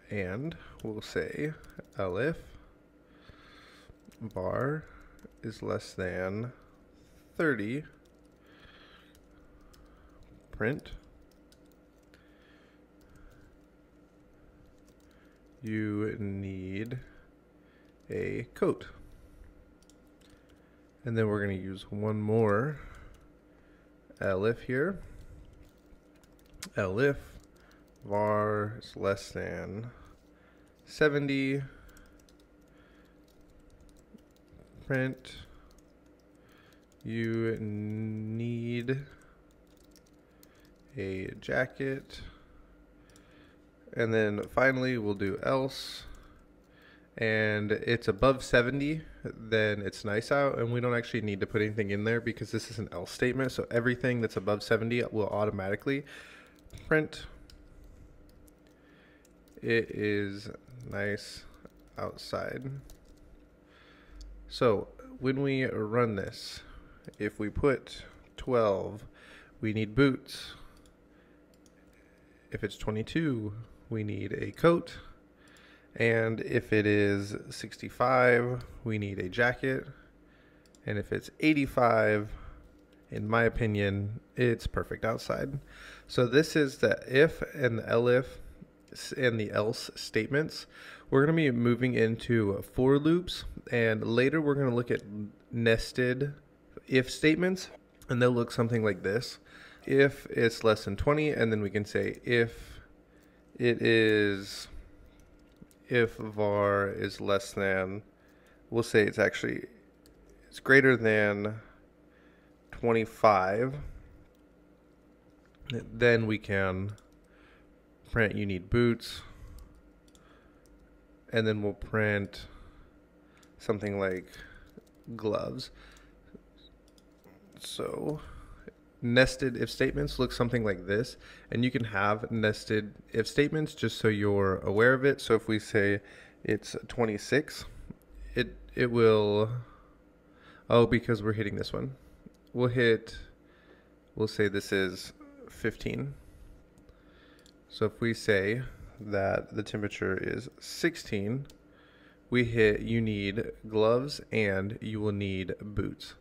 and we'll say elif var is less than 30, print you need a coat. And then we're going to use one more elif here. Elif var is less than 70, print you need a jacket. And then finally we'll do else, and it's above 70, then it's nice out, and we don't actually need to put anything in there because this is an else statement. So everything that's above 70 will automatically print it is nice outside. So when we run this, if we put 12, we need boots. If it's 22, we need a coat. And if it is 65, we need a jacket. And if it's 85, in my opinion, it's perfect outside. So this is the if and the elif and the else statements. We're going to be moving into for loops, and later we're going to look at nested if statements, and they'll look something like this. If it's less than 20, and then we can say if var is less than, we'll say it's greater than 25, then we can print you need boots, and then we'll print something like gloves. So nested if statements look something like this, and you can have nested if statements just so you're aware of it. So if we say it's 26, it will, oh, because we're hitting this one, we'll say this is 15. So if we say that the temperature is 16, we hit you need gloves and you will need boots.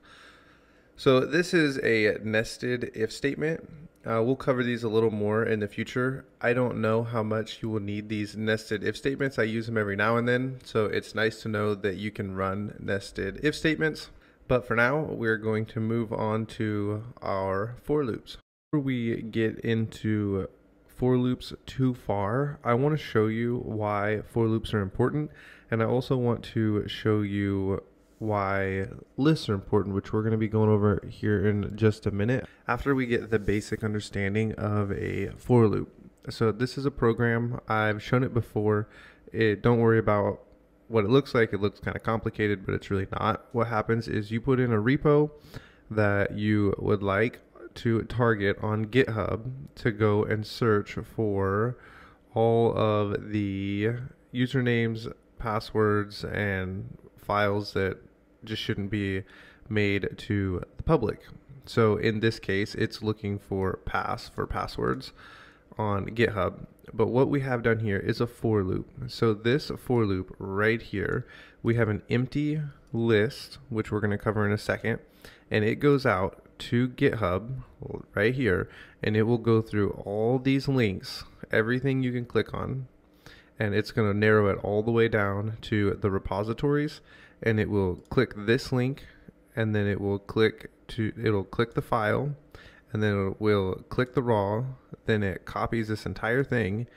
So this is a nested if statement. We'll cover these a little more in the future. I don't know how much you will need these nested if statements. I use them every now and then, so it's nice to know that you can run nested if statements. But for now, we're going to move on to our for loops. Before we get into for loops too far, I want to show you why for loops are important, and I also want to show you why lists are important, which we're going to be going over here in just a minute after we get the basic understanding of a for loop. So this is a program, I've shown it before. Don't worry about what it looks like. It looks kind of complicated, but it's really not. What happens is you put in a repo that you would like to target on GitHub to go and search for all of the usernames, passwords, and files that just shouldn't be made to the public. So in this case, it's looking for passwords on GitHub. But what we have done here is a for loop. So this for loop right here, we have an empty list, which we're going to cover in a second, and it goes out to GitHub right here, and it will go through all these links, everything you can click on, and it's going to narrow it all the way down to the repositories, and it will click this link, and then it'll click the file, and then it will click the raw, then it copies this entire thing,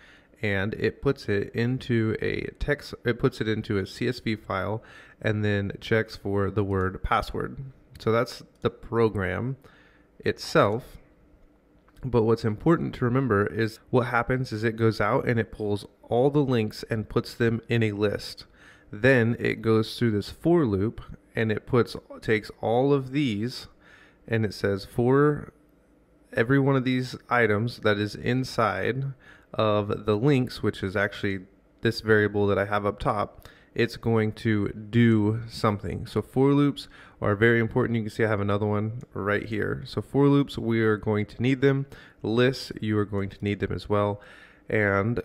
and it puts it into a text, it puts it into a CSV file, and then checks for the word password. So that's the program itself. But what's important to remember is what happens is it goes out and it pulls all the links and puts them in a list. Then it goes through this for loop and it takes all of these and it says for every one of these items that is inside of the links, which is actually this variable that I have up top, it's going to do something. So for loops are very important. You can see I have another one right here. So for loops, we are going to need them. Lists, you are going to need them as well. And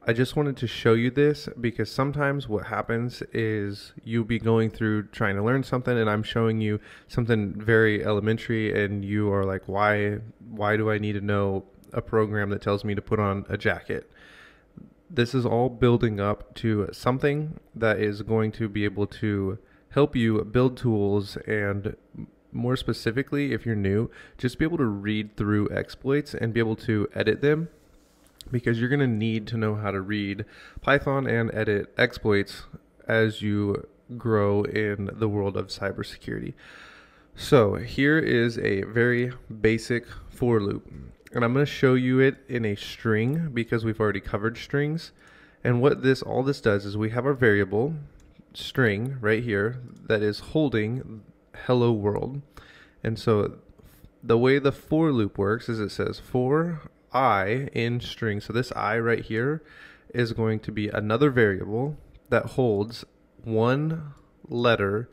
I just wanted to show you this because sometimes what happens is you'll be going through trying to learn something and I'm showing you something very elementary and you are like, why do I need to know a program that tells me to put on a jacket? This is all building up to something that is going to be able to help you build tools, and more specifically, if you're new, just be able to read through exploits and be able to edit them, because you're going to need to know how to read Python and edit exploits as you grow in the world of cybersecurity. So here is a very basic for loop. And I'm going to show you it in a string because we've already covered strings. And what all this does is we have our variable string right here that is holding hello world. And so the way the for loop works is it says for I in string. So this I right here is going to be another variable that holds one letter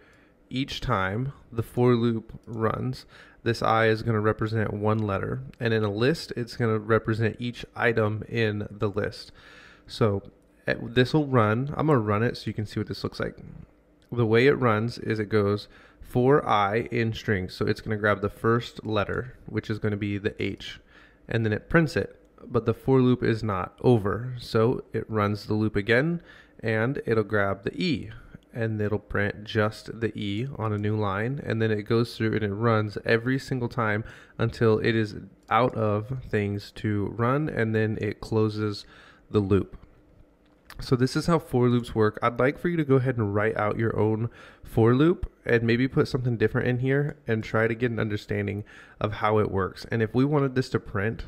each time the for loop runs. This I is going to represent one letter, and in a list it's going to represent each item in the list. So this will run. I'm going to run it so you can see what this looks like. The way it runs is it goes for I in string, so it's going to grab the first letter, which is going to be the H, and then it prints it. But the for loop is not over, so it runs the loop again and it'll grab the E, and it'll print just the E on a new line, and then it goes through and it runs every single time until it is out of things to run, and then it closes the loop. So this is how for loops work. I'd like for you to go ahead and write out your own for loop and maybe put something different in here and try to get an understanding of how it works. And if we wanted this to print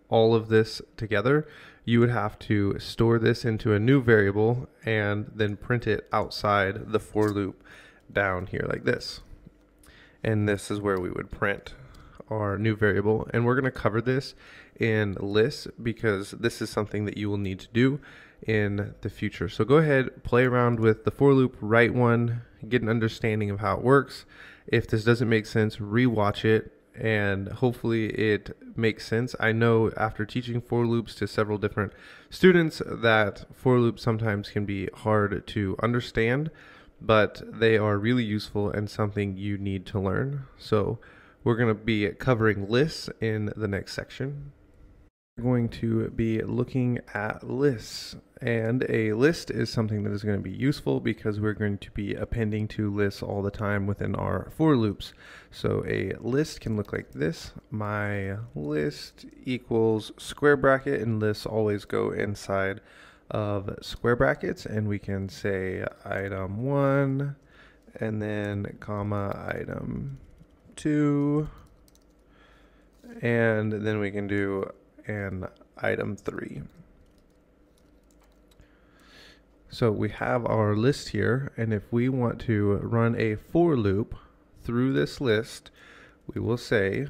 all of this together, you would have to store this into a new variable and then print it outside the for loop down here like this. And this is where we would print our new variable. And we're going to cover this in lists because this is something that you will need to do in the future. So go ahead, play around with the for loop, write one, get an understanding of how it works. If this doesn't make sense, rewatch it, and hopefully it makes sense. I know after teaching for loops to several different students that for loops sometimes can be hard to understand, but they are really useful and something you need to learn. So we're going to be covering lists in the next section. We're going to be looking at lists, and a list is something that is going to be useful because we're going to be appending to lists all the time within our for loops. So a list can look like this. My list equals square bracket, and lists always go inside of square brackets, and we can say item 1 and then comma item 2, and then we can do an item 3. So we have our list here, and if we want to run a for loop through this list, we will say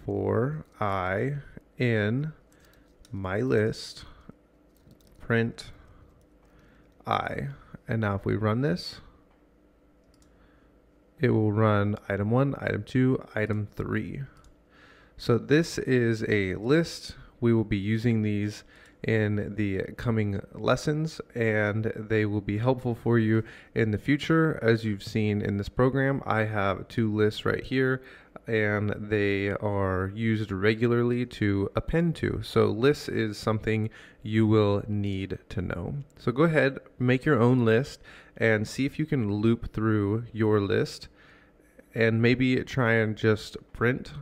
for I in my list print I. And now if we run this, it will run item 1, item 2, item 3. So this is a list. We will be using these in the coming lessons, and they will be helpful for you in the future. As you've seen in this program, I have 2 lists right here, and they are used regularly to append to. So lists is something you will need to know. So go ahead, make your own list and see if you can loop through your list and maybe try and just print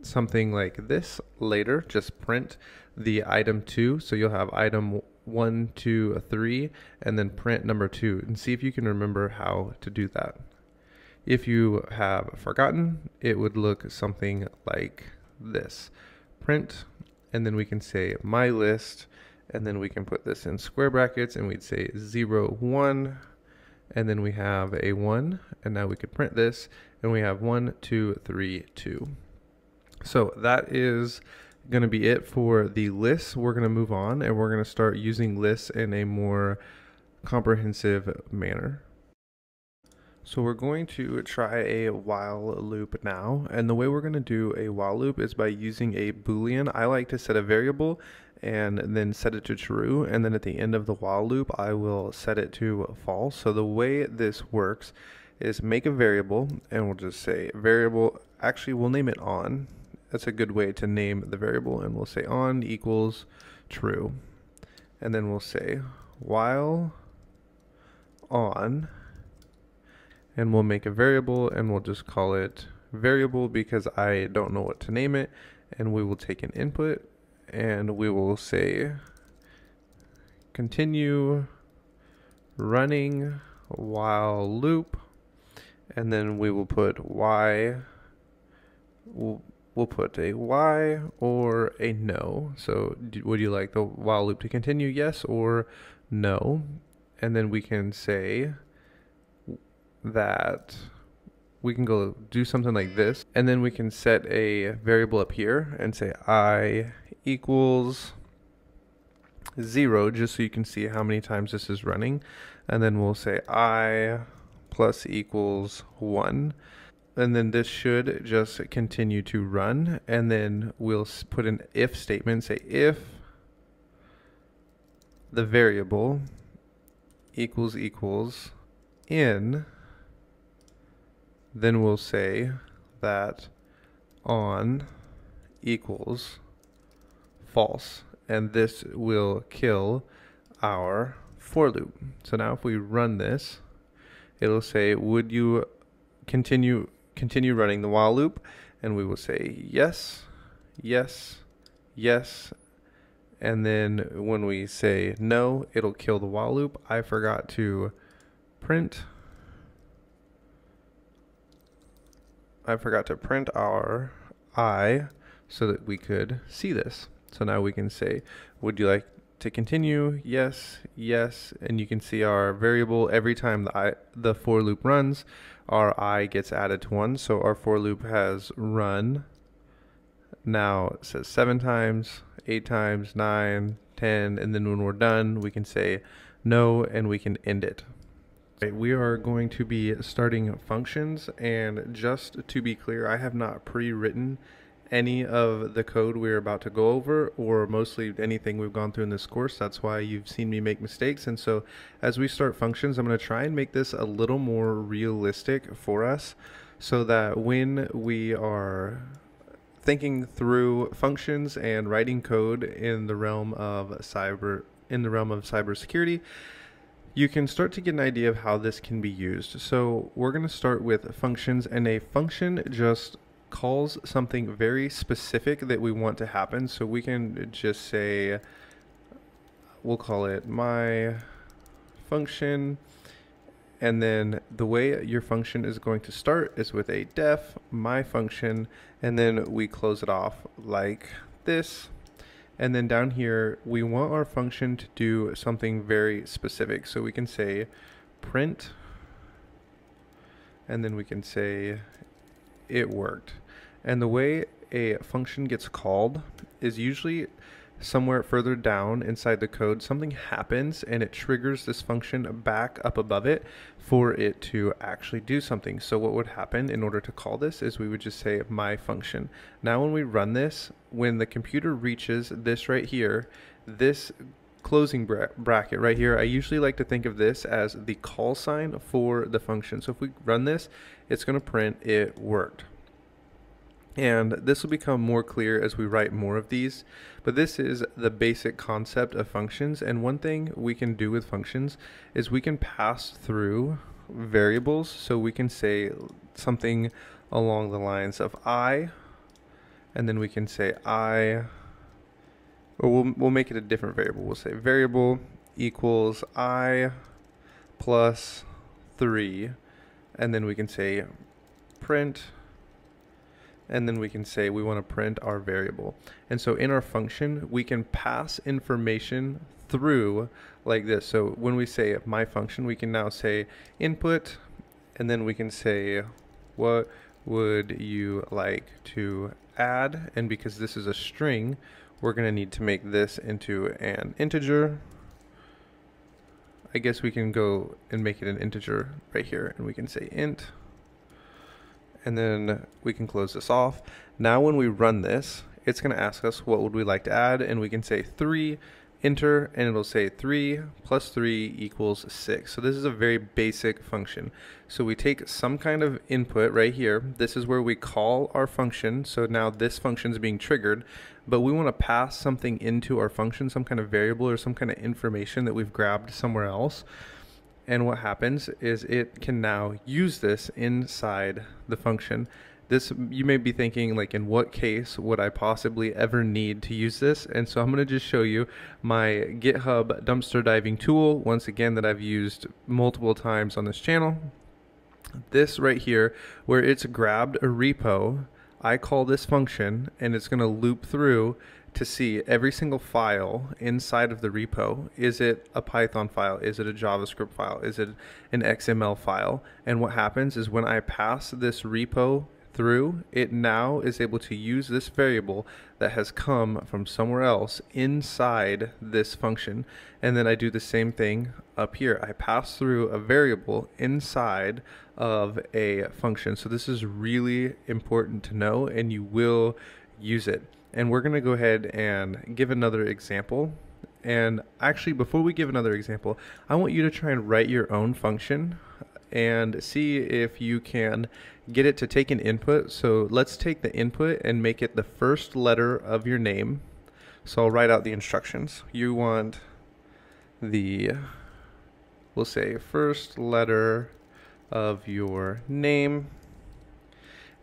something like this later, just print the item 2. So you'll have item 1, 2, 3, and then print number 2, and see if you can remember how to do that. If you have forgotten, it would look something like this. Print, and then we can say my list, and then we can put this in square brackets, and we'd say 0, 1, and then we have a 1, and now we could print this, and we have 1, 2, 3, 2. So that is going to be it for the lists. We're going to move on, and we're going to start using lists in a more comprehensive manner. So we're going to try a while loop now, and the way we're going to do a while loop is by using a Boolean. I like to set a variable and then set it to true, and then at the end of the while loop I will set it to false. So the way this works is make a variable, and we'll just say variable, actually we'll name it on. That's a good way to name the variable, and we'll say on equals true, and then we'll say while on, and we'll make a variable, and we'll just call it variable because I don't know what to name it, and we will take an input, and we will say continue running while loop, and then we will put y, we'll put a y or a no. So would you like the while loop to continue, yes or no? And then we can say that we can go do something like this, and then we can set a variable up here and say I equals 0, just so you can see how many times this is running, and then we'll say I plus equals 1, and then this should just continue to run, and then we'll put an if statement, say if the variable equals in, then we'll say that on equals false, and this will kill our for loop. So now if we run this, it'll say would you continue running the while loop, and we will say yes, yes, yes, and then when we say no, it'll kill the while loop. I forgot to print our I so that we could see this. So now we can say, would you like to continue? Yes, yes, and you can see our variable, every time the for loop runs, our I gets added to 1. So our for loop has run, now it says 7 times, 8 times, 9, 10, and then when we're done, we can say no, and we can end it. We are going to be starting functions, and just to be clear, I have not pre-written any of the code we're about to go over, or mostly anything we've gone through in this course. That's why you've seen me make mistakes. And so as we start functions, I'm going to try and make this a little more realistic for us, so that when we are thinking through functions and writing code in the realm of cybersecurity, you can start to get an idea of how this can be used. So we're going to start with functions, and a function just calls something very specific that we want to happen. So we can just say, we'll call it my function, and then the way your function is going to start is with a def my function, and then we close it off like this. And then down here, we want our function to do something very specific. So we can say print, and then we can say it worked. And the way a function gets called is usually somewhere further down inside the code. Something happens and it triggers this function back up above it for it to actually do something. So what would happen in order to call this is we would just say my function. Now when we run this, when the computer reaches this right here, this closing bracket right here, I usually like to think of this as the call sign for the function. So if we run this, it's going to print it worked. And this will become more clear as we write more of these, but this is the basic concept of functions. And one thing we can do with functions is we can pass through variables. So we can say something along the lines of I, and then we can say or we'll make it a different variable. We'll say variable equals I plus 3, and then we can say print, and then we can say we want to print our variable. And so in our function, we can pass information through like this. So when we say my function, we can now say input, and then we can say what would you like to add, and because this is a string, we're going to need to make this into an integer. I guess we can go and make it an integer right here, and we can say int, and then we can close this off. Now when we run this, it's going to ask us what would we like to add, and we can say 3, enter, and it'll say 3 plus 3 equals 6. So this is a very basic function. So we take some kind of input right here. This is where we call our function. So now this function is being triggered, but we want to pass something into our function, some kind of variable or some kind of information that we've grabbed somewhere else. And what happens is it can now use this inside the function. This, you may be thinking, like, in what case would I possibly ever need to use this? And so I'm going to just show you my GitHub dumpster diving tool, once again, that I've used multiple times on this channel. This right here, where it's grabbed a repo, I call this function, and it's going to loop through to see every single file inside of the repo. Is it a Python file? Is it a JavaScript file? Is it an XML file? And what happens is when I pass this repo through, it now is able to use this variable that has come from somewhere else inside this function. And then I do the same thing up here. I pass through a variable inside of a function. So this is really important to know, and you will use it. And we're going to go ahead and give another example. And actually, before we give another example, I want you to try and write your own function and see if you can get it to take an input. So let's take the input and make it the first letter of your name. So I'll write out the instructions. You want we'll say first letter of your name,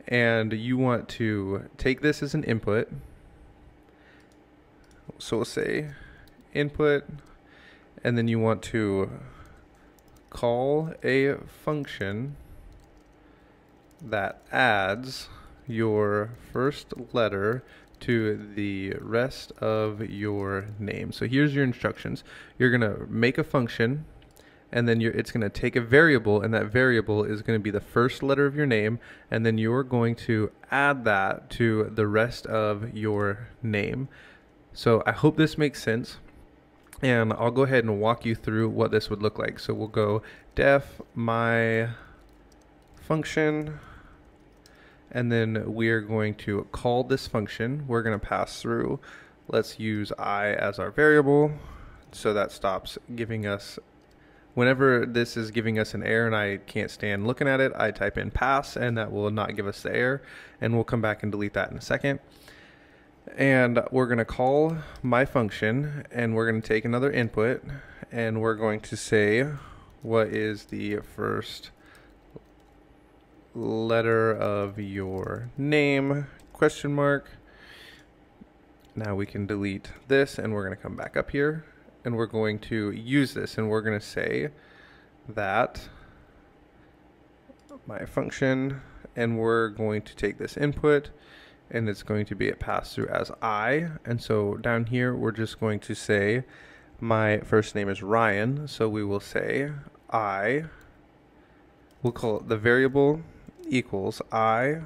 and you want to take this as an input. So we'll say input, and then you want to call a function that adds your first letter to the rest of your name. So here's your instructions. You're going to make a function, and then it's going to take a variable, and that variable is going to be the first letter of your name, and then you're going to add that to the rest of your name. So I hope this makes sense, and I'll go ahead and walk you through what this would look like. So we'll go def my function, and then we're going to call this function. We're going to pass through, let's use I as our variable, so that stops giving us, whenever this is giving us an error and I can't stand looking at it, I type in pass, and that will not give us the error, and we'll come back and delete that in a second. And we're going to call my function, and we're going to take another input, and we're going to say what is the first letter of your name, question mark. Now we can delete this, and we're going to come back up here, and we're going to use this, and we're going to say that my function, and we're going to take this input, and it's going to be a pass-through as I. And so down here, we're just going to say my first name is Ryan, so we will say I, we'll call it the variable equals I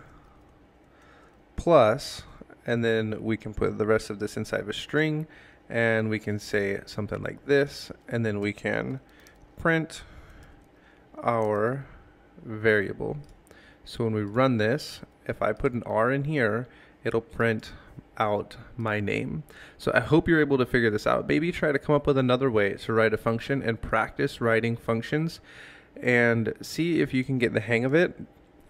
plus, and then we can put the rest of this inside of a string, and we can say something like this, and then we can print our variable. So when we run this, if I put an R in here, it'll print out my name. So I hope you're able to figure this out. Maybe try to come up with another way to write a function and practice writing functions and see if you can get the hang of it.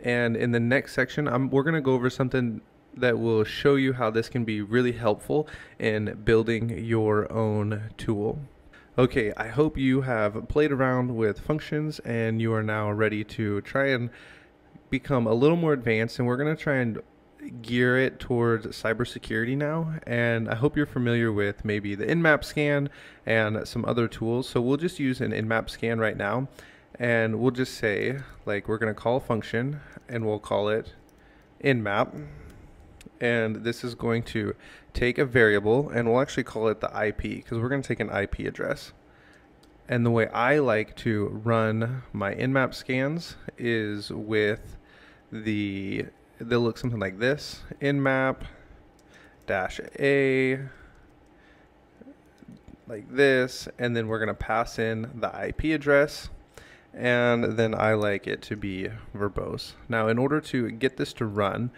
And in the next section, we're going to go over something that will show you how this can be really helpful in building your own tool. Okay, I hope you have played around with functions and you are now ready to try and become a little more advanced, and we're going to try and gear it towards cybersecurity now, and I hope you're familiar with maybe the in-map scan and some other tools. So we'll just use an in-map scan right now, and we'll just say, like, we're going to call a function and we'll call it in-map, and this is going to take a variable, and we'll actually call it the IP because we're going to take an IP address. And the way I like to run my in-map scans is with they'll look something like this: in-map -a, like this, and then we're going to pass in the IP address, and then I like it to be verbose. Now, in order to get this to run,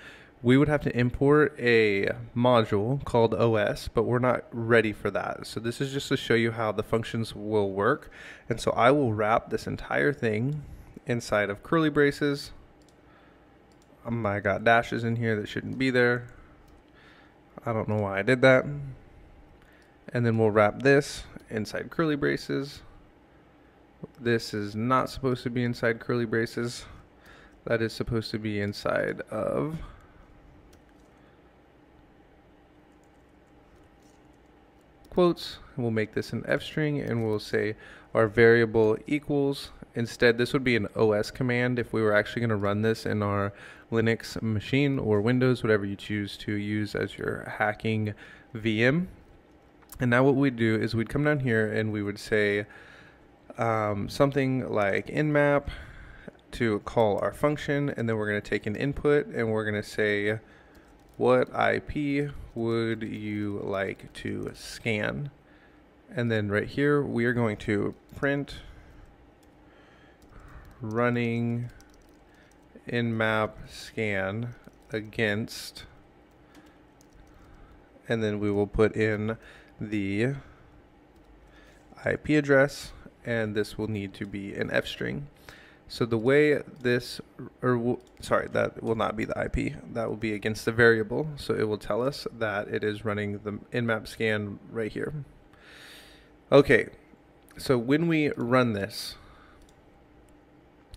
we would have to import a module called OS, but we're not ready for that. So this is just to show you how the functions will work. And so I will wrap this entire thing inside of curly braces. I got dashes in here that shouldn't be there. I don't know why I did that. And then we'll wrap this inside curly braces. This is not supposed to be inside curly braces. That is supposed to be inside of quotes. We'll make this an F string, and we'll say our variable equals. Instead, this would be an OS command if we were actually going to run this in our Linux machine or Windows, whatever you choose to use as your hacking VM. And now what we'd do is we'd come down here and we would say something like inmap to call our function, and then we're going to take an input and we're going to say, what IP would you like to scan? And then right here we are going to print running in-map scan against, and then we will put in the IP address, and this will need to be an F string. So the way this, sorry, that will not be the IP. That will be against the variable. So it will tell us that it is running the in-map scan right here. Okay, so when we run this,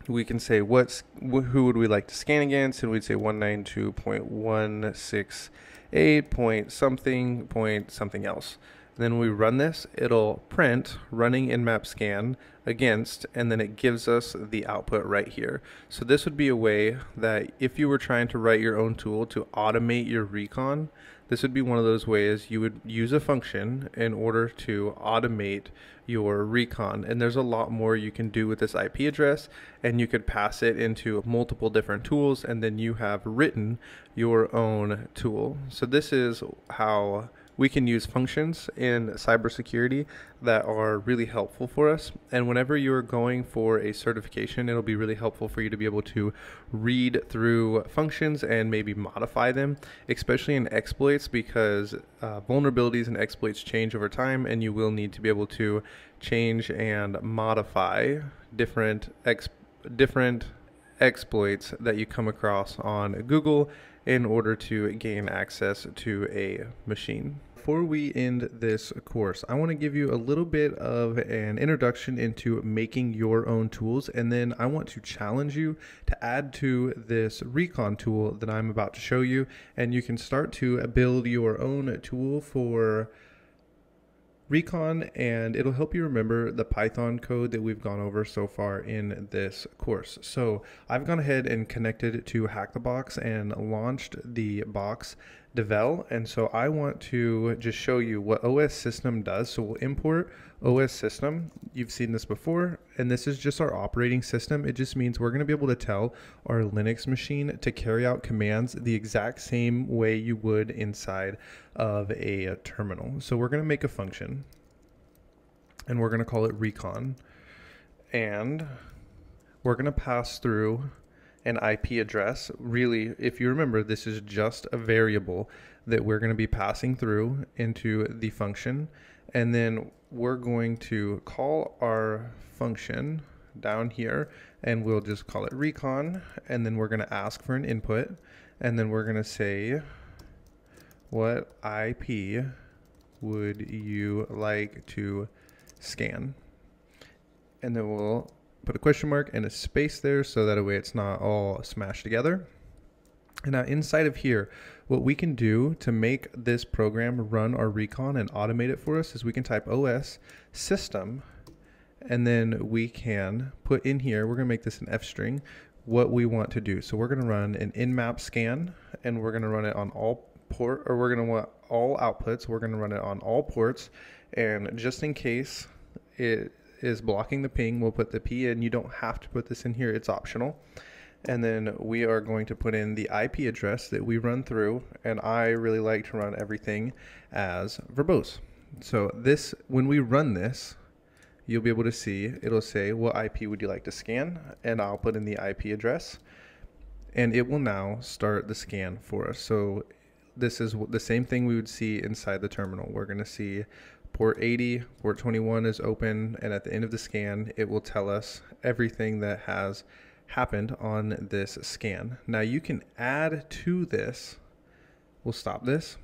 we can say who would we like to scan against, and we'd say 192.168 point something else. And then when we run this, it'll print running in-map scan against, and then it gives us the output right here. So this would be a way that if you were trying to write your own tool to automate your recon, this would be one of those ways you would use a function in order to automate your recon. And there's a lot more you can do with this IP address, and you could pass it into multiple different tools, and then you have written your own tool. So this is how we can use functions in cybersecurity that are really helpful for us. And whenever you're going for a certification, it'll be really helpful for you to be able to read through functions and maybe modify them, especially in exploits, because vulnerabilities and exploits change over time, and you will need to be able to change and modify different exploits that you come across on Google in order to gain access to a machine. Before we end this course, I want to give you a little bit of an introduction into making your own tools, and then I want to challenge you to add to this Recon tool that I'm about to show you, and you can start to build your own tool for Recon, and it'll help you remember the Python code that we've gone over so far in this course. So I've gone ahead and connected to Hack the Box and launched the box devel, and so I want to just show you what OS system does. So we'll import OS system. You've seen this before, and this is just our operating system. It just means we're going to be able to tell our Linux machine to carry out commands the exact same way you would inside of a terminal. So we're going to make a function, and we're going to call it Recon, and we're going to pass through an IP address. Really, if you remember, this is just a variable that we're going to be passing through into the function, and then we're going to call our function down here, and we'll just call it Recon, and then we're going to ask for an input, and then we're going to say, what IP would you like to scan? And then we'll put a question mark and a space there so that way it's not all smashed together. And now inside of here, what we can do to make this program run our recon and automate it for us is we can type OS system, and then we can put in here, we're going to make this an F string, what we want to do. So we're going to run an in-map scan, and we're going to run it on all we're going to want all outputs. We're going to run it on all ports, and just in case it is blocking the ping, we'll put the P in. You don't have to put this in here, it's optional. And then we are going to put in the IP address that we run through, and I really like to run everything as verbose. So this, when we run this, you'll be able to see, it'll say what IP would you like to scan, and I'll put in the IP address, and it will now start the scan for us. So this is the same thing we would see inside the terminal. We're going to see port 80, port 21 is open, and at the end of the scan, it will tell us everything that has happened on this scan. Now you can add to this, we'll stop this,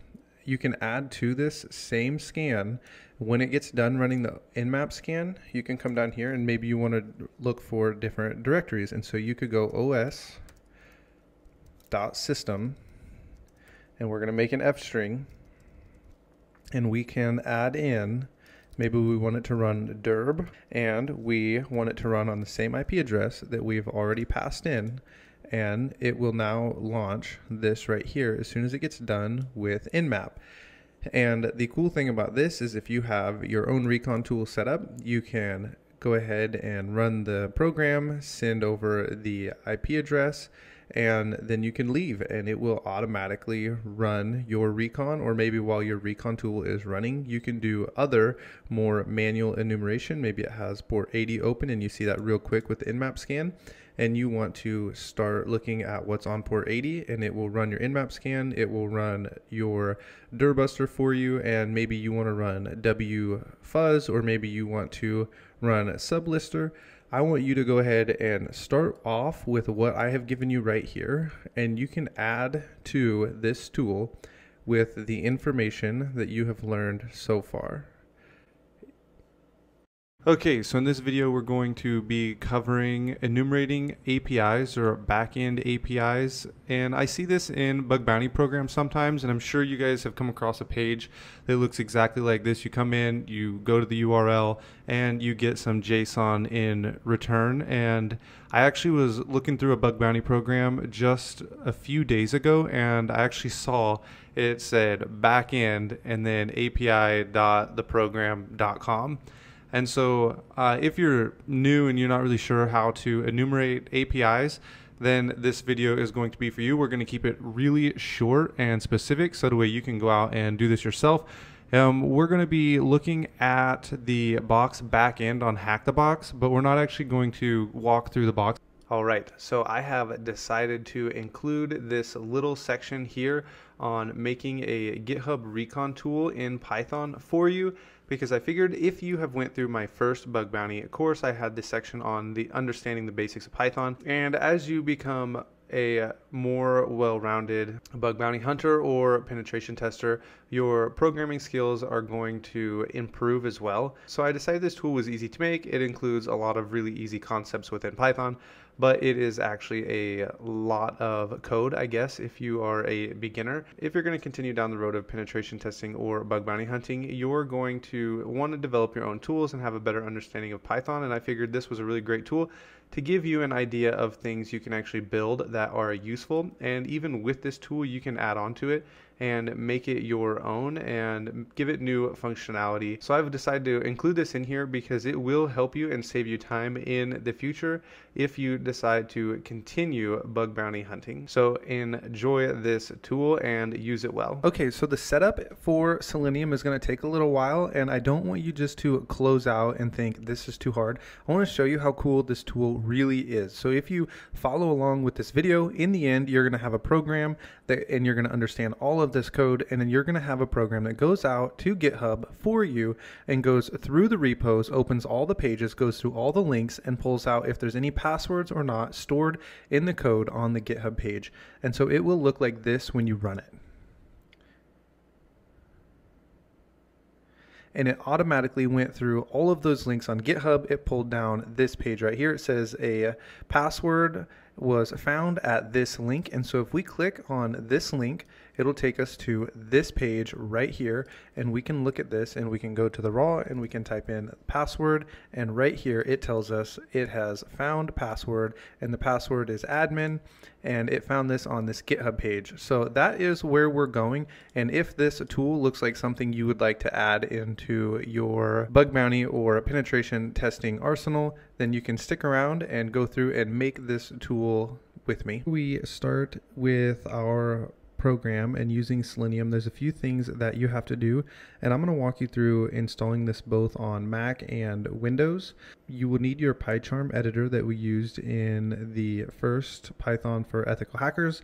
you can add to this same scan. When it gets done running the in-map scan, you can come down here and maybe you want to look for different directories, and so you could go os.system, and we're going to make an F string, and we can add in, maybe we want it to run derb, and we want it to run on the same IP address that we've already passed in, and it will now launch this right here as soon as it gets done with Nmap. And the cool thing about this is if you have your own recon tool set up, you can go ahead and run the program, send over the IP address, and then you can leave and it will automatically run your recon. Or maybe while your recon tool is running, you can do other more manual enumeration. Maybe it has port 80 open and you see that real quick with the Nmap scan, and you want to start looking at what's on port 80, and it will run your Nmap scan, it will run your dirbuster for you, and maybe you want to run wfuzz, or maybe you want to run sublister. I want you to go ahead and start off with what I have given you right here, and you can add to this tool with the information that you have learned so far. Okay, so in this video we're going to be covering enumerating APIs or backend APIs, and I see this in bug bounty programs sometimes, and I'm sure you guys have come across a page that looks exactly like this. You come in, you go to the URL, and you get some JSON in return. And I actually was looking through a bug bounty program just a few days ago, and I actually saw it said backend and then api.theprogram.com. And so if you're new and you're not really sure how to enumerate APIs, then this video is going to be for you. We're going to keep it really short and specific so that way you can go out and do this yourself. We're going to be looking at the box backend on Hack the Box, but we're not actually going to walk through the box. All right, so I have decided to include this little section here on making a GitHub Recon tool in Python for you, because I figured if you have went through my first bug bounty course, I had this section on the understanding the basics of Python. And as you become a more well-rounded bug bounty hunter or penetration tester, your programming skills are going to improve as well. So I decided this tool was easy to make. It includes a lot of really easy concepts within Python, but it is actually a lot of code, I guess, if you are a beginner. If you're going to continue down the road of penetration testing or bug bounty hunting, you're going to want to develop your own tools and have a better understanding of Python, and I figured this was a really great tool to give you an idea of things you can actually build that are useful. And even with this tool, you can add on to it and make it your own and give it new functionality. So I've decided to include this in here because it will help you and save you time in the future if you decide to continue bug bounty hunting. So enjoy this tool and use it well. Okay, so the setup for Selenium is going to take a little while, and I don't want you just to close out and think this is too hard. I want to show you how cool this tool really is. So if you follow along with this video, in the end you're going to have a program and you're going to understand all of this code, and then you're going to have a program that goes out to GitHub for you and goes through the repos, opens all the pages, goes through all the links, and pulls out if there's any passwords or not stored in the code on the GitHub page. And so it will look like this when you run it. And it automatically went through all of those links on GitHub. It pulled down this page right here. It says a password was found at this link. And so if we click on this link, it'll take us to this page right here, and we can look at this and we can go to the raw and we can type in password, and right here it tells us it has found password, and the password is admin, and it found this on this GitHub page. So that is where we're going. And if this tool looks like something you would like to add into your bug bounty or penetration testing arsenal, then you can stick around and go through and make this tool with me. We start with our program and using Selenium. There's a few things that you have to do, and I'm going to walk you through installing this both on Mac and Windows. You will need your PyCharm editor that we used in the first Python for Ethical Hackers,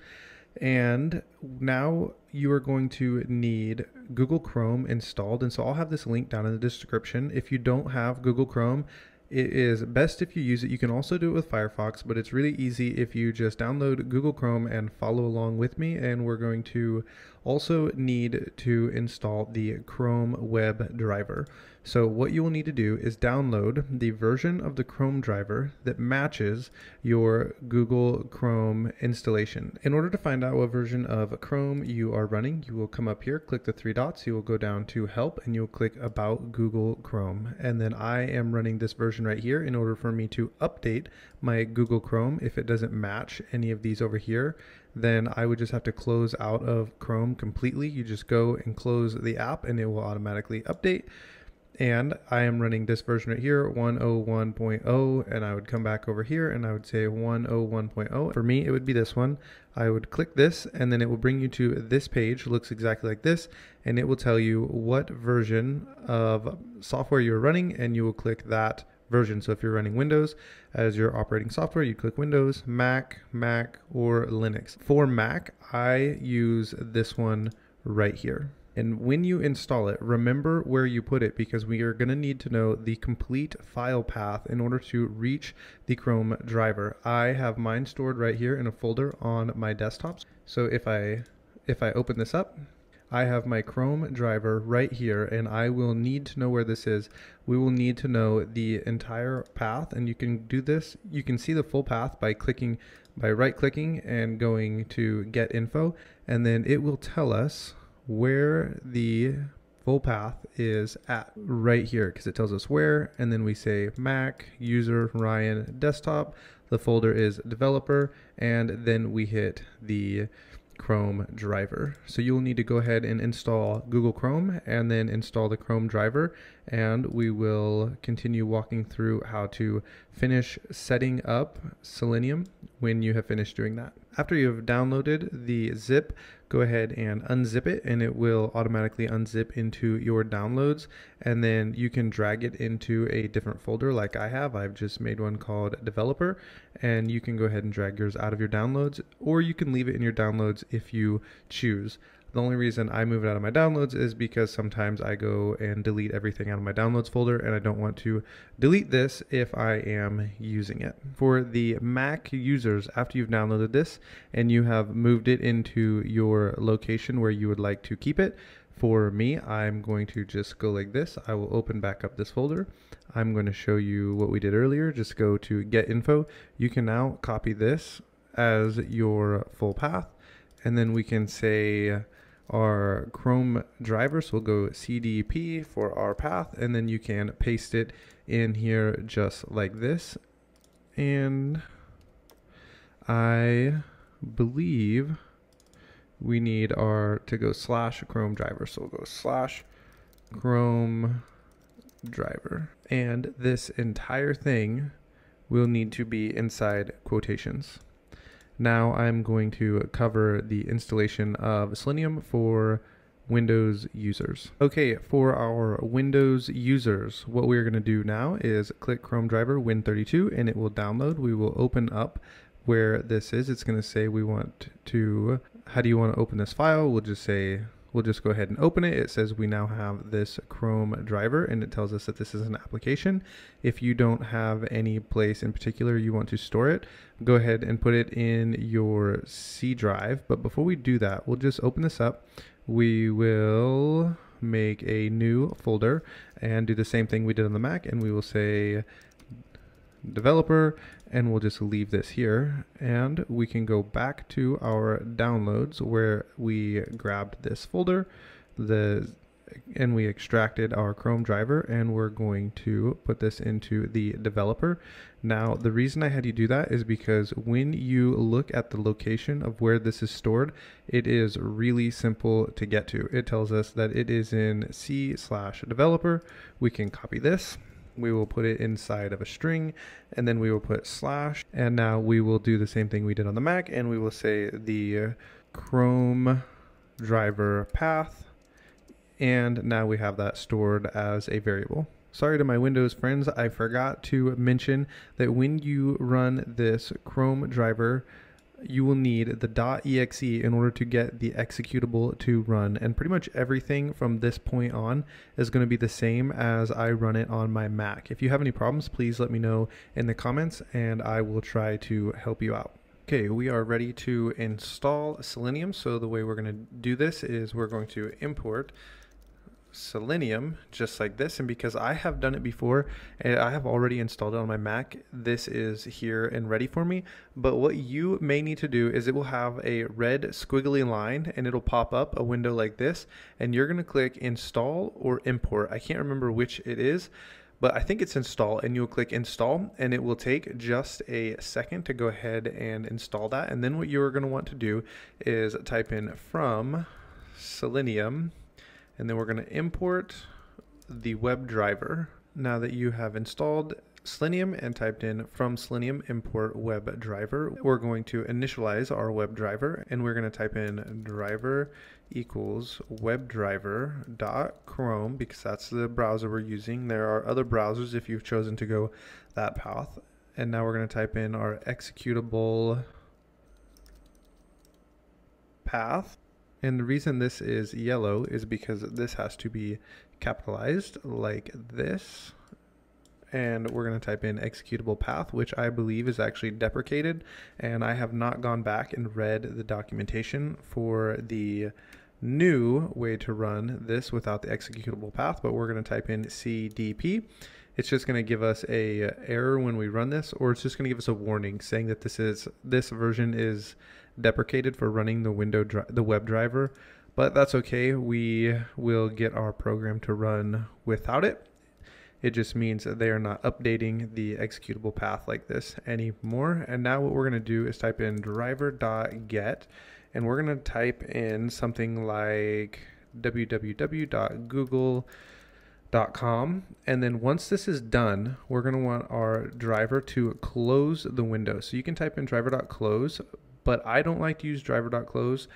and now you are going to need Google Chrome installed, and so I'll have this link down in the description. If you don't have Google Chrome, it is best if you use it. You can also do it with Firefox, but it's really easy if you just download Google Chrome and follow along with me. And we're going to also need to install the Chrome web driver. So what you will need to do is download the version of the Chrome driver that matches your Google Chrome installation. In order to find out what version of Chrome you are running, you will come up here, click the three dots, you will go down to help, and you'll click about Google Chrome. And then I am running this version right here. In order for me to update my Google Chrome, if it doesn't match any of these over here, then I would just have to close out of Chrome completely. You just go and close the app and it will automatically update. And I am running this version right here, 101.0, and I would come back over here and I would say 101.0. For me, it would be this one. I would click this and then it will bring you to this page. It looks exactly like this, and it will tell you what version of software you're running, and you will click that version. So if you're running Windows as your operating software, you click Windows, Mac, or Linux. For Mac, I use this one right here. And when you install it, remember where you put it, because we are going to need to know the complete file path in order to reach the Chrome driver. I have mine stored right here in a folder on my desktop. So if I open this up, I have my Chrome driver right here, and I will need to know where this is. We will need to know the entire path, and you can do this. You can see the full path by right-clicking and going to Get Info, and then it will tell us where the full path is at right here, because it tells us where, and then we say Mac, user, Ryan, desktop, the folder is developer, and then we hit the Chrome driver. So you'll need to go ahead and install Google Chrome and then install the Chrome driver, and we will continue walking through how to finish setting up Selenium when you have finished doing that. After you have downloaded the zip, go ahead and unzip it, and it will automatically unzip into your downloads, and then you can drag it into a different folder like I have. I've just made one called developer, and you can go ahead and drag yours out of your downloads, or you can leave it in your downloads if you choose. The only reason I move it out of my downloads is because sometimes I go and delete everything out of my downloads folder, and I don't want to delete this if I am using it. For the Mac users, after you've downloaded this and you have moved it into your location where you would like to keep it, for me, I'm going to just go like this. I will open back up this folder. I'm going to show you what we did earlier. Just go to Get Info. You can now copy this as your full path, and then we can say our Chrome driver, so we'll go CDP for our path, and then you can paste it in here just like this. And I believe we need to go /Chrome driver, so we'll go /Chrome driver, and this entire thing will need to be inside quotations. Now I'm going to cover the installation of Selenium for Windows users. Okay, for our Windows users, what we're going to do now is click Chrome driver Win32, and it will download. We will open up where this is. It's going to say how do you want to open this file? We'll just go ahead and open it. It says we now have this Chrome driver, and it tells us that this is an application. If you don't have any place in particular you want to store it, go ahead and put it in your C drive. But before we do that, we'll just open this up. We will make a new folder and do the same thing we did on the Mac, and we will say developer, and we'll just leave this here, and we can go back to our downloads where we grabbed this folder, and we extracted our Chrome driver, and we're going to put this into the developer. Now, the reason I had you do that is because when you look at the location of where this is stored, it is really simple to get to. It tells us that it is in C/developer. We can copy this. We will put it inside of a string, and then we will put slash, and now we will do the same thing we did on the Mac, and we will say the Chrome driver path, and now we have that stored as a variable. Sorry to my Windows friends, I forgot to mention that when you run this Chrome driver, you will need the .exe in order to get the executable to run, and pretty much everything from this point on is going to be the same as I run it on my Mac. If you have any problems, please let me know in the comments and I will try to help you out. Okay, we are ready to install Selenium. So the way we're going to do this is we're going to import Selenium just like this, and because I have done it before and I have already installed it on my Mac, this is here and ready for me. But what you may need to do is it will have a red squiggly line and it'll pop up a window like this, and you're going to click install or import. I can't remember which it is, but I think it's install, and you'll click install, and it will take just a second to go ahead and install that. And then what you're going to want to do is type in from Selenium, and then we're going to import the web driver. Now that you have installed Selenium and typed in from Selenium import web driver, we're going to initialize our web driver, and we're going to type in driver equals webdriver.chrome because that's the browser we're using. There are other browsers if you've chosen to go that path. And now we're going to type in our executable path. And the reason this is yellow is because this has to be capitalized like this. And we're going to type in executable path, which I believe is actually deprecated. And I have not gone back and read the documentation for the new way to run this without the executable path, but we're going to type in CDP. It's just going to give us a error when we run this, or it's just going to give us a warning saying that this version is deprecated for running the web driver, but that's okay. We will get our program to run without it. It just means that they are not updating the executable path like this anymore. And now what we're going to do is type in driver.get, and we're going to type in something like www.google.com. And then once this is done, we're going to want our driver to close the window. So you can type in driver.close, but I don't like to use driver.close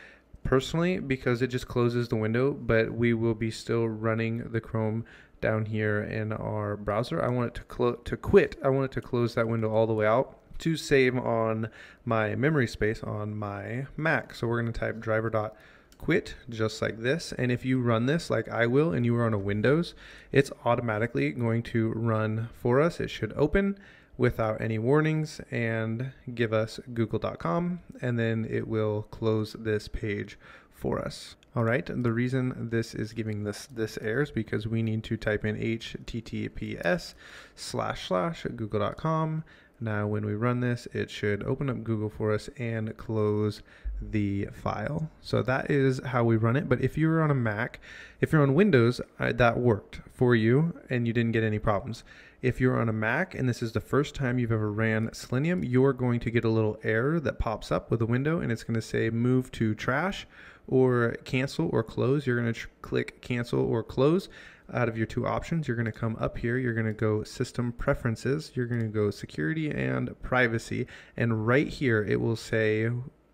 personally because it just closes the window, but we will be still running the Chrome down here in our browser. I want it to quit. I want it to close that window all the way out to save on my memory space on my Mac. So we're going to type driver.quit just like this. And if you run this like I will and you are on a Windows, it's automatically going to run for us. It should open without any warnings and give us google.com, and then it will close this page for us. All right, the reason this is giving this error is because we need to type in https://google.com. Now when we run this, it should open up Google for us and close the file. So that is how we run it. But if you're on a Mac, if you're on Windows, that worked for you and you didn't get any problems. If you're on a Mac and this is the first time you've ever ran Selenium, you're going to get a little error that pops up with a window, and it's going to say move to trash or cancel or close. You're going to click cancel or close. Out of your two options, you're going to come up here, you're going to go system preferences, you're going to go security and privacy, and right here it will say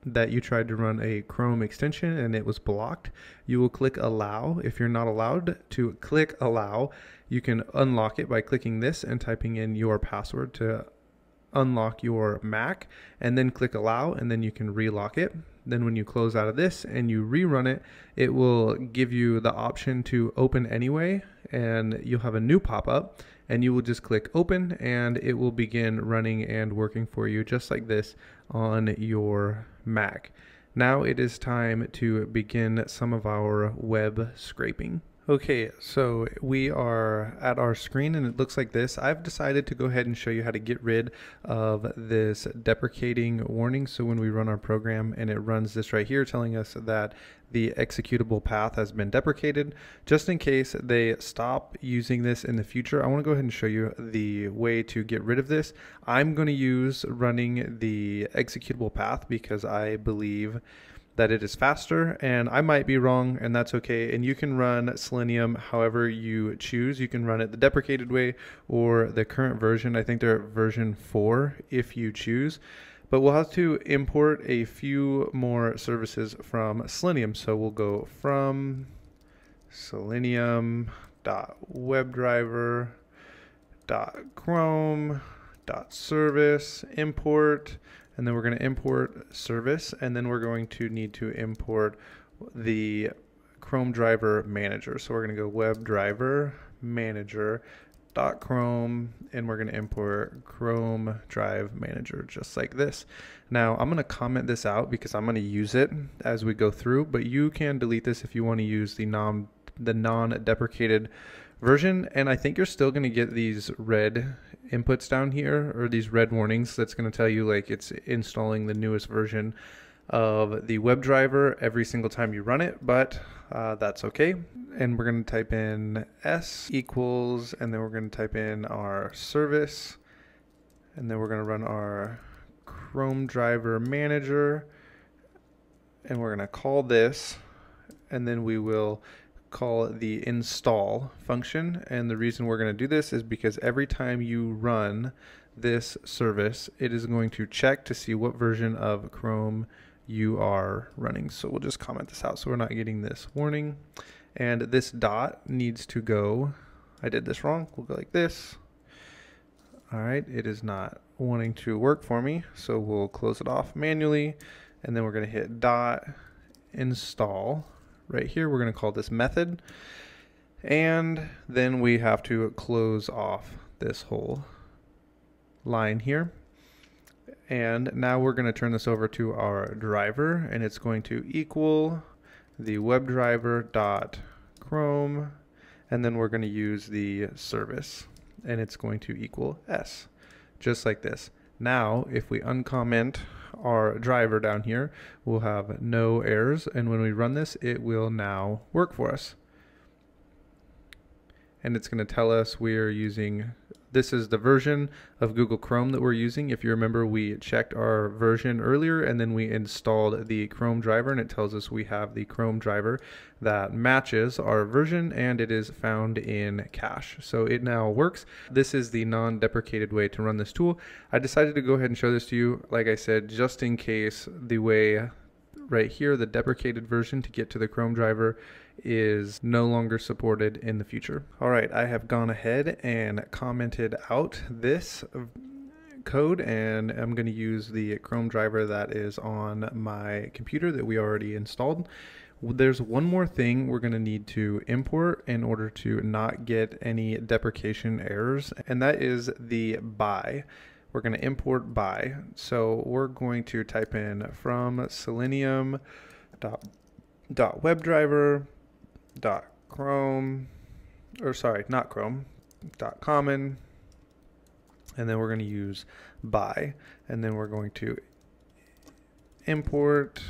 that you tried to run a Chrome extension and it was blocked. You will click allow. If you're not allowed to click allow, you can unlock it by clicking this and typing in your password to unlock your Mac, and then click allow, and then you can relock it. Then when you close out of this and you rerun it, it will give you the option to open anyway, and you'll have a new pop-up, and you will just click open and it will begin running and working for you just like this on your Mac. Now it is time to begin some of our web scraping. Okay, so we are at our screen and it looks like this. I've decided to go ahead and show you how to get rid of this deprecating warning. So when we run our program and it runs this right here telling us that the executable path has been deprecated, just in case they stop using this in the future, I want to go ahead and show you the way to get rid of this. I'm going to use running the executable path because I believe that it is faster, and I might be wrong, and that's okay. And you can run Selenium however you choose. You can run it the deprecated way or the current version. I think they're at version 4 if you choose. But we'll have to import a few more services from Selenium. So we'll go from selenium.webdriver.chrome.service import, and then we're going to import service, and then we're going to need to import the Chrome driver manager. So we're going to go WebDriver manager.chrome, and we're going to import Chrome drive manager just like this. Now I'm going to comment this out because I'm going to use it as we go through, but you can delete this if you want to use the non-deprecated version. And I think you're still going to get these red inputs down here, or these red warnings that's going to tell you like it's installing the newest version of the WebDriver every single time you run it, but that's okay. And we're going to type in s equals, and then we're going to type in our service, and then we're going to run our Chrome driver manager, and we're going to call this, and then we will call the install function. And the reason we're going to do this is because every time you run this service, it is going to check to see what version of Chrome you are running. So we'll just comment this out so we're not getting this warning. And this dot needs to go, I did this wrong, we'll go like this. All right, it is not wanting to work for me, so we'll close it off manually, and then we're going to hit dot install. Right here, we're going to call this method, and then we have to close off this whole line here. And now we're going to turn this over to our driver, and it's going to equal the WebDriver.chrome, and then we're going to use the service, and it's going to equal s, just like this. Now, if we uncomment our driver down here, we'll have no errors, and when we run this, it will now work for us. And it's going to tell us we're using, this is the version of Google Chrome that we're using. If you remember, we checked our version earlier, and then we installed the Chrome driver, and it tells us we have the Chrome driver that matches our version, and it is found in cache. So it now works. This is the non-deprecated way to run this tool. I decided to go ahead and show this to you, like I said, just in case the way right here, the deprecated version to get to the Chrome driver is no longer supported in the future. All right, I have gone ahead and commented out this code, and I'm going to use the Chrome driver that is on my computer that we already installed. There's one more thing we're going to need to import in order to not get any deprecation errors, and that is the by. We're going to import by. So we're going to type in from selenium.webdriver.chrome, or sorry, not Chrome, .common, and then we're going to use by, and then we're going to import,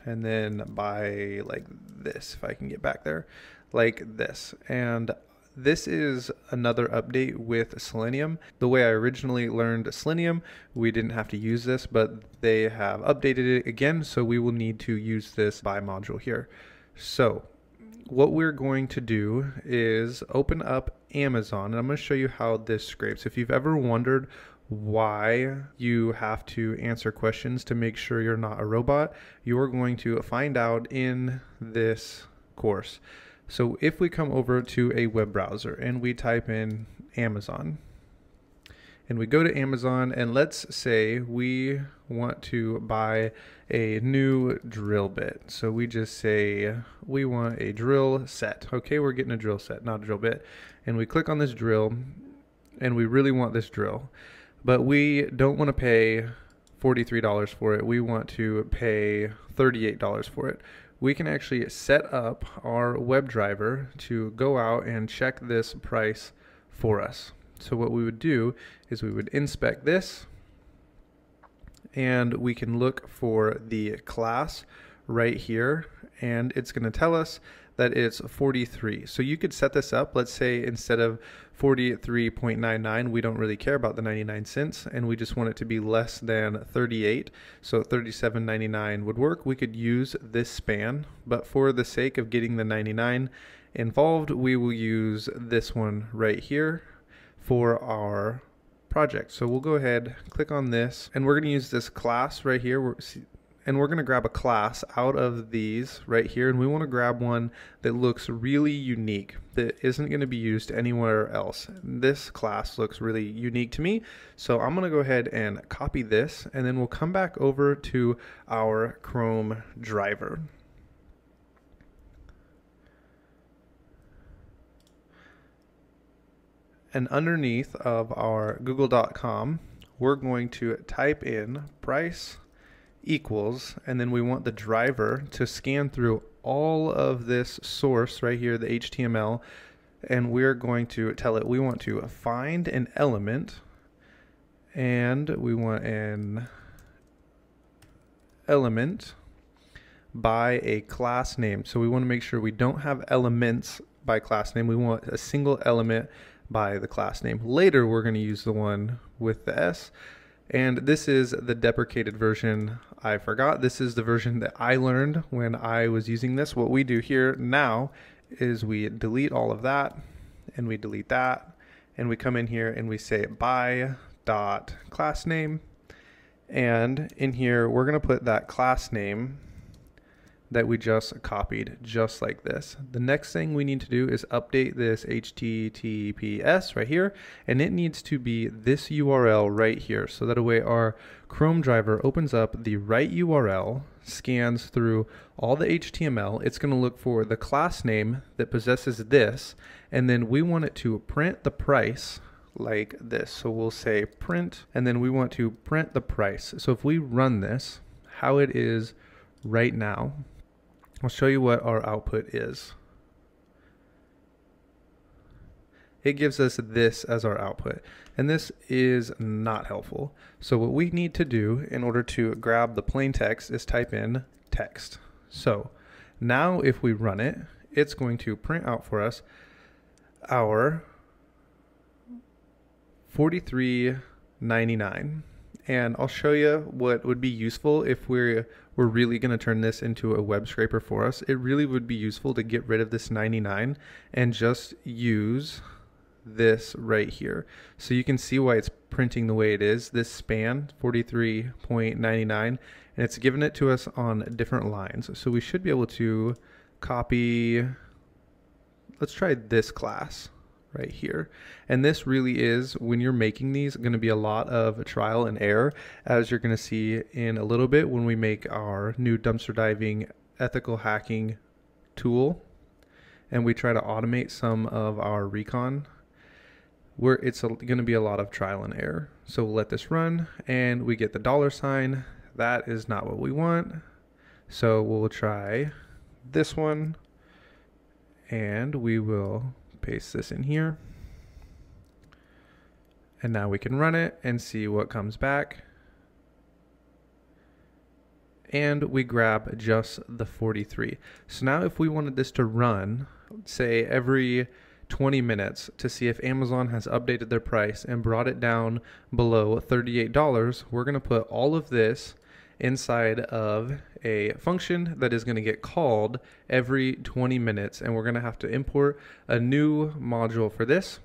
and then by like this, if I can get back there, like this. And this is another update with Selenium. The way I originally learned Selenium, we didn't have to use this, but they have updated it again, so we will need to use this by module here. So what we're going to do is open up Amazon, and I'm going to show you how this scrapes. If you've ever wondered why you have to answer questions to make sure you're not a robot, you are going to find out in this course. So if we come over to a web browser and we type in Amazon, and we go to Amazon, and let's say we want to buy a new drill bit. So we just say we want a drill set. Okay, we're getting a drill set, not a drill bit. And we click on this drill, and we really want this drill, but we don't want to pay $43 for it. We want to pay $38 for it. We can actually set up our WebDriver to go out and check this price for us. So what we would do is we would inspect this, and we can look for the class right here, and it's going to tell us that it's 43. So you could set this up. Let's say instead of 43.99, we don't really care about the 99 cents, and we just want it to be less than 38. So 37.99 would work. We could use this span, but for the sake of getting the 99 involved, we will use this one right here for our project. So we'll go ahead, click on this, and we're going to use this class right here. And we're going to grab a class out of these right here, and we want to grab one that looks really unique, that isn't going to be used anywhere else. This class looks really unique to me, so I'm going to go ahead and copy this, and then we'll come back over to our Chrome driver. And underneath of our google.com, we're going to type in price equals, and then we want the driver to scan through all of this source right here, the HTML, and we're going to tell it we want to find an element, and we want an element by a class name. So we want to make sure we don't have elements by class name. We want a single element by the class name. Later we're going to use the one with the S. And this is the deprecated version. I forgot. This is the version that I learned when I was using this. What we do here now is we delete all of that, and we delete that, and we come in here and we say by dot class name, and in here we're going to put that class name that we just copied, just like this. The next thing we need to do is update this HTTPS right here, and it needs to be this URL right here, so that way our Chrome driver opens up the right URL, scans through all the HTML, it's going to look for the class name that possesses this, and then we want it to print the price like this. So we'll say print, and then we want to print the price. So if we run this, how it is right now, I'll show you what our output is. It gives us this as our output, and this is not helpful. So what we need to do in order to grab the plain text is type in text. So now if we run it, it's going to print out for us our 43.99. And I'll show you what would be useful if we're really going to turn this into a web scraper for us. It really would be useful to get rid of this 99 and just use this right here. So you can see why it's printing the way it is. This span, 43.99, and it's given it to us on different lines. So we should be able to copy, let's try this class right here. And this really is, when you're making these, going to be a lot of trial and error, as you're going to see in a little bit when we make our new dumpster diving ethical hacking tool and we try to automate some of our Recon, where it's going to be a lot of trial and error. So we'll let this run, and we get the $sign. That is not what we want. So we'll try this one, and we will paste this in here, and now we can run it and see what comes back, and we grab just the 43. So now if we wanted this to run, say every 20 minutes, to see if Amazon has updated their price and brought it down below $38, we're going to put all of this inside of a function that is going to get called every 20 minutes, and we're going to have to import a new module for this,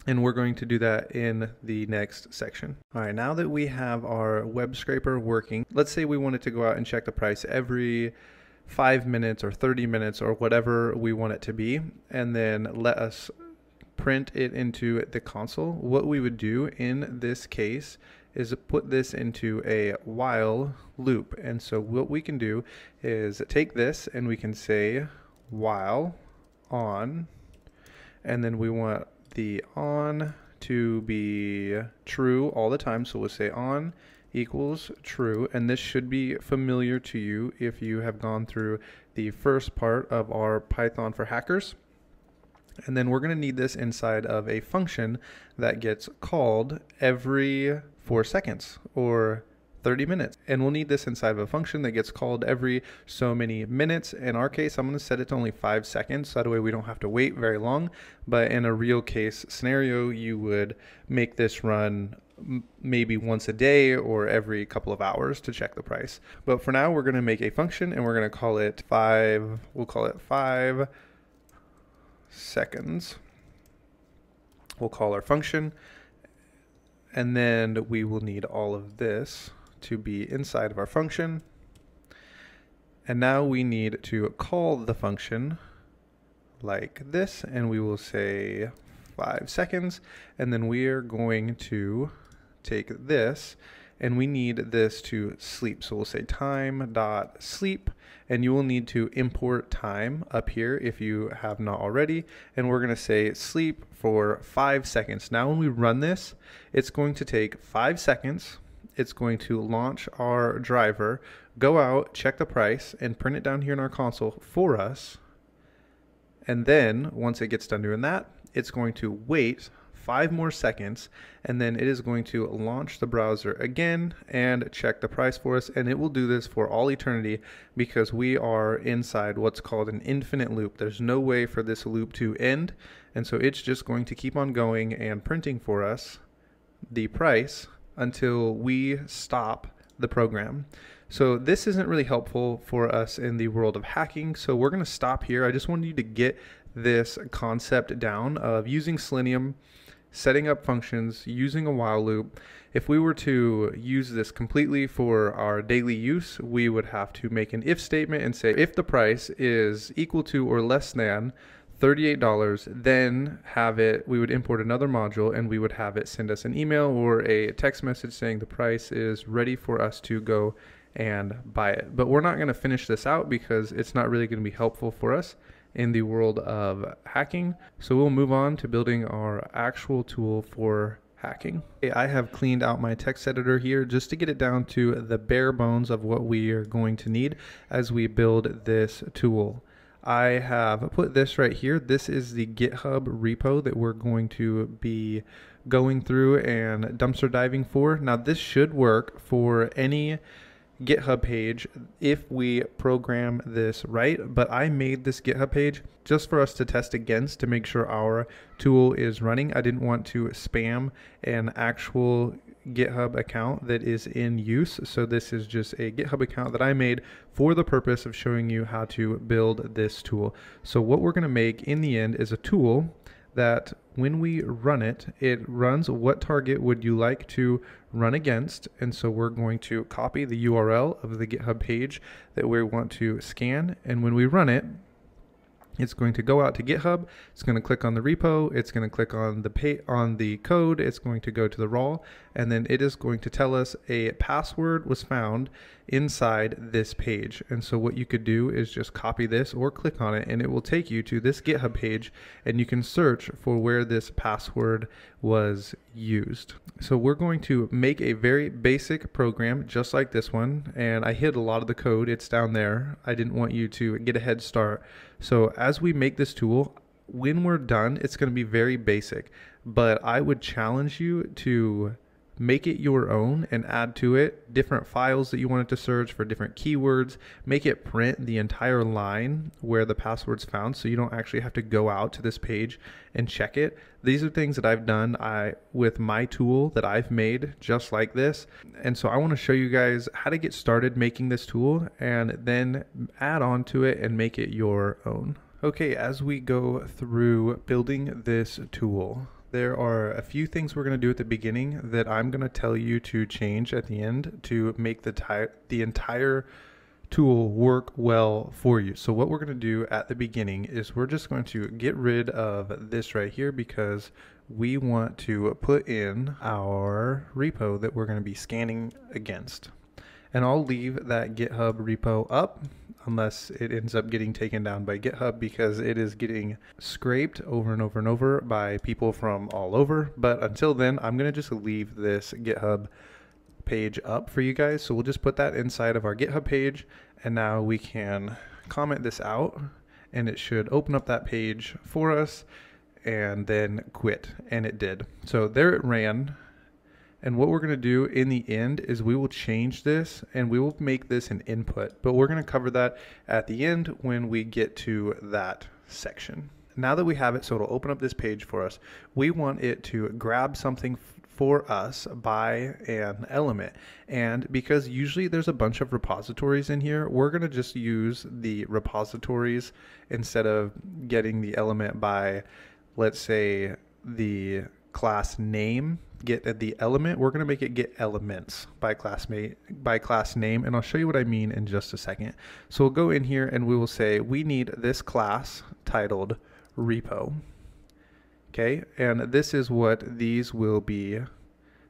and we're going to do that in the next section. All right, now that we have our web scraper working, let's say we wanted to go out and check the price every 5 minutes or 30 minutes or whatever we want it to be, and then let us print it into the console. What we would do in this case is put this into a while loop. And so what we can do is take this and we can say while on, and then we want the on to be true all the time. So we'll say on equals true, and this should be familiar to you if you have gone through the first part of our Python for hackers. And then we're going to need this inside of a function that gets called every 4 seconds or 30 minutes. And we'll need this inside of a function that gets called every so many minutes. In our case, I'm going to set it to only 5 seconds, so that way we don't have to wait very long. But in a real case scenario, you would make this run maybe once a day or every couple of hours to check the price. But for now, we're going to make a function and we're going to call it 5, we'll call it 5 seconds. We'll call our function, and then we will need all of this to be inside of our function. And now we need to call the function like this, and we will say 5 seconds, and then we are going to take this and we need this to sleep. So we'll say time.sleep, and you will need to import time up here if you have not already. And we're going to say sleep for 5 seconds. Now when we run this, it's going to take 5 seconds. It's going to launch our driver, go out, check the price, and print it down here in our console for us. And then once it gets done doing that, it's going to wait 5 more seconds, and then it is going to launch the browser again and check the price for us, and it will do this for all eternity because we are inside what's called an infinite loop. There's no way for this loop to end, and so it's just going to keep on going and printing for us the price until we stop the program. So this isn't really helpful for us in the world of hacking, so we're going to stop here. I just wanted you to get this concept down of using Selenium, setting up functions, using a while loop. If we were to use this completely for our daily use, we would have to make an if statement and say if the price is equal to or less than $38, then we would import another module and we would have it send us an email or a text message saying the price is ready for us to go and buy it. But we're not going to finish this out because it's not really going to be helpful for us in the world of hacking. So we'll move on to building our actual tool for hacking. Okay, I have cleaned out my text editor here just to get it down to the bare bones of what we are going to need as we build this tool. I have put this right here. This is the GitHub repo that we're going to be going through and dumpster diving for. Now this should work for any GitHub page if we program this right, but I made this GitHub page just for us to test against to make sure our tool is running. I didn't want to spam an actual GitHub account that is in use, so this is just a GitHub account that I made for the purpose of showing you how to build this tool. So what we're going to make in the end is a tool that when we run it, it runs what target would you like to run against. And so we're going to copy the URL of the GitHub page that we want to scan. And when we run it, it's going to go out to GitHub. It's going to click on the repo. It's going to click on the code. It's going to go to the raw, and then it is going to tell us a password was found inside this page. And so what you could do is just copy this or click on it, and it will take you to this GitHub page, and you can search for where this password was used. So we're going to make a very basic program just like this one, and I hid a lot of the code. It's down there. I didn't want you to get a head start. So as we make this tool, when we're done, it's going to be very basic, but I would challenge you to make it your own and add to it different files that you want it to search for different keywords. Make it print the entire line where the password's found so you don't actually have to go out to this page and check it. These are things that I've done with my tool that I've made just like this. And so I want to show you guys how to get started making this tool and then add on to it and make it your own. Okay, as we go through building this tool, there are a few things we're going to do at the beginning that I'm going to tell you to change at the end to make the entire tool work well for you. So what we're going to do at the beginning is we're just going to get rid of this right here because we want to put in our repo that we're going to be scanning against. And I'll leave that GitHub repo up unless it ends up getting taken down by GitHub because it is getting scraped over and over and over by people from all over. But until then, I'm going to just leave this GitHub page up for you guys. So we'll just put that inside of our GitHub page, and now we can comment this out and it should open up that page for us and then quit, and it did. So there it ran. And what we're going to do in the end is we will change this and we will make this an input, but we're going to cover that at the end when we get to that section. Now that we have it, so it'll open up this page for us, we want it to grab something for us by an element. And because usually there's a bunch of repositories in here, we're going to just use the repositories instead of getting the element by, let's say, the class name. Get the element, we're going to make it get elements by class name, and I'll show you what I mean in just a second. So we'll go in here and we will say we need this class titled repo. Okay, and this is what these will be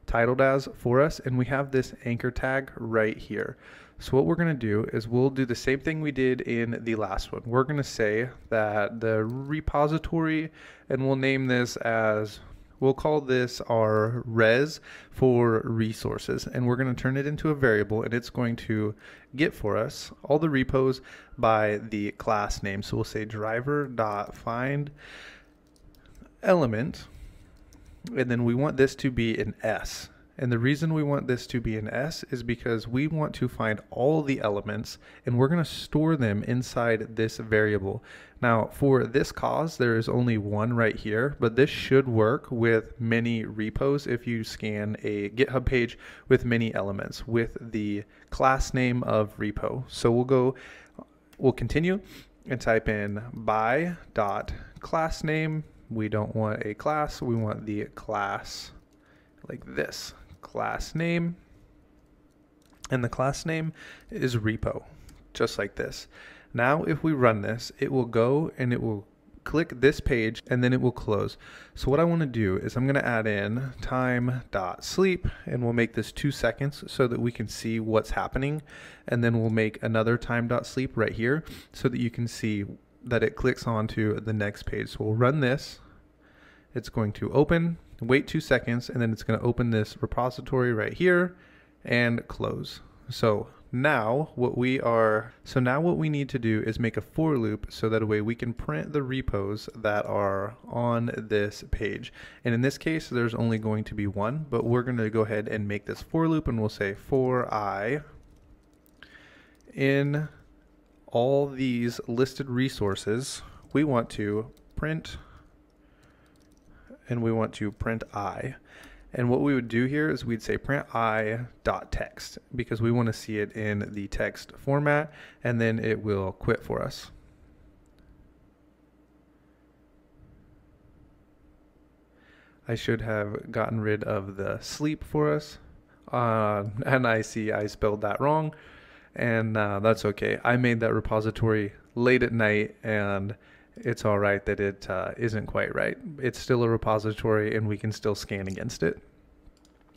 titled as for us, and we have this anchor tag right here. So what we're going to do is we'll do the same thing we did in the last one. We're going to say that the repository, and we'll name this as, we'll call this our res for resources, and we're going to turn it into a variable, and it's going to get for us all the repos by the class name. So we'll say driver.find element, and then we want this to be an S. And the reason we want this to be an S is because we want to find all the elements, and we're going to store them inside this variable. Now, for this cause, there is only one right here, but this should work with many repos if you scan a GitHub page with many elements with the class name of repo. So we'll continue and type in by.className. We don't want a class, we want the class like this. Class name, and the class name is repo, just like this. Now if we run this, it will go and it will click this page and then it will close. So what I want to do is I'm going to add in time.sleep, and we'll make this 2 seconds so that we can see what's happening, and then we'll make another time.sleep right here so that you can see that it clicks onto the next page. So we'll run this, it's going to open, wait 2 seconds, and then it's going to open this repository right here and close. So now what we need to do is make a for loop so that way we can print the repos that are on this page. And in this case, there's only going to be one, but we're going to go ahead and make this for loop, and we'll say for I in all these listed resources, we want to print, and we want to print I. And what we would do here is we'd say print I.text, because we want to see it in the text format, and then it will quit for us. I should have gotten rid of the sleep for us, and I see I spelled that wrong, and that's okay. I made that repository late at night, and it's all right that it isn't quite right. It's still a repository and we can still scan against it.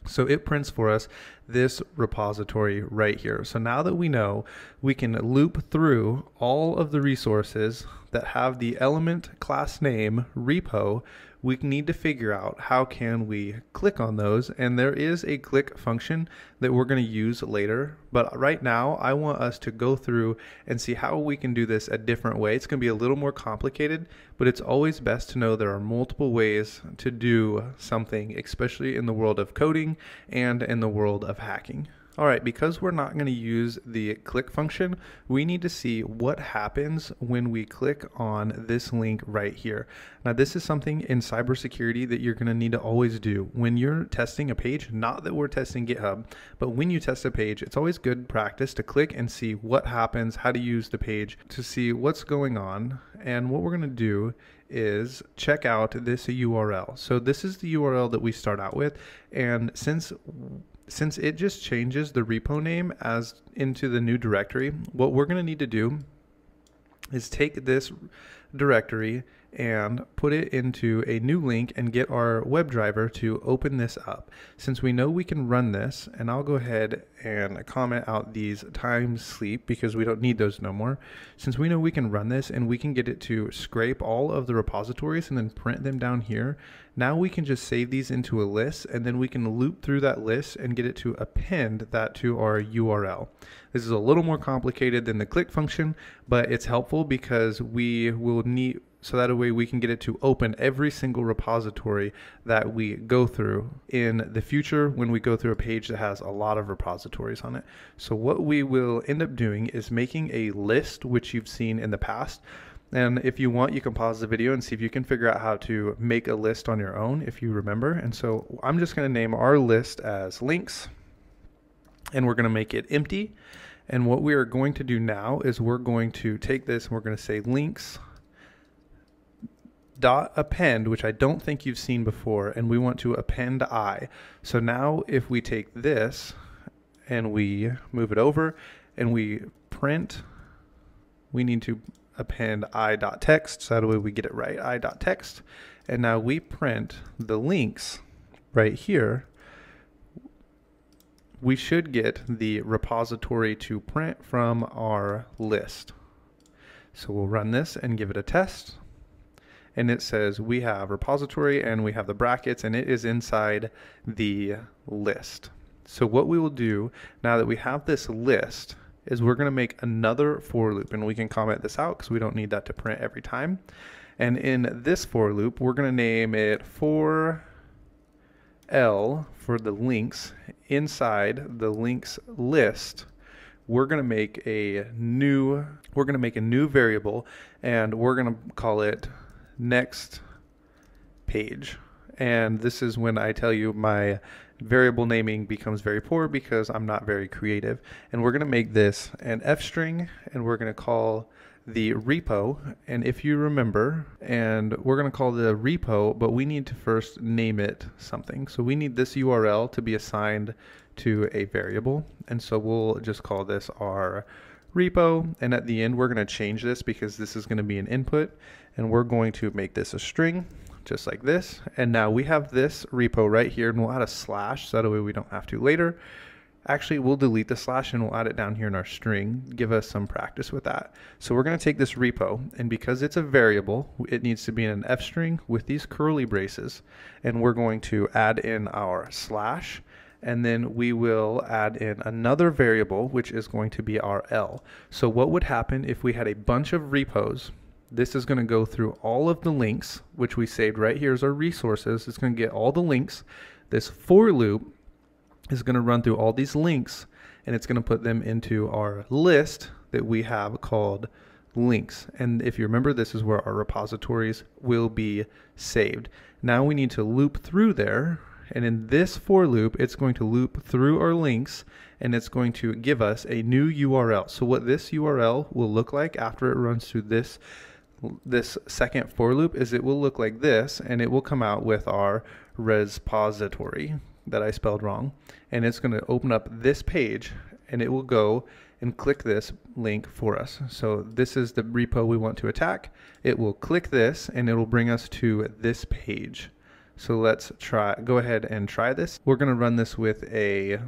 So it prints for us this repository right here. So now that we know, we can loop through all of the resources that have the element class name repo. We need to figure out how can we click on those, and there is a click function that we're going to use later, but right now I want us to go through and see how we can do this a different way. It's going to be a little more complicated, but it's always best to know there are multiple ways to do something, especially in the world of coding and in the world of hacking. Alright, because we're not going to use the click function, we need to see what happens when we click on this link right here. Now this is something in cybersecurity that you're going to need to always do. When you're testing a page, not that we're testing GitHub, but when you test a page, it's always good practice to click and see what happens, how to use the page to see what's going on. And what we're going to do is check out this URL. So this is the URL that we start out with, and since it just changes the repo name as into the new directory, what we're going to need to do is take this directory and put it into a new link and get our WebDriver to open this up. Since we know we can run this, and I'll go ahead and comment out these times sleep because we don't need those no more. Since we know we can run this and we can get it to scrape all of the repositories and then print them down here, now we can just save these into a list, and then we can loop through that list and get it to append that to our URL. This is a little more complicated than the click function, but it's helpful because we will need, so that way we can get it to open every single repository that we go through in the future when we go through a page that has a lot of repositories on it. So what we will end up doing is making a list, which you've seen in the past. And if you want, you can pause the video and see if you can figure out how to make a list on your own if you remember. And so I'm just going to name our list as links, and we're going to make it empty. And what we are going to do now is we're going to take this and we're going to say links dot append, which I don't think you've seen before, and we want to append I. So now if we take this and we move it over and we print, we need to append I.text, so that way we get it right, I.text. And now we print the links right here. We should get the repository to print from our list. So we'll run this and give it a test. And it says we have repository and we have the brackets, and it is inside the list. So what we will do now that we have this list is we're going to make another for loop, and we can comment this out because we don't need that to print every time. And in this for loop, we're going to name it for L for the links. Inside the links list, we're going to make a new variable, and we're going to call it next page. And this is when I tell you my variable naming becomes very poor because I'm not very creative. And we're going to make this an F string, and we're going to call the repo. And if you remember, and we're going to call the repo, but we need to first name it something. So we need this URL to be assigned to a variable. And so we'll just call this our repo. And at the end, we're going to change this because this is going to be an input, and we're going to make this a string, just like this. And now we have this repo right here, and we'll add a slash so that way we don't have to later. Actually, we'll delete the slash and we'll add it down here in our string, give us some practice with that. So we're going to take this repo, and because it's a variable, it needs to be in an F string with these curly braces, and we're going to add in our slash, and then we will add in another variable, which is going to be our L. So what would happen if we had a bunch of repos? This is going to go through all of the links, which we saved right here as our resources. It's going to get all the links. This for loop is going to run through all these links, and it's going to put them into our list that we have called links. And if you remember, this is where our repositories will be saved. Now we need to loop through there, and in this for loop, it's going to loop through our links, and it's going to give us a new URL. So what this URL will look like after it runs through this second for loop is it will look like this, and it will come out with our repository that I spelled wrong, and it's going to open up this page, and it will go and click this link for us. So this is the repo we want to attack. It will click this, and it will bring us to this page. So let's go ahead and try this. We're going to run this with a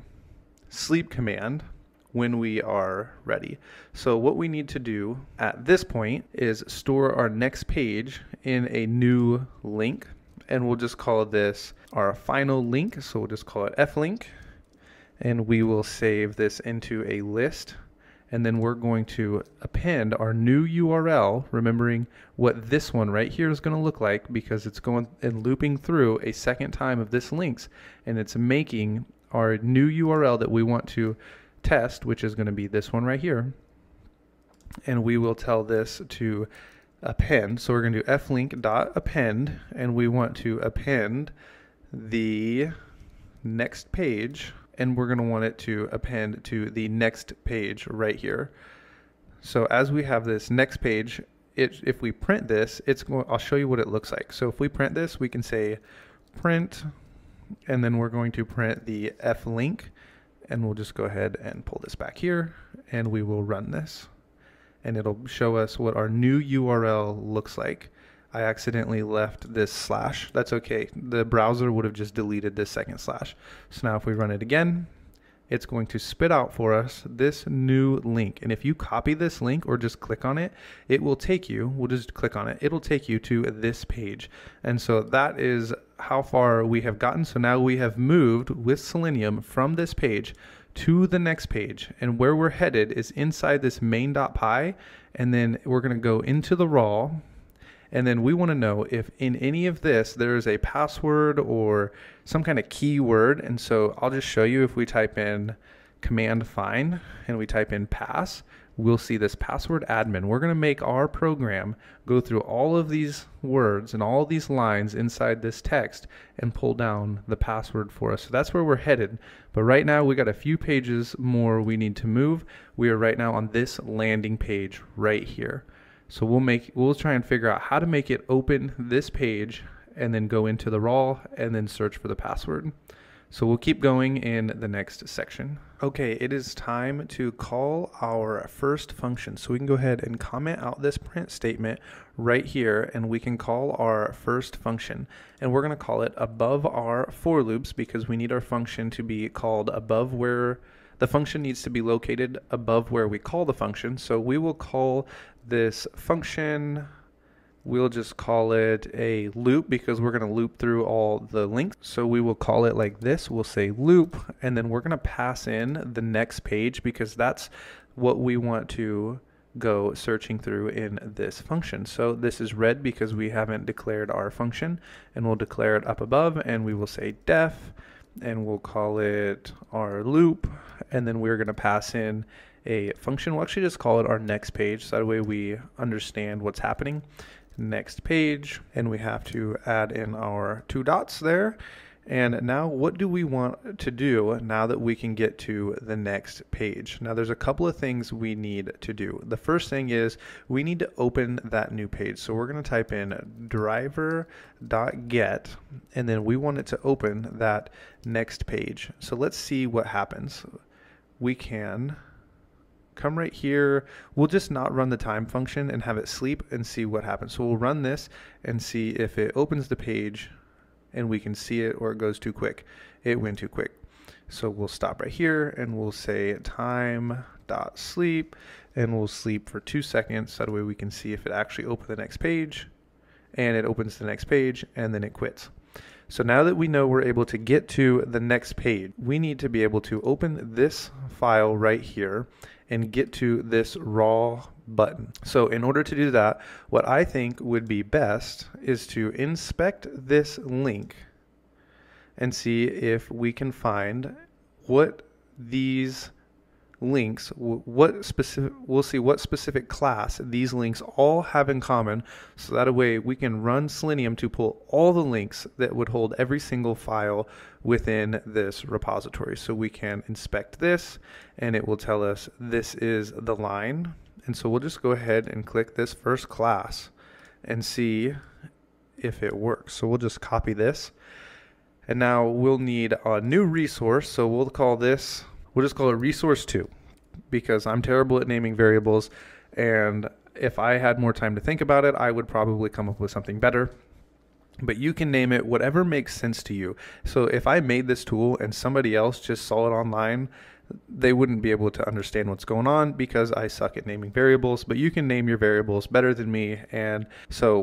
sleep command when we are ready. So what we need to do at this point is store our next page in a new link, and we'll just call this our final link. So we'll just call it flink, and we will save this into a list, and then we're going to append our new URL, remembering what this one right here is going to look like because it's going and looping through a second time of this links, and it's making our new URL that we want to test, which is going to be this one right here. And we will tell this to append. So we're going to do flink.append, and we want to append the next page, and we're going to want it to append to the next page right here. So as we have this next page, if we print this, I'll show you what it looks like. So if we print this, we can say print, and then we're going to print the flink, and we'll just go ahead and pull this back here, and we will run this. and it'll show us what our new URL looks like. I accidentally left this slash. That's okay. The browser would have just deleted this second slash. So now if we run it again, it's going to spit out for us this new link. And if you copy this link or just click on it, it will take you, we'll just click on it, it'll take you to this page. And so that is how far we have gotten. So now we have moved with Selenium from this page to the next page. And where we're headed is inside this main.py. And then we're going to go into the raw. And then we want to know if in any of this there is a password or some kind of keyword. And so I'll just show you. If we type in command find and we type in pass, we'll see this password admin. We're going to make our program go through all of these words and all these lines inside this text and pull down the password for us. So that's where we're headed. But right now we got a few pages more we need to move. We are right now on this landing page right here. So we'll try and figure out how to make it open this page and then go into the raw and then search for the password. So we'll keep going in the next section. Okay, it is time to call our first function. So we can go ahead and comment out this print statement right here, and we can call our first function. And we're going to call it above our for loops because we need our function to be called above where the function needs to be located above where we call the function. So we will call this function, we'll just call it a loop because we're going to loop through all the links. So we will call it like this. We'll say loop, and then we're going to pass in the next page because that's what we want to go searching through in this function. So this is red because we haven't declared our function, and we'll declare it up above, and we will say def, and we'll call it our loop, and then we're going to pass in a function. We'll actually just call it our next page, so that way we understand what's happening. Next page, and we have to add in our 2 dots there. And now what do we want to do now that we can get to the next page? Now there's a couple of things we need to do. The first thing is we need to open that new page. So we're going to type in driver.get, and then we want it to open that next page. So let's see what happens. We can come right here. We'll just not run the time function and have it sleep and see what happens. So we'll run this and see if it opens the page and we can see it, or it goes too quick. It went too quick. So we'll stop right here and we'll say time.sleep, and we'll sleep for 2 seconds. That way we can see if it actually opened the next page, and it opens the next page and then it quits. So now that we know we're able to get to the next page, we need to be able to open this file right here and get to this raw button. So in order to do that, what I think would be best is to inspect this link and see if we can find what these links, we'll see what specific class these links all have in common, so that way we can run Selenium to pull all the links that would hold every single file within this repository. So we can inspect this and it will tell us this is the line. And so we'll just go ahead and click this first class and see if it works. So we'll just copy this, and now we'll need a new resource. So we'll call this, we'll just call it resource 2 because I'm terrible at naming variables, and if I had more time to think about it, I would probably come up with something better. But you can name it whatever makes sense to you. So if I made this tool and somebody else just saw it online, they wouldn't be able to understand what's going on because I suck at naming variables. But you can name your variables better than me, and so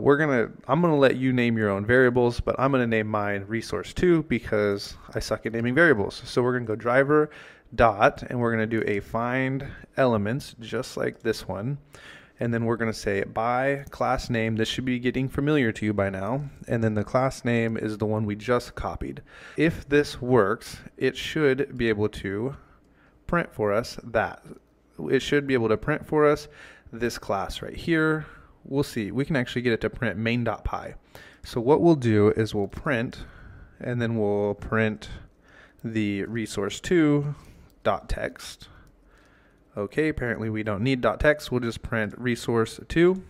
I'm gonna let you name your own variables, but I'm gonna name mine resource 2 because I suck at naming variables. So we're gonna go driver dot, and we're gonna do a find elements just like this one, and then we're gonna say by class name. This should be getting familiar to you by now, and then the class name is the one we just copied. If this works, it should be able to print for us that. It should be able to print for us this class right here. We'll see. We can actually get it to print main.py. So what we'll do is we'll print, and then we'll print the resource2.text. Okay, apparently we don't need .text. We'll just print resource2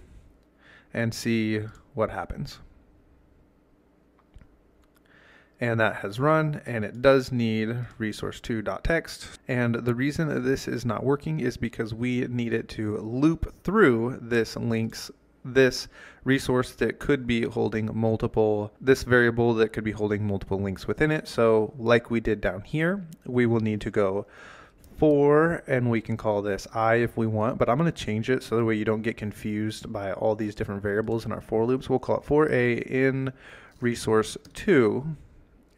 and see what happens. and that has run, and it does need resource2.txt. And the reason that this is not working is because we need it to loop through this resource that could be holding this variable that could be holding multiple links within it. So like we did down here, we will need to go for, and we can call this I if we want, but I'm going to change it so that way you don't get confused by all these different variables in our for loops. We'll call it for a in resource2,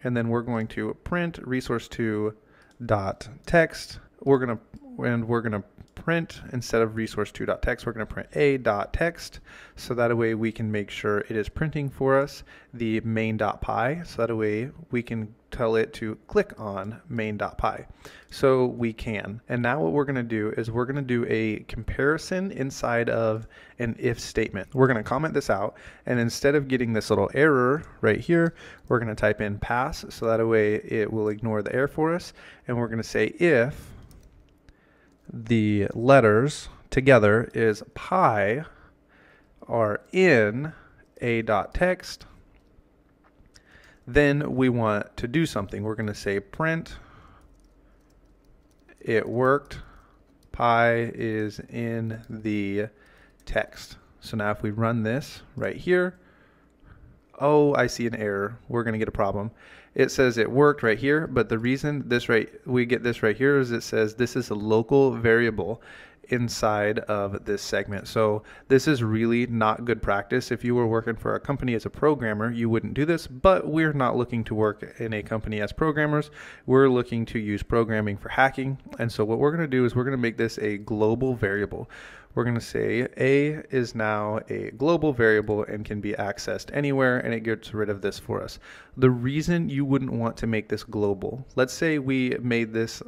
and then we're going to print resource2.text. We're going to print, instead of resource2.text, we're going to print a.text, so that way we can make sure it is printing for us the main.py, so that way we can tell it to click on main.py. So we can. And now what we're going to do is we're going to do a comparison inside of an if statement. We're going to comment this out, and instead of getting this little error right here, we're going to type in pass, so that way it will ignore the error for us, and we're going to say if the letters together is pi are in a.text, then we want to do something. We're going to say print it worked, pi is in the text. So now if we run this right here, oh, I see an error. We're going to get a problem. It says it worked right here, but the reason we get this right here is it says this is a local variable inside of this segment. So this is really not good practice. If you were working for a company as a programmer, you wouldn't do this, but we're not looking to work in a company as programmers. We're looking to use programming for hacking. And so what we're going to do is we're going to make this a global variable. We're going to say A is now a global variable and can be accessed anywhere, and it gets rid of this for us. The reason you wouldn't want to make this global, let's say we made this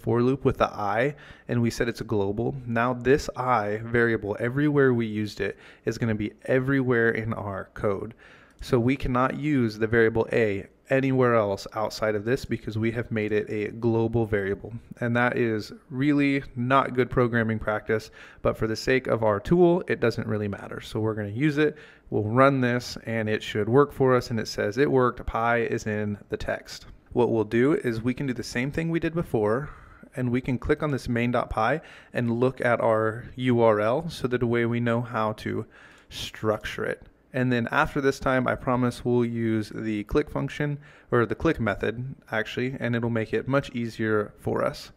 for loop with the I and we said it's a global. Now this I variable, everywhere we used it, is going to be everywhere in our code. So we cannot use the variable A anywhere else outside of this because we have made it a global variable, and that is really not good programming practice, but for the sake of our tool it doesn't really matter. So we're going to use it, we'll run this, and it should work for us, and it says it worked, pi is in the text. What we'll do is we can do the same thing we did before, and we can click on this main.py and look at our URL so that the way we know how to structure it. And then after this time, I promise we'll use the click function, or the click method actually, and it'll make it much easier for us.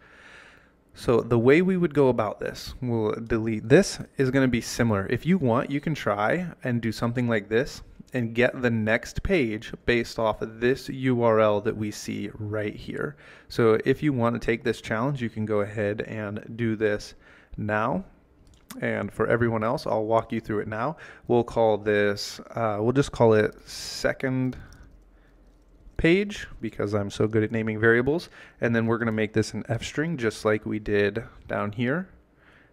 So the way we would go about this, we'll delete this, is going to be similar. If you want, you can try and do something like this and get the next page based off of this URL that we see right here. So if you want to take this challenge, you can go ahead and do this now. And for everyone else, I'll walk you through it now. We'll call this, we'll just call it second page because I'm so good at naming variables. And then we're going to make this an F string just like we did down here.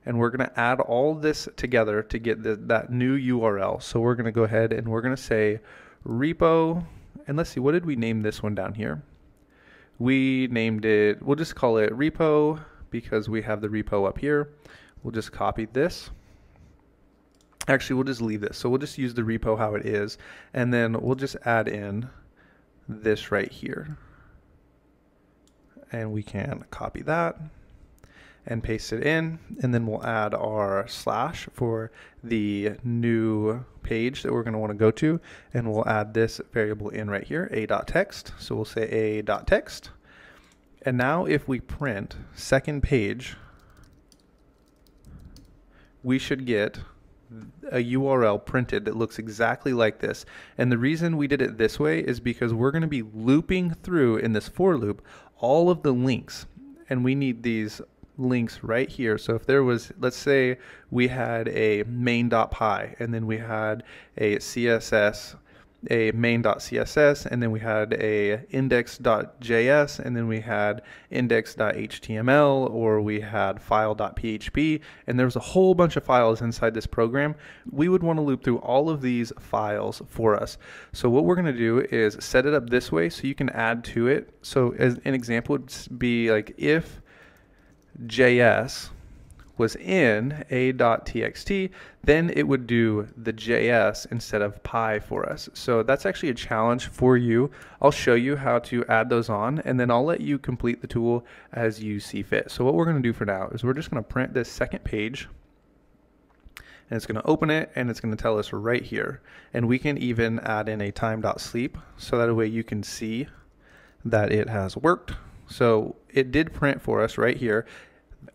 And we're going to add all this together to get that new URL. So we're going to go ahead and we're going to say repo. And let's see, what did we name this one down here? We named it, we'll just call it repo because we have the repo up here. We'll just copy this. Actually, we'll just leave this. So we'll just use the repo how it is, and then we'll just add in this right here. And we can copy that and paste it in, and then we'll add our slash for the new page that we're going to want to go to, and we'll add this variable in right here, a.text. So we'll say a.text. And now if we print second page, we should get a URL printed that looks exactly like this. And the reason we did it this way is because we're going to be looping through in this for loop all of the links, and we need these links right here. So if there was, let's say we had a main.py, and then we had a CSS, a main.css, and then we had a index.js, and then we had index.html, or we had file.php, and there was a whole bunch of files inside this program. We would want to loop through all of these files for us. So what we're going to do is set it up this way so you can add to it. So as an example would be like if JS was in a.txt, then it would do the JS instead of pi for us. So that's actually a challenge for you. I'll show you how to add those on, and then I'll let you complete the tool as you see fit. So what we're going to do for now is we're just going to print this second page, and it's going to open it, and it's going to tell us right here. And we can even add in a time.sleep, so that way you can see that it has worked. So it did print for us right here.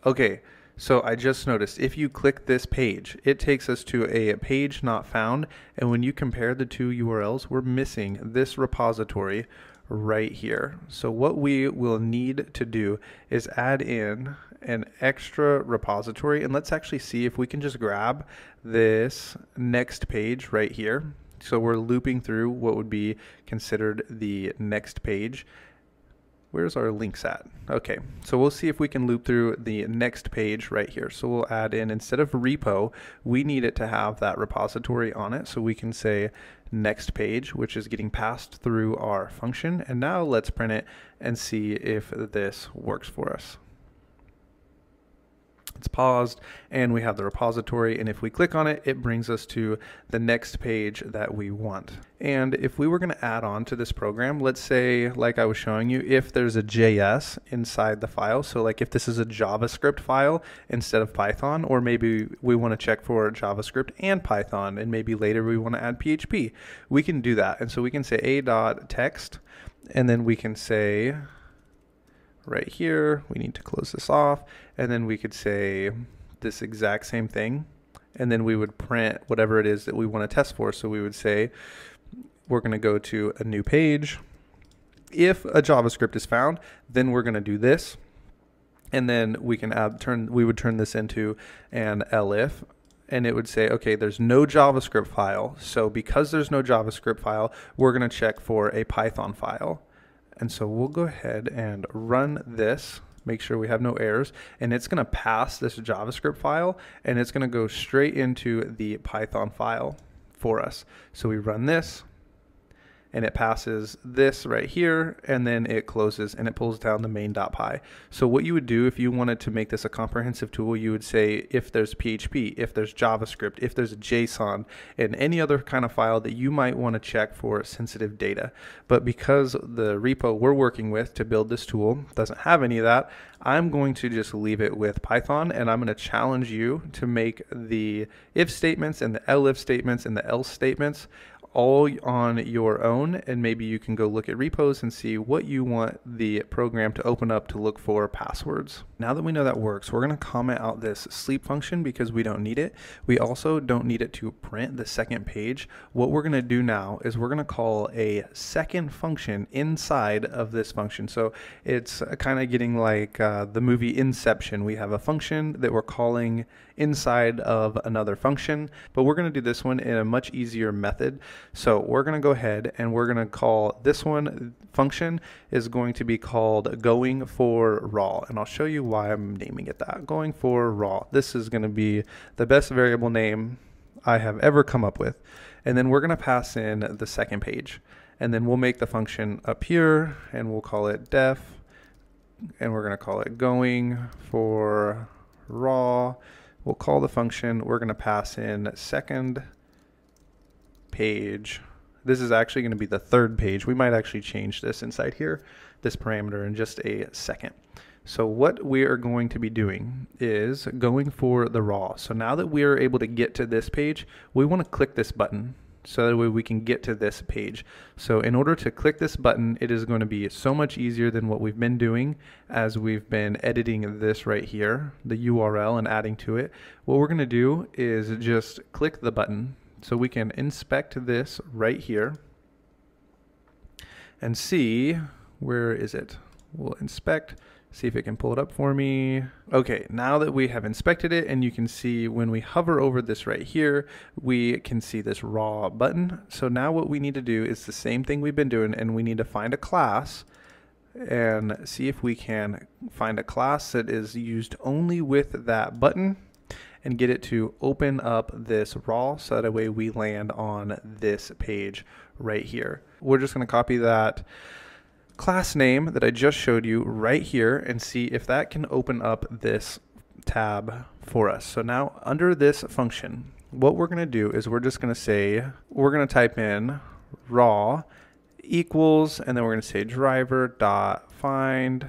Okay, so I just noticed if you click this page, it takes us to a page not found, and when you compare the two URLs, we're missing this repository right here. So what we will need to do is add in an extra repository, and let's actually see if we can just grab this next page right here. So we're looping through what would be considered the next page. Where's our links at? Okay, so we'll see if we can loop through the next page right here. So we'll add in, instead of repo, we need it to have that repository on it. So we can say next page, which is getting passed through our function. And now let's print it and see if this works for us. It's paused and we have the repository, and if we click on it, it brings us to the next page that we want. And if we were going to add on to this program, let's say, like I was showing you, if there's a JS inside the file, so like if this is a JavaScript file instead of Python, or maybe we want to check for JavaScript and Python, and maybe later we want to add PHP, we can do that. And so we can say a.text, and then we can say right here, we need to close this off, and then we could say this exact same thing, and then we would print whatever it is that we want to test for. So we would say we're going to go to a new page. If a JavaScript is found, then we're going to do this, and then we can we would turn this into an elif, and it would say, okay, there's no JavaScript file. So because there's no JavaScript file, we're going to check for a Python file. And so we'll go ahead and run this, make sure we have no errors, and it's going to pass this JavaScript file, and it's going to go straight into the Python file for us. So we run this, and it passes this right here, and then it closes and it pulls down the main.py. So what you would do if you wanted to make this a comprehensive tool, you would say if there's PHP, if there's JavaScript, if there's a JSON, and any other kind of file that you might want to check for sensitive data. But because the repo we're working with to build this tool doesn't have any of that, I'm going to just leave it with Python, and I'm going to challenge you to make the if statements and the elif statements and the else statements all on your own, and maybe you can go look at repos and see what you want the program to open up to look for passwords. Now that we know that works, we're going to comment out this sleep function because we don't need it. We also don't need it to print the second page. What we're going to do now is we're going to call a second function inside of this function. So it's kind of getting like the movie Inception. We have a function that we're calling inside of another function, but we're going to do this one in a much easier method. So we're going to go ahead and we're going to call this one function is going to be called going for raw, and I'll show you why I'm naming it that. Going for raw. This is going to be the best variable name I have ever come up with. And then we're going to pass in the second page, and then we'll make the function up here and we'll call it def, and we're going to call it going for raw. We'll call the function, we're going to pass in second page. This is actually going to be the third page. We might actually change this inside here, this parameter, in just a second. So what we are going to be doing is going for the raw. So now that we are able to get to this page, we want to click this button so that way we can get to this page. So in order to click this button, it is going to be so much easier than what we've been doing as we've been editing this right here, the URL, and adding to it. What we're going to do is just click the button. So we can inspect this right here and see, where is it? We'll inspect, see if it can pull it up for me. Okay, now that we have inspected it, and you can see when we hover over this right here, we can see this raw button. So now what we need to do is the same thing we've been doing, and we need to find a class and see if we can find a class that is used only with that button, and get it to open up this raw so that way we land on this page right here. We're just going to copy that class name that I just showed you right here and see if that can open up this tab for us. So now under this function, what we're going to do is we're just going to say, we're going to type in raw equals, and then we're going to say driver dot find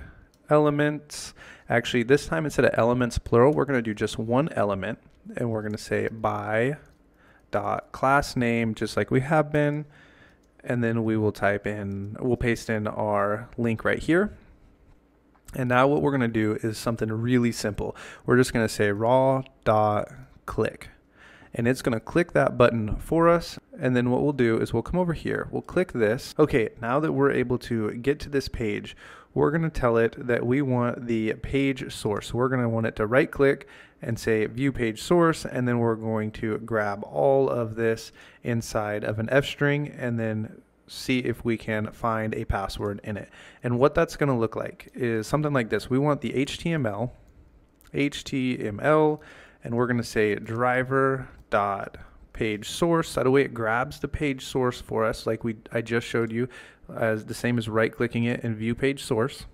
elements. Actually, this time instead of elements plural, we're going to do just one element, and we're going to say by dot class name, just like we have been, and then we will type in, we'll paste in our link right here. And now what we're going to do is something really simple. We're just going to say raw dot click, and it's going to click that button for us. And then what we'll do is we'll come over here, we'll click this. Okay, now that we're able to get to this page, we're going to tell it that we want the page source. We're going to want it to right click and say view page source, and then we're going to grab all of this inside of an F string and then see if we can find a password in it. And what that's going to look like is something like this. We want the HTML, and we're going to say driver dot page source. That way it grabs the page source for us, like I just showed you, as the same as right clicking it and view page source.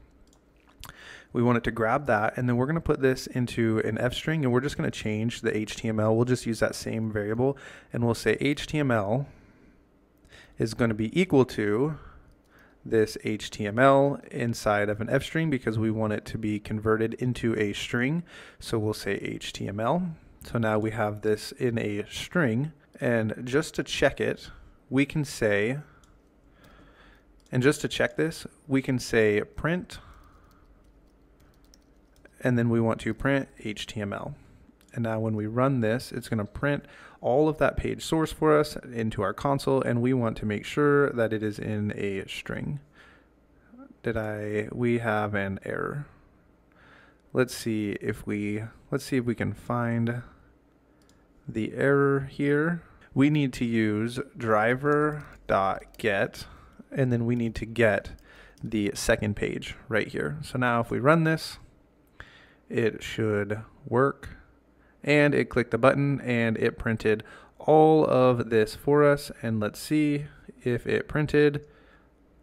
We want it to grab that, and then we're going to put this into an F string, and we're just going to change the HTML. We'll just use that same variable, and we'll say HTML is going to be equal to this HTML inside of an F string, because we want it to be converted into a string. So we'll say HTML. So now we have this in a string, and just to check it, we can say, and just to check this, we can say print, and then we want to print HTML. And now when we run this, it's going to print all of that page source for us into our console, and we want to make sure that it is in a string. We have an error. Let's see if we can find the error here. We need to use driver.get, and then we need to get the second page right here. So now if we run this, it should work. And it clicked the button and it printed all of this for us. And let's see if it printed.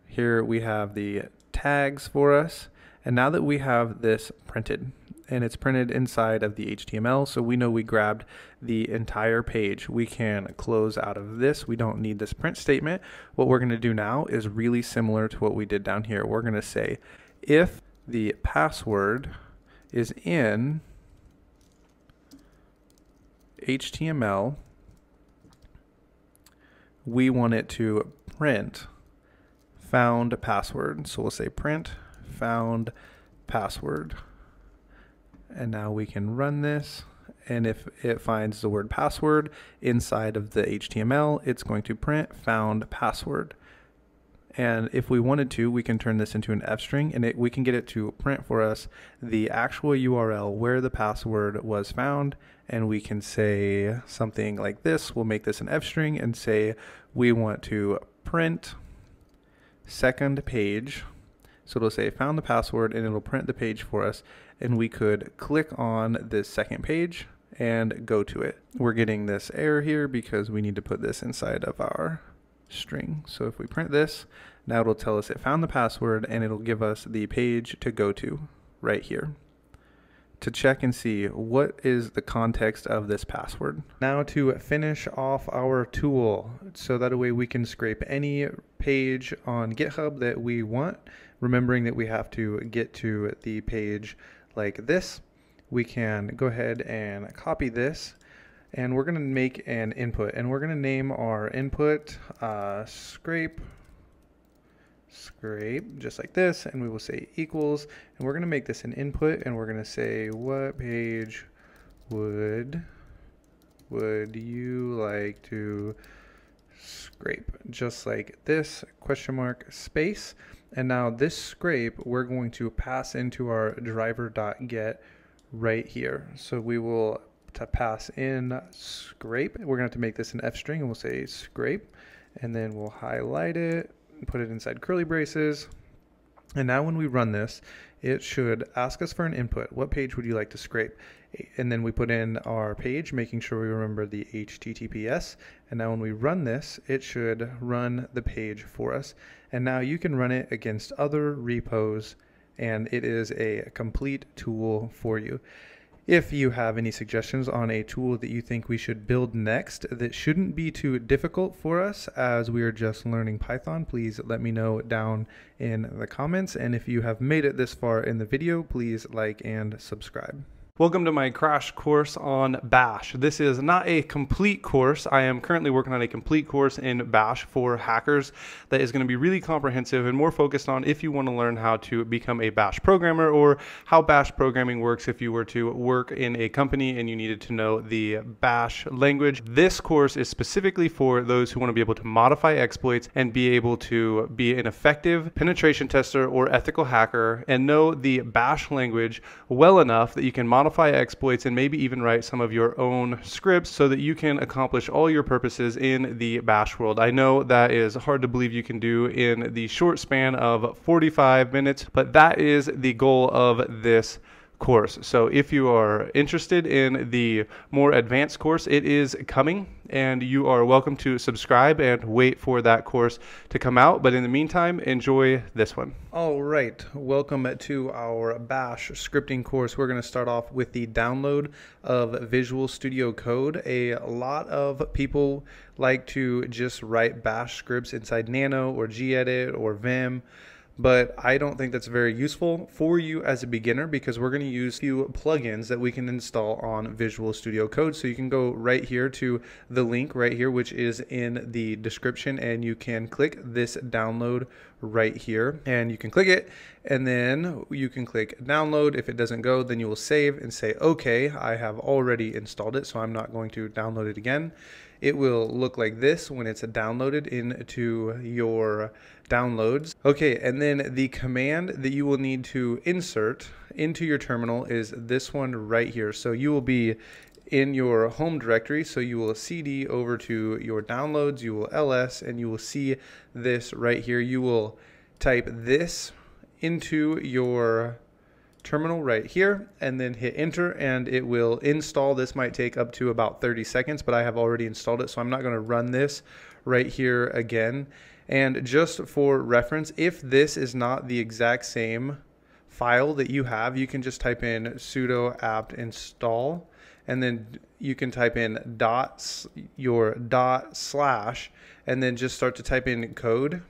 Here we have the tags for us. And now that we have this printed, and it's printed inside of the HTML, so we know we grabbed the entire page, we can close out of this. We don't need this print statement. What we're going to do now is really similar to what we did down here. We're going to say if the password is in HTML, we want it to print found password. So we'll say print found password. And now we can run this, and if it finds the word password inside of the HTML, it's going to print found password. And if we wanted to, we can turn this into an F string, and we can get it to print for us the actual URL where the password was found. And we can say something like this. We'll make this an F string and say we want to print second page. So it'll say found the password, and it'll print the page for us. And we could click on this second page and go to it. We're getting this error here because we need to put this inside of our string. So if we print this, now it'll tell us it found the password, and it'll give us the page to go to right here to check and see what is the context of this password. Now to finish off our tool, so that way we can scrape any page on GitHub that we want, remembering that we have to get to the page like this. We can go ahead and copy this, and we're going to make an input, and we're going to name our input scrape, just like this, and we will say equals, and we're going to make this an input, and we're going to say what page would you like to scrape, just like this, question mark space. And now this scrape we're going to pass into our driver.get right here. So we will pass in scrape. We're going to have to make this an F string, and we'll say scrape, and then we'll highlight it, put it inside curly braces. And now when we run this, it should ask us for an input. What page would you like to scrape? And then we put in our page, making sure we remember the HTTPS. And now when we run this, it should run the page for us. And now you can run it against other repos, and it is a complete tool for you. If you have any suggestions on a tool that you think we should build next that shouldn't be too difficult for us as we are just learning Python, please let me know down in the comments. And if you have made it this far in the video, please like and subscribe. Welcome to my crash course on Bash. This is not a complete course. I am currently working on a complete course in Bash for hackers that is going to be really comprehensive and more focused on if you want to learn how to become a Bash programmer or how Bash programming works if you were to work in a company and you needed to know the Bash language. This course is specifically for those who want to be able to modify exploits and be able to be an effective penetration tester or ethical hacker and know the Bash language well enough that you can modify exploits and maybe even write some of your own scripts so that you can accomplish all your purposes in the Bash world. I know that is hard to believe you can do in the short span of 45 minutes, but that is the goal of this course. So if you are interested in the more advanced course, it is coming and you are welcome to subscribe and wait for that course to come out. But in the meantime, enjoy this one. All right, welcome to our Bash scripting course. We're going to start off with the download of Visual Studio Code. A lot of people like to just write Bash scripts inside Nano or gedit or Vim, but I don't think that's very useful for you as a beginner because we're going to use a few plugins that we can install on Visual Studio Code. So you can go right here to the link right here, which is in the description, and you can click this download right here and you can click it and then you can click download. If it doesn't go, then you will save and say, okay, I have already installed it, so I'm not going to download it again. It will look like this when it's downloaded into your downloads. Okay, and then the command that you will need to insert into your terminal is this one right here. So you will be in your home directory, so you will cd over to your downloads, you will ls, and you will see this right here. You will type this into your terminal right here and then hit enter and it will install. This might take up to about 30 seconds, but I have already installed it, so I'm not going to run this right here again. And just for reference, if this is not the exact same file that you have, you can just type in sudo apt install and then you can type in your // and then just start to type in code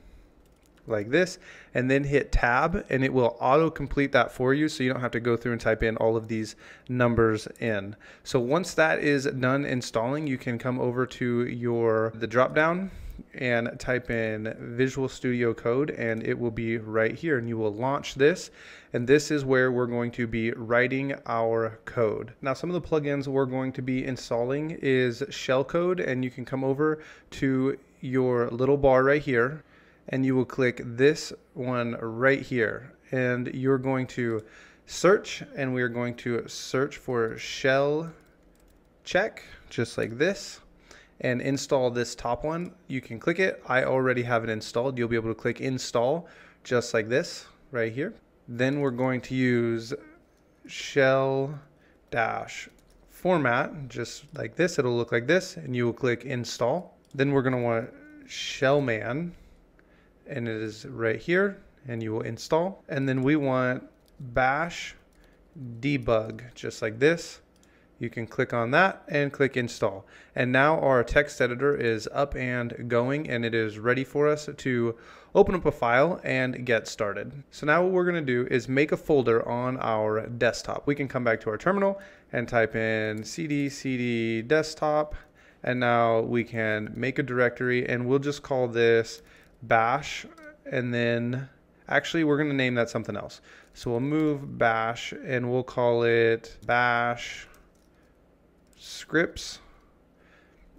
like this and then hit tab and it will auto complete that for you, so you don't have to go through and type in all of these numbers in. So once that is done installing, you can come over to the drop down and type in Visual Studio Code and it will be right here and you will launch this, and this is where we're going to be writing our code. Now some of the plugins we're going to be installing is shellcode, and you can come over to your little bar right here and you will click this one right here and you're going to search, and we're going to search for shell check just like this and install this top one. You can click it. I already have it installed. You'll be able to click install just like this right here. Then we're going to use shell -format just like this. It'll look like this and you will click install. Then we're going to want shellman, and it is right here and you will install. And then we want bash debug just like this. You can click on that and click install. And now our text editor is up and going and it is ready for us to open up a file and get started. So now what we're going to do is make a folder on our desktop. We can come back to our terminal and type in cd desktop, and now we can make a directory and we'll just call this bash, and then actually we're going to name that something else. So we'll move bash and we'll call it bash scripts.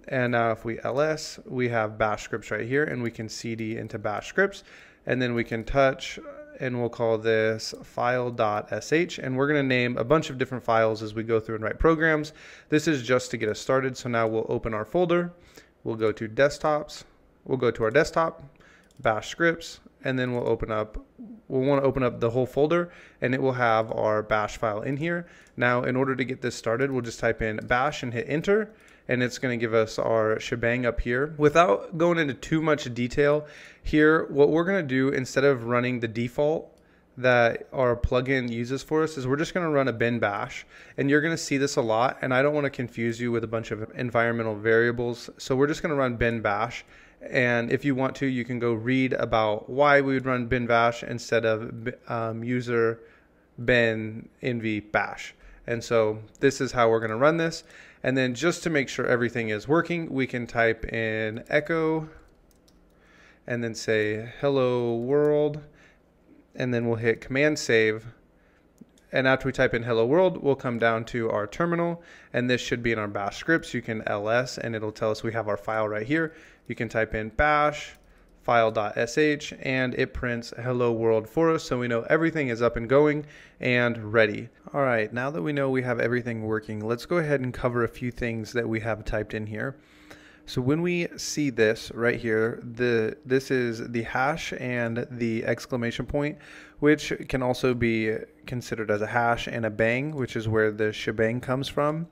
And now if we ls, we have bash scripts right here and we can cd into bash scripts, and then we can touch and we'll call this file.sh, and we're going to name a bunch of different files as we go through and write programs. This is just to get us started. So now we'll open our folder, we'll go to desktops, we'll go to our desktop, bash scripts, and then we'll want to open up the whole folder and it will have our bash file in here. Now in order to get this started, we'll just type in bash and hit enter, and it's going to give us our shebang up here. Without going into too much detail here, what we're going to do, instead of running the default that our plugin uses for us is we're just going to run a bin bash, and you're going to see this a lot, and I don't want to confuse you with a bunch of environmental variables. So we're just going to run bin bash, and if you want to, you can go read about why we would run bin bash instead of user bin env bash. And so this is how we're going to run this. And then just to make sure everything is working, we can type in echo and then say hello world, and then we'll hit command save. And after we type in hello world, we'll come down to our terminal, and this should be in our bash scripts. You can ls and it'll tell us we have our file right here. You can type in bash file.sh and it prints hello world for us, so we know everything is up and going and ready. All right, now that we know we have everything working, let's go ahead and cover a few things that we have typed in here. So when we see this right here, this is the hash and the exclamation point, which can also be considered as a hash, and a bang, which is where the shebang comes from.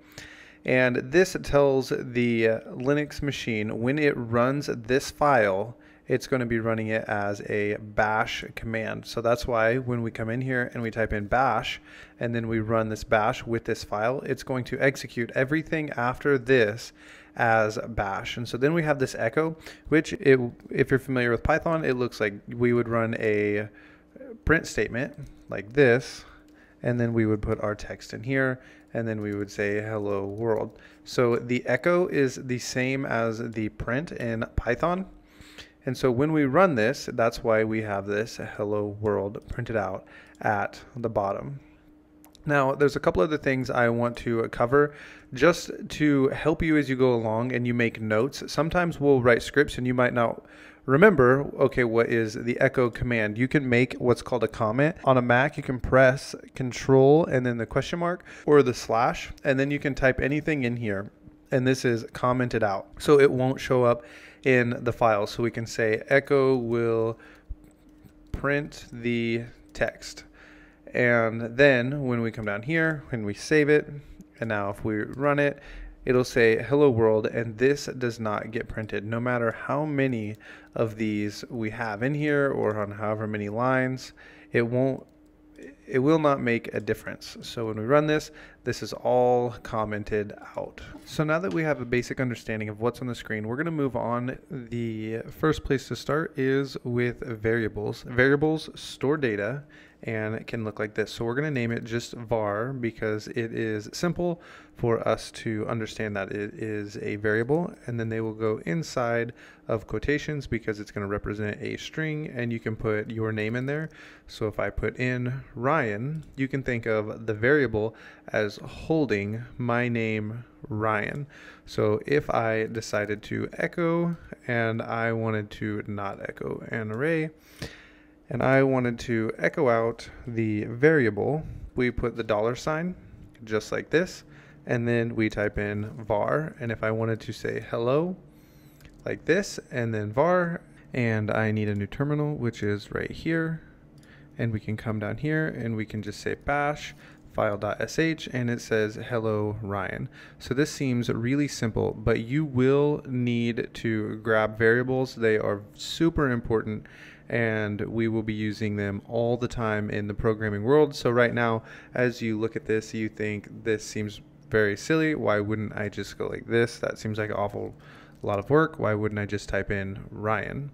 And this tells the Linux machine when it runs this file, it's going to be running it as a bash command. So that's why when we come in here and we type in bash and then we run this bash with this file, it's going to execute everything after this as bash. And so then we have this echo, which if you're familiar with Python, it looks like we would run a print statement like this, and then we would put our text in here, and then we would say hello world. So the echo is the same as the print in Python. And so when we run this, that's why we have this hello world printed out at the bottom. Now, there's a couple other things I want to cover just to help you as you go along and you make notes. Sometimes we'll write scripts and you might not remember, okay, what is the echo command? You can make what's called a comment. On a Mac, you can press Control and then the question mark or the slash, and then you can type anything in here. And this is commented out, so it won't show up in the file. So we can say echo will print the text. And then when we come down here, when we save it, and now if we run it, it'll say hello world, and this does not get printed no matter how many of these we have in here or on however many lines. It will not make a difference. So when we run this, this is all commented out. So now that we have a basic understanding of what's on the screen, we're going to move on. The first place to start is with variables. Variables store data, and it can look like this. So we're going to name it just var because it is simple for us to understand that it is a variable, and then they will go inside of quotations because it's going to represent a string, and you can put your name in there. So if I put in Ryan, you can think of the variable as holding my name Ryan. So if I decided to echo and I wanted to not echo an array, and I wanted to echo out the variable, we put the $, just like this, and then we type in var. And if I wanted to say hello, like this, and then var, and I need a new terminal, which is right here, and we can come down here and we can just say bash file.sh, and it says hello Ryan. So this seems really simple, but you will need to grab variables. They are super important, and we will be using them all the time in the programming world. So right now, as you look at this, you think this seems very silly. Why wouldn't I just go like this? That seems like an awful lot of work. Why wouldn't I just type in Ryan?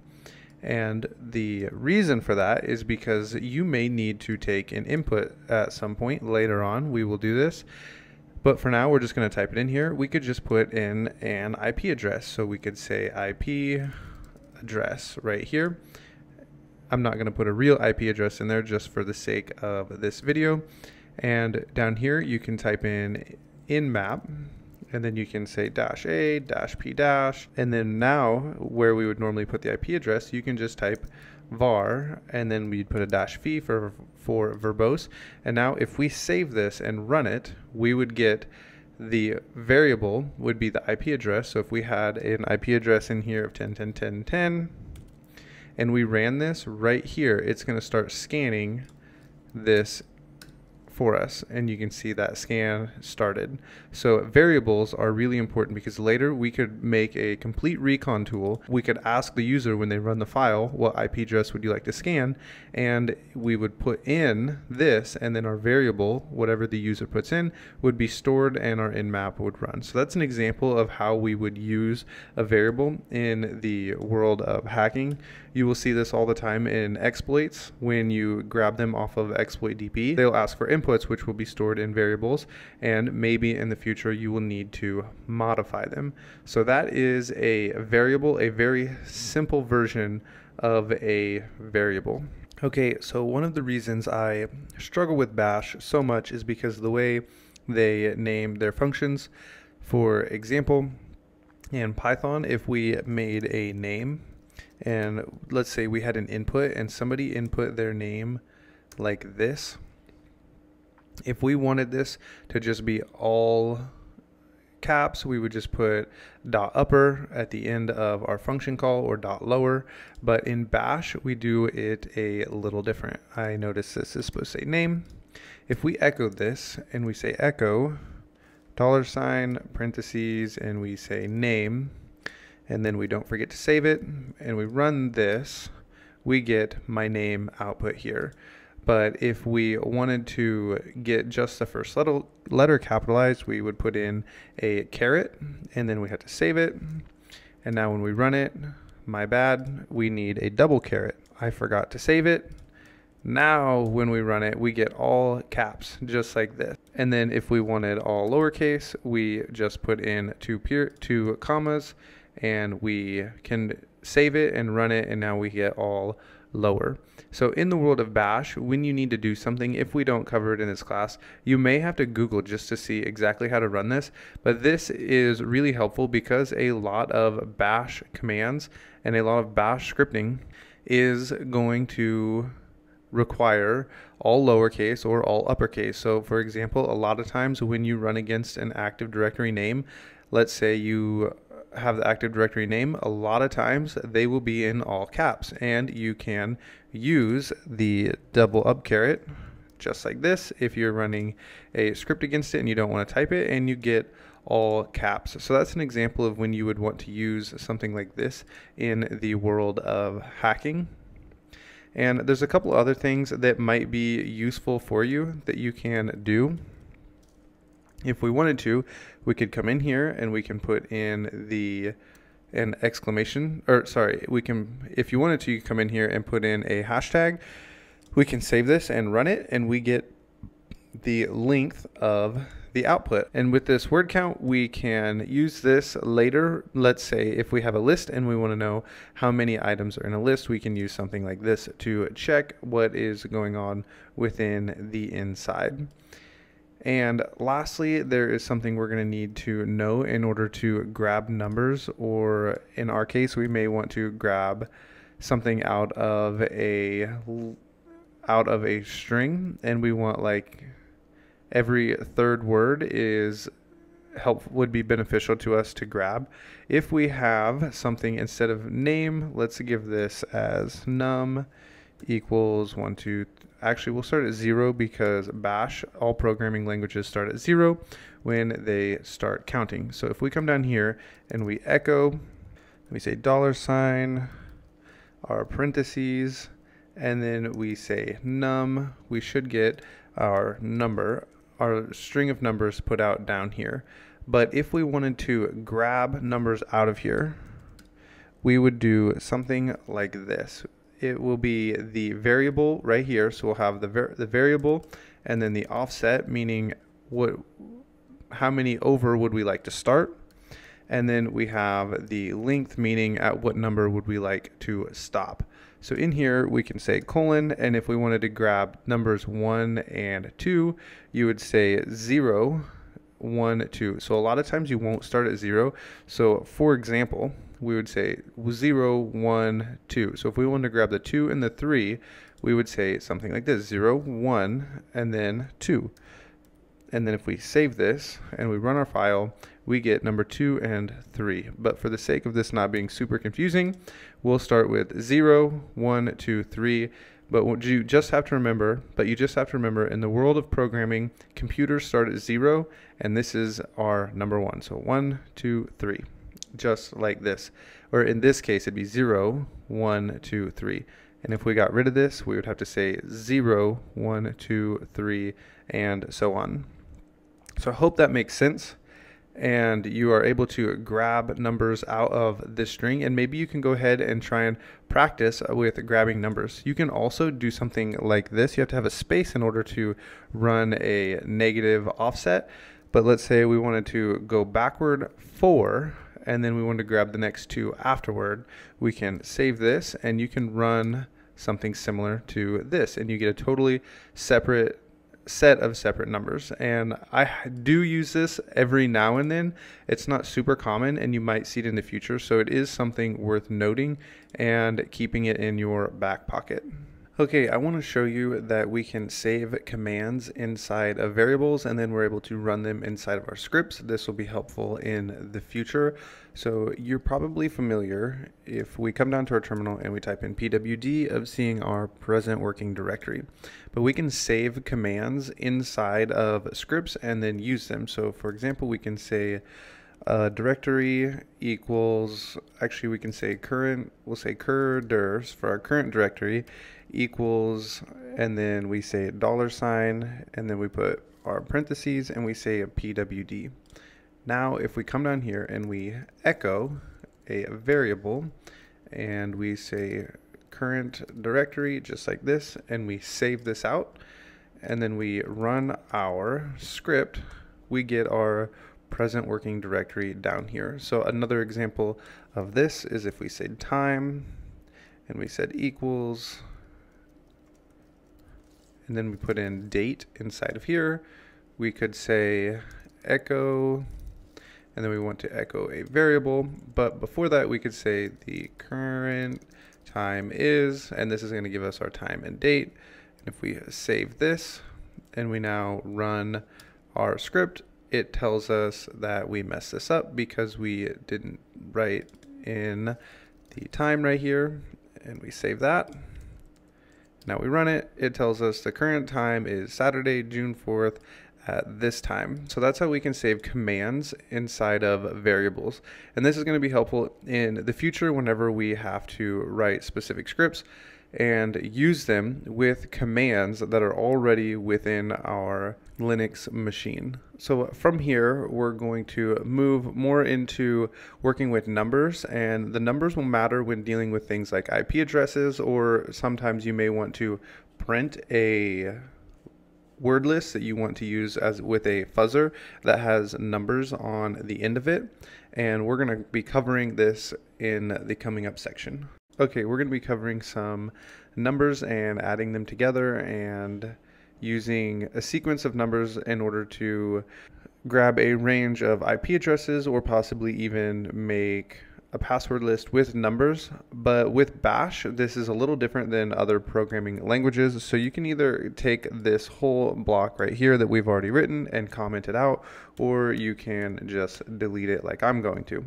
And the reason for that is because you may need to take an input at some point later on. We will do this, but for now we're just going to type it in here. We could just put in an IP address. So we could say IP address right here. I'm not going to put a real IP address in there just for the sake of this video. And down here you can type in map, and then you can say -a -p-, and then now where we would normally put the IP address, you can just type var, and then we'd put a -v for verbose. And now if we save this and run it, we would get the variable would be the IP address. So if we had an IP address in here of 10.10.10.10, and we ran this right here, it's going to start scanning this for us, and you can see that scan started. So variables are really important because later we could make a complete recon tool. We could ask the user when they run the file, what IP address would you like to scan, and we would put in this, and then our variable, whatever the user puts in, would be stored and our nmap would run. So that's an example of how we would use a variable in the world of hacking. You will see this all the time in exploits. When you grab them off of exploit DP, they'll ask for inputs, which will be stored in variables, and maybe in the future you will need to modify them. So that is a variable, a very simple version of a variable. Okay, so one of the reasons I struggle with Bash so much is because the way they name their functions. For example, in Python, if we made a name, and let's say we had an input and somebody input their name like this, if we wanted this to just be all caps, we would just put .upper at the end of our function call or $lower. But in Bash, we do it a little different. I notice this is supposed to say name. If we echo this and we say echo $, parentheses, and we say name, and then we don't forget to save it, and we run this, we get my name output here. But if we wanted to get just the first letter capitalized, we would put in a caret, and then we have to save it. And now when we run it, my bad, we need a double caret. I forgot to save it. Now when we run it, we get all caps, just like this. And then if we wanted all lowercase, we just put in two commas, and we can save it and run it, and now we get all lower. So in the world of Bash, when you need to do something, if we don't cover it in this class, you may have to Google just to see exactly how to run this. But this is really helpful because a lot of Bash commands and a lot of Bash scripting is going to require all lowercase or all uppercase. So for example, a lot of times when you run against an Active Directory name, let's say you have the Active Directory name, a lot of times they will be in all caps, and you can use the double up caret just like this if you're running a script against it and you don't want to type it, and you get all caps. So that's an example of when you would want to use something like this in the world of hacking. And there's a couple other things that might be useful for you that you can do. If we wanted to, we could come in here and we can put in an exclamation, or sorry, we can, if you wanted to, you come in here and put in a hashtag. We can save this and run it, and we get the length of the output. And with this word count, we can use this later. Let's say if we have a list and we want to know how many items are in a list, we can use something like this to check what is going on within the inside. And lastly, there is something we're going to need to know in order to grab numbers, or in our case, we may want to grab something out of a string, and we want like every third word would be beneficial to us to grab. If we have something instead of name, let's give this as num equals 1, 2, actually we'll start at 0 because Bash, all programming languages start at 0 when they start counting. So if we come down here and we echo, we say $, our parentheses, and then we say num, we should get our number, our string of numbers put out down here. But if we wanted to grab numbers out of here, we would do something like this. It will be the variable right here, so we'll have the variable and then the offset, meaning how many over would we like to start, and then we have the length, meaning at what number would we like to stop. So in here we can say colon, and if we wanted to grab numbers 1 and 2, you would say 0, 1, 2. So a lot of times you won't start at 0. So for example, we would say 0, 1, 2. So if we wanted to grab the 2 and the 3, we would say something like this, 0, 1, and then 2. And then if we save this and we run our file, we get number 2 and 3. But for the sake of this not being super confusing, we'll start with 0, 1, 2, 3. But what you just have to remember, in the world of programming, computers start at 0, and this is our number 1. So 1, 2, 3, just like this. Or in this case, it'd be 0, 1, 2, 3. And if we got rid of this, we would have to say 0, 1, 2, 3, and so on. So I hope that makes sense, and you are able to grab numbers out of this string, and maybe you can go ahead and try and practice with grabbing numbers. You can also do something like this. You have to have a space in order to run a negative offset, but let's say we wanted to go backward 4, and then we want to grab the next 2 afterward. We can save this, and you can run something similar to this, and you get a totally separate set of separate numbers. And I do use this every now and then. It's not super common, and you might see it in the future, so it is something worth noting and keeping it in your back pocket. Okay, I want to show you that we can save commands inside of variables, and then we're able to run them inside of our scripts. This will be helpful in the future. So you're probably familiar, if we come down to our terminal and we type in pwd, of seeing our present working directory. But we can save commands inside of scripts and then use them. So for example, we can say directory equals, actually we can say current, we'll say cur-dirs for our current directory equals, and then we say $, and then we put our parentheses and we say a pwd. Now if we come down here and we echo a variable and we say current directory just like this, and we save this out, and then we run our script, we get our present working directory down here. So another example of this is if we said time and we said equals, and then we put in date inside of here, we could say echo, and then we want to echo a variable, but before that we could say the current time is, and this is going to give us our time and date. And if we save this and we now run our script, it tells us that we messed this up because we didn't write in the time right here, and we save that. Now we run it, it tells us the current time is Saturday, June 4th at this time. So that's how we can save commands inside of variables. And this is going to be helpful in the future whenever we have to write specific scripts and use them with commands that are already within our Linux machine. So from here, we're going to move more into working with numbers, and the numbers will matter when dealing with things like IP addresses, or sometimes you may want to print a word list that you want to use as with a fuzzer that has numbers on the end of it. And we're going to be covering this in the coming up section. Okay, we're going to be covering some numbers and adding them together and using a sequence of numbers in order to grab a range of IP addresses, or possibly even make a password list with numbers. But with Bash, this is a little different than other programming languages. So you can either take this whole block right here that we've already written and comment it out, or you can just delete it like I'm going to.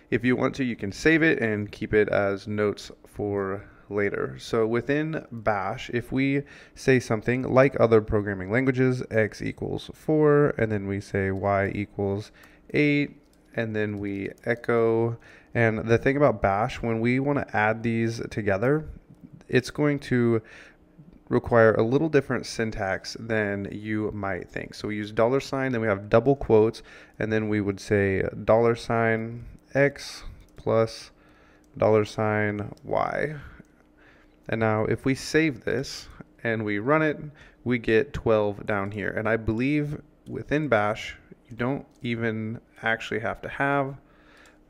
If you want to, you can save it and keep it as notes for later. So within Bash, if we say something like other programming languages, x equals 4, and then we say y equals 8, and then we echo. And the thing about Bash, when we want to add these together, it's going to require a little different syntax than you might think. So we use $, then we have double quotes, and then we would say $x plus $y. And now if we save this and we run it, we get 12 down here. And I believe within Bash, you don't even actually have to have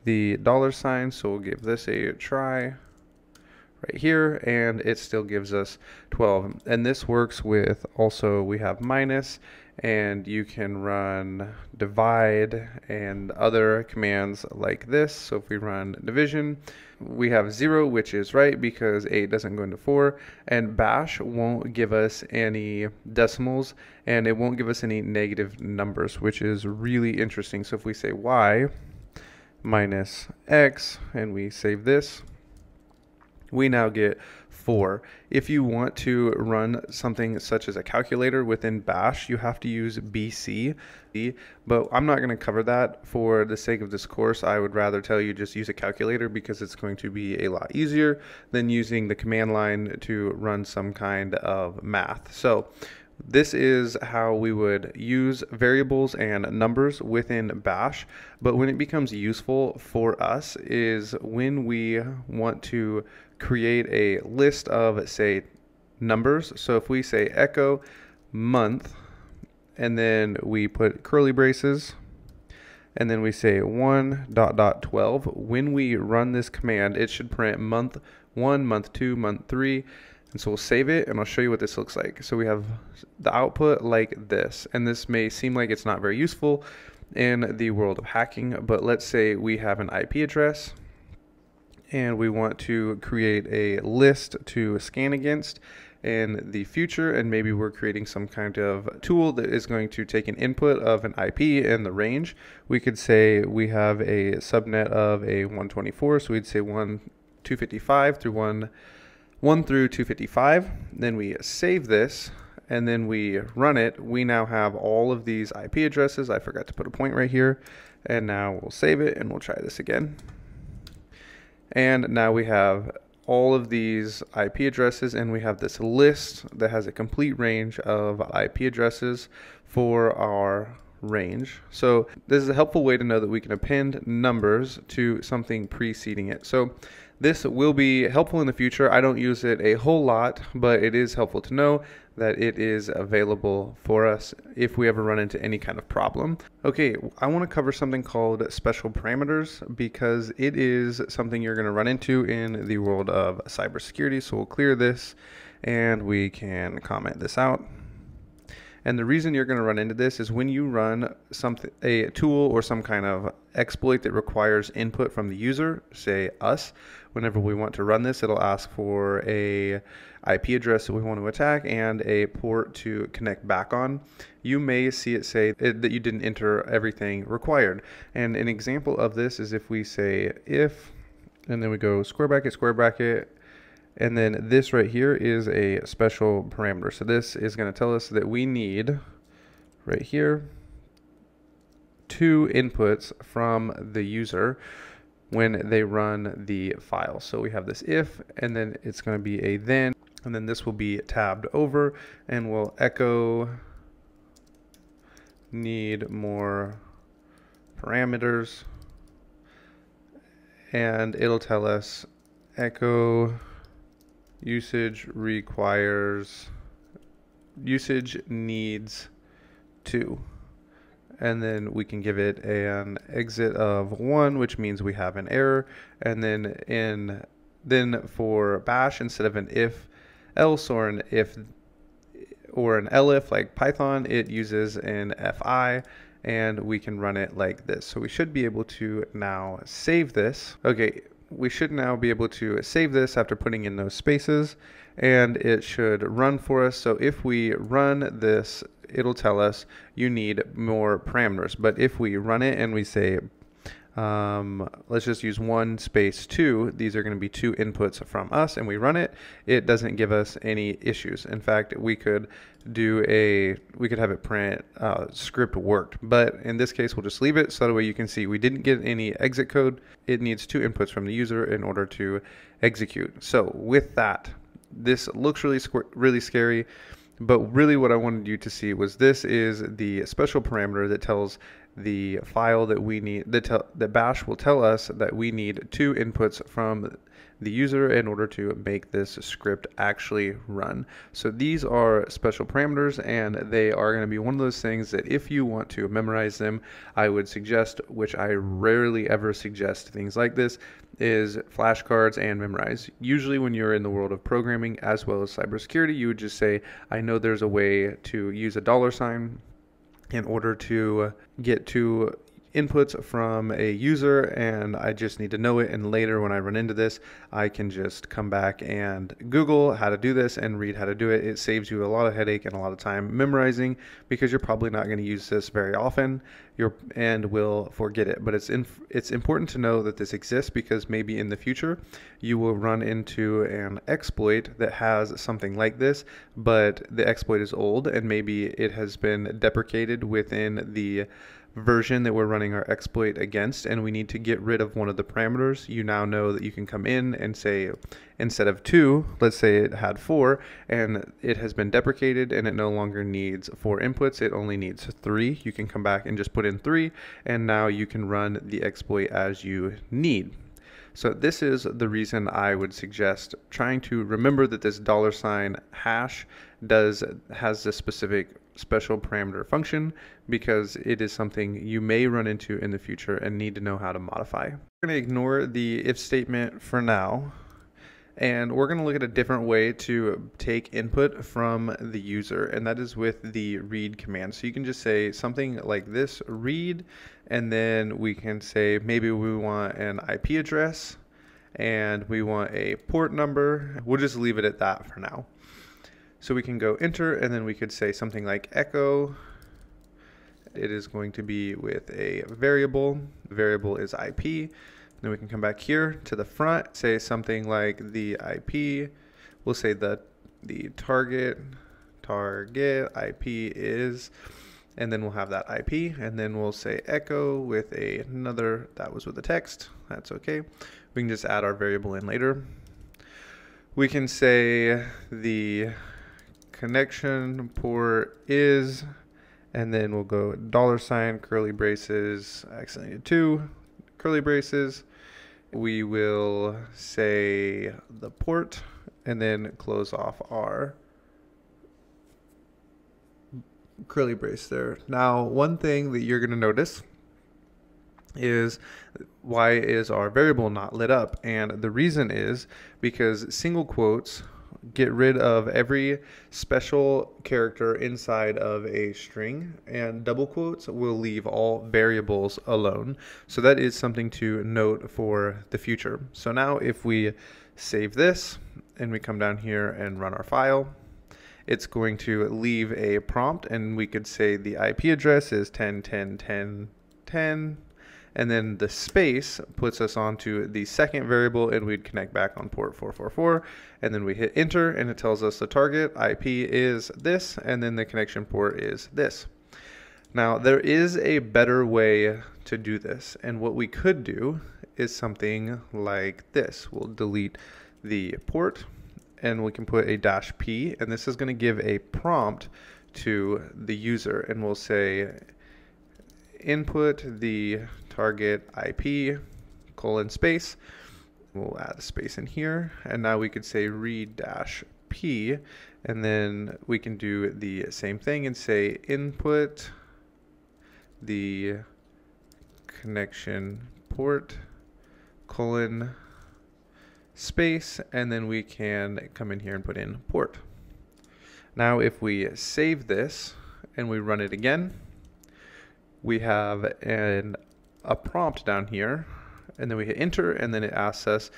the $, so we'll give this a try right here, and it still gives us 12. And this works with, also we have minus, and you can run divide and other commands like this. So if we run division, we have 0, which is right because 8 doesn't go into 4, and Bash won't give us any decimals, and it won't give us any negative numbers, which is really interesting. So if we say y minus x and we save this, we now get 4. If you want to run something such as a calculator within Bash, you have to use BC, but I'm not going to cover that for the sake of this course. I would rather tell you just use a calculator because it's going to be a lot easier than using the command line to run some kind of math. So this is how we would use variables and numbers within Bash, but when it becomes useful for us is when we want to create a list of, say, numbers. So if we say echo month, and then we put curly braces, and then we say 1.12, when we run this command, it should print month 1, month 2, month 3, and so we'll save it, and I'll show you what this looks like. So we have the output like this, and this may seem like it's not very useful in the world of hacking, but let's say we have an IP address, and we want to create a list to scan against in the future, and maybe we're creating some kind of tool that is going to take an input of an IP and the range. We could say we have a subnet of a 124, so we'd say 255 through 1 through 255. Then we save this, and then we run it. We now have all of these IP addresses. I forgot to put a point right here, and now we'll save it, and we'll try this again. And now we have all of these IP addresses, and we have this list that has a complete range of IP addresses for our range. So this is a helpful way to know that we can append numbers to something preceding it. So this will be helpful in the future. I don't use it a whole lot, but it is helpful to know that it is available for us if we ever run into any kind of problem. Okay, I want to cover something called special parameters because it is something you're going to run into in the world of cybersecurity. So we'll clear this and we can comment this out. And the reason you're going to run into this is when you run a tool or some kind of exploit that requires input from the user, say us. Whenever we want to run this, it'll ask for a IP address that we want to attack and a port to connect back on. You may see it say that you didn't enter everything required. And an example of this is if we say if, and then we go square bracket, and then this right here is a special parameter. So this is going to tell us that we need right here 2 inputs from the user when they run the file. So we have this if, and then it's going to be a then, and then this will be tabbed over, and we'll echo need more parameters, and it'll tell us echo usage needs 2. And then we can give it an exit of 1, which means we have an error. And then for Bash, instead of an if else or an if or an elif like Python, it uses an fi, and we can run it like this. So we should be able to now save this. Okay, we should now be able to save this after putting in those spaces, and it should run for us. So if we run this, it'll tell us you need more parameters. But if we run it and we say, let's just use 1 space 2, these are going to be 2 inputs from us, and we run it, it doesn't give us any issues. In fact, we could have it print script worked, but in this case we'll just leave it so that way you can see we didn't get any exit code. It needs 2 inputs from the user in order to execute. So with that, this looks really scary, but really what I wanted you to see was this is the special parameter that tells the file that we need, that Bash will tell us that we need 2 inputs from the user in order to make this script actually run. So these are special parameters, and they are going to be one of those things that if you want to memorize them, I would suggest, which I rarely ever suggest things like this, is flashcards and memorize. Usually when you're in the world of programming as well as cybersecurity, you would just say, I know there's a way to use a $sign in order to get to inputs from a user and I just need to know it, and later when I run into this I can just come back and Google how to do this and read how to do it. It saves you a lot of headache and a lot of time memorizing, because you're probably not going to use this very often and will forget it. But it's important to know that this exists, because maybe in the future you will run into an exploit that has something like this, but the exploit is old and maybe it has been deprecated within the version that we're running our exploit against, and we need to get rid of one of the parameters. You now know that you can come in and say, instead of 2, let's say it had 4, and it has been deprecated and it no longer needs 4 inputs, it only needs 3. You can come back and just put in 3, and now you can run the exploit as you need. So this is the reason I would suggest trying to remember that this $hash has this special parameter function, because it is something you may run into in the future and need to know how to modify. We're going to ignore the if statement for now, and we're going to look at a different way to take input from the user, and that is with the read command. So you can just say something like this, read, and then we can say maybe we want an IP address and we want a port number. We'll just leave it at that for now. So we can go enter, and then we could say something like echo. It is going to be with a variable. The variable is IP. Then we can come back here to the front, say something like the IP. We'll say the target IP is, and then we'll have that IP, and then we'll say echo with another, that was with the text. That's okay. We can just add our variable in later. We can say the connection port is, and then we'll go $, curly braces, I accidentally did 2 curly braces. We will say the port and then close off our curly brace there. Now, one thing that you're going to notice is why is our variable not lit up? And the reason is because single quotes get rid of every special character inside of a string, and double quotes will leave all variables alone. So that is something to note for the future. So now if we save this and we come down here and run our file, it's going to leave a prompt, and we could say the IP address is 10.10.10.10, and then the space puts us onto the second variable, and we'd connect back on port 444, and then we hit enter, and it tells us the target IP is this, and then the connection port is this. Now, there is a better way to do this, and what we could do is something like this. We'll delete the port, and we can put a -p, and this is going to give a prompt to the user, and we'll say input the target IP :space. We'll add a space in here, and now we could say read -p, and then we can do the same thing and say input the connection port :space, and then we can come in here and put in port. Now if we save this and we run it again, we have a prompt down here, and then we hit enter, and then it asks us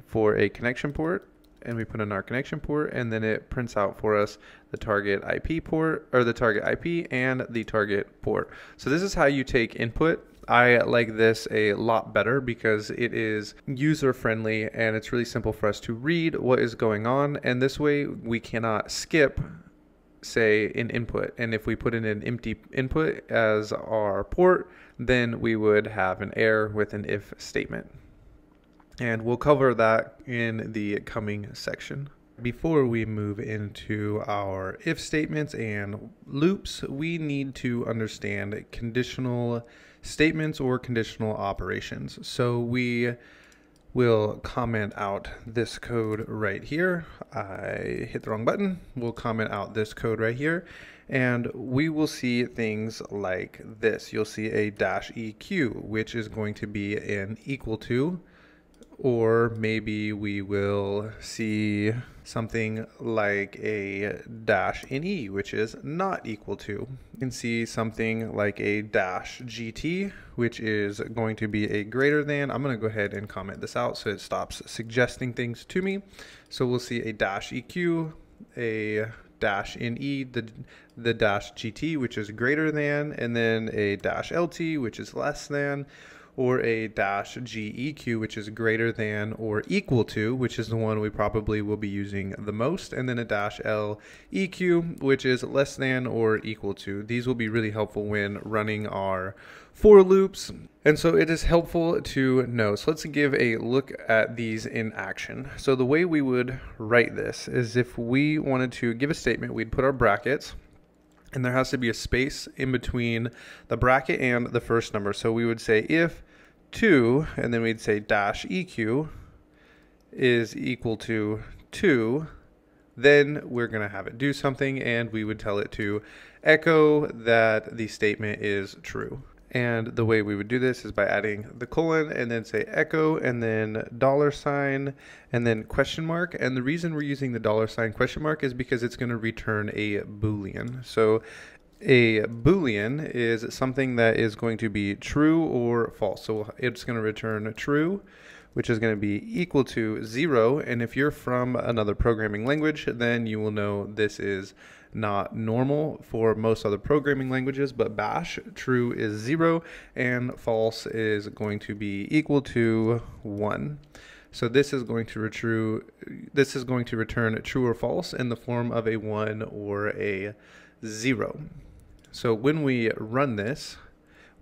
for a connection port, and we put in our connection port, and then it prints out for us the target IP port, or the target IP and the target port. So this is how you take input. I like this a lot better because it is user friendly, and it's really simple for us to read what is going on, and this way we cannot skip, say, an input. And if we put in an empty input as our port, then we would have an error with an if statement. And we'll cover that in the coming section. Before we move into our if statements and loops, we need to understand conditional statements or conditional operations. So we will comment out this code right here. I hit the wrong button. We'll comment out this code right here, and we will see things like this. You'll see a -eq, which is going to be an equal to Or maybe we will see something like a -ne, which is not equal to. You can see something like a -gt, which is going to be a greater than. I'm going to go ahead and comment this out so it stops suggesting things to me. So we'll see a -eq, a -ne, the -gt, which is greater than, and then a -lt, which is less than, or a -geq, which is greater than or equal to, which is the one we probably will be using the most, and then a -leq, which is less than or equal to. These will be really helpful when running our for loops, and so it is helpful to know. So let's give a look at these in action. So the way we would write this is if we wanted to give a statement, we'd put our brackets, and there has to be a space in between the bracket and the first number. So we would say if 2, and then we'd say -eq is equal to 2, then we're going to have it do something, and we would tell it to echo that the statement is true. And the way we would do this is by adding the colon and then say echo and then $, and then question mark. And the reason we're using the $, question mark is because it's going to return a Boolean. So a Boolean is something that is going to be true or false. So it's going to return true, which is going to be equal to 0. And if you're from another programming language, then you will know this is not normal for most other programming languages, but Bash, true is 0 and false is going to be equal to 1. So this is going to return true or false in the form of a 1 or a 0. So when we run this,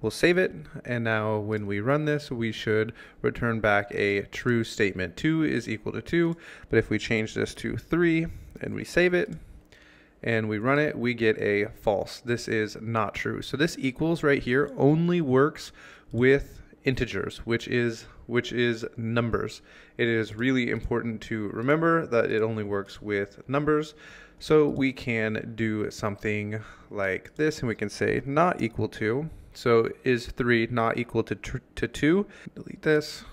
we'll save it, and now when we run this, we should return back a true statement. 2 is equal to 2, but if we change this to 3 and we save it, and we run it, we get a false. This is not true. So this equals right here only works with integers, which is numbers. It is really important to remember that it only works with numbers. So we can do something like this, and we can say not equal to. So is 3 not equal to 2? Delete this,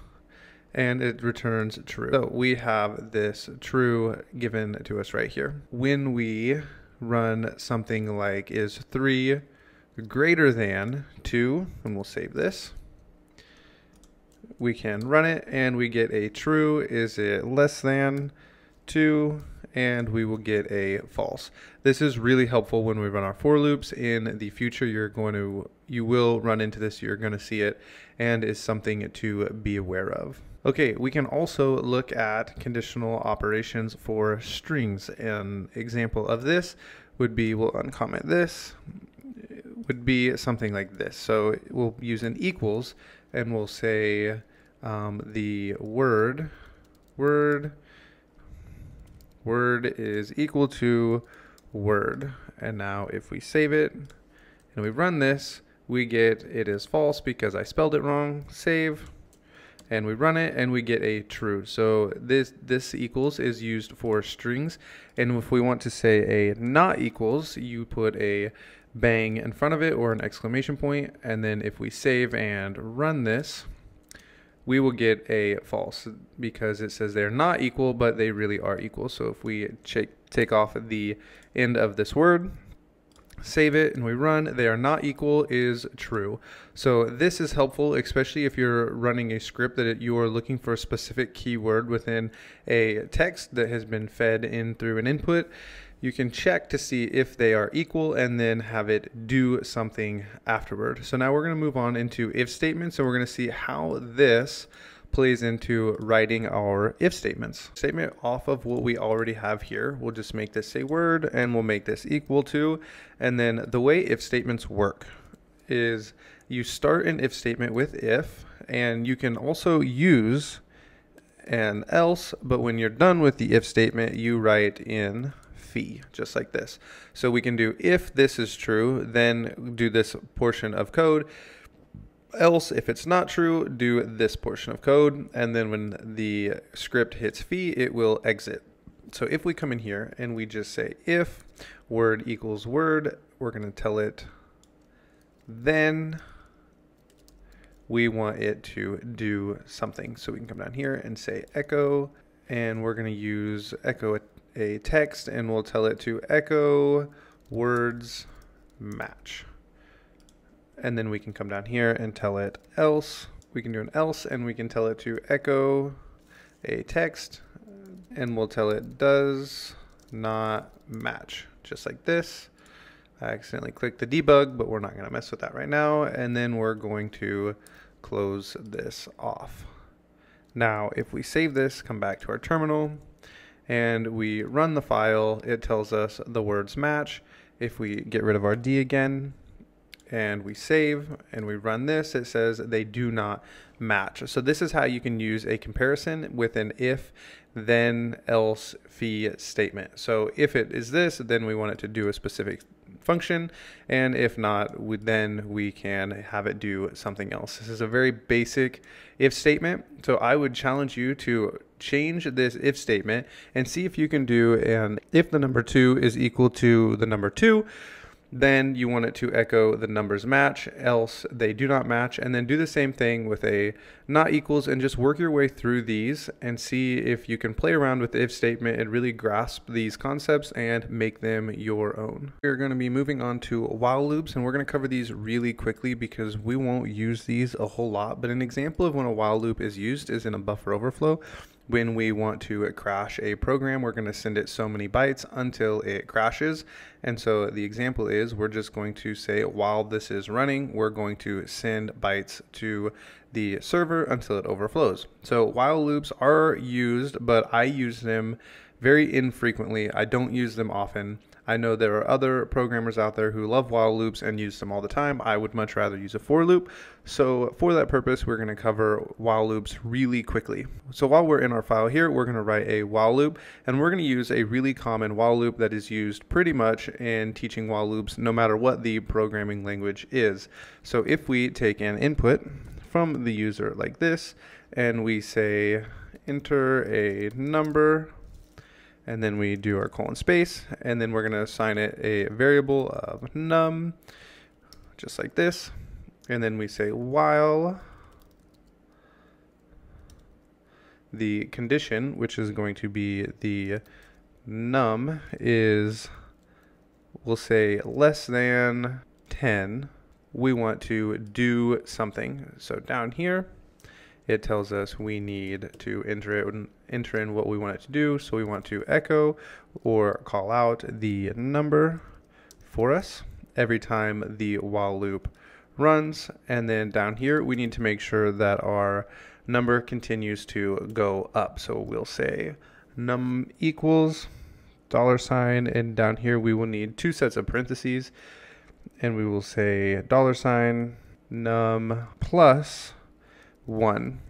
and it returns true. So we have this true given to us right here. When we run something like is 3 greater than 2, and we'll save this, we can run it and we get a true. Is it less than 2? And we will get a false. This is really helpful when we run our for loops. In the future, you will run into this, you're going to see it, and is something to be aware of. Okay, we can also look at conditional operations for strings. An example of this would be, we'll uncomment this, would be something like this. So we'll use an equals, and we'll say the word is equal to word. And now if we save it and we run this, we get it is false because I spelled it wrong. Save, and we run it and we get a true. So this equals is used for strings, and if we want to say a not equals, you put a bang in front of it or an exclamation point, and then if we save and run this, we will get a false because it says they're not equal, but they really are equal. So if we take off the end of this word, save it, and we run, they are not equal is true. So this is helpful, especially if you're running a script that you are looking for a specific keyword within a text that has been fed in through an input. You can check to see if they are equal and then have it do something afterward. So now we're going to move on into if statements, and we're going to see how this plays into writing our if statements. Statement off of what we already have here. We'll just make this a word, and we'll make this equal to. And then the way if statements work is you start an if statement with if, and you can also use an else, but when you're done with the if statement, you write in fee, just like this. So we can do if this is true, then do this portion of code. Else, if it's not true, do this portion of code, and then when the script hits fee, it will exit. So if we come in here and we just say if word equals word, we're going to tell it then we want it to do something. So we can come down here and say echo, and we're going to use echo a text, and we'll tell it to echo words match. And then we can come down here and tell it else. We can do an else, and we can tell it to echo a text, and we'll tell it does not match, just like this. I accidentally clicked the debug, but we're not going to mess with that right now. And then we're going to close this off. Now, if we save this, come back to our terminal, and we run the file, it tells us the words match. If we get rid of our D again, and we save, and we run this, it says they do not match. So this is how you can use a comparison with an if, then, else, fee statement. So if it is this, then we want it to do a specific function, and if not, then we can have it do something else. This is a very basic if statement, so I would challenge you to change this if statement and see if you can do an if the number 2 is equal to the number 2, then you want it to echo the numbers match, else they do not match, and then do the same thing with a not equals, and just work your way through these and see if you can play around with the if statement and really grasp these concepts and make them your own. We're going to be moving on to while loops, and we're going to cover these really quickly because we won't use these a whole lot, but an example of when a while loop is used is in a buffer overflow. When we want to crash a program, we're going to send it so many bytes until it crashes. And so the example is we're just going to say while this is running, we're going to send bytes to the server until it overflows. So while loops are used, but I use them very infrequently. I don't use them often. I know there are other programmers out there who love while loops and use them all the time. I would much rather use a for loop. So for that purpose, we're going to cover while loops really quickly. So while we're in our file here, we're going to write a while loop, and we're going to use a really common while loop that is used pretty much in teaching while loops no matter what the programming language is. So if we take an input from the user like this, and we say enter a number, and then we do our colon space, and then we're going to assign it a variable of num, just like this, and then we say while the condition, which is going to be the num, is, we'll say less than 10, we want to do something. So down here, it tells us we need to enter in what we want it to do. So we want to echo or call out the number for us every time the while loop runs. And then down here, we need to make sure that our number continues to go up. So we'll say num equals $, and down here we will need 2 sets of parentheses, and we will say $num plus 1.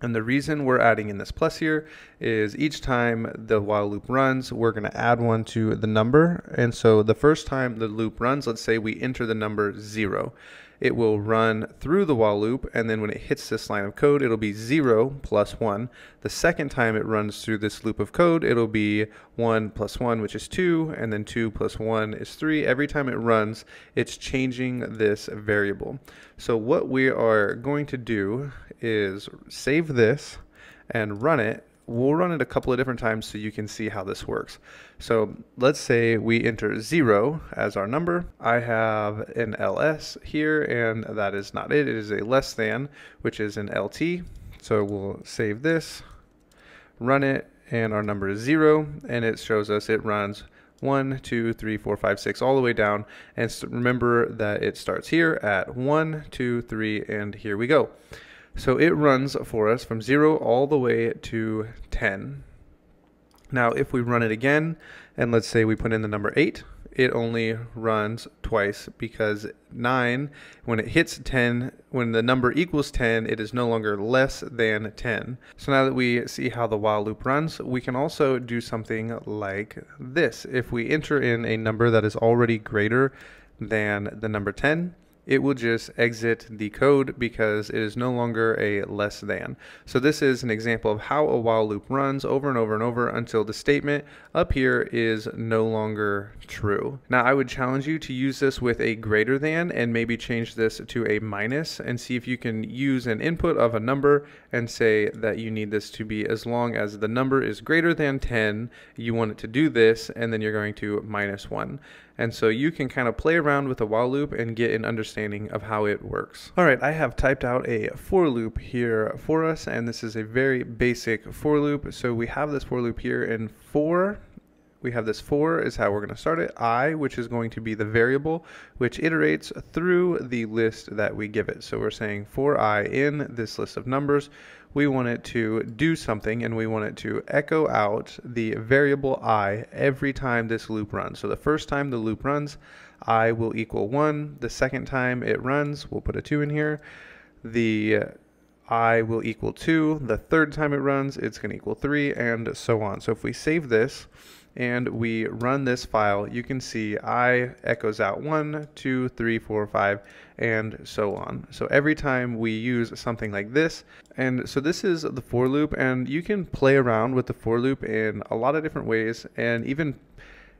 And the reason we're adding in this plus here is each time the while loop runs, we're going to add 1 to the number. And so the first time the loop runs, let's say we enter the number 0. It will run through the while loop, and then when it hits this line of code, it'll be 0 plus 1. The second time it runs through this loop of code, it'll be 1 plus 1, which is 2, and then 2 plus 1 is 3. Every time it runs, it's changing this variable. So what we are going to do is save this and run it. We'll run it a couple of different times so you can see how this works. So let's say we enter 0 as our number. I have an ls here, and that is not it. It is a less than, which is an lt. So we'll save this, run it, and our number is 0, and it shows us it runs 1, 2, 3, 4, 5, 6, all the way down. And remember that it starts here at 1, 2, 3, and here we go. So it runs for us from 0 all the way to 10. Now if we run it again, and let's say we put in the number 8, it only runs twice, because 9, when it hits 10, when the number equals 10, it is no longer less than 10. So now that we see how the while loop runs, we can also do something like this. If we enter in a number that is already greater than the number 10, it will just exit the code because it is no longer a less than. So this is an example of how a while loop runs over and over and over until the statement up here is no longer true. Now I would challenge you to use this with a greater than and maybe change this to a minus and see if you can use an input of a number and say that you need this to be as long as the number is greater than 10, you want it to do this, and then you're going to -1. And so you can kind of play around with a while loop and get an understanding of how it works. All right, I have typed out a for loop here for us, and this is a very basic for loop. So we have this for loop here in for. We have this for is how we're going to start it. I, which is going to be the variable, which iterates through the list that we give it. So we're saying for I in this list of numbers, we want it to do something, and we want it to echo out the variable I every time this loop runs. So the first time the loop runs, I will equal 1. The second time it runs, we'll put a 2 in here. The I will equal 2. The third time it runs, it's going to equal 3, and so on. So if we save this and we run this file, you can see I echoes out 1, 2, 3, 4, 5, and so on. So every time we use something like this, and so this is the for loop, and you can play around with the for loop in a lot of different ways, and even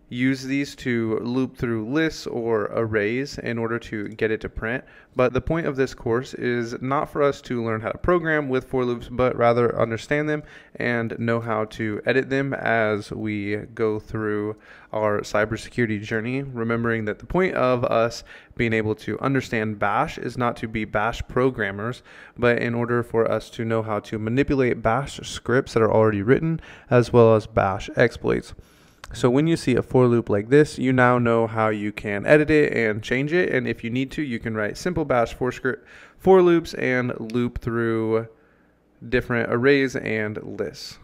use these to loop through lists or arrays in order to get it to print. But the point of this course is not for us to learn how to program with for loops, but rather understand them and know how to edit them as we go through our cybersecurity journey, remembering that the point of us being able to understand Bash is not to be Bash programmers, but in order for us to know how to manipulate Bash scripts that are already written, as well as Bash exploits. So when you see a for loop like this, you now know how you can edit it and change it. And if you need to, you can write simple Bash for loops and loop through different arrays and lists.